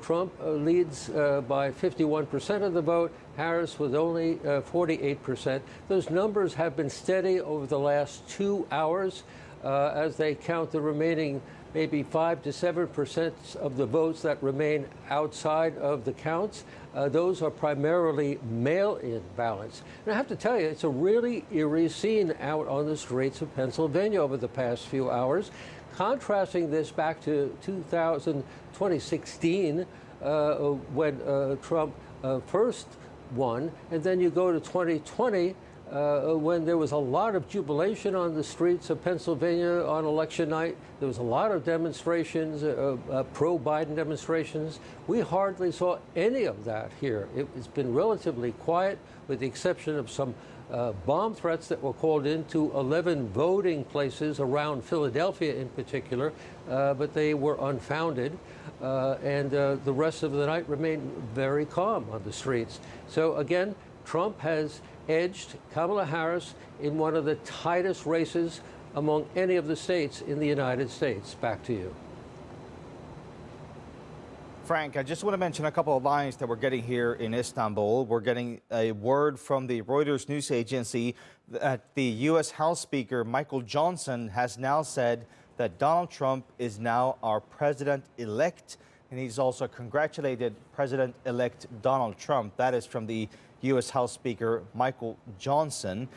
S3: Trump leads by 51% of the vote, Harris with only 48%. Those numbers have been steady over the last 2 hours. As they count the remaining maybe 5 to 7% of the votes that remain outside of the counts. Those are primarily mail-in ballots. And I have to tell you, it's a really eerie scene out on the streets of Pennsylvania over the past few hours. Contrasting this back to 2016, when Trump first won, and then you go to 2020, when there was a lot of jubilation on the streets of Pennsylvania on election night. There was a lot of demonstrations, pro-Biden demonstrations. We hardly saw any of that here. It's been relatively quiet, with the exception of some bomb threats that were called into 11 voting places around Philadelphia in particular, but they were unfounded. And the rest of the night remained very calm on the streets. So again, Trump has edged Kamala Harris in one of the tightest races among any of the states in the United States. Back to you.
S6: Frank, I just want to mention a couple of lines that we're getting here in Istanbul. We're getting a word from the Reuters news agency that the U.S. House Speaker Michael Johnson has now said that Donald Trump is now our president-elect, and he's also congratulated President-elect Donald Trump. That is from the U.S. House Speaker Michael Johnson.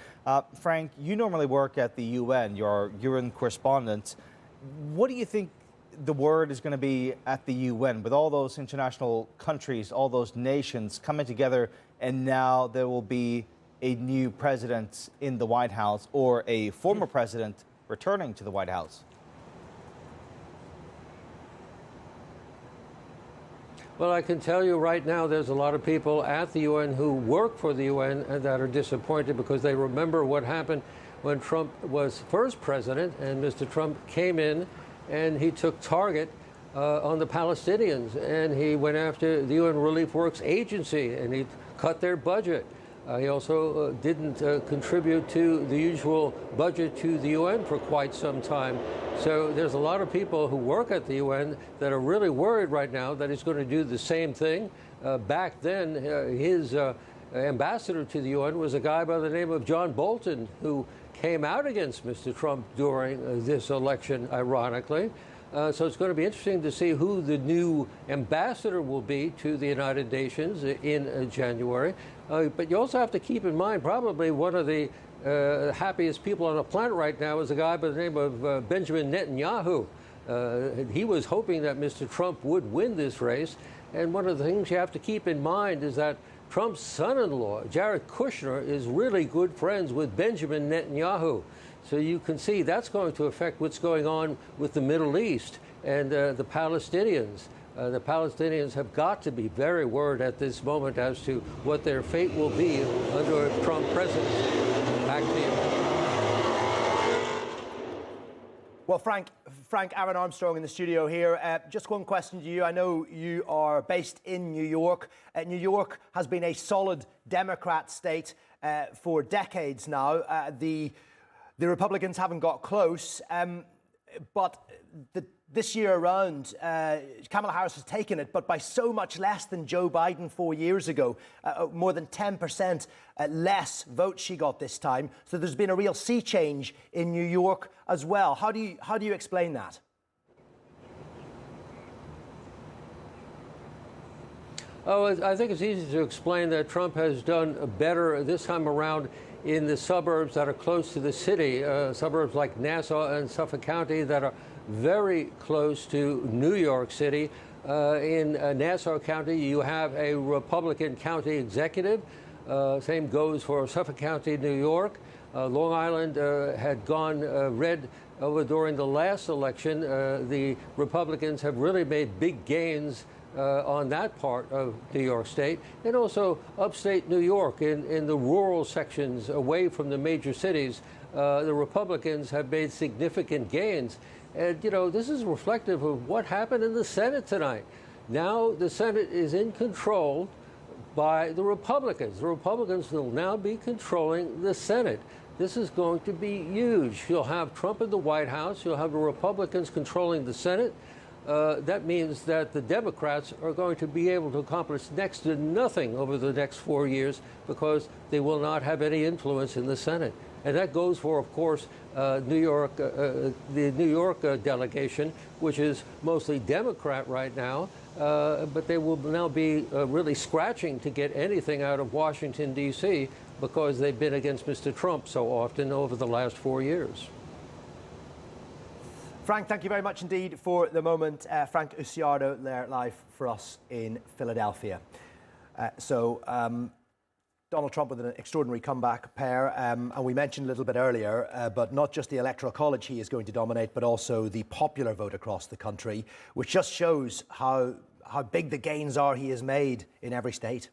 S6: Frank, you normally work at the UN. You're UN correspondent. What do you think the word is going to be at the UN with all those international countries, all those nations coming together, and now there will be a new president in the White House or a former president returning to the White House?
S3: Well, I can tell you right now there's a lot of people at the UN who work for the UN and that are disappointed because they remember what happened when Trump was first president, and Mr. Trump came in and he took target on the Palestinians, and he went after the UN Relief Works Agency, and he cut their budget. He also didn't contribute to the usual budget to the UN for quite some time. So there's a lot of people who work at the UN that are really worried right now that he's going to do the same thing. Back then, his ambassador to the UN was a guy by the name of John Bolton, who came out against Mr. Trump during this election, ironically. So it's going to be interesting to see who the new ambassador will be to the United Nations in January. But you also have to keep in mind probably one of the happiest people on the planet right now is a guy by the name of Benjamin Netanyahu. He was hoping that Mr. Trump would win this race. And one of the things you have to keep in mind is that Trump's son-in-law, Jared Kushner, is really good friends with Benjamin Netanyahu. So you can see that's going to affect what's going on with the Middle East and the Palestinians. The Palestinians have got to be very worried at this moment as to what their fate will be under a Trump presidency. Back to you.
S12: Well, Frank, Aaron Armstrong in the studio here. Just one question to you. I know you are based in New York. New York has been a solid Democrat state for decades now. The Republicans haven't got close, but this year around, Kamala Harris has taken it, but by so much less than Joe Biden 4 years ago. More than 10% less votes she got this time. So there's been a real sea change in New York as well. How do you explain that?
S3: Oh, I think it's easy to explain that Trump has done better this time around in the suburbs that are close to the city, suburbs like Nassau and Suffolk County that are very close to New York City. In Nassau County, you have a Republican county executive. Same goes for Suffolk County, New York. Long Island had gone red over during the last election. The Republicans have really made big gains on that part of New York State, and also upstate New York in the rural sections away from the major cities. The Republicans have made significant gains. And, you know, this is reflective of what happened in the Senate tonight. Now the Senate is in control by the Republicans. The Republicans will now be controlling the Senate. This is going to be huge. You'll have Trump in the White House. You'll have the Republicans controlling the Senate. That means that the Democrats are going to be able to accomplish next to nothing over the next 4 years because they will not have any influence in the Senate. And that goes for, of course, New York, the New York delegation, which is mostly Democrat right now. But they will now be really scratching to get anything out of Washington, D.C., because they've been against Mr. Trump so often over the last 4 years.
S12: Frank, thank you very much indeed for the moment. Frank Uciardo there live for us in Philadelphia. Donald Trump with an extraordinary comeback pair, and we mentioned a little bit earlier, but not just the Electoral College he is going to dominate, but also the popular vote across the country, which just shows how big the gains are he has made in every state.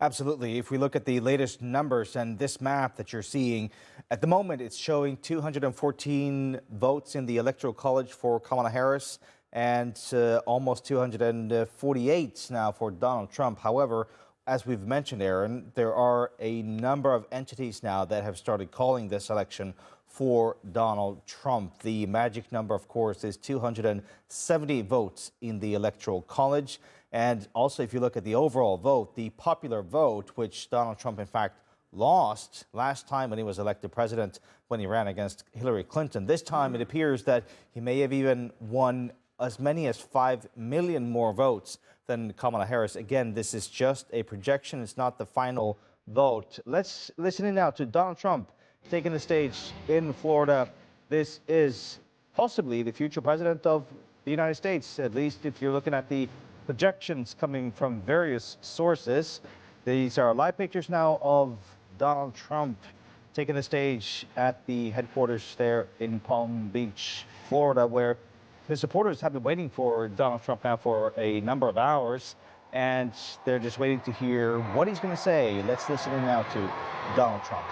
S6: Absolutely. If we look at the latest numbers and this map that you're seeing, at the moment it's showing 214 votes in the Electoral College for Kamala Harris and almost 248 now for Donald Trump. However, as we've mentioned, Aaron, there are a number of entities now that have started calling this election for Donald Trump. The magic number, of course, is 270 votes in the Electoral College. And also, if you look at the overall vote, the popular vote, which Donald Trump, in fact, lost last time when he was elected president, when he ran against Hillary Clinton. This time, it appears that he may have even won as many as 5 million more votes than Kamala Harris. Again, this is just a projection. It's not the final vote. Let's listen in now to Donald Trump taking the stage in Florida. This is possibly the future president of the United States, at least if you're looking at the projections coming from various sources. These are live pictures now of Donald Trump taking the stage at the headquarters there in Palm Beach, Florida, where his supporters have been waiting for Donald Trump now for a number of hours, and they're just waiting to hear what he's going to say. Let's listen in now to Donald Trump.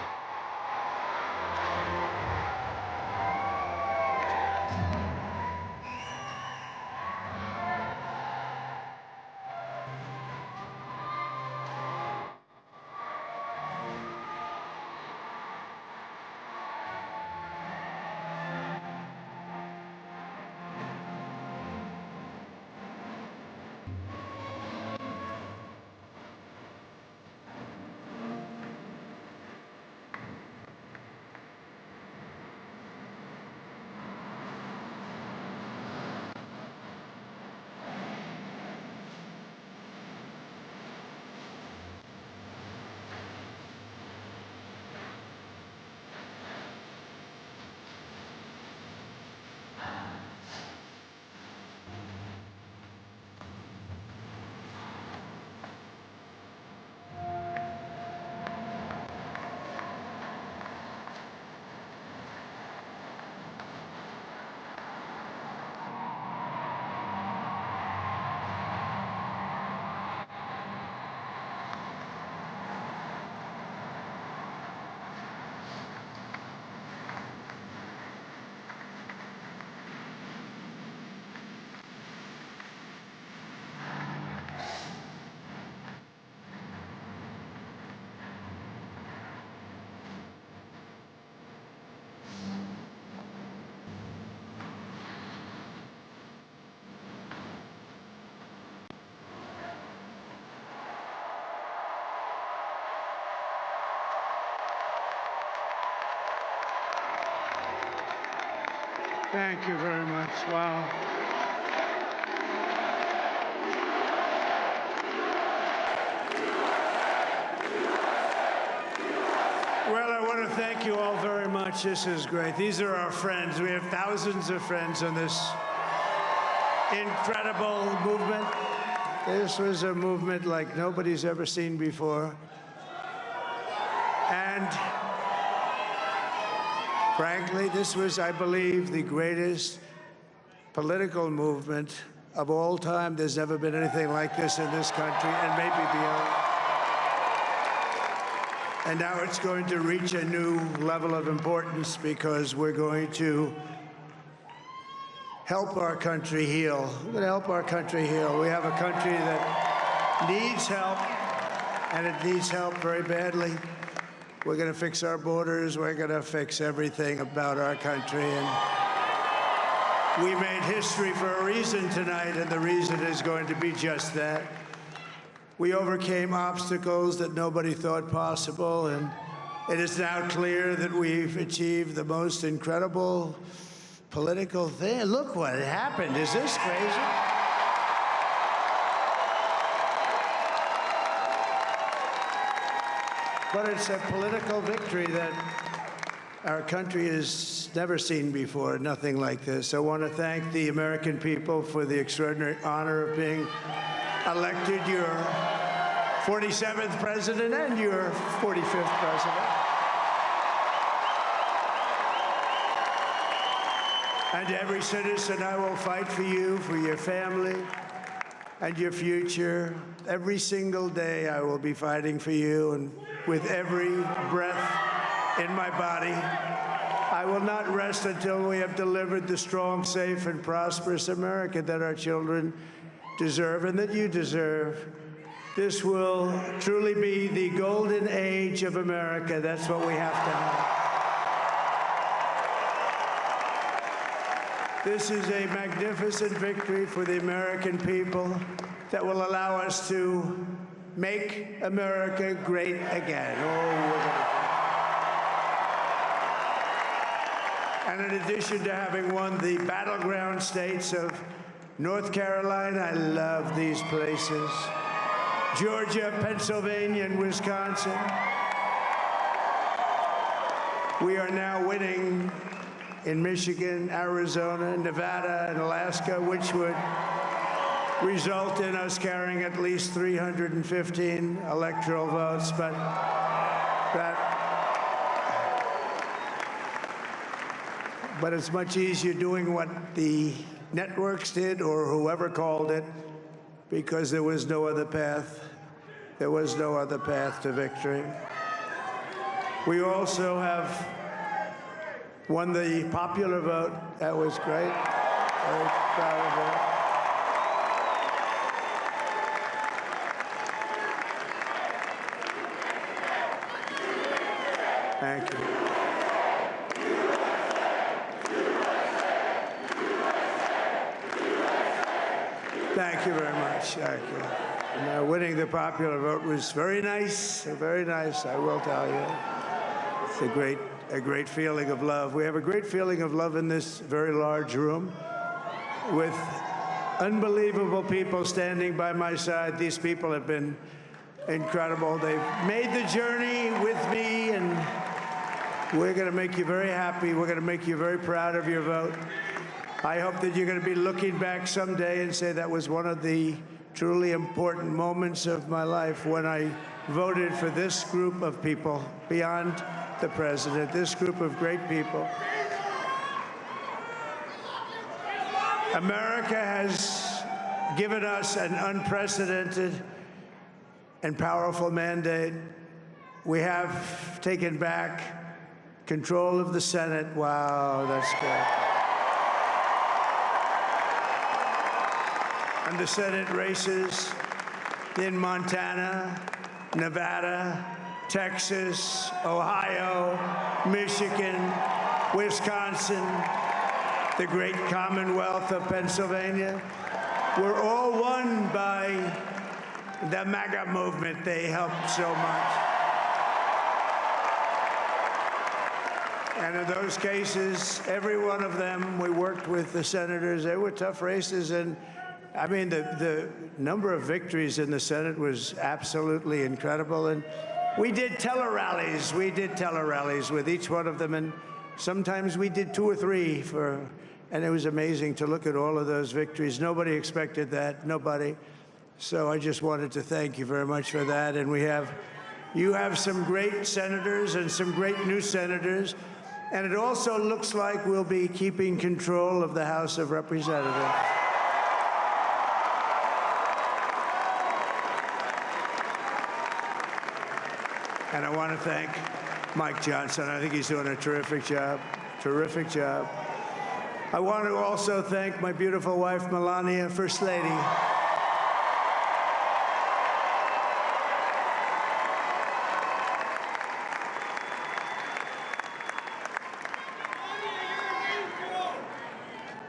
S15: Thank you very much. Wow. Well, I want to thank you all very much. This is great. These are our friends. We have thousands of friends on this incredible movement. This was a movement like nobody's ever seen before. And frankly, this was, I believe, the greatest political movement of all time. There's never been anything like this in this country, and maybe beyond. And now it's going to reach a new level of importance because we're going to help our country heal. We're going to help our country heal. We have a country that needs help, and it needs help very badly. We're going to fix our borders. We're going to fix everything about our country. And we made history for a reason tonight, and the reason is going to be just that. We overcame obstacles that nobody thought possible, and it is now clear that we've achieved the most incredible political thing. Look what happened. Is this crazy? But it's a political victory that our country has never seen before, nothing like this. I want to thank the American people for the extraordinary honor of being elected your 47th president and your 45th president. And every citizen, I will fight for you, for your family, and your future. Every single day I will be fighting for you, and with every breath in my body, I will not rest until we have delivered the strong, safe, and prosperous America that our children deserve and that you deserve. This will truly be the golden age of America. That's what we have to have. This is a magnificent victory for the American people that will allow us to make America great again. And in addition to having won the battleground states of North Carolina, I love these places, Georgia, Pennsylvania, and Wisconsin, we are now winning in Michigan, Arizona, Nevada, and Alaska, which would result in us carrying at least 315 electoral votes, but it's much easier doing what the networks did or whoever called it, because there was no other path. There was no other path to victory. We also have won the popular vote. That was great. Very proud of it. Thank you. Thank you very much. Thank you. And, winning the popular vote was very nice, I will tell you. It's a great feeling of love. We have a great feeling of love in this very large room with unbelievable people standing by my side. These people have been incredible. They've made the journey with me, and we're going to make you very happy. We're going to make you very proud of your vote. I hope that you're going to be looking back someday and say that was one of the truly important moments of my life when I voted for this group of people beyond the president, this group of great people. America has given us an unprecedented and powerful mandate. We have taken back control of the Senate. Wow, that's good. And the Senate races in Montana, Nevada, Texas, Ohio, Michigan, Wisconsin, the great Commonwealth of Pennsylvania, were all won by the MAGA movement. They helped so much. And in those cases, every one of them, we worked with the senators. They were tough races, and I mean, the number of victories in the Senate was absolutely incredible. And we did tele-rallies. We did tele-rallies with each one of them. And sometimes we did 2 or 3 and it was amazing to look at all of those victories. Nobody expected that, nobody. So I just wanted to thank you very much for that. And you have some great senators and some great new senators. And it also looks like we'll be keeping control of the House of Representatives. And I want to thank Mike Johnson. I think he's doing a terrific job. Terrific job. I want to also thank my beautiful wife, Melania, First Lady.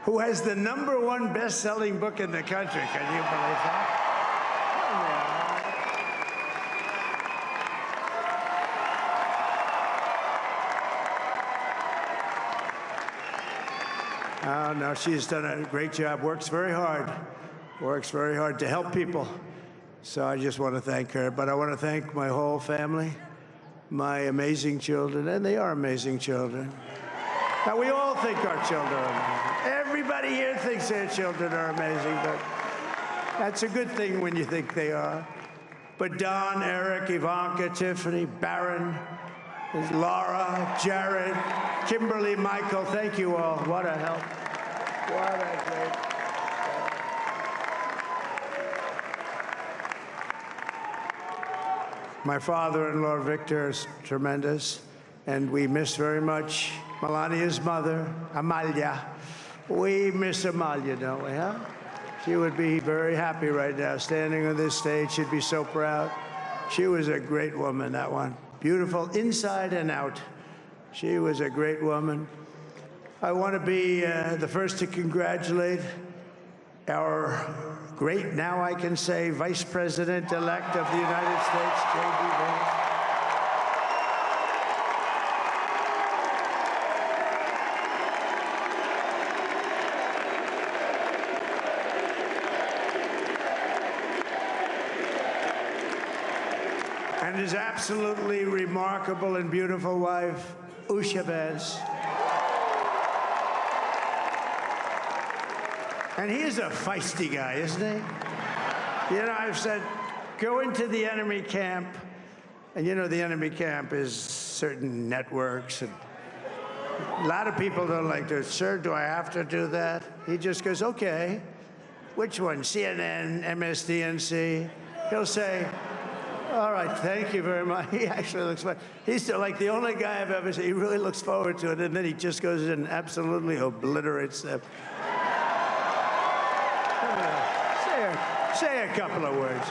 S15: Who has the #1 best-selling book in the country. Can you believe that? Oh, no, she's done a great job, works very hard to help people. So I just want to thank her. But I want to thank my whole family, my amazing children, and they are amazing children. Now, we all think our children are amazing. Everybody here thinks their children are amazing, but that's a good thing when you think they are. But Don, Eric, Ivanka, Tiffany, Barron, Laura, Jared, Kimberly, Michael, thank you all. What a help. What a great help. My father-in-law, Victor, is tremendous, and we miss very much Melania's mother, Amalia. We miss Amalia, don't we, huh? She would be very happy right now, standing on this stage. She'd be so proud. She was a great woman, that one. Beautiful inside and out. She was a great woman. I want to be the first to congratulate our great, now I can say, Vice President-elect of the United States, J.D. Vance. And his absolutely remarkable and beautiful wife, Usha Vance. And he is a feisty guy, isn't he? You know, I've said, go into the enemy camp, and you know the enemy camp is certain networks, and a lot of people don't like to, sir, do I have to do that? He just goes, okay, which one, CNN, MSDNC? He'll say, all right, thank you very much. He actually looks fine. He's like the only guy I've ever seen. He really looks forward to it, and then he just goes in and absolutely obliterates them. Say a couple of words.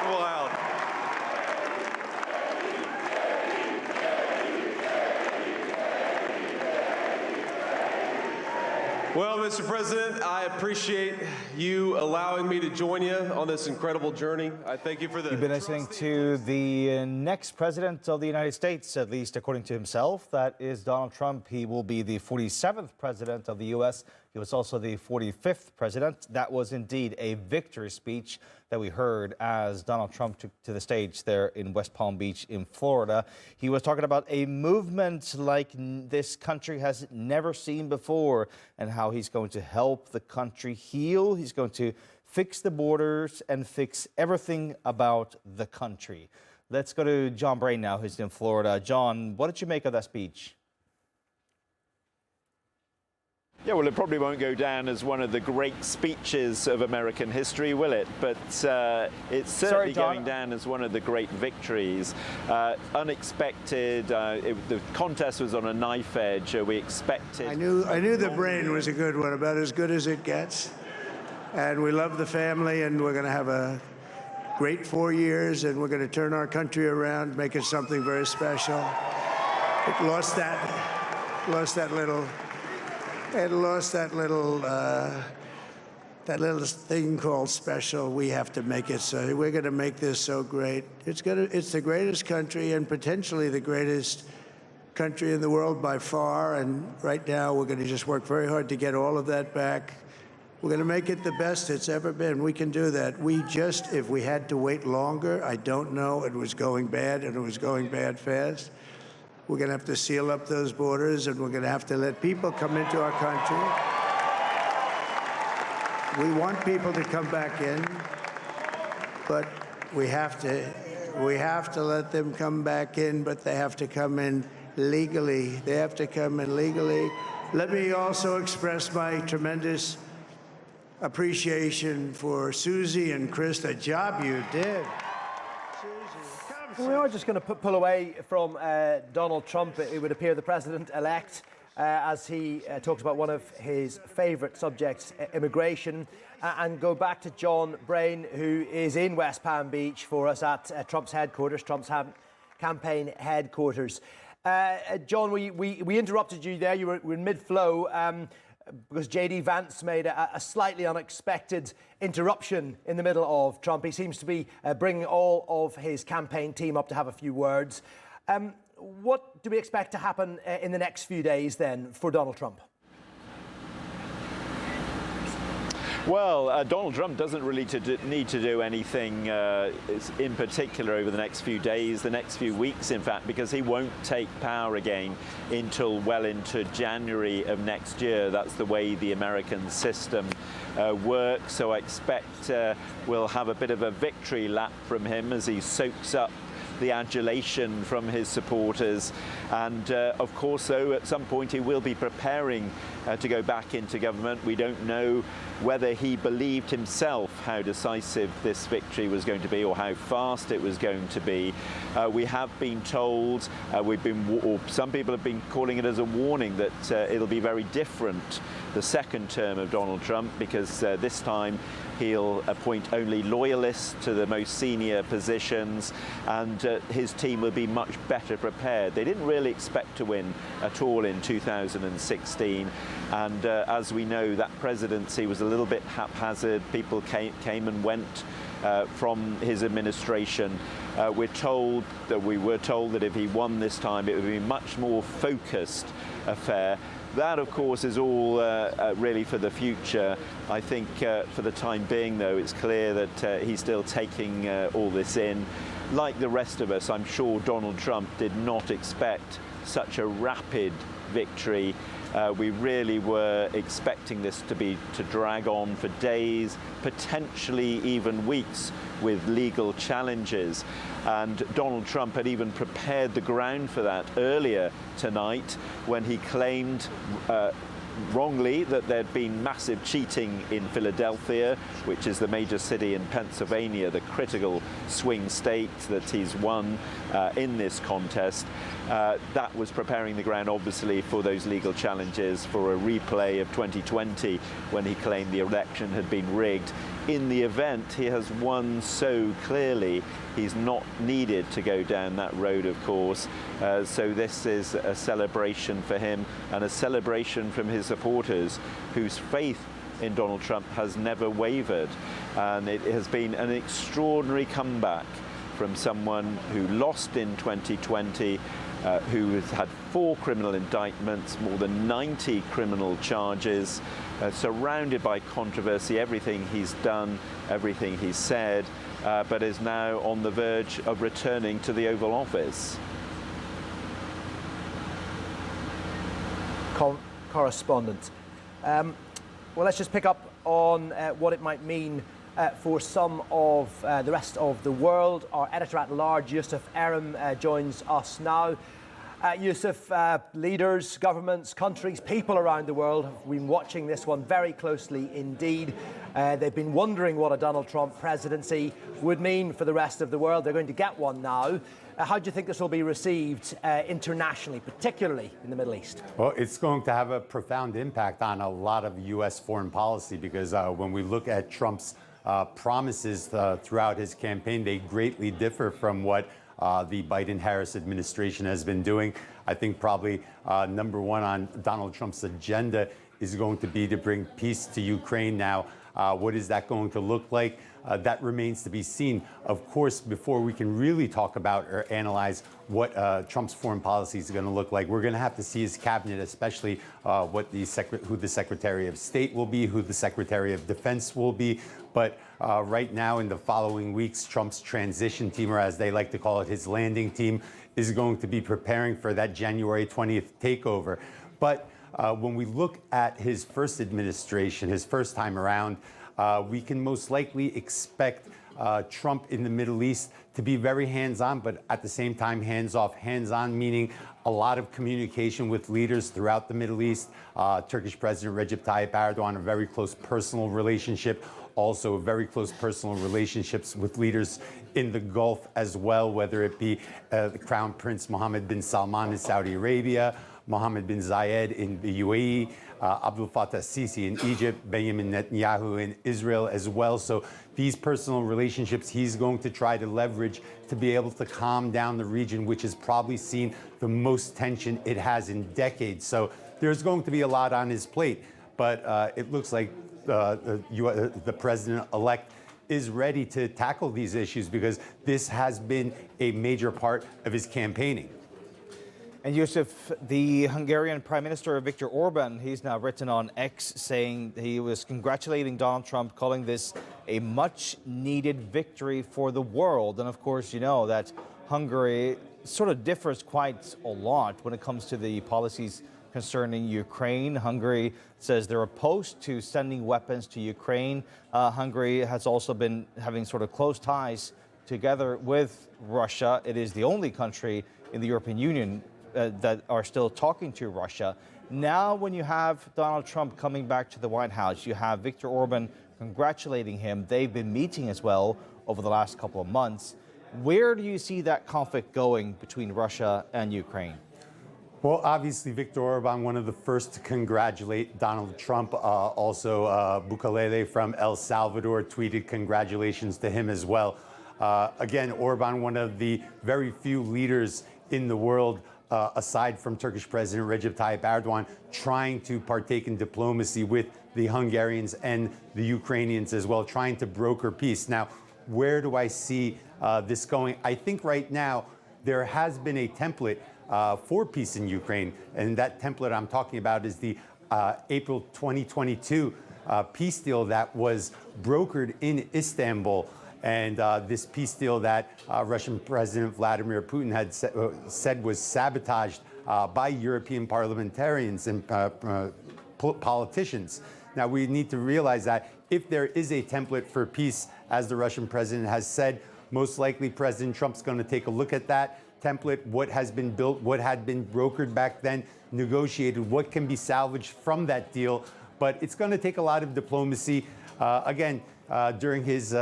S9: Wow. Well, Mr. President, I appreciate you allowing me to join you on this incredible journey. I thank you for the...
S6: You've been listening to the next president of the United States, at least according to himself. That is Donald Trump. He will be the 47th president of the U.S. He was also the 45th president. That was indeed a victory speech that we heard as Donald Trump took to the stage there in West Palm Beach in Florida. He was talking about a movement like this country has never seen before and how he's going to help the country heal. He's going to fix the borders and fix everything about the country. Let's go to John Brain now, who's in Florida. John, what did you make of that speech?
S13: Yeah, well, it probably won't go down as one of the great speeches of American history, will it? But it's certainly going down as one of the great victories. Unexpected. The contest was on a knife edge. We expected...
S15: I knew the brain was a good one, about as good as it gets. And we love the family, and we're going to have a great 4 years, and we're going to turn our country around, make it something very special. It lost that little thing called special. We have to make it so. We're going to make this so great. It's the greatest country and potentially the greatest country in the world by far. And right now, we're going to just work very hard to get all of that back. We're going to make it the best it's ever been. We can do that. If we had to wait longer, I don't know. It was going bad, and it was going bad fast. We're going to have to seal up those borders, and we're going to have to let people come into our country. We want people to come back in, but we have to let them come back in, but they have to come in legally. They have to come in legally. Let me also express my tremendous appreciation for Susie and Chris, the job you did.
S12: We are just going to pull away from Donald Trump, it would appear, the president-elect, as he talks about one of his favourite subjects, immigration, and go back to John Brain, who is in West Palm Beach for us at Trump's headquarters, Trump's campaign headquarters. John, we interrupted you there. You were in mid-flow. Because J.D. Vance made a slightly unexpected interruption in the middle of Trump. He seems to be bringing all of his campaign team up to have a few words. What do we expect to happen in the next few days then for Donald Trump?
S13: Well, Donald Trump doesn't really need to do anything in particular over the next few days, the next few weeks, in fact, because he won't take power again until well into January of next year. That's the way the American system works. So I expect we'll have a bit of a victory lap from him as he soaks up the adulation from his supporters. And of course, though, at some point he will be preparing to go back into government. We don't know whether he believed himself how decisive this victory was going to be or how fast it was going to be. We have been told, or some people have been calling it as a warning that it'll be very different the second term of Donald Trump, because this time he'll appoint only loyalists to the most senior positions, and his team will be much better prepared. They didn't really expect to win at all in 2016, and as we know, that presidency was a little bit haphazard. People came and went from his administration. We were told that if he won this time, it would be a much more focused affair. That, of course, is all really for the future. I think for the time being, though, it's clear that he's still taking all this in. Like the rest of us, I'm sure Donald Trump did not expect such a rapid victory. We really were expecting this to drag on for days, potentially even weeks, with legal challenges. And Donald Trump had even prepared the ground for that earlier tonight when he claimed wrongly that there'd been massive cheating in Philadelphia, which is the major city in Pennsylvania, the critical swing state that he's won in this contest. That was preparing the ground, obviously, for those legal challenges, for a replay of 2020 when he claimed the election had been rigged. In the event he has won so clearly, he's not needed to go down that road, of course. So this is a celebration for him and a celebration from his supporters, whose faith in Donald Trump has never wavered. And it has been an extraordinary comeback from someone who lost in 2020, who has had 4 criminal indictments, more than 90 criminal charges, surrounded by controversy, everything he's done, everything he's said, but is now on the verge of returning to the Oval Office.
S12: Correspondent. Well, let's just pick up on what it might mean for some of the rest of the world. Our editor-at-large, Yusuf Erim, joins us now. Yusuf, leaders, governments, countries, people around the world have been watching this one very closely indeed. They've been wondering what a Donald Trump presidency would mean for the rest of the world. They're going to get one now. How do you think this will be received internationally, particularly in the Middle East?
S4: Well, it's going to have a profound impact on a lot of U.S. foreign policy, because when we look at Trump's promises throughout his campaign, they greatly differ from what the Biden-Harris administration has been doing. I think probably number one on Donald Trump's agenda is going to be to bring peace to Ukraine. Now, what is that going to look like? That remains to be seen. Of course, before we can really talk about or analyze what Trump's foreign policy is going to look like, we're going to have to see his cabinet, especially who the Secretary of State will be, who the Secretary of Defense will be. But right now, in the following weeks, Trump's transition team, or as they like to call it, his landing team, is going to be preparing for that January 20th takeover. But when we look at his first administration, his first time around, we can most likely expect Trump in the Middle East to be very hands-on, but at the same time hands-off. Hands-on meaning a lot of communication with leaders throughout the Middle East. Turkish President Recep Tayyip Erdogan, a very close personal relationship. Also very close personal relationships with leaders in the Gulf as well, whether it be the Crown Prince Mohammed bin Salman in Saudi Arabia, Mohammed bin Zayed in the UAE, Abdul Fattah Sisi in Egypt, Benjamin Netanyahu in Israel as well. So these personal relationships he's going to try to leverage to be able to calm down the region, which has probably seen the most tension it has in decades. So there's going to be a lot on his plate, but it looks like the president-elect is ready to tackle these issues, because this has been a major part of his campaigning.
S6: And Yusuf, the Hungarian Prime Minister Viktor Orban, he's now written on X saying he was congratulating Donald Trump, calling this a much-needed victory for the world. And of course, you know that Hungary sort of differs quite a lot when it comes to the policies concerning Ukraine. Hungary says they're opposed to sending weapons to Ukraine. Hungary has also been having sort of close ties together with Russia. It is the only country in the European Union that are still talking to Russia. Now, when you have Donald Trump coming back to the White House, you have Viktor Orban congratulating him. They've been meeting as well over the last couple of months. Where do you see that conflict going between Russia and Ukraine?
S4: Well, obviously, Viktor Orban, one of the first to congratulate Donald Trump. Also, Bukalele from El Salvador tweeted congratulations to him as well. Again, Orban, one of the very few leaders in the world, aside from Turkish President Recep Tayyip Erdogan, trying to partake in diplomacy with the Hungarians and the Ukrainians as well, trying to broker peace. Now, where do I see this going? I think right now there has been a template for peace in Ukraine, and that template I'm talking about is the April 2022 peace deal that was brokered in Istanbul. And this peace deal that Russian President Vladimir Putin had said was sabotaged by European parliamentarians and politicians. Now, we need to realize that if there is a template for peace, as the Russian president has said, most likely President Trump's going to take a look at that template, what has been built, what had been brokered back then, negotiated, what can be salvaged from that deal. But it's going to take a lot of diplomacy. During his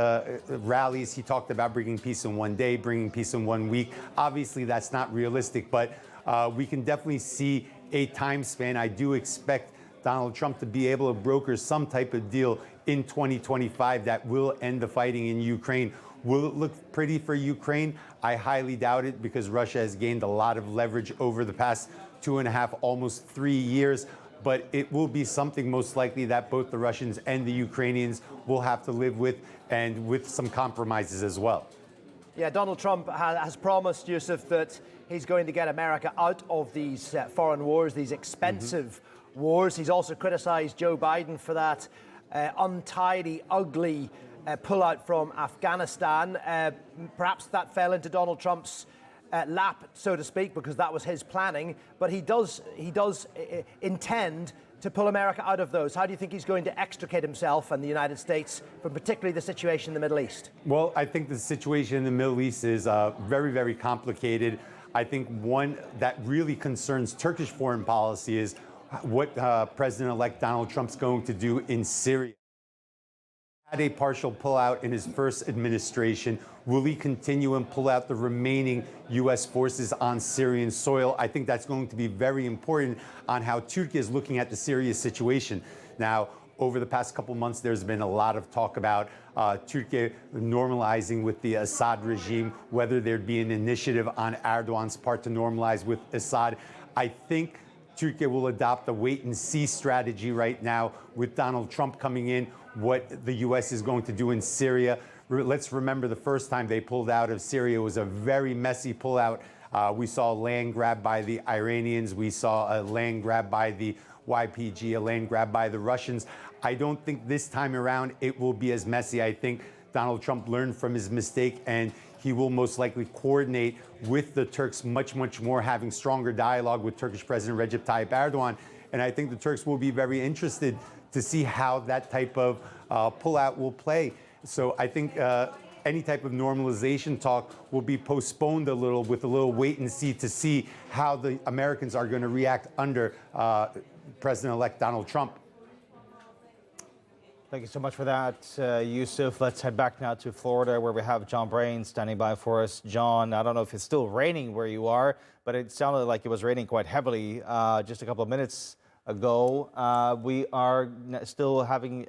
S4: rallies, he talked about bringing peace in one day, bringing peace in 1 week. Obviously, that's not realistic, but we can definitely see a time span. I do expect Donald Trump to be able to broker some type of deal in 2025 that will end the fighting in Ukraine. Will it look pretty for Ukraine? I highly doubt it, because Russia has gained a lot of leverage over the past 2.5, almost 3 years. But it will be something most likely that both the Russians and the Ukrainians will have to live with, and with some compromises as well.
S12: Yeah, Donald Trump has promised, Yusuf, that he's going to get America out of these foreign wars, these expensive wars. He's also criticized Joe Biden for that untidy, ugly pullout from Afghanistan. Perhaps that fell into Donald Trump's lap, so to speak, because that was his planning. But he does intend to pull America out of those. How do you think he's going to extricate himself and the United States from particularly the situation in the Middle East?
S4: Well, I think the situation in the Middle East is very, very complicated. I think one that really concerns Turkish foreign policy is what President-elect Donald Trump's going to do in Syria. Had a partial pullout in his first administration. Will he continue and pull out the remaining U.S. forces on Syrian soil? I think that's going to be very important on how Turkey is looking at the Syria situation. Now, over the past couple months, there's been a lot of talk about Turkey normalizing with the Assad regime, whether there'd be an initiative on Erdogan's part to normalize with Assad. I think Turkey will adopt a wait-and-see strategy right now with Donald Trump coming in, what the U.S. is going to do in Syria. Let's remember the first time they pulled out of Syria was a very messy pullout. We saw a land grab by the Iranians. We saw a land grab by the YPG, a land grab by the Russians. I don't think this time around it will be as messy. I think Donald Trump learned from his mistake, and he will most likely coordinate with the Turks much, much more, having stronger dialogue with Turkish President Recep Tayyip Erdogan. And I think the Turks will be very interested to see how that type of pullout will play. So I think any type of normalization talk will be postponed a little, with a little wait and see to see how the Americans are going to react under President-elect Donald Trump.
S6: Thank you so much for that, Yusuf. Let's head back now to Florida, where we have John Brain standing by for us. John, I don't know if it's still raining where you are, but it sounded like it was raining quite heavily just a couple of minutes ago. We are still having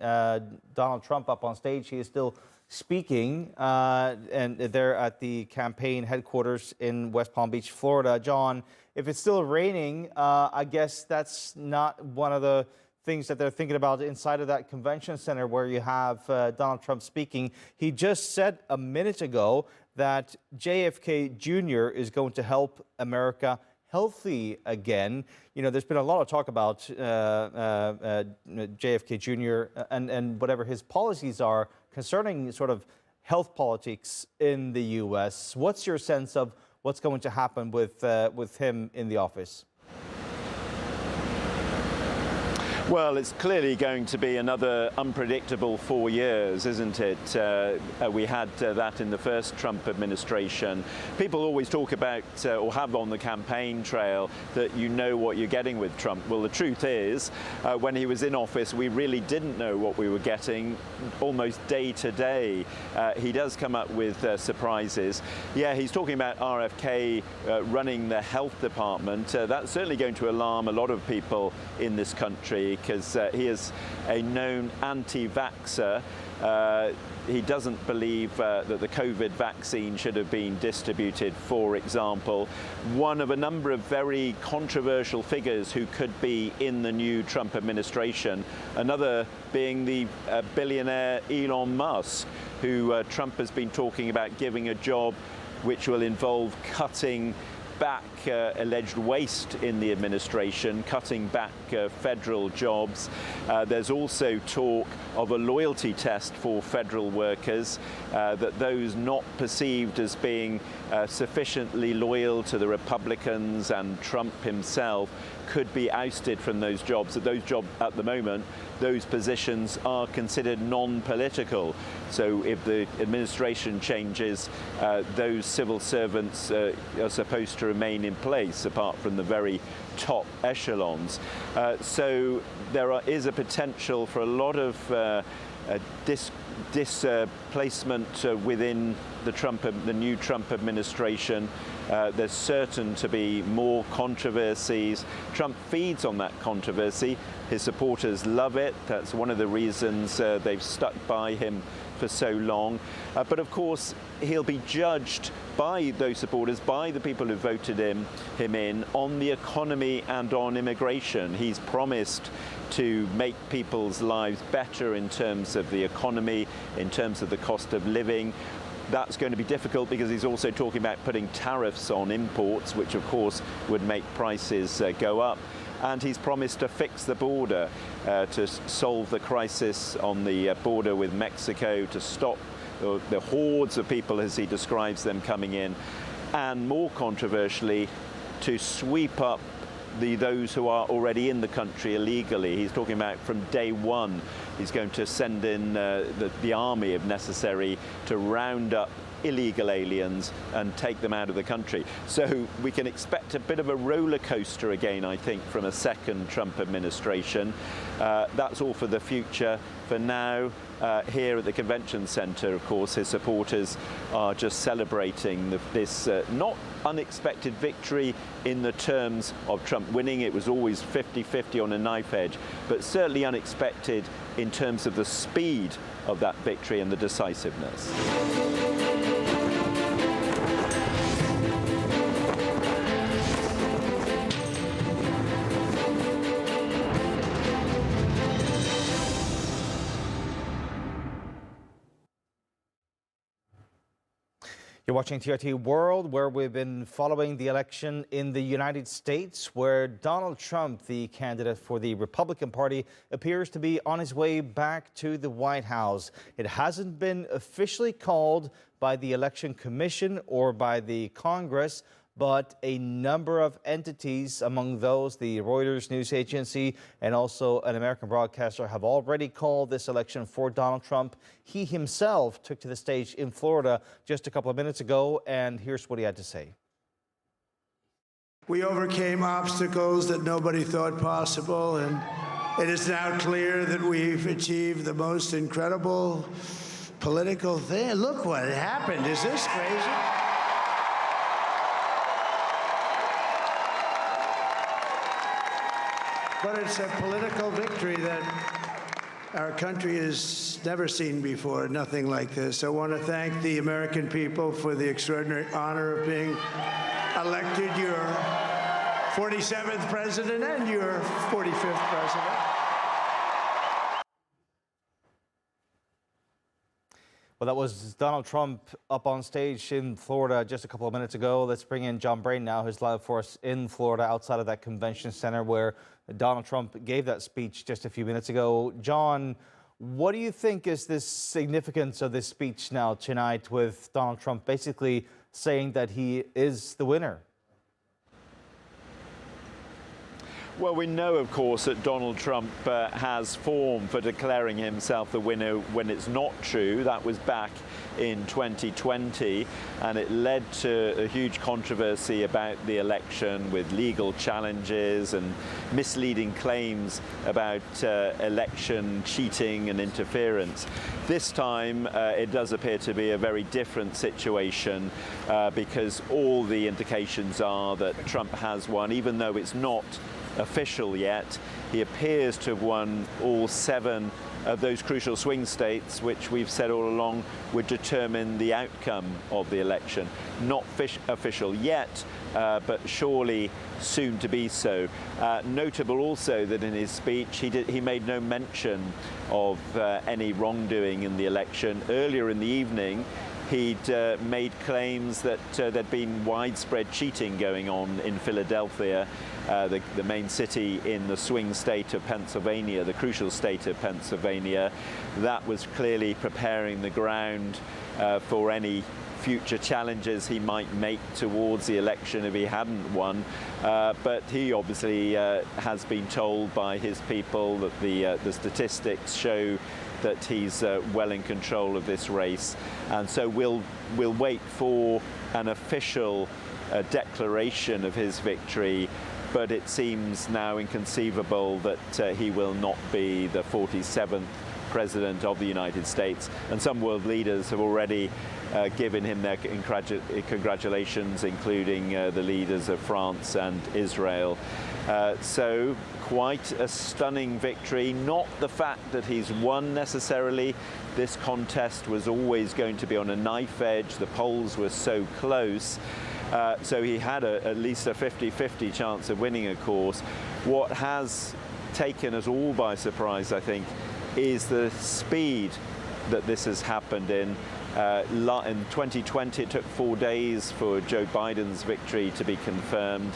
S6: Donald Trump up on stage. He is still speaking, and they're at the campaign headquarters in West Palm Beach, Florida. John, if it's still raining, I guess that's not one of the things that they're thinking about inside of that convention center where you have Donald Trump speaking. He just said a minute ago that JFK Jr. is going to help America healthy again. You know, there's been a lot of talk about JFK Jr. and whatever his policies are concerning sort of health politics in the U.S. What's your sense of what's going to happen with him in the office?
S13: Well, it's clearly going to be another unpredictable 4 years, isn't it? We had that in the first Trump administration. People always talk about, or have on the campaign trail, that you know what you're getting with Trump. Well, the truth is, when he was in office, we really didn't know what we were getting almost day to day. He does come up with surprises. Yeah, he's talking about RFK running the health department. That's certainly going to alarm a lot of people in this country, because he is a known anti-vaxxer. He doesn't believe that the COVID vaccine should have been distributed, for example. One of a number of very controversial figures who could be in the new Trump administration, another being the billionaire Elon Musk, who Trump has been talking about giving a job which will involve cutting back alleged waste in the administration, cutting back federal jobs. There's also talk of a loyalty test for federal workers, that those not perceived as being sufficiently loyal to the Republicans and Trump himself could be ousted from those jobs. Those jobs at the moment, those positions are considered non-political. So if the administration changes, those civil servants are supposed to remain in place, apart from the very top echelons. So there is a potential for a lot of displacement within the new Trump administration. There's certain to be more controversies. Trump feeds on that controversy. His supporters love it. That's one of the reasons they've stuck by him for so long. But of course, he'll be judged by those supporters, by the people who voted him in, on the economy and on immigration. He's promised to make people's lives better in terms of the economy, in terms of the cost of living. That's going to be difficult because he's also talking about putting tariffs on imports, which of course would make prices go up. And he's promised to fix the border, to solve the crisis on the border with Mexico, to stop the hordes of people, as he describes them, coming in, and more controversially, to sweep up those who are already in the country illegally. He's talking about from day one, he's going to send in the army, if necessary, to round up illegal aliens and take them out of the country. So we can expect a bit of a roller coaster again, I think, from a second Trump administration. That's all for the future. For now, here at the convention center, of course, his supporters are just celebrating this not unexpected victory in the terms of Trump winning. It was always 50-50 on a knife edge, but certainly unexpected in terms of the speed of that victory and the decisiveness.
S6: You're watching TRT World, where we've been following the election in the United States, where Donald Trump, the candidate for the Republican Party, appears to be on his way back to the White House. It hasn't been officially called by the Election Commission or by the Congress, but a number of entities, among those the Reuters news agency and also an American broadcaster, have already called this election for Donald Trump. He himself took to the stage in Florida just a couple of minutes ago, and here's what he had to say.
S15: We overcame obstacles that nobody thought possible, and it is now clear that we've achieved the most incredible political thing. Look what happened. Is this crazy? But it's a political victory that our country has never seen before, nothing like this. I want to thank the American people for the extraordinary honor of being elected your 47th president and your 45th president.
S6: Well, that was Donald Trump up on stage in Florida just a couple of minutes ago. Let's bring in John Brain now, who's live for us in Florida, outside of that convention center where Donald Trump gave that speech just a few minutes ago. John, what do you think is the significance of this speech now tonight, with Donald Trump basically saying that he is the winner?
S13: Well, we know, of course, that Donald Trump has form for declaring himself the winner when it's not true. That was back in 2020, and it led to a huge controversy about the election with legal challenges and misleading claims about election cheating and interference. This time, it does appear to be a very different situation because all the indications are that Trump has won, even though it's not official yet. He appears to have won all 7 of those crucial swing states, which we've said all along would determine the outcome of the election. Not official yet, but surely soon to be so. Notable also that in his speech he made no mention of any wrongdoing in the election. Earlier in the evening, he'd made claims that there'd been widespread cheating going on in Philadelphia, the main city in the swing state of Pennsylvania, the crucial state of Pennsylvania. That was clearly preparing the ground for any future challenges he might make towards the election if he hadn't won. But he obviously has been told by his people that the statistics show that he's well in control of this race, and so we'll wait for an official declaration of his victory. But it seems now inconceivable that he will not be the 47th President of the United States, and some world leaders have already given him their congratulations, including the leaders of France and Israel. So quite a stunning victory. Not the fact that he's won necessarily. This contest was always going to be on a knife edge. The polls were so close. So he had at least a 50-50 chance of winning, of course. What has taken us all by surprise, I think, is the speed that this has happened in. In 2020, it took 4 days for Joe Biden's victory to be confirmed.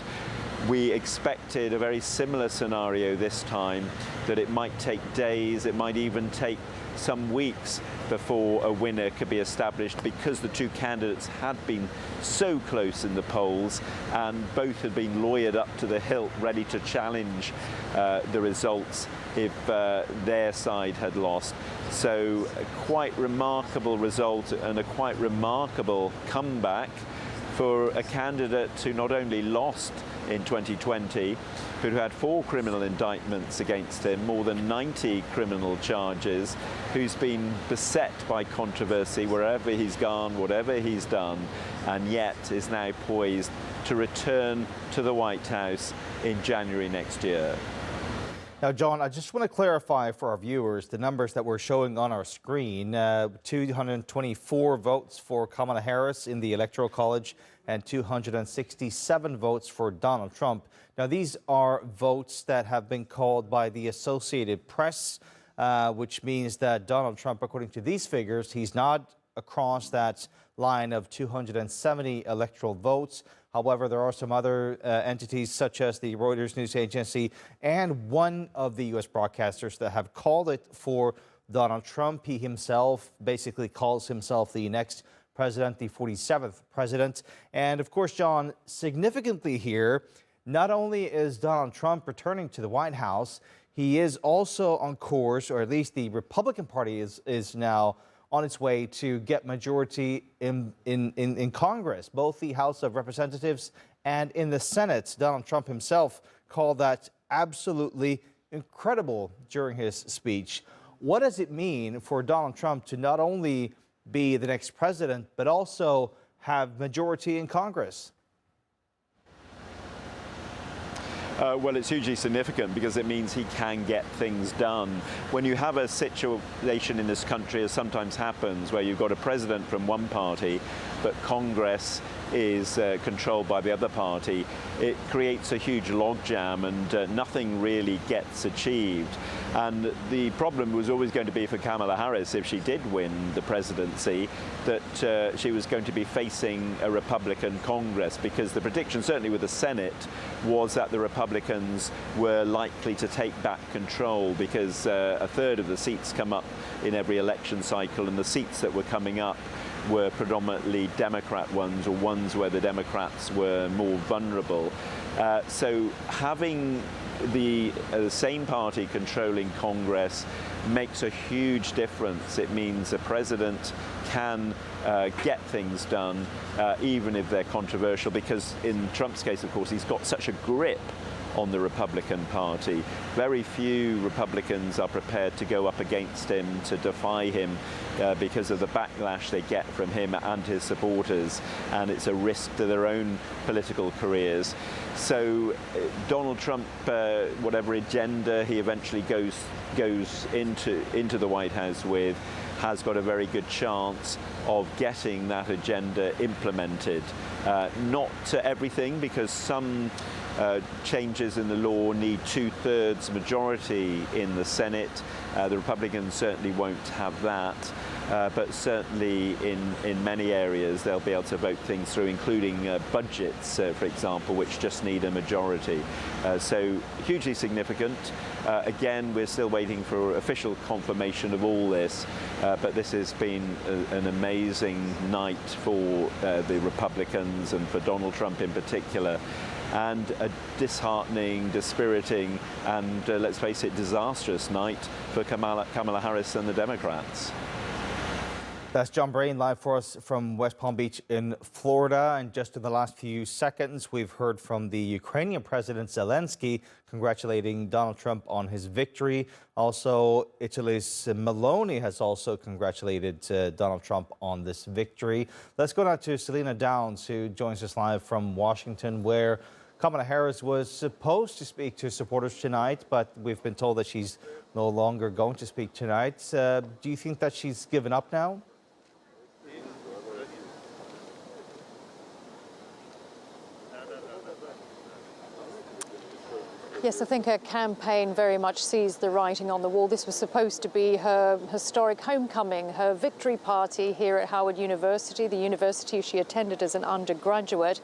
S13: We expected a very similar scenario this time, that it might take days, it might even take some weeks before a winner could be established, because the 2 candidates had been so close in the polls and both had been lawyered up to the hilt, ready to challenge the results if their side had lost. So a quite remarkable result and a quite remarkable comeback for a candidate who not only lost in 2020, but who had 4 criminal indictments against him, more than 90 criminal charges, who's been beset by controversy wherever he's gone, whatever he's done, and yet is now poised to return to the White House in January next year.
S6: Now, John, I just want to clarify for our viewers the numbers that we're showing on our screen. 224 votes for Kamala Harris in the Electoral College and 267 votes for Donald Trump. Now, these are votes that have been called by the Associated Press, which means that Donald Trump, according to these figures, he's not across that line of 270 electoral votes. However, there are some other entities such as the Reuters news agency and one of the U.S. broadcasters that have called it for Donald Trump. He himself basically calls himself the next president, the 47th president. And of course, John, significantly here, not only is Donald Trump returning to the White House, he is also on course, or at least the Republican Party is now on its way to get majority in Congress, both the House of Representatives and in the Senate. Donald Trump himself called that absolutely incredible during his speech. What does it mean for Donald Trump to not only be the next president, but also have majority in Congress?
S13: Well, it's hugely significant because it means he can get things done. When you have a situation in this country, as sometimes happens, where you've got a president from one party, but Congress is controlled by the other party, it creates a huge logjam and nothing really gets achieved. And the problem was always going to be for Kamala Harris, if she did win the presidency, that she was going to be facing a Republican Congress, because the prediction, certainly with the Senate, was that the Republicans were likely to take back control, because a third of the seats come up in every election cycle, and the seats that were coming up were predominantly Democrat ones, or ones where the Democrats were more vulnerable. So having the same party controlling Congress makes a huge difference. It means the president can get things done, even if they're controversial, because in Trump's case, of course, he's got such a grip on the Republican Party. Very few Republicans are prepared to go up against him, to defy him, because of the backlash they get from him and his supporters, and it's a risk to their own political careers. So Donald Trump, whatever agenda he eventually goes into the White House with, has got a very good chance of getting that agenda implemented. Not to everything, because some changes in the law need 2/3 majority in the Senate. The Republicans certainly won't have that, but certainly in many areas they'll be able to vote things through, including budgets, for example, which just need a majority. So hugely significant. Again, we're still waiting for official confirmation of all this, but this has been an amazing night for the Republicans and for Donald Trump in particular, and a disheartening, dispiriting, and let's face it, disastrous night for Kamala Harris and the Democrats.
S6: That's John Brain live for us from West Palm Beach in Florida. And just in the last few seconds, we've heard from the Ukrainian President Zelensky congratulating Donald Trump on his victory. Also, Italy's Meloni has also congratulated Donald Trump on this victory. Let's go now to Selena Downs, who joins us live from Washington, where Kamala Harris was supposed to speak to supporters tonight, but we've been told that she's no longer going to speak tonight. Do you think that she's given up now?
S1: Yes, I think her campaign very much sees the writing on the wall. This was supposed to be her historic homecoming, her victory party here at Howard University, the university she attended as an undergraduate.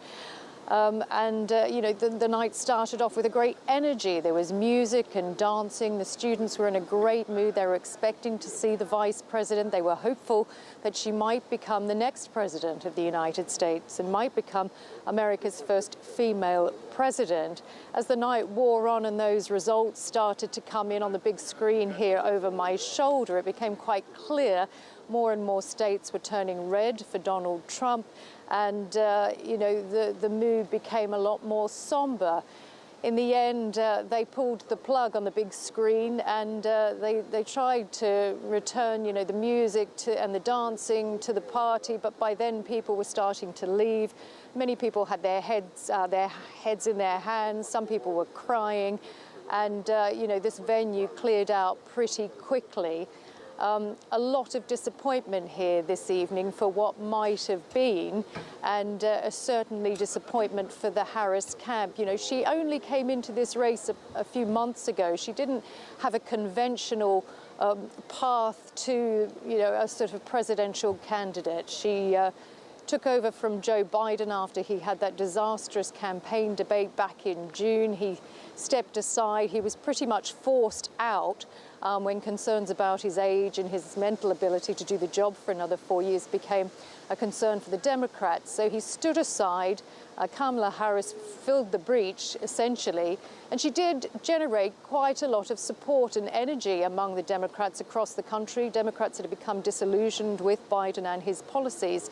S1: You know, the night started off with a great energy. There was music and dancing. The students were in a great mood. They were expecting to see the vice president. They were hopeful that she might become the next president of the United States and might become America's first female president. As the night wore on and those results started to come in on the big screen here over my shoulder, it became quite clear more and more states were turning red for Donald Trump. And, you know, the mood became a lot more somber. In the end, they pulled the plug on the big screen, and they tried to return, you know, the music and the dancing to the party, but by then people were starting to leave. Many people had their heads in their hands. Some people were crying, and, you know, this venue cleared out pretty quickly. A lot of disappointment here this evening for what might have been, and certainly disappointment for the Harris camp. You know, she only came into this race a few months ago. She didn't have a conventional path to, you know, a sort of presidential candidate. She took over from Joe Biden after he had that disastrous campaign debate back in June. He stepped aside. He was pretty much forced out when concerns about his age and his mental ability to do the job for another 4 years became a concern for the Democrats. So he stood aside. Kamala Harris filled the breach, essentially, and she did generate quite a lot of support and energy among the Democrats across the country, Democrats that had become disillusioned with Biden and his policies.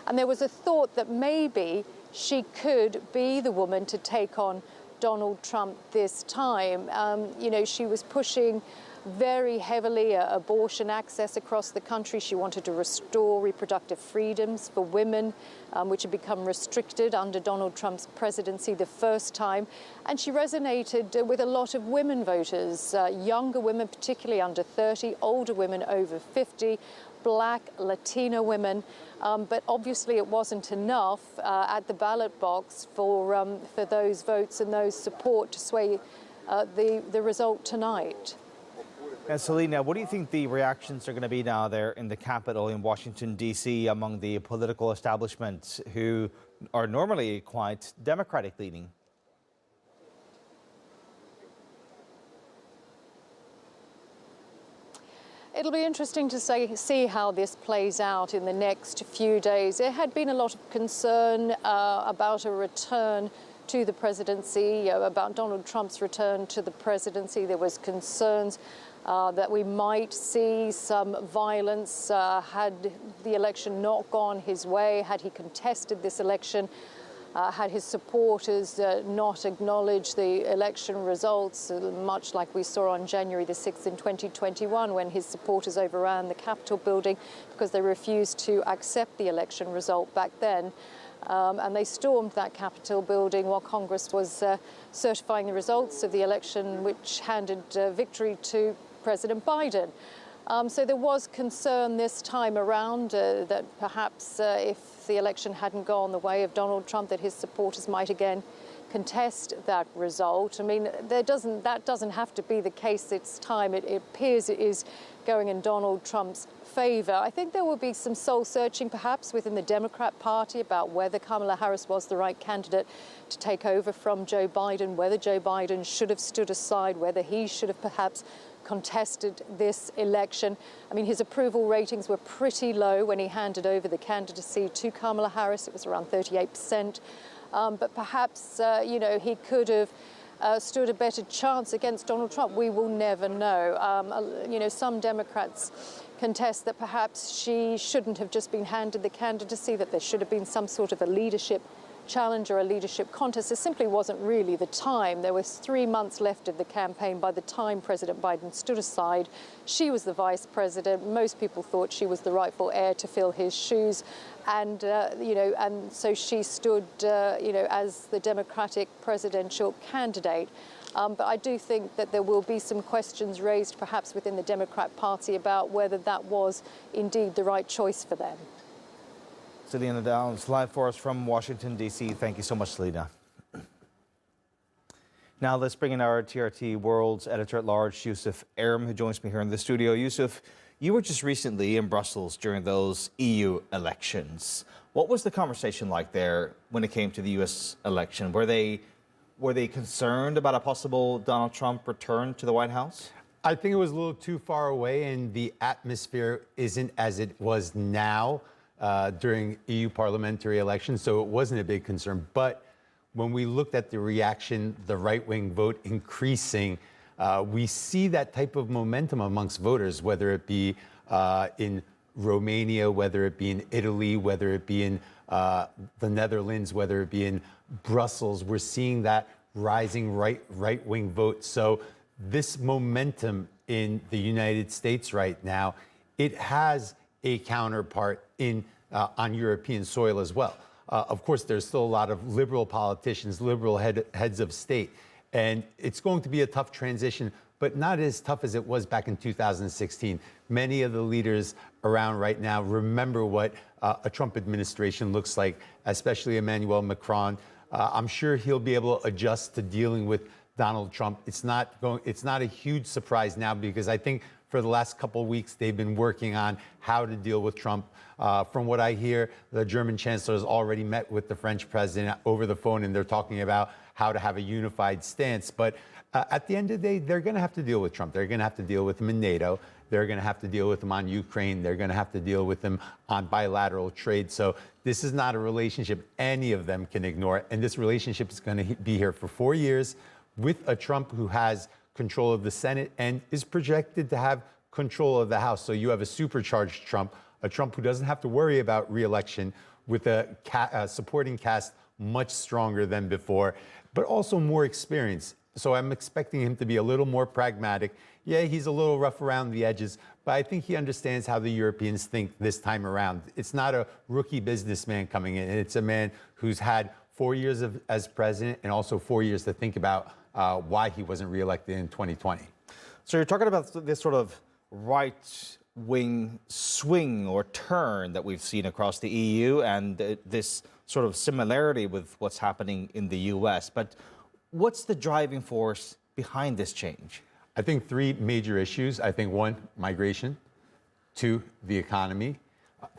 S1: And there was a thought that maybe she could be the woman to take on Donald Trump this time. You know, she was pushing very heavily abortion access across the country. She wanted to restore reproductive freedoms for women, which had become restricted under Donald Trump's presidency the first time. And she resonated with a lot of women voters, younger women, particularly under 30, older women over 50, Black, Latina women. But obviously it wasn't enough at the ballot box for those votes and those support to sway the result tonight.
S6: And Selena, what do you think the reactions are going to be now there in the Capitol in Washington, D.C. among the political establishment who are normally quite Democratic leaning?
S1: It'll be interesting to see how this plays out in the next few days. There had been a lot of concern about a return to the presidency, about Donald Trump's return to the presidency. There was concerns that we might see some violence had the election not gone his way, had he contested this election. Had his supporters not acknowledged the election results, much like we saw on January the 6th in 2021 when his supporters overran the Capitol building because they refused to accept the election result back then. And they stormed that Capitol building while Congress was certifying the results of the election, which handed victory to President Biden. So there was concern this time around that perhaps if the election hadn't gone the way of Donald Trump, that his supporters might again contest that result. I mean, that doesn't have to be the case this time. It appears it is going in Donald Trump's favor. I think there will be some soul searching perhaps within the Democrat Party about whether Kamala Harris was the right candidate to take over from Joe Biden, whether Joe Biden should have stood aside, whether he should have perhaps contested this election. I mean, his approval ratings were pretty low when he handed over the candidacy to Kamala Harris. It was around 38%. But perhaps, he could have stood a better chance against Donald Trump. We will never know. Some Democrats contest that perhaps she shouldn't have just been handed the candidacy, that there should have been some sort of a leadership challenge or a leadership contest. There simply wasn't really the time. There was 3 months left of the campaign by the time President Biden stood aside. She was the vice president. Most people thought she was the rightful heir to fill his shoes. And, and so she stood, as the Democratic presidential candidate. But I do think that there will be some questions raised perhaps within the Democrat Party about whether that was indeed the right choice for them.
S6: Selena Downs, live for us from Washington, D.C. Thank you so much, Selena. Now let's bring in our TRT World's editor-at-large, Yusuf Erm, who joins me here in the studio. Yusuf, you were just recently in Brussels during those EU elections. What was the conversation like there when it came to the U.S. election? Were they concerned about a possible Donald Trump return to the White House?
S4: I think it was a little too far away, and the atmosphere isn't as it was now during EU parliamentary elections, so it wasn't a big concern. But when we looked at the reaction, the right-wing vote increasing, we see that type of momentum amongst voters, whether it be in Romania, whether it be in Italy, whether it be in the Netherlands, whether it be in Brussels. We're seeing that rising right-wing vote. So this momentum in the United States right now, it has a counterpart on European soil as well. Of course, there's still a lot of liberal politicians, liberal heads of state, and it's going to be a tough transition, but not as tough as it was back in 2016. Many of the leaders around right now remember what a Trump administration looks like, especially Emmanuel Macron. I'm sure he'll be able to adjust to dealing with Donald Trump. It's not a huge surprise now, because I think for the last couple of weeks, they've been working on how to deal with Trump. From what I hear, the German chancellor has already met with the French president over the phone, and they're talking about how to have a unified stance. But at the end of the day, they're going to have to deal with Trump. They're going to have to deal with him in NATO. They're going to have to deal with him on Ukraine. They're going to have to deal with him on bilateral trade. So this is not a relationship any of them can ignore. And this relationship is going to be here for 4 years with a Trump who has control of the Senate and is projected to have control of the House. So you have a supercharged Trump, a Trump who doesn't have to worry about re-election, with a supporting cast much stronger than before, but also more experience. So I'm expecting him to be a little more pragmatic. Yeah, he's a little rough around the edges, but I think he understands how the Europeans think this time around. It's not a rookie businessman coming in. It's a man who's had 4 years as president and also 4 years to think about why he wasn't reelected in 2020.
S6: So you're talking about this sort of right-wing swing or turn that we've seen across the EU, and this sort of similarity with what's happening in the US. But what's the driving force behind this change?
S4: I think three major issues. I think one, migration. Two, the economy.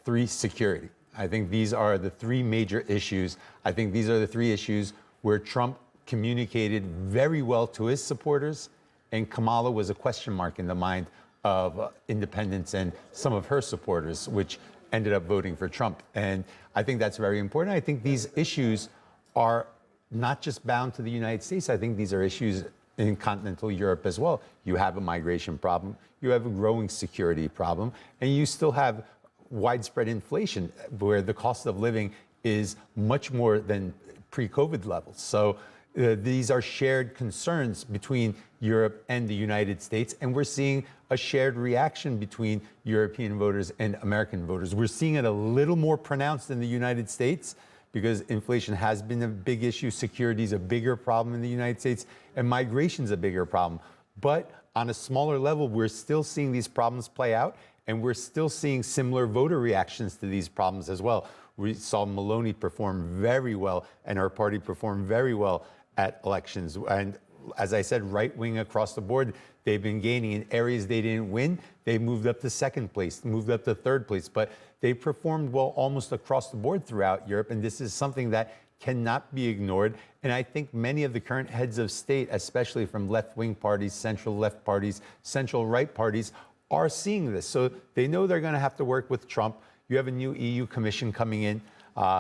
S4: Three, security. I think these are the three major issues. I think these are the three issues where Trump communicated very well to his supporters, and Kamala was a question mark in the mind of independents and some of her supporters, which ended up voting for Trump. And I think that's very important. I think these issues are not just bound to the United States. I think these are issues in continental Europe as well. You have a migration problem, you have a growing security problem, and you still have widespread inflation where the cost of living is much more than pre-COVID levels. So these are shared concerns between Europe and the United States, and we're seeing a shared reaction between European voters and American voters. We're seeing it a little more pronounced in the United States because inflation has been a big issue, security is a bigger problem in the United States, and migration is a bigger problem. But on a smaller level, we're still seeing these problems play out, and we're still seeing similar voter reactions to these problems as well. We saw Meloni perform very well, and her party perform very well at elections. And as I said, right wing across the board, they've been gaining in areas they didn't win. They moved up to second place, moved up to third place, but they performed well almost across the board throughout Europe. And this is something that cannot be ignored. And I think many of the current heads of state, especially from left-wing parties, central left parties, central right parties, are seeing this. So they know they're going to have to work with Trump. You have a new EU Commission coming in.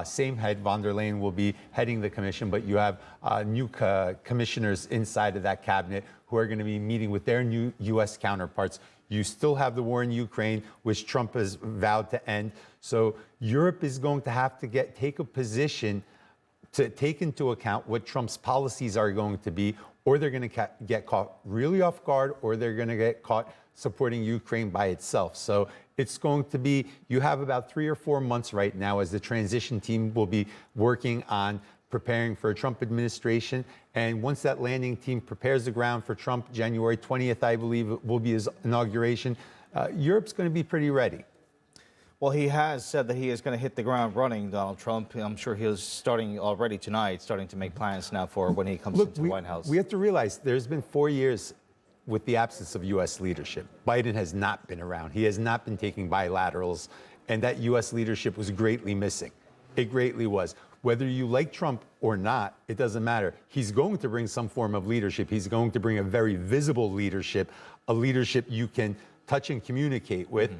S4: Same head, von der Leyen will be heading the commission, but you have new commissioners inside of that cabinet who are going to be meeting with their new U.S. counterparts. You still have the war in Ukraine, which Trump has vowed to end. So Europe is going to have to take a position to take into account what Trump's policies are going to be, or they're going to get caught really off guard, or they're going to get caught supporting Ukraine by itself. So it's going to be, you have about 3 or 4 months right now as the transition team will be working on preparing for a Trump administration. And once that landing team prepares the ground for Trump, January 20th, I believe, will be his inauguration, Europe's going to be pretty ready.
S6: Well, he has said that he is going to hit the ground running, Donald Trump. I'm sure he's starting already tonight, starting to make plans now for when he comes into the White House.
S4: We have to realize there's been 4 years with the absence of U.S. leadership. Biden has not been around. He has not been taking bilaterals, and that U.S. leadership was greatly missing. It greatly was. Whether you like Trump or not, it doesn't matter. He's going to bring some form of leadership. He's going to bring a very visible leadership, a leadership you can touch and communicate with,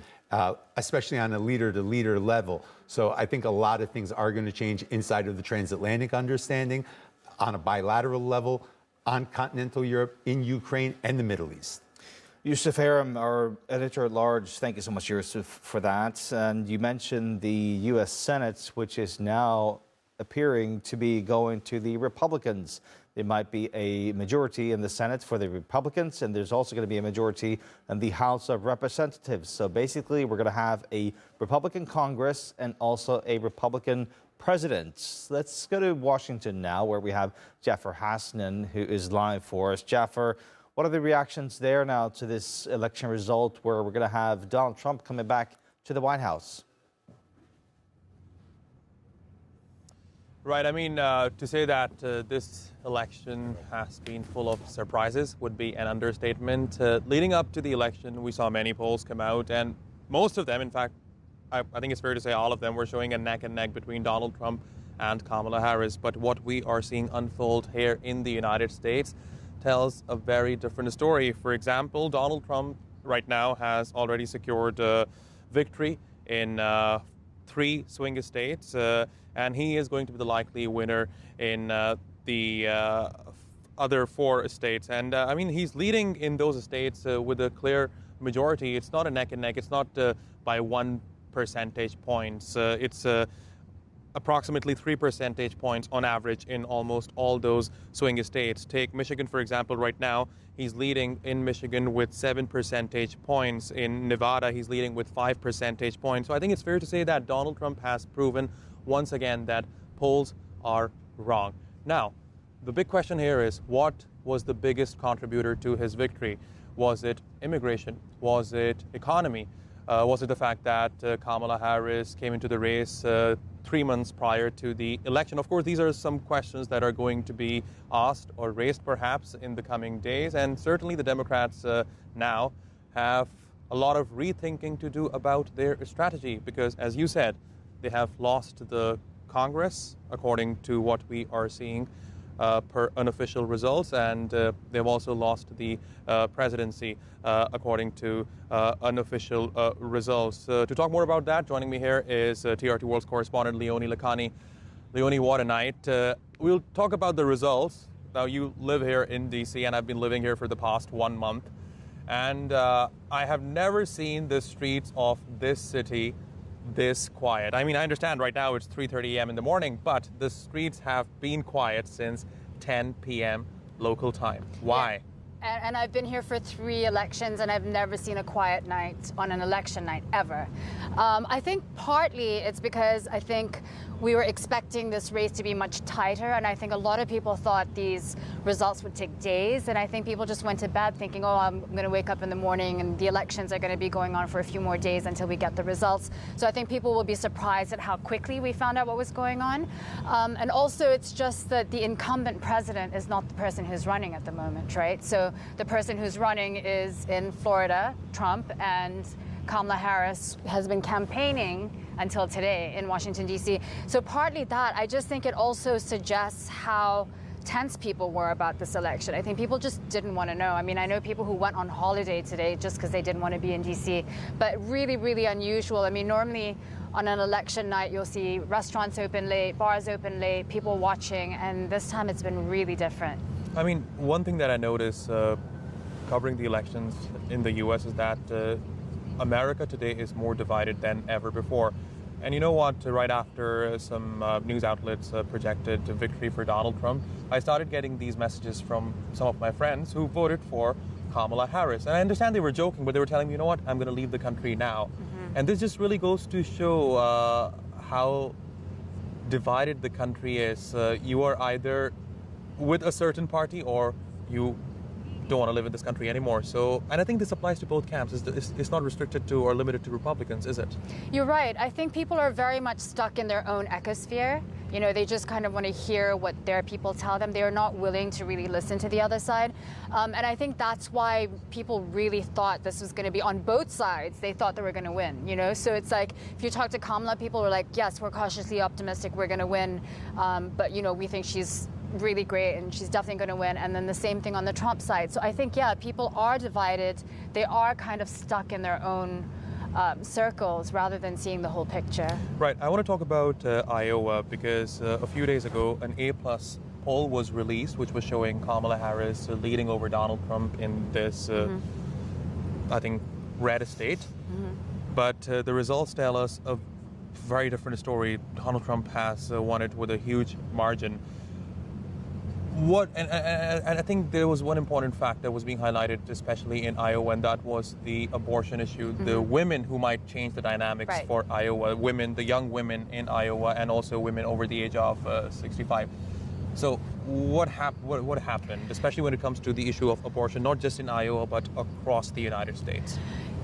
S4: especially on a leader-to-leader level. So I think a lot of things are going to change inside of the transatlantic understanding, on a bilateral level, on continental Europe, in Ukraine, and the Middle East.
S6: Yusuf Aram, our editor-at-large, thank you so much, Yusuf, for that. And you mentioned the U.S. Senate, which is now appearing to be going to the Republicans. There might be a majority in the Senate for the Republicans, and there's also going to be a majority in the House of Representatives. So basically, we're going to have a Republican Congress and also a Republican president. Let's go to Washington now, where we have Jaffer Hasnan, who is live for us. Jaffer, what are the reactions there now to this election result, where we're going to have Donald Trump coming back to the White House?
S21: Right. I mean, to say that this election has been full of surprises would be an understatement. Leading up to the election, we saw many polls come out, and most of them, in fact, I think it's fair to say all of them were showing a neck and neck between Donald Trump and Kamala Harris. But what we are seeing unfold here in the United States tells a very different story. For example, Donald Trump right now has already secured victory in 3 swing states, and he is going to be the likely winner in the other 4 states. And I mean, he's leading in those states with a clear majority. It's not a neck and neck. It's not by 1 percentage points. It's approximately 3 percentage points on average in almost all those swing states. Take Michigan, for example, right now. He's leading in Michigan with 7 percentage points. In Nevada, he's leading with 5 percentage points. So I think it's fair to say that Donald Trump has proven once again that polls are wrong. Now, the big question here is, what was the biggest contributor to his victory? Was it immigration? Was it economy? Was it the fact that Kamala Harris came into the race 3 months prior to the election? Of course, these are some questions that are going to be asked or raised perhaps in the coming days. And certainly the Democrats now have a lot of rethinking to do about their strategy, because, as you said, they have lost the Congress, according to what we are seeing. per unofficial results, and they've also lost the presidency according to unofficial results. To talk more about that, joining me here is TRT World's correspondent Leonie Lakhani. Leonie, what a night. We'll talk about the results. Now, you live here in D.C., and I've been living here for the past 1 month. And I have never seen the streets of this city this quiet. I mean, I understand right now it's 3:30 a.m. in the morning, but the streets have been quiet since 10 p.m. local time. Why?
S17: Yeah. And I've been here for 3 elections, and I've never seen a quiet night on an election night, ever. I think partly it's because I think we were expecting this race to be much tighter, and I think a lot of people thought these results would take days, and I think people just went to bed thinking, oh, I'm going to wake up in the morning and the elections are going to be going on for a few more days until we get the results. So I think people will be surprised at how quickly we found out what was going on. And also it's just that the incumbent president is not the person who's running at the moment, right? So the person who's running is in Florida, Trump, and Kamala Harris has been campaigning until today in Washington, D.C. So partly that, I just think it also suggests how tense people were about this election. I think people just didn't want to know. I mean, I know people who went on holiday today just because they didn't want to be in D.C., but really, really unusual. I mean, normally on an election night, you'll see restaurants open late, bars open late, people watching, and this time it's been really different.
S21: I mean, one thing that I notice covering the elections in the U.S. is that America today is more divided than ever before. And you know what? Right after some news outlets projected victory for Donald Trump, I started getting these messages from some of my friends who voted for Kamala Harris. And I understand they were joking, but they were telling me, you know what? I'm going to leave the country now. Mm-hmm. And this just really goes to show how divided the country is. You are either with a certain party or you don't want to live in this country anymore. So, and I think this applies to both camps. It's not restricted to or limited to Republicans, is it?
S17: You're right. I think people are very much stuck in their own ecosphere. You know, they just kind of want to hear what their people tell them. They're not willing to really listen to the other side. And I think that's why people really thought this was going to be on both sides. They thought they were going to win, you know? So it's like, if you talk to Kamala, people were like, yes, we're cautiously optimistic, we're going to win. But, you know, we think she's really great and she's definitely going to win. And then the same thing on the Trump side. So I think, yeah, people are divided. They are kind of stuck in their own circles rather than seeing the whole picture.
S21: Right. I want to talk about Iowa because a few days ago, an A+ poll was released, which was showing Kamala Harris leading over Donald Trump in this, I think, red state. Mm-hmm. But the results tell us a very different story. Donald Trump has won it with a huge margin. And I think there was one important fact that was being highlighted, especially in Iowa, and that was the abortion issue. Mm-hmm. The women who might change the dynamics for Iowa, women, the young women in Iowa, and also women over the age of 65. So what happened, especially when it comes to the issue of abortion, not just in Iowa, but across the United States?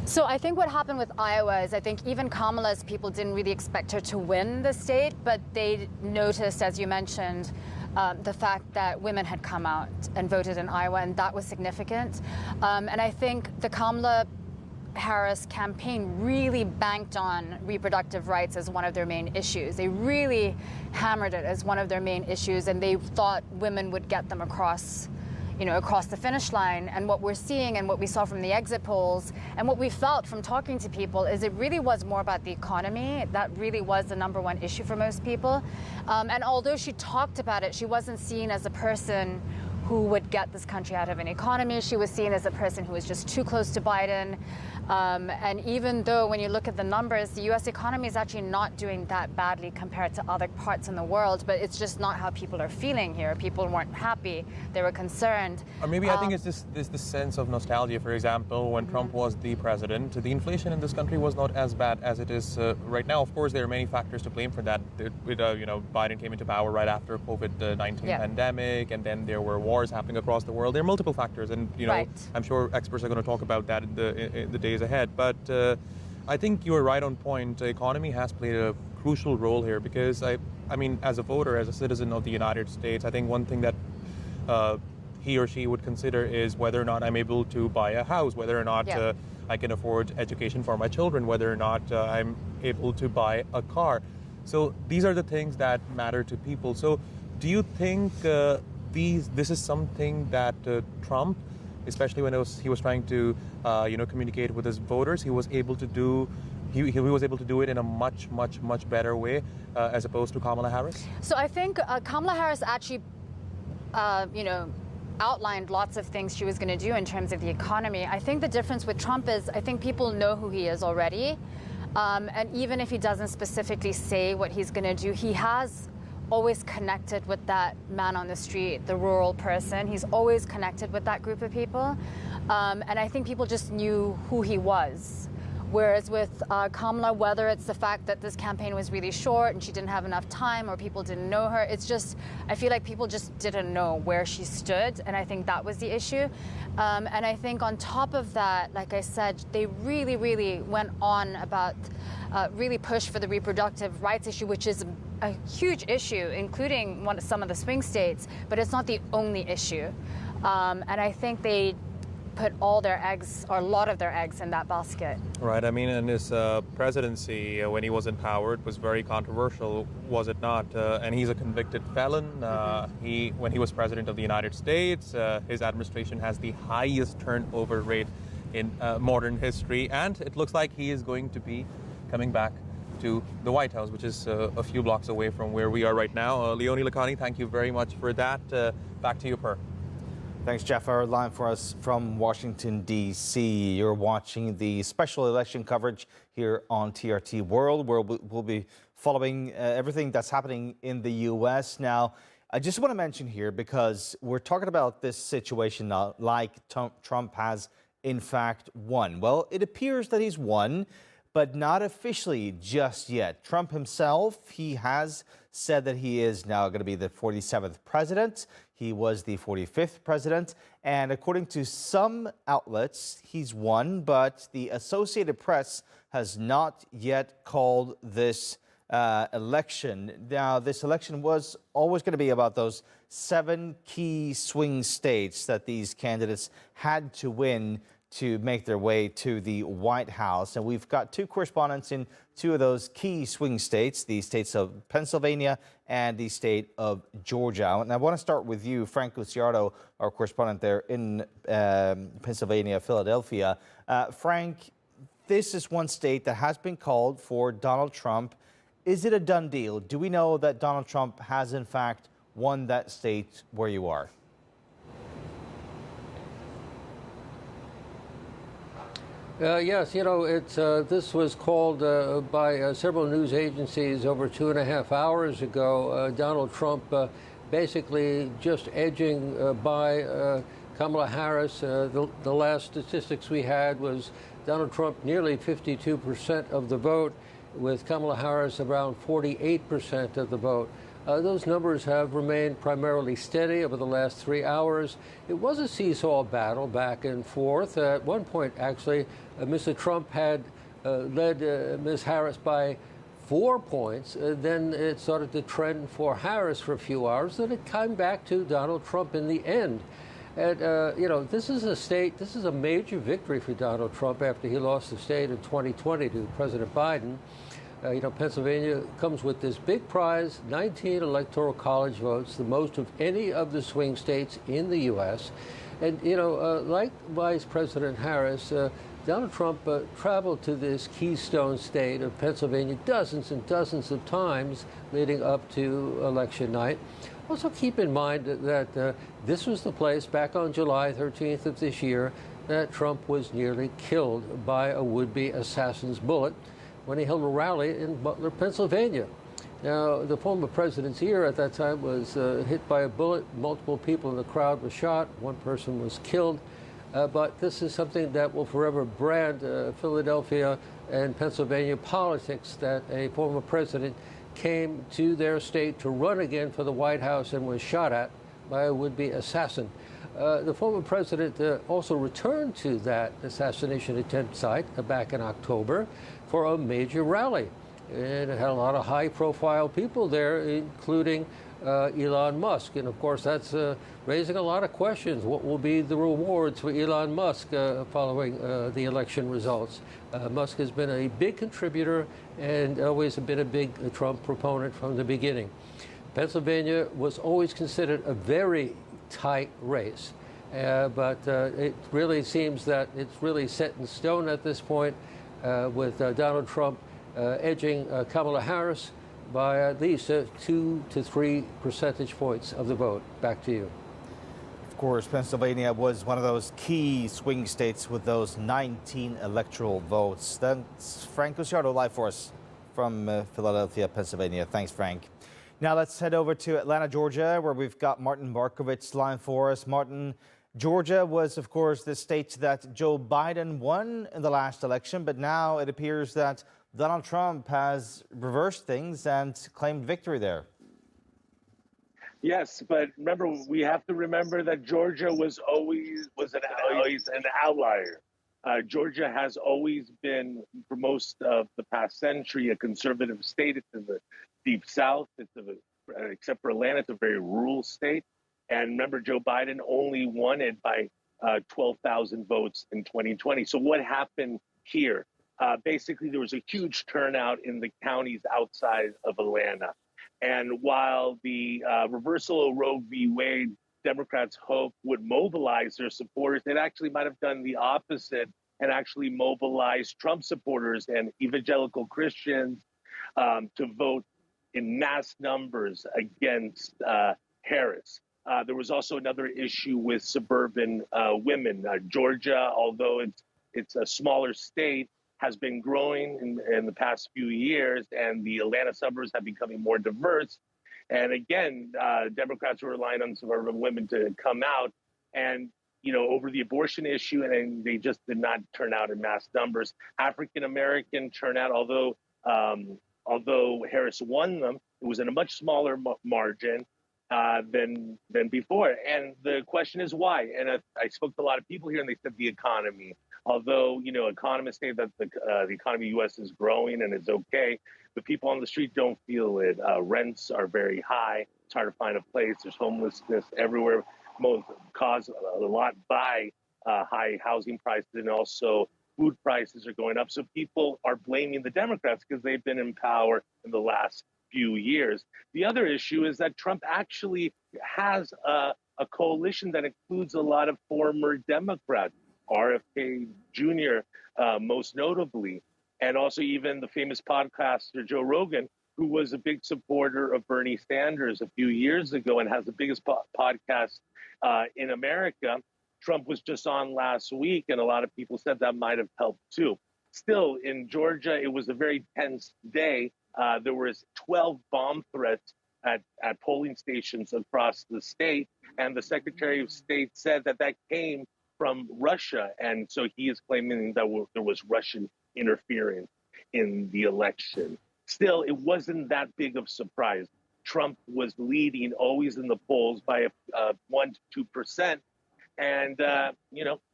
S17: So I think what happened with Iowa is I think even Kamala's people didn't really expect her to win the state, but they noticed, as you mentioned, the fact that women had come out and voted in Iowa, and that was significant. And I think the Kamala Harris campaign really banked on reproductive rights as one of their main issues. They really hammered it as one of their main issues, and they thought women would get them across the finish line. And what we're seeing and what we saw from the exit polls and what we felt from talking to people is it really was more about the economy. That really was the number one issue for most people. And although she talked about it, she wasn't seen as a person who would get this country out of an economy. She was seen as a person who was just too close to Biden. And even though when you look at the numbers, the U.S. economy is actually not doing that badly compared to other parts in the world, but it's just not how people are feeling here. People weren't happy. They were concerned.
S21: Or maybe I think it's this sense of nostalgia. For example, when Trump was the president, the inflation in this country was not as bad as it is right now. Of course, there are many factors to blame for that. Biden came into power right after COVID-19 pandemic, and then there were wars happening across the world. There are multiple factors, and I'm sure experts are going to talk about that in the days ahead. But I think you're right on point. The economy has played a crucial role here because I mean, as a voter, as a citizen of the United States, I think one thing that he or she would consider is whether or not I'm able to buy a house, whether or not I can afford education for my children, whether or not I'm able to buy a car. So these are the things that matter to people. So do you think this is something that Trump, especially when he was trying to communicate with his voters, he was able to do. He was able to do it in a much better way as opposed to Kamala Harris.
S17: So I think Kamala Harris actually, outlined lots of things she was going to do in terms of the economy. I think the difference with Trump is I think people know who he is already. And even if he doesn't specifically say what he's going to do, he has always connected with that man on the street, the rural person. He's always connected with that group of people. And I think people just knew who he was. Whereas with Kamala, whether it's the fact that this campaign was really short and she didn't have enough time or people didn't know her, it's just, I feel like people just didn't know where she stood. And I think that was the issue. And I think on top of that, like I said, they really went on about, really pushed for the reproductive rights issue, which is a huge issue, including some of the swing states, but it's not the only issue. And I think they put all their eggs, or a lot of their eggs, in that basket.
S21: Right. I mean, and his presidency, when he was in power, it was very controversial, was it not? And he's a convicted felon. When he was president of the United States, his administration has the highest turnover rate in modern history, and it looks like he is going to be coming back to the White House, which is a few blocks away from where we are right now. Leonie Lakhani, thank you very much for that. Back to you, Per.
S6: Thanks, Jeff. Our line for us from Washington, D.C. You're watching the special election coverage here on TRT World, where we'll be following everything that's happening in the U.S. Now, I just want to mention here, because we're talking about this situation now, like Trump has, in fact, won. Well, it appears that he's won, but not officially just yet. Trump himself, he has said that he is now going to be the 47th president. He was the 45th president. And according to some outlets, he's won, but the Associated Press has not yet called this election. Now, this election was always going to be about those 7 key swing states that these candidates had to win to make their way to the White House. And we've got 2 correspondents in 2 of those key swing states, the states of Pennsylvania and the state of Georgia. And I want to start with you, Frank Luciardo, our correspondent there in Pennsylvania, Philadelphia. Frank, this is one state that has been called for Donald Trump. Is it a done deal? Do we know that Donald Trump has, in fact, won that state where you are?
S3: Yes, this was called by several news agencies over 2.5 hours ago. Donald Trump basically just edging by Kamala Harris. The last statistics we had was Donald Trump nearly 52% of the vote, with Kamala Harris around 48% of the vote. Those numbers have remained primarily steady over the last 3 hours. It was a seesaw battle back and forth. At one point, actually, Mr. Trump had led Ms. Harris by 4 points. Then it started to trend for Harris for a few hours. Then it came back to Donald Trump in the end. And, this is a major victory for Donald Trump after he lost the state in 2020 to President Biden. Pennsylvania comes with this big prize, 19 electoral college votes, the most of any of the swing states in the U.S. And, like Vice President Harris, Donald Trump traveled to this keystone state of Pennsylvania dozens and dozens of times leading up to election night. Also keep in mind that this was the place back on July 13th of this year that Trump was nearly killed by a would-be assassin's bullet when he held a rally in Butler, Pennsylvania. Now, the former president's ear at that time was hit by a bullet. Multiple people in the crowd were shot. 1 person was killed. But this is something that will forever brand Philadelphia and Pennsylvania politics, that a former president came to their state to run again for the White House and was shot at by a would-be assassin. The former president also returned to that assassination attempt site back in October for a major rally. And it had a lot of high-profile people there, including Elon Musk. And, of course, that's raising a lot of questions. What will be the rewards for Elon Musk following the election results? Musk has been a big contributor and always been a big Trump proponent from the beginning. Pennsylvania was always considered a very tight race, but it really seems that it's really set in stone at this point, with Donald Trump edging Kamala Harris by at least 2 to 3 percentage points of the vote. Back to you.
S6: Of course, Pennsylvania was one of those key swing states with those 19 electoral votes. That's Frank Luciardo live for us from Philadelphia, Pennsylvania. Thanks, Frank. Now let's head over to Atlanta, Georgia, where we've got Martin Markovich live for us. Martin, Georgia was, of course, the state that Joe Biden won in the last election, but now it appears that Donald Trump has reversed things and claimed victory there.
S18: Yes, but remember, we have to remember that Georgia was always an outlier. Georgia has always been, for most of the past century, a conservative state. It's in the deep South. Except for Atlanta, it's a very rural state. And remember, Joe Biden only won it by 12,000 votes in 2020. So what happened here? Basically, there was a huge turnout in the counties outside of Atlanta. And while the reversal of Roe v. Wade, Democrats hope would mobilize their supporters, it actually might have done the opposite and actually mobilized Trump supporters and evangelical Christians to vote in mass numbers against Harris. There was also another issue with suburban women. Georgia, although it's a smaller state, has been growing in the past few years, and the Atlanta suburbs have becoming more diverse. And again, Democrats were relying on suburban women to come out and, over the abortion issue, and they just did not turn out in mass numbers. African-American turnout, although Harris won them, it was in a much smaller margin than before. And the question is why? And I spoke to a lot of people here, and they said the economy. Although, economists say that the economy of the U.S. is growing and it's okay, the people on the street don't feel it. Rents are very high. It's hard to find a place. There's homelessness everywhere, caused a lot by high housing prices, and also food prices are going up. So people are blaming the Democrats because they've been in power in the last few years. The other issue is that Trump actually has a coalition that includes a lot of former Democrats. RFK Jr., most notably, and also even the famous podcaster Joe Rogan, who was a big supporter of Bernie Sanders a few years ago and has the biggest podcast in America. Trump was just on last week, and a lot of people said that might have helped too. Still, in Georgia, it was a very tense day. There was 12 bomb threats at polling stations across the state, and the Secretary of State said that came from Russia, and so he is claiming that there was Russian interference in the election. Still, it wasn't that big of a surprise. Trump was leading always in the polls by 1 to 2%, and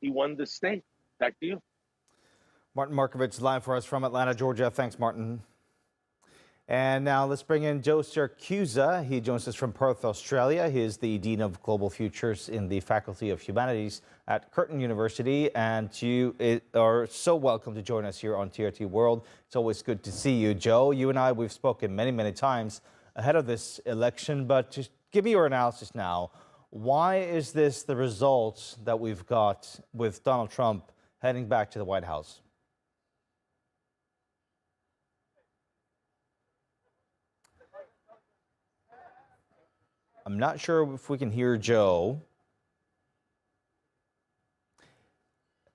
S18: he won the state. Back to you.
S6: Martin Markovich live for us from Atlanta, Georgia. Thanks, Martin. And now let's bring in Joe Siracusa. He joins us from Perth, Australia. He is the Dean of Global Futures in the Faculty of Humanities at Curtin University. And you are so welcome to join us here on TRT World. It's always good to see you, Joe. You and I, we've spoken many, many times ahead of this election, but just give me your analysis now. Why is this the result that we've got with Donald Trump heading back to the White House? I'm not sure if we can hear Joe.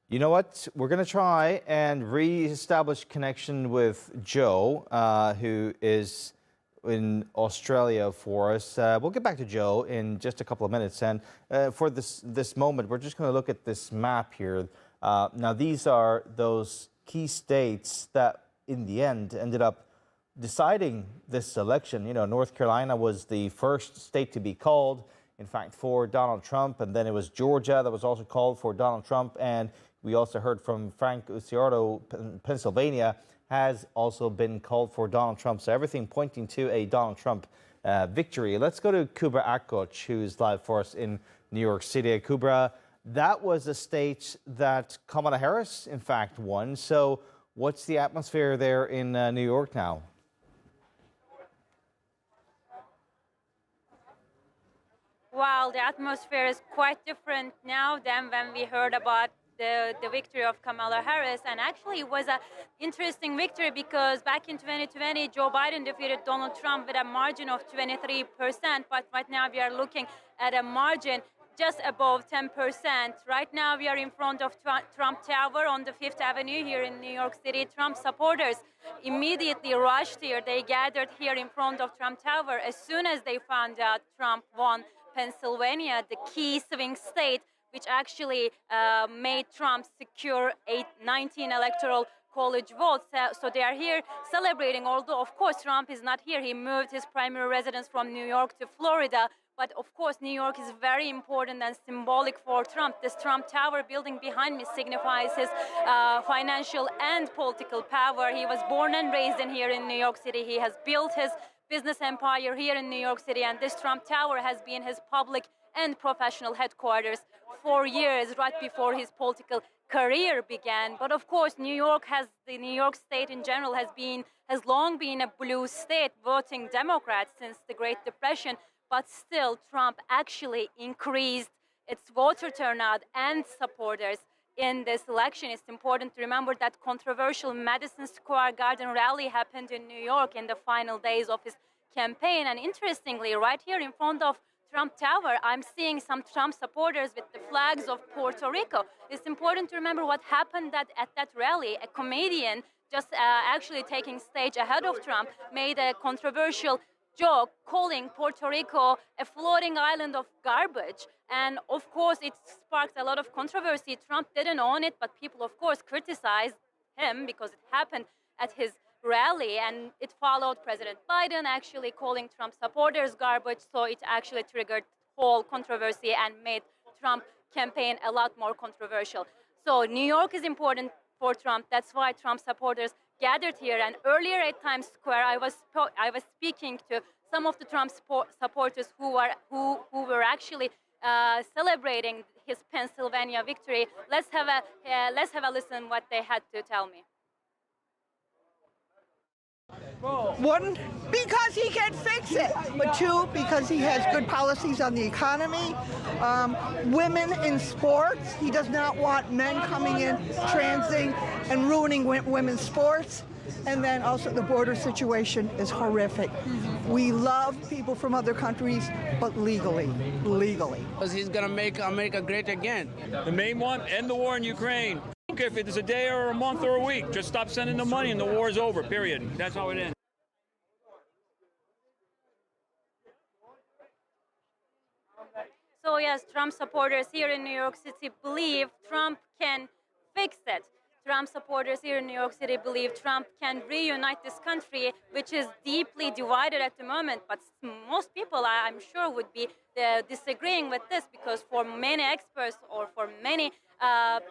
S6: You know what? We're going to try and re-establish connection with Joe, who is in Australia for us. We'll get back to Joe in just a couple of minutes. And for this moment, we're just going to look at this map here. Now, these are those key states that, in the end, ended up deciding this election. You know, North Carolina was the first state to be called, in fact, for Donald Trump. And then it was Georgia that was also called for Donald Trump. And we also heard from Frank Luciardo, Pennsylvania has also been called for Donald Trump. So everything pointing to a Donald Trump victory. Let's go to Kubra Akkoch, who's live for us in New York City. Kubra, that was a state that Kamala Harris, in fact, won. So what's the atmosphere there in New York now?
S7: While the atmosphere is quite different now than when we heard about the victory of Kamala Harris. And actually it was an interesting victory because back in 2020, Joe Biden defeated Donald Trump with a margin of 23%. But right now we are looking at a margin just above 10%. Right now we are in front of Trump Tower on the Fifth Avenue here in New York City. Trump supporters immediately rushed here. They gathered here in front of Trump Tower as soon as they found out Trump won Pennsylvania, the key swing state, which actually made Trump secure 19 electoral college votes. So they are here celebrating, although, of course, Trump is not here. He moved his primary residence from New York to Florida. But, of course, New York is very important and symbolic for Trump. This Trump Tower building behind me signifies his financial and political power. He was born and raised in here in New York City. He has built his business empire here in New York City, and this Trump Tower has been his public and professional headquarters for years, right before his political career began. But of course, the New York State in general has long been a blue state, voting Democrat since the Great Depression. But still, Trump actually increased its voter turnout and supporters in this election. It's important to remember that controversial Madison Square Garden rally happened in New York in the final days of his campaign. And interestingly, right here in front of Trump Tower, I'm seeing some Trump supporters with the flags of Puerto Rico. It's important to remember what happened at that rally. A comedian just actually taking stage ahead of Trump made a controversial joke calling Puerto Rico a floating island of garbage. And of course, it sparked a lot of controversy. Trump didn't own it, but people, of course, criticized him because it happened at his rally. And it followed President Biden actually calling Trump supporters garbage. So it actually triggered whole controversy and made Trump campaign a lot more controversial. So New York is important for Trump. That's why Trump supporters gathered here. And earlier at Times Square, I was speaking to some of the Trump supporters who were actually celebrating his Pennsylvania victory. Let's have a listen what they had to tell me.
S19: One, because he can fix it. But two, because he has good policies on the economy. Women in sports. He does not want men coming in, transing, and ruining women's sports. And then also the border situation is horrific. We love people from other countries, but legally.
S22: Because he's going to make America great again.
S23: The main one, end the war in Ukraine. I don't care if it's a day or a month or a week. Just stop sending the money and the war's over, period. That's how it ends.
S7: So yes, Trump supporters here in New York City believe Trump can fix it. Trump supporters here in New York City believe Trump can reunite this country, which is deeply divided at the moment. But most people, I'm sure, would be disagreeing with this because for many experts or for many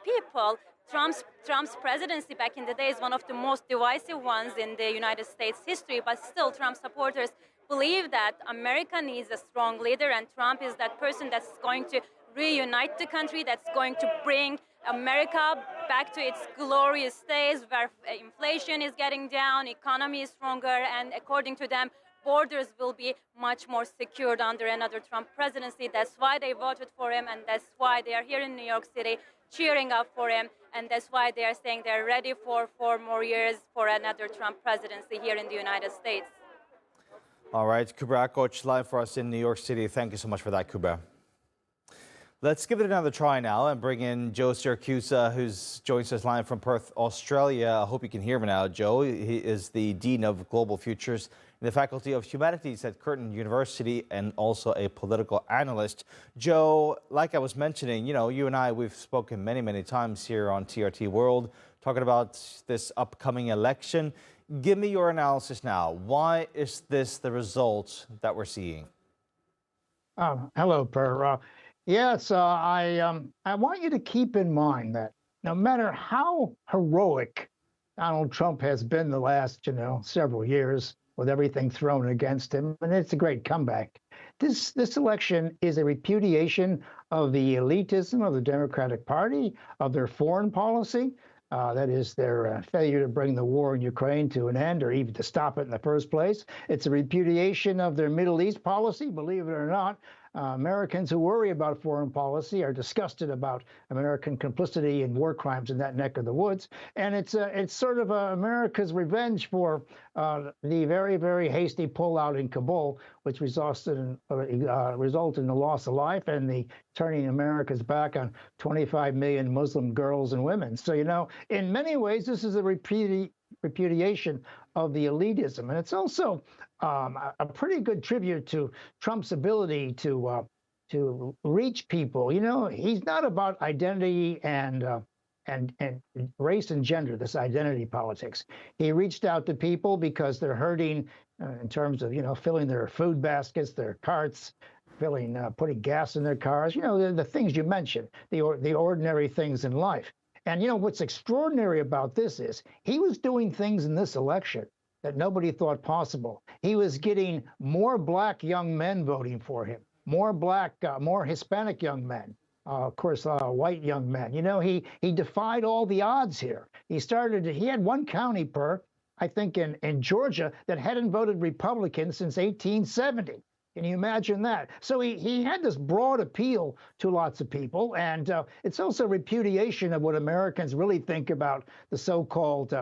S7: people, Trump's presidency back in the day is one of the most divisive ones in the United States history. But still, Trump supporters believe that America needs a strong leader, and Trump is that person that's going to reunite the country, that's going to bring America back to its glorious days where inflation is getting down, economy is stronger, and according to them, borders will be much more secured under another Trump presidency. That's why they voted for him, and that's why they are here in New York City cheering up for him, and that's why they are saying they're ready for 4 more years for another Trump presidency here in the United States.
S6: All right, Kubra Koch live for us in New York City. Thank you so much for that, Kubra. Let's give it another try now and bring in Joe Syracuse, who's joins us live from Perth, Australia. I hope you can hear me now, Joe. He is the Dean of Global Futures in the Faculty of Humanities at Curtin University and also a political analyst. Joe, like I was mentioning, you and I, we've spoken many times here on TRT World, talking about this upcoming election. Give me your analysis now. Why is this the result that we're seeing?
S24: Hello, Per. Yes, I want you to keep in mind that no matter how heroic Donald Trump has been the last, several years with everything thrown against him, and it's a great comeback, this election is a repudiation of the elitism of the Democratic Party, of their foreign policy. That is their failure to bring the war in Ukraine to an end or even to stop it in the first place. It's a repudiation of their Middle East policy, believe it or not. Americans who worry about foreign policy are disgusted about American complicity in war crimes in that neck of the woods. And it's sort of America's revenge for the very, very hasty pullout in Kabul, which resulted in the loss of life and the turning America's back on 25 million Muslim girls and women. So, you know, in many ways, this is a repudiation of the elitism. And it's also a pretty good tribute to Trump's ability to reach people. You know, he's not about identity and race and gender, this identity politics. He reached out to people because they're hurting in terms of, you know, filling their food baskets, their carts, putting gas in their cars, you know, the things you mentioned, the ordinary things in life. And, you know, what's extraordinary about this is he was doing things in this election that nobody thought possible. He was getting more black young men voting for him, more Hispanic young men, of course, white young men. You know, he defied all the odds here. He had one county, I think in Georgia, that hadn't voted Republican since 1870. Can you imagine that? So he had this broad appeal to lots of people, and it's also repudiation of what Americans really think about the so-called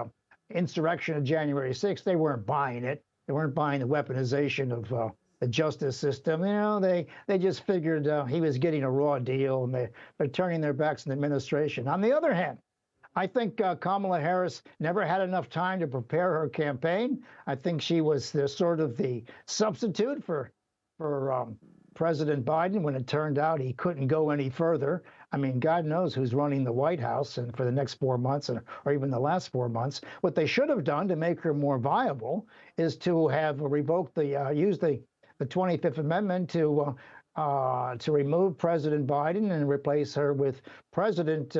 S24: insurrection of January 6th. They weren't buying it. They weren't buying the weaponization of the justice system. You know, they just figured he was getting a raw deal, and they're turning their backs on the administration. On the other hand, I think Kamala Harris never had enough time to prepare her campaign. I think she was sort of the substitute for President Biden when it turned out he couldn't go any further. I mean, God knows who's running the White House and for the next 4 months or even the last 4 months. What they should have done to make her more viable is to have revoked use the 25th Amendment to remove President Biden and replace her with President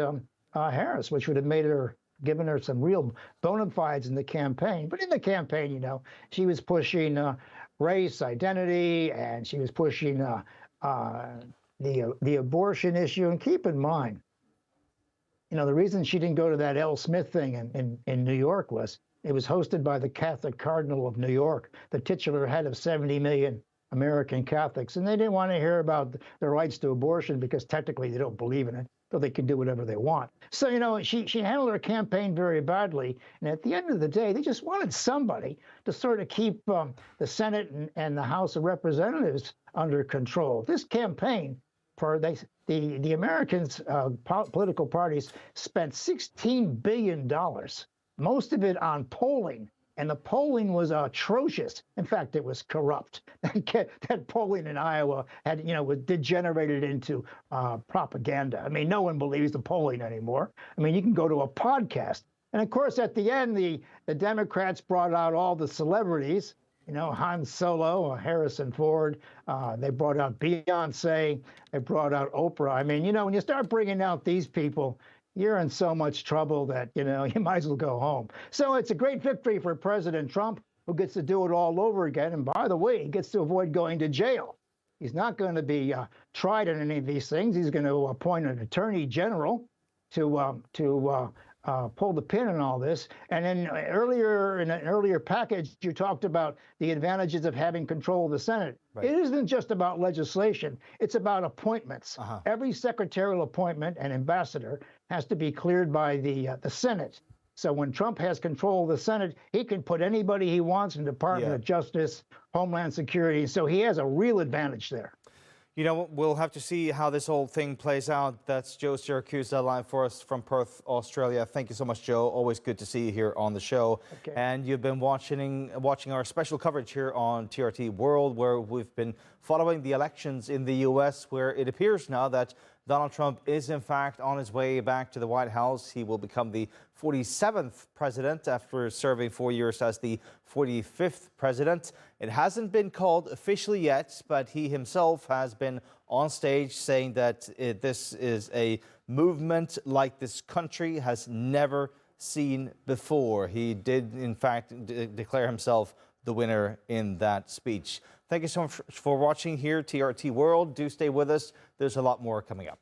S24: Harris, which would have given her some real bona fides in the campaign. But in the campaign, you know, she was pushing race, identity, and she was pushing the abortion issue. And keep in mind, you know, the reason she didn't go to that L. Smith thing in New York was it was hosted by the Catholic Cardinal of New York, the titular head of 70 million American Catholics. And they didn't want to hear about their rights to abortion because technically they don't believe in it, so they can do whatever they want. So, you know, she handled her campaign very badly. And at the end of the day, they just wanted somebody to sort of keep the Senate and the House of Representatives under control. This campaign, the Americans, political parties, spent $16 billion, most of it on polling. And the polling was atrocious. In fact, it was corrupt. That polling in Iowa had, you know, was degenerated into propaganda. I mean, no one believes the polling anymore. I mean, you can go to a podcast. And of course, at the end, the Democrats brought out all the celebrities, you know, Han Solo, Harrison Ford. They brought out Beyonce. They brought out Oprah. I mean, you know, when you start bringing out these people, you're in so much trouble that, you know, you might as well go home. So it's a great victory for President Trump, who gets to do it all over again. And by the way, he gets to avoid going to jail. He's not going to be tried in any of these things. He's going to appoint an attorney general to pull the pin in all this. And then in an earlier package, you talked about the advantages of having control of the Senate. Right. It isn't just about legislation. It's about appointments. Every secretarial appointment and ambassador has to be cleared by the Senate. So when Trump has control of the Senate, he can put anybody he wants in the Department of Justice, Homeland Security. So he has a real advantage there.
S6: You know, we'll have to see how this whole thing plays out. That's Joe Siracusa live for us from Perth, Australia. Thank you so much, Joe. Always good to see you here on the show. Okay. And you've been watching our special coverage here on TRT World, where we've been following the elections in the U.S., where it appears now that Donald Trump is, in fact, on his way back to the White House. He will become the 47th president after serving 4 years as the 45th president. It hasn't been called officially yet, but he himself has been on stage saying that this is a movement like this country has never seen before. He did, in fact, declare himself the winner in that speech. Thank you so much for watching here, TRT World. Do stay with us. There's a lot more coming up.